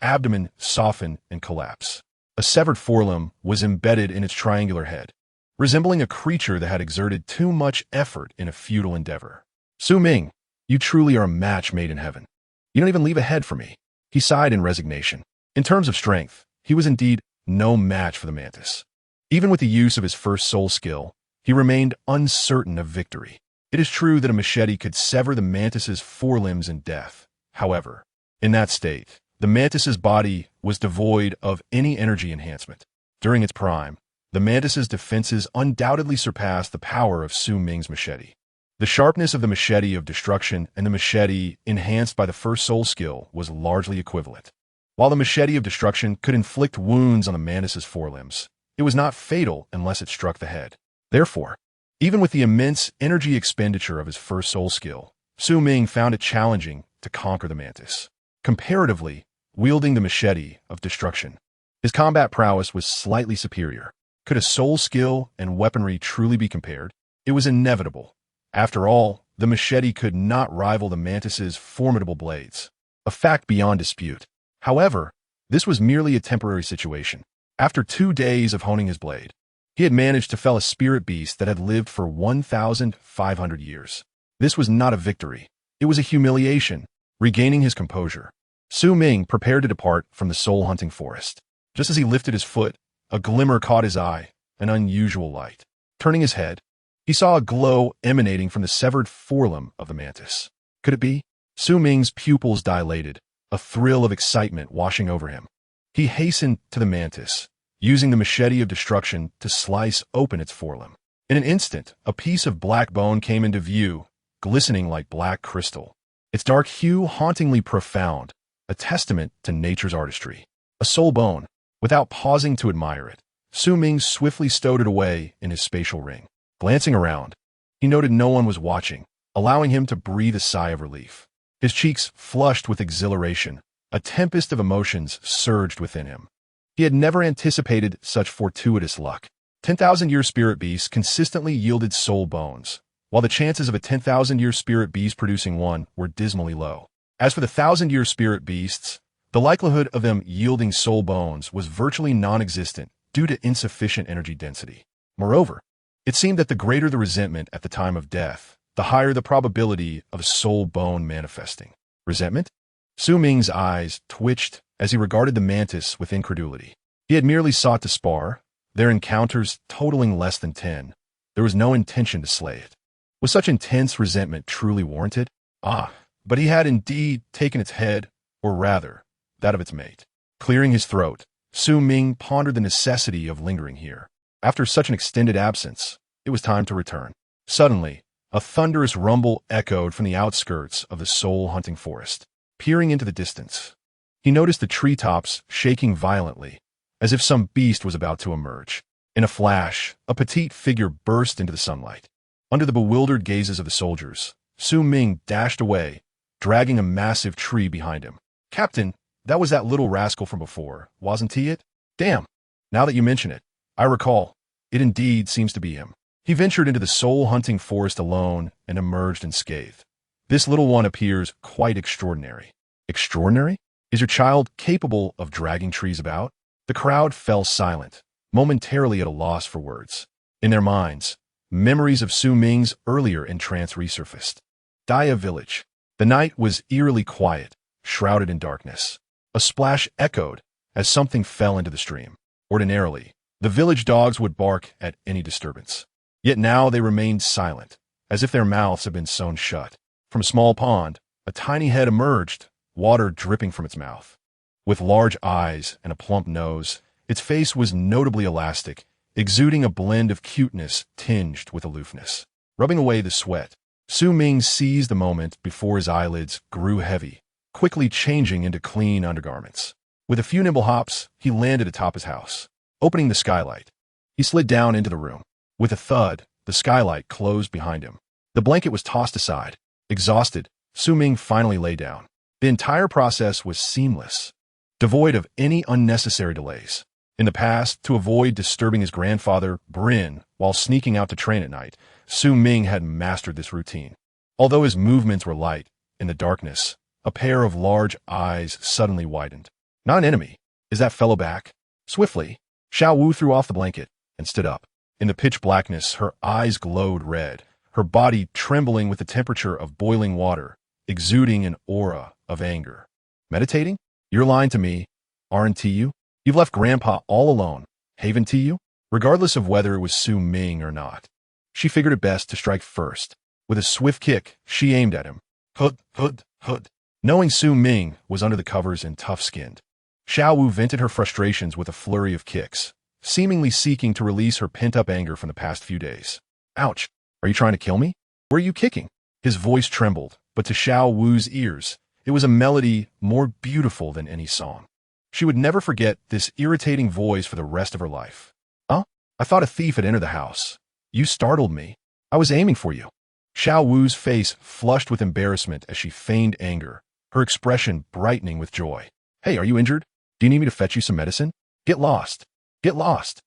abdomen soften and collapse. A severed forelimb was embedded in its triangular head, resembling a creature that had exerted too much effort in a futile endeavor. Su Ming, you truly are a match made in heaven. You don't even leave a head for me. He sighed in resignation. In terms of strength, he was indeed no match for the mantis. Even with the use of his first soul skill, he remained uncertain of victory. It is true that a machete could sever the mantis's forelimbs in death. However, in that state, the mantis's body was devoid of any energy enhancement. During its prime, the mantis's defenses undoubtedly surpassed the power of Su Ming's machete. The sharpness of the machete of destruction and the machete enhanced by the first soul skill was largely equivalent. While the machete of destruction could inflict wounds on the mantis's forelimbs, it was not fatal unless it struck the head. Therefore, even with the immense energy expenditure of his first soul skill, Su Ming found it challenging to conquer the mantis. Comparatively, wielding the machete of destruction, his combat prowess was slightly superior. Could a soul skill and weaponry truly be compared? It was inevitable. After all, the machete could not rival the mantis's formidable blades, a fact beyond dispute. However, this was merely a temporary situation. After 2 days of honing his blade, he had managed to fell a spirit beast that had lived for 1,500 years. This was not a victory. It was a humiliation. Regaining his composure, Su Ming prepared to depart from the soul-hunting forest. Just as he lifted his foot, a glimmer caught his eye, an unusual light. Turning his head, he saw a glow emanating from the severed forelimb of the mantis. Could it be? Su Ming's pupils dilated, a thrill of excitement washing over him. He hastened to the mantis, using the machete of destruction to slice open its forelimb. In an instant, a piece of black bone came into view, glistening like black crystal. Its dark hue hauntingly profound, a testament to nature's artistry. A soul bone. Without pausing to admire it, Su Ming swiftly stowed it away in his spatial ring. Glancing around, he noted no one was watching, allowing him to breathe a sigh of relief. His cheeks flushed with exhilaration. A tempest of emotions surged within him. He had never anticipated such fortuitous luck. 10,000-year spirit beasts consistently yielded soul bones, while the chances of a 10,000-year spirit beast producing one were dismally low. As for the 1,000-year spirit beasts, the likelihood of them yielding soul bones was virtually non-existent due to insufficient energy density. Moreover, it seemed that the greater the resentment at the time of death, the higher the probability of a soul bone manifesting. Resentment? Su Ming's eyes twitched as he regarded the mantis with incredulity. He had merely sought to spar, their encounters totaling less than 10. There was no intention to slay it. Was such intense resentment truly warranted? But he had indeed taken its head, or rather, that of its mate. Clearing his throat, Su Ming pondered the necessity of lingering here. After such an extended absence, it was time to return. Suddenly, a thunderous rumble echoed from the outskirts of the soul-hunting forest. Peering into the distance, he noticed the treetops shaking violently, as if some beast was about to emerge. In a flash, a petite figure burst into the sunlight. Under the bewildered gazes of the soldiers, Su Ming dashed away, dragging a massive tree behind him. "Captain, that was that little rascal from before, wasn't he it? Damn! Now that you mention it, I recall. It indeed seems to be him." He ventured into the soul-hunting forest alone and emerged unscathed. "This little one appears quite extraordinary." "Extraordinary? Is your child capable of dragging trees about?" The crowd fell silent, momentarily at a loss for words. In their minds, memories of Su Ming's earlier entrance resurfaced. Daya Village. The night was eerily quiet, shrouded in darkness. A splash echoed as something fell into the stream. Ordinarily, the village dogs would bark at any disturbance. Yet now they remained silent, as if their mouths had been sewn shut. From a small pond, a tiny head emerged, water dripping from its mouth. With large eyes and a plump nose, its face was notably elastic, exuding a blend of cuteness tinged with aloofness. Rubbing away the sweat, Su Ming seized the moment before his eyelids grew heavy, quickly changing into clean undergarments. With a few nimble hops, he landed atop his house. Opening the skylight, he slid down into the room. With a thud, the skylight closed behind him. The blanket was tossed aside. Exhausted, Su Ming finally lay down. The entire process was seamless, devoid of any unnecessary delays. In the past, to avoid disturbing his grandfather, Bryn, while sneaking out to train at night, Su Ming had mastered this routine. Although his movements were light, in the darkness, a pair of large eyes suddenly widened. "Not an enemy. Is that fellow back?" Swiftly, Zhao Wu threw off the blanket and stood up. In the pitch blackness, her eyes glowed red, her body trembling with the temperature of boiling water, exuding an aura of anger. "Meditating? You're lying to me, aren't you? You've left Grandpa all alone, haven't you?" Regardless of whether it was Su Ming or not, she figured it best to strike first. With a swift kick, she aimed at him. Hud, hud, hud. Knowing Su Ming was under the covers and tough-skinned, Zhao Wu vented her frustrations with a flurry of kicks, seemingly seeking to release her pent-up anger from the past few days. Ouch! Are you trying to kill me? Where are you kicking? His voice trembled, but to Zhao Wu's ears, it was a melody more beautiful than any song. She would never forget this irritating voice for the rest of her life. Huh? I thought a thief had entered the house. You startled me. I was aiming for you. Zhao Wu's face flushed with embarrassment as she feigned anger, her expression brightening with joy. Hey, are you injured? Do you need me to fetch you some medicine? Get lost. Get lost.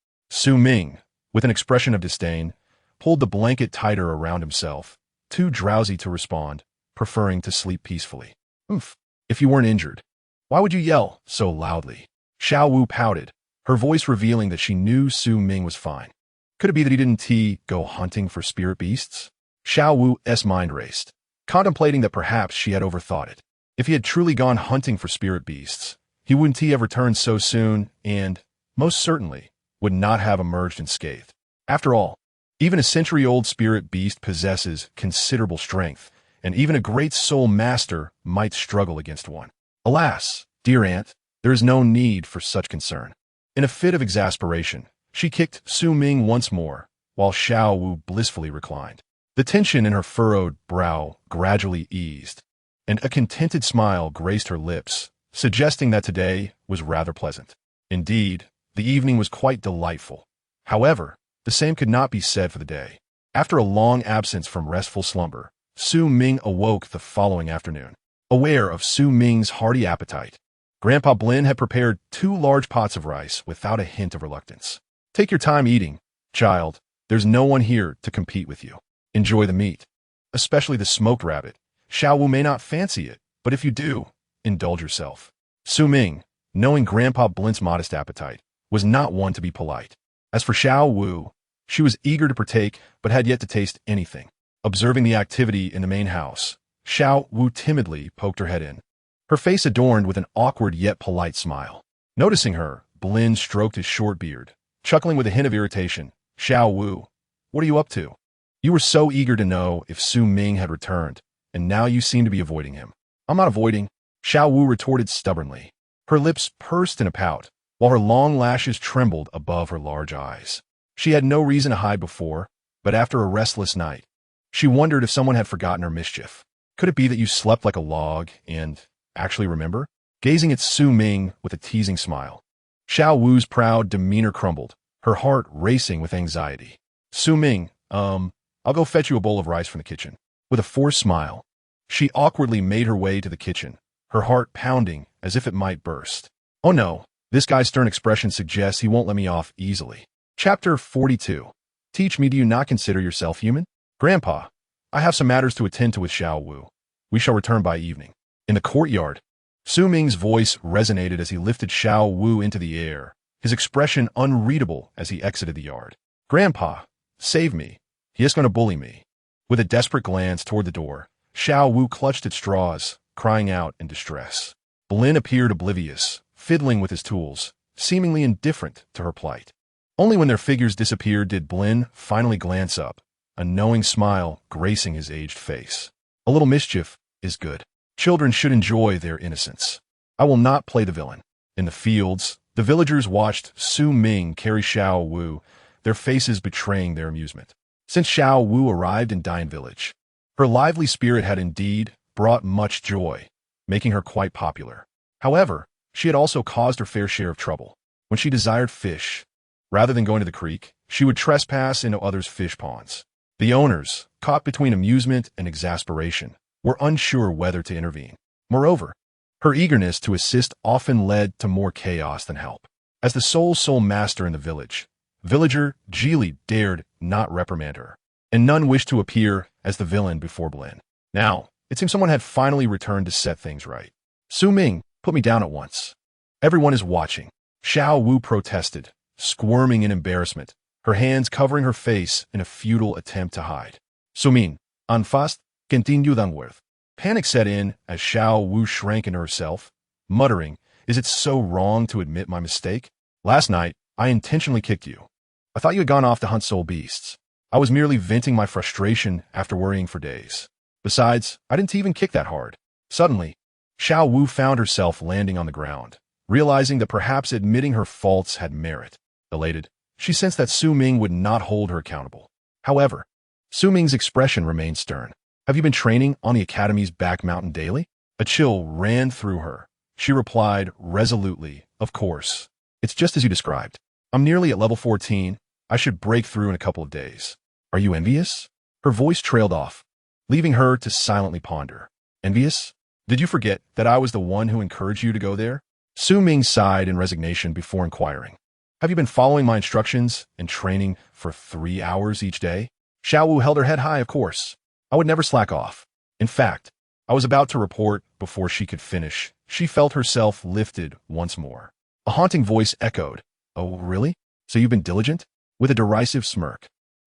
Ming, with an expression of disdain, pulled the blanket tighter around himself, too drowsy to respond, preferring to sleep peacefully. Oof. If you weren't injured, why would you yell so loudly? Zhao Wu pouted, her voice revealing that she knew Ming was fine. Could it be that he didn't go hunting for spirit beasts? Zhao Wu's mind raced, contemplating that perhaps she had overthought it. If he had truly gone hunting for spirit beasts, he wouldn't have returned so soon and, most certainly, would not have emerged unscathed. After all, even a century-old spirit beast possesses considerable strength, and even a great soul master might struggle against one. Alas, dear aunt, there is no need for such concern. In a fit of exasperation, she kicked Ming once more, while Zhao Wu blissfully reclined. The tension in her furrowed brow gradually eased, and a contented smile graced her lips, suggesting that today was rather pleasant. Indeed, the evening was quite delightful. However, the same could not be said for the day. After a long absence from restful slumber, Ming awoke the following afternoon. Aware of Ming's hearty appetite, Grandpa Blin had prepared 2 large pots of rice without a hint of reluctance. Take your time eating, child. There's no one here to compete with you. Enjoy the meat, especially the smoked rabbit. Zhao Wu may not fancy it, but if you do, indulge yourself. Ming, knowing Grandpa Blin's modest appetite, was not one to be polite. As for Zhao Wu, she was eager to partake but had yet to taste anything. Observing the activity in the main house, Zhao Wu timidly poked her head in, her face adorned with an awkward yet polite smile. Noticing her, Blin stroked his short beard, chuckling with a hint of irritation. Zhao Wu, what are you up to? You were so eager to know if Ming had returned, and now you seem to be avoiding him. I'm not avoiding, Zhao Wu retorted stubbornly. Her lips pursed in a pout, while her long lashes trembled above her large eyes. She had no reason to hide before, but after a restless night, she wondered if someone had forgotten her mischief. Could it be that you slept like a log and actually remember? Gazing at Ming with a teasing smile, Zhao Wu's proud demeanor crumbled, her heart racing with anxiety. Ming, I'll go fetch you a bowl of rice from the kitchen. With a forced smile, she awkwardly made her way to the kitchen, her heart pounding as if it might burst. Oh no, this guy's stern expression suggests he won't let me off easily. Chapter 42. Teach me, do you not consider yourself human? Grandpa, I have some matters to attend to with Zhao Wu. We shall return by evening. In the courtyard, Ming's voice resonated as he lifted Zhao Wu into the air, his expression unreadable as he exited the yard. Grandpa, save me. He is going to bully me. With a desperate glance toward the door, Zhao Wu clutched at straws, crying out in distress. Blin appeared oblivious, fiddling with his tools, seemingly indifferent to her plight. Only when their figures disappeared did Blin finally glance up, a knowing smile gracing his aged face. A little mischief is good. Children should enjoy their innocence. I will not play the villain. In the fields, the villagers watched Ming carry Zhao Wu, their faces betraying their amusement. Since Zhao Wu arrived in Dian Village, her lively spirit had indeed brought much joy, making her quite popular. However, she had also caused her fair share of trouble. When she desired fish, rather than going to the creek, she would trespass into others' fish ponds. The owners, caught between amusement and exasperation, were unsure whether to intervene. Moreover, her eagerness to assist often led to more chaos than help. As the sole master in the village, villager Geely dared not reprimand her, and none wished to appear as the villain before Blin. Now, it seemed someone had finally returned to set things right. Ming, put me down at once. Everyone is watching. Zhao Wu protested, squirming in embarrassment, her hands covering her face in a futile attempt to hide. Ming, en fast, continue danworth. Panic set in as Zhao Wu shrank into herself, muttering, is it so wrong to admit my mistake? Last night, I intentionally kicked you. I thought you had gone off to hunt soul beasts. I was merely venting my frustration after worrying for days. Besides, I didn't even kick that hard. Suddenly, Zhao Wu found herself landing on the ground, realizing that perhaps admitting her faults had merit. Elated, she sensed that Su Ming would not hold her accountable. However, Su Ming's expression remained stern. Have you been training on the Academy's back mountain daily? A chill ran through her. She replied resolutely, of course. It's just as you described. I'm nearly at level 14. I should break through in a couple of days. Are you envious? Her voice trailed off, leaving her to silently ponder. Envious? Did you forget that I was the one who encouraged you to go there? Su Ming sighed in resignation before inquiring. Have you been following my instructions and training for 3 hours each day? Zhao Wu held her head high, of course. I would never slack off. In fact, I was about to report before she could finish. She felt herself lifted once more. A haunting voice echoed. Oh, really? So you've been diligent? With a derisive smirk.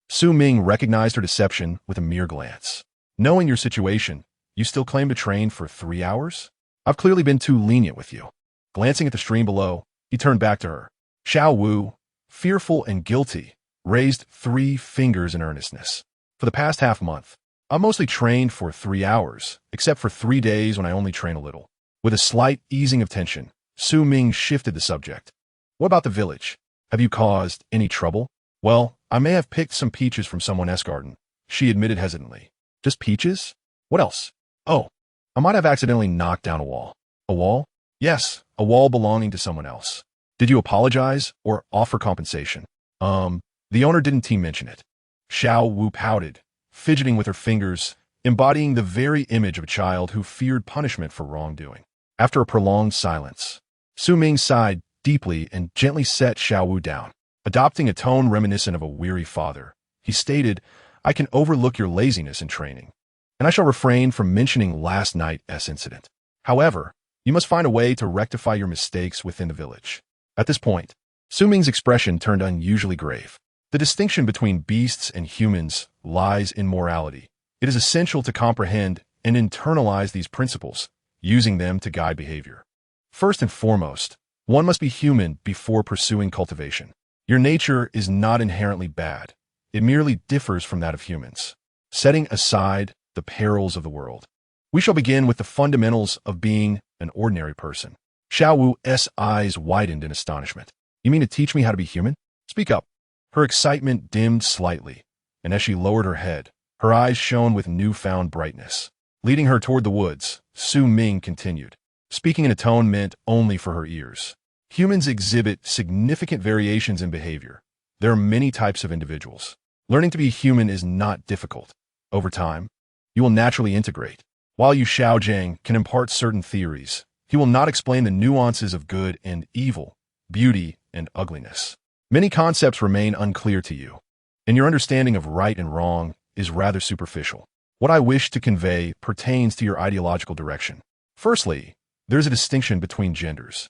Su Ming recognized her deception with a mere glance. Knowing your situation, you still claim to train for 3 hours? I've clearly been too lenient with you. Glancing at the stream below, he turned back to her. Zhao Wu, fearful and guilty, raised 3 fingers in earnestness. For the past half-month, I mostly trained for 3 hours, except for 3 days when I only train a little. With a slight easing of tension, Su Ming shifted the subject. What about the village? Have you caused any trouble? Well, I may have picked some peaches from someone else's garden, she admitted hesitantly. Just peaches? What else? Oh, I might have accidentally knocked down a wall. A wall? Yes, a wall belonging to someone else. Did you apologize or offer compensation? The owner didn't mention it. Zhao Wu pouted, fidgeting with her fingers, embodying the very image of a child who feared punishment for wrongdoing. After a prolonged silence, Su Ming sighed deeply and gently set Zhao Wu down. Adopting a tone reminiscent of a weary father, he stated, I can overlook your laziness in training, and I shall refrain from mentioning last night's incident. However, you must find a way to rectify your mistakes within the village. At this point, Su Ming's expression turned unusually grave. The distinction between beasts and humans lies in morality. It is essential to comprehend and internalize these principles, using them to guide behavior. First and foremost, one must be human before pursuing cultivation. Your nature is not inherently bad. It merely differs from that of humans. Setting aside the perils of the world, we shall begin with the fundamentals of being an ordinary person. Zhao Wu's eyes widened in astonishment. You mean to teach me how to be human? Speak up. Her excitement dimmed slightly, and as she lowered her head, her eyes shone with newfound brightness. Leading her toward the woods, Su Ming continued, speaking in a tone meant only for her ears. Humans exhibit significant variations in behavior. There are many types of individuals. Learning to be human is not difficult. Over time, you will naturally integrate. While Yu Xiaojiang can impart certain theories, he will not explain the nuances of good and evil, beauty and ugliness. Many concepts remain unclear to you, and your understanding of right and wrong is rather superficial. What I wish to convey pertains to your ideological direction. Firstly, there's a distinction between genders.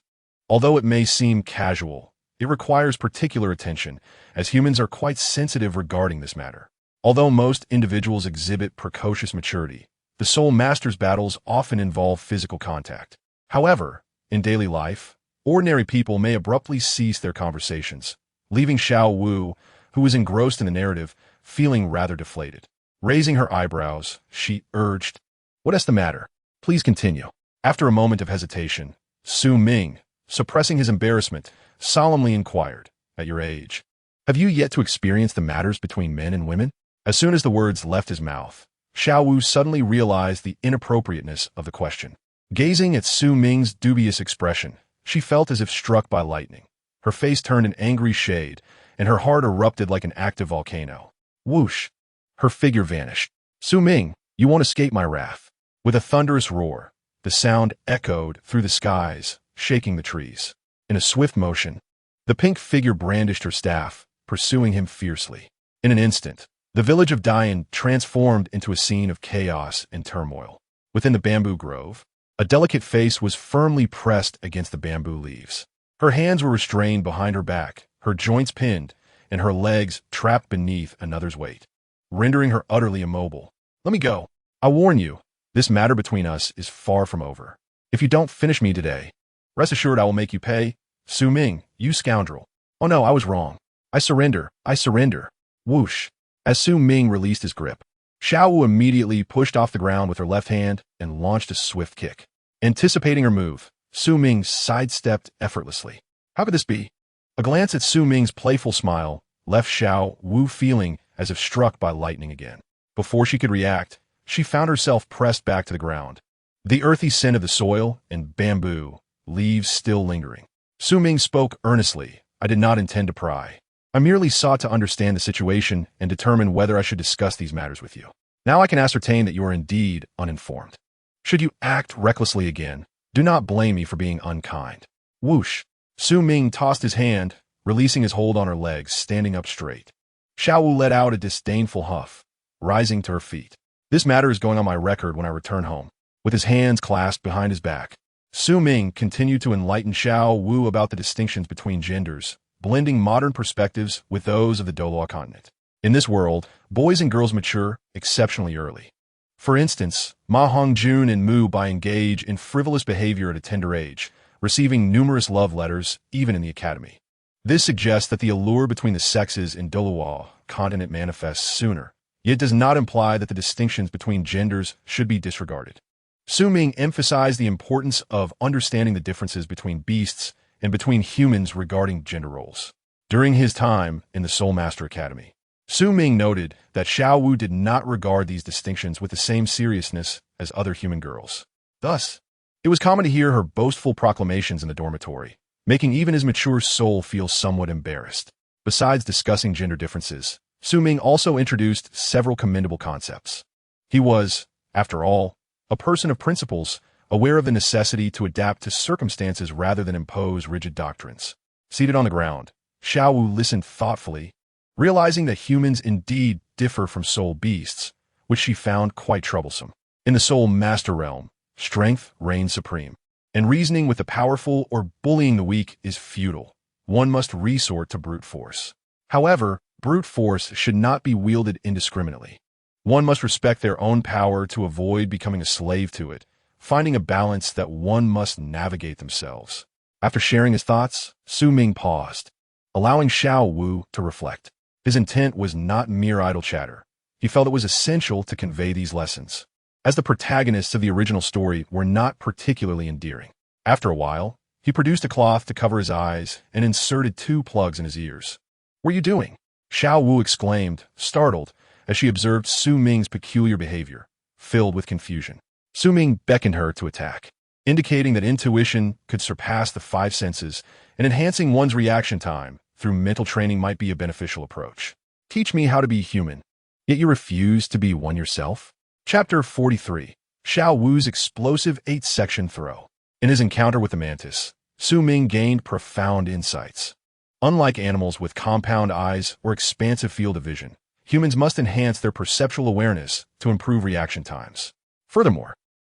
Although it may seem casual, it requires particular attention, as humans are quite sensitive regarding this matter. Although most individuals exhibit precocious maturity, the soul master's battles often involve physical contact. However, in daily life, ordinary people may abruptly cease their conversations, leaving Zhao Wu, who was engrossed in the narrative, feeling rather deflated. Raising her eyebrows, she urged, What is the matter? Please continue. After a moment of hesitation, Su Ming, suppressing his embarrassment, solemnly inquired, At your age, have you yet to experience the matters between men and women? As soon as the words left his mouth, Zhao Wu suddenly realized the inappropriateness of the question. Gazing at Su Ming's dubious expression, she felt as if struck by lightning. Her face turned an angry shade, and her heart erupted like an active volcano. Whoosh! Her figure vanished. Su Ming, you won't escape my wrath. With a thunderous roar, the sound echoed through the skies, shaking the trees. In a swift motion, the pink figure brandished her staff, pursuing him fiercely. In an instant, the village of Dian transformed into a scene of chaos and turmoil. Within the bamboo grove, a delicate face was firmly pressed against the bamboo leaves. Her hands were restrained behind her back, her joints pinned, and her legs trapped beneath another's weight, rendering her utterly immobile. Let me go. I warn you, this matter between us is far from over. If you don't finish me today, rest assured I will make you pay. Su Ming, you scoundrel. Oh no, I was wrong. I surrender. I surrender. Whoosh. As Su Ming released his grip, Zhao Wu immediately pushed off the ground with her left hand and launched a swift kick. Anticipating her move, Su Ming sidestepped effortlessly. How could this be? A glance at Su Ming's playful smile left Zhao Wu feeling as if struck by lightning again. Before she could react, she found herself pressed back to the ground, the earthy scent of the soil and bamboo leaves still lingering. Su Ming spoke earnestly. I did not intend to pry. I merely sought to understand the situation and determine whether I should discuss these matters with you. Now I can ascertain that you are indeed uninformed. Should you act recklessly again, do not blame me for being unkind. Whoosh! Su Ming tossed his hand, releasing his hold on her legs, standing up straight. Zhao Wu let out a disdainful huff, rising to her feet. This matter is going on my record when I return home. With his hands clasped behind his back, Su Ming continued to enlighten Zhao Wu about the distinctions between genders, blending modern perspectives with those of the Douluo Continent. In this world, boys and girls mature exceptionally early. For instance, Ma Hongjun and Mu Bai engage in frivolous behavior at a tender age, receiving numerous love letters even in the academy. This suggests that the allure between the sexes in Douluo Continent manifests sooner, yet does not imply that the distinctions between genders should be disregarded. Su Ming emphasized the importance of understanding the differences between beasts and between humans regarding gender roles. During his time in the Soul Master Academy, Su Ming noted that Zhao Wu did not regard these distinctions with the same seriousness as other human girls. Thus, it was common to hear her boastful proclamations in the dormitory, making even his mature soul feel somewhat embarrassed. Besides discussing gender differences, Su Ming also introduced several commendable concepts. He was, after all, a person of principles, aware of the necessity to adapt to circumstances rather than impose rigid doctrines. Seated on the ground, Zhao Wu listened thoughtfully, realizing that humans indeed differ from soul beasts, which she found quite troublesome. In the Soul Master realm, strength reigns supreme, and reasoning with the powerful or bullying the weak is futile. One must resort to brute force. However, brute force should not be wielded indiscriminately. One must respect their own power to avoid becoming a slave to it, finding a balance that one must navigate themselves. After sharing his thoughts, Su Ming paused, allowing Zhao Wu to reflect. His intent was not mere idle chatter. He felt it was essential to convey these lessons, as the protagonists of the original story were not particularly endearing. After a while, he produced a cloth to cover his eyes and inserted 2 plugs in his ears. "What are you doing?" Zhao Wu exclaimed, startled, as she observed Su Ming's peculiar behavior, filled with confusion. Su Ming beckoned her to attack, indicating that intuition could surpass the 5 senses, and enhancing one's reaction time through mental training might be a beneficial approach. Teach me how to be human, yet you refuse to be one yourself? Chapter 43. Zhao Wu's explosive 8-section throw. In his encounter with the mantis, Su Ming gained profound insights. Unlike animals with compound eyes or expansive field of vision, humans must enhance their perceptual awareness to improve reaction times. Furthermore,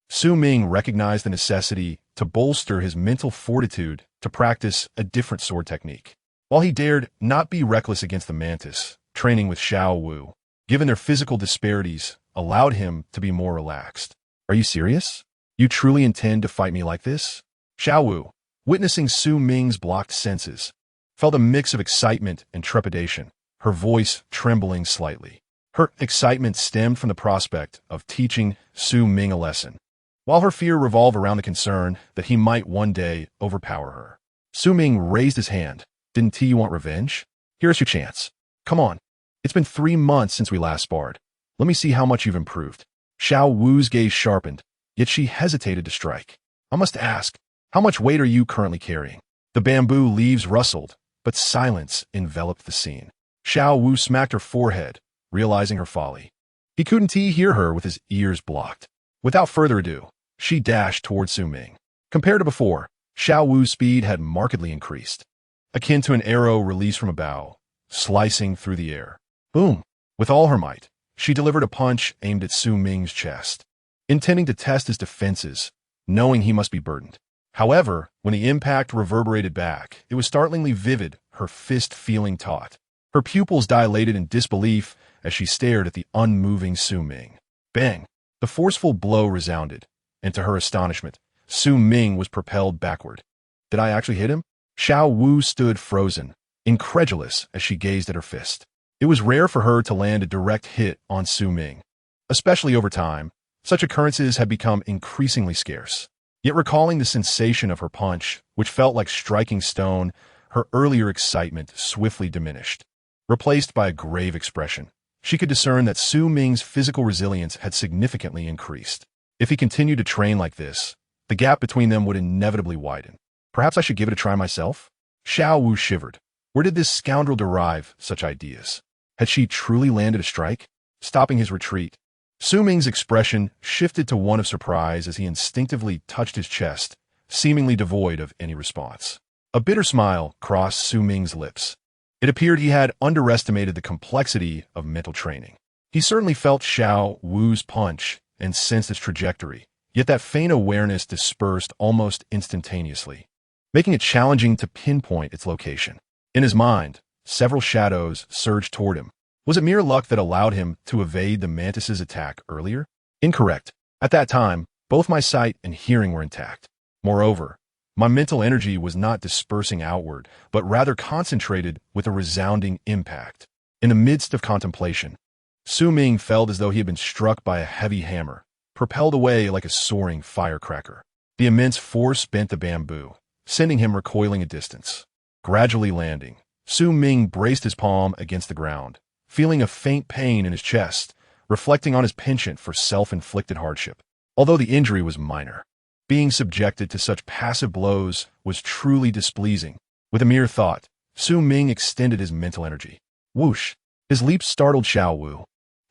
Su Ming recognized the necessity to bolster his mental fortitude to practice a different sword technique. While he dared not be reckless against the mantis, training with Zhao Wu, given their physical disparities, allowed him to be more relaxed. "Are you serious? You truly intend to fight me like this?" Zhao Wu, witnessing Su Ming's blocked senses, felt a mix of excitement and trepidation, her voice trembling slightly. Her excitement stemmed from the prospect of teaching Su Ming a lesson, while her fear revolved around the concern that he might one day overpower her. Su Ming raised his hand. "Didn't you want revenge? Here's your chance. Come on. It's been 3 months since we last sparred. Let me see how much you've improved." Zhao Wu's gaze sharpened, yet she hesitated to strike. "I must ask, how much weight are you currently carrying?" The bamboo leaves rustled, but silence enveloped the scene. Zhao Wu smacked her forehead, realizing her folly. He couldn't hear her with his ears blocked. Without further ado, she dashed toward Su Ming. Compared to before, Zhao Wu's speed had markedly increased, akin to an arrow released from a bow, slicing through the air. Boom! With all her might, she delivered a punch aimed at Su Ming's chest, intending to test his defenses, knowing he must be burdened. However, when the impact reverberated back, it was startlingly vivid, her fist feeling taut. Her pupils dilated in disbelief as she stared at the unmoving Su Ming. Bang! The forceful blow resounded, and to her astonishment, Su Ming was propelled backward. Did I actually hit him? Zhao Wu stood frozen, incredulous as she gazed at her fist. It was rare for her to land a direct hit on Su Ming. Especially over time, such occurrences had become increasingly scarce. Yet recalling the sensation of her punch, which felt like striking stone, her earlier excitement swiftly diminished. Replaced by a grave expression, she could discern that Su Ming's physical resilience had significantly increased. If he continued to train like this, the gap between them would inevitably widen. Perhaps I should give it a try myself? Zhao Wu shivered. Where did this scoundrel derive such ideas? Had she truly landed a strike? Stopping his retreat, Su Ming's expression shifted to one of surprise as he instinctively touched his chest, seemingly devoid of any response. A bitter smile crossed Su Ming's lips. It appeared he had underestimated the complexity of mental training. He certainly felt Zhao Wu's punch and sensed its trajectory, yet that faint awareness dispersed almost instantaneously, making it challenging to pinpoint its location. In his mind, several shadows surged toward him. Was it mere luck that allowed him to evade the mantis's attack earlier? Incorrect. At that time, both my sight and hearing were intact. Moreover, my mental energy was not dispersing outward, but rather concentrated with a resounding impact. In the midst of contemplation, Su Ming felt as though he had been struck by a heavy hammer, propelled away like a soaring firecracker. The immense force bent the bamboo, sending him recoiling a distance. Gradually landing, Su Ming braced his palm against the ground, feeling a faint pain in his chest, reflecting on his penchant for self-inflicted hardship. Although the injury was minor, being subjected to such passive blows was truly displeasing. With a mere thought, Su Ming extended his mental energy. Whoosh! His leap startled Zhao Wu,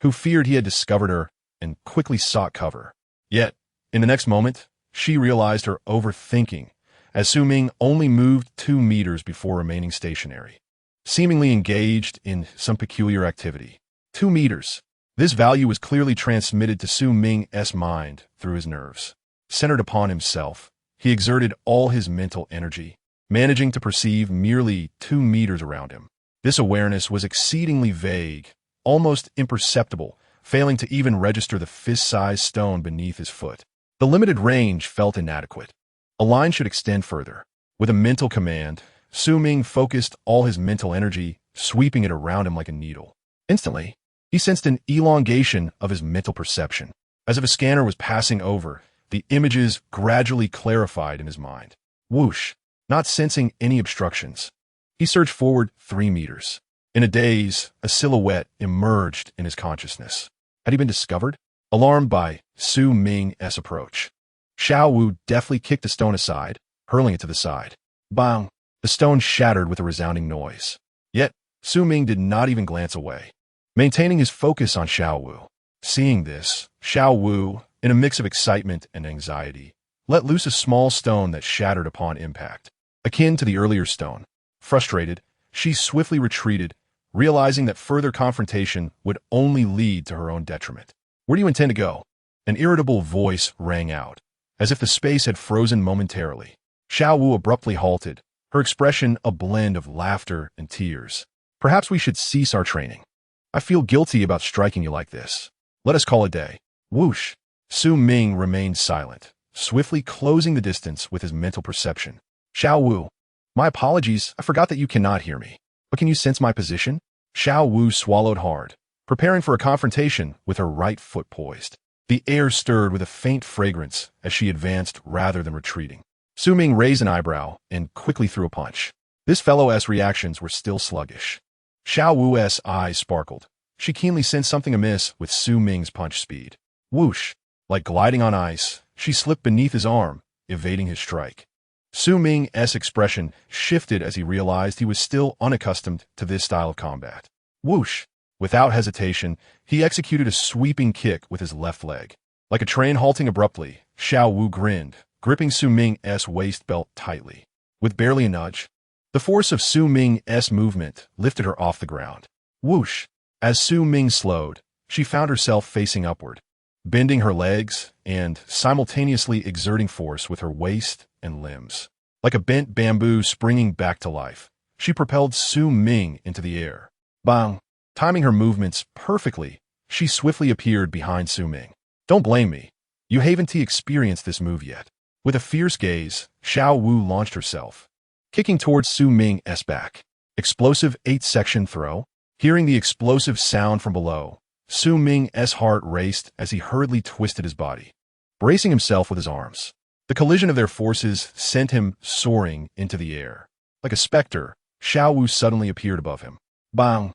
who feared he had discovered her and quickly sought cover. Yet, in the next moment, she realized her overthinking, as Su Ming only moved 2 meters before remaining stationary, seemingly engaged in some peculiar activity. 2 meters. This value was clearly transmitted to Su Ming's mind through his nerves. Centered upon himself, he exerted all his mental energy, managing to perceive merely 2 meters around him. This awareness was exceedingly vague, almost imperceptible, failing to even register the fist-sized stone beneath his foot. The limited range felt inadequate. A line should extend further. With a mental command, Su Ming focused all his mental energy, sweeping it around him like a needle. Instantly, he sensed an elongation of his mental perception. As if a scanner was passing over, the images gradually clarified in his mind. Whoosh! Not sensing any obstructions, he surged forward 3 meters. In a daze, a silhouette emerged in his consciousness. Had he been discovered? Alarmed by Su Ming's approach, Zhao Wu deftly kicked the stone aside, hurling it to the side. Bang! The stone shattered with a resounding noise. Yet, Su Ming did not even glance away, maintaining his focus on Zhao Wu. Seeing this, Zhao Wu, in a mix of excitement and anxiety, let loose a small stone that shattered upon impact. Akin to the earlier stone, frustrated, she swiftly retreated, realizing that further confrontation would only lead to her own detriment. Where do you intend to go? An irritable voice rang out, as if the space had frozen momentarily. Zhao Wu abruptly halted, her expression a blend of laughter and tears. Perhaps we should cease our training. I feel guilty about striking you like this. Let us call it a day. Whoosh! Su Ming remained silent, swiftly closing the distance with his mental perception. Zhao Wu, my apologies, I forgot that you cannot hear me. But can you sense my position? Zhao Wu swallowed hard, preparing for a confrontation with her right foot poised. The air stirred with a faint fragrance as she advanced rather than retreating. Su Ming raised an eyebrow and quickly threw a punch. This fellow's reactions were still sluggish. Zhao Wu's eyes sparkled. She keenly sensed something amiss with Su Ming's punch speed. Whoosh! Like gliding on ice, she slipped beneath his arm, evading his strike. Su Ming's expression shifted as he realized he was still unaccustomed to this style of combat. Whoosh! Without hesitation, he executed a sweeping kick with his left leg. Like a train halting abruptly, Zhao Wu grinned, gripping Su Ming's waist belt tightly. With barely a nudge, the force of Su Ming's movement lifted her off the ground. Whoosh! As Su Ming slowed, she found herself facing upward, bending her legs and simultaneously exerting force with her waist and limbs. Like a bent bamboo springing back to life, she propelled Su Ming into the air. Bang! Timing her movements perfectly, she swiftly appeared behind Su Ming. Don't blame me. You haven't experienced this move yet. With a fierce gaze, Zhao Wu launched herself, kicking towards Su Ming's back. Explosive 8-section throw. Hearing the explosive sound from below, Su Ming's heart raced as he hurriedly twisted his body, bracing himself with his arms. The collision of their forces sent him soaring into the air. Like a specter, Zhao Wu suddenly appeared above him. Bang!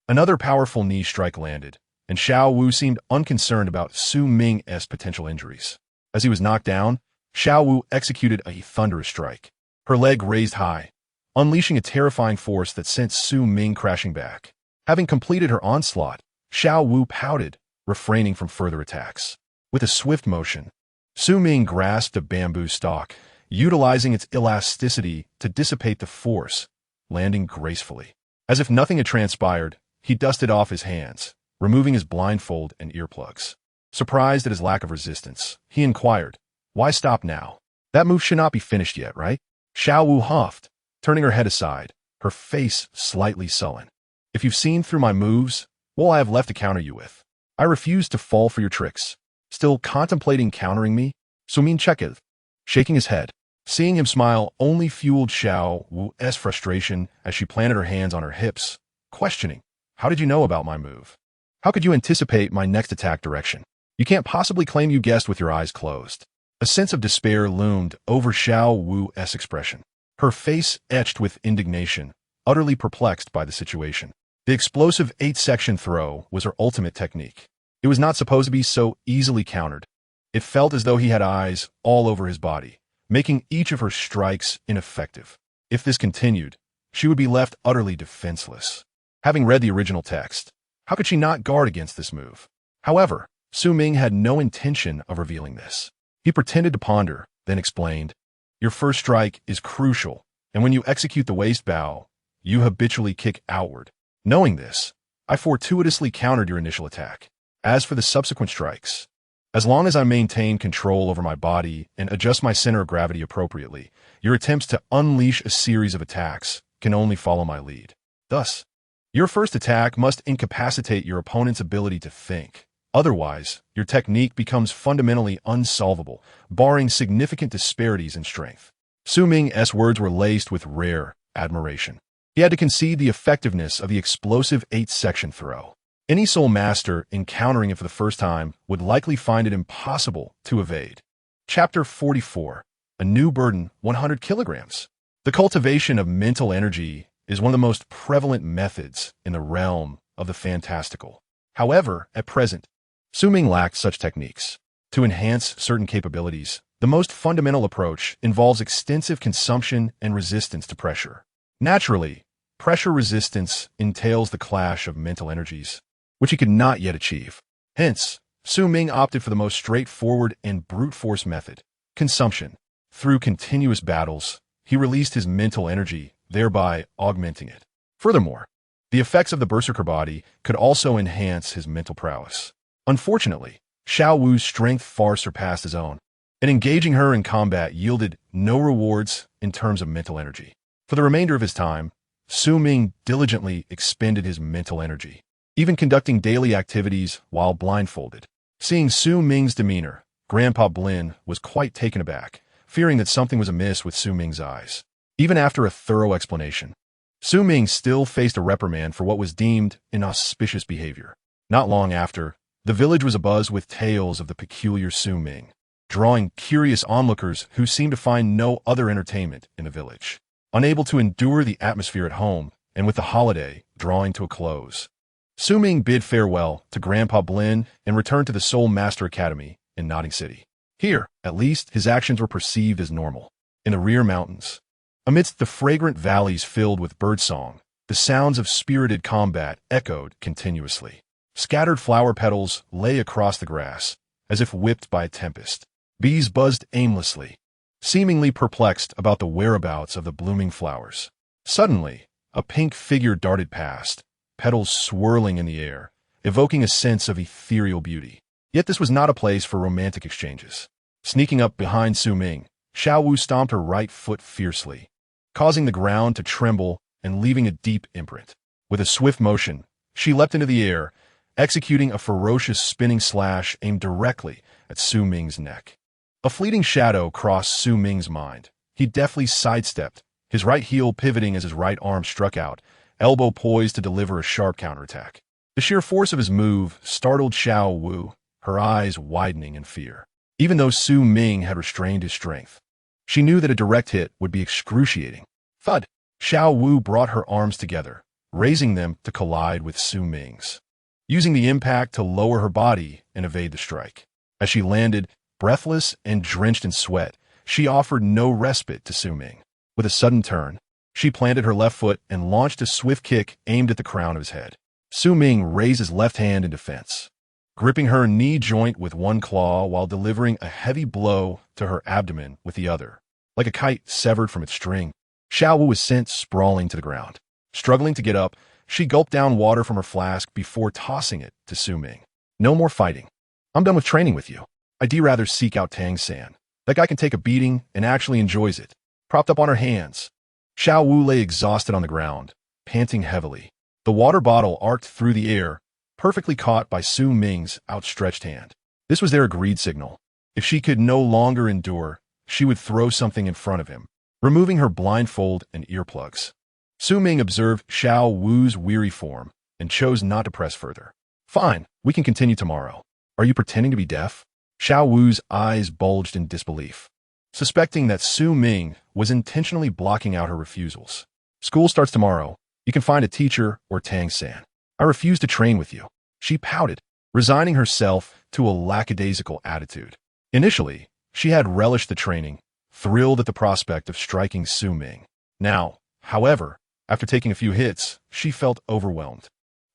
Another powerful knee strike landed, and Zhao Wu seemed unconcerned about Su Ming's potential injuries. As he was knocked down, Zhao Wu executed a thunderous strike. Her leg raised high, unleashing a terrifying force that sent Su Ming crashing back. Having completed her onslaught, Zhao Wu pouted, refraining from further attacks. With a swift motion, Su Ming grasped a bamboo stalk, utilizing its elasticity to dissipate the force, landing gracefully. As if nothing had transpired, he dusted off his hands, removing his blindfold and earplugs. Surprised at his lack of resistance, he inquired, "Why stop now? That move should not be finished yet, right?" Zhao Wu huffed, turning her head aside, her face slightly sullen. "If you've seen through my moves, what will I have left to counter you with? I refuse to fall for your tricks." Still contemplating countering me? Su Ming checked, shaking his head. Seeing him smile only fueled Zhao Wu's frustration as she planted her hands on her hips, questioning, "How did you know about my move? How could you anticipate my next attack direction? You can't possibly claim you guessed with your eyes closed." A sense of despair loomed over Zhao Wu's expression, her face etched with indignation, utterly perplexed by the situation. The explosive 8-section throw was her ultimate technique. It was not supposed to be so easily countered. It felt as though he had eyes all over his body, making each of her strikes ineffective. If this continued, she would be left utterly defenseless. Having read the original text, how could she not guard against this move? However, Su Ming had no intention of revealing this. He pretended to ponder, then explained, "Your first strike is crucial, and when you execute the waist bow, you habitually kick outward. Knowing this, I fortuitously countered your initial attack. As for the subsequent strikes, as long as I maintain control over my body and adjust my center of gravity appropriately, your attempts to unleash a series of attacks can only follow my lead. Thus, your first attack must incapacitate your opponent's ability to think. Otherwise, your technique becomes fundamentally unsolvable, barring significant disparities in strength." Su Ming's words were laced with rare admiration. He had to concede the effectiveness of the explosive 8-section throw. Any soul master encountering it for the first time would likely find it impossible to evade. Chapter 44. A New Burden, 100 kilograms. The cultivation of mental energy is one of the most prevalent methods in the realm of the fantastical. However, at present, Su Ming lacked such techniques. To enhance certain capabilities, the most fundamental approach involves extensive consumption and resistance to pressure. Naturally, pressure resistance entails the clash of mental energies, which he could not yet achieve. Hence, Su Ming opted for the most straightforward and brute force method, consumption. Through continuous battles, he released his mental energy, thereby augmenting it. Furthermore, the effects of the berserker body could also enhance his mental prowess. Unfortunately, Zhao Wu's strength far surpassed his own, and engaging her in combat yielded no rewards in terms of mental energy. For the remainder of his time, Su Ming diligently expended his mental energy, even conducting daily activities while blindfolded. Seeing Su Ming's demeanor, Grandpa Blin was quite taken aback, fearing that something was amiss with Su Ming's eyes. Even after a thorough explanation, Su Ming still faced a reprimand for what was deemed inauspicious behavior. Not long after, the village was abuzz with tales of the peculiar Su Ming, drawing curious onlookers who seemed to find no other entertainment in the village. Unable to endure the atmosphere at home, and with the holiday drawing to a close, Su Ming bid farewell to Grandpa Blin and returned to the Soul Master Academy in Notting City. Here, at least, his actions were perceived as normal. In the rear mountains, amidst the fragrant valleys filled with birdsong, the sounds of spirited combat echoed continuously. Scattered flower petals lay across the grass, as if whipped by a tempest. Bees buzzed aimlessly, seemingly perplexed about the whereabouts of the blooming flowers. Suddenly, a pink figure darted past, petals swirling in the air, evoking a sense of ethereal beauty. Yet this was not a place for romantic exchanges. Sneaking up behind Su Ming, Zhao Wu stomped her right foot fiercely, causing the ground to tremble and leaving a deep imprint. With a swift motion, she leapt into the air, executing a ferocious spinning slash aimed directly at Su Ming's neck. A fleeting shadow crossed Su Ming's mind. He deftly sidestepped, his right heel pivoting as his right arm struck out, elbow poised to deliver a sharp counterattack. The sheer force of his move startled Zhao Wu, her eyes widening in fear. Even though Su Ming had restrained his strength, she knew that a direct hit would be excruciating. Thud! Zhao Wu brought her arms together, raising them to collide with Su Ming's, using the impact to lower her body and evade the strike. As she landed, breathless and drenched in sweat, she offered no respite to Su Ming. With a sudden turn, she planted her left foot and launched a swift kick aimed at the crown of his head. Su Ming raised his left hand in defense, gripping her knee joint with one claw while delivering a heavy blow to her abdomen with the other. Like a kite severed from its string, Zhao Wu was sent sprawling to the ground. Struggling to get up, she gulped down water from her flask before tossing it to Su Ming. No more fighting. I'm done with training with you. I'd rather seek out Tang San. That guy can take a beating and actually enjoys it. Propped up on her hands, Zhao Wu lay exhausted on the ground, panting heavily. The water bottle arced through the air, perfectly caught by Su Ming's outstretched hand. This was their agreed signal. If she could no longer endure, she would throw something in front of him, removing her blindfold and earplugs. Su Ming observed Zhao Wu's weary form and chose not to press further. Fine, we can continue tomorrow. Are you pretending to be deaf? Zhao Wu's eyes bulged in disbelief, suspecting that Su Ming was intentionally blocking out her refusals. School starts tomorrow. You can find a teacher or Tang San. I refuse to train with you. She pouted, resigning herself to a lackadaisical attitude. Initially, she had relished the training, thrilled at the prospect of striking Su Ming. Now, however, after taking a few hits, she felt overwhelmed.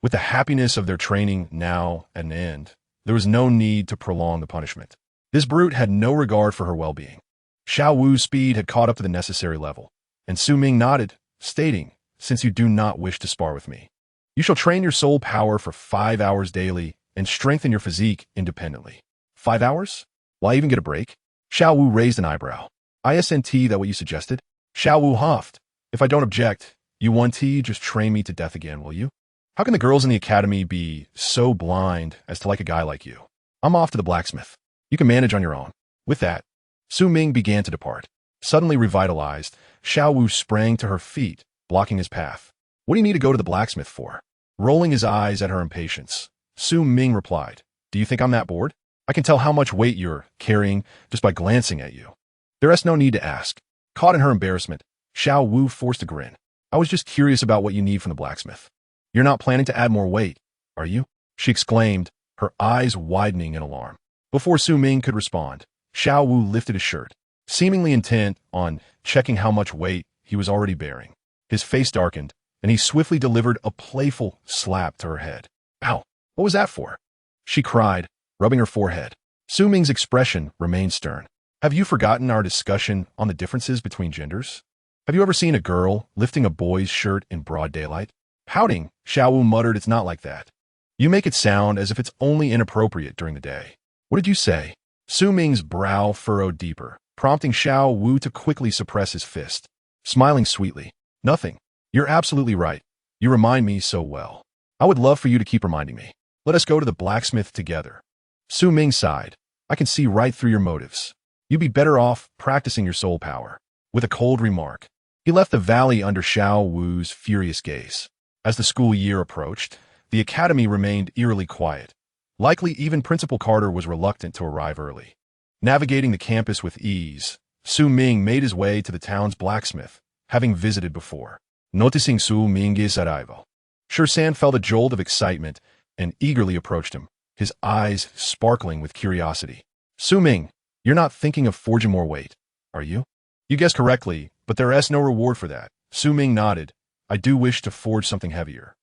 With the happiness of their training now at an end, there was no need to prolong the punishment. This brute had no regard for her well-being. Zhao Wu's speed had caught up to the necessary level, and Su Ming nodded, stating, "Since you do not wish to spar with me, you shall train your soul power for 5 hours daily and strengthen your physique independently." 5 hours? Will I even get a break? Zhao Wu raised an eyebrow. "Isn't that what you suggested?" Zhao Wu huffed. "If I don't object, you want to just train me to death again, will you? How can the girls in the academy be so blind as to like a guy like you? I'm off to the blacksmith. You can manage on your own." With that, Su Ming began to depart. Suddenly revitalized, Zhao Wu sprang to her feet, blocking his path. "What do you need to go to the blacksmith for?" Rolling his eyes at her impatience, Su Ming replied, "Do you think I'm that bored? I can tell how much weight you're carrying just by glancing at you." There is no need to ask. Caught in her embarrassment, Zhao Wu forced a grin. "I was just curious about what you need from the blacksmith. You're not planning to add more weight, are you?" she exclaimed, her eyes widening in alarm. Before Su Ming could respond, Zhao Wu lifted his shirt, seemingly intent on checking how much weight he was already bearing. His face darkened, and he swiftly delivered a playful slap to her head. "Ow, what was that for?" she cried, rubbing her forehead. Su Ming's expression remained stern. "Have you forgotten our discussion on the differences between genders? Have you ever seen a girl lifting a boy's shirt in broad daylight?" Pouting, Zhao Wu muttered, "It's not like that. You make it sound as if it's only inappropriate during the day." "What did you say?" Su Ming's brow furrowed deeper, prompting Zhao Wu to quickly suppress his fist. Smiling sweetly, "Nothing. You're absolutely right. You remind me so well. I would love for you to keep reminding me. Let us go to the blacksmith together." Su Ming sighed. "I can see right through your motives. You'd be better off practicing your soul power." With a cold remark, he left the valley under Zhao Wu's furious gaze. As the school year approached, the academy remained eerily quiet. Likely even Principal Carter was reluctant to arrive early. Navigating the campus with ease, Su Ming made his way to the town's blacksmith, having visited before. Noticing Su Ming's arrival, Shrek San felt a jolt of excitement and eagerly approached him, his eyes sparkling with curiosity. "Su Ming, you're not thinking of forging more weight, are you?" "You guessed correctly, but there is no reward for that." Su Ming nodded. "I do wish to forge something heavier."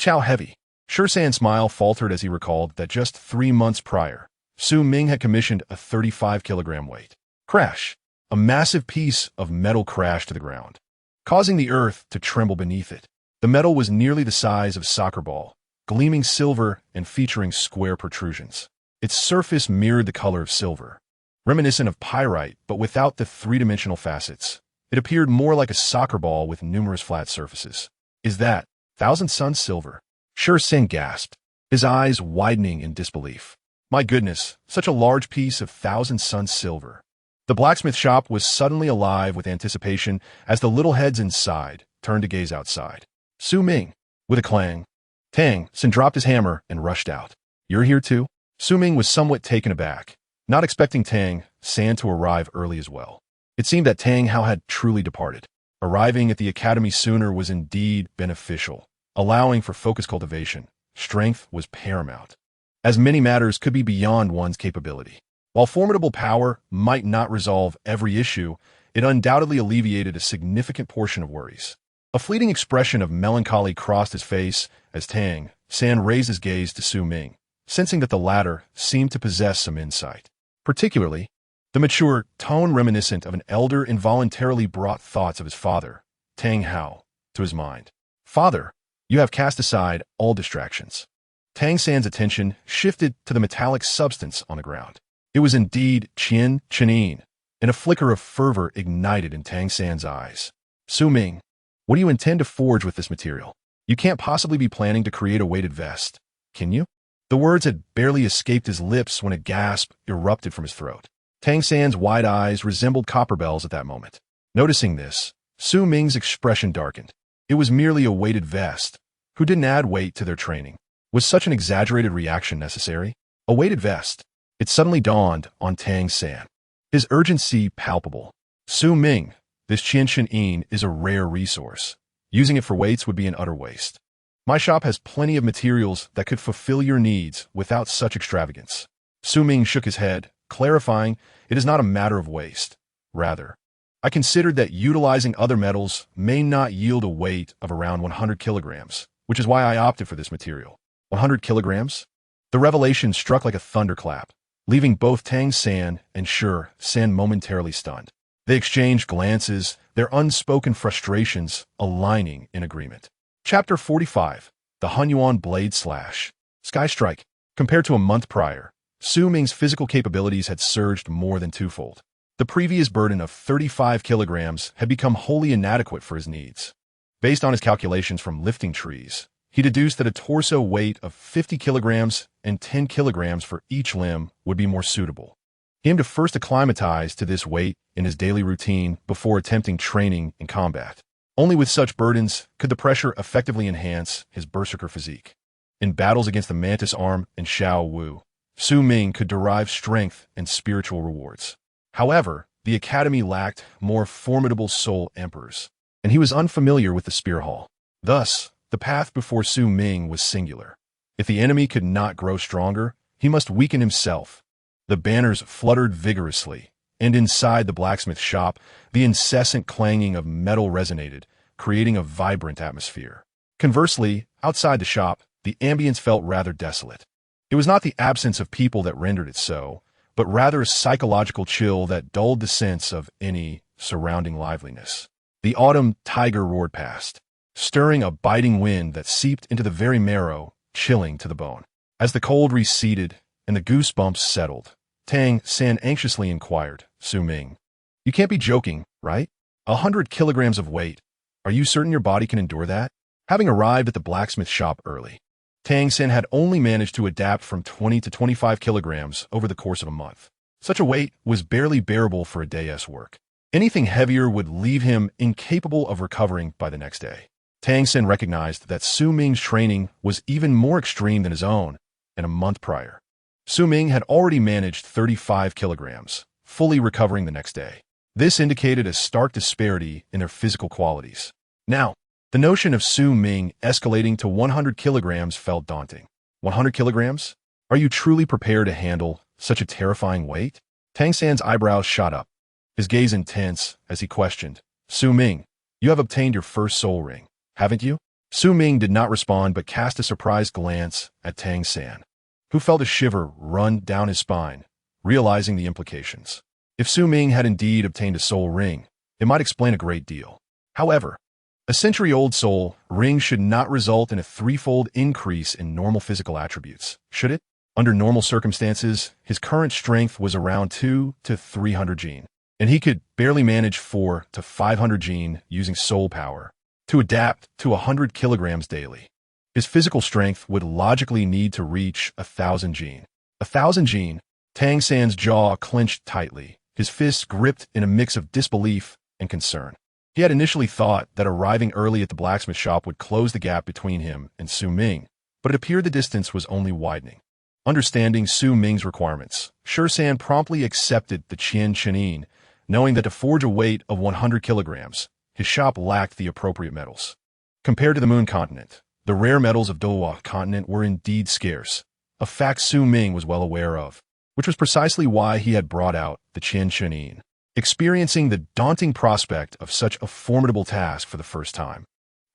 How heavy? Shrek San's smile faltered as he recalled that just 3 months prior, Su Ming had commissioned a 35-kilogram weight. Crash! A massive piece of metal crashed to the ground, causing the earth to tremble beneath it. The metal was nearly the size of a soccer ball, gleaming silver and featuring square protrusions. Its surface mirrored the color of silver, reminiscent of pyrite but without the three-dimensional facets. It appeared more like a soccer ball with numerous flat surfaces. "Is that Thousand Sun silver?" Shrek San gasped, his eyes widening in disbelief. "My goodness, such a large piece of Thousand Sun silver." The blacksmith shop was suddenly alive with anticipation as the little heads inside turned to gaze outside. Su Ming, with a clang. Tang San dropped his hammer and rushed out. "You're here too?" Su Ming was somewhat taken aback, not expecting Tang San to arrive early as well. It seemed that Tang Hao had truly departed. Arriving at the academy sooner was indeed beneficial, allowing for focused cultivation. Strength was paramount, as many matters could be beyond one's capability. While formidable power might not resolve every issue, it undoubtedly alleviated a significant portion of worries. A fleeting expression of melancholy crossed his face as Tang San raised his gaze to Su Ming, sensing that the latter seemed to possess some insight. Particularly, the mature tone reminiscent of an elder involuntarily brought thoughts of his father, Tang Hao, to his mind. "Father, you have cast aside all distractions." Tang San's attention shifted to the metallic substance on the ground. It was indeed Chenin, and a flicker of fervor ignited in Tang San's eyes. "Su Ming, what do you intend to forge with this material? You can't possibly be planning to create a weighted vest, can you?" The words had barely escaped his lips when a gasp erupted from his throat. Tang San's wide eyes resembled copper bells at that moment. Noticing this, Su Ming's expression darkened. It was merely a weighted vest. Who didn't add weight to their training? Was such an exaggerated reaction necessary? A weighted vest. It suddenly dawned on Tang San, his urgency palpable. "Su Ming, this Qian is a rare resource. Using it for weights would be an utter waste. My shop has plenty of materials that could fulfill your needs without such extravagance." Su Ming shook his head, clarifying, "It is not a matter of waste. Rather, I considered that utilizing other metals may not yield a weight of around 100 kilograms, which is why I opted for this material." 100 kilograms? The revelation struck like a thunderclap, leaving both Tang San and Sher San momentarily stunned. They exchanged glances, their unspoken frustrations aligning in agreement. Chapter 45. The Hunyuan Blade Slash. Sky Strike. Compared to a month prior, Su Ming's physical capabilities had surged more than twofold. The previous burden of 35 kilograms had become wholly inadequate for his needs. Based on his calculations from lifting trees, he deduced that a torso weight of 50 kilograms and 10 kilograms for each limb would be more suitable. He aimed to first acclimatize to this weight in his daily routine before attempting training in combat. Only with such burdens could the pressure effectively enhance his berserker physique. In battles against the Mantis Arm and Zhao Wuji, Su Ming could derive strength and spiritual rewards. However, the academy lacked more formidable soul emperors, and he was unfamiliar with the spear hall. Thus, the path before Su Ming was singular. If the enemy could not grow stronger, he must weaken himself. The banners fluttered vigorously, and inside the blacksmith shop, the incessant clanging of metal resonated, creating a vibrant atmosphere. Conversely, outside the shop, the ambience felt rather desolate. It was not the absence of people that rendered it so, but rather a psychological chill that dulled the sense of any surrounding liveliness. The autumn tiger roared past, stirring a biting wind that seeped into the very marrow, chilling to the bone. As the cold receded and the goosebumps settled, Tang San anxiously inquired, "Su Ming, you can't be joking, right? 100 kilograms of weight. Are you certain your body can endure that?" Having arrived at the blacksmith shop early, Tang San had only managed to adapt from 20 to 25 kilograms over the course of a month. Such a weight was barely bearable for a day's work. Anything heavier would leave him incapable of recovering by the next day. Tang San recognized that Su Ming's training was even more extreme than his own, and a month prior, Su Ming had already managed 35 kilograms, fully recovering the next day. This indicated a stark disparity in their physical qualities. Now, the notion of Su Ming escalating to 100 kilograms felt daunting. 100 kilograms? Are you truly prepared to handle such a terrifying weight? Tang San's eyebrows shot up, his gaze intense as he questioned, "Su Ming, you have obtained your first soul ring, haven't you?" Su Ming did not respond but cast a surprised glance at Tang San, who felt a shiver run down his spine, realizing the implications. If Su Ming had indeed obtained a soul ring, it might explain a great deal. However, a century-old soul ring should not result in a threefold increase in normal physical attributes, should it? Under normal circumstances, his current strength was around 2 to 300 gene, and he could barely manage 4 to 500 gene using soul power to adapt to 100 kilograms daily. His physical strength would logically need to reach 1,000 gene. 1,000 gene? Tang San's jaw clenched tightly, his fists gripped in a mix of disbelief and concern. He had initially thought that arriving early at the blacksmith shop would close the gap between him and Su Ming, but it appeared the distance was only widening. Understanding Su Ming's requirements, Sher San promptly accepted the Chenin, knowing that to forge a weight of 100 kilograms, his shop lacked the appropriate metals. Compared to the Moon Continent, the rare metals of Douluo Continent were indeed scarce, a fact Su Ming was well aware of, which was precisely why he had brought out the Qian Chunin. Experiencing the daunting prospect of such a formidable task for the first time,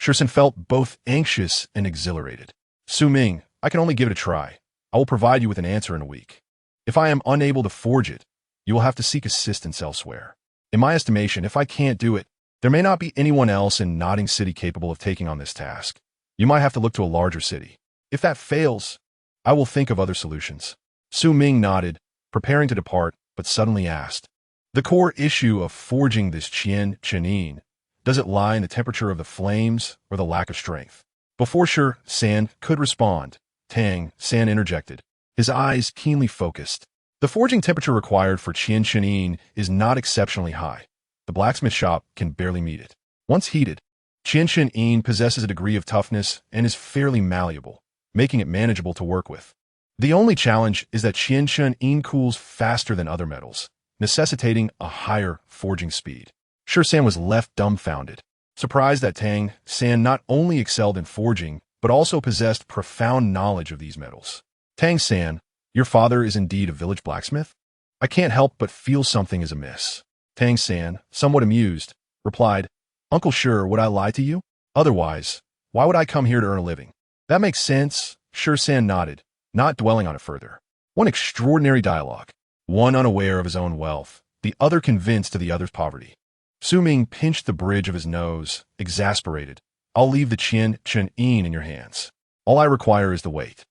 Shrek felt both anxious and exhilarated. Su Ming, I can only give it a try. I will provide you with an answer in a week. If I am unable to forge it, you will have to seek assistance elsewhere. In my estimation, if I can't do it, there may not be anyone else in Nodding City capable of taking on this task. You might have to look to a larger city. If that fails, I will think of other solutions. Su Ming nodded, preparing to depart, but suddenly asked, the core issue of forging this Qian Chunin, does it lie in the temperature of the flames or the lack of strength? Before Shrek San could respond, Tang San interjected, his eyes keenly focused. The forging temperature required for Qian Chunin is not exceptionally high. The blacksmith shop can barely meet it. Once heated, Qian Chunin possesses a degree of toughness and is fairly malleable, making it manageable to work with. The only challenge is that Qian Chunin cools faster than other metals, necessitating a higher forging speed. Shrek San was left dumbfounded, surprised that Tang San not only excelled in forging, but also possessed profound knowledge of these metals. Tang San, your father is indeed a village blacksmith? I can't help but feel something is amiss. Tang San, somewhat amused, replied, Uncle Sure, would I lie to you? Otherwise, why would I come here to earn a living? That makes sense, Shrek San nodded, not dwelling on it further. One extraordinary dialogue. One unaware of his own wealth, the other convinced of the other's poverty. Su Ming pinched the bridge of his nose, exasperated. I'll leave the Qian Chunin in your hands. All I require is the weight.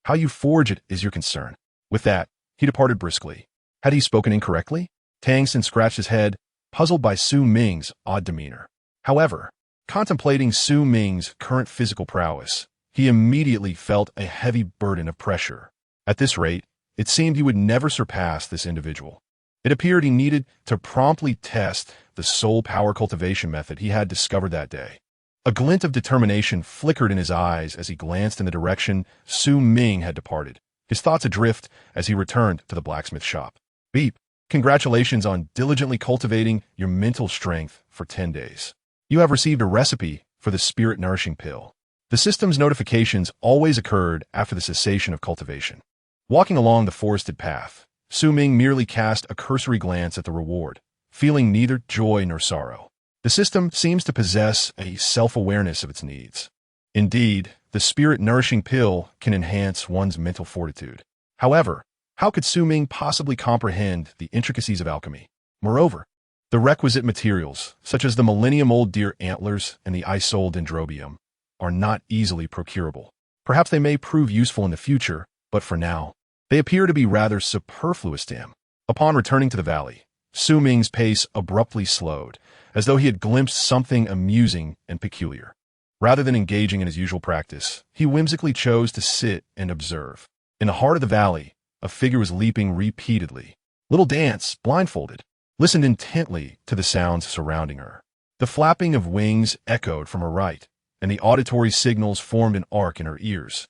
How you forge it is your concern. With that, he departed briskly. Had he spoken incorrectly? Tang San scratched his head, puzzled by Su Ming's odd demeanor. However, contemplating Su Ming's current physical prowess, he immediately felt a heavy burden of pressure. At this rate, it seemed he would never surpass this individual. It appeared he needed to promptly test the soul power cultivation method he had discovered that day. A glint of determination flickered in his eyes as he glanced in the direction Su Ming had departed, his thoughts adrift as he returned to the blacksmith shop. Beep, congratulations on diligently cultivating your mental strength for 10 days. You have received a recipe for the spirit-nourishing pill. The system's notifications always occurred after the cessation of cultivation. Walking along the forested path, Su Ming merely cast a cursory glance at the reward, feeling neither joy nor sorrow. The system seems to possess a self-awareness of its needs. Indeed, the spirit-nourishing pill can enhance one's mental fortitude. However, how could Su Ming possibly comprehend the intricacies of alchemy? Moreover, the requisite materials, such as the millennium-old deer antlers and the isol dendrobium, are not easily procurable. Perhaps they may prove useful in the future, but for now, they appear to be rather superfluous to him. Upon returning to the valley, Su Ming's pace abruptly slowed, as though he had glimpsed something amusing and peculiar. Rather than engaging in his usual practice, he whimsically chose to sit and observe. In the heart of the valley, a figure was leaping repeatedly. Little Dance, blindfolded, listened intently to the sounds surrounding her. The flapping of wings echoed from her right, and the auditory signals formed an arc in her ears,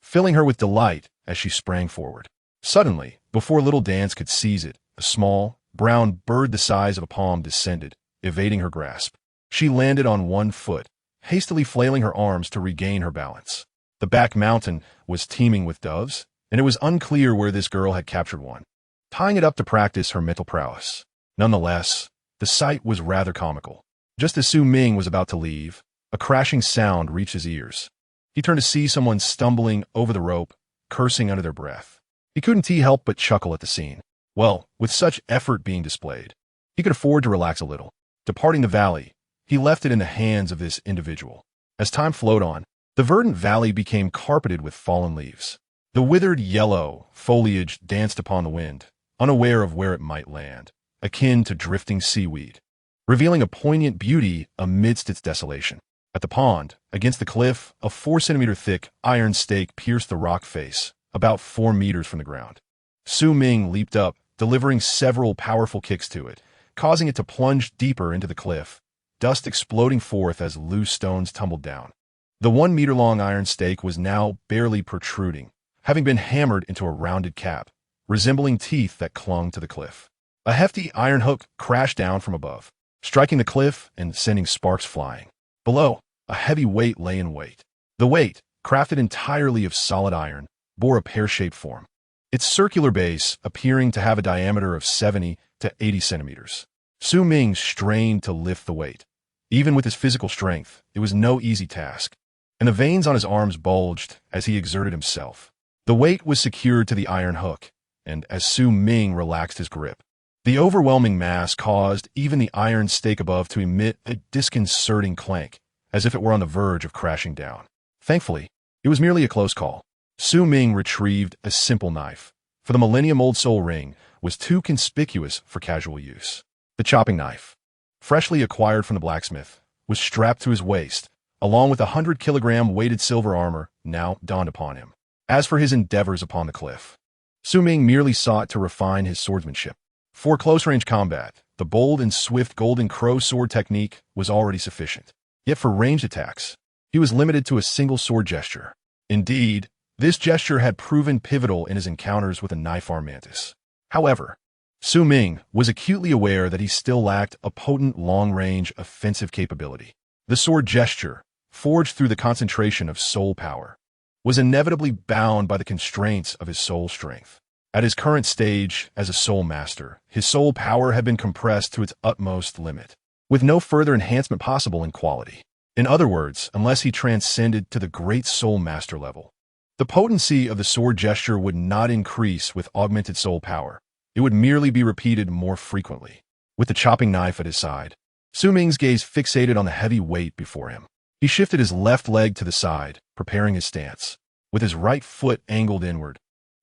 filling her with delight as she sprang forward. Suddenly, before Little Dance could seize it, a small, brown bird the size of a palm descended, evading her grasp. She landed on one foot, hastily flailing her arms to regain her balance. The back mountain was teeming with doves, and it was unclear where this girl had captured one, tying it up to practice her mental prowess. Nonetheless, the sight was rather comical. Just as Su Ming was about to leave, a crashing sound reached his ears. He turned to see someone stumbling over the rope, cursing under their breath. He couldn't help but chuckle at the scene. Well, with such effort being displayed, he could afford to relax a little. Departing the valley, he left it in the hands of this individual. As time flowed on, the verdant valley became carpeted with fallen leaves. The withered yellow foliage danced upon the wind, unaware of where it might land, akin to drifting seaweed, revealing a poignant beauty amidst its desolation. At the pond, against the cliff, a 4-centimeter thick iron stake pierced the rock face, about 4 meters from the ground. Su Ming leaped up, delivering several powerful kicks to it, causing it to plunge deeper into the cliff, dust exploding forth as loose stones tumbled down. The 1-meter-long iron stake was now barely protruding, having been hammered into a rounded cap, resembling teeth that clung to the cliff. A hefty iron hook crashed down from above. striking the cliff and sending sparks flying. Below, a heavy weight lay in wait. The weight, crafted entirely of solid iron, bore a pear-shaped form, its circular base appearing to have a diameter of 70 to 80 centimeters. Su Ming strained to lift the weight. Even with his physical strength, it was no easy task, and the veins on his arms bulged as he exerted himself. The weight was secured to the iron hook, and as Su Ming relaxed his grip, the overwhelming mass caused even the iron stake above to emit a disconcerting clank, as if it were on the verge of crashing down. Thankfully, it was merely a close call. Su Ming retrieved a simple knife, for the millennium-old soul ring was too conspicuous for casual use. The chopping knife, freshly acquired from the blacksmith, was strapped to his waist, along with 100-kilogram weighted silver armor now dawned upon him. As for his endeavors upon the cliff, Su Ming merely sought to refine his swordsmanship. For close-range combat, the bold and swift golden crow sword technique was already sufficient. Yet for ranged attacks, he was limited to a single sword gesture. Indeed, this gesture had proven pivotal in his encounters with a knife-arm mantis. However, Su Ming was acutely aware that he still lacked a potent long-range offensive capability. The sword gesture, forged through the concentration of soul power, was inevitably bound by the constraints of his soul strength. At his current stage as a soul master, his soul power had been compressed to its utmost limit, with no further enhancement possible in quality. In other words, unless he transcended to the great soul master level, the potency of the sword gesture would not increase with augmented soul power. It would merely be repeated more frequently. With the chopping knife at his side, Su Ming's gaze fixated on the heavy weight before him. He shifted his left leg to the side, preparing his stance. With his right foot angled inward,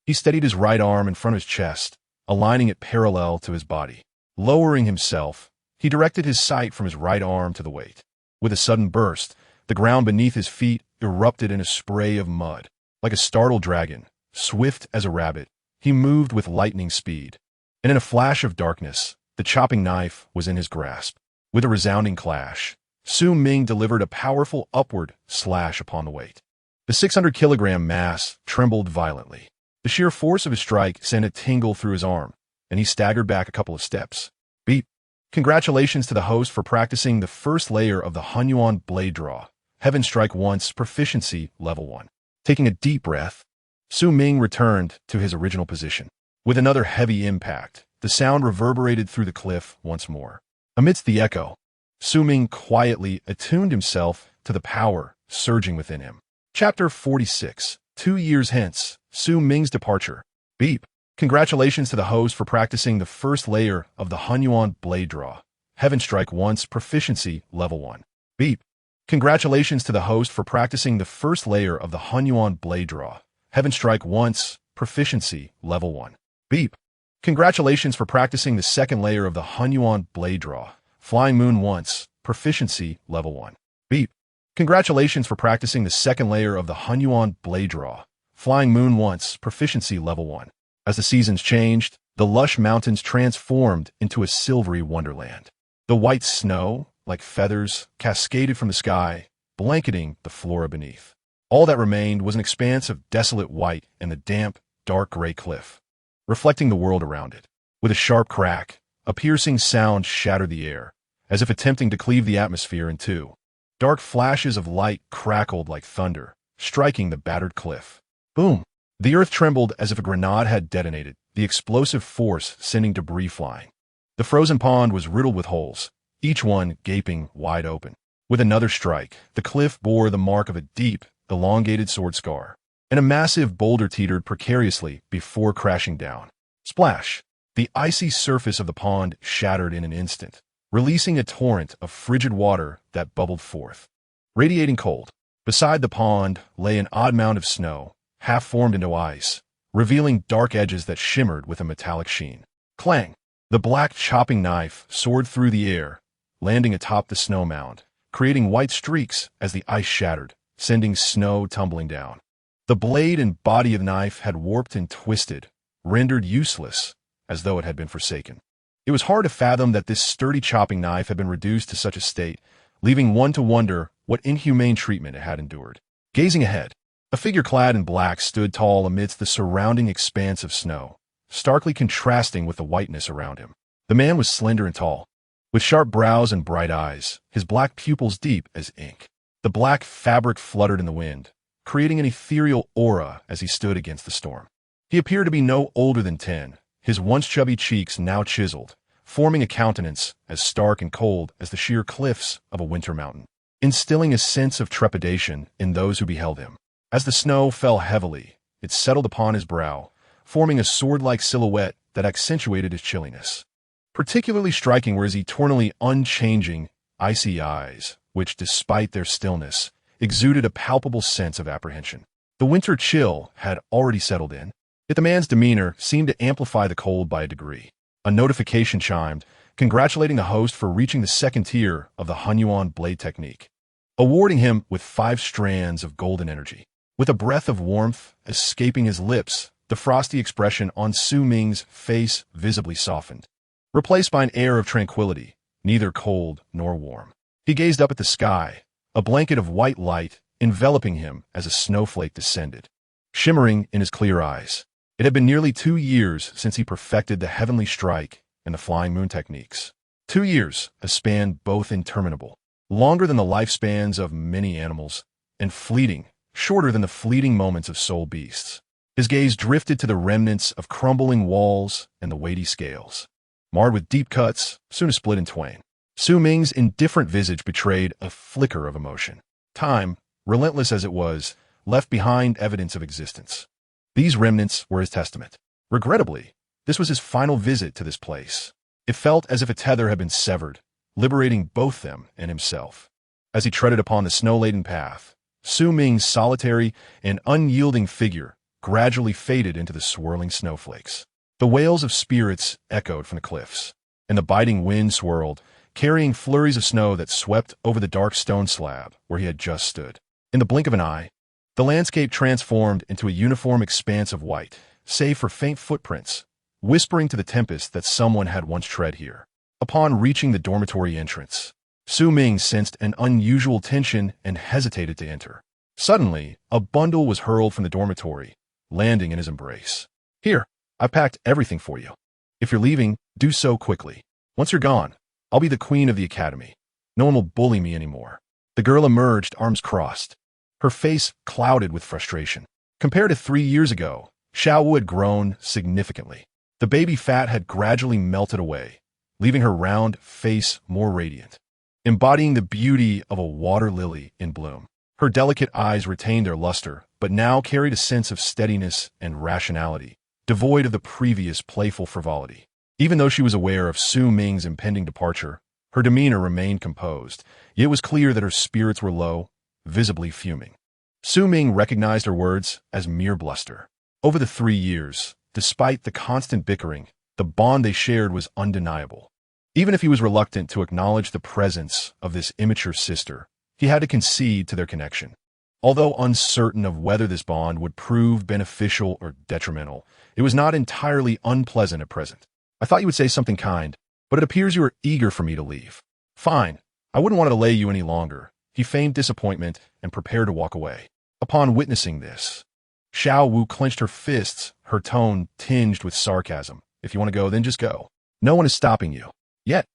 he steadied his right arm in front of his chest, aligning it parallel to his body. Lowering himself, he directed his sight from his right arm to the weight. With a sudden burst, the ground beneath his feet erupted in a spray of mud. Like a startled dragon, swift as a rabbit, he moved with lightning speed. And in a flash of darkness, the chopping knife was in his grasp. With a resounding clash, Su Ming delivered a powerful upward slash upon the weight. The 600-kilogram mass trembled violently. The sheer force of his strike sent a tingle through his arm, and he staggered back a couple of steps. Beep. Congratulations to the host for practicing the first layer of the Hunyuan blade draw. Heaven strike once, proficiency level 1. Taking a deep breath, Su Ming returned to his original position. With another heavy impact, the sound reverberated through the cliff once more. Amidst the echo, Su Ming quietly attuned himself to the power surging within him. Chapter 46. 2 years hence, Su Ming's departure. Beep. Congratulations to the host for practicing the first layer of the Hunyuan blade draw. Heaven strike once, proficiency level 1. Beep. Congratulations to the host for practicing the first layer of the Hunyuan blade draw. Heaven strike once, proficiency level 1. Beep. Congratulations for practicing the second layer of the Hunyuan blade draw. Flying moon once, proficiency level 1. Beep. Congratulations for practicing the second layer of the Hunyuan blade draw. Flying moon once, proficiency level 1. As the seasons changed, the lush mountains transformed into a silvery wonderland. The white snow, like feathers, cascaded from the sky, blanketing the flora beneath. All that remained was an expanse of desolate white and the damp, dark gray cliff, reflecting the world around it. With a sharp crack, a piercing sound shattered the air, as if attempting to cleave the atmosphere in two. Dark flashes of light crackled like thunder, striking the battered cliff. Boom! The earth trembled as if a grenade had detonated, the explosive force sending debris flying. The frozen pond was riddled with holes, each one gaping wide open. With another strike, the cliff bore the mark of a deep, elongated sword scar, and a massive boulder teetered precariously before crashing down. Splash! The icy surface of the pond shattered in an instant, releasing a torrent of frigid water that bubbled forth. Radiating cold, beside the pond lay an odd mound of snow, half formed into ice, revealing dark edges that shimmered with a metallic sheen. Clang! The black chopping knife soared through the air, landing atop the snow mound, creating white streaks as the ice shattered, sending snow tumbling down. The blade and body of the knife had warped and twisted, rendered useless, as though it had been forsaken. It was hard to fathom that this sturdy chopping knife had been reduced to such a state, leaving one to wonder what inhumane treatment it had endured. Gazing ahead, a figure clad in black stood tall amidst the surrounding expanse of snow, starkly contrasting with the whiteness around him. The man was slender and tall, with sharp brows and bright eyes, his black pupils deep as ink. The black fabric fluttered in the wind, creating an ethereal aura as he stood against the storm. He appeared to be no older than 10, his once chubby cheeks now chiseled, forming a countenance as stark and cold as the sheer cliffs of a winter mountain, instilling a sense of trepidation in those who beheld him. As the snow fell heavily, it settled upon his brow, forming a sword-like silhouette that accentuated his chilliness. Particularly striking were his eternally unchanging, icy eyes, which, despite their stillness, exuded a palpable sense of apprehension. The winter chill had already settled in, yet the man's demeanor seemed to amplify the cold by a degree. A notification chimed, congratulating the host for reaching the second tier of the Hunyuan blade technique, awarding him with 5 strands of golden energy. With a breath of warmth escaping his lips, the frosty expression on Su Ming's face visibly softened, replaced by an air of tranquility, neither cold nor warm. He gazed up at the sky, a blanket of white light enveloping him as a snowflake descended, shimmering in his clear eyes. It had been nearly 2 years since he perfected the heavenly strike and the flying moon techniques. 2 years, a span both interminable, longer than the lifespans of many animals, and fleeting, shorter than the fleeting moments of soul beasts. His gaze drifted to the remnants of crumbling walls and the weighty scales, marred with deep cuts, soon to split in twain. Su Ming's indifferent visage betrayed a flicker of emotion. Time, relentless as it was, left behind evidence of existence. These remnants were his testament. Regrettably, this was his final visit to this place. It felt as if a tether had been severed, liberating both them and himself. As he treaded upon the snow-laden path, Su Ming's solitary and unyielding figure gradually faded into the swirling snowflakes. The wails of spirits echoed from the cliffs, and the biting wind swirled, carrying flurries of snow that swept over the dark stone slab where he had just stood. In the blink of an eye, the landscape transformed into a uniform expanse of white, save for faint footprints, whispering to the tempest that someone had once tread here. Upon reaching the dormitory entrance, Su Ming sensed an unusual tension and hesitated to enter. Suddenly, a bundle was hurled from the dormitory, landing in his embrace. "Here, I packed everything for you. If you're leaving, do so quickly. Once you're gone, I'll be the queen of the academy. No one will bully me anymore." The girl emerged, arms crossed, her face clouded with frustration. Compared to 3 years ago, Zhao Wuji had grown significantly. The baby fat had gradually melted away, leaving her round face more radiant, embodying the beauty of a water lily in bloom. Her delicate eyes retained their luster, but now carried a sense of steadiness and rationality, devoid of the previous playful frivolity. Even though she was aware of Su Ming's impending departure, her demeanor remained composed, yet it was clear that her spirits were low, visibly fuming. Su Ming recognized her words as mere bluster. Over the 3 years, despite the constant bickering, the bond they shared was undeniable. Even if he was reluctant to acknowledge the presence of this immature sister, he had to concede to their connection. Although uncertain of whether this bond would prove beneficial or detrimental, it was not entirely unpleasant at present. "I thought you would say something kind, but it appears you are eager for me to leave." "Fine. I wouldn't want to delay you any longer." He feigned disappointment and prepared to walk away. Upon witnessing this, Zhao Wuji clenched her fists, her tone tinged with sarcasm. "If you want to go, then just go. No one is stopping you." Yet,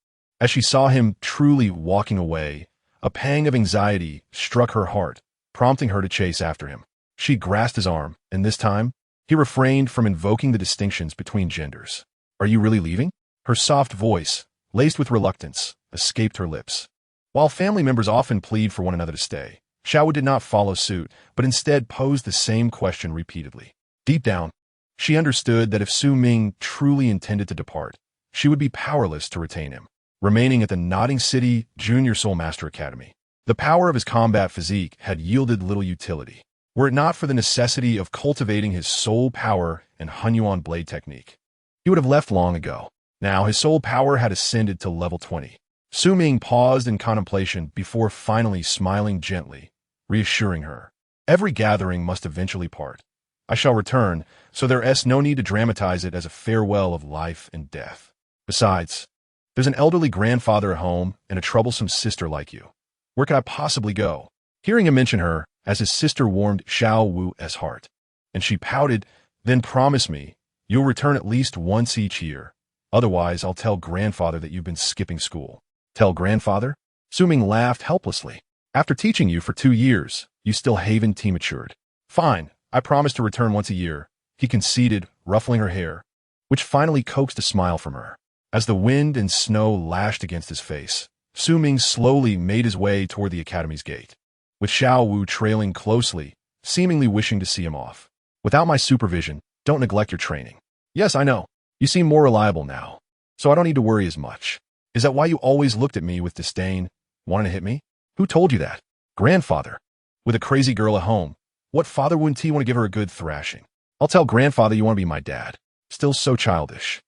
as she saw him truly walking away, a pang of anxiety struck her heart, prompting her to chase after him. She grasped his arm, and this time, he refrained from invoking the distinctions between genders. "Are you really leaving?" Her soft voice, laced with reluctance, escaped her lips. While family members often plead for one another to stay, Zhao Wuji did not follow suit, but instead posed the same question repeatedly. Deep down, she understood that if Su Ming truly intended to depart, she would be powerless to retain him, remaining at the Nodding City Junior Soul Master Academy. The power of his combat physique had yielded little utility, were it not for the necessity of cultivating his soul power and Hunyuan blade technique. He would have left long ago. Now his soul power had ascended to level 20. Su Ming paused in contemplation before finally smiling gently, reassuring her. "Every gathering must eventually part. I shall return, so there's no need to dramatize it as a farewell of life and death. Besides, there's an elderly grandfather at home and a troublesome sister like you. Where could I possibly go?" Hearing him mention her, as his sister warmed Zhao Wuji's heart, and she pouted, "Then promise me, you'll return at least once each year. Otherwise, I'll tell grandfather that you've been skipping school." Tell grandfather? Su Ming laughed helplessly. After teaching you for 2 years, you still haven't matured. Fine, I promise to return once a year, he conceded, ruffling her hair, which finally coaxed a smile from her. As the wind and snow lashed against his face, Su Ming slowly made his way toward the academy's gate, with Zhao Wu trailing closely, seemingly wishing to see him off. Without my supervision, don't neglect your training. Yes, I know. You seem more reliable now, so I don't need to worry as much. Is that why you always looked at me with disdain, wanting to hit me? Who told you that? Grandfather. With a crazy girl at home, what father wouldn't he want to give her a good thrashing? I'll tell grandfather you want to be my dad. Still so childish.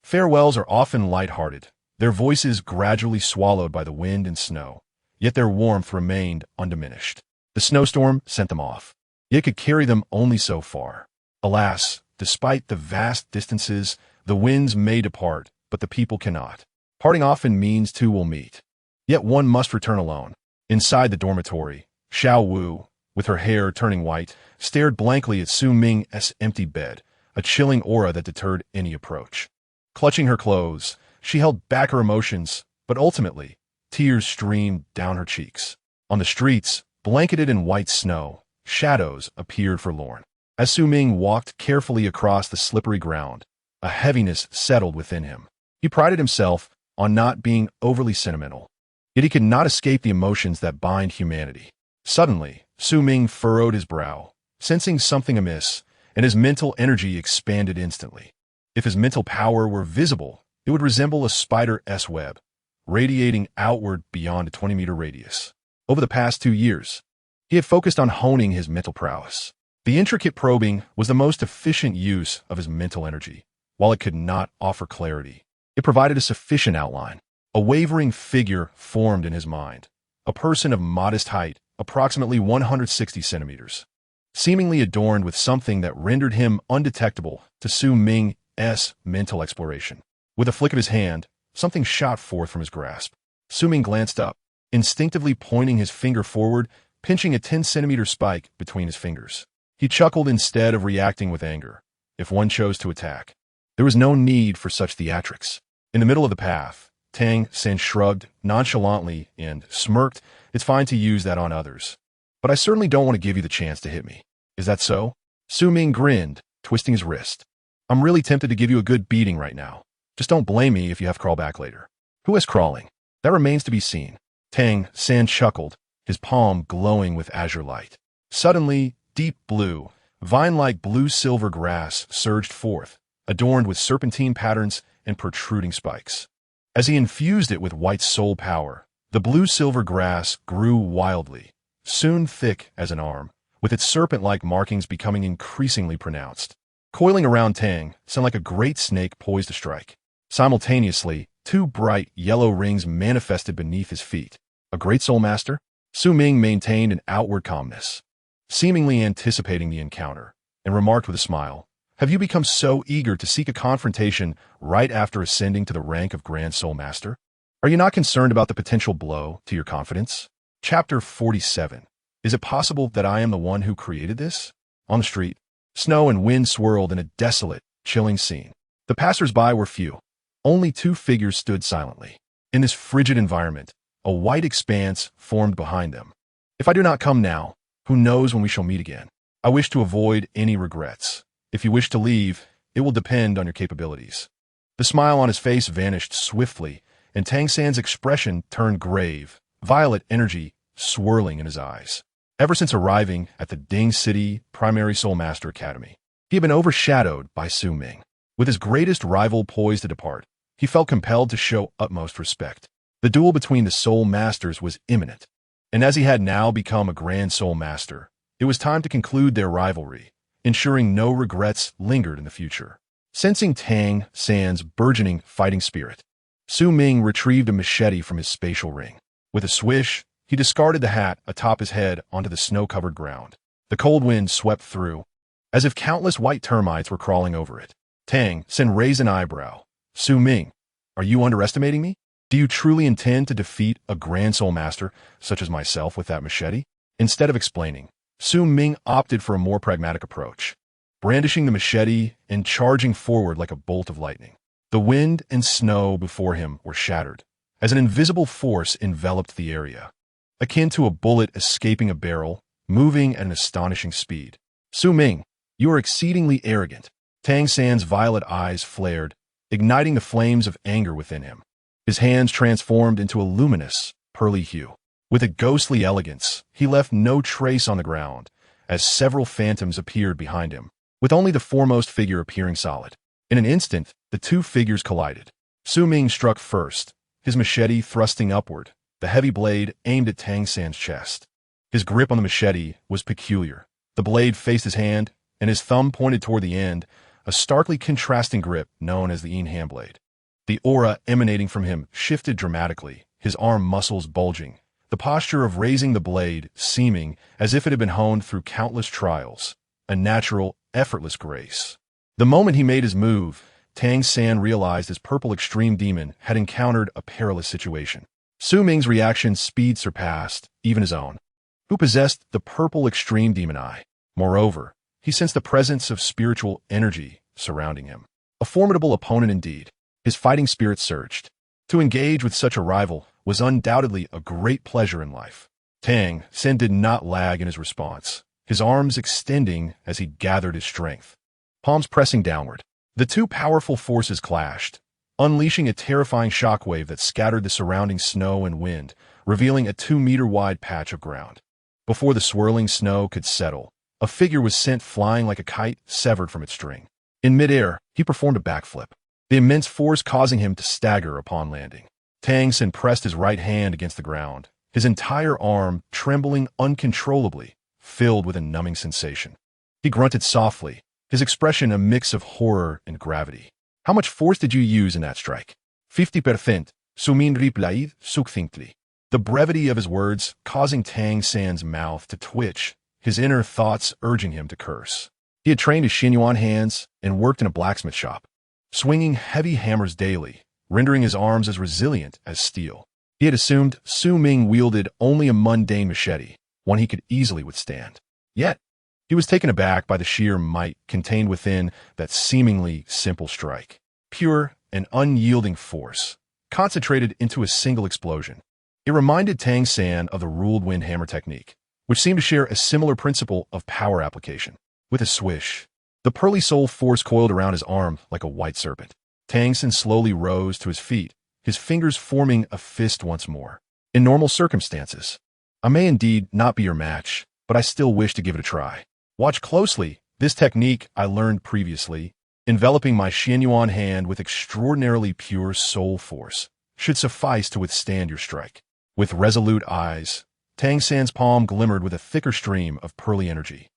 Farewells are often light-hearted, their voices gradually swallowed by the wind and snow, yet their warmth remained undiminished. The snowstorm sent them off. It could carry them only so far. Alas, despite the vast distances, the winds may depart, but the people cannot. Parting often means two will meet. Yet one must return alone. Inside the dormitory, Zhao Wu, with her hair turning white, stared blankly at Su Ming's empty bed, a chilling aura that deterred any approach. Clutching her clothes, she held back her emotions, but ultimately, tears streamed down her cheeks. On the streets, blanketed in white snow, shadows appeared forlorn. As Su Ming walked carefully across the slippery ground, a heaviness settled within him. He prided himself on not being overly sentimental, yet he could not escape the emotions that bind humanity. Suddenly, Su Ming furrowed his brow, sensing something amiss, and his mental energy expanded instantly. If his mental power were visible, it would resemble a spider's web, radiating outward beyond a 20-meter radius. Over the past 2 years, he had focused on honing his mental prowess. The intricate probing was the most efficient use of his mental energy. While it could not offer clarity, it provided a sufficient outline. A wavering figure formed in his mind, a person of modest height, approximately 160 centimeters, seemingly adorned with something that rendered him undetectable to Su Ming's mental exploration. With a flick of his hand, something shot forth from his grasp. Su Ming glanced up, instinctively pointing his finger forward, pinching a 10-centimeter spike between his fingers. He chuckled instead of reacting with anger. If one chose to attack, there was no need for such theatrics. In the middle of the path, Tang San shrugged nonchalantly and smirked. It's fine to use that on others, but I certainly don't want to give you the chance to hit me. Is that so? Su Ming grinned, twisting his wrist. I'm really tempted to give you a good beating right now. Just don't blame me if you have to crawl back later. Who is crawling? That remains to be seen. Tang San chuckled, his palm glowing with azure light. Suddenly, deep blue, vine-like blue-silver grass surged forth, adorned with serpentine patterns and protruding spikes. As he infused it with white soul power, the blue-silver grass grew wildly, soon thick as an arm, with its serpent-like markings becoming increasingly pronounced. Coiling around Tang San like a great snake poised to strike. Simultaneously, 2 bright yellow rings manifested beneath his feet. A great soul master? Su Ming maintained an outward calmness, seemingly anticipating the encounter, and remarked with a smile, have you become so eager to seek a confrontation right after ascending to the rank of Grand Soul Master? Are you not concerned about the potential blow to your confidence? Chapter 47. Is it possible that I am the one who created this? On the street, snow and wind swirled in a desolate, chilling scene. The passers-by were few. Only 2 figures stood silently. In this frigid environment, a white expanse formed behind them. If I do not come now, who knows when we shall meet again? I wish to avoid any regrets. If you wish to leave, it will depend on your capabilities. The smile on his face vanished swiftly, and Tang San's expression turned grave, violet energy swirling in his eyes. Ever since arriving at the Ding City Primary Soul Master Academy, he had been overshadowed by Su Ming. With his greatest rival poised to depart, he felt compelled to show utmost respect. The duel between the Soul Masters was imminent, and as he had now become a Grand Soul Master, it was time to conclude their rivalry, ensuring no regrets lingered in the future. Sensing Tang San's burgeoning fighting spirit, Su Ming retrieved a machete from his spatial ring. With a swish, he discarded the hat atop his head onto the snow-covered ground. The cold wind swept through, as if countless white termites were crawling over it. Tang San raised an eyebrow. Su Ming, are you underestimating me? Do you truly intend to defeat a Grand Soul Master such as myself with that machete? Instead of explaining, Su Ming opted for a more pragmatic approach, brandishing the machete and charging forward like a bolt of lightning. The wind and snow before him were shattered, as an invisible force enveloped the area, akin to a bullet escaping a barrel, moving at an astonishing speed. Su Ming, you are exceedingly arrogant. Tang San's violet eyes flared, igniting the flames of anger within him. His hands transformed into a luminous, pearly hue. With a ghostly elegance, he left no trace on the ground, as several phantoms appeared behind him, with only the foremost figure appearing solid. In an instant, the two figures collided. Su Ming struck first, his machete thrusting upward, the heavy blade aimed at Tang San's chest. His grip on the machete was peculiar. The blade faced his hand, and his thumb pointed toward the end, a starkly contrasting grip known as the innate blade. The aura emanating from him shifted dramatically, his arm muscles bulging, the posture of raising the blade seeming as if it had been honed through countless trials, a natural, effortless grace. The moment he made his move, Tang San realized his purple extreme demon had encountered a perilous situation. Su Ming's reaction speed surpassed even his own, who possessed the purple extreme demon eye. Moreover, he sensed the presence of spiritual energy surrounding him. A formidable opponent indeed. His fighting spirit surged. To engage with such a rival was undoubtedly a great pleasure in life. Tang San did not lag in his response, his arms extending as he gathered his strength, palms pressing downward. The two powerful forces clashed, unleashing a terrifying shockwave that scattered the surrounding snow and wind, revealing a 2-meter-wide patch of ground. Before the swirling snow could settle, a figure was sent flying like a kite severed from its string. In midair, he performed a backflip, the immense force causing him to stagger upon landing. Tang San pressed his right hand against the ground, his entire arm trembling uncontrollably, filled with a numbing sensation. He grunted softly, his expression a mix of horror and gravity. How much force did you use in that strike? 50%, Su Ming replied succinctly. The brevity of his words causing Tang San's mouth to twitch, his inner thoughts urging him to curse. He had trained his Xinyuan hands and worked in a blacksmith shop, swinging heavy hammers daily, rendering his arms as resilient as steel. He had assumed Su Ming wielded only a mundane machete, one he could easily withstand. Yet, he was taken aback by the sheer might contained within that seemingly simple strike. Pure and unyielding force, concentrated into a single explosion. It reminded Tang San of the ruled wind hammer technique, which seemed to share a similar principle of power application. With a swish, the pearly soul force coiled around his arm like a white serpent. Tang San slowly rose to his feet, his fingers forming a fist once more. In normal circumstances, I may indeed not be your match, but I still wish to give it a try. Watch closely. This technique I learned previously, enveloping my Xinyuan hand with extraordinarily pure soul force, should suffice to withstand your strike. With resolute eyes, Tang San's palm glimmered with a thicker stream of pearly energy,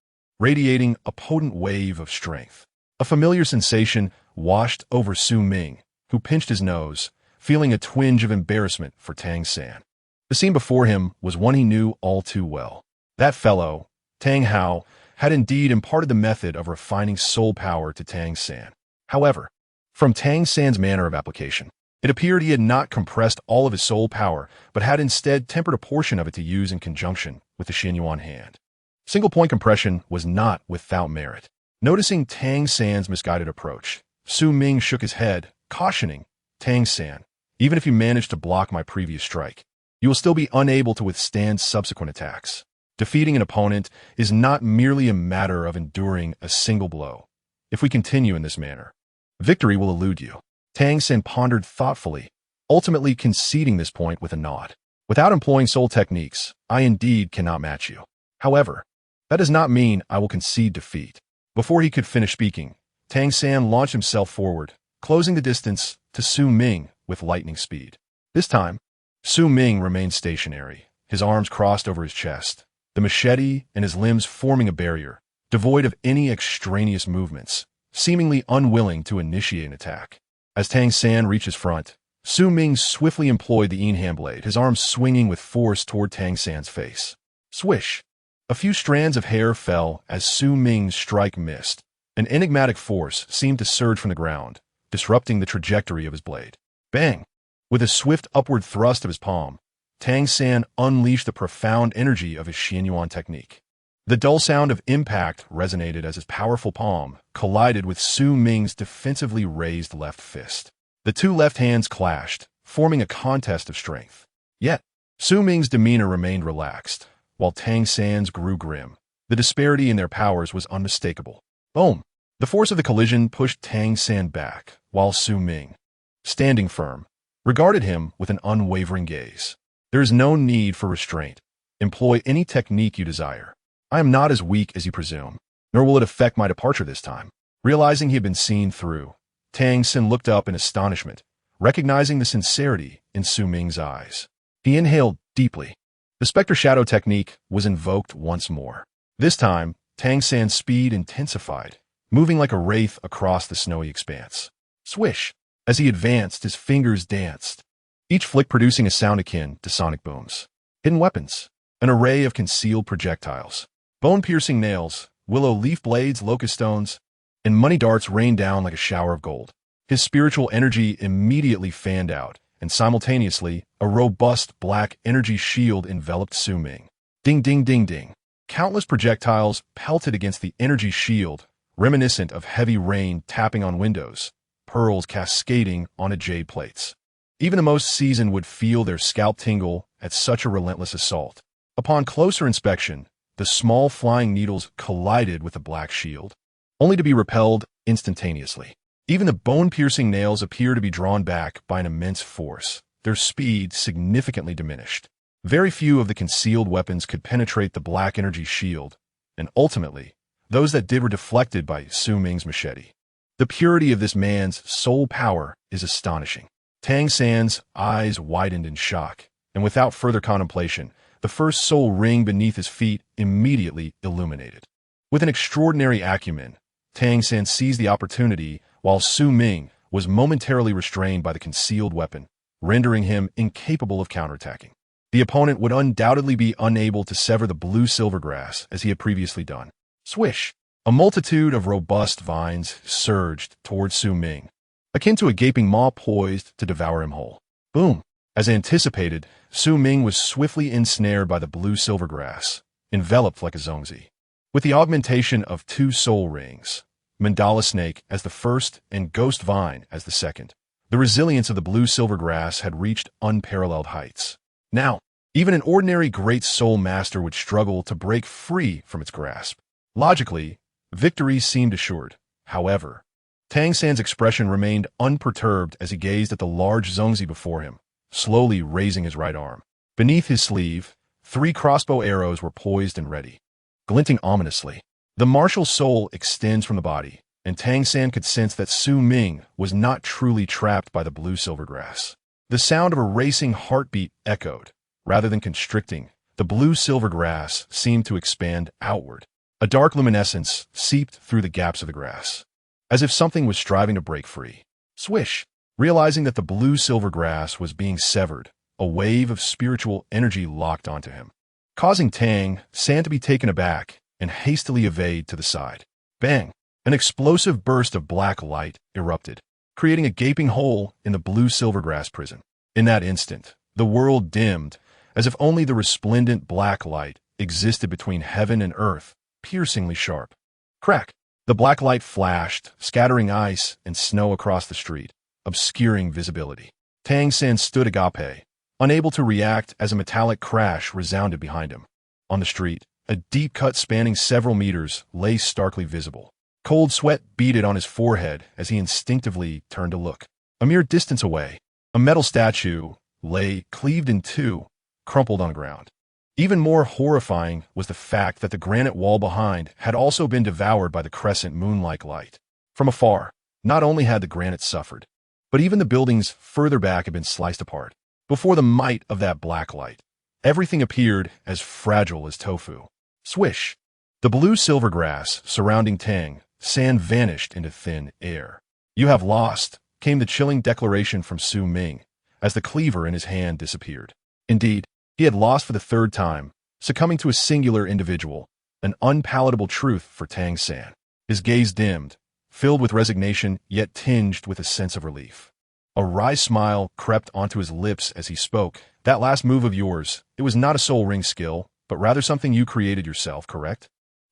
radiating a potent wave of strength. A familiar sensation washed over Su Ming, who pinched his nose, feeling a twinge of embarrassment for Tang San. The scene before him was one he knew all too well. That fellow, Tang Hao, had indeed imparted the method of refining soul power to Tang San. However, from Tang San's manner of application, it appeared he had not compressed all of his soul power, but had instead tempered a portion of it to use in conjunction with the Xinyuan hand. Single-point compression was not without merit. Noticing Tang San's misguided approach, Su Ming shook his head, cautioning, Tang San, even if you manage to block my previous strike, you will still be unable to withstand subsequent attacks. Defeating an opponent is not merely a matter of enduring a single blow. If we continue in this manner, victory will elude you. Tang San pondered thoughtfully, ultimately conceding this point with a nod. Without employing soul techniques, I indeed cannot match you. However, that does not mean I will concede defeat. Before he could finish speaking, Tang San launched himself forward, closing the distance to Su Ming with lightning speed. This time, Su Ming remained stationary, his arms crossed over his chest, the machete and his limbs forming a barrier, devoid of any extraneous movements, seemingly unwilling to initiate an attack. As Tang San reached his front, Su Ming swiftly employed the innate blade, his arms swinging with force toward Tang San's face. Swish! A few strands of hair fell as Su Ming's strike missed. An enigmatic force seemed to surge from the ground, disrupting the trajectory of his blade. Bang! With a swift upward thrust of his palm, Tang San unleashed the profound energy of his Xinyuan technique. The dull sound of impact resonated as his powerful palm collided with Su Ming's defensively raised left fist. The two left hands clashed, forming a contest of strength. Yet, Su Ming's demeanor remained relaxed, while Tang San's grew grim. The disparity in their powers was unmistakable. Boom! The force of the collision pushed Tang San back, while Su Ming, standing firm, regarded him with an unwavering gaze. There is no need for restraint. Employ any technique you desire. I am not as weak as you presume, nor will it affect my departure this time. Realizing he had been seen through, Tang San looked up in astonishment, recognizing the sincerity in Su Ming's eyes. He inhaled deeply. The Spectre Shadow technique was invoked once more. This time, Tang San's speed intensified, moving like a wraith across the snowy expanse. Swish! As he advanced, his fingers danced, each flick producing a sound akin to sonic booms. Hidden weapons, an array of concealed projectiles, bone-piercing nails, willow leaf blades, locust stones, and money darts rained down like a shower of gold. His spiritual energy immediately fanned out, and simultaneously, a robust black energy shield enveloped Su Ming. Ding, ding, ding, ding. Countless projectiles pelted against the energy shield, reminiscent of heavy rain tapping on windows, pearls cascading onto jade plates. Even the most seasoned would feel their scalp tingle at such a relentless assault. Upon closer inspection, the small flying needles collided with the black shield, only to be repelled instantaneously. Even the bone-piercing nails appear to be drawn back by an immense force, their speed significantly diminished. Very few of the concealed weapons could penetrate the black energy shield, and ultimately, those that did were deflected by Su Ming's machete. The purity of this man's soul power is astonishing. Tang San's eyes widened in shock, and without further contemplation, the first soul ring beneath his feet immediately illuminated. With an extraordinary acumen, Tang San seized the opportunity while Su Ming was momentarily restrained by the concealed weapon, rendering him incapable of counterattacking. The opponent would undoubtedly be unable to sever the blue silvergrass as he had previously done. Swish! A multitude of robust vines surged towards Su Ming, akin to a gaping maw poised to devour him whole. Boom! As anticipated, Su Ming was swiftly ensnared by the blue silvergrass, enveloped like a zongzi. With the augmentation of 2 soul rings, Mandala Snake as the first and Ghost Vine as the second, the resilience of the blue silvergrass had reached unparalleled heights. Now, even an ordinary great soul master would struggle to break free from its grasp. Logically, victory seemed assured. However, Tang San's expression remained unperturbed as he gazed at the large zongzi before him, slowly raising his right arm. Beneath his sleeve, 3 crossbow arrows were poised and ready, glinting ominously. The martial soul extends from the body, and Tang San could sense that Su Ming was not truly trapped by the blue silvergrass. The sound of a racing heartbeat echoed. Rather than constricting, the blue silvergrass seemed to expand outward. A dark luminescence seeped through the gaps of the grass, as if something was striving to break free. Swish! Realizing that the blue silvergrass was being severed, a wave of spiritual energy locked onto him, causing Tang San to be taken aback and hastily evade to the side. Bang! An explosive burst of black light erupted, creating a gaping hole in the blue silvergrass prison. In that instant, the world dimmed, as if only the resplendent black light existed between heaven and earth, piercingly sharp. Crack! The black light flashed, scattering ice and snow across the street, obscuring visibility. Tang San stood agape, unable to react as a metallic crash resounded behind him. On the street, a deep cut spanning several meters lay starkly visible. Cold sweat beaded on his forehead as he instinctively turned to look. A mere distance away, a metal statue lay cleaved in 2, crumpled on the ground. Even more horrifying was the fact that the granite wall behind had also been devoured by the crescent moon-like light. From afar, not only had the granite suffered, but even the buildings further back had been sliced apart. Before the might of that black light, everything appeared as fragile as tofu. Swish! The blue silvergrass surrounding Tang San vanished into thin air. "You have lost," came the chilling declaration from Su Ming, as the cleaver in his hand disappeared. Indeed, he had lost for the 3rd time, succumbing to a singular individual, an unpalatable truth for Tang San. His gaze dimmed, filled with resignation yet tinged with a sense of relief. A wry smile crept onto his lips as he spoke. "That last move of yours, it was not a soul ring skill, but rather something you created yourself, correct?"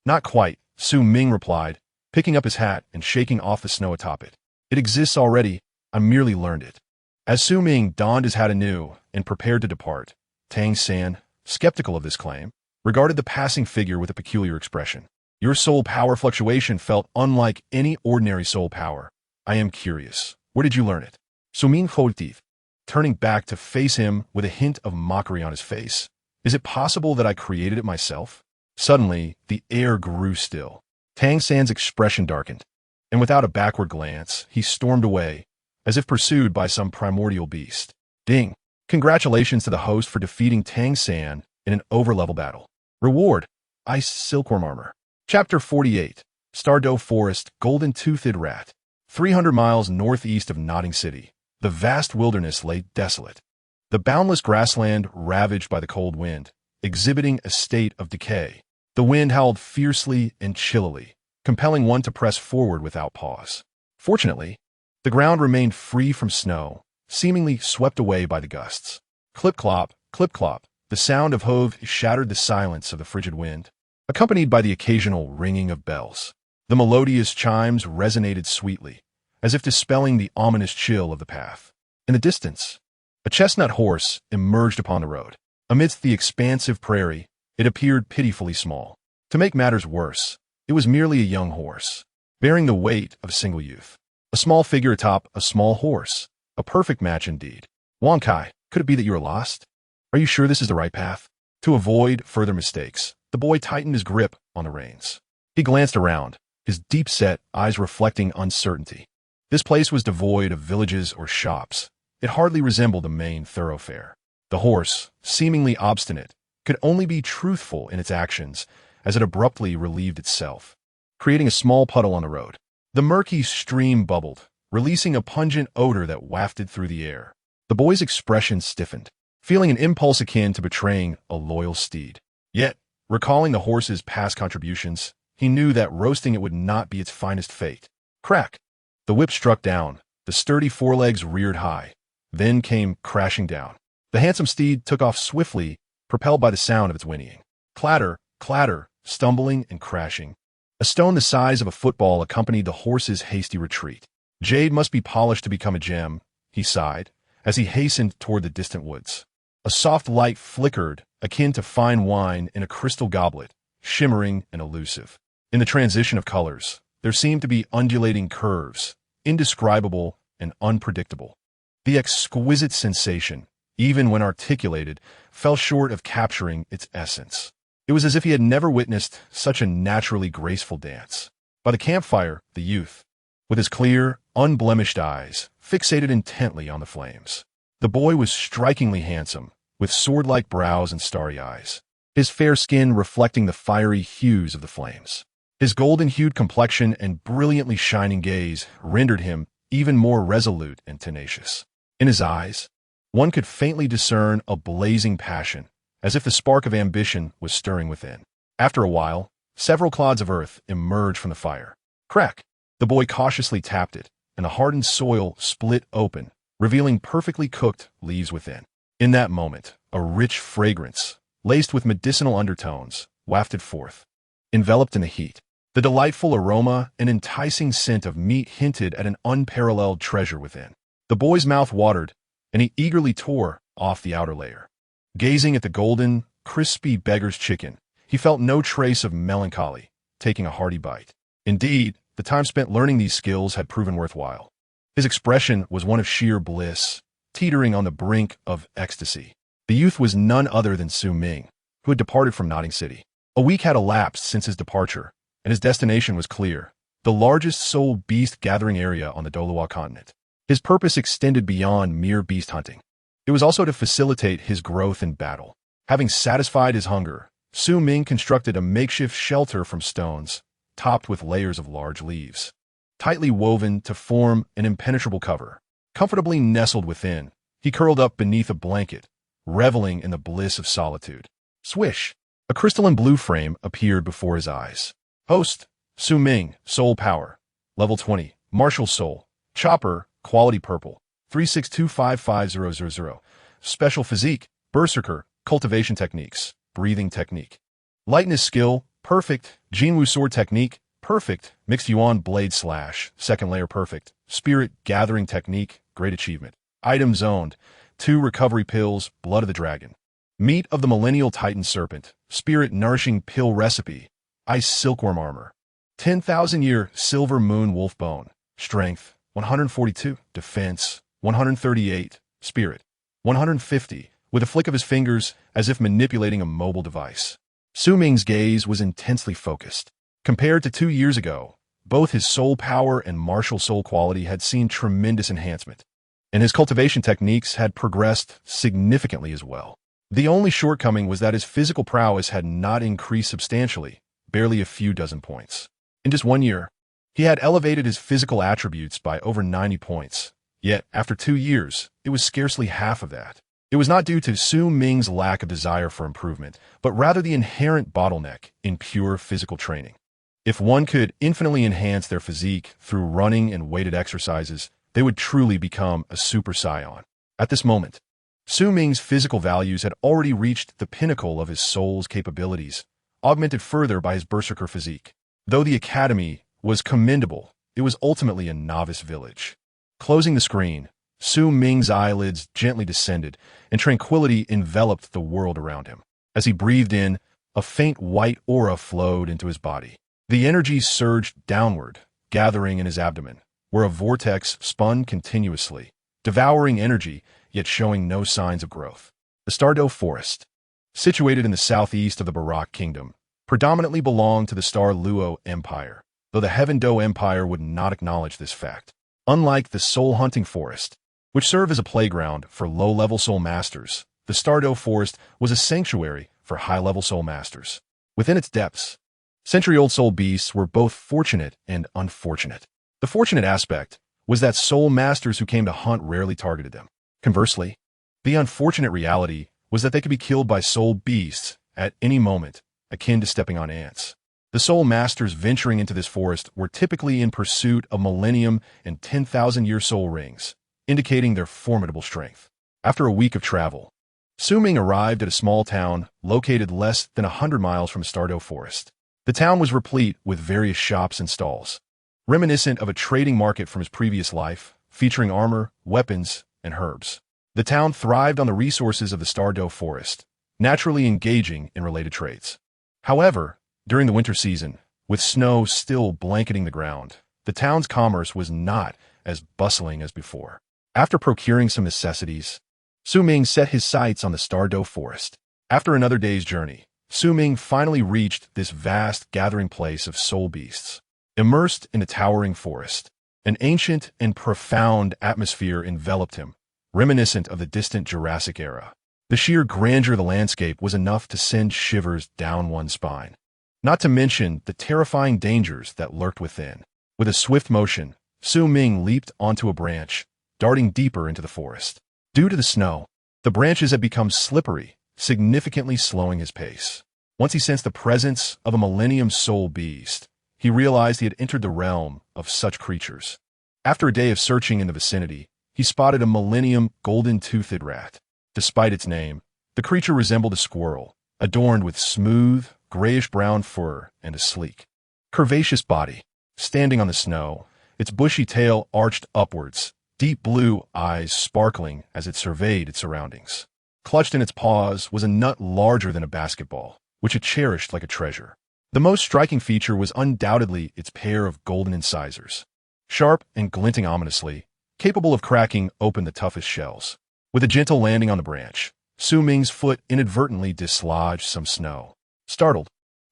"Not quite," Su Ming replied, picking up his hat and shaking off the snow atop it. "It exists already, I merely learned it." As Su Ming donned his hat anew and prepared to depart, Tang San, skeptical of this claim, regarded the passing figure with a peculiar expression. Your soul power fluctuation felt unlike any ordinary soul power. I am curious. Where did you learn it? Su Ming Hotiv, turning back to face him with a hint of mockery on his face. Is it possible that I created it myself? Suddenly, the air grew still. Tang San's expression darkened, and without a backward glance, he stormed away, as if pursued by some primordial beast. Ding! Congratulations to the host for defeating Tang San in an overlevel battle. Reward: Ice Silkworm Armor. Chapter 48. Stardow Forest, Golden-Toothed Rat. 300 miles northeast of Notting City, the vast wilderness lay desolate. The boundless grassland ravaged by the cold wind, exhibiting a state of decay. The wind howled fiercely and chillily, compelling one to press forward without pause. Fortunately, the ground remained free from snow, seemingly swept away by the gusts. Clip-clop, clip-clop, the sound of hooves shattered the silence of the frigid wind, accompanied by the occasional ringing of bells. The melodious chimes resonated sweetly, as if dispelling the ominous chill of the path. In the distance, a chestnut horse emerged upon the road. Amidst the expansive prairie, it appeared pitifully small. To make matters worse, it was merely a young horse, bearing the weight of a single youth. A small figure atop a small horse. A perfect match indeed. Wang Kai, could it be that you are lost? Are you sure this is the right path? To avoid further mistakes, the boy tightened his grip on the reins. He glanced around, his deep-set eyes reflecting uncertainty. This place was devoid of villages or shops. It hardly resembled a main thoroughfare. The horse, seemingly obstinate, could only be truthful in its actions as it abruptly relieved itself, creating a small puddle on the road. The murky stream bubbled, releasing a pungent odor that wafted through the air. The boy's expression stiffened, feeling an impulse akin to betraying a loyal steed. Yet, recalling the horse's past contributions, he knew that roasting it would not be its finest fate. Crack! The whip struck down, the sturdy forelegs reared high, then came crashing down. The handsome steed took off swiftly, propelled by the sound of its whinnying. Clatter, clatter, stumbling and crashing. A stone the size of a football accompanied the horse's hasty retreat. Jade must be polished to become a gem, he sighed, as he hastened toward the distant woods. A soft light flickered, akin to fine wine in a crystal goblet, shimmering and elusive. In the transition of colors, there seemed to be undulating curves, indescribable and unpredictable. The exquisite sensation, even when articulated, fell short of capturing its essence. It was as if he had never witnessed such a naturally graceful dance. By the campfire, the youth, with his clear, unblemished eyes, fixated intently on the flames. The boy was strikingly handsome, with sword-like brows and starry eyes, his fair skin reflecting the fiery hues of the flames. His golden-hued complexion and brilliantly shining gaze rendered him even more resolute and tenacious. In his eyes, one could faintly discern a blazing passion, as if the spark of ambition was stirring within. After a while, several clods of earth emerged from the fire. Crack! The boy cautiously tapped it, and the hardened soil split open, revealing perfectly cooked leaves within. In that moment, a rich fragrance, laced with medicinal undertones, wafted forth. Enveloped in the heat, the delightful aroma and enticing scent of meat hinted at an unparalleled treasure within. The boy's mouth watered, and he eagerly tore off the outer layer. Gazing at the golden, crispy beggar's chicken, he felt no trace of melancholy, taking a hearty bite. Indeed, the time spent learning these skills had proven worthwhile. His expression was one of sheer bliss, teetering on the brink of ecstasy. The youth was none other than Su Ming, who had departed from Notting City. A week had elapsed since his departure, and his destination was clear: the largest soul beast gathering area on the Douluo Continent. His purpose extended beyond mere beast hunting. It was also to facilitate his growth in battle. Having satisfied his hunger, Su Ming constructed a makeshift shelter from stones, topped with layers of large leaves, tightly woven to form an impenetrable cover. Comfortably nestled within, he curled up beneath a blanket, reveling in the bliss of solitude. Swish! A crystalline blue frame appeared before his eyes. Host: Su Ming, Soul Power. Level 20, Martial Soul. Chopper, Quality Purple. 362550000. Special Physique, Berserker. Cultivation Techniques, Breathing Technique. Lightness Skill, Perfect. Jinwu Sword Technique, Perfect. Mixed Yuan Blade Slash, Second Layer Perfect. Spirit Gathering Technique, Great Achievement. Items owned: 2 recovery pills, blood of the dragon. Meat of the millennial titan serpent, spirit nourishing pill recipe, ice silkworm armor. 10,000-year silver moon wolf bone, strength 142, defense 138, spirit 150, with a flick of his fingers as if manipulating a mobile device. Su Ming's gaze was intensely focused. Compared to 2 years ago, both his soul power and martial soul quality had seen tremendous enhancement, and his cultivation techniques had progressed significantly as well. The only shortcoming was that his physical prowess had not increased substantially, barely a few dozen points. In just 1 year, he had elevated his physical attributes by over 90 points, yet after 2 years, it was scarcely half of that. It was not due to Su Ming's lack of desire for improvement, but rather the inherent bottleneck in pure physical training. If one could infinitely enhance their physique through running and weighted exercises, they would truly become a super saiyan. At this moment, Su Ming's physical values had already reached the pinnacle of his soul's capabilities, augmented further by his berserker physique. Though the academy was commendable, it was ultimately a novice village. Closing the screen, Su Ming's eyelids gently descended, and tranquility enveloped the world around him. As he breathed in, a faint white aura flowed into his body. The energy surged downward, gathering in his abdomen, where a vortex spun continuously, devouring energy, yet showing no signs of growth. The Douluo Forest, situated in the southeast of the Barak Kingdom, predominantly belonged to the Douluo Empire, though the Heaven Do Empire would not acknowledge this fact. Unlike the Soul Hunting Forest, which served as a playground for low-level soul masters, the Douluo Forest was a sanctuary for high-level soul masters. Within its depths, century-old soul beasts were both fortunate and unfortunate. The fortunate aspect was that soul masters who came to hunt rarely targeted them. Conversely, the unfortunate reality was that they could be killed by soul beasts at any moment, akin to stepping on ants. The soul masters venturing into this forest were typically in pursuit of millennium and 10,000-year soul rings, indicating their formidable strength. After a week of travel, Su Ming arrived at a small town located less than 100 miles from the Douluo Forest. The town was replete with various shops and stalls, reminiscent of a trading market from his previous life, featuring armor, weapons, and herbs. The town thrived on the resources of the Douluo Forest, naturally engaging in related trades. However, during the winter season, with snow still blanketing the ground, the town's commerce was not as bustling as before. After procuring some necessities, Su Ming set his sights on the Douluo Forest. After another day's journey, Su Ming finally reached this vast gathering place of soul beasts. Immersed in a towering forest, an ancient and profound atmosphere enveloped him, reminiscent of the distant Jurassic era. The sheer grandeur of the landscape was enough to send shivers down one's spine, not to mention the terrifying dangers that lurked within. With a swift motion, Su Ming leaped onto a branch, darting deeper into the forest. Due to the snow, the branches had become slippery, significantly slowing his pace. Once he sensed the presence of a millennium soul beast, he realized he had entered the realm of such creatures. After a day of searching in the vicinity, he spotted a millennium golden-toothed rat. Despite its name, the creature resembled a squirrel, adorned with smooth, grayish-brown fur and a sleek, curvaceous body. Standing on the snow, its bushy tail arched upwards, deep blue eyes sparkling as it surveyed its surroundings. Clutched in its paws was a nut larger than a basketball, which it cherished like a treasure. The most striking feature was undoubtedly its pair of golden incisors, sharp and glinting ominously, capable of cracking open the toughest shells. With a gentle landing on the branch, Su Ming's foot inadvertently dislodged some snow. Startled,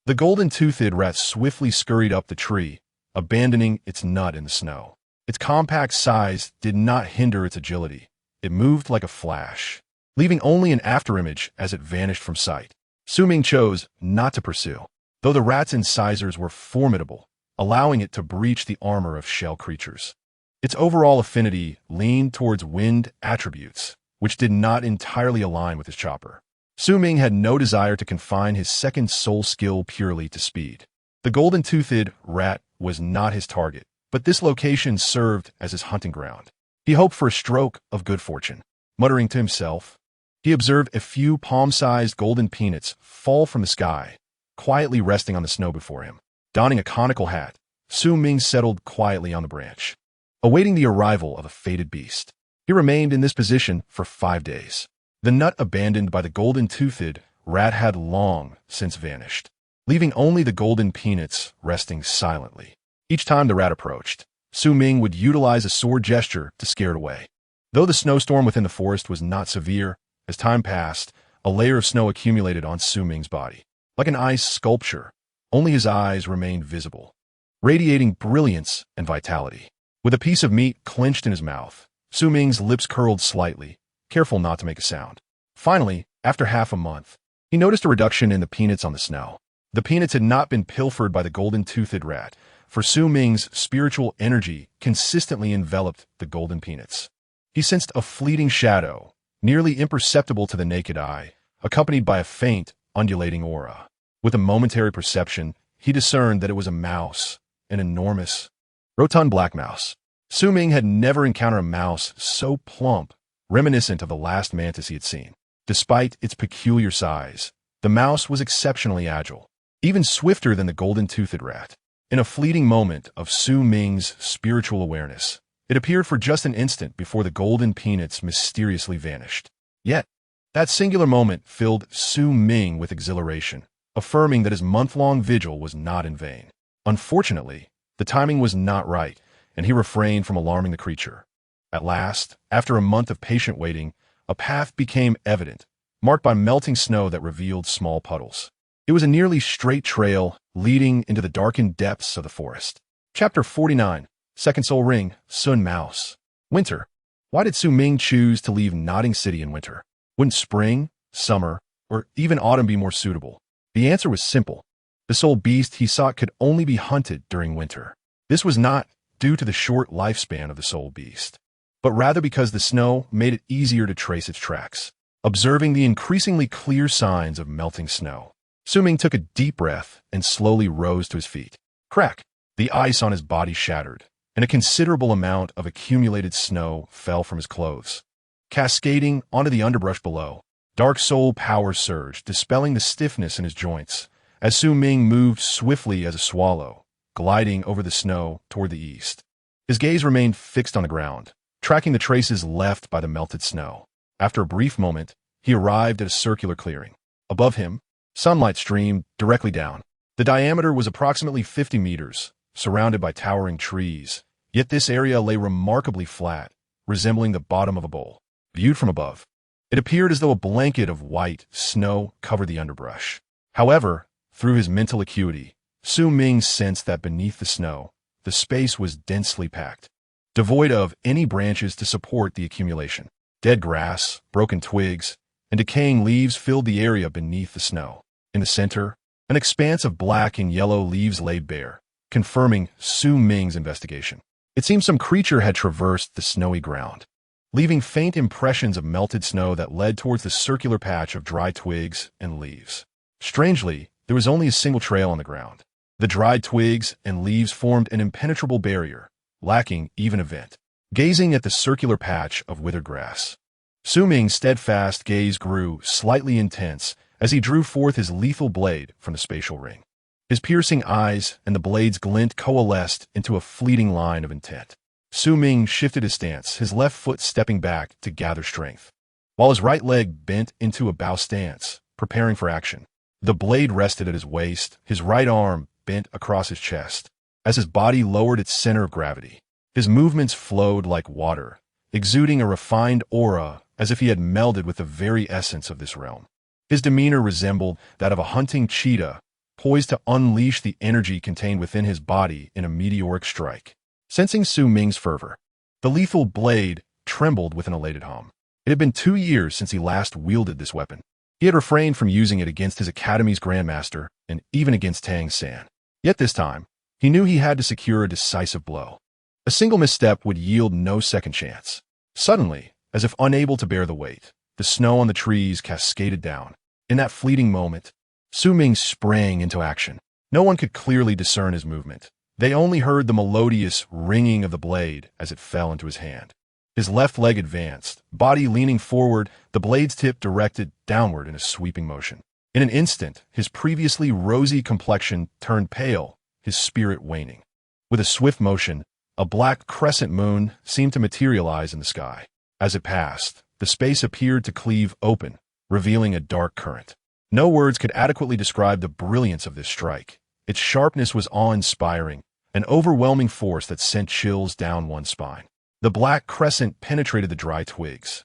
the golden-toothed rat swiftly scurried up the tree, abandoning its nut in the snow. Its compact size did not hinder its agility. It moved like a flash, leaving only an afterimage as it vanished from sight. Su Ming chose not to pursue, though the rat's incisors were formidable, allowing it to breach the armor of shell creatures. Its overall affinity leaned towards wind attributes, which did not entirely align with his chopper. Su Ming had no desire to confine his second soul skill purely to speed. The golden-toothed rat was not his target, but this location served as his hunting ground. He hoped for a stroke of good fortune. Muttering to himself, he observed a few palm-sized golden peanuts fall from the sky, quietly resting on the snow before him. Donning a conical hat, Su Ming settled quietly on the branch, awaiting the arrival of a fated beast. He remained in this position for 5 days. The nut abandoned by the golden-toothed rat had long since vanished, leaving only the golden peanuts resting silently. Each time the rat approached, Su Ming would utilize a sword gesture to scare it away. Though the snowstorm within the forest was not severe, as time passed, a layer of snow accumulated on Su Ming's body. Like an ice sculpture, only his eyes remained visible, radiating brilliance and vitality. With a piece of meat clenched in his mouth, Su Ming's lips curled slightly, careful not to make a sound. Finally, after half a month, he noticed a reduction in the peanuts on the snow. The peanuts had not been pilfered by the golden-toothed rat, for Su Ming's spiritual energy consistently enveloped the golden peanuts. He sensed a fleeting shadow, nearly imperceptible to the naked eye, accompanied by a faint, undulating aura. With a momentary perception, he discerned that it was a mouse, an enormous, rotund black mouse. Su Ming had never encountered a mouse so plump, reminiscent of the last mantis he had seen. Despite its peculiar size, the mouse was exceptionally agile, even swifter than the golden-toothed rat. In a fleeting moment of Su Ming's spiritual awareness, it appeared for just an instant before the golden peanuts mysteriously vanished. Yet, that singular moment filled Su Ming with exhilaration, affirming that his month-long vigil was not in vain. Unfortunately, the timing was not right, and he refrained from alarming the creature. At last, after a month of patient waiting, a path became evident, marked by melting snow that revealed small puddles. It was a nearly straight trail leading into the darkened depths of the forest. Chapter 49, Second Soul Ring, Sun Mouse. Winter. Why did Su Ming choose to leave Nodding City in winter? Wouldn't spring, summer, or even autumn be more suitable? The answer was simple. The soul beast he sought could only be hunted during winter. This was not due to the short lifespan of the soul beast, but rather because the snow made it easier to trace its tracks. Observing the increasingly clear signs of melting snow, Su Ming took a deep breath and slowly rose to his feet. Crack! The ice on his body shattered, and a considerable amount of accumulated snow fell from his clothes, cascading onto the underbrush below. Dark soul power surged, dispelling the stiffness in his joints, as Su Ming moved swiftly as a swallow, gliding over the snow toward the east. His gaze remained fixed on the ground, tracking the traces left by the melted snow. After a brief moment, he arrived at a circular clearing. Above him, sunlight streamed directly down. The diameter was approximately 50 meters, surrounded by towering trees, yet this area lay remarkably flat, resembling the bottom of a bowl. Viewed from above, it appeared as though a blanket of white snow covered the underbrush. However, through his mental acuity, Su Ming sensed that beneath the snow, the space was densely packed, devoid of any branches to support the accumulation. Dead grass, broken twigs, and decaying leaves filled the area beneath the snow. In the center, an expanse of black and yellow leaves lay bare, confirming Su Ming's investigation. It seemed some creature had traversed the snowy ground, leaving faint impressions of melted snow that led towards the circular patch of dry twigs and leaves. Strangely, there was only a single trail on the ground. The dried twigs and leaves formed an impenetrable barrier, lacking even a vent. Gazing at the circular patch of withered grass, Su Ming's steadfast gaze grew slightly intense as he drew forth his lethal blade from the spatial ring. His piercing eyes and the blade's glint coalesced into a fleeting line of intent. Su Ming shifted his stance, his left foot stepping back to gather strength, while his right leg bent into a bow stance, preparing for action. The blade rested at his waist, his right arm bent across his chest, as his body lowered its center of gravity. His movements flowed like water, exuding a refined aura as if he had melded with the very essence of this realm. His demeanor resembled that of a hunting cheetah, poised to unleash the energy contained within his body in a meteoric strike. Sensing Su Ming's fervor, the lethal blade trembled with an elated hum. It had been 2 years since he last wielded this weapon. He had refrained from using it against his academy's grandmaster and even against Tang San. Yet this time, he knew he had to secure a decisive blow. A single misstep would yield no second chance. Suddenly, as if unable to bear the weight, the snow on the trees cascaded down. In that fleeting moment, Su Ming sprang into action. No one could clearly discern his movement. They only heard the melodious ringing of the blade as it fell into his hand. His left leg advanced, body leaning forward, the blade's tip directed downward in a sweeping motion. In an instant, his previously rosy complexion turned pale, his spirit waning. With a swift motion, a black crescent moon seemed to materialize in the sky. As it passed, the space appeared to cleave open, revealing a dark current. No words could adequately describe the brilliance of this strike. Its sharpness was awe-inspiring, an overwhelming force that sent chills down one's spine. The black crescent penetrated the dry twigs.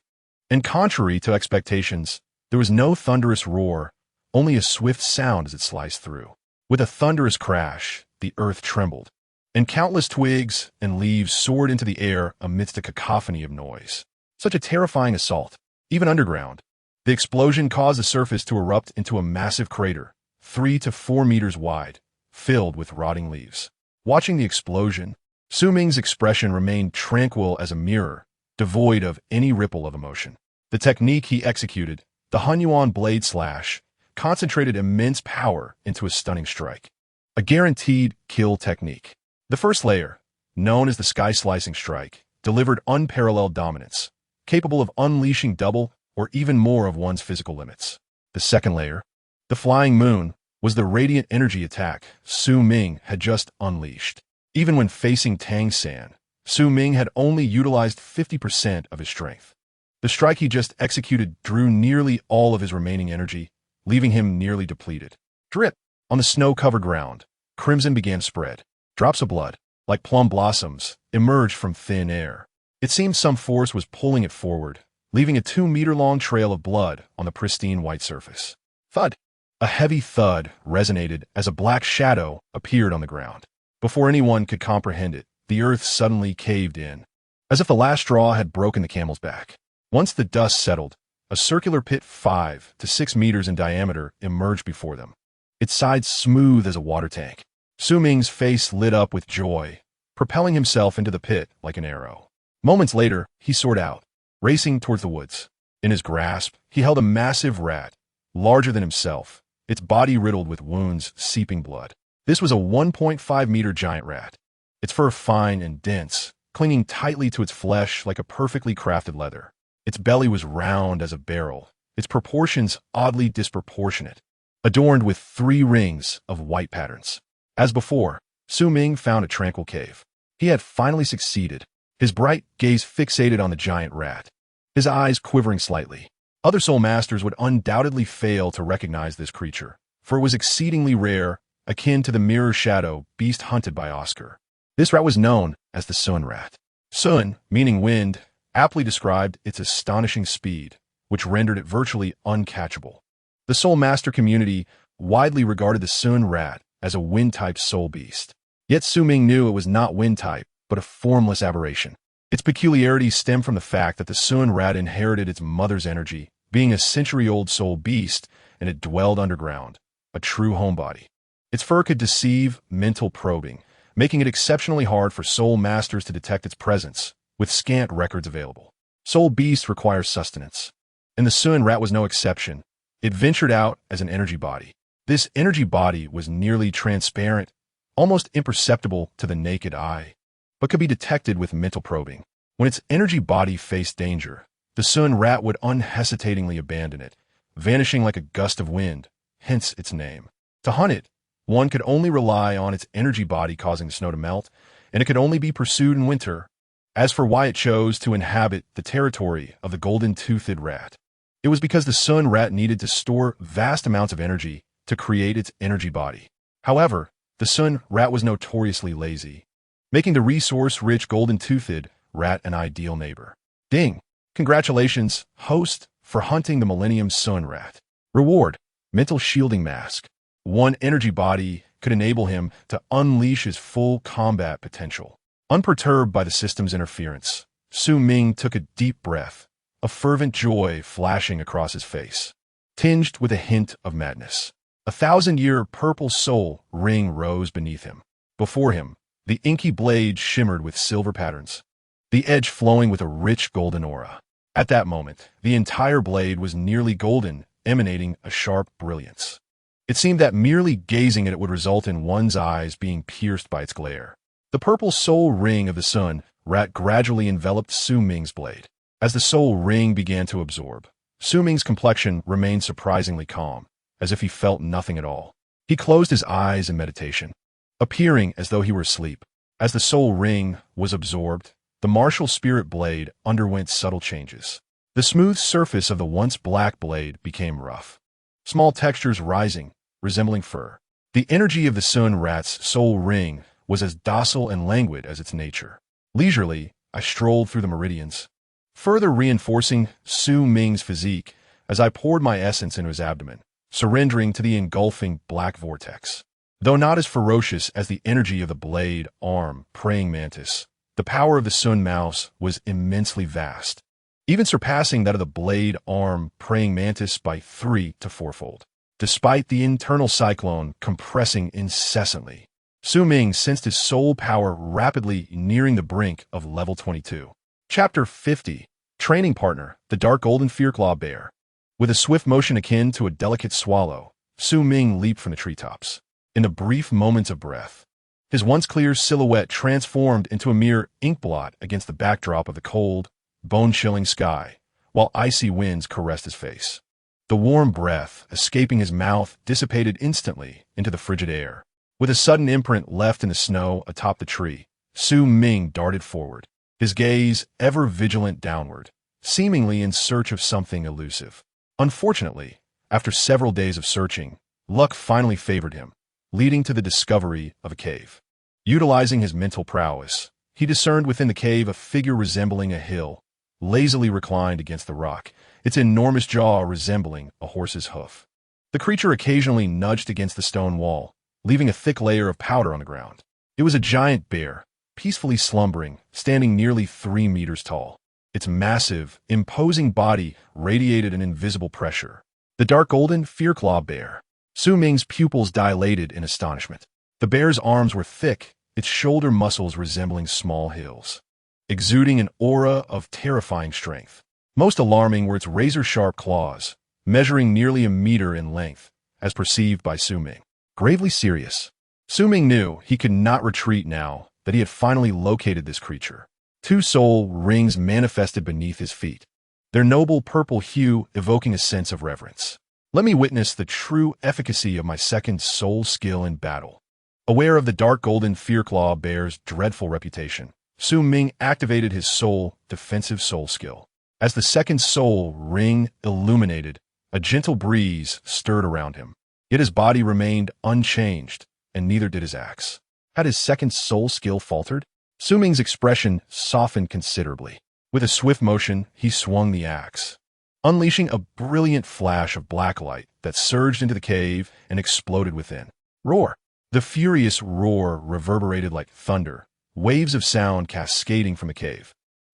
And contrary to expectations, there was no thunderous roar, only a swift sound as it sliced through. With a thunderous crash, the earth trembled, and countless twigs and leaves soared into the air amidst a cacophony of noise. Such a terrifying assault, even underground. The explosion caused the surface to erupt into a massive crater, 3 to 4 meters wide, filled with rotting leaves. Watching the explosion, Su Ming's expression remained tranquil as a mirror, devoid of any ripple of emotion. The technique he executed, the Hunyuan blade slash, concentrated immense power into a stunning strike. A guaranteed kill technique. The first layer, known as the sky-slicing strike, delivered unparalleled dominance, capable of unleashing double or even more of one's physical limits. The second layer, the flying moon, was the radiant energy attack Su Ming had just unleashed. Even when facing Tang San, Su Ming had only utilized 50% of his strength. The strike he just executed drew nearly all of his remaining energy, leaving him nearly depleted. Drip! On the snow-covered ground, crimson began to spread. Drops of blood, like plum blossoms, emerged from thin air. It seemed some force was pulling it forward, leaving a 2-meter-long trail of blood on the pristine white surface. Thud! A heavy thud resonated as a black shadow appeared on the ground. Before anyone could comprehend it, the earth suddenly caved in, as if the last straw had broken the camel's back. Once the dust settled, a circular pit 5 to 6 meters in diameter emerged before them, its sides smooth as a water tank. Su Ming's face lit up with joy, propelling himself into the pit like an arrow. Moments later, he soared out, racing towards the woods. In his grasp, he held a massive rat, larger than himself, its body riddled with wounds seeping blood. This was a 1.5-meter giant rat, its fur fine and dense, clinging tightly to its flesh like a perfectly crafted leather. Its belly was round as a barrel, its proportions oddly disproportionate, adorned with 3 rings of white patterns. As before, Su Ming found a tranquil cave. He had finally succeeded, his bright gaze fixated on the giant rat, his eyes quivering slightly. Other soul masters would undoubtedly fail to recognize this creature, for it was exceedingly rare, akin to the mirror shadow beast hunted by Oscar. This rat was known as the Sun rat. Sun, meaning wind, aptly described its astonishing speed, which rendered it virtually uncatchable. The soul master community widely regarded the Sun rat as a wind-type soul beast. Yet Su Ming knew it was not wind-type, but a formless aberration. Its peculiarities stem from the fact that the Sun rat inherited its mother's energy, being a century-old soul beast, and it dwelled underground, a true homebody. Its fur could deceive mental probing, making it exceptionally hard for soul masters to detect its presence, with scant records available. Soul beasts require sustenance, and the Sun rat was no exception. It ventured out as an energy body. This energy body was nearly transparent, almost imperceptible to the naked eye, but could be detected with mental probing. When its energy body faced danger, the Sun rat would unhesitatingly abandon it, vanishing like a gust of wind, hence its name. To hunt it, one could only rely on its energy body causing the snow to melt, and it could only be pursued in winter. As for why it chose to inhabit the territory of the golden-toothed rat, it was because the Sun rat needed to store vast amounts of energy to create its energy body. However, the Sun rat was notoriously lazy, making the resource-rich golden-toothed rat an ideal neighbor. Ding! Congratulations, host, for hunting the Millennium Sun rat. Reward: mental shielding mask. One energy body could enable him to unleash his full combat potential. Unperturbed by the system's interference, Su Ming took a deep breath, a fervent joy flashing across his face, tinged with a hint of madness. A 1,000-year purple soul ring rose beneath him. Before him, the inky blade shimmered with silver patterns, the edge flowing with a rich golden aura. At that moment, the entire blade was nearly golden, emanating a sharp brilliance. It seemed that merely gazing at it would result in one's eyes being pierced by its glare. The purple soul ring of the Sun rat gradually enveloped Su Ming's blade. As the soul ring began to absorb, Su Ming's complexion remained surprisingly calm, as if he felt nothing at all. He closed his eyes in meditation, appearing as though he were asleep. As the soul ring was absorbed, the martial spirit blade underwent subtle changes. The smooth surface of the once black blade became rough, small textures rising, resembling fur. The energy of the Sun Rat's soul ring was as docile and languid as its nature. Leisurely, I strolled through the meridians, further reinforcing Su Ming's physique as I poured my essence into his abdomen, surrendering to the engulfing black vortex. Though not as ferocious as the energy of the blade arm praying mantis, the power of the Sun Mouse was immensely vast, even surpassing that of the blade arm praying mantis by 3 to 4-fold. Despite the internal cyclone compressing incessantly, Su Ming sensed his soul power rapidly nearing the brink of level 22. Chapter 50. Training Partner, the Dark Golden Fearclaw Bear. With a swift motion akin to a delicate swallow, Su Ming leaped from the treetops. In the brief moments of breath, his once clear silhouette transformed into a mere inkblot against the backdrop of the cold, bone-chilling sky, while icy winds caressed his face. The warm breath escaping his mouth dissipated instantly into the frigid air. With a sudden imprint left in the snow atop the tree, Su Ming darted forward, his gaze ever vigilant downward, seemingly in search of something elusive. Unfortunately, after several days of searching, luck finally favored him, leading to the discovery of a cave. Utilizing his mental prowess, he discerned within the cave a figure resembling a hill, lazily reclined against the rock, its enormous jaw resembling a horse's hoof. The creature occasionally nudged against the stone wall, leaving a thick layer of powder on the ground. It was a giant bear, peacefully slumbering, standing nearly 3 meters tall. Its massive, imposing body radiated an invisible pressure. The Dark Golden Fearclaw Bear. Su Ming's pupils dilated in astonishment. The bear's arms were thick, its shoulder muscles resembling small hills, exuding an aura of terrifying strength. Most alarming were its razor-sharp claws, measuring nearly a meter in length, as perceived by Su Ming. Gravely serious, Su Ming knew he could not retreat now that he had finally located this creature. 2 soul rings manifested beneath his feet, their noble purple hue evoking a sense of reverence. Let me witness the true efficacy of my second soul skill in battle. Aware of the Dark Golden Fearclaw Bear's dreadful reputation, Su Ming activated his soul defensive soul skill. As the second soul ring illuminated, a gentle breeze stirred around him. Yet his body remained unchanged, and neither did his axe. Had his second soul skill faltered? Su Ming's expression softened considerably. With a swift motion, he swung the axe, unleashing a brilliant flash of black light that surged into the cave and exploded within. Roar! The furious roar reverberated like thunder, waves of sound cascading from the cave,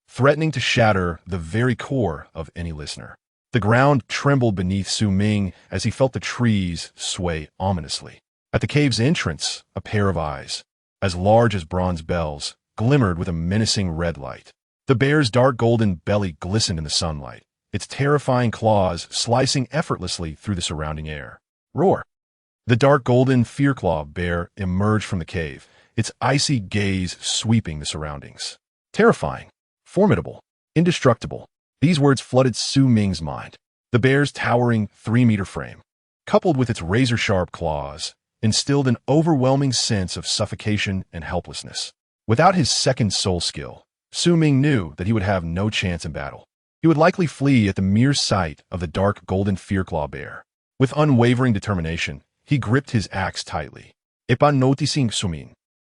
threatening to shatter the very core of any listener. The ground trembled beneath Su Ming as he felt the trees sway ominously. At the cave's entrance, a pair of eyes, as large as bronze bells, glimmered with a menacing red light. The bear's dark golden belly glistened in the sunlight, its terrifying claws slicing effortlessly through the surrounding air. Roar! The Dark Golden Fearclaw Bear emerged from the cave, its icy gaze sweeping the surroundings. Terrifying, formidable, indestructible. These words flooded Su Ming's mind. The bear's towering 3-meter frame, coupled with its razor-sharp claws, instilled an overwhelming sense of suffocation and helplessness. Without his second soul skill, Su Ming knew that he would have no chance in battle. He would likely flee at the mere sight of the Dark Golden Fearclaw Bear. With unwavering determination, he gripped his axe tightly. Upon noticing Su Ming,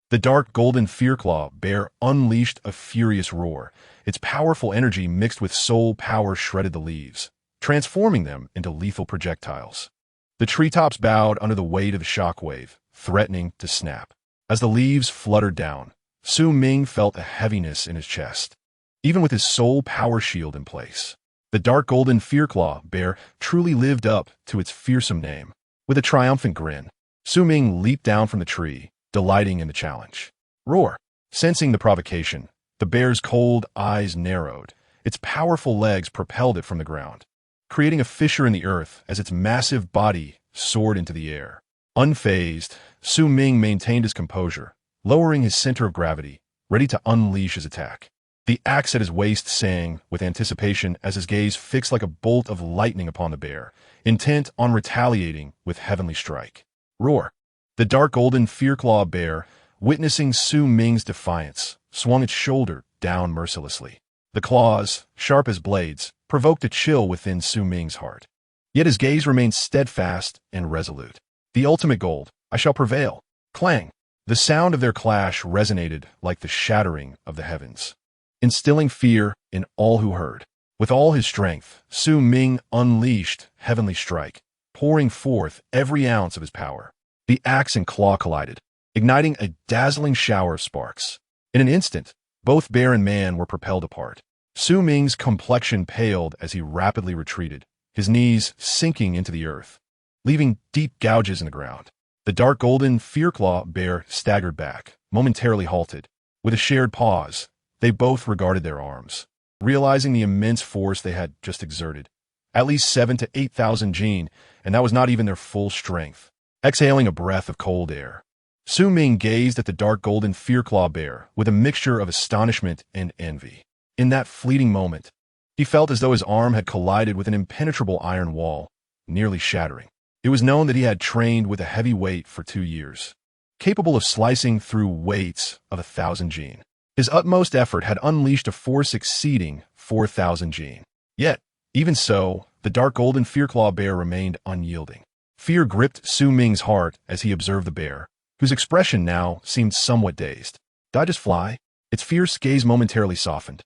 the Dark Golden Fearclaw Bear unleashed a furious roar. Its powerful energy mixed with soul power shredded the leaves, transforming them into lethal projectiles. The treetops bowed under the weight of the shockwave, threatening to snap. As the leaves fluttered down, Su Ming felt a heaviness in his chest, even with his soul power shield in place. The Dark Golden Fearclaw Bear truly lived up to its fearsome name. With a triumphant grin, Su Ming leaped down from the tree, delighting in the challenge. Roar! Sensing the provocation, the bear's cold eyes narrowed. Its powerful legs propelled it from the ground, creating a fissure in the earth as its massive body soared into the air. Unfazed, Su Ming maintained his composure, lowering his center of gravity, ready to unleash his attack. The axe at his waist sang with anticipation as his gaze fixed like a bolt of lightning upon the bear, intent on retaliating with heavenly strike. Roar! The Dark Golden Fearclaw Bear, witnessing Su Ming's defiance, swung its shoulder, down mercilessly. The claws, sharp as blades, provoked a chill within Su Ming's heart. Yet his gaze remained steadfast and resolute. The ultimate goal, I shall prevail. Clang! The sound of their clash resonated like the shattering of the heavens, instilling fear in all who heard. With all his strength, Su Ming unleashed heavenly strike, pouring forth every ounce of his power. The axe and claw collided, igniting a dazzling shower of sparks. In an instant, both bear and man were propelled apart. Su Ming's complexion paled as he rapidly retreated, his knees sinking into the earth, leaving deep gouges in the ground. The dark golden Fearclaw bear staggered back, momentarily halted. With a shared pause, they both regarded their arms, realizing the immense force they had just exerted. At least 7,000 to 8,000 gene, and that was not even their full strength. Exhaling a breath of cold air, Su Ming gazed at the dark golden Fearclaw bear with a mixture of astonishment and envy. In that fleeting moment, he felt as though his arm had collided with an impenetrable iron wall, nearly shattering. It was known that he had trained with a heavy weight for 2 years, capable of slicing through weights of 1,000 gene. His utmost effort had unleashed a force exceeding 4,000 gene. Yet, even so, the dark golden Fearclaw bear remained unyielding. Fear gripped Su Ming's heart as he observed the bear, whose expression now seemed somewhat dazed. Did I just fly? Its fierce gaze momentarily softened,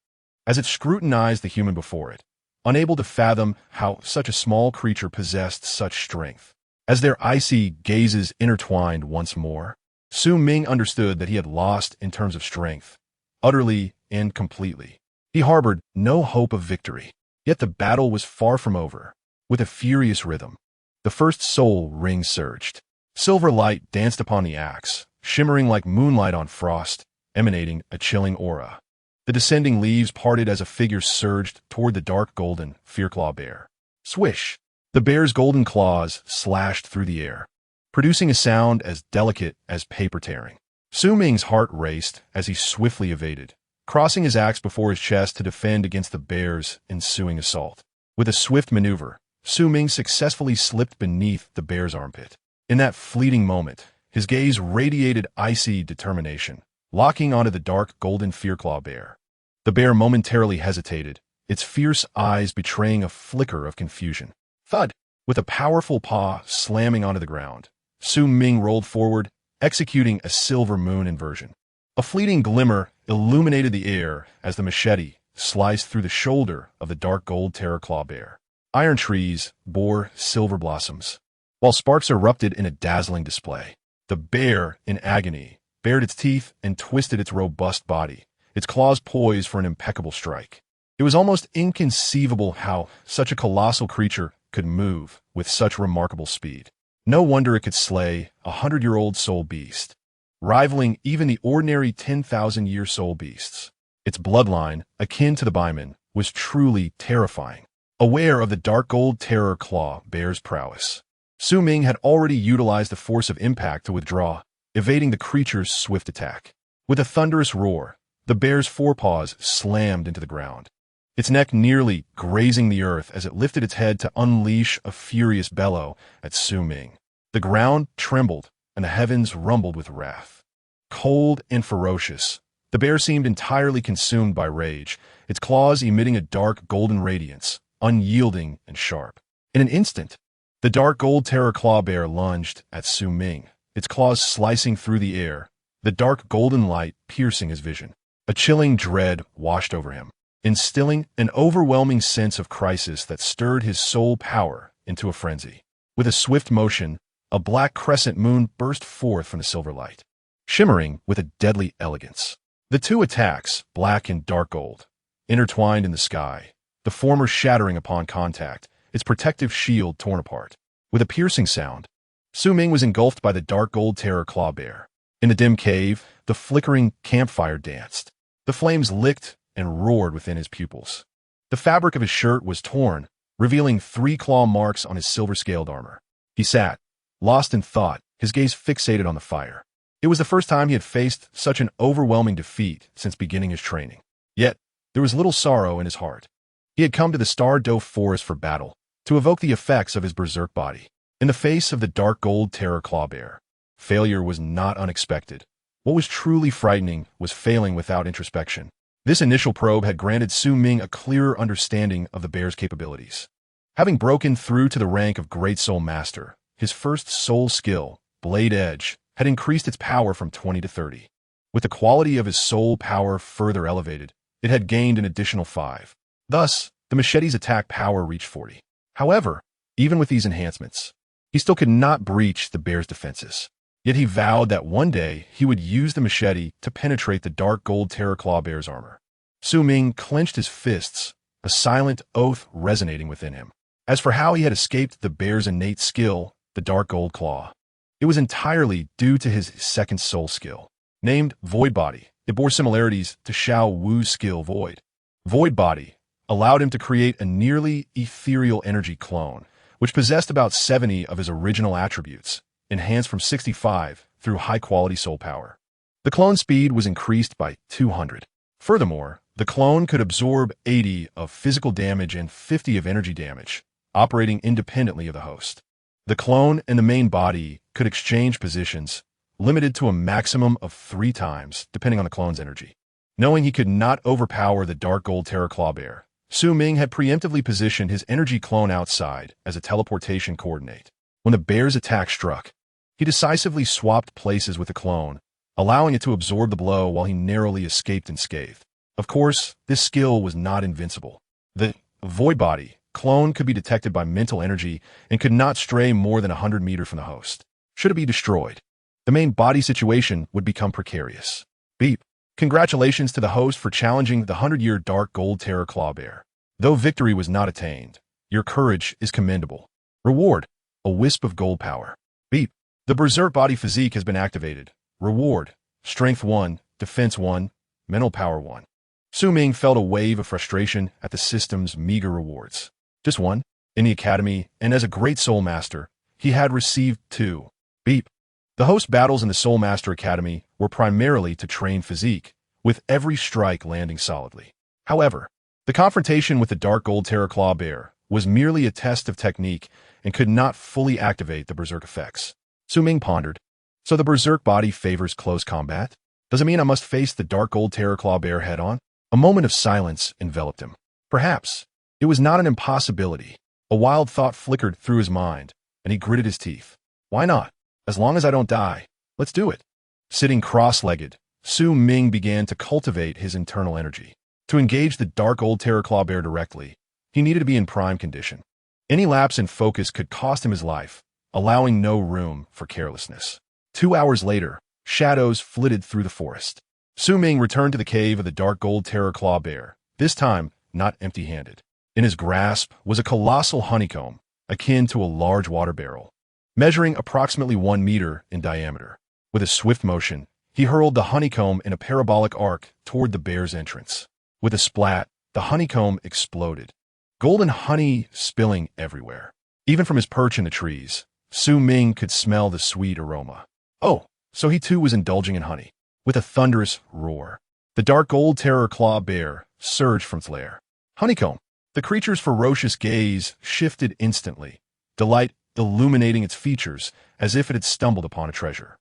as it scrutinized the human before it, unable to fathom how such a small creature possessed such strength. As their icy gazes intertwined once more, Su Ming understood that he had lost in terms of strength, utterly and completely. He harbored no hope of victory. Yet the battle was far from over. With a furious rhythm, the first soul ring surged. Silver light danced upon the axe, shimmering like moonlight on frost, emanating a chilling aura. The descending leaves parted as a figure surged toward the dark golden Fearclaw bear. Swish! The bear's golden claws slashed through the air, producing a sound as delicate as paper tearing. Su Ming's heart raced as he swiftly evaded, crossing his axe before his chest to defend against the bear's ensuing assault. With a swift maneuver, Su Ming successfully slipped beneath the bear's armpit. In that fleeting moment, his gaze radiated icy determination, locking onto the dark golden Fearclaw bear. The bear momentarily hesitated, its fierce eyes betraying a flicker of confusion. Thud! With a powerful paw slamming onto the ground, Su Ming rolled forward, executing a silver moon inversion. A fleeting glimmer illuminated the air as the machete sliced through the shoulder of the dark gold Terrorclaw bear. Iron trees bore silver blossoms, while sparks erupted in a dazzling display. The bear, in agony, bared its teeth and twisted its robust body, its claws poised for an impeccable strike. It was almost inconceivable how such a colossal creature could move with such remarkable speed. No wonder it could slay a 100-year-old soul beast, rivaling even the ordinary 10,000-year soul beasts. Its bloodline, akin to the Baiman, was truly terrifying. Aware of the dark gold Terrorclaw bear's prowess, Su Ming had already utilized the force of impact to withdraw, evading the creature's swift attack. With a thunderous roar, the bear's forepaws slammed into the ground, its neck nearly grazing the earth as it lifted its head to unleash a furious bellow at Su Ming. The ground trembled, and the heavens rumbled with wrath. Cold and ferocious, the bear seemed entirely consumed by rage, its claws emitting a dark golden radiance, unyielding and sharp. In an instant, the dark gold Terrorclaw bear lunged at Su Ming, its claws slicing through the air, the dark golden light piercing his vision. A chilling dread washed over him, instilling an overwhelming sense of crisis that stirred his soul power into a frenzy. With a swift motion, a black crescent moon burst forth from the silver light, shimmering with a deadly elegance. The two attacks, black and dark gold, intertwined in the sky, the former shattering upon contact, its protective shield torn apart. With a piercing sound, Su Ming was engulfed by the dark gold Terrorclaw bear. In the dim cave, the flickering campfire danced. The flames licked and roared within his pupils. The fabric of his shirt was torn, revealing 3 claw marks on his silver-scaled armor. He sat, lost in thought, his gaze fixated on the fire. It was the first time he had faced such an overwhelming defeat since beginning his training. Yet, there was little sorrow in his heart. He had come to the Star Dove Forest for battle, to evoke the effects of his berserk body. In the face of the dark gold Terrorclaw bear, failure was not unexpected. What was truly frightening was failing without introspection. This initial probe had granted Su Ming a clearer understanding of the bear's capabilities. Having broken through to the rank of Great Soul Master, his first soul skill, Blade Edge, had increased its power from 20 to 30. With the quality of his soul power further elevated, it had gained an additional 5. Thus, the machete's attack power reached 40. However, even with these enhancements, he still could not breach the bear's defenses. Yet he vowed that one day he would use the machete to penetrate the dark gold terror claw bear's armor. Su Ming clenched his fists, a silent oath resonating within him. As for how he had escaped the bear's innate skill, the dark gold claw, it was entirely due to his second soul skill. Named Void Body, it bore similarities to Zhao Wu's skill Void. Void Body allowed him to create a nearly ethereal energy clone, which possessed about 70 of his original attributes, enhanced from 65 through high-quality soul power. The clone speed was increased by 200. Furthermore, the clone could absorb 80 of physical damage and 50 of energy damage, operating independently of the host. The clone and the main body could exchange positions, limited to a maximum of 3 times, depending on the clone's energy. Knowing he could not overpower the dark gold terror claw bear, Su Ming had preemptively positioned his energy clone outside as a teleportation coordinate. When the bear's attack struck, he decisively swapped places with the clone, allowing it to absorb the blow while he narrowly escaped unscathed. Of course, this skill was not invincible. The Void Body clone could be detected by mental energy and could not stray more than 100 meters from the host. Should it be destroyed, the main body situation would become precarious. Beep. Congratulations to the host for challenging the 100-year dark gold terror claw bear. Though victory was not attained, your courage is commendable. Reward: a wisp of gold power. Beep. The berserk body physique has been activated. Reward: strength 1, defense 1, mental power 1. Su Ming felt a wave of frustration at the system's meager rewards. Just 1. In the academy, and as a great soul master, he had received 2. Beep. The host battles in the Soul Master Academy were primarily to train physique, with every strike landing solidly. However, the confrontation with the dark gold terror claw bear was merely a test of technique and could not fully activate the berserk effects. Su Ming pondered. So the berserk body favors close combat? Does it mean I must face the dark gold terror claw bear head-on? A moment of silence enveloped him. Perhaps it was not an impossibility. A wild thought flickered through his mind, and he gritted his teeth. Why not? As long as I don't die, let's do it. Sitting cross-legged, Su Ming began to cultivate his internal energy. To engage the dark old terror claw bear directly, he needed to be in prime condition. Any lapse in focus could cost him his life, allowing no room for carelessness. 2 hours later, shadows flitted through the forest. Su Ming returned to the cave of the dark gold terror claw bear, this time not empty-handed. In his grasp was a colossal honeycomb, akin to a large water barrel, measuring approximately 1 meter in diameter. With a swift motion, he hurled the honeycomb in a parabolic arc toward the bear's entrance. With a splat, the honeycomb exploded, golden honey spilling everywhere. Even from his perch in the trees, Su Ming could smell the sweet aroma. Oh, so he too was indulging in honey. With a thunderous roar, the dark gold terror claw bear surged from its lair. Honeycomb! The creature's ferocious gaze shifted instantly, delight illuminating its features as if it had stumbled upon a treasure.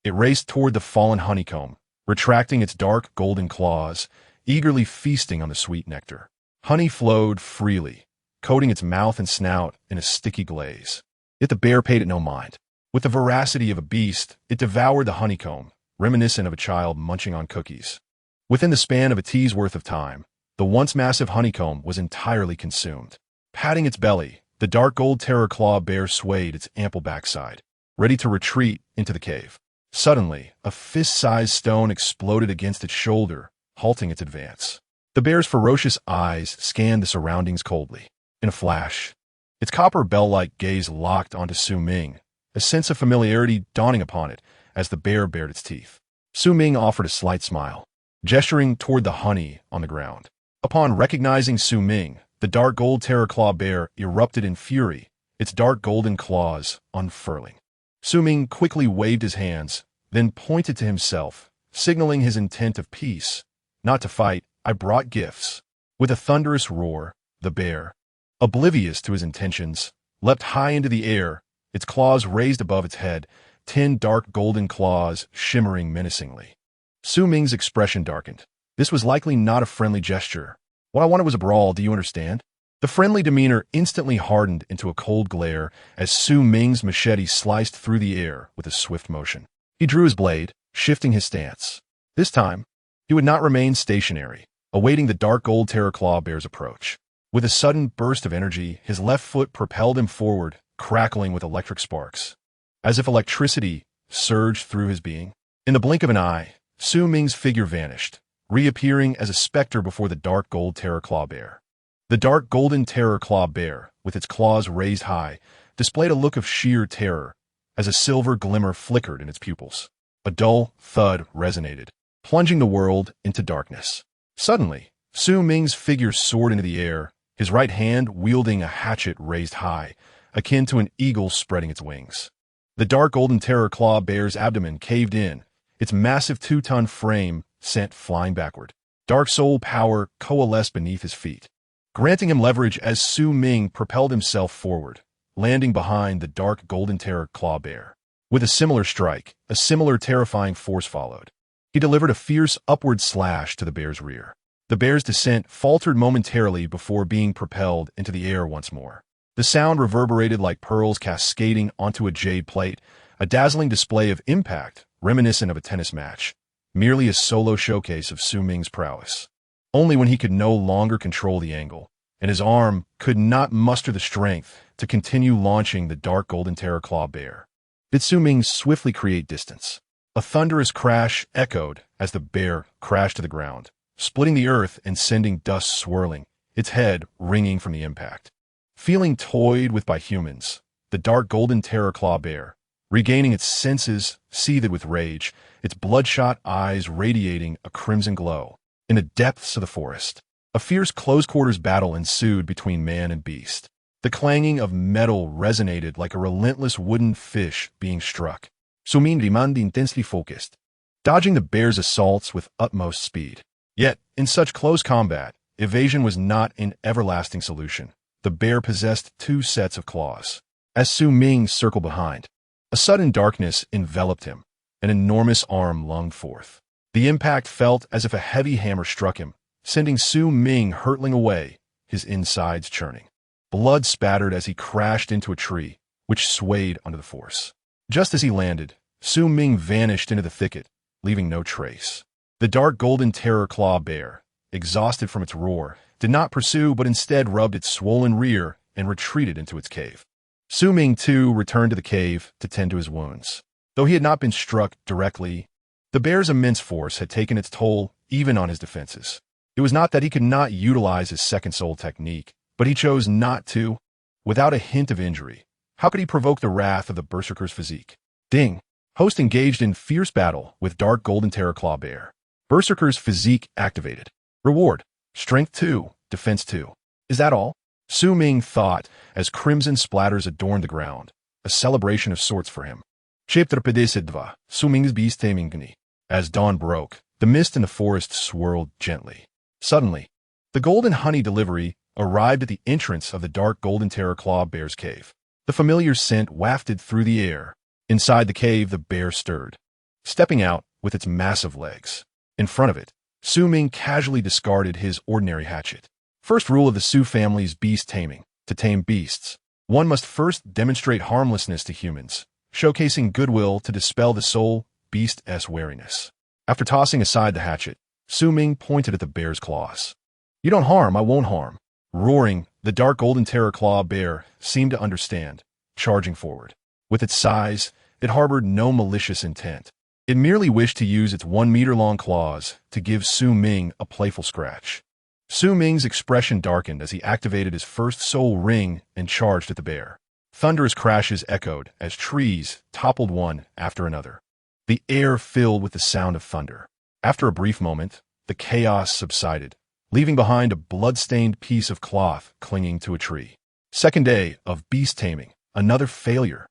It raced toward the fallen honeycomb, retracting its dark golden claws, eagerly feasting on the sweet nectar. Honey flowed freely, coating its mouth and snout in a sticky glaze. Yet the bear paid it no mind. With the voracity of a beast, it devoured the honeycomb, reminiscent of a child munching on cookies. Within the span of a tea's worth of time, the once massive honeycomb was entirely consumed. Patting its belly, the dark gold terror claw bear swayed its ample backside, ready to retreat into the cave. Suddenly, a fist-sized stone exploded against its shoulder, halting its advance. The bear's ferocious eyes scanned the surroundings coldly. In a flash, its copper bell-like gaze locked onto Su Ming, a sense of familiarity dawning upon it as the bear bared its teeth. Su Ming offered a slight smile, gesturing toward the honey on the ground. Upon recognizing Su Ming, the dark gold terror claw bear erupted in fury, its dark golden claws unfurling. Su Ming quickly waved his hands, then pointed to himself, signaling his intent of peace. Not to fight, I brought gifts. With a thunderous roar, the bear, oblivious to his intentions, leapt high into the air, its claws raised above its head, 10 dark golden claws shimmering menacingly. Su Ming's expression darkened. This was likely not a friendly gesture. What I wanted was a brawl, do you understand? The friendly demeanor instantly hardened into a cold glare as Su Ming's machete sliced through the air with a swift motion. He drew his blade, shifting his stance. This time, he would not remain stationary, awaiting the dark gold terror claw bear's approach. With a sudden burst of energy, his left foot propelled him forward, crackling with electric sparks. As if electricity surged through his being. In the blink of an eye, Su Ming's figure vanished, reappearing as a specter before the dark gold terror claw bear. The dark golden terror claw bear, with its claws raised high, displayed a look of sheer terror as a silver glimmer flickered in its pupils. A dull thud resonated, plunging the world into darkness. Suddenly, Su Ming's figure soared into the air, his right hand wielding a hatchet raised high, akin to an eagle spreading its wings. The dark golden terror claw bear's abdomen caved in, its massive 2-ton frame sent flying backward. Dark soul power coalesced beneath his feet, granting him leverage as Su Ming propelled himself forward, landing behind the dark golden terror claw bear. With a similar strike, a similar terrifying force followed. He delivered a fierce upward slash to the bear's rear. The bear's descent faltered momentarily before being propelled into the air once more. The sound reverberated like pearls cascading onto a jade plate, a dazzling display of impact reminiscent of a tennis match, merely a solo showcase of Su Ming's prowess. Only when he could no longer control the angle, and his arm could not muster the strength to continue launching the dark golden terror claw bear, did Su Ming swiftly create distance. A thunderous crash echoed as the bear crashed to the ground, splitting the earth and sending dust swirling, its head ringing from the impact. Feeling toyed with by humans, the dark golden terror claw bear, regaining its senses, seethed with rage, its bloodshot eyes radiating a crimson glow. In the depths of the forest, a fierce close-quarters battle ensued between man and beast. The clanging of metal resonated like a relentless wooden fish being struck. Su Ming remained intensely focused, dodging the bear's assaults with utmost speed. Yet, in such close combat, evasion was not an everlasting solution. The bear possessed 2 sets of claws. As Su Ming circled behind, a sudden darkness enveloped him. An enormous arm lunged forth. The impact felt as if a heavy hammer struck him, sending Su Ming hurtling away, his insides churning. Blood spattered as he crashed into a tree, which swayed under the force. Just as he landed, Su Ming vanished into the thicket, leaving no trace. The dark golden terror claw bear, exhausted from its roar, did not pursue but instead rubbed its swollen rear and retreated into its cave. Su Ming, too, returned to the cave to tend to his wounds. Though he had not been struck directly, the bear's immense force had taken its toll even on his defenses. It was not that he could not utilize his second soul technique, but he chose not to. Without a hint of injury, how could he provoke the wrath of the berserker's physique? Ding! Host engaged in fierce battle with dark golden terror claw bear. Berserker's physique activated. Reward: Strength 2, Defense 2. Is that all? Su Ming thought as crimson splatters adorned the ground, a celebration of sorts for him. Chapter 52, Su Ming's beast taming. As dawn broke, the mist in the forest swirled gently. Suddenly, the golden honey delivery arrived at the entrance of the dark golden terror claw bear's cave. The familiar scent wafted through the air. Inside the cave, the bear stirred, stepping out with its massive legs. In front of it, Su Ming casually discarded his ordinary hatchet. First rule of the Su family's beast taming: to tame beasts, one must first demonstrate harmlessness to humans, showcasing goodwill to dispel the soul beast's wariness. After tossing aside the hatchet, Su Ming pointed at the bear's claws. "You don't harm, I won't harm." Roaring, the dark golden terror claw bear seemed to understand, charging forward. With its size, it harbored no malicious intent. It merely wished to use its 1-meter-long claws to give Su Ming a playful scratch. Su Ming's expression darkened as he activated his first soul ring and charged at the bear. Thunderous crashes echoed as trees toppled one after another. The air filled with the sound of thunder. After a brief moment, the chaos subsided, leaving behind a blood-stained piece of cloth clinging to a tree. Second day of beast taming, another failure.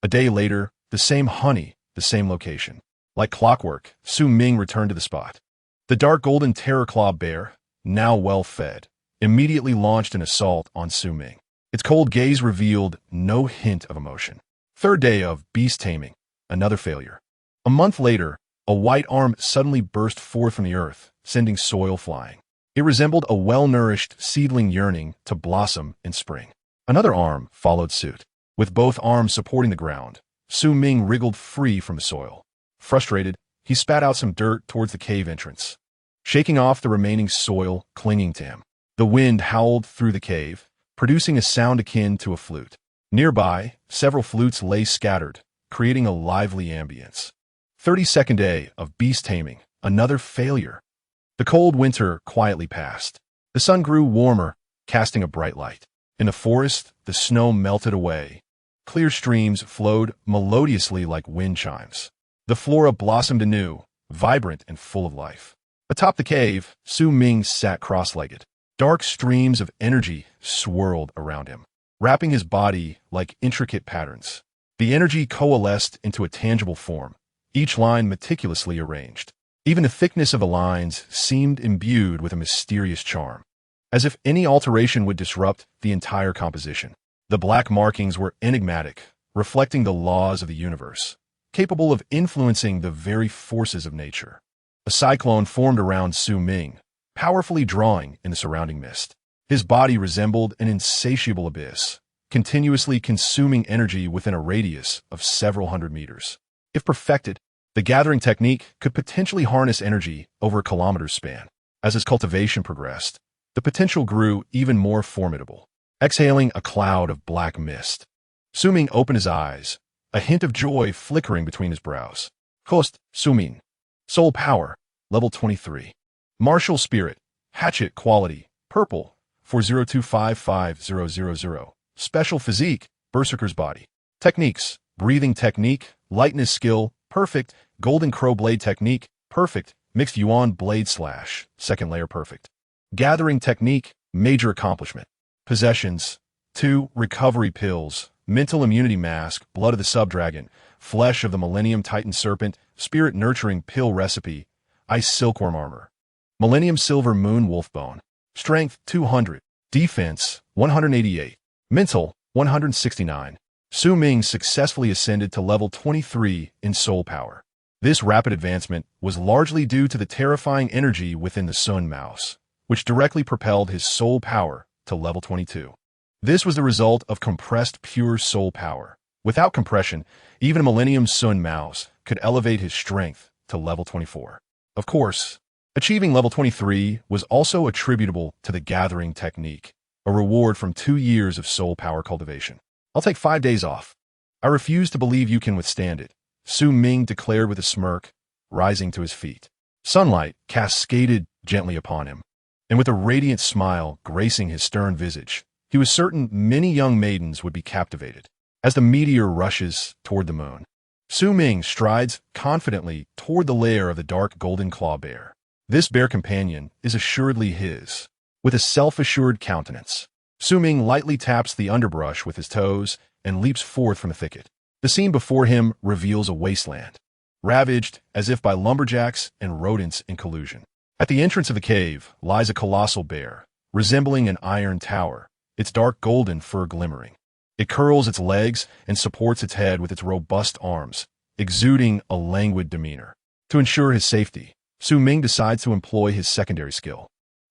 A day later, the same honey, the same location. Like clockwork, Su Ming returned to the spot. The dark golden terror claw bear, now well fed, immediately launched an assault on Su Ming. Its cold gaze revealed no hint of emotion. Third day of beast taming, another failure. A month later, A white arm suddenly burst forth from the earth, sending soil flying. It resembled a well-nourished seedling yearning to blossom in spring. Another arm followed suit. With both arms supporting the ground, Su Ming wriggled free from the soil. Frustrated, he spat out some dirt towards the cave entrance, shaking off the remaining soil clinging to him. The wind howled through the cave, producing a sound akin to a flute. Nearby, several flutes lay scattered, creating a lively ambience. 32nd day of beast taming, another failure. The cold winter quietly passed. The sun grew warmer, casting a bright light. In the forest, the snow melted away. Clear streams flowed melodiously like wind chimes. The flora blossomed anew, vibrant and full of life. Atop the cave, Su Ming sat cross-legged. Dark streams of energy swirled around him, wrapping his body like intricate patterns. The energy coalesced into a tangible form, each line meticulously arranged. Even the thickness of the lines seemed imbued with a mysterious charm, as if any alteration would disrupt the entire composition. The black markings were enigmatic, reflecting the laws of the universe, capable of influencing the very forces of nature. A cyclone formed around Su Ming, powerfully drawing in the surrounding mist. His body resembled an insatiable abyss, continuously consuming energy within a radius of several hundred meters. If perfected, the gathering technique could potentially harness energy over a kilometer's span. As his cultivation progressed, the potential grew even more formidable. Exhaling a cloud of black mist, Su Ming opened his eyes, a hint of joy flickering between his brows. Host, Su Ming. Soul Power, Level 23. Martial Spirit, Hatchet Quality, Purple, 4025500. Special Physique, Berserker's Body. Techniques, Breathing Technique, Lightness Skill, Perfect. Golden Crow Blade Technique, Perfect. Mixed Yuan Blade Slash, Second Layer, Perfect. Gathering Technique, Major Accomplishment. Possessions, 2 Recovery Pills, Mental Immunity Mask, Blood of the Subdragon, Flesh of the Millennium Titan Serpent, Spirit Nurturing Pill Recipe, Ice Silkworm Armor. Millennium Silver Moon Wolf Bone. Strength, 200. Defense, 188. Mental, 169. Su Ming successfully ascended to level 23 in soul power. This rapid advancement was largely due to the terrifying energy within the Sun Mouse, which directly propelled his soul power to level 22. This was the result of compressed pure soul power. Without compression, even a Millennium Sun Mouse could elevate his strength to level 24. Of course, achieving level 23 was also attributable to the gathering technique, a reward from 2 years of soul power cultivation. I'll take 5 days off. I refuse to believe you can withstand it, Su Ming declared with a smirk, rising to his feet. Sunlight cascaded gently upon him, and with a radiant smile gracing his stern visage, he was certain many young maidens would be captivated. As the meteor rushes toward the moon, Su Ming strides confidently toward the lair of the dark golden claw bear. This bear companion is assuredly his. With a self-assured countenance, Su Ming lightly taps the underbrush with his toes and leaps forth from the thicket. The scene before him reveals a wasteland, ravaged as if by lumberjacks and rodents in collusion. At the entrance of the cave lies a colossal bear, resembling an iron tower, its dark golden fur glimmering. It curls its legs and supports its head with its robust arms, exuding a languid demeanor. To ensure his safety, Su Ming decides to employ his secondary skill.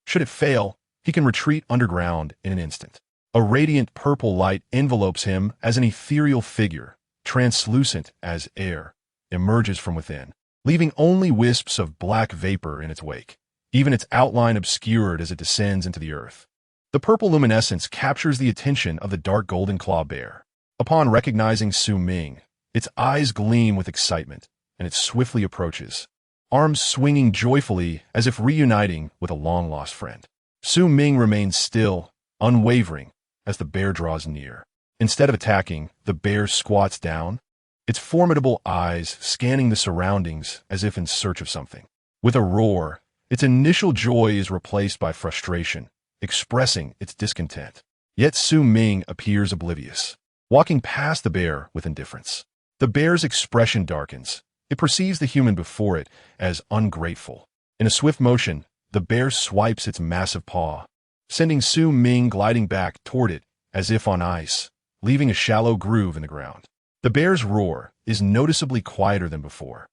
Should it fail, he can retreat underground in an instant. A radiant purple light envelopes him as an ethereal figure, translucent as air, emerges from within, leaving only wisps of black vapor in its wake, even its outline obscured as it descends into the earth. The purple luminescence captures the attention of the dark golden claw bear. Upon recognizing Su Ming, its eyes gleam with excitement, and it swiftly approaches, arms swinging joyfully as if reuniting with a long-lost friend. Su Ming remains still, unwavering, as the bear draws near. Instead of attacking, the bear squats down, its formidable eyes scanning the surroundings as if in search of something. With a roar, its initial joy is replaced by frustration, expressing its discontent. Yet Su Ming appears oblivious, walking past the bear with indifference. The bear's expression darkens. It perceives the human before it as ungrateful. In a swift motion, the bear swipes its massive paw, sending Su Ming gliding back toward it as if on ice, leaving a shallow groove in the ground. The bear's roar is noticeably quieter than before,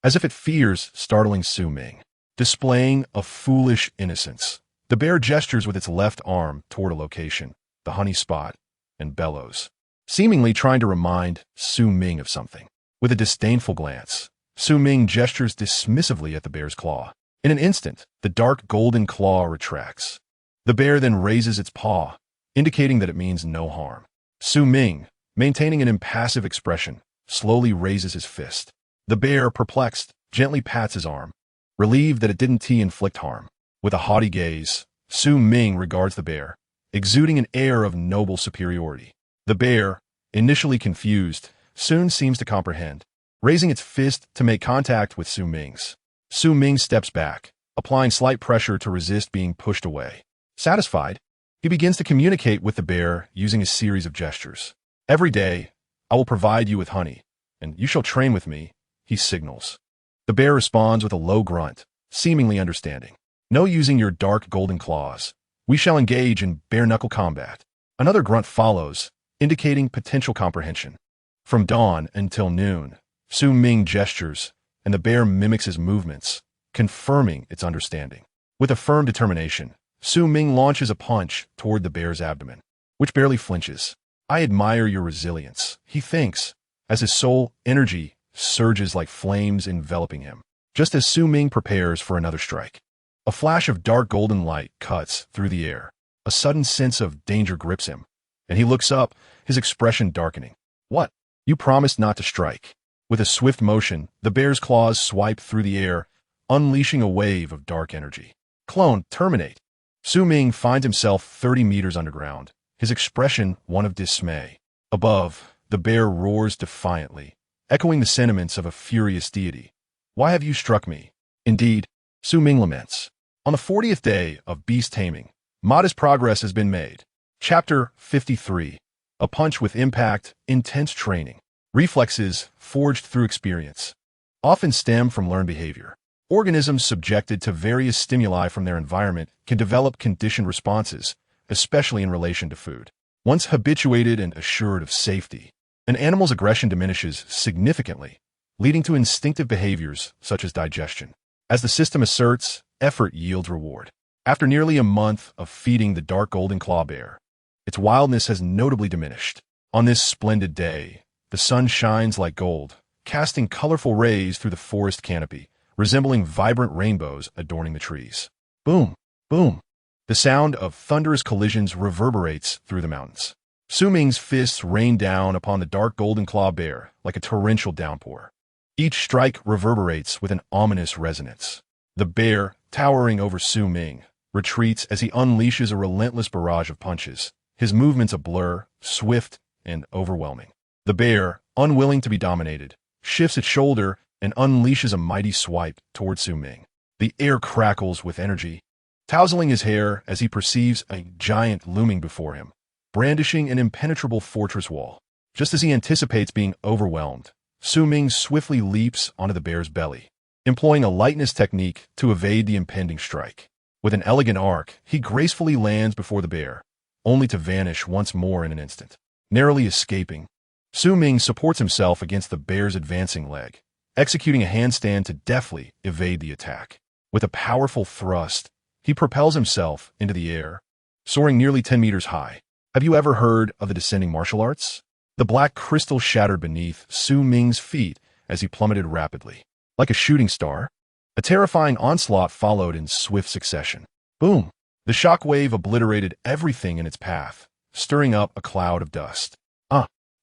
as if it fears startling Su Ming. Displaying a foolish innocence, the bear gestures with its left arm toward a location, the honey spot, and bellows, seemingly trying to remind Su Ming of something. With a disdainful glance, Su Ming gestures dismissively at the bear's claw. In an instant, the dark golden claw retracts. The bear then raises its paw, indicating that it means no harm. Su Ming, maintaining an impassive expression, slowly raises his fist. The bear, perplexed, gently pats his arm, relieved that it didn't inflict harm. With a haughty gaze, Su Ming regards the bear, exuding an air of noble superiority. The bear, initially confused, soon seems to comprehend, raising its fist to make contact with Su Ming's. Su Ming steps back, applying slight pressure to resist being pushed away. Satisfied, he begins to communicate with the bear using a series of gestures. "Every day, I will provide you with honey, and you shall train with me," he signals. The bear responds with a low grunt, seemingly understanding. "No using your dark golden claws. We shall engage in bare-knuckle combat." Another grunt follows, indicating potential comprehension. From dawn until noon, Su Ming gestures, and the bear mimics his movements, confirming its understanding. With a firm determination, Su Ming launches a punch toward the bear's abdomen, which barely flinches. "I admire your resilience," he thinks, as his soul energy surges like flames enveloping him. Just as Su Ming prepares for another strike, a flash of dark golden light cuts through the air. A sudden sense of danger grips him, and he looks up, his expression darkening. "What? You promised not to strike." With a swift motion, the bear's claws swipe through the air, unleashing a wave of dark energy. Clone, terminate. Su Ming finds himself 30 meters underground, his expression one of dismay. Above, the bear roars defiantly, echoing the sentiments of a furious deity. "Why have you struck me?" Indeed, Su Ming laments. On the 40th day of beast taming, modest progress has been made. Chapter 53. A punch with impact, intense training. Reflexes, forged through experience, often stem from learned behavior. Organisms subjected to various stimuli from their environment can develop conditioned responses, especially in relation to food. Once habituated and assured of safety, an animal's aggression diminishes significantly, leading to instinctive behaviors such as digestion. As the system asserts, effort yields reward. After nearly a month of feeding the dark golden claw bear, its wildness has notably diminished. On this splendid day, the sun shines like gold, casting colorful rays through the forest canopy, resembling vibrant rainbows adorning the trees. Boom, boom. The sound of thunderous collisions reverberates through the mountains. Su Ming's fists rain down upon the dark golden claw bear like a torrential downpour. Each strike reverberates with an ominous resonance. The bear, towering over Su Ming, retreats as he unleashes a relentless barrage of punches, his movements a blur, swift and overwhelming. The bear, unwilling to be dominated, shifts its shoulder and unleashes a mighty swipe toward Su Ming. The air crackles with energy, tousling his hair as he perceives a giant looming before him, brandishing an impenetrable fortress wall. Just as he anticipates being overwhelmed, Su Ming swiftly leaps onto the bear's belly, employing a lightness technique to evade the impending strike. With an elegant arc, he gracefully lands before the bear, only to vanish once more in an instant. Narrowly escaping, Su Ming supports himself against the bear's advancing leg, executing a handstand to deftly evade the attack. With a powerful thrust, he propels himself into the air, soaring nearly 10 meters high. Have you ever heard of the descending martial arts? The black crystal shattered beneath Su Ming's feet as he plummeted rapidly. Like a shooting star, a terrifying onslaught followed in swift succession. Boom! The shockwave obliterated everything in its path, stirring up a cloud of dust.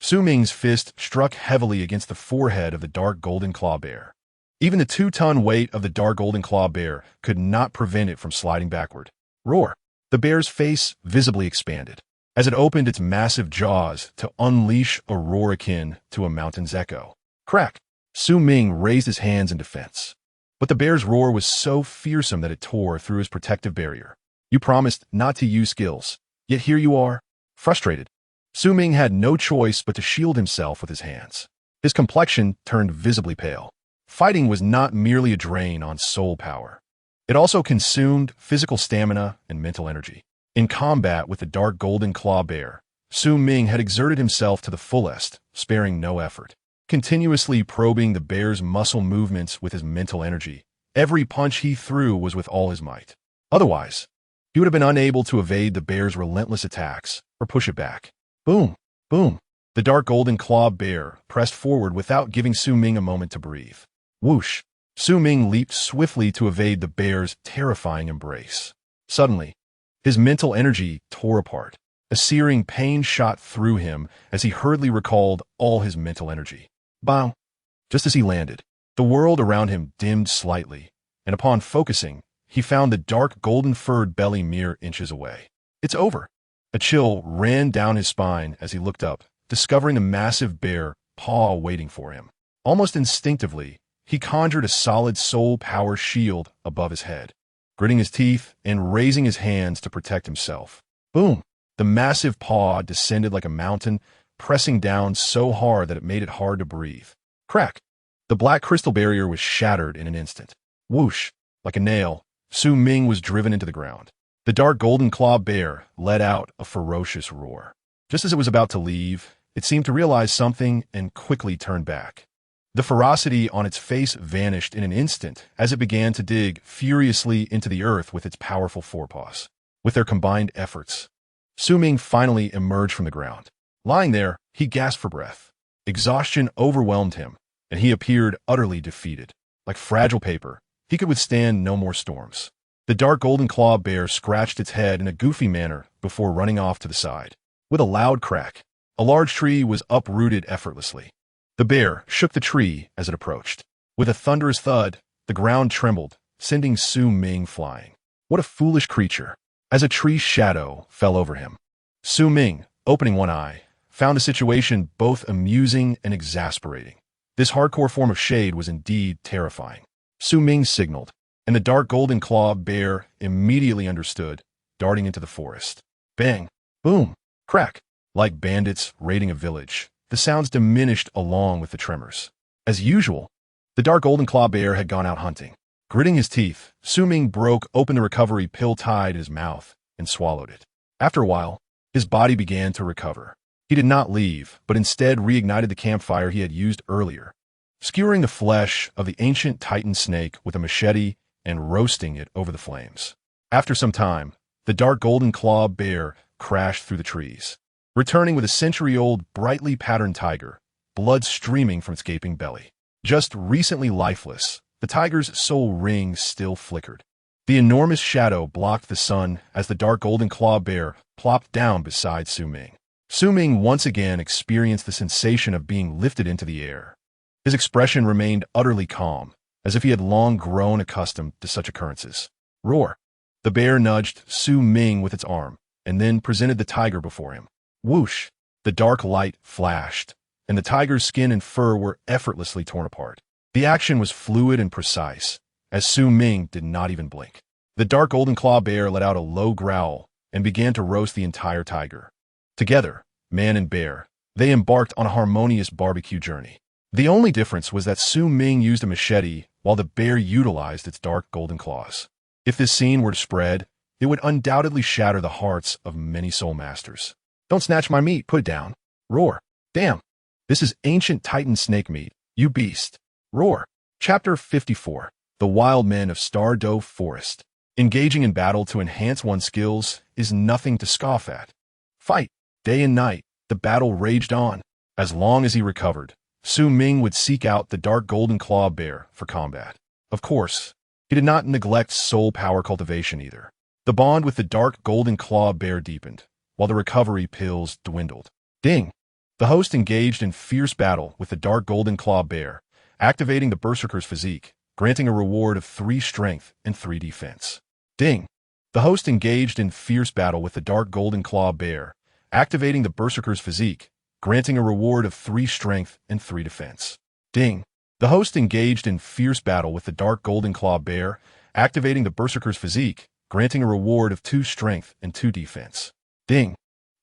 Su Ming's fist struck heavily against the forehead of the dark golden claw bear. Even the 2-ton weight of the dark golden claw bear could not prevent it from sliding backward. Roar! The bear's face visibly expanded, as it opened its massive jaws to unleash a roar akin to a mountain's echo. Crack! Su Ming raised his hands in defense, but the bear's roar was so fearsome that it tore through his protective barrier. You promised not to use skills, yet here you are. Frustrated, Su Ming had no choice but to shield himself with his hands. His complexion turned visibly pale. Fighting was not merely a drain on soul power. It also consumed physical stamina and mental energy. In combat with the dark golden claw bear, Su Ming had exerted himself to the fullest, sparing no effort. continuously probing the bear's muscle movements with his mental energy. Every punch he threw was with all his might. Otherwise, he would have been unable to evade the bear's relentless attacks or push it back. Boom, boom. The dark golden claw bear pressed forward without giving Su Ming a moment to breathe. Whoosh! Su Ming leaped swiftly to evade the bear's terrifying embrace. Suddenly, his mental energy tore apart. A searing pain shot through him as he hurriedly recalled all his mental energy. Bow! Just as he landed, the world around him dimmed slightly, and upon focusing, he found the dark golden-furred belly mere inches away. It's over. A chill ran down his spine as he looked up, discovering the massive bear paw waiting for him. Almost instinctively, he conjured a solid soul power shield above his head, gritting his teeth and raising his hands to protect himself. Boom! The massive paw descended like a mountain, pressing down so hard that it made it hard to breathe. Crack! The black crystal barrier was shattered in an instant. Whoosh! Like a nail, Su Ming was driven into the ground. The dark golden claw bear let out a ferocious roar. Just as it was about to leave, it seemed to realize something and quickly turned back. The ferocity on its face vanished in an instant as it began to dig furiously into the earth with its powerful forepaws. With their combined efforts, Su Ming finally emerged from the ground. Lying there, he gasped for breath. Exhaustion overwhelmed him, and he appeared utterly defeated. Like fragile paper, he could withstand no more storms. The dark golden claw bear scratched its head in a goofy manner before running off to the side. With a loud crack, a large tree was uprooted effortlessly. The bear shook the tree as it approached. With a thunderous thud, the ground trembled, sending Su Ming flying. What a foolish creature! As a tree shadow fell over him, Su Ming, opening one eye, found the situation both amusing and exasperating. This hardcore form of shade was indeed terrifying. Su Ming signaled, and the dark golden claw bear immediately understood, darting into the forest. Bang! Boom! Crack! Like bandits raiding a village, the sounds diminished along with the tremors. As usual, the dark golden claw bear had gone out hunting. Gritting his teeth, Su Ming broke open the recovery pill tied in his mouth and swallowed it. After a while, his body began to recover. He did not leave, but instead reignited the campfire he had used earlier, skewering the flesh of the ancient titan snake with a machete and roasting it over the flames. After some time, the dark golden claw bear crashed through the trees, returning with a century-old brightly patterned tiger, blood streaming from its gaping belly. Just recently lifeless, the tiger's soul ring still flickered. The enormous shadow blocked the sun as the dark golden claw bear plopped down beside Su Ming. Su Ming once again experienced the sensation of being lifted into the air. His expression remained utterly calm, as if he had long grown accustomed to such occurrences. Roar! The bear nudged Su Ming with its arm, and then presented the tiger before him. Whoosh! The dark light flashed, and the tiger's skin and fur were effortlessly torn apart. The action was fluid and precise, as Su Ming did not even blink. The dark golden claw bear let out a low growl and began to roast the entire tiger. Together, man and bear, they embarked on a harmonious barbecue journey. The only difference was that Su Ming used a machete while the bear utilized its dark golden claws. If this scene were to spread, it would undoubtedly shatter the hearts of many soul masters. Don't snatch my meat, put it down. Roar. Damn. This is ancient titan snake meat, you beast. Roar. Chapter 54. The Wild Men of Stardow Forest. Engaging in battle to enhance one's skills is nothing to scoff at. Fight. Day and night, the battle raged on. As long as he recovered, Su Ming would seek out the dark golden claw bear for combat. Of course, he did not neglect soul power cultivation either. The bond with the dark golden claw bear deepened, while the recovery pills dwindled. Ding! The host engaged in fierce battle with the dark golden claw bear, activating the berserker's physique, granting a reward of 3 strength and 3 defense. Ding! The host engaged in fierce battle with the dark golden claw bear, activating the berserker's physique, granting a reward of 3 strength and 3 defense. Ding! The host engaged in fierce battle with the dark golden claw bear, activating the berserker's physique, granting a reward of 2 strength and 2 defense. Ding!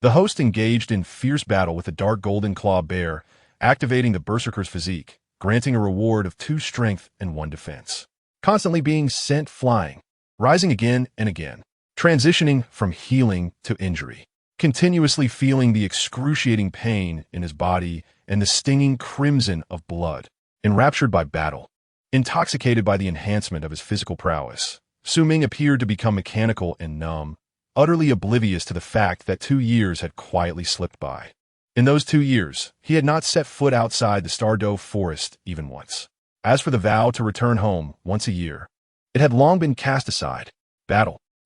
The host engaged in fierce battle with the dark golden claw bear, activating the berserker's physique, granting a reward of 2 strength and 1 defense. Constantly being sent flying, rising again and again, transitioning from healing to injury. continuously feeling the excruciating pain in his body and the stinging crimson of blood. Enraptured by battle, intoxicated by the enhancement of his physical prowess, Su Ming appeared to become mechanical and numb, utterly oblivious to the fact that 2 years had quietly slipped by. In those 2 years, he had not set foot outside the Stardow forest even once. As for the vow to return home once a year, it had long been cast aside.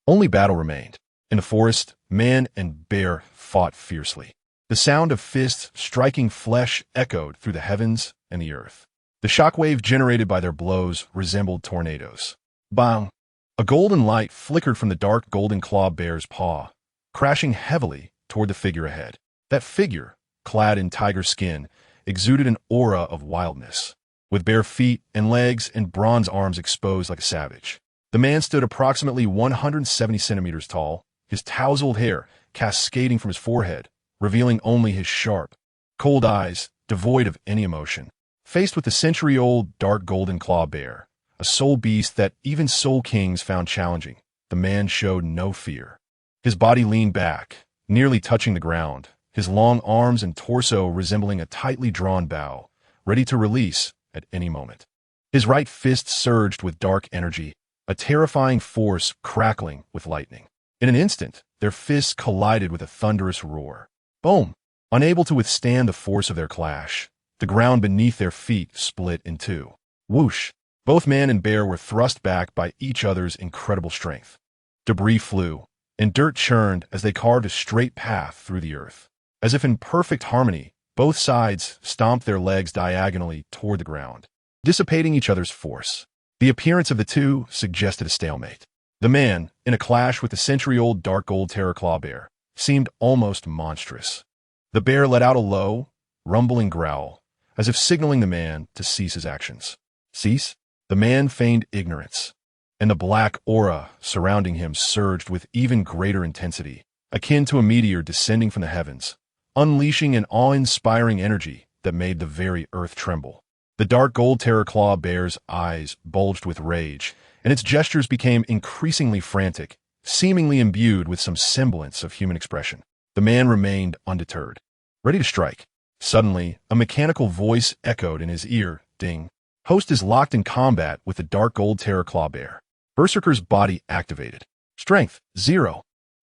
Only battle remained. In the forest, man and bear fought fiercely. The sound of fists striking flesh echoed through the heavens and the earth. The shockwave generated by their blows resembled tornadoes. Bang! A golden light flickered from the dark golden claw bear's paw, crashing heavily toward the figure ahead. That figure, clad in tiger skin, exuded an aura of wildness. With bare feet and legs and bronze arms exposed like a savage, the man stood approximately 170 centimeters tall, his tousled hair cascading from his forehead, revealing only his sharp, cold eyes, devoid of any emotion. Faced with the century-old dark golden claw bear, a soul beast that even soul kings found challenging, the man showed no fear. His body leaned back, nearly touching the ground, his long arms and torso resembling a tightly drawn bow, ready to release at any moment. His right fist surged with dark energy, a terrifying force crackling with lightning. In an instant, their fists collided with a thunderous roar. Boom! Unable to withstand the force of their clash, the ground beneath their feet split in two. Whoosh! Both man and bear were thrust back by each other's incredible strength. Debris flew, and dirt churned as they carved a straight path through the earth. As if in perfect harmony, both sides stomped their legs diagonally toward the ground, dissipating each other's force. The appearance of the two suggested a stalemate. The man, in a clash with the century-old dark gold terror claw bear, seemed almost monstrous. The bear let out a low, rumbling growl, as if signaling the man to cease his actions. Cease? The man feigned ignorance, and the black aura surrounding him surged with even greater intensity, akin to a meteor descending from the heavens, unleashing an awe-inspiring energy that made the very earth tremble. The dark gold terror claw bear's eyes bulged with rage, and its gestures became increasingly frantic, seemingly imbued with some semblance of human expression. The man remained undeterred, ready to strike. Suddenly, a mechanical voice echoed in his ear, ding. Host is locked in combat with the dark gold terror claw bear. Berserker's body activated. Strength, 0.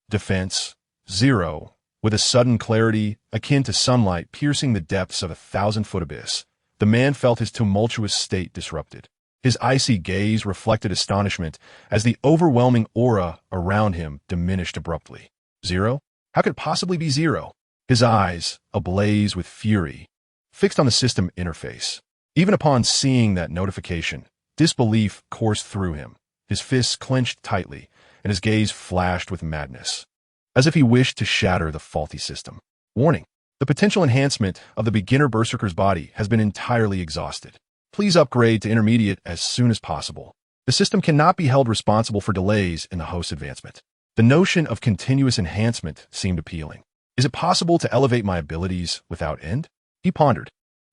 Defense, 0. With a sudden clarity akin to sunlight piercing the depths of a 1,000-foot abyss, the man felt his tumultuous state disrupted. His icy gaze reflected astonishment as the overwhelming aura around him diminished abruptly. 0? How could it possibly be 0? His eyes, ablaze with fury, fixed on the system interface. Even upon seeing that notification, disbelief coursed through him. His fists clenched tightly, and his gaze flashed with madness, as if he wished to shatter the faulty system. Warning: the potential enhancement of the beginner berserker's body has been entirely exhausted. Please upgrade to intermediate as soon as possible. The system cannot be held responsible for delays in the host's advancement. The notion of continuous enhancement seemed appealing. Is it possible to elevate my abilities without end? He pondered.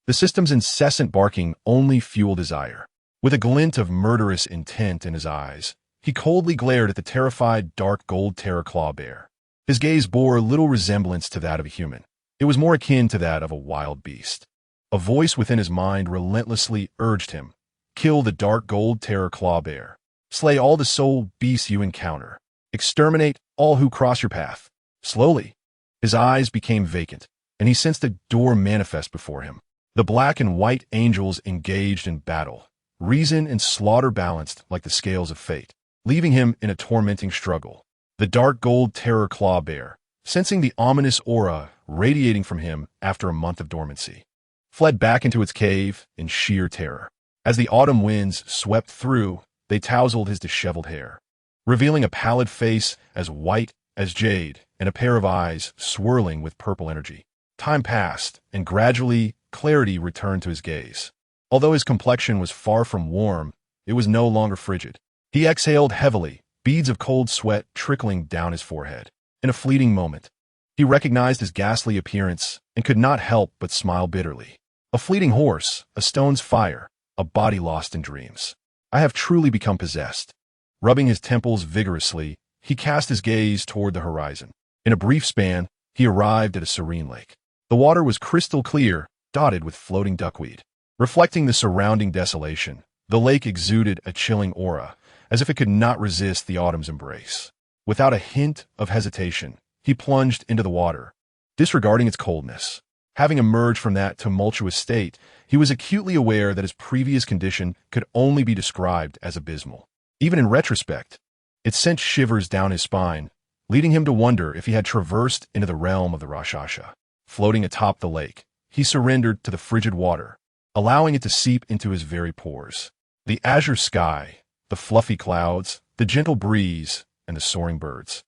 The system's incessant barking only fueled desire. With a glint of murderous intent in his eyes, he coldly glared at the terrified dark gold terror claw bear. His gaze bore little resemblance to that of a human. It was more akin to that of a wild beast. A voice within his mind relentlessly urged him, kill the dark gold terror claw bear. Slay all the soul beasts you encounter. Exterminate all who cross your path. Slowly, his eyes became vacant, and he sensed a door manifest before him. The black and white angels engaged in battle, reason and slaughter balanced like the scales of fate, leaving him in a tormenting struggle. The dark gold terror claw bear, sensing the ominous aura radiating from him after a month of dormancy, fled back into its cave in sheer terror. As the autumn winds swept through, they tousled his disheveled hair, revealing a pallid face as white as jade and a pair of eyes swirling with purple energy. Time passed, and gradually clarity returned to his gaze. Although his complexion was far from warm, it was no longer frigid. He exhaled heavily, beads of cold sweat trickling down his forehead. In a fleeting moment, he recognized his ghastly appearance and could not help but smile bitterly. A fleeting horse, a stone's fire, a body lost in dreams. I have truly become possessed. Rubbing his temples vigorously, he cast his gaze toward the horizon. In a brief span, he arrived at a serene lake. The water was crystal clear, dotted with floating duckweed. Reflecting the surrounding desolation, the lake exuded a chilling aura, as if it could not resist the autumn's embrace. Without a hint of hesitation, he plunged into the water, disregarding its coldness. Having emerged from that tumultuous state, he was acutely aware that his previous condition could only be described as abysmal. Even in retrospect, it sent shivers down his spine, leading him to wonder if he had traversed into the realm of the Rakshasa. Floating atop the lake, he surrendered to the frigid water, allowing it to seep into his very pores. The azure sky, the fluffy clouds, the gentle breeze, and the soaring birds.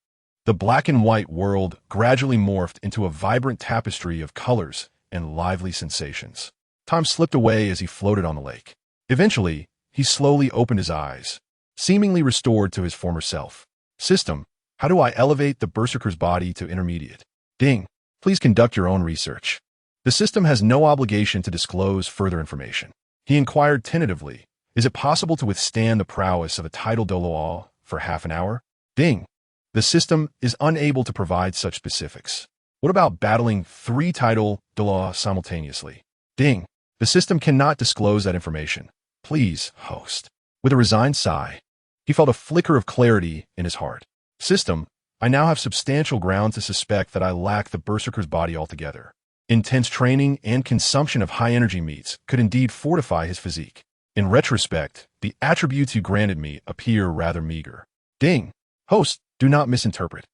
The black and white world gradually morphed into a vibrant tapestry of colors and lively sensations. Time slipped away as he floated on the lake. Eventually, he slowly opened his eyes, seemingly restored to his former self. System, how do I elevate the berserker's body to intermediate? Ding. Please conduct your own research. The system has no obligation to disclose further information. He inquired tentatively, is it possible to withstand the prowess of a tidal Douluo for half an hour? Ding. The system is unable to provide such specifics. What about battling 3 tidal Douluo simultaneously? Ding. The system cannot disclose that information. Please, host. With a resigned sigh, he felt a flicker of clarity in his heart. System, I now have substantial ground to suspect that I lack the berserker's body altogether. Intense training and consumption of high-energy meats could indeed fortify his physique. In retrospect, the attributes you granted me appear rather meager. Ding. Host, do not misinterpret.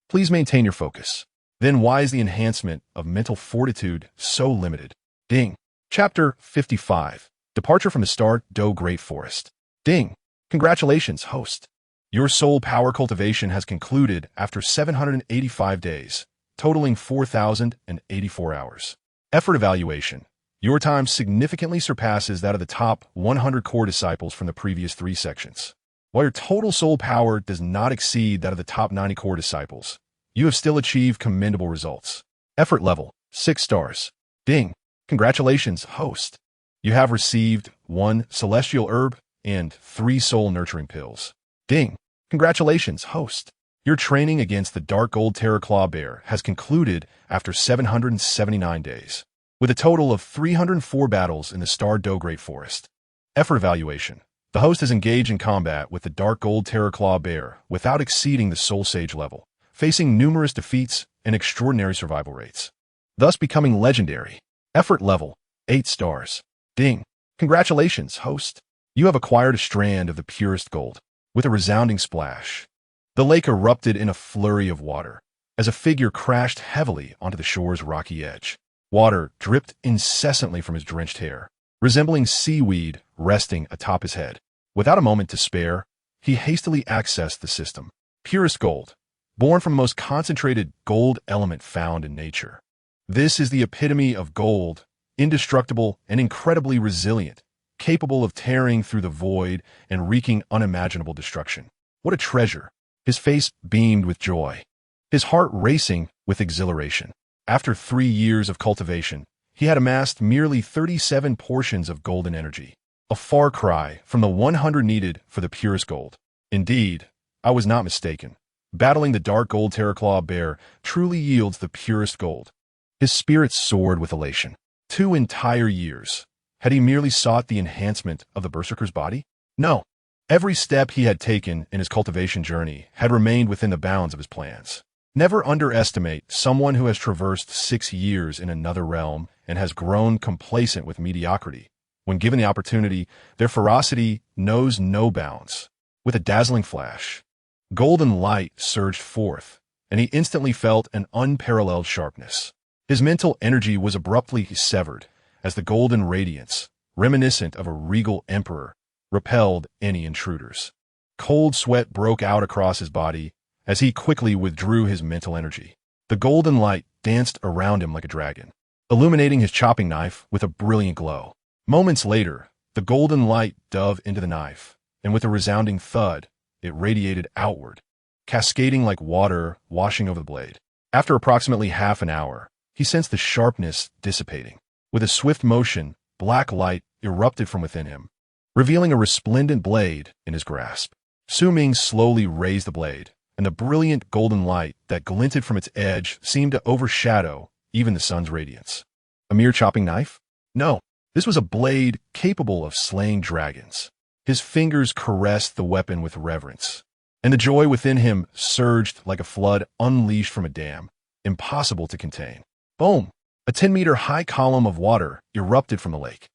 Please maintain your focus. Then why is the enhancement of mental fortitude so limited? Ding. Chapter 55. Departure from the Star Do Great Forest. Ding. Congratulations, host. Your soul power cultivation has concluded after 785 days, totaling 4,084 hours. Effort evaluation. Your time significantly surpasses that of the top 100 core disciples from the previous 3 sections. While your total soul power does not exceed that of the top 90 core disciples, you have still achieved commendable results. Effort level, 6 stars. Ding. Congratulations, host. You have received 1 celestial herb and 3 soul nurturing pills. Ding. Congratulations, host. Your training against the dark gold terror claw bear has concluded after 779 days, with a total of 304 battles in the Star Do Great Forest. Effort evaluation. The host has engaged in combat with the dark gold terror claw bear without exceeding the soul sage level, facing numerous defeats and extraordinary survival rates, thus becoming legendary. Effort level, 8 stars. Ding. Congratulations, host. You have acquired a strand of the purest gold. With a resounding splash, the lake erupted in a flurry of water as a figure crashed heavily onto the shore's rocky edge. Water dripped incessantly from his drenched hair, resembling seaweed resting atop his head. Without a moment to spare, he hastily accessed the system. Purest gold, born from the most concentrated gold element found in nature. This is the epitome of gold, indestructible and incredibly resilient, capable of tearing through the void and wreaking unimaginable destruction. What a treasure! His face beamed with joy, his heart racing with exhilaration. After 3 years of cultivation, he had amassed merely 37 portions of golden energy, a far cry from the 100 needed for the purest gold. Indeed, I was not mistaken. Battling the dark gold terraclaw bear truly yields the purest gold. His spirits soared with elation. 2 entire years. Had he merely sought the enhancement of the berserker's body? No. Every step he had taken in his cultivation journey had remained within the bounds of his plans. Never underestimate someone who has traversed 6 years in another realm and has grown complacent with mediocrity. When given the opportunity, their ferocity knows no bounds. With a dazzling flash, golden light surged forth, and he instantly felt an unparalleled sharpness. His mental energy was abruptly severed as the golden radiance, reminiscent of a regal emperor, repelled any intruders. Cold sweat broke out across his body as he quickly withdrew his mental energy. The golden light danced around him like a dragon, illuminating his chopping knife with a brilliant glow. Moments later, the golden light dove into the knife, and with a resounding thud, it radiated outward, cascading like water washing over the blade. After approximately half an hour, he sensed the sharpness dissipating. With a swift motion, black light erupted from within him, revealing a resplendent blade in his grasp. Su Ming slowly raised the blade, and the brilliant golden light that glinted from its edge seemed to overshadow even the sun's radiance. A mere chopping knife? No, this was a blade capable of slaying dragons. His fingers caressed the weapon with reverence, and the joy within him surged like a flood unleashed from a dam, impossible to contain. Boom! A 10-meter-high column of water erupted from the lake.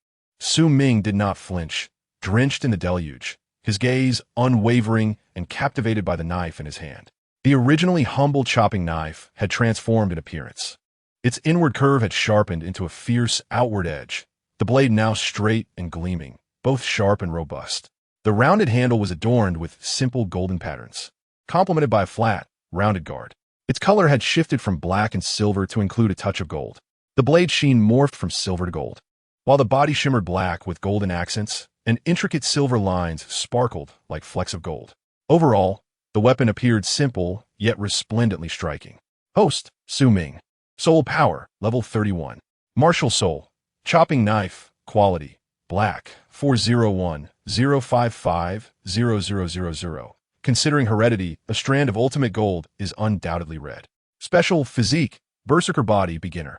Ming did not flinch, drenched in the deluge, his gaze unwavering and captivated by the knife in his hand. The originally humble chopping knife had transformed in appearance. Its inward curve had sharpened into a fierce outward edge, the blade now straight and gleaming, both sharp and robust. The rounded handle was adorned with simple golden patterns, complemented by a flat, rounded guard. Its color had shifted from black and silver to include a touch of gold. The blade sheen morphed from silver to gold, while the body shimmered black with golden accents, and intricate silver lines sparkled like flecks of gold. Overall, the weapon appeared simple, yet resplendently striking. Host, Ming. Soul Power, Level 31. Martial Soul. Chopping Knife, Quality, Black, 401-055-0000. Considering heredity, a strand of ultimate gold is undoubtedly red. Special Physique, Berserker Body, Beginner.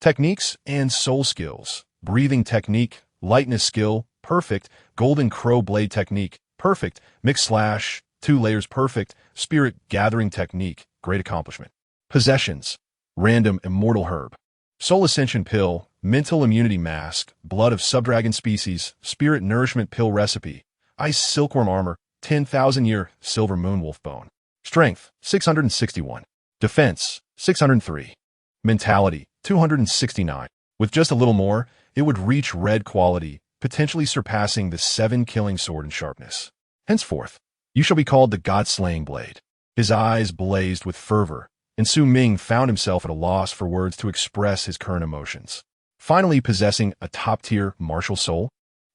Techniques and Soul Skills. Breathing Technique, Lightness Skill, Perfect. Golden Crow Blade Technique, Perfect. Mix Slash, 2 layers, Perfect. Spirit Gathering Technique, Great Accomplishment. Possessions. Random Immortal Herb. Soul Ascension Pill, Mental Immunity Mask, Blood of Subdragon Species, Spirit Nourishment Pill Recipe, Ice Silkworm Armor, 10,000-year Silver Moonwolf Bone. Strength, 661. Defense, 603. Mentality, 269. With just a little more, it would reach red quality, potentially surpassing the 7 killing sword in sharpness. Henceforth, you shall be called the God-slaying blade. His eyes blazed with fervor, and Ming found himself at a loss for words to express his current emotions. Finally possessing a top-tier martial soul?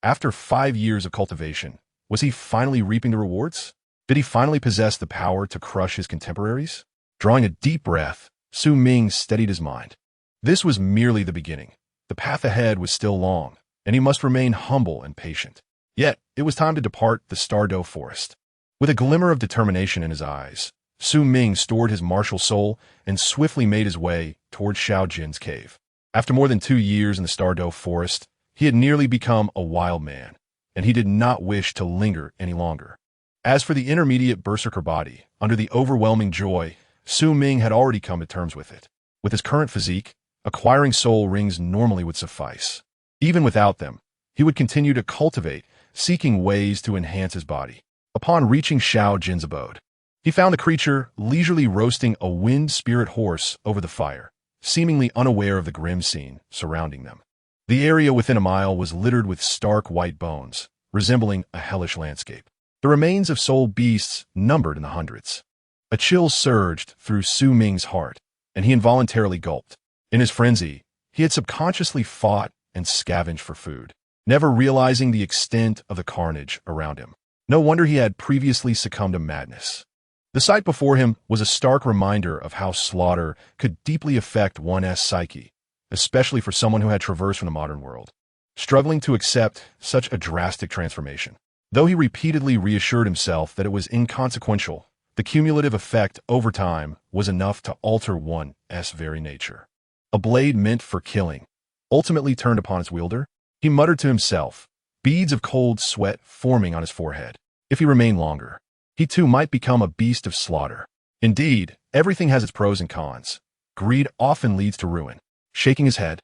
After 5 years of cultivation, was he finally reaping the rewards? Did he finally possess the power to crush his contemporaries? Drawing a deep breath, Ming steadied his mind. This was merely the beginning. The path ahead was still long, and he must remain humble and patient. Yet, it was time to depart the Stardow Forest. With a glimmer of determination in his eyes, Ming stored his martial soul and swiftly made his way toward Xiao Jin's cave. After more than 2 years in the Stardow Forest, he had nearly become a wild man, and he did not wish to linger any longer. As for the intermediate berserker body, under the overwhelming joy, Ming had already come to terms with it. With his current physique, acquiring soul rings normally would suffice. Even without them, he would continue to cultivate, seeking ways to enhance his body. Upon reaching Xiao Jin's abode, he found the creature leisurely roasting a wind spirit horse over the fire, seemingly unaware of the grim scene surrounding them. The area within a mile was littered with stark white bones, resembling a hellish landscape. The remains of soul beasts numbered in the hundreds. A chill surged through Ming's heart, and he involuntarily gulped. In his frenzy, he had subconsciously fought and scavenged for food, never realizing the extent of the carnage around him. No wonder he had previously succumbed to madness. The sight before him was a stark reminder of how slaughter could deeply affect one's psyche, especially for someone who had traversed from the modern world, struggling to accept such a drastic transformation. Though he repeatedly reassured himself that it was inconsequential, the cumulative effect over time was enough to alter one's very nature. A blade meant for killing, ultimately turned upon its wielder? He muttered to himself, beads of cold sweat forming on his forehead. If he remained longer, he too might become a beast of slaughter. Indeed, everything has its pros and cons. Greed often leads to ruin. Shaking his head,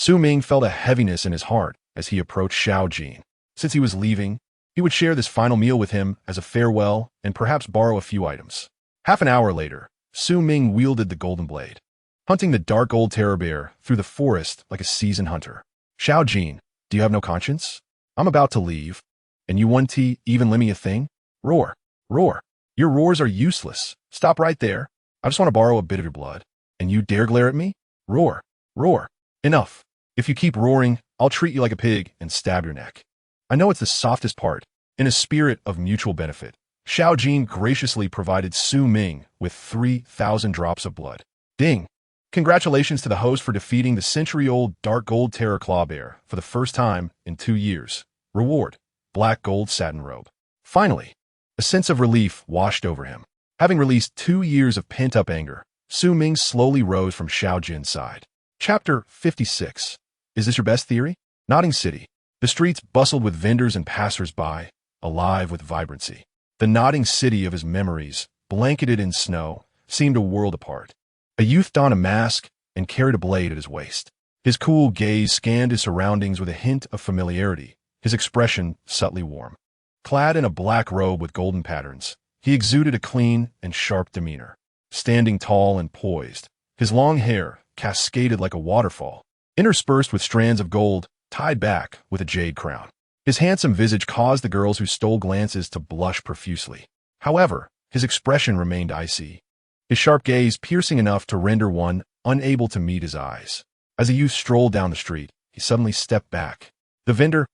Ming felt a heaviness in his heart as he approached Xiao Jin. Since he was leaving, he would share this final meal with him as a farewell and perhaps borrow a few items. Half an hour later, Ming wielded the golden blade, hunting the dark gold terror bear through the forest like a seasoned hunter. Xiao Jin, do you have no conscience? I'm about to leave, and you won't even lend me a thing? Roar. Roar. Your roars are useless. Stop right there. I just want to borrow a bit of your blood. And you dare glare at me? Roar. Roar. Enough. If you keep roaring, I'll treat you like a pig and stab your neck. I know it's the softest part. In a spirit of mutual benefit, Xiao Jin graciously provided Ming with 3,000 drops of blood. Ding. Congratulations to the host for defeating the century-old dark gold terror claw bear for the first time in 2 years. Reward. Black gold satin robe. Finally, a sense of relief washed over him. Having released 2 years of pent-up anger, Su Ming slowly rose from Xiao Jin's side. Chapter 56. Is this your best theory? Nodding City. The streets bustled with vendors and passers-by, alive with vibrancy. The nodding city of his memories, blanketed in snow, seemed a world apart. A youth donned a mask and carried a blade at his waist. His cool gaze scanned his surroundings with a hint of familiarity, his expression subtly warm. Clad in a black robe with golden patterns, he exuded a clean and sharp demeanor. Standing tall and poised, his long hair cascaded like a waterfall, interspersed with strands of gold tied back with a jade crown. His handsome visage caused the girls who stole glances to blush profusely. However, his expression remained icy, his sharp gaze piercing enough to render one unable to meet his eyes. As the youth strolled down the street, he suddenly stepped back. The vendor's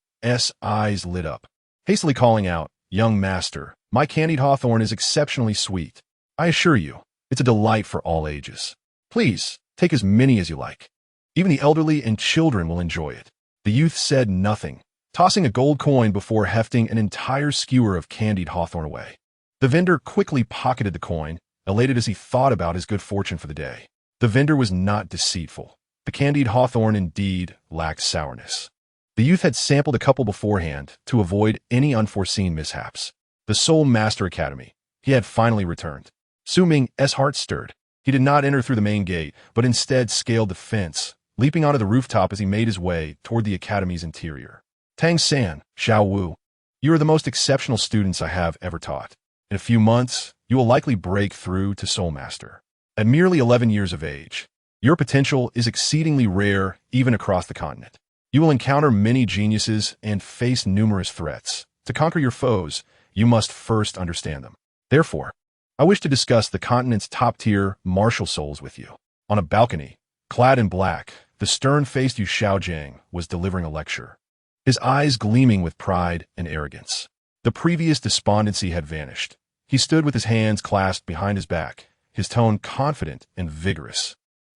eyes lit up, hastily calling out, "Young master, my candied hawthorn is exceptionally sweet. I assure you, it's a delight for all ages. Please, take as many as you like. Even the elderly and children will enjoy it." The youth said nothing, tossing a gold coin before hefting an entire skewer of candied hawthorn away. The vendor quickly pocketed the coin, elated as he thought about his good fortune for the day. The vendor was not deceitful. The candied hawthorn indeed lacked sourness. The youth had sampled a couple beforehand to avoid any unforeseen mishaps. The Soul Master Academy. He had finally returned. Su Ming's heart stirred. He did not enter through the main gate, but instead scaled the fence, leaping onto the rooftop as he made his way toward the academy's interior. Tang San, Zhao Wuji, you are the most exceptional students I have ever taught. In a few months, you will likely break through to Soul Master. At merely 11 years of age, your potential is exceedingly rare even across the continent. You will encounter many geniuses and face numerous threats. To conquer your foes, you must first understand them. Therefore, I wish to discuss the continent's top-tier martial souls with you. On a balcony, clad in black, the stern-faced Yu Xiaojiang was delivering a lecture, his eyes gleaming with pride and arrogance. The previous despondency had vanished. He stood with his hands clasped behind his back, his tone confident and vigorous.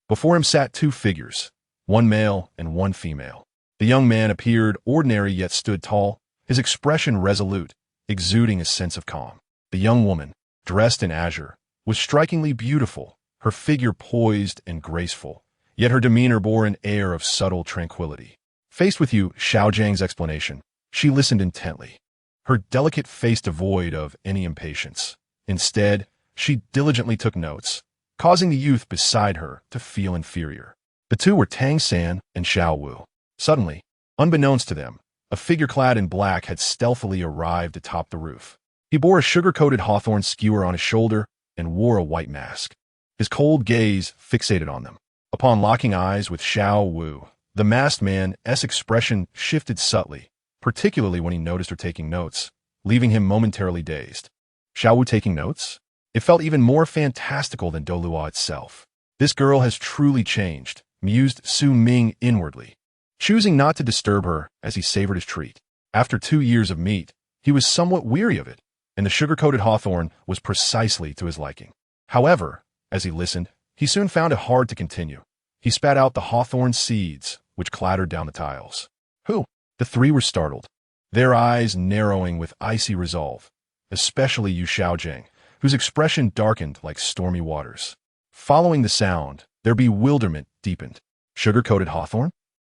Before him sat 2 figures, one male and one female. The young man appeared ordinary yet stood tall, his expression resolute, exuding a sense of calm. The young woman, dressed in azure, was strikingly beautiful, her figure poised and graceful, yet her demeanor bore an air of subtle tranquility. Faced with Yu Xiaojiang's explanation, she listened intently, her delicate face devoid of any impatience. Instead, she diligently took notes, causing the youth beside her to feel inferior. The two were Tang San and Zhao Wuji. Suddenly, unbeknownst to them, a figure clad in black had stealthily arrived atop the roof. He bore a sugar-coated hawthorn skewer on his shoulder and wore a white mask. His cold gaze fixated on them. Upon locking eyes with Zhao Wuji, the masked man's expression shifted subtly, particularly when he noticed her taking notes, leaving him momentarily dazed. Zhao Wuji taking notes? It felt even more fantastical than Douluo itself. This girl has truly changed, mused Su Ming inwardly, choosing not to disturb her as he savored his treat. After 2 years of meat, he was somewhat weary of it, and the sugar-coated hawthorn was precisely to his liking. However, as he listened, he soon found it hard to continue. He spat out the hawthorn seeds, which clattered down the tiles. Who? The 3 were startled, their eyes narrowing with icy resolve, especially Yu Xiaojiang, whose expression darkened like stormy waters. Following the sound, their bewilderment deepened. Sugar-coated hawthorn?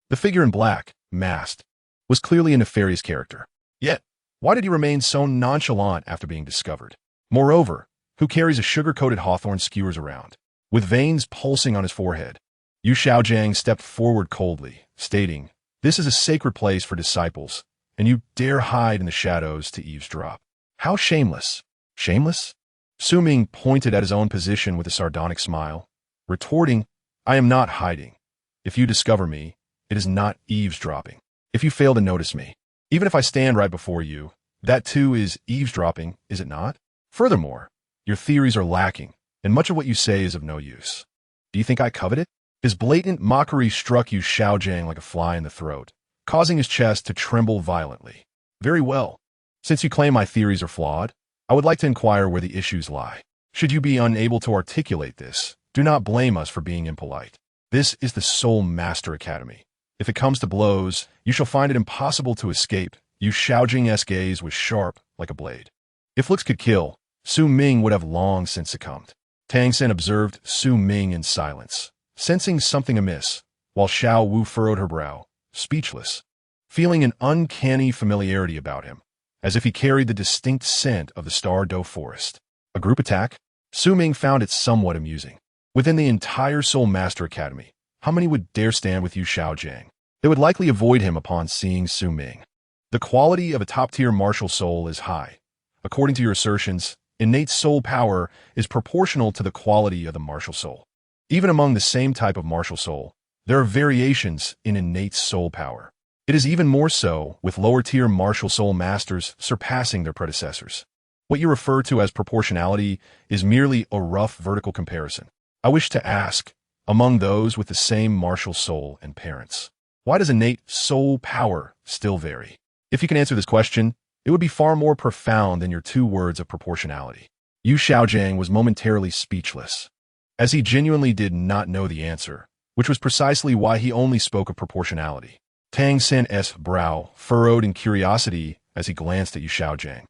The figure in black, masked, was clearly a nefarious character. Yet, why did he remain so nonchalant after being discovered? Moreover, who carries a sugar-coated hawthorn skewers around? With veins pulsing on his forehead, Yu Xiaojiang stepped forward coldly, stating, "This is a sacred place for disciples, and you dare hide in the shadows to eavesdrop. How shameless!" Shameless? Su Ming pointed at his own position with a sardonic smile, retorting, "I am not hiding. If you discover me, it is not eavesdropping. If you fail to notice me, even if I stand right before you, that too is eavesdropping, is it not? Furthermore, your theories are lacking, and much of what you say is of no use. Do you think I covet it?" His blatant mockery struck Yu Xiaojiang like a fly in the throat, causing his chest to tremble violently. "Very well. Since you claim my theories are flawed, I would like to inquire where the issues lie. Should you be unable to articulate this, do not blame us for being impolite. This is the Soul Master Academy. If it comes to blows, you shall find it impossible to escape." Yu Xiaojiang's gaze was sharp like a blade. "If looks could kill, Su Ming would have long since succumbed. Tang San observed Su Ming in silence, sensing something amiss, while Zhao Wu furrowed her brow, speechless, feeling an uncanny familiarity about him, as if he carried the distinct scent of the Star Doe forest. A group attack? Su Ming found it somewhat amusing. Within the entire Soul Master Academy, how many would dare stand with Yu Xiaojiang? They would likely avoid him upon seeing Su Ming. The quality of a top-tier martial soul is high. According to your assertions, innate soul power is proportional to the quality of the martial soul. Even among the same type of martial soul, there are variations in innate soul power. It is even more so with lower-tier martial soul masters surpassing their predecessors. What you refer to as proportionality is merely a rough vertical comparison. I wish to ask, among those with the same martial soul and parents, why does innate soul power still vary? If you can answer this question, it would be far more profound than your 2 words of proportionality. Yu Xiaojiang was momentarily speechless, as he genuinely did not know the answer, which was precisely why he only spoke of proportionality. Tang San's brow furrowed in curiosity as he glanced at Yu Xiaojiang.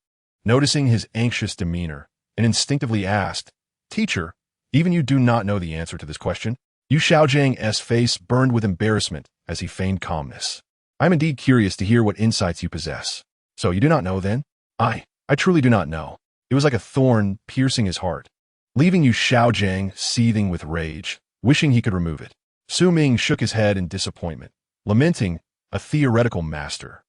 Noticing his anxious demeanor, and instinctively asked, "Teacher, even you do not know the answer to this question?" Yu Xiaojiang's face burned with embarrassment as he feigned calmness. "I am indeed curious to hear what insights you possess." "So you do not know, then?" I truly do not know." It was like a thorn piercing his heart, leaving Yu Xiaojiang seething with rage, wishing he could remove it. Su Ming shook his head in disappointment, lamenting, "A theoretical master.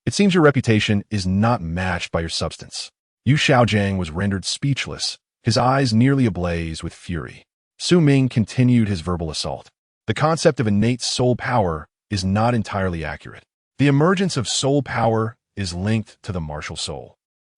It seems your reputation is not matched by your substance." Yu Xiaojiang was rendered speechless, his eyes nearly ablaze with fury. Su Ming continued his verbal assault. "The concept of innate soul power is not entirely accurate. The emergence of soul power is linked to the martial soul.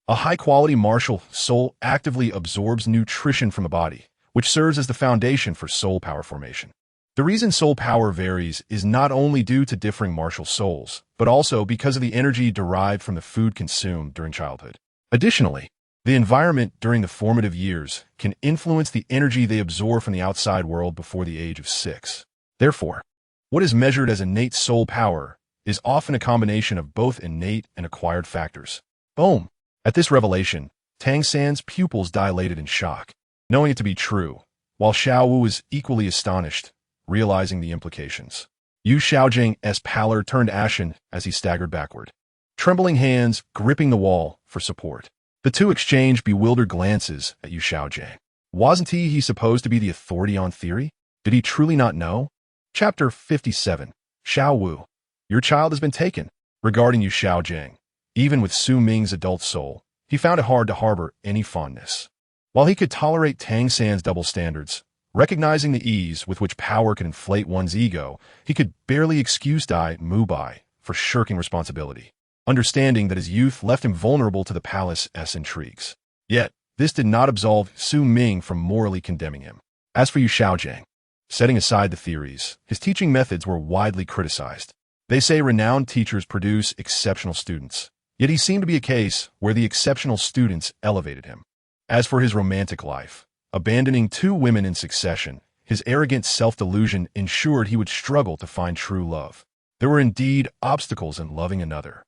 A high-quality martial soul actively absorbs nutrition from the body, which serves as the foundation for soul power formation. The reason soul power varies is not only due to differing martial souls, but also because of the energy derived from the food consumed during childhood. Additionally, the environment during the formative years can influence the energy they absorb from the outside world before the age of 6. Therefore, what is measured as innate soul power is often a combination of both innate and acquired factors. Boom! At this revelation, Tang San's pupils dilated in shock, knowing it to be true, while Zhao Wu was equally astonished, realizing the implications. Yu Xiaojiang's pallor turned ashen as he staggered backward, trembling hands gripping the wall for support. The two exchanged bewildered glances at Yu Xiaojiang. Wasn't he supposed to be the authority on theory? Did he truly not know? Chapter 57. Zhao Wu. Your child has been taken. Regarding Yu Xiaojiang, even with Su Ming's adult soul, he found it hard to harbor any fondness. While he could tolerate Tang San's double standards, recognizing the ease with which power could inflate one's ego, he could barely excuse Dai Mubai for shirking responsibility, understanding that his youth left him vulnerable to the palace's intrigues. Yet, this did not absolve Su Ming from morally condemning him. As for Yu Xiaojiang, setting aside the theories, his teaching methods were widely criticized. They say renowned teachers produce exceptional students, yet he seemed to be a case where the exceptional students elevated him. As for his romantic life, abandoning 2 women in succession, his arrogant self-delusion ensured he would struggle to find true love. There were indeed obstacles in loving another.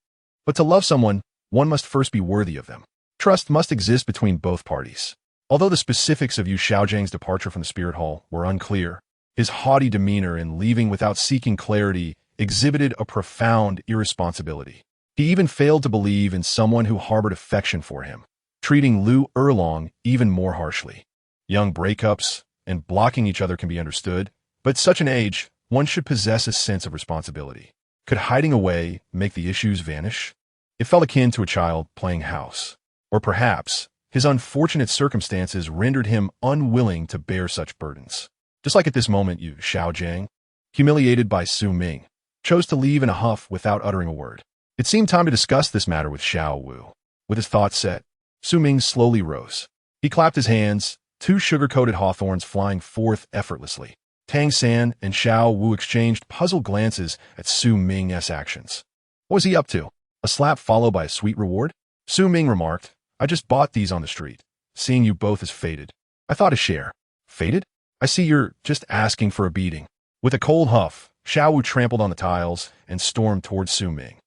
But to love someone, one must first be worthy of them. Trust must exist between both parties. Although the specifics of Yu Xiaojiang's departure from the Spirit Hall were unclear, his haughty demeanor in leaving without seeking clarity exhibited a profound irresponsibility. He even failed to believe in someone who harbored affection for him, treating Lu Erlong even more harshly. Young breakups and blocking each other can be understood, but at such an age, one should possess a sense of responsibility. Could hiding away make the issues vanish? It felt akin to a child playing house. Or perhaps, his unfortunate circumstances rendered him unwilling to bear such burdens. Just like at this moment, Yu Xiaojiang, humiliated by Su Ming, chose to leave in a huff without uttering a word. It seemed time to discuss this matter with Zhao Wu. With his thoughts set, Su Ming slowly rose. He clapped his hands, 2 sugar-coated hawthorns flying forth effortlessly. Tang San and Zhao Wu exchanged puzzled glances at Su Ming's actions. What was he up to? A slap followed by a sweet reward? Su Ming remarked, "I just bought these on the street. Seeing you both as fated, I thought a share." "Fated? I see you're just asking for a beating." With a cold huff, Zhao Wu trampled on the tiles and stormed towards Su Ming.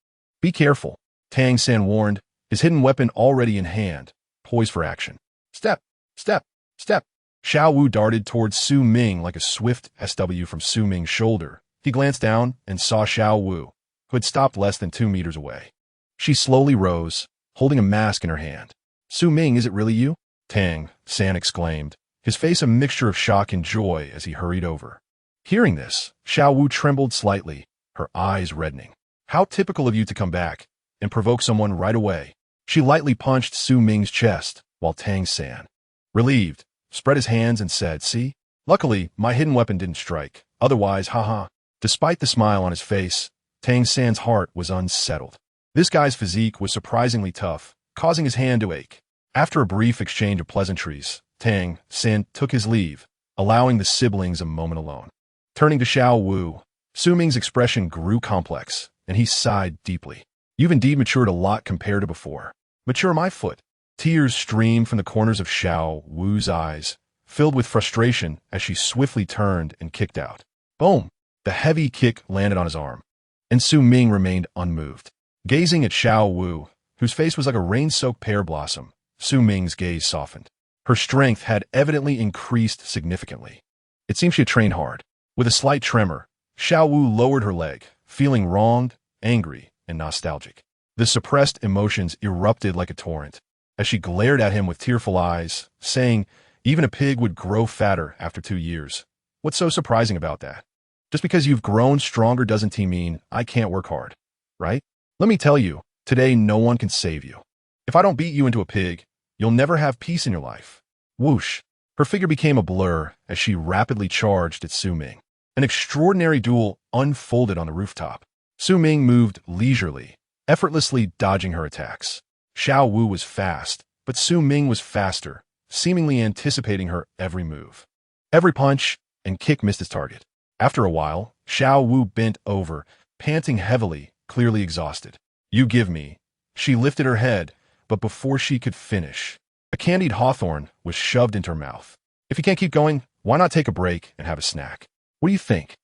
"Be careful," Tang San warned, his hidden weapon already in hand, poised for action. "Step Step, step. Xiao Wu darted towards Su Ming like a swift SW from Su Ming's shoulder. He glanced down and saw Xiao Wu, who had stopped less than 2 meters away. She slowly rose, holding a mask in her hand. Su Ming, is it really you? Tang San exclaimed, his face a mixture of shock and joy as he hurried over. Hearing this, Xiao Wu trembled slightly, her eyes reddening. How typical of you to come back and provoke someone right away. She lightly punched Su Ming's chest, while Tang San, relieved, spread his hands and said, see? Luckily, my hidden weapon didn't strike. Otherwise, haha. Despite the smile on his face, Tang San's heart was unsettled. This guy's physique was surprisingly tough, causing his hand to ache. After a brief exchange of pleasantries, Tang San took his leave, allowing the siblings a moment alone. Turning to Xiao Wu, Su Ming's expression grew complex, and he sighed deeply. You've indeed matured a lot compared to before. Mature my foot. Tears streamed from the corners of Xiao Wu's eyes, filled with frustration as she swiftly turned and kicked out. Boom! The heavy kick landed on his arm, and Su Ming remained unmoved. Gazing at Xiao Wu, whose face was like a rain-soaked pear blossom, Su Ming's gaze softened. Her strength had evidently increased significantly. It seemed she had trained hard. With a slight tremor, Xiao Wu lowered her leg, feeling wronged, angry, and nostalgic. The suppressed emotions erupted like a torrent, as she glared at him with tearful eyes, saying, even a pig would grow fatter after 2 years. What's so surprising about that? Just because you've grown stronger doesn't mean I can't work hard, right? Let me tell you, today no one can save you. If I don't beat you into a pig, you'll never have peace in your life. Whoosh! Her figure became a blur as she rapidly charged at Su Ming. An extraordinary duel unfolded on the rooftop. Su Ming moved leisurely, effortlessly dodging her attacks. Xiao Wu was fast, but Su Ming was faster, seemingly anticipating her every move. Every punch and kick missed its target. After a while, Xiao Wu bent over, panting heavily, clearly exhausted. You give me. She lifted her head, but before she could finish, a candied hawthorn was shoved into her mouth. If you can't keep going, why not take a break and have a snack? What do you think?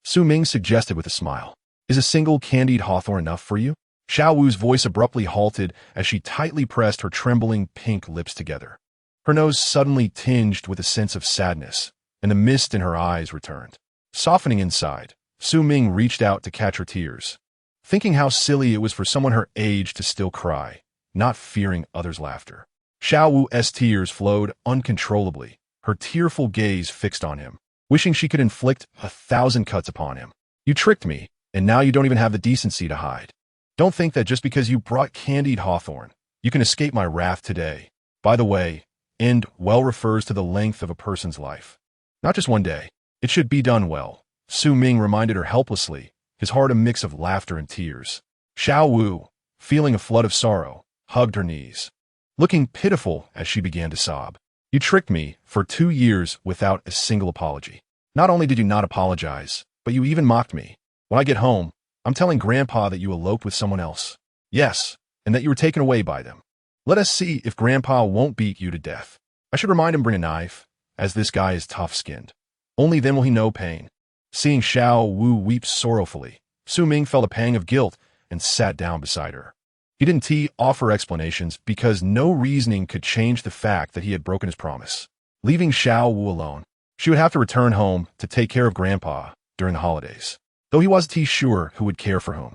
Su Ming suggested with a smile. Is a single candied hawthorn enough for you? Xiao Wu's voice abruptly halted as she tightly pressed her trembling pink lips together. Her nose suddenly tinged with a sense of sadness, and the mist in her eyes returned. Softening inside, Su Ming reached out to catch her tears, thinking how silly it was for someone her age to still cry, not fearing others' laughter. Xiao Wu's tears flowed uncontrollably, her tearful gaze fixed on him, wishing she could inflict 1,000 cuts upon him. You tricked me, and now you don't even have the decency to hide. Don't think that just because you brought candied hawthorn, you can escape my wrath today. By the way, end well refers to the length of a person's life. Not just one day. It should be done well. Su Ming reminded her helplessly, his heart a mix of laughter and tears. Xiao Wu, feeling a flood of sorrow, hugged her knees, looking pitiful as she began to sob. You tricked me for 2 years without a single apology. Not only did you not apologize, but you even mocked me. When I get home, I'm telling Grandpa that you eloped with someone else. Yes, and that you were taken away by them. Let us see if Grandpa won't beat you to death. I should remind him bring a knife, as this guy is tough-skinned. Only then will he know pain. Seeing Xiao Wu weep sorrowfully, Su Ming felt a pang of guilt and sat down beside her. He didn't offer explanations because no reasoning could change the fact that he had broken his promise. Leaving Xiao Wu alone, she would have to return home to take care of Grandpa during the holidays. Though he wasn't sure who would care for whom,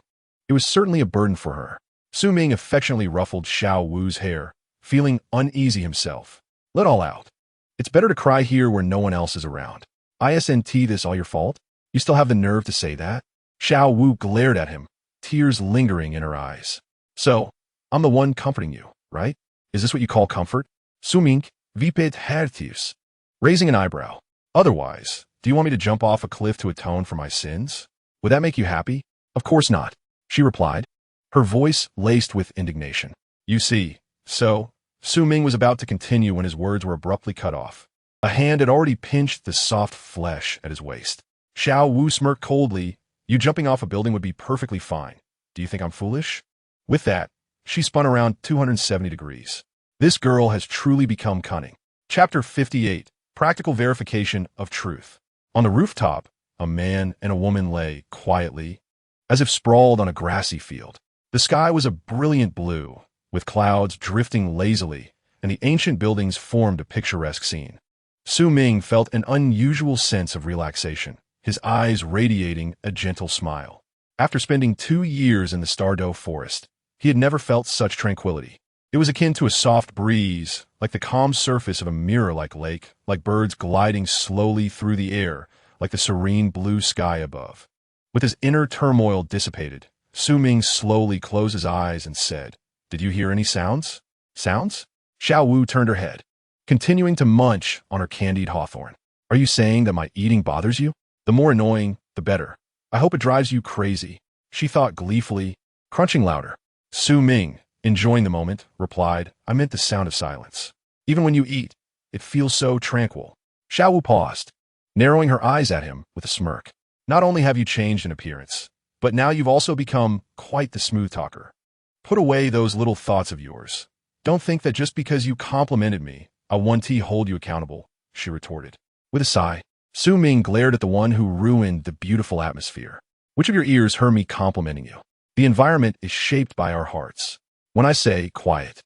it was certainly a burden for her. Su Ming affectionately ruffled Xiao Wu's hair, feeling uneasy himself. Let all out. It's better to cry here where no one else is around. Isn't this all your fault? You still have the nerve to say that? Xiao Wu glared at him, tears lingering in her eyes. So, I'm the one comforting you, right? Is this what you call comfort? Su Ming, vipet hertius. Raising an eyebrow. Otherwise, do you want me to jump off a cliff to atone for my sins? Would that make you happy? Of course not, she replied, her voice laced with indignation. You see, so, Su Ming was about to continue when his words were abruptly cut off. A hand had already pinched the soft flesh at his waist. Xiao Wu smirked coldly. You jumping off a building would be perfectly fine. Do you think I'm foolish? With that, she spun around 270 degrees. This girl has truly become cunning. Chapter 58, Practical Verification of Truth. On the rooftop, a man and a woman lay quietly, as if sprawled on a grassy field. The sky was a brilliant blue, with clouds drifting lazily and the ancient buildings formed a picturesque scene. Su Ming felt an unusual sense of relaxation, his eyes radiating a gentle smile. After spending 2 years in the Stardew Forest, he had never felt such tranquility. It was akin to a soft breeze, like the calm surface of a mirror-like lake, like birds gliding slowly through the air, like the serene blue sky above. With his inner turmoil dissipated, Su Ming slowly closed his eyes and said, "Did you hear any sounds?" "Sounds?" Zhao Wu turned her head, continuing to munch on her candied hawthorn. "Are you saying that my eating bothers you? The more annoying, the better. I hope it drives you crazy," she thought gleefully, crunching louder. Su Ming, enjoying the moment, replied, "I meant the sound of silence. Even when you eat, it feels so tranquil." Zhao Wu paused, narrowing her eyes at him with a smirk. "Not only have you changed in appearance, but now you've also become quite the smooth talker. Put away those little thoughts of yours. Don't think that just because you complimented me, I want to hold you accountable," she retorted. With a sigh, Su Ming glared at the one who ruined the beautiful atmosphere. "Which of your ears heard me complimenting you? The environment is shaped by our hearts. When I say quiet,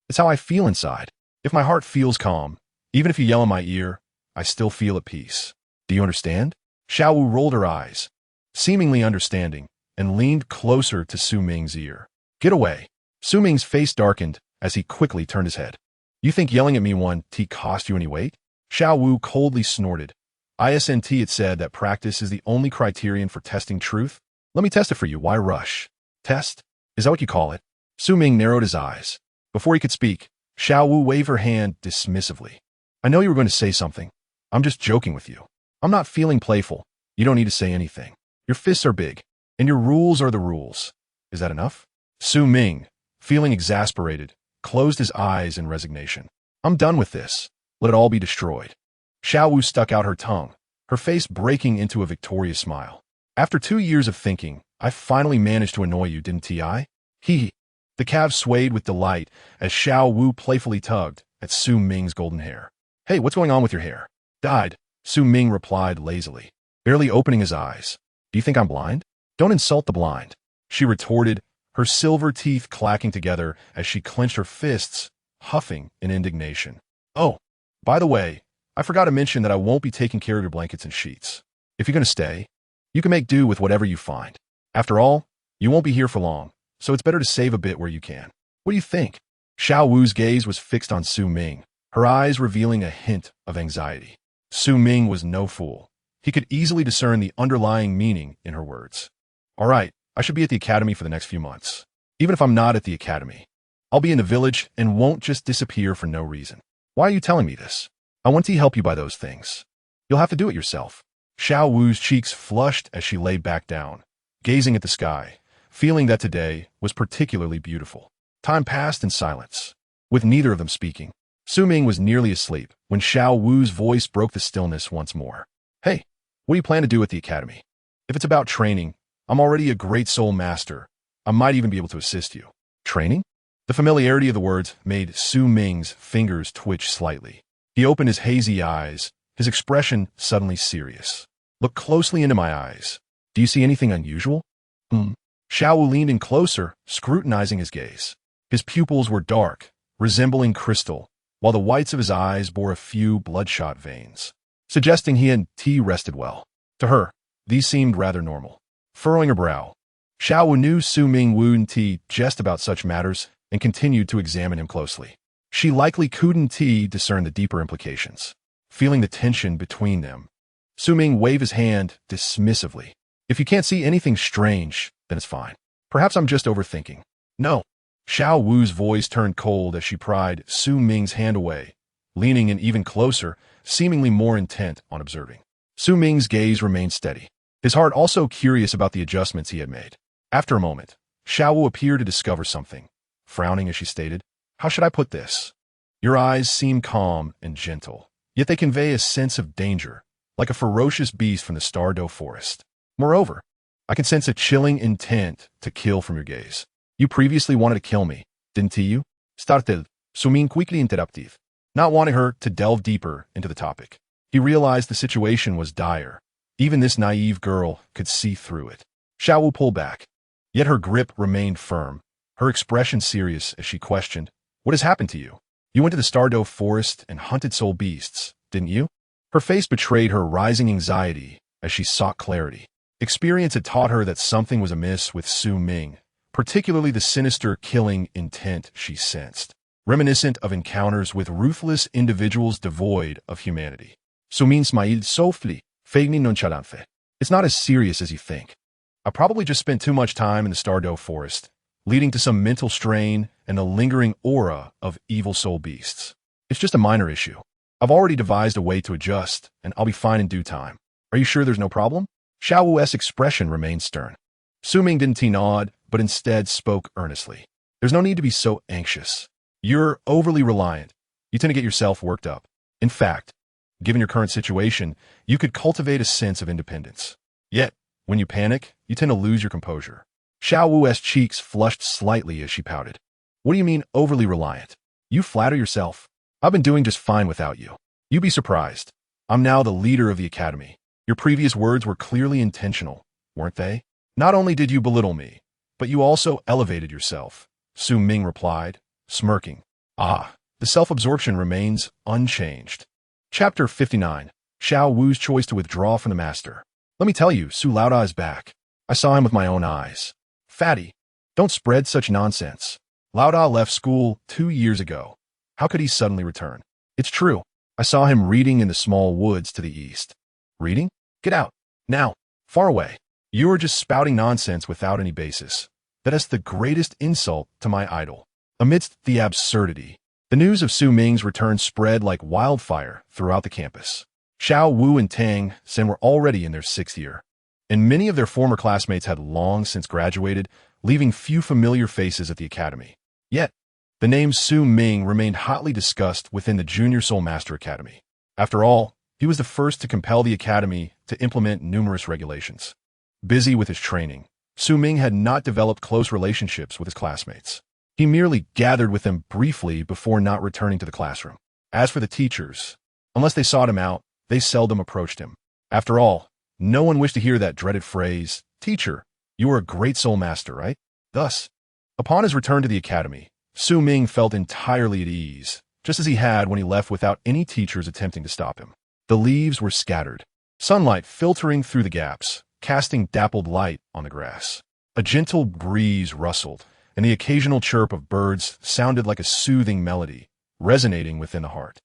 it's how I feel inside. If my heart feels calm, even if you yell in my ear, I still feel at peace. Do you understand?" Zhao Wu rolled her eyes, seemingly understanding, and leaned closer to Su Ming's ear. "Get away." Su Ming's face darkened as he quickly turned his head. "You think yelling at me won't cost you any weight?" Zhao Wu coldly snorted. "Isn't it said that practice is the only criterion for testing truth? Let me test it for you. Why rush? Test? Is that what you call it?" Su Ming narrowed his eyes. Before he could speak, Zhao Wu waved her hand dismissively. "I know you were going to say something. I'm just joking with you. I'm not feeling playful. You don't need to say anything. Your fists are big, and your rules are the rules. Is that enough?" Su Ming, feeling exasperated, closed his eyes in resignation. "I'm done with this. Let it all be destroyed." Zhao Wu stuck out her tongue, her face breaking into a victorious smile. "After 2 years of thinking, I finally managed to annoy you, didn't I?" He. The calves swayed with delight as Zhao Wu playfully tugged at Su Ming's golden hair. "Hey, what's going on with your hair?" "Dyed," Su Ming replied lazily, barely opening his eyes. "Do you think I'm blind?" "Don't insult the blind," she retorted, her silver teeth clacking together as she clenched her fists, huffing in indignation. "Oh, by the way, I forgot to mention that I won't be taking care of your blankets and sheets. If you're going to stay, you can make do with whatever you find. After all, you won't be here for long, so it's better to save a bit where you can. What do you think?" Zhao Wu's gaze was fixed on Su Ming, her eyes revealing a hint of anxiety. Su Ming was no fool. He could easily discern the underlying meaning in her words. "All right, I should be at the academy for the next few months. Even if I'm not at the academy, I'll be in the village and won't just disappear for no reason. Why are you telling me this? I want to help you by those things. You'll have to do it yourself." Zhao Wu's cheeks flushed as she lay back down, gazing at the sky, feeling that today was particularly beautiful. Time passed in silence, with neither of them speaking. Su Ming was nearly asleep when Zhao Wu's voice broke the stillness once more. "Hey, what do you plan to do at the academy? If it's about training, I'm already a great soul master. I might even be able to assist you." "Training?" The familiarity of the words made Su Ming's fingers twitch slightly. He opened his hazy eyes, his expression suddenly serious. "Look closely into my eyes. Do you see anything unusual?" Zhao Wu leaned in closer, scrutinizing his gaze. His pupils were dark, resembling crystal, while the whites of his eyes bore a few bloodshot veins, suggesting he had rested well. To her, these seemed rather normal. Furrowing her brow, Zhao Wu knew Su Ming wouldn't jest about such matters and continued to examine him closely. She likely couldn't discern the deeper implications. Feeling the tension between them, Su Ming waved his hand dismissively. "If you can't see anything strange, then it's fine. Perhaps I'm just overthinking." "No." Zhao Wu's voice turned cold as she pried Su Ming's hand away, leaning in even closer, seemingly more intent on observing. Su Ming's gaze remained steady, his heart also curious about the adjustments he had made. After a moment, Zhao Wu appeared to discover something. Frowning as she stated, "How should I put this? Your eyes seem calm and gentle, yet they convey a sense of danger, like a ferocious beast from the Stardew Forest. Moreover, I can sense a chilling intent to kill from your gaze. You previously wanted to kill me, didn't you?" Startled, Su Ming quickly interrupted, not wanting her to delve deeper into the topic. He realized the situation was dire. Even this naive girl could see through it. Zhao Wu pulled back, yet her grip remained firm, her expression serious as she questioned, "What has happened to you?" You went to the Stardow Forest and hunted soul beasts, didn't you? Her face betrayed her rising anxiety as she sought clarity. Experience had taught her that something was amiss with Su Ming, particularly the sinister killing intent she sensed, reminiscent of encounters with ruthless individuals devoid of humanity. Su Ming smiled softly, feigning nonchalance. It's not as serious as you think. I probably just spent too much time in the Stardow Forest, leading to some mental strain and a lingering aura of evil soul beasts. It's just a minor issue. I've already devised a way to adjust, and I'll be fine in due time. Are you sure there's no problem? Zhao Wu's expression remained stern. Su Ming didn't nod, but instead spoke earnestly. There's no need to be so anxious. You're overly reliant. You tend to get yourself worked up. In fact, given your current situation, you could cultivate a sense of independence. Yet, when you panic, you tend to lose your composure. Zhao Wu's cheeks flushed slightly as she pouted. What do you mean overly reliant? You flatter yourself. I've been doing just fine without you. You'd be surprised. I'm now the leader of the academy. Your previous words were clearly intentional, weren't they? Not only did you belittle me, but you also elevated yourself, Su Ming replied, smirking. Ah, the self-absorption remains unchanged. Chapter 59. Zhao Wu's choice to withdraw from the master. Let me tell you, Su Laoda is back. I saw him with my own eyes. Fatty, don't spread such nonsense. Laoda left school 2 years ago. How could he suddenly return? It's true. I saw him reading in the small woods to the east. Reading? Get out. Now. Far away. You are just spouting nonsense without any basis. That is the greatest insult to my idol. Amidst the absurdity, the news of Su Ming's return spread like wildfire throughout the campus. Zhao Wu and Tang San were already in their 6th year, and many of their former classmates had long since graduated, leaving few familiar faces at the academy. Yet, the name Su Ming remained hotly discussed within the Junior Soul Master Academy. After all, he was the first to compel the academy to implement numerous regulations. Busy with his training, Su Ming had not developed close relationships with his classmates. He merely gathered with them briefly before not returning to the classroom. As for the teachers, unless they sought him out, they seldom approached him. After all, no one wished to hear that dreaded phrase, "Teacher, you are a great soul master, right?" Thus, upon his return to the academy, Su Ming felt entirely at ease, just as he had when he left without any teachers attempting to stop him. The leaves were scattered, sunlight filtering through the gaps, casting dappled light on the grass. A gentle breeze rustled, and the occasional chirp of birds sounded like a soothing melody, resonating within the heart.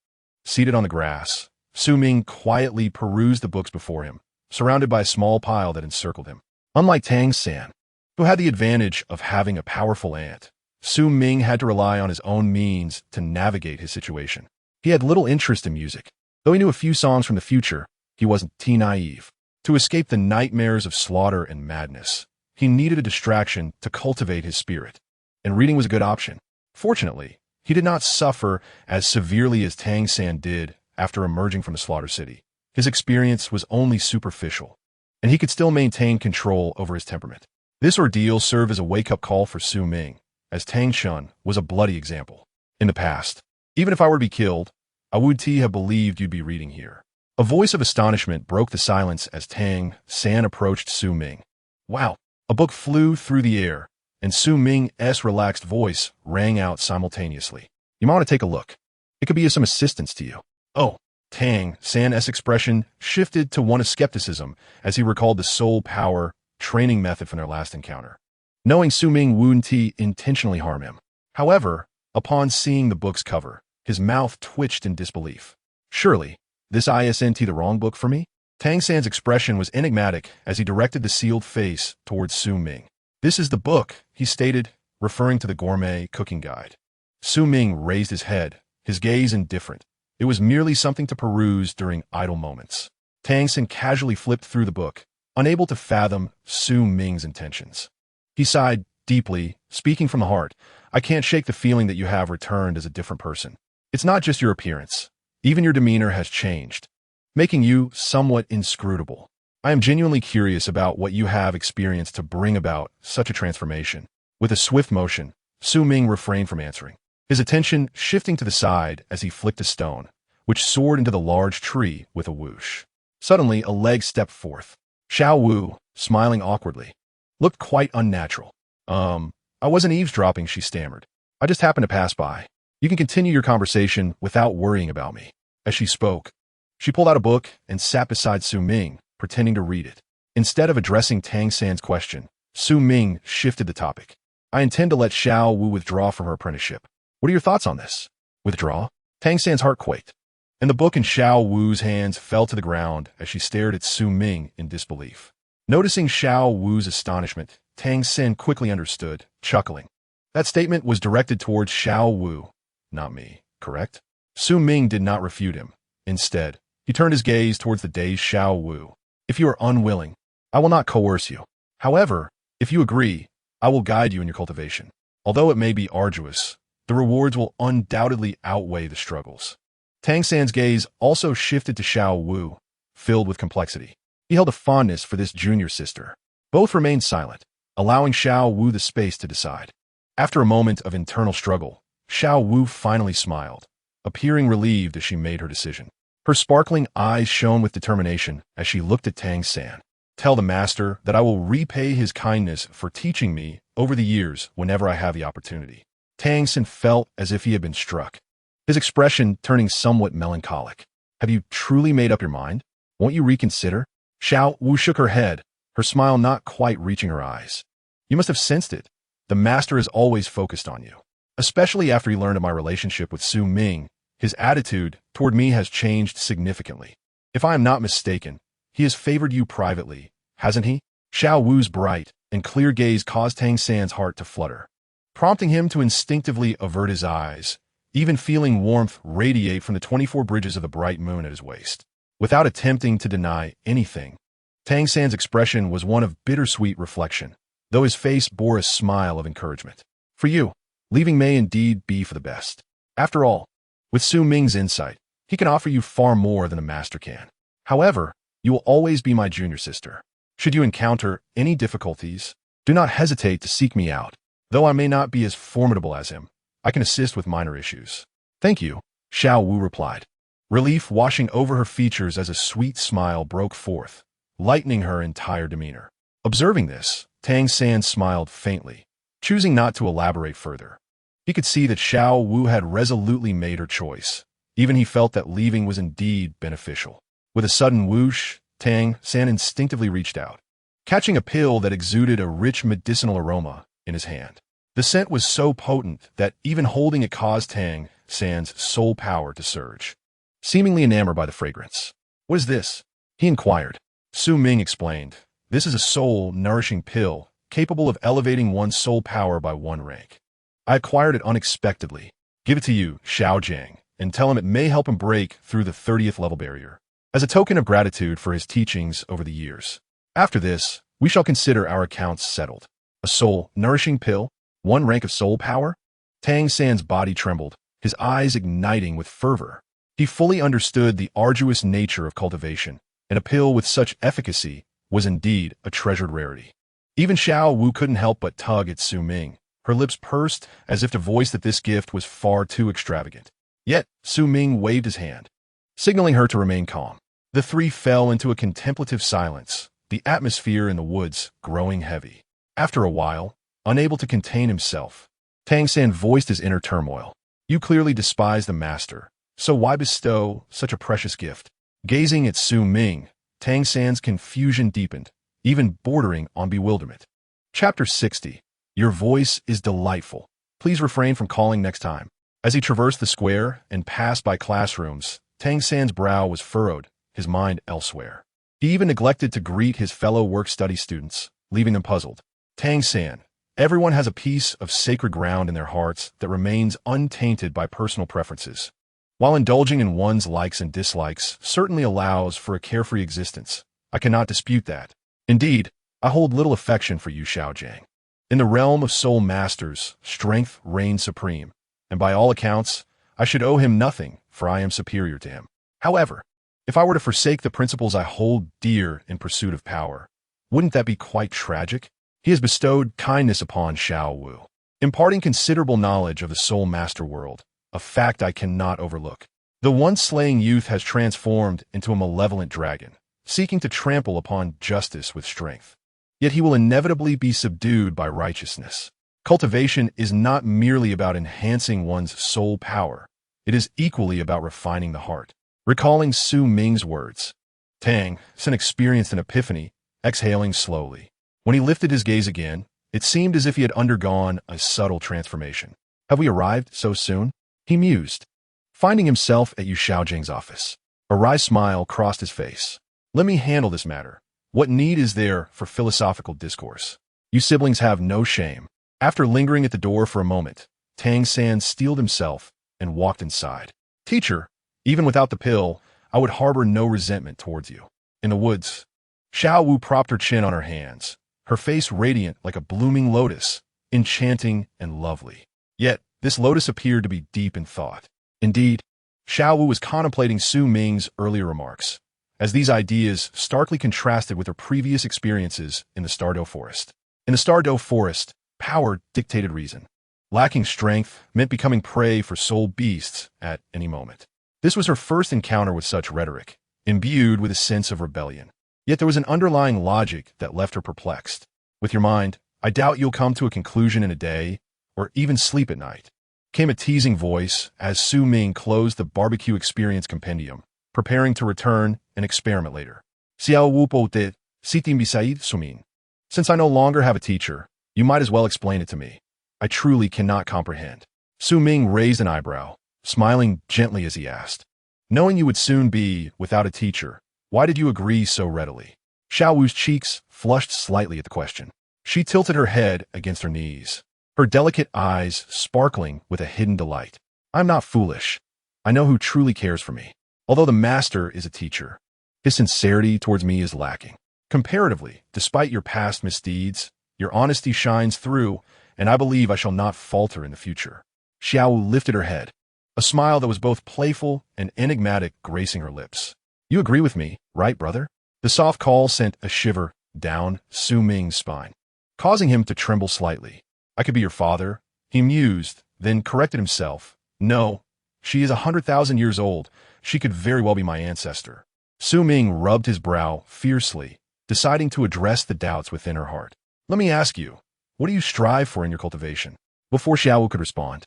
Seated on the grass, Su Ming quietly perused the books before him, surrounded by a small pile that encircled him. Unlike Tang San, who had the advantage of having a powerful aunt, Su Ming had to rely on his own means to navigate his situation. He had little interest in music. Though he knew a few songs from the future, he wasn't naive. To escape the nightmares of slaughter and madness, he needed a distraction to cultivate his spirit, and reading was a good option. Fortunately, he did not suffer as severely as Tang San did after emerging from the Slaughter City. His experience was only superficial, and he could still maintain control over his temperament. This ordeal served as a wake-up call for Su Ming, as Tang Shun was a bloody example. In the past, even if I were to be killed, I would have believed you'd be reading here. A voice of astonishment broke the silence as Tang San approached Su Ming. Wow! A book flew through the air, and Su Ming's relaxed voice rang out simultaneously. You might want to take a look. It could be of some assistance to you. Oh, Tang San's expression shifted to one of skepticism as he recalled the soul power training method from their last encounter, knowing Su Ming wouldn't intentionally harm him. However, upon seeing the book's cover, his mouth twitched in disbelief. Surely, this isn't the wrong book for me? Tang San's expression was enigmatic as he directed the sealed face towards Su Ming. This is the book, he stated, referring to the gourmet cooking guide. Su Ming raised his head, his gaze indifferent. It was merely something to peruse during idle moments. Tang San casually flipped through the book, unable to fathom Su Ming's intentions. He sighed deeply, speaking from the heart. I can't shake the feeling that you have returned as a different person. It's not just your appearance. Even your demeanor has changed, making you somewhat inscrutable. I am genuinely curious about what you have experienced to bring about such a transformation. With a swift motion, Su Ming refrained from answering, his attention shifting to the side as he flicked a stone, which soared into the large tree with a whoosh. Suddenly, a leg stepped forth. Zhao Wu, smiling awkwardly, looked quite unnatural. I wasn't eavesdropping, she stammered. I just happened to pass by. You can continue your conversation without worrying about me. As she spoke, she pulled out a book and sat beside Su Ming, pretending to read it. Instead of addressing Tang San's question, Su Ming shifted the topic. I intend to let Zhao Wu withdraw from her apprenticeship. What are your thoughts on this? Withdraw? Tang San's heart quaked, and the book in Zhao Wu's hands fell to the ground as she stared at Su Ming in disbelief. Noticing Zhao Wu's astonishment, Tang San quickly understood, chuckling. That statement was directed towards Zhao Wu, not me, correct? Su Ming did not refute him. Instead, he turned his gaze towards the dazed Zhao Wu. If you are unwilling, I will not coerce you. However, if you agree, I will guide you in your cultivation. Although it may be arduous, the rewards will undoubtedly outweigh the struggles. Tang San's gaze also shifted to Zhao Wu, filled with complexity. He held a fondness for this junior sister. Both remained silent, allowing Zhao Wu the space to decide. After a moment of internal struggle, Zhao Wu finally smiled, appearing relieved as she made her decision. Her sparkling eyes shone with determination as she looked at Tang San. Tell the master that I will repay his kindness for teaching me over the years whenever I have the opportunity. Tang San felt as if he had been struck, his expression turning somewhat melancholic. Have you truly made up your mind? Won't you reconsider? Zhao Wu shook her head, her smile not quite reaching her eyes. You must have sensed it. The master is always focused on you. Especially after he learned of my relationship with Su Ming, his attitude toward me has changed significantly. If I am not mistaken, he has favored you privately, hasn't he? Zhao Wu's bright and clear gaze caused Tang San's heart to flutter, prompting him to instinctively avert his eyes, even feeling warmth radiate from the 24 bridges of the bright moon at his waist. Without attempting to deny anything, Tang San's expression was one of bittersweet reflection, though his face bore a smile of encouragement. For you, leaving may indeed be for the best. After all, with Su Ming's insight, he can offer you far more than a master can. However, you will always be my junior sister. Should you encounter any difficulties, do not hesitate to seek me out. Though I may not be as formidable as him, I can assist with minor issues. Thank you, Zhao Wu replied, relief washing over her features as a sweet smile broke forth, lightening her entire demeanor. Observing this, Tang San smiled faintly, choosing not to elaborate further. He could see that Zhao Wu had resolutely made her choice. Even he felt that leaving was indeed beneficial. With a sudden whoosh, Tang San instinctively reached out, catching a pill that exuded a rich medicinal aroma in his hand. The scent was so potent that even holding it caused Tang San's soul power to surge, seemingly enamored by the fragrance. What is this? He inquired. Su Ming explained. This is a soul-nourishing pill, capable of elevating one's soul power by 1 rank. I acquired it unexpectedly. Give it to you, Xiao Jiang, and tell him it may help him break through the 30th level barrier, as a token of gratitude for his teachings over the years. After this, we shall consider our accounts settled. A soul-nourishing pill? 1 rank of soul power? Tang San's body trembled, his eyes igniting with fervor. He fully understood the arduous nature of cultivation, and a pill with such efficacy was indeed a treasured rarity. Even Zhao Wu couldn't help but tug at Su Ming, her lips pursed as if to voice that this gift was far too extravagant. Yet, Su Ming waved his hand, signaling her to remain calm. The three fell into a contemplative silence, the atmosphere in the woods growing heavy. After a while, unable to contain himself, Tang San voiced his inner turmoil. You clearly despise the master, so why bestow such a precious gift? Gazing at Su Ming, Tang San's confusion deepened, even bordering on bewilderment. Chapter 60. Your voice is delightful. Please refrain from calling next time. As he traversed the square and passed by classrooms, Tang San's brow was furrowed, his mind elsewhere. He even neglected to greet his fellow work-study students, leaving them puzzled. Tang San, everyone has a piece of sacred ground in their hearts that remains untainted by personal preferences. While indulging in one's likes and dislikes certainly allows for a carefree existence, I cannot dispute that. Indeed, I hold little affection for you, Xiao Jiang. In the realm of soul masters, strength reigns supreme, and by all accounts, I should owe him nothing, for I am superior to him. However, if I were to forsake the principles I hold dear in pursuit of power, wouldn't that be quite tragic? He has bestowed kindness upon Zhao Wu, imparting considerable knowledge of the soul master world, a fact I cannot overlook. The once-slaying youth has transformed into a malevolent dragon, seeking to trample upon justice with strength. Yet he will inevitably be subdued by righteousness. Cultivation is not merely about enhancing one's soul power. It is equally about refining the heart. Recalling Su Ming's words, Tang San experienced an epiphany, exhaling slowly. When he lifted his gaze again, it seemed as if he had undergone a subtle transformation. Have we arrived so soon? He mused, finding himself at Yu Xiaojing's office. A wry smile crossed his face. Let me handle this matter. What need is there for philosophical discourse? You siblings have no shame. After lingering at the door for a moment, Tang San steeled himself and walked inside. Teacher, even without the pill, I would harbor no resentment towards you. In the woods, Xiao Wu propped her chin on her hands, her face radiant like a blooming lotus, enchanting and lovely. Yet, this lotus appeared to be deep in thought. Indeed, Xiao Wu was contemplating Su Ming's earlier remarks, as these ideas starkly contrasted with her previous experiences in the Stardow Forest. In the Stardow Forest, power dictated reason. Lacking strength meant becoming prey for soul beasts at any moment. This was her first encounter with such rhetoric, imbued with a sense of rebellion. Yet there was an underlying logic that left her perplexed. With your mind, I doubt you'll come to a conclusion in a day, or even sleep at night. Came a teasing voice as Su Ming closed the barbecue experience compendium, preparing to return and experiment later. Xiao Wu po te, sitim bisaid sumin. Since I no longer have a teacher, you might as well explain it to me. I truly cannot comprehend. Su Ming raised an eyebrow, smiling gently as he asked. Knowing you would soon be without a teacher, why did you agree so readily? Xiao Wu's cheeks flushed slightly at the question. She tilted her head against her knees, her delicate eyes sparkling with a hidden delight. I'm not foolish. I know who truly cares for me. Although the master is a teacher, his sincerity towards me is lacking. Comparatively, despite your past misdeeds, your honesty shines through, and I believe I shall not falter in the future. Xiao Wu lifted her head, a smile that was both playful and enigmatic gracing her lips. You agree with me, right, brother? The soft call sent a shiver down Su Ming's spine, causing him to tremble slightly. I could be your father, he mused, then corrected himself. No, she is 100,000 years old. She could very well be my ancestor. Su Ming rubbed his brow fiercely, deciding to address the doubts within her heart. Let me ask you, what do you strive for in your cultivation? Before Xiao Wu could respond,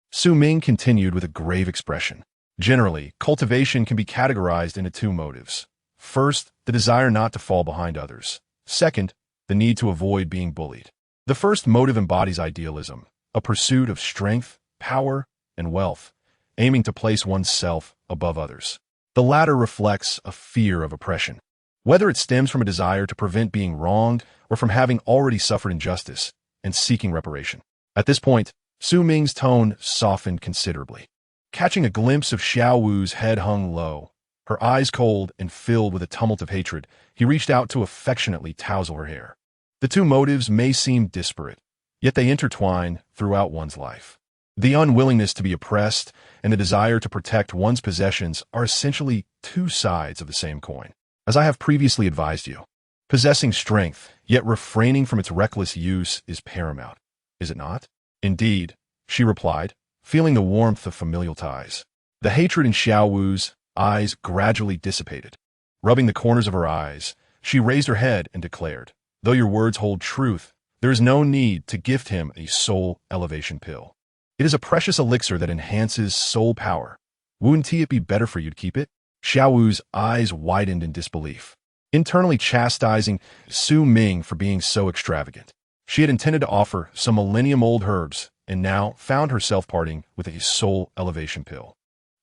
Su Ming continued with a grave expression. Generally, cultivation can be categorized into two motives. First, the desire not to fall behind others. Second, the need to avoid being bullied. The first motive embodies idealism, a pursuit of strength, power, and wealth, aiming to place oneself above others. The latter reflects a fear of oppression. Whether it stems from a desire to prevent being wronged or from having already suffered injustice and seeking reparation. At this point, Su Ming's tone softened considerably. Catching a glimpse of Xiao Wu's head hung low, her eyes cold and filled with a tumult of hatred, he reached out to affectionately tousle her hair. The two motives may seem disparate, yet they intertwine throughout one's life. The unwillingness to be oppressed and the desire to protect one's possessions are essentially two sides of the same coin. As I have previously advised you, possessing strength, yet refraining from its reckless use is paramount, is it not? Indeed, she replied, feeling the warmth of familial ties. The hatred in Xiao Wu's eyes gradually dissipated. Rubbing the corners of her eyes, she raised her head and declared, though your words hold truth, there is no need to gift him a soul elevation pill. It is a precious elixir that enhances soul power. Wouldn't it be better for you to keep it? Xiao Wu's eyes widened in disbelief, internally chastising Su Ming for being so extravagant. She had intended to offer some millennium-old herbs and now found herself parting with a soul elevation pill.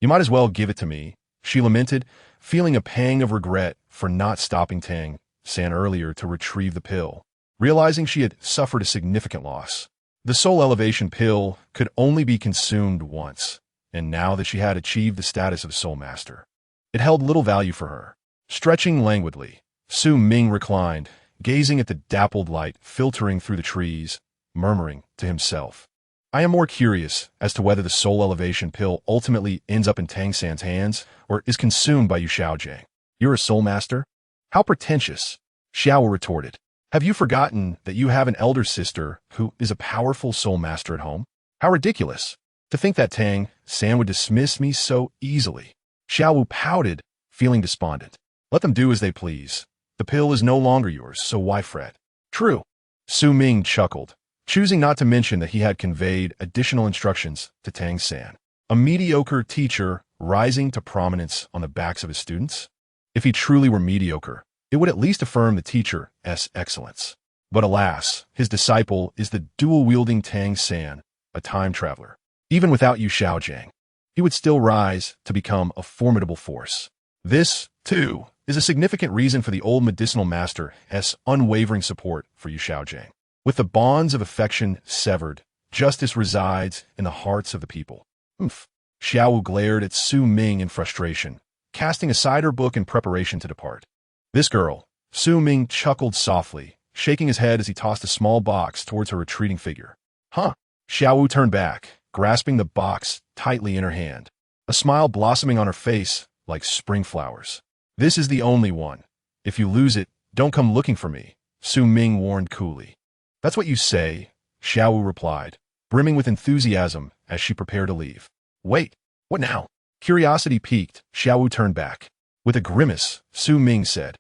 You might as well give it to me, she lamented, feeling a pang of regret for not stopping Tang San earlier to retrieve the pill, realizing she had suffered a significant loss. The soul elevation pill could only be consumed once, and now that she had achieved the status of soul master, it held little value for her. Stretching languidly, Su Ming reclined, gazing at the dappled light filtering through the trees, murmuring to himself. I am more curious as to whether the soul elevation pill ultimately ends up in Tang San's hands or is consumed by Yu Xiaojing. You're a soul master? How pretentious, Xiao retorted. Have you forgotten that you have an elder sister who is a powerful soul master at home? How ridiculous. To think that Tang San would dismiss me so easily. Xiao Wu pouted, feeling despondent. Let them do as they please. The pill is no longer yours, so why fret? True. Su Ming chuckled, choosing not to mention that he had conveyed additional instructions to Tang San, a mediocre teacher rising to prominence on the backs of his students. If he truly were mediocre, it would at least affirm the teacher's excellence. But alas, his disciple is the dual-wielding Tang San, a time traveler. Even without Yu Shaojiang, he would still rise to become a formidable force. This, too, is a significant reason for the old medicinal master's unwavering support for Yu Shaojiang. With the bonds of affection severed, justice resides in the hearts of the people. Oomph. Xiao glared at Su Ming in frustration, casting aside her book in preparation to depart. This girl, Su Ming chuckled softly, shaking his head as he tossed a small box towards her retreating figure. Huh? Xiao turned back, grasping the box tightly in her hand, a smile blossoming on her face like spring flowers. This is the only one. If you lose it, don't come looking for me, Su Ming warned coolly. That's what you say, Xiao replied, brimming with enthusiasm as she prepared to leave. Wait, what now? Curiosity piqued, Xiao turned back. With a grimace, Su Ming said,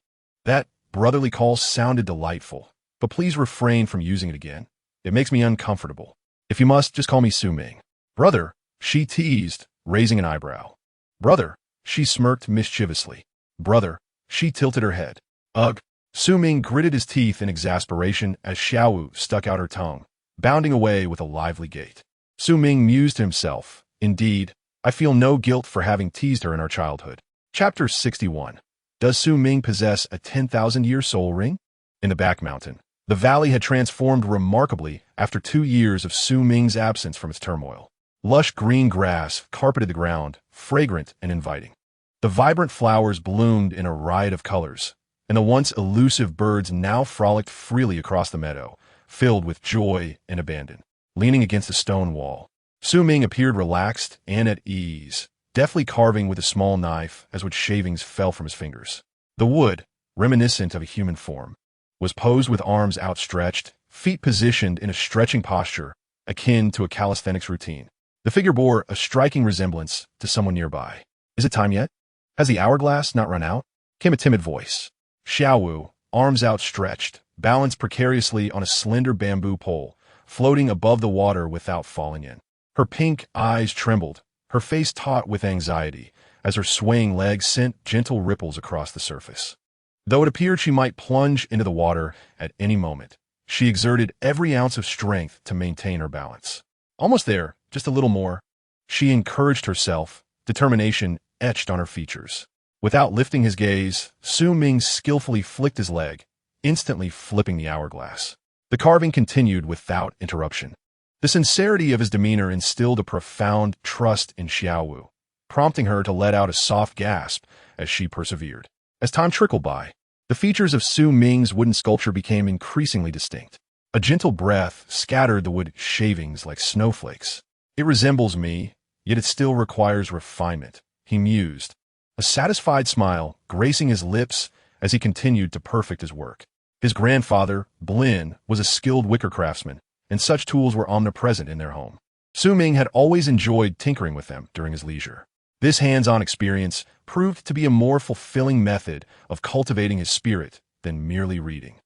That brotherly call sounded delightful, but please refrain from using it again. It makes me uncomfortable. If you must, just call me Su Ming. Brother, she teased, raising an eyebrow. Brother, she smirked mischievously. Brother, she tilted her head. Ugh. Su Ming gritted his teeth in exasperation as Xiao stuck out her tongue, bounding away with a lively gait. Su Ming mused to himself, Indeed, I feel no guilt for having teased her in our childhood. Chapter 61. Does Su Ming possess a 10,000-year soul ring? In the back mountain, the valley had transformed remarkably after 2 years of Su Ming's absence from its turmoil. Lush green grass carpeted the ground, fragrant and inviting. The vibrant flowers bloomed in a riot of colors, and the once elusive birds now frolicked freely across the meadow, filled with joy and abandon. Leaning against a stone wall, Su Ming appeared relaxed and at ease, deftly carving with a small knife as wood shavings fell from his fingers. The wood, reminiscent of a human form, was posed with arms outstretched, feet positioned in a stretching posture akin to a calisthenics routine. The figure bore a striking resemblance to someone nearby. Is it time yet? Has the hourglass not run out? Came a timid voice. Xiao, arms outstretched, balanced precariously on a slender bamboo pole, floating above the water without falling in. Her pink eyes trembled, her face taut with anxiety, as her swaying legs sent gentle ripples across the surface. Though it appeared she might plunge into the water at any moment, she exerted every ounce of strength to maintain her balance. Almost there, just a little more, she encouraged herself, determination etched on her features. Without lifting his gaze, Su Ming skillfully flicked his leg, instantly flipping the hourglass. The carving continued without interruption. The sincerity of his demeanor instilled a profound trust in Xiao, prompting her to let out a soft gasp as she persevered. As time trickled by, the features of Su Ming's wooden sculpture became increasingly distinct. A gentle breath scattered the wood shavings like snowflakes. It resembles me, yet it still requires refinement, he mused, a satisfied smile gracing his lips as he continued to perfect his work. His grandfather, Blin, was a skilled wicker craftsman, and such tools were omnipresent in their home. Su Ming had always enjoyed tinkering with them during his leisure. This hands-on experience proved to be a more fulfilling method of cultivating his spirit than merely reading.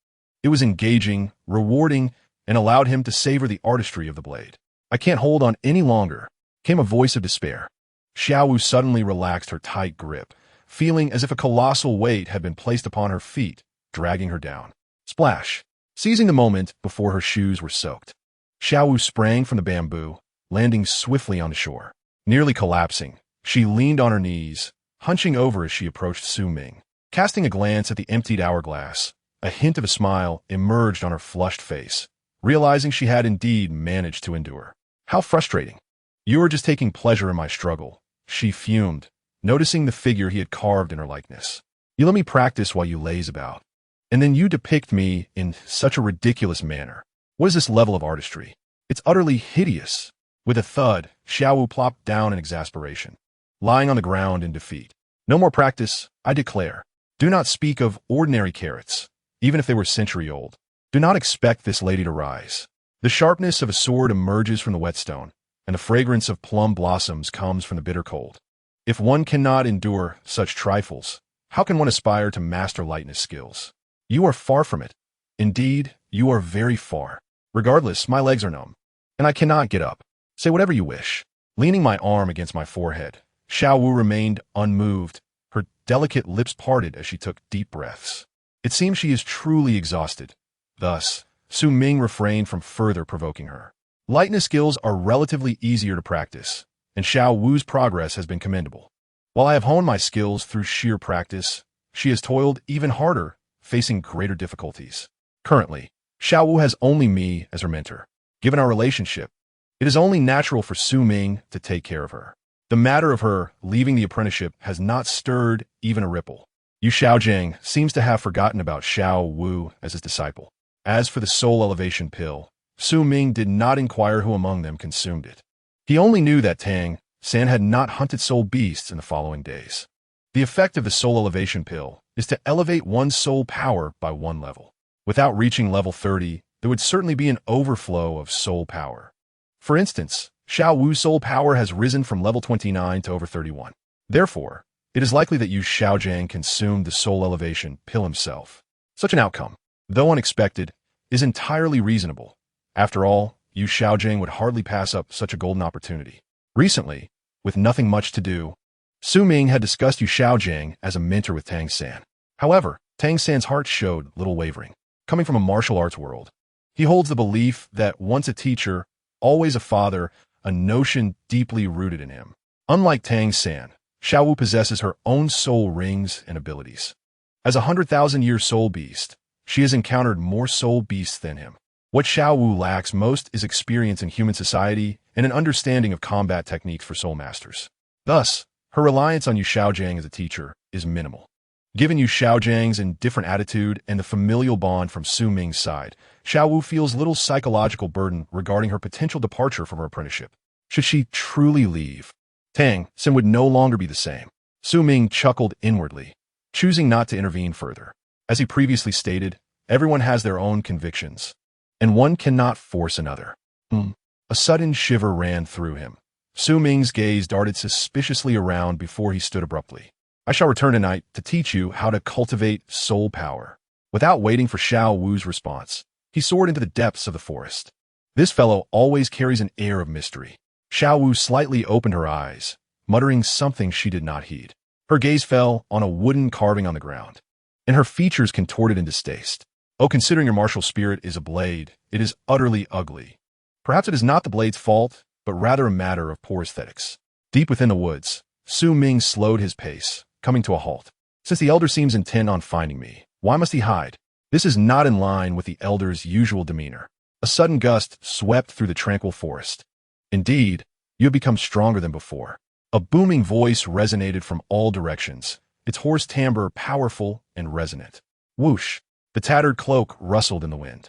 It was engaging, rewarding, and allowed him to savor the artistry of the blade. I can't hold on any longer, came a voice of despair. Xiao suddenly relaxed her tight grip, feeling as if a colossal weight had been placed upon her feet, dragging her down. Splash! Seizing the moment before her shoes were soaked, Xiao sprang from the bamboo, landing swiftly on the shore. Nearly collapsing, she leaned on her knees, hunching over as she approached Su Ming. Casting a glance at the emptied hourglass, a hint of a smile emerged on her flushed face, realizing she had indeed managed to endure. How frustrating. You are just taking pleasure in my struggle, she fumed, noticing the figure he had carved in her likeness. You let me practice while you laze about. And then you depict me in such a ridiculous manner. What is this level of artistry? It's utterly hideous. With a thud, Xiao plopped down in exasperation, lying on the ground in defeat. No more practice, I declare. Do not speak of ordinary carrots, even if they were century-old. Do not expect this lady to rise. The sharpness of a sword emerges from the whetstone, and the fragrance of plum blossoms comes from the bitter cold. If one cannot endure such trifles, how can one aspire to master lightness skills? You are far from it. Indeed, you are very far. Regardless, my legs are numb, and I cannot get up. Say whatever you wish. Leaning my arm against my forehead, Zhao Wu remained unmoved, her delicate lips parted as she took deep breaths. It seems she is truly exhausted. Thus, Su Ming refrained from further provoking her. Lightness skills are relatively easier to practice, and Zhao Wu's progress has been commendable. While I have honed my skills through sheer practice, she has toiled even harder, facing greater difficulties. Currently, Zhao Wu has only me as her mentor. Given our relationship, it is only natural for Su Ming to take care of her. The matter of her leaving the apprenticeship has not stirred even a ripple. Yu Xiaojiang seems to have forgotten about Zhao Wu as his disciple. As for the soul elevation pill, Su Ming did not inquire who among them consumed it. He only knew that Tang San had not hunted soul beasts in the following days. The effect of the soul elevation pill is to elevate one's soul power by 1 level. Without reaching level 30, there would certainly be an overflow of soul power. For instance, Zhao Wu's soul power has risen from level 29 to over 31. Therefore, it is likely that Yu Xiaojiang consumed the soul elevation pill himself. Such an outcome, though unexpected, is entirely reasonable. After all, Yu Xiaojiang would hardly pass up such a golden opportunity. Recently, with nothing much to do, Su Ming had discussed Yu Xiaojiang as a mentor with Tang San. However, Tang San's heart showed little wavering. Coming from a martial arts world, he holds the belief that once a teacher, always a father, a notion deeply rooted in him. Unlike Tang San, Zhao Wu possesses her own soul rings and abilities. As a 100,000-year soul beast, she has encountered more soul beasts than him. What Zhao Wu lacks most is experience in human society and an understanding of combat techniques for soul masters. Thus, her reliance on Yu Xiaojiang as a teacher is minimal. Given Yu Xiaojiang's indifferent attitude and the familial bond from Su Ming's side, Zhao Wu feels little psychological burden regarding her potential departure from her apprenticeship. Should she truly leave, Tang San would no longer be the same. Su Ming chuckled inwardly, choosing not to intervene further. As he previously stated, everyone has their own convictions, and one cannot force another. A sudden shiver ran through him. Su Ming's gaze darted suspiciously around before he stood abruptly. I shall return tonight to teach you how to cultivate soul power. Without waiting for Zhao Wu's response, he soared into the depths of the forest. This fellow always carries an air of mystery. Zhao Wu slightly opened her eyes, muttering something she did not heed. Her gaze fell on a wooden carving on the ground, and her features contorted in distaste. Oh, considering your martial spirit is a blade, it is utterly ugly. Perhaps it is not the blade's fault, but rather a matter of poor aesthetics. Deep within the woods, Su Ming slowed his pace, coming to a halt. Since the elder seems intent on finding me, why must he hide? This is not in line with the elder's usual demeanor. A sudden gust swept through the tranquil forest. Indeed, you have become stronger than before. A booming voice resonated from all directions, its hoarse timbre powerful and resonant. Whoosh! The tattered cloak rustled in the wind.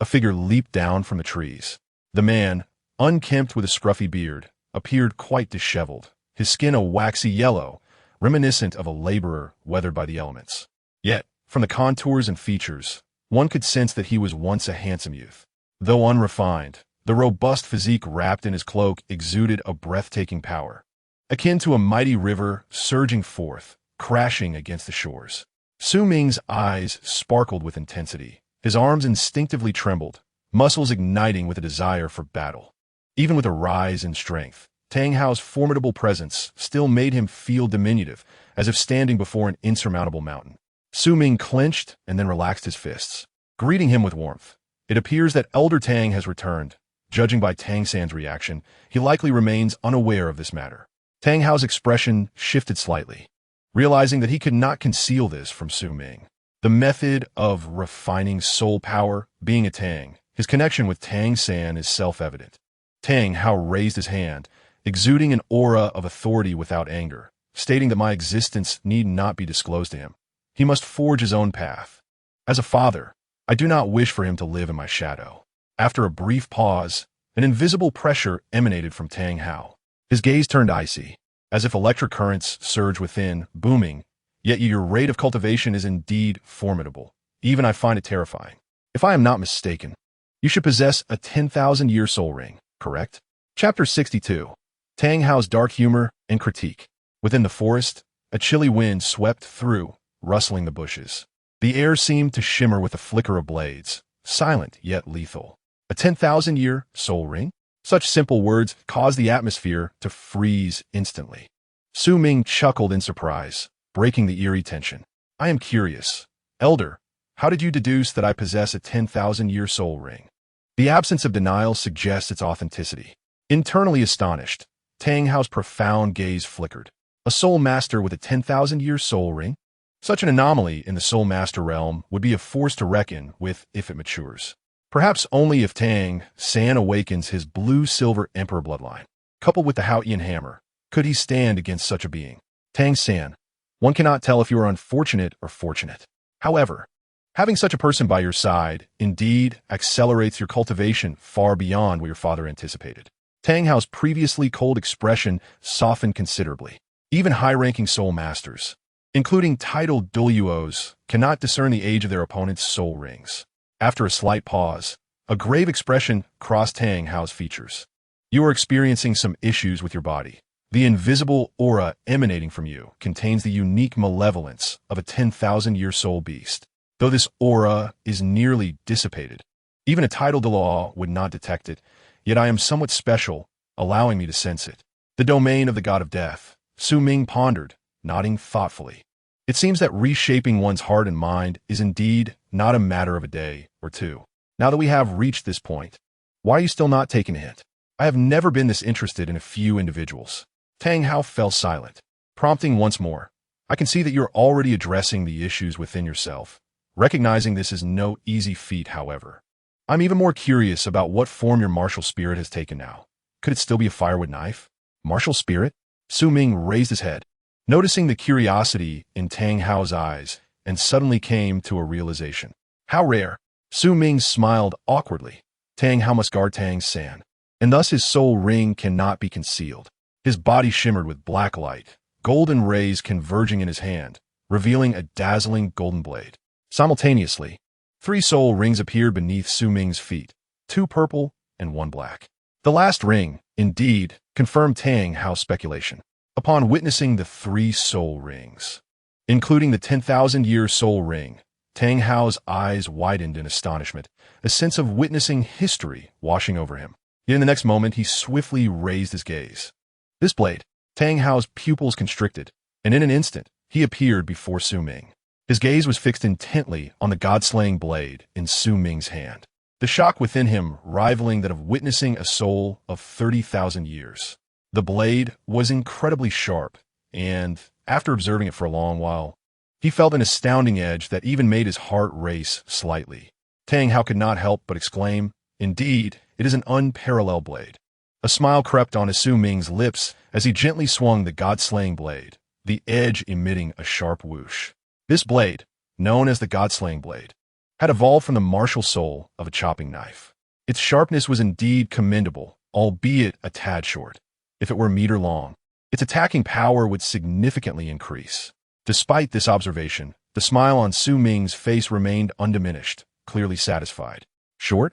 A figure leaped down from the trees. The man, unkempt with a scruffy beard, appeared quite disheveled, his skin a waxy yellow, reminiscent of a laborer weathered by the elements. Yet, from the contours and features, one could sense that he was once a handsome youth. Though unrefined, the robust physique wrapped in his cloak exuded a breathtaking power, akin to a mighty river surging forth, crashing against the shores. Su Ming's eyes sparkled with intensity. His arms instinctively trembled, muscles igniting with a desire for battle. Even with a rise in strength, Tang Hao's formidable presence still made him feel diminutive, as if standing before an insurmountable mountain. Su Ming clenched and then relaxed his fists, greeting him with warmth. It appears that Elder Tang has returned. Judging by Tang San's reaction, he likely remains unaware of this matter. Tang Hao's expression shifted slightly, realizing that he could not conceal this from Su Ming. The method of refining soul power being a Tang, his connection with Tang San is self-evident. Tang Hao raised his hand, exuding an aura of authority without anger, stating that my existence need not be disclosed to him. He must forge his own path. As a father, I do not wish for him to live in my shadow. After a brief pause, an invisible pressure emanated from Tang Hao. His gaze turned icy, as if electric currents surged within, booming. Yet your rate of cultivation is indeed formidable. Even I find it terrifying. If I am not mistaken, you should possess a 10,000-year soul ring, correct? Chapter 62. Tang Hao's dark humor and critique. Within the forest, a chilly wind swept through, rustling the bushes. The air seemed to shimmer with a flicker of blades, silent yet lethal. A 10,000-year soul ring? Such simple words caused the atmosphere to freeze instantly. Su Ming chuckled in surprise, breaking the eerie tension. I am curious. Elder, how did you deduce that I possess a 10,000-year soul ring? The absence of denial suggests its authenticity. Internally astonished, Tang Hao's profound gaze flickered. A soul master with a 10,000-year soul ring? Such an anomaly in the soul master realm would be a force to reckon with if it matures. Perhaps only if Tang San awakens his blue-silver emperor bloodline. Coupled with the Haotian hammer, could he stand against such a being? Tang San, one cannot tell if you are unfortunate or fortunate. However, having such a person by your side indeed accelerates your cultivation far beyond what your father anticipated. Tang Hao's previously cold expression softened considerably. Even high-ranking soul masters, including titled Douluos, cannot discern the age of their opponent's soul rings. After a slight pause, a grave expression crossed Tang Hao's features. You are experiencing some issues with your body. The invisible aura emanating from you contains the unique malevolence of a 10,000-year soul beast. Though this aura is nearly dissipated, even a titled law would not detect it, yet I am somewhat special, allowing me to sense it. The domain of the god of death. Su Ming pondered, nodding thoughtfully. It seems that reshaping one's heart and mind is indeed not a matter of a day or two. Now that we have reached this point, why are you still not taking a hint? I have never been this interested in a few individuals. Tang Hao fell silent, prompting once more. I can see that you're already addressing the issues within yourself. Recognizing this is no easy feat, however. I'm even more curious about what form your martial spirit has taken now. Could it still be a firewood knife? Martial spirit? Su Ming raised his head, noticing the curiosity in Tang Hao's eyes, and suddenly came to a realization. How rare! Su Ming smiled awkwardly. Tang Hao must guard Tang San, and thus his soul ring cannot be concealed. His body shimmered with black light, golden rays converging in his hand, revealing a dazzling golden blade. Simultaneously, 3 soul rings appeared beneath Su Ming's feet, 2 purple and 1 black. The last ring, indeed, confirmed Tang Hao's speculation. Upon witnessing the 3 soul rings, including the 10,000-year soul ring, Tang Hao's eyes widened in astonishment, a sense of witnessing history washing over him. Yet in the next moment, he swiftly raised his gaze. This blade, Tang Hao's pupils constricted, and in an instant, he appeared before Su Ming. His gaze was fixed intently on the god-slaying blade in Su Ming's hand, the shock within him rivaling that of witnessing a soul of 30,000 years. The blade was incredibly sharp, and, after observing it for a long while, he felt an astounding edge that even made his heart race slightly. Tang Hao could not help but exclaim, "Indeed, it is an unparalleled blade." A smile crept onto Su Ming's lips as he gently swung the god-slaying blade, the edge emitting a sharp whoosh. This blade, known as the god-slaying blade, had evolved from the martial soul of a chopping knife. Its sharpness was indeed commendable, albeit a tad short. If it were a meter long, its attacking power would significantly increase. Despite this observation, the smile on Su Ming's face remained undiminished, clearly satisfied. Short?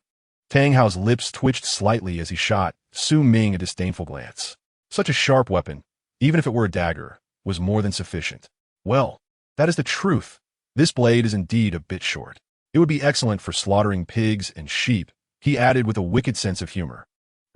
Tang Hao's lips twitched slightly as he shot Su Ming a disdainful glance. Such a sharp weapon, even if it were a dagger, was more than sufficient. Well, that is the truth. This blade is indeed a bit short. It would be excellent for slaughtering pigs and sheep, he added with a wicked sense of humor.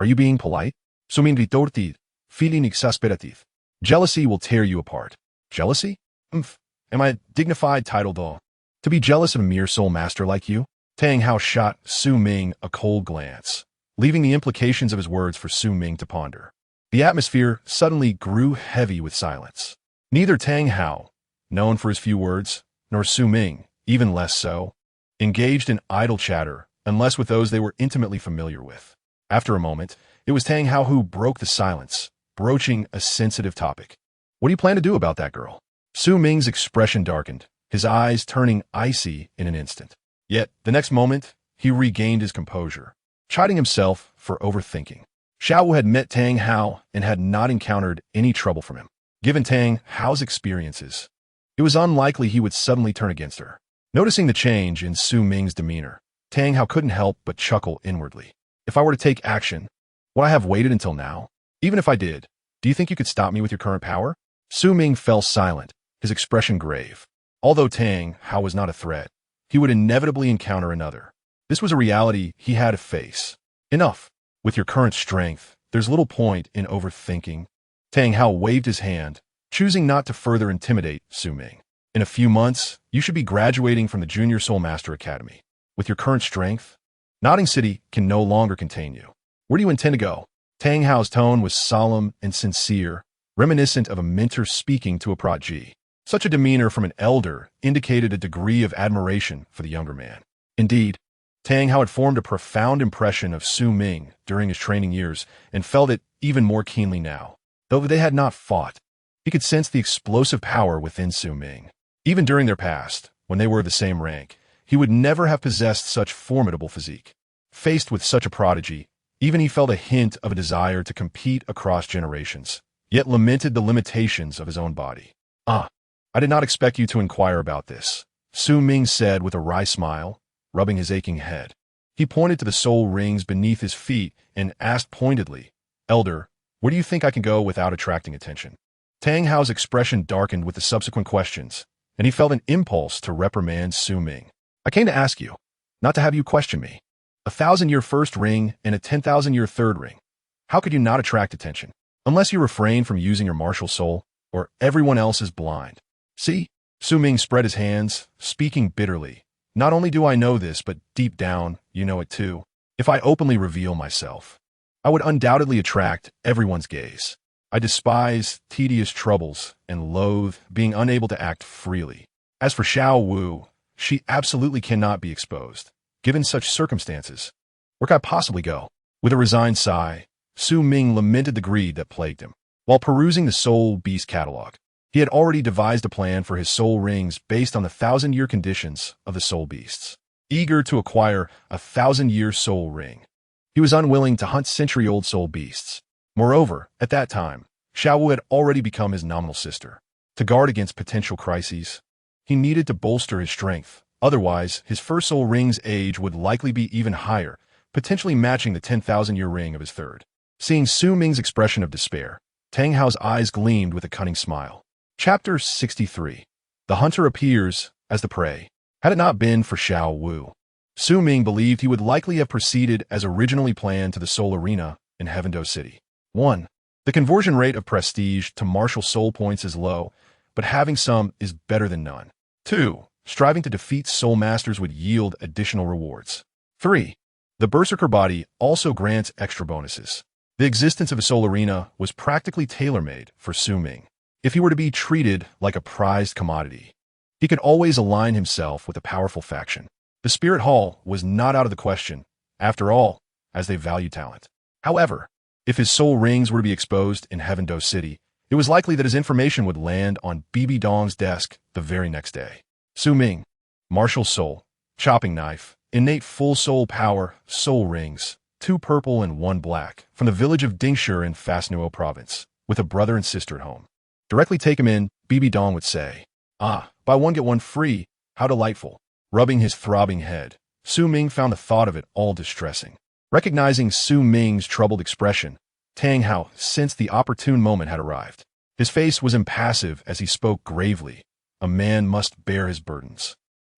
Are you being polite? Suminvitortid, feeling exasperative. Jealousy will tear you apart. Jealousy? Am I a dignified title though? To be jealous of a mere soul master like you? Tang Hao shot Su Ming a cold glance, leaving the implications of his words for Su Ming to ponder. The atmosphere suddenly grew heavy with silence. Neither Tang Hao, known for his few words, nor Su Ming, even less so, engaged in idle chatter unless with those they were intimately familiar with. After a moment, it was Tang Hao who broke the silence, broaching a sensitive topic. What do you plan to do about that girl? Su Ming's expression darkened, his eyes turning icy in an instant. Yet, the next moment, he regained his composure, chiding himself for overthinking. Zhao Wu had met Tang Hao and had not encountered any trouble from him. Given Tang Hao's experiences, it was unlikely he would suddenly turn against her. Noticing the change in Su Ming's demeanor, Tang Hao couldn't help but chuckle inwardly. If I were to take action, would I have waited until now? Even if I did, do you think you could stop me with your current power? Su Ming fell silent, his expression grave. Although Tang Hao was not a threat, he would inevitably encounter another. This was a reality he had to face. Enough. With your current strength, there's little point in overthinking. Tang Hao waved his hand, choosing not to further intimidate Su Ming. In a few months, you should be graduating from the Junior Soul Master Academy. With your current strength, Nodding City can no longer contain you. Where do you intend to go? Tang Hao's tone was solemn and sincere, reminiscent of a mentor speaking to a prodigy. Such a demeanor from an elder indicated a degree of admiration for the younger man. Indeed, Tang Hao had formed a profound impression of Su Ming during his training years and felt it even more keenly now. Though they had not fought, he could sense the explosive power within Su Ming. Even during their past, when they were of the same rank, he would never have possessed such formidable physique. Faced with such a prodigy, even he felt a hint of a desire to compete across generations, yet lamented the limitations of his own body. "Ah, I did not expect you to inquire about this," Su Ming said with a wry smile, rubbing his aching head. He pointed to the soul rings beneath his feet and asked pointedly, "Elder, where do you think I can go without attracting attention?" Tang Hao's expression darkened with the subsequent questions, and he felt an impulse to reprimand Su Ming. "I came to ask you, not to have you question me. 1,000-year first ring and a 10,000-year third ring. How could you not attract attention? Unless you refrain from using your martial soul, or everyone else is blind." "See?" Su Ming spread his hands, speaking bitterly. "Not only do I know this, but deep down, you know it too. If I openly reveal myself, I would undoubtedly attract everyone's gaze. I despise tedious troubles and loathe being unable to act freely. As for Zhao Wu, she absolutely cannot be exposed. Given such circumstances, where could I possibly go?" With a resigned sigh, Su Ming lamented the greed that plagued him. While perusing the Soul Beast catalog, he had already devised a plan for his soul rings based on the 1,000-year conditions of the soul beasts. Eager to acquire a 1,000-year soul ring, he was unwilling to hunt century-old soul beasts. Moreover, at that time, Zhao Wu had already become his nominal sister. To guard against potential crises, he needed to bolster his strength. Otherwise, his first soul ring's age would likely be even higher, potentially matching the 10,000-year ring of his third. Seeing Su Ming's expression of despair, Tang Hao's eyes gleamed with a cunning smile. Chapter 63. The hunter appears as the prey. Had it not been for Zhao Wu, Su Ming believed he would likely have proceeded as originally planned to the Soul Arena in Heavendo City. 1. The conversion rate of prestige to martial soul points is low, but having some is better than none. 2. Striving to defeat soul masters would yield additional rewards. 3. The Berserker body also grants extra bonuses. The existence of a soul arena was practically tailor-made for Su Ming. If he were to be treated like a prized commodity, he could always align himself with a powerful faction. The Spirit Hall was not out of the question, after all, as they value talent. However, if his soul rings were to be exposed in Heavendo City, it was likely that his information would land on Bibi Dong's desk the very next day. Su Ming, martial soul, chopping knife, innate full soul power, soul rings, 2 purple and 1 black, from the village of Dingshi in Fasnuo province, with a brother and sister at home. Directly take him in, Bibi Dong would say. "Ah, buy one get one free, how delightful." Rubbing his throbbing head, Su Ming found the thought of it all distressing. Recognizing Su Ming's troubled expression, Tang Hao sensed the opportune moment had arrived. His face was impassive as he spoke gravely. A man must bear his burdens.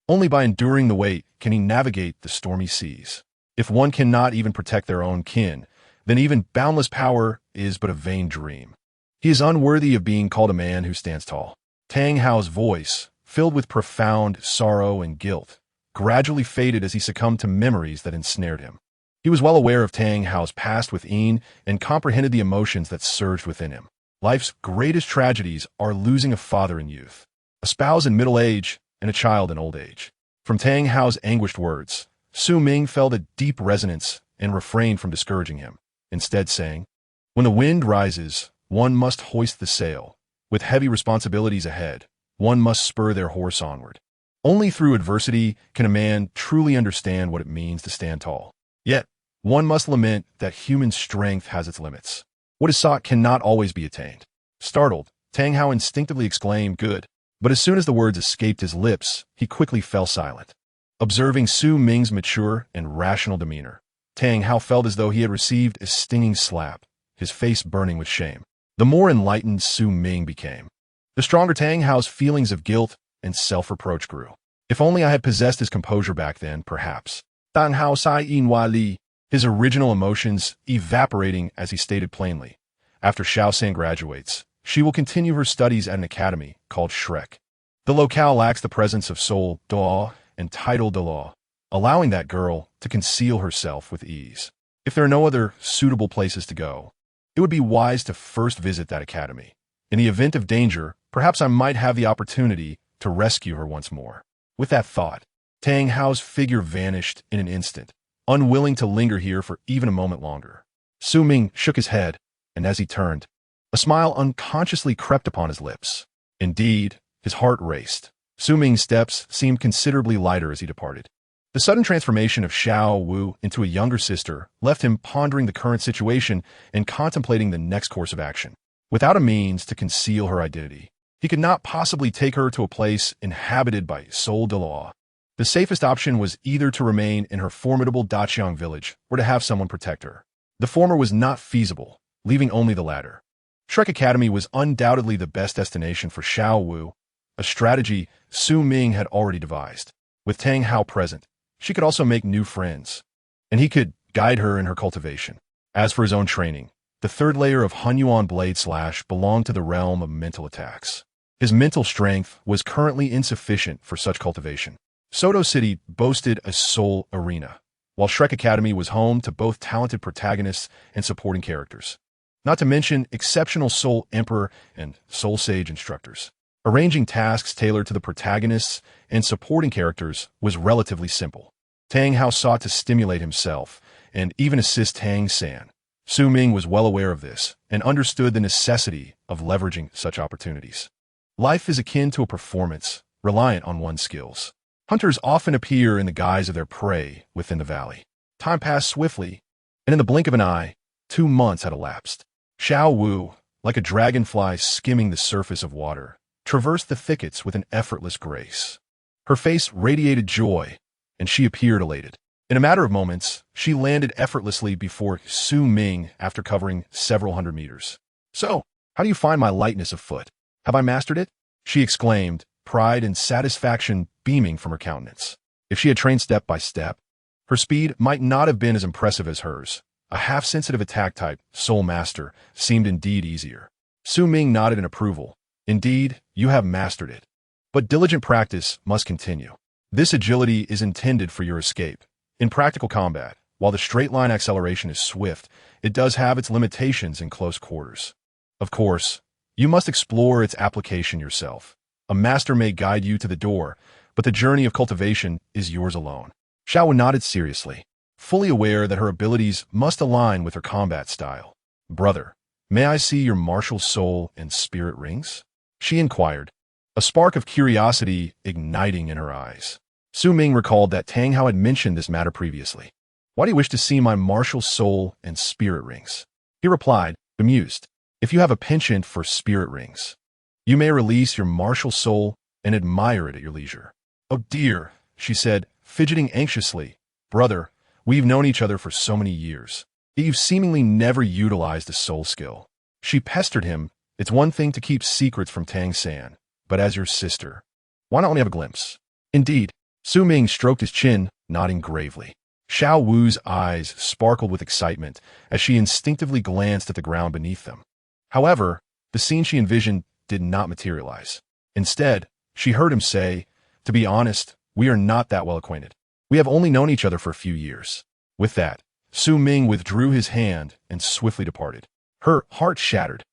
Only by enduring the weight can he navigate the stormy seas. If one cannot even protect their own kin, then even boundless power is but a vain dream. He is unworthy of being called a man who stands tall. Tang Hao's voice, filled with profound sorrow and guilt, gradually faded as he succumbed to memories that ensnared him. He was well aware of Tang Hao's past with Yin and comprehended the emotions that surged within him. Life's greatest tragedies are losing a father in youth, a spouse in middle age, and a child in old age. From Tang Hao's anguished words, Su Ming felt a deep resonance and refrained from discouraging him, instead saying, "When the wind rises, one must hoist the sail. With heavy responsibilities ahead, one must spur their horse onward. Only through adversity can a man truly understand what it means to stand tall. Yet, one must lament that human strength has its limits. What is sought cannot always be attained." Startled, Tang Hao instinctively exclaimed, "Good." But as soon as the words escaped his lips, he quickly fell silent. Observing Su Ming's mature and rational demeanor, Tang Hao felt as though he had received a stinging slap, his face burning with shame. The more enlightened Su Ming became, the stronger Tang Hao's feelings of guilt and self-reproach grew. If only I had possessed his composure back then, perhaps. Tang hao sai yin wa li, his original emotions evaporating as he stated plainly. After Xiao San graduates, she will continue her studies at an academy called Shrek. The locale lacks the presence of Soul Daw and Title Daw, allowing that girl to conceal herself with ease. If there are no other suitable places to go, it would be wise to first visit that academy. In the event of danger, perhaps I might have the opportunity to rescue her once more. With that thought, Tang Hao's figure vanished in an instant, unwilling to linger here for even a moment longer. Su Ming shook his head, and as he turned, a smile unconsciously crept upon his lips. Indeed, his heart raced. Su Ming's steps seemed considerably lighter as he departed. The sudden transformation of Xiao Wu into a younger sister left him pondering the current situation and contemplating the next course of action. Without a means to conceal her identity, he could not possibly take her to a place inhabited by Soul de Law. The safest option was either to remain in her formidable Daqiang village or to have someone protect her. The former was not feasible, leaving only the latter. Shrek Academy was undoubtedly the best destination for Xiao Wu, a strategy Su Ming had already devised. With Tang Hao present, she could also make new friends, and he could guide her in her cultivation. As for his own training, the third layer of Hunyuan Blade Slash belonged to the realm of mental attacks. His mental strength was currently insufficient for such cultivation. Soto City boasted a soul arena, while Shrek Academy was home to both talented protagonists and supporting characters. Not to mention exceptional Soul Emperor and Soul Sage instructors. Arranging tasks tailored to the protagonists and supporting characters was relatively simple. Tang Hao sought to stimulate himself and even assist Tang San. Su Ming was well aware of this and understood the necessity of leveraging such opportunities. Life is akin to a performance, reliant on one's skills. Hunters often appear in the guise of their prey within the valley. Time passed swiftly, and in the blink of an eye, 2 months had elapsed. Xiao Wu, like a dragonfly skimming the surface of water, traversed the thickets with an effortless grace. Her face radiated joy, and she appeared elated. In a matter of moments, she landed effortlessly before Su Ming after covering several hundred meters. "So, how do you find my lightness of foot? Have I mastered it?" she exclaimed, pride and satisfaction beaming from her countenance. If she had trained step by step, her speed might not have been as impressive as hers. A half-sensitive attack type, Soul Master, seemed indeed easier. Su Ming nodded in approval. "Indeed, you have mastered it. But diligent practice must continue. This agility is intended for your escape. In practical combat, while the straight-line acceleration is swift, it does have its limitations in close quarters. Of course, you must explore its application yourself. A master may guide you to the door, but the journey of cultivation is yours alone." Xiao nodded seriously, fully aware that her abilities must align with her combat style. "Brother, may I see your martial soul and spirit rings?" she inquired, a spark of curiosity igniting in her eyes. Su Ming recalled that Tang Hao had mentioned this matter previously. "Why do you wish to see my martial soul and spirit rings?" He replied, bemused. "If you have a penchant for spirit rings, you may release your martial soul and admire it at your leisure." "Oh dear," she said, fidgeting anxiously. "Brother, we've known each other for so many years, yet you've seemingly never utilized a soul skill." She pestered him. "It's one thing to keep secrets from Tang San, but as your sister, why not let me have a glimpse?" "Indeed." Su Ming stroked his chin, nodding gravely. Xiao Wu's eyes sparkled with excitement as she instinctively glanced at the ground beneath them. However, the scene she envisioned did not materialize. Instead, she heard him say, "To be honest, we are not that well acquainted. We have only known each other for a few years." With that, Su Ming withdrew his hand and swiftly departed. Her heart shattered.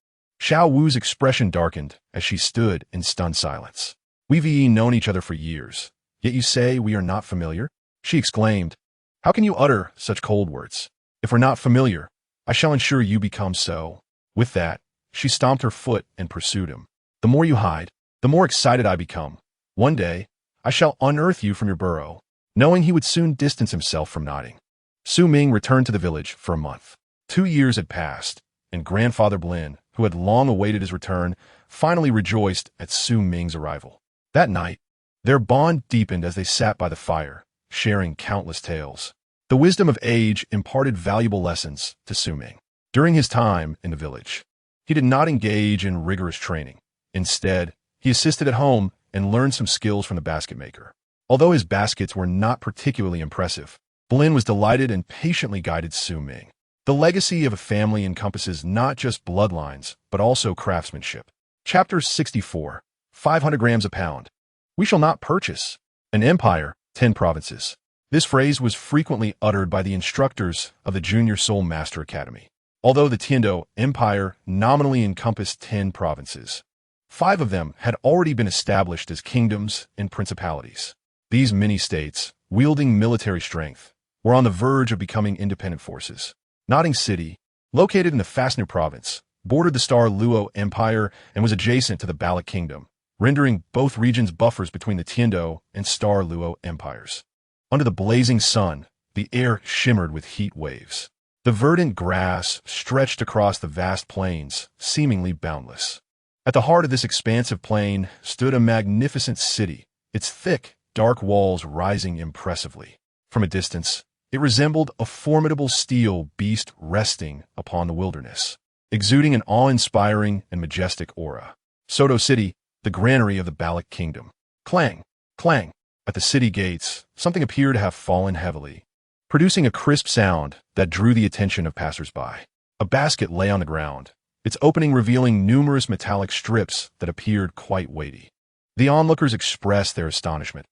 Xiao Wu's expression darkened as she stood in stunned silence. "We've known each other for years, yet you say we are not familiar?" she exclaimed. "How can you utter such cold words? If we're not familiar, I shall ensure you become so." With that, she stomped her foot and pursued him. "The more you hide, the more excited I become. One day, I shall unearth you from your burrow." Knowing he would soon distance himself from nodding, Su Ming returned to the village for a month. 2 years had passed, and Grandfather Blin, who had long awaited his return, finally rejoiced at Su Ming's arrival. That night, their bond deepened as they sat by the fire, sharing countless tales. The wisdom of age imparted valuable lessons to Su Ming. During his time in the village, he did not engage in rigorous training. Instead, he assisted at home and learned some skills from the basket maker. Although his baskets were not particularly impressive, Bolin was delighted and patiently guided Su Ming. The legacy of a family encompasses not just bloodlines, but also craftsmanship. Chapter 64. 500 grams a pound. We shall not purchase. An empire, 10 provinces. This phrase was frequently uttered by the instructors of the Junior Soul Master Academy. Although the Tiando Empire nominally encompassed 10 provinces, 5 of them had already been established as kingdoms and principalities. These mini-states, wielding military strength, were on the verge of becoming independent forces. Nodding City, located in the Fastnu province, bordered the Star Luo Empire and was adjacent to the Balak Kingdom, rendering both regions buffers between the Tiando and Star Luo empires. Under the blazing sun, the air shimmered with heat waves. The verdant grass stretched across the vast plains, seemingly boundless. At the heart of this expansive plain stood a magnificent city, its thick, dark walls rising impressively. From a distance, it resembled a formidable steel beast resting upon the wilderness, exuding an awe-inspiring and majestic aura. Soto City, the granary of the Balak Kingdom. Clang, clang. At the city gates, something appeared to have fallen heavily, producing a crisp sound that drew the attention of passers-by. A basket lay on the ground, its opening revealing numerous metallic strips that appeared quite weighty. The onlookers expressed their astonishment.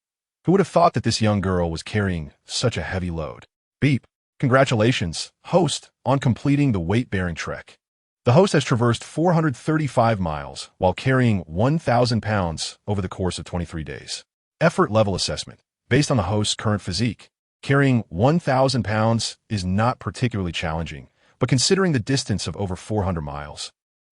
Who would have thought that this young girl was carrying such a heavy load? Beep. Congratulations, host, on completing the weight-bearing trek. The host has traversed 435 miles while carrying 1,000 pounds over the course of 23 days. Effort level assessment. Based on the host's current physique, carrying 1,000 pounds is not particularly challenging, but considering the distance of over 400 miles,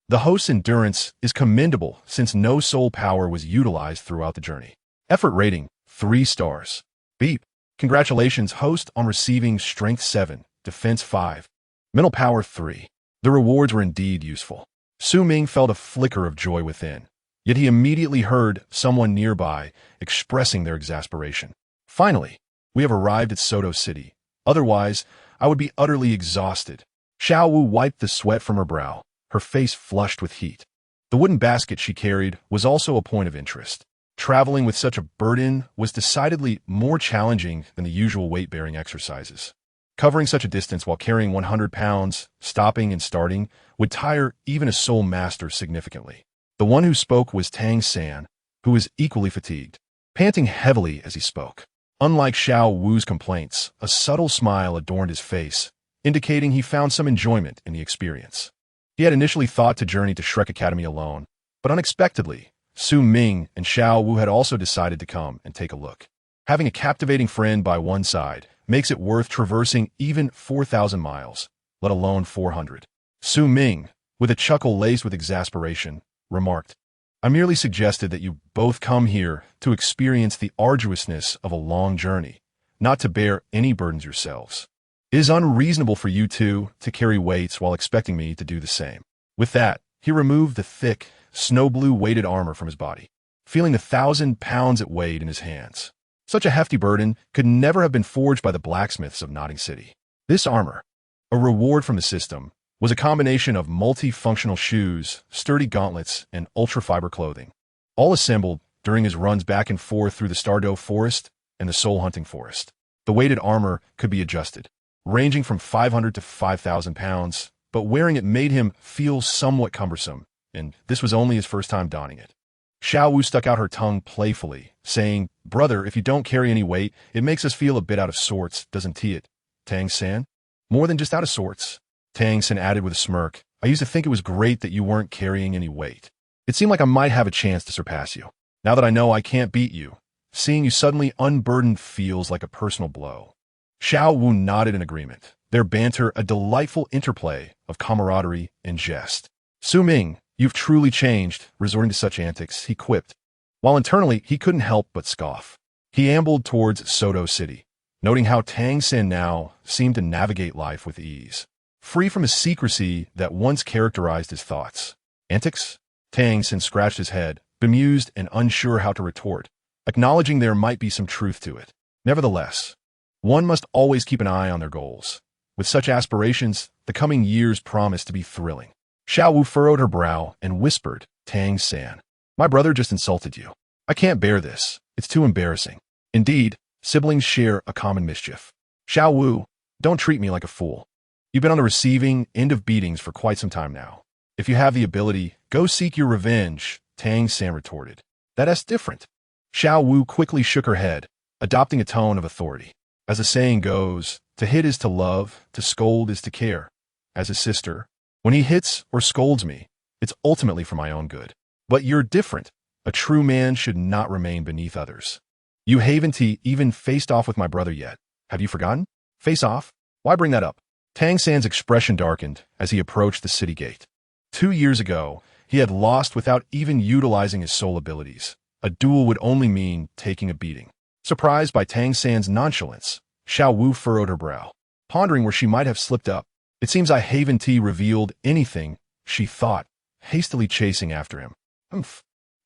the host's endurance is commendable since no soul power was utilized throughout the journey. Effort rating, 3 stars. Beep. Congratulations, host, on receiving Strength 7, Defense 5, Mental Power 3. The rewards were indeed useful. Su Ming felt a flicker of joy within, yet he immediately heard someone nearby expressing their exasperation. Finally, we have arrived at Soto City. Otherwise, I would be utterly exhausted. Zhao Wu wiped the sweat from her brow, her face flushed with heat. The wooden basket she carried was also a point of interest. Traveling with such a burden was decidedly more challenging than the usual weight-bearing exercises. Covering such a distance while carrying 100 pounds, stopping and starting, would tire even a soul master significantly. The one who spoke was Tang San, who was equally fatigued, panting heavily as he spoke. Unlike Zhao Wu's complaints, a subtle smile adorned his face, indicating he found some enjoyment in the experience. He had initially thought to journey to Shrek Academy alone, but unexpectedly, Su Ming and Zhao Wu had also decided to come and take a look. Having a captivating friend by one side makes it worth traversing even 4,000 miles, let alone 400. Su Ming, with a chuckle laced with exasperation, remarked, I merely suggested that you both come here to experience the arduousness of a long journey, not to bear any burdens yourselves. It is unreasonable for you two to carry weights while expecting me to do the same. With that, he removed the thick, snow-blue weighted armor from his body, feeling the 1,000 pounds it weighed in his hands. Such a hefty burden could never have been forged by the blacksmiths of Nodding City. This armor, a reward from the system, was a combination of multifunctional shoes, sturdy gauntlets, and ultra-fiber clothing, all assembled during his runs back and forth through the Stardow Forest and the Soul Hunting Forest. The weighted armor could be adjusted, ranging from 500 to 5,000 pounds, but wearing it made him feel somewhat cumbersome, and this was only his first time donning it. Zhao Wu stuck out her tongue playfully, saying, Brother, if you don't carry any weight, it makes us feel a bit out of sorts, doesn't it, Tang San? More than just out of sorts, Tang San added with a smirk. I used to think it was great that you weren't carrying any weight. It seemed like I might have a chance to surpass you. Now that I know I can't beat you, seeing you suddenly unburdened feels like a personal blow. Zhao Wu nodded in agreement, their banter a delightful interplay of camaraderie and jest. Su Ming, you've truly changed, resorting to such antics, he quipped, while internally he couldn't help but scoff. He ambled towards Soto City, noting how Tang San now seemed to navigate life with ease, free from a secrecy that once characterized his thoughts. Antics? Tang San scratched his head, bemused and unsure how to retort, acknowledging there might be some truth to it. Nevertheless, one must always keep an eye on their goals. With such aspirations, the coming years promise to be thrilling. Zhao Wu furrowed her brow and whispered, Tang San, my brother just insulted you. I can't bear this. It's too embarrassing. Indeed, siblings share a common mischief. Xiao Wu, don't treat me like a fool. You've been on the receiving end of beatings for quite some time now. If you have the ability, go seek your revenge, Tang San retorted. That's different. Xiao Wu quickly shook her head, adopting a tone of authority. As the saying goes, to hit is to love, to scold is to care. As a sister, when he hits or scolds me, it's ultimately for my own good. But you're different. A true man should not remain beneath others. You haven't even faced off with my brother yet. Have you forgotten? Face off? Why bring that up? Tang San's expression darkened as he approached the city gate. 2 years ago, he had lost without even utilizing his soul abilities. A duel would only mean taking a beating. Surprised by Tang San's nonchalance, Xiao Wu furrowed her brow, pondering where she might have slipped up. It seems I haven't revealed anything, she thought, hastily chasing after him.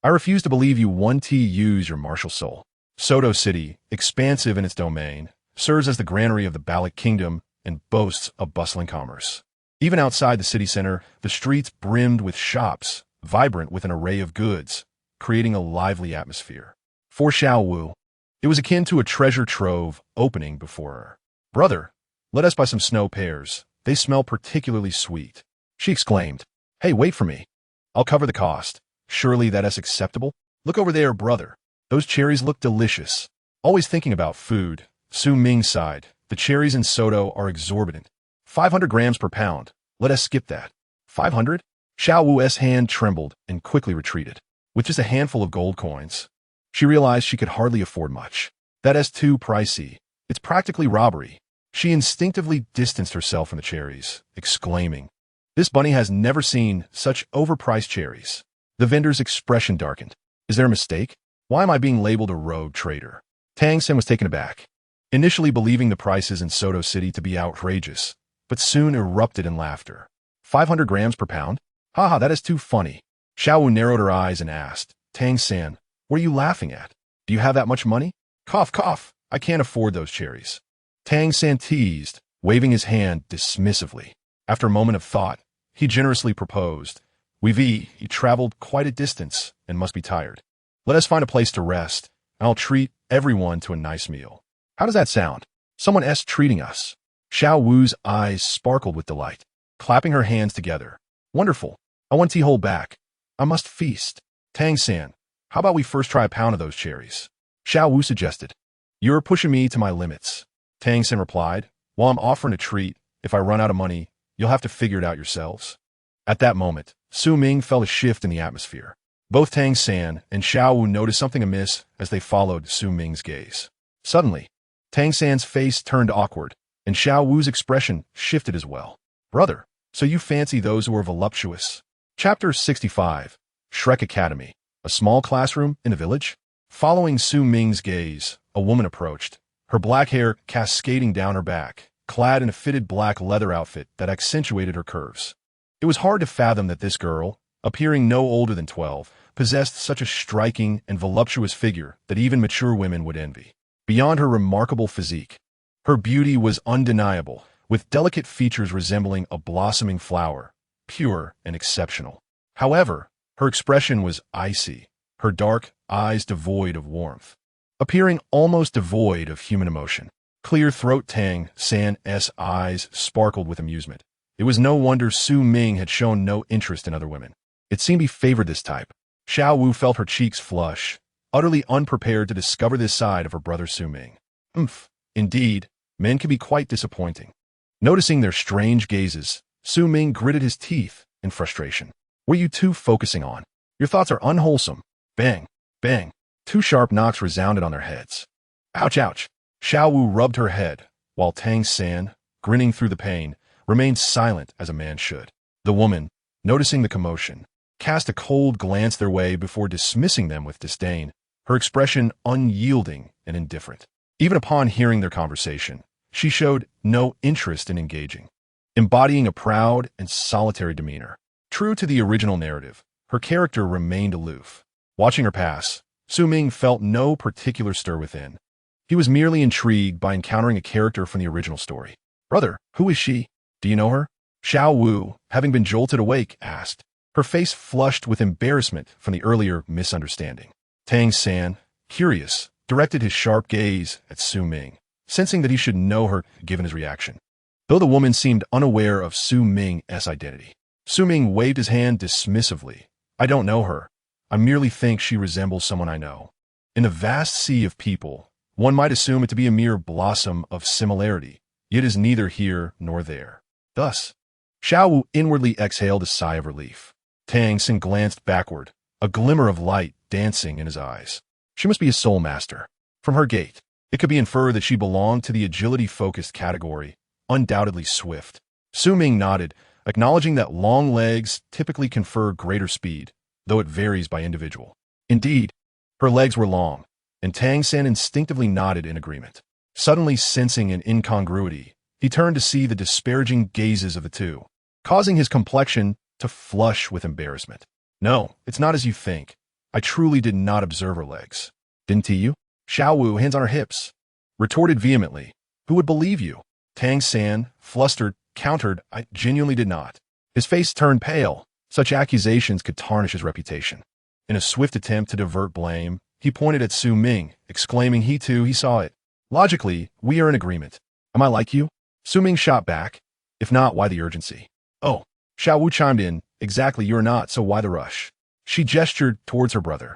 I refuse to believe you use your martial soul. Soto City, expansive in its domain, serves as the granary of the Balik Kingdom and boasts a bustling commerce. Even outside the city center, the streets brimmed with shops, vibrant with an array of goods, creating a lively atmosphere. For Xiao Wu, it was akin to a treasure trove opening before her. Brother, let us buy some snow pears. They smell particularly sweet. She exclaimed. Hey, wait for me. I'll cover the cost. Surely that is acceptable? Look over there, brother. Those cherries look delicious. Always thinking about food, Su Ming sighed. The cherries in Soto are exorbitant. 500 grams per pound. Let us skip that. 500? Xiao Wu's hand trembled and quickly retreated. With just a handful of gold coins, she realized she could hardly afford much. That is too pricey. It's practically robbery. She instinctively distanced herself from the cherries, exclaiming, This bunny has never seen such overpriced cherries. The vendor's expression darkened. Is there a mistake? Why am I being labeled a rogue trader? Tang San was taken aback, initially believing the prices in Soto City to be outrageous, but soon erupted in laughter. 500 grams per pound? Haha, that is too funny. Xiao Wu narrowed her eyes and asked, Tang San, what are you laughing at? Do you have that much money? Cough, cough, I can't afford those cherries. Tang San teased, waving his hand dismissively. After a moment of thought, he generously proposed, he traveled quite a distance and must be tired. Let us find a place to rest, and I'll treat everyone to a nice meal. How does that sound? Someone else treating us. Xiao Wu's eyes sparkled with delight, clapping her hands together. Wonderful. I won't hold back. I must feast. Tang San, how about we first try a pound of those cherries? Xiao Wu suggested. You're pushing me to my limits. Tang San replied. While I'm offering a treat, if I run out of money, you'll have to figure it out yourselves. At that moment, Su Ming felt a shift in the atmosphere. Both Tang San and Xiao Wu noticed something amiss as they followed Su Ming's gaze. Suddenly, Tang San's face turned awkward, and Xiao Wu's expression shifted as well. Brother, so you fancy those who are voluptuous? Chapter 65, Shrek Academy, a small classroom in a village? Following Su Ming's gaze, a woman approached, her black hair cascading down her back, clad in a fitted black leather outfit that accentuated her curves. It was hard to fathom that this girl, appearing no older than 12, possessed such a striking and voluptuous figure that even mature women would envy. Beyond her remarkable physique, her beauty was undeniable, with delicate features resembling a blossoming flower, pure and exceptional. However, her expression was icy, her dark eyes devoid of warmth, appearing almost devoid of human emotion. Clear throat Tang San's eyes sparkled with amusement. It was no wonder Su Ming had shown no interest in other women. It seemed he favored this type. Xiao Wu felt her cheeks flush, utterly unprepared to discover this side of her brother Su Ming. Indeed, men can be quite disappointing. Noticing their strange gazes, Su Ming gritted his teeth in frustration. What are you two focusing on? Your thoughts are unwholesome. Bang, bang. 2 sharp knocks resounded on their heads. Ouch, ouch. Xiao Wu rubbed her head, while Tang San, grinning through the pain, remained silent as a man should. The woman, noticing the commotion, cast a cold glance their way before dismissing them with disdain, her expression unyielding and indifferent. Even upon hearing their conversation, she showed no interest in engaging, embodying a proud and solitary demeanor. True to the original narrative, her character remained aloof. Watching her pass, Su Ming felt no particular stir within. He was merely intrigued by encountering a character from the original story. Brother, who is she? Do you know her? Xiao Wu, having been jolted awake, asked, her face flushed with embarrassment from the earlier misunderstanding. Tang San, curious, directed his sharp gaze at Su Ming. sensing that he should know her given his reaction. Though the woman seemed unaware of Su Ming's identity. Su Ming waved his hand dismissively. I don't know her. I merely think she resembles someone I know. In the vast sea of people, one might assume it to be a mere blossom of similarity, yet is neither here nor there. Thus, Zhao Wu inwardly exhaled a sigh of relief. Tang San glanced backward, a glimmer of light dancing in his eyes. She must be a soul master. From her gait, it could be inferred that she belonged to the agility-focused category, undoubtedly swift. Su Ming nodded, acknowledging that long legs typically confer greater speed, though it varies by individual. Indeed, her legs were long, and Tang San instinctively nodded in agreement. Suddenly sensing an incongruity, he turned to see the disparaging gazes of the two, causing his complexion to flush with embarrassment. No, it's not as you think. I truly did not observe her legs. Didn't you? Zhao Wu, hands on her hips, retorted vehemently. Who would believe you? Tang San, flustered, countered, I genuinely did not. His face turned pale. Such accusations could tarnish his reputation. In a swift attempt to divert blame, he pointed at Su Ming, exclaiming he saw it. Logically, we are in agreement. Am I like you? Su Ming shot back. If not, why the urgency? Oh, Zhao Wu chimed in. Exactly, you're not, so why the rush? She gestured towards her brother,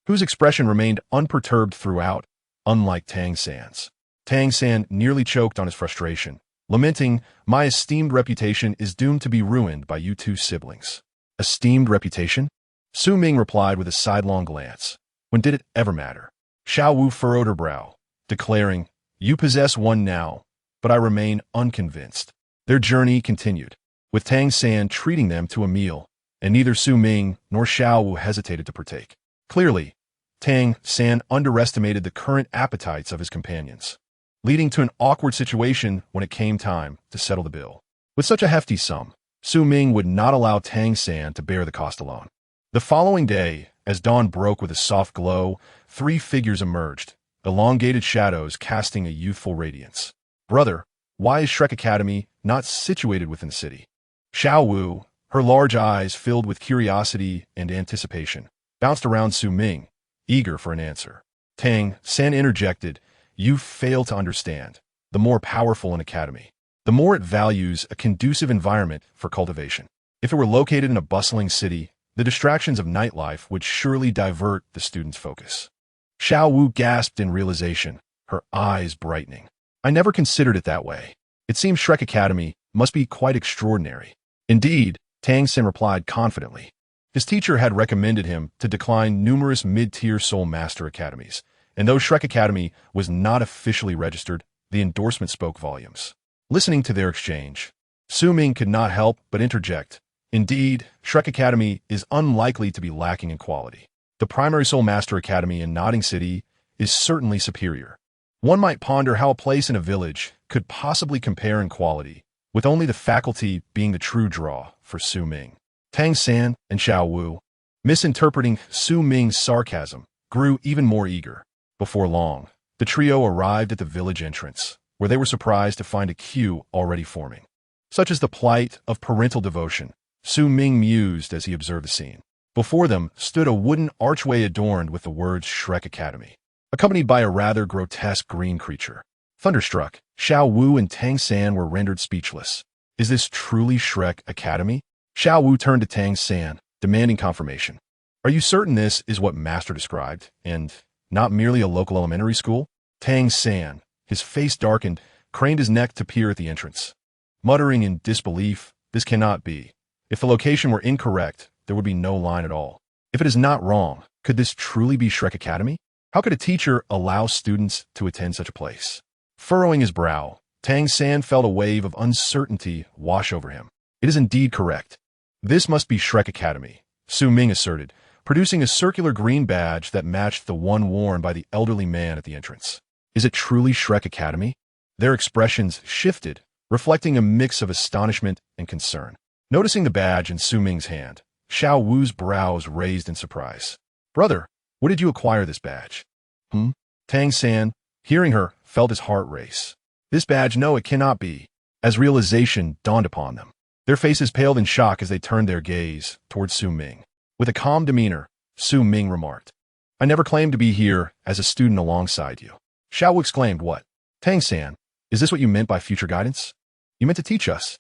whose expression remained unperturbed throughout, unlike Tang San's. Tang San nearly choked on his frustration, lamenting, my esteemed reputation is doomed to be ruined by you two siblings. Esteemed reputation? Su Ming replied with a sidelong glance. When did it ever matter? Zhao Wu furrowed her brow, declaring, you possess one now, but I remain unconvinced. Their journey continued, with Tang San treating them to a meal, and neither Su Ming nor Zhao Wu hesitated to partake. Clearly, Tang San underestimated the current appetites of his companions, leading to an awkward situation when it came time to settle the bill. With such a hefty sum, Su Ming would not allow Tang San to bear the cost alone. The following day, as dawn broke with a soft glow, 3 figures emerged, elongated shadows casting a youthful radiance. Brother, why is Shrek Academy not situated within the city? Zhao Wu, her large eyes filled with curiosity and anticipation, bounced around Su Ming, eager for an answer. Tang San interjected, you fail to understand. The more powerful an academy, the more it values a conducive environment for cultivation. If it were located in a bustling city, the distractions of nightlife would surely divert the students' focus. Zhao Wu gasped in realization, her eyes brightening. I never considered it that way. It seems Shrek Academy must be quite extraordinary. Indeed, Tang San replied confidently. His teacher had recommended him to decline numerous mid-tier Soul Master academies, and though Shrek Academy was not officially registered, the endorsement spoke volumes. Listening to their exchange, Su Ming could not help but interject. Indeed, Shrek Academy is unlikely to be lacking in quality. The primary Soul Master Academy in Nodding City is certainly superior. One might ponder how a place in a village could possibly compare in quality, with only the faculty being the true draw for Su Ming. Tang San and Zhao Wu, misinterpreting Su Ming's sarcasm, grew even more eager. Before long, the trio arrived at the village entrance, where they were surprised to find a queue already forming. Such is the plight of parental devotion, Su Ming mused as he observed the scene. Before them stood a wooden archway adorned with the words Shrek Academy, accompanied by a rather grotesque green creature. Thunderstruck, Zhao Wu and Tang San were rendered speechless. Is this truly Shrek Academy? Zhao Wu turned to Tang San, demanding confirmation. Are you certain this is what Master described, and not merely a local elementary school? Tang San, his face darkened, craned his neck to peer at the entrance. Muttering in disbelief, this cannot be. If the location were incorrect, there would be no line at all. If it is not wrong, could this truly be Shrek Academy? How could a teacher allow students to attend such a place? Furrowing his brow, Tang San felt a wave of uncertainty wash over him. It is indeed correct. This must be Shrek Academy, Su Ming asserted, producing a circular green badge that matched the one worn by the elderly man at the entrance. Is it truly Shrek Academy? Their expressions shifted, reflecting a mix of astonishment and concern. Noticing the badge in Su Ming's hand, Zhao Wu's brows raised in surprise. Brother, where did you acquire this badge? Tang San, hearing her, felt his heart race. This badge, no, it cannot be. As realization dawned upon them, their faces paled in shock as they turned their gaze towards Su Ming. With a calm demeanor, Su Ming remarked, I never claimed to be here as a student alongside you. Zhao Wu exclaimed, what? Tang San, is this what you meant by future guidance? You meant to teach us.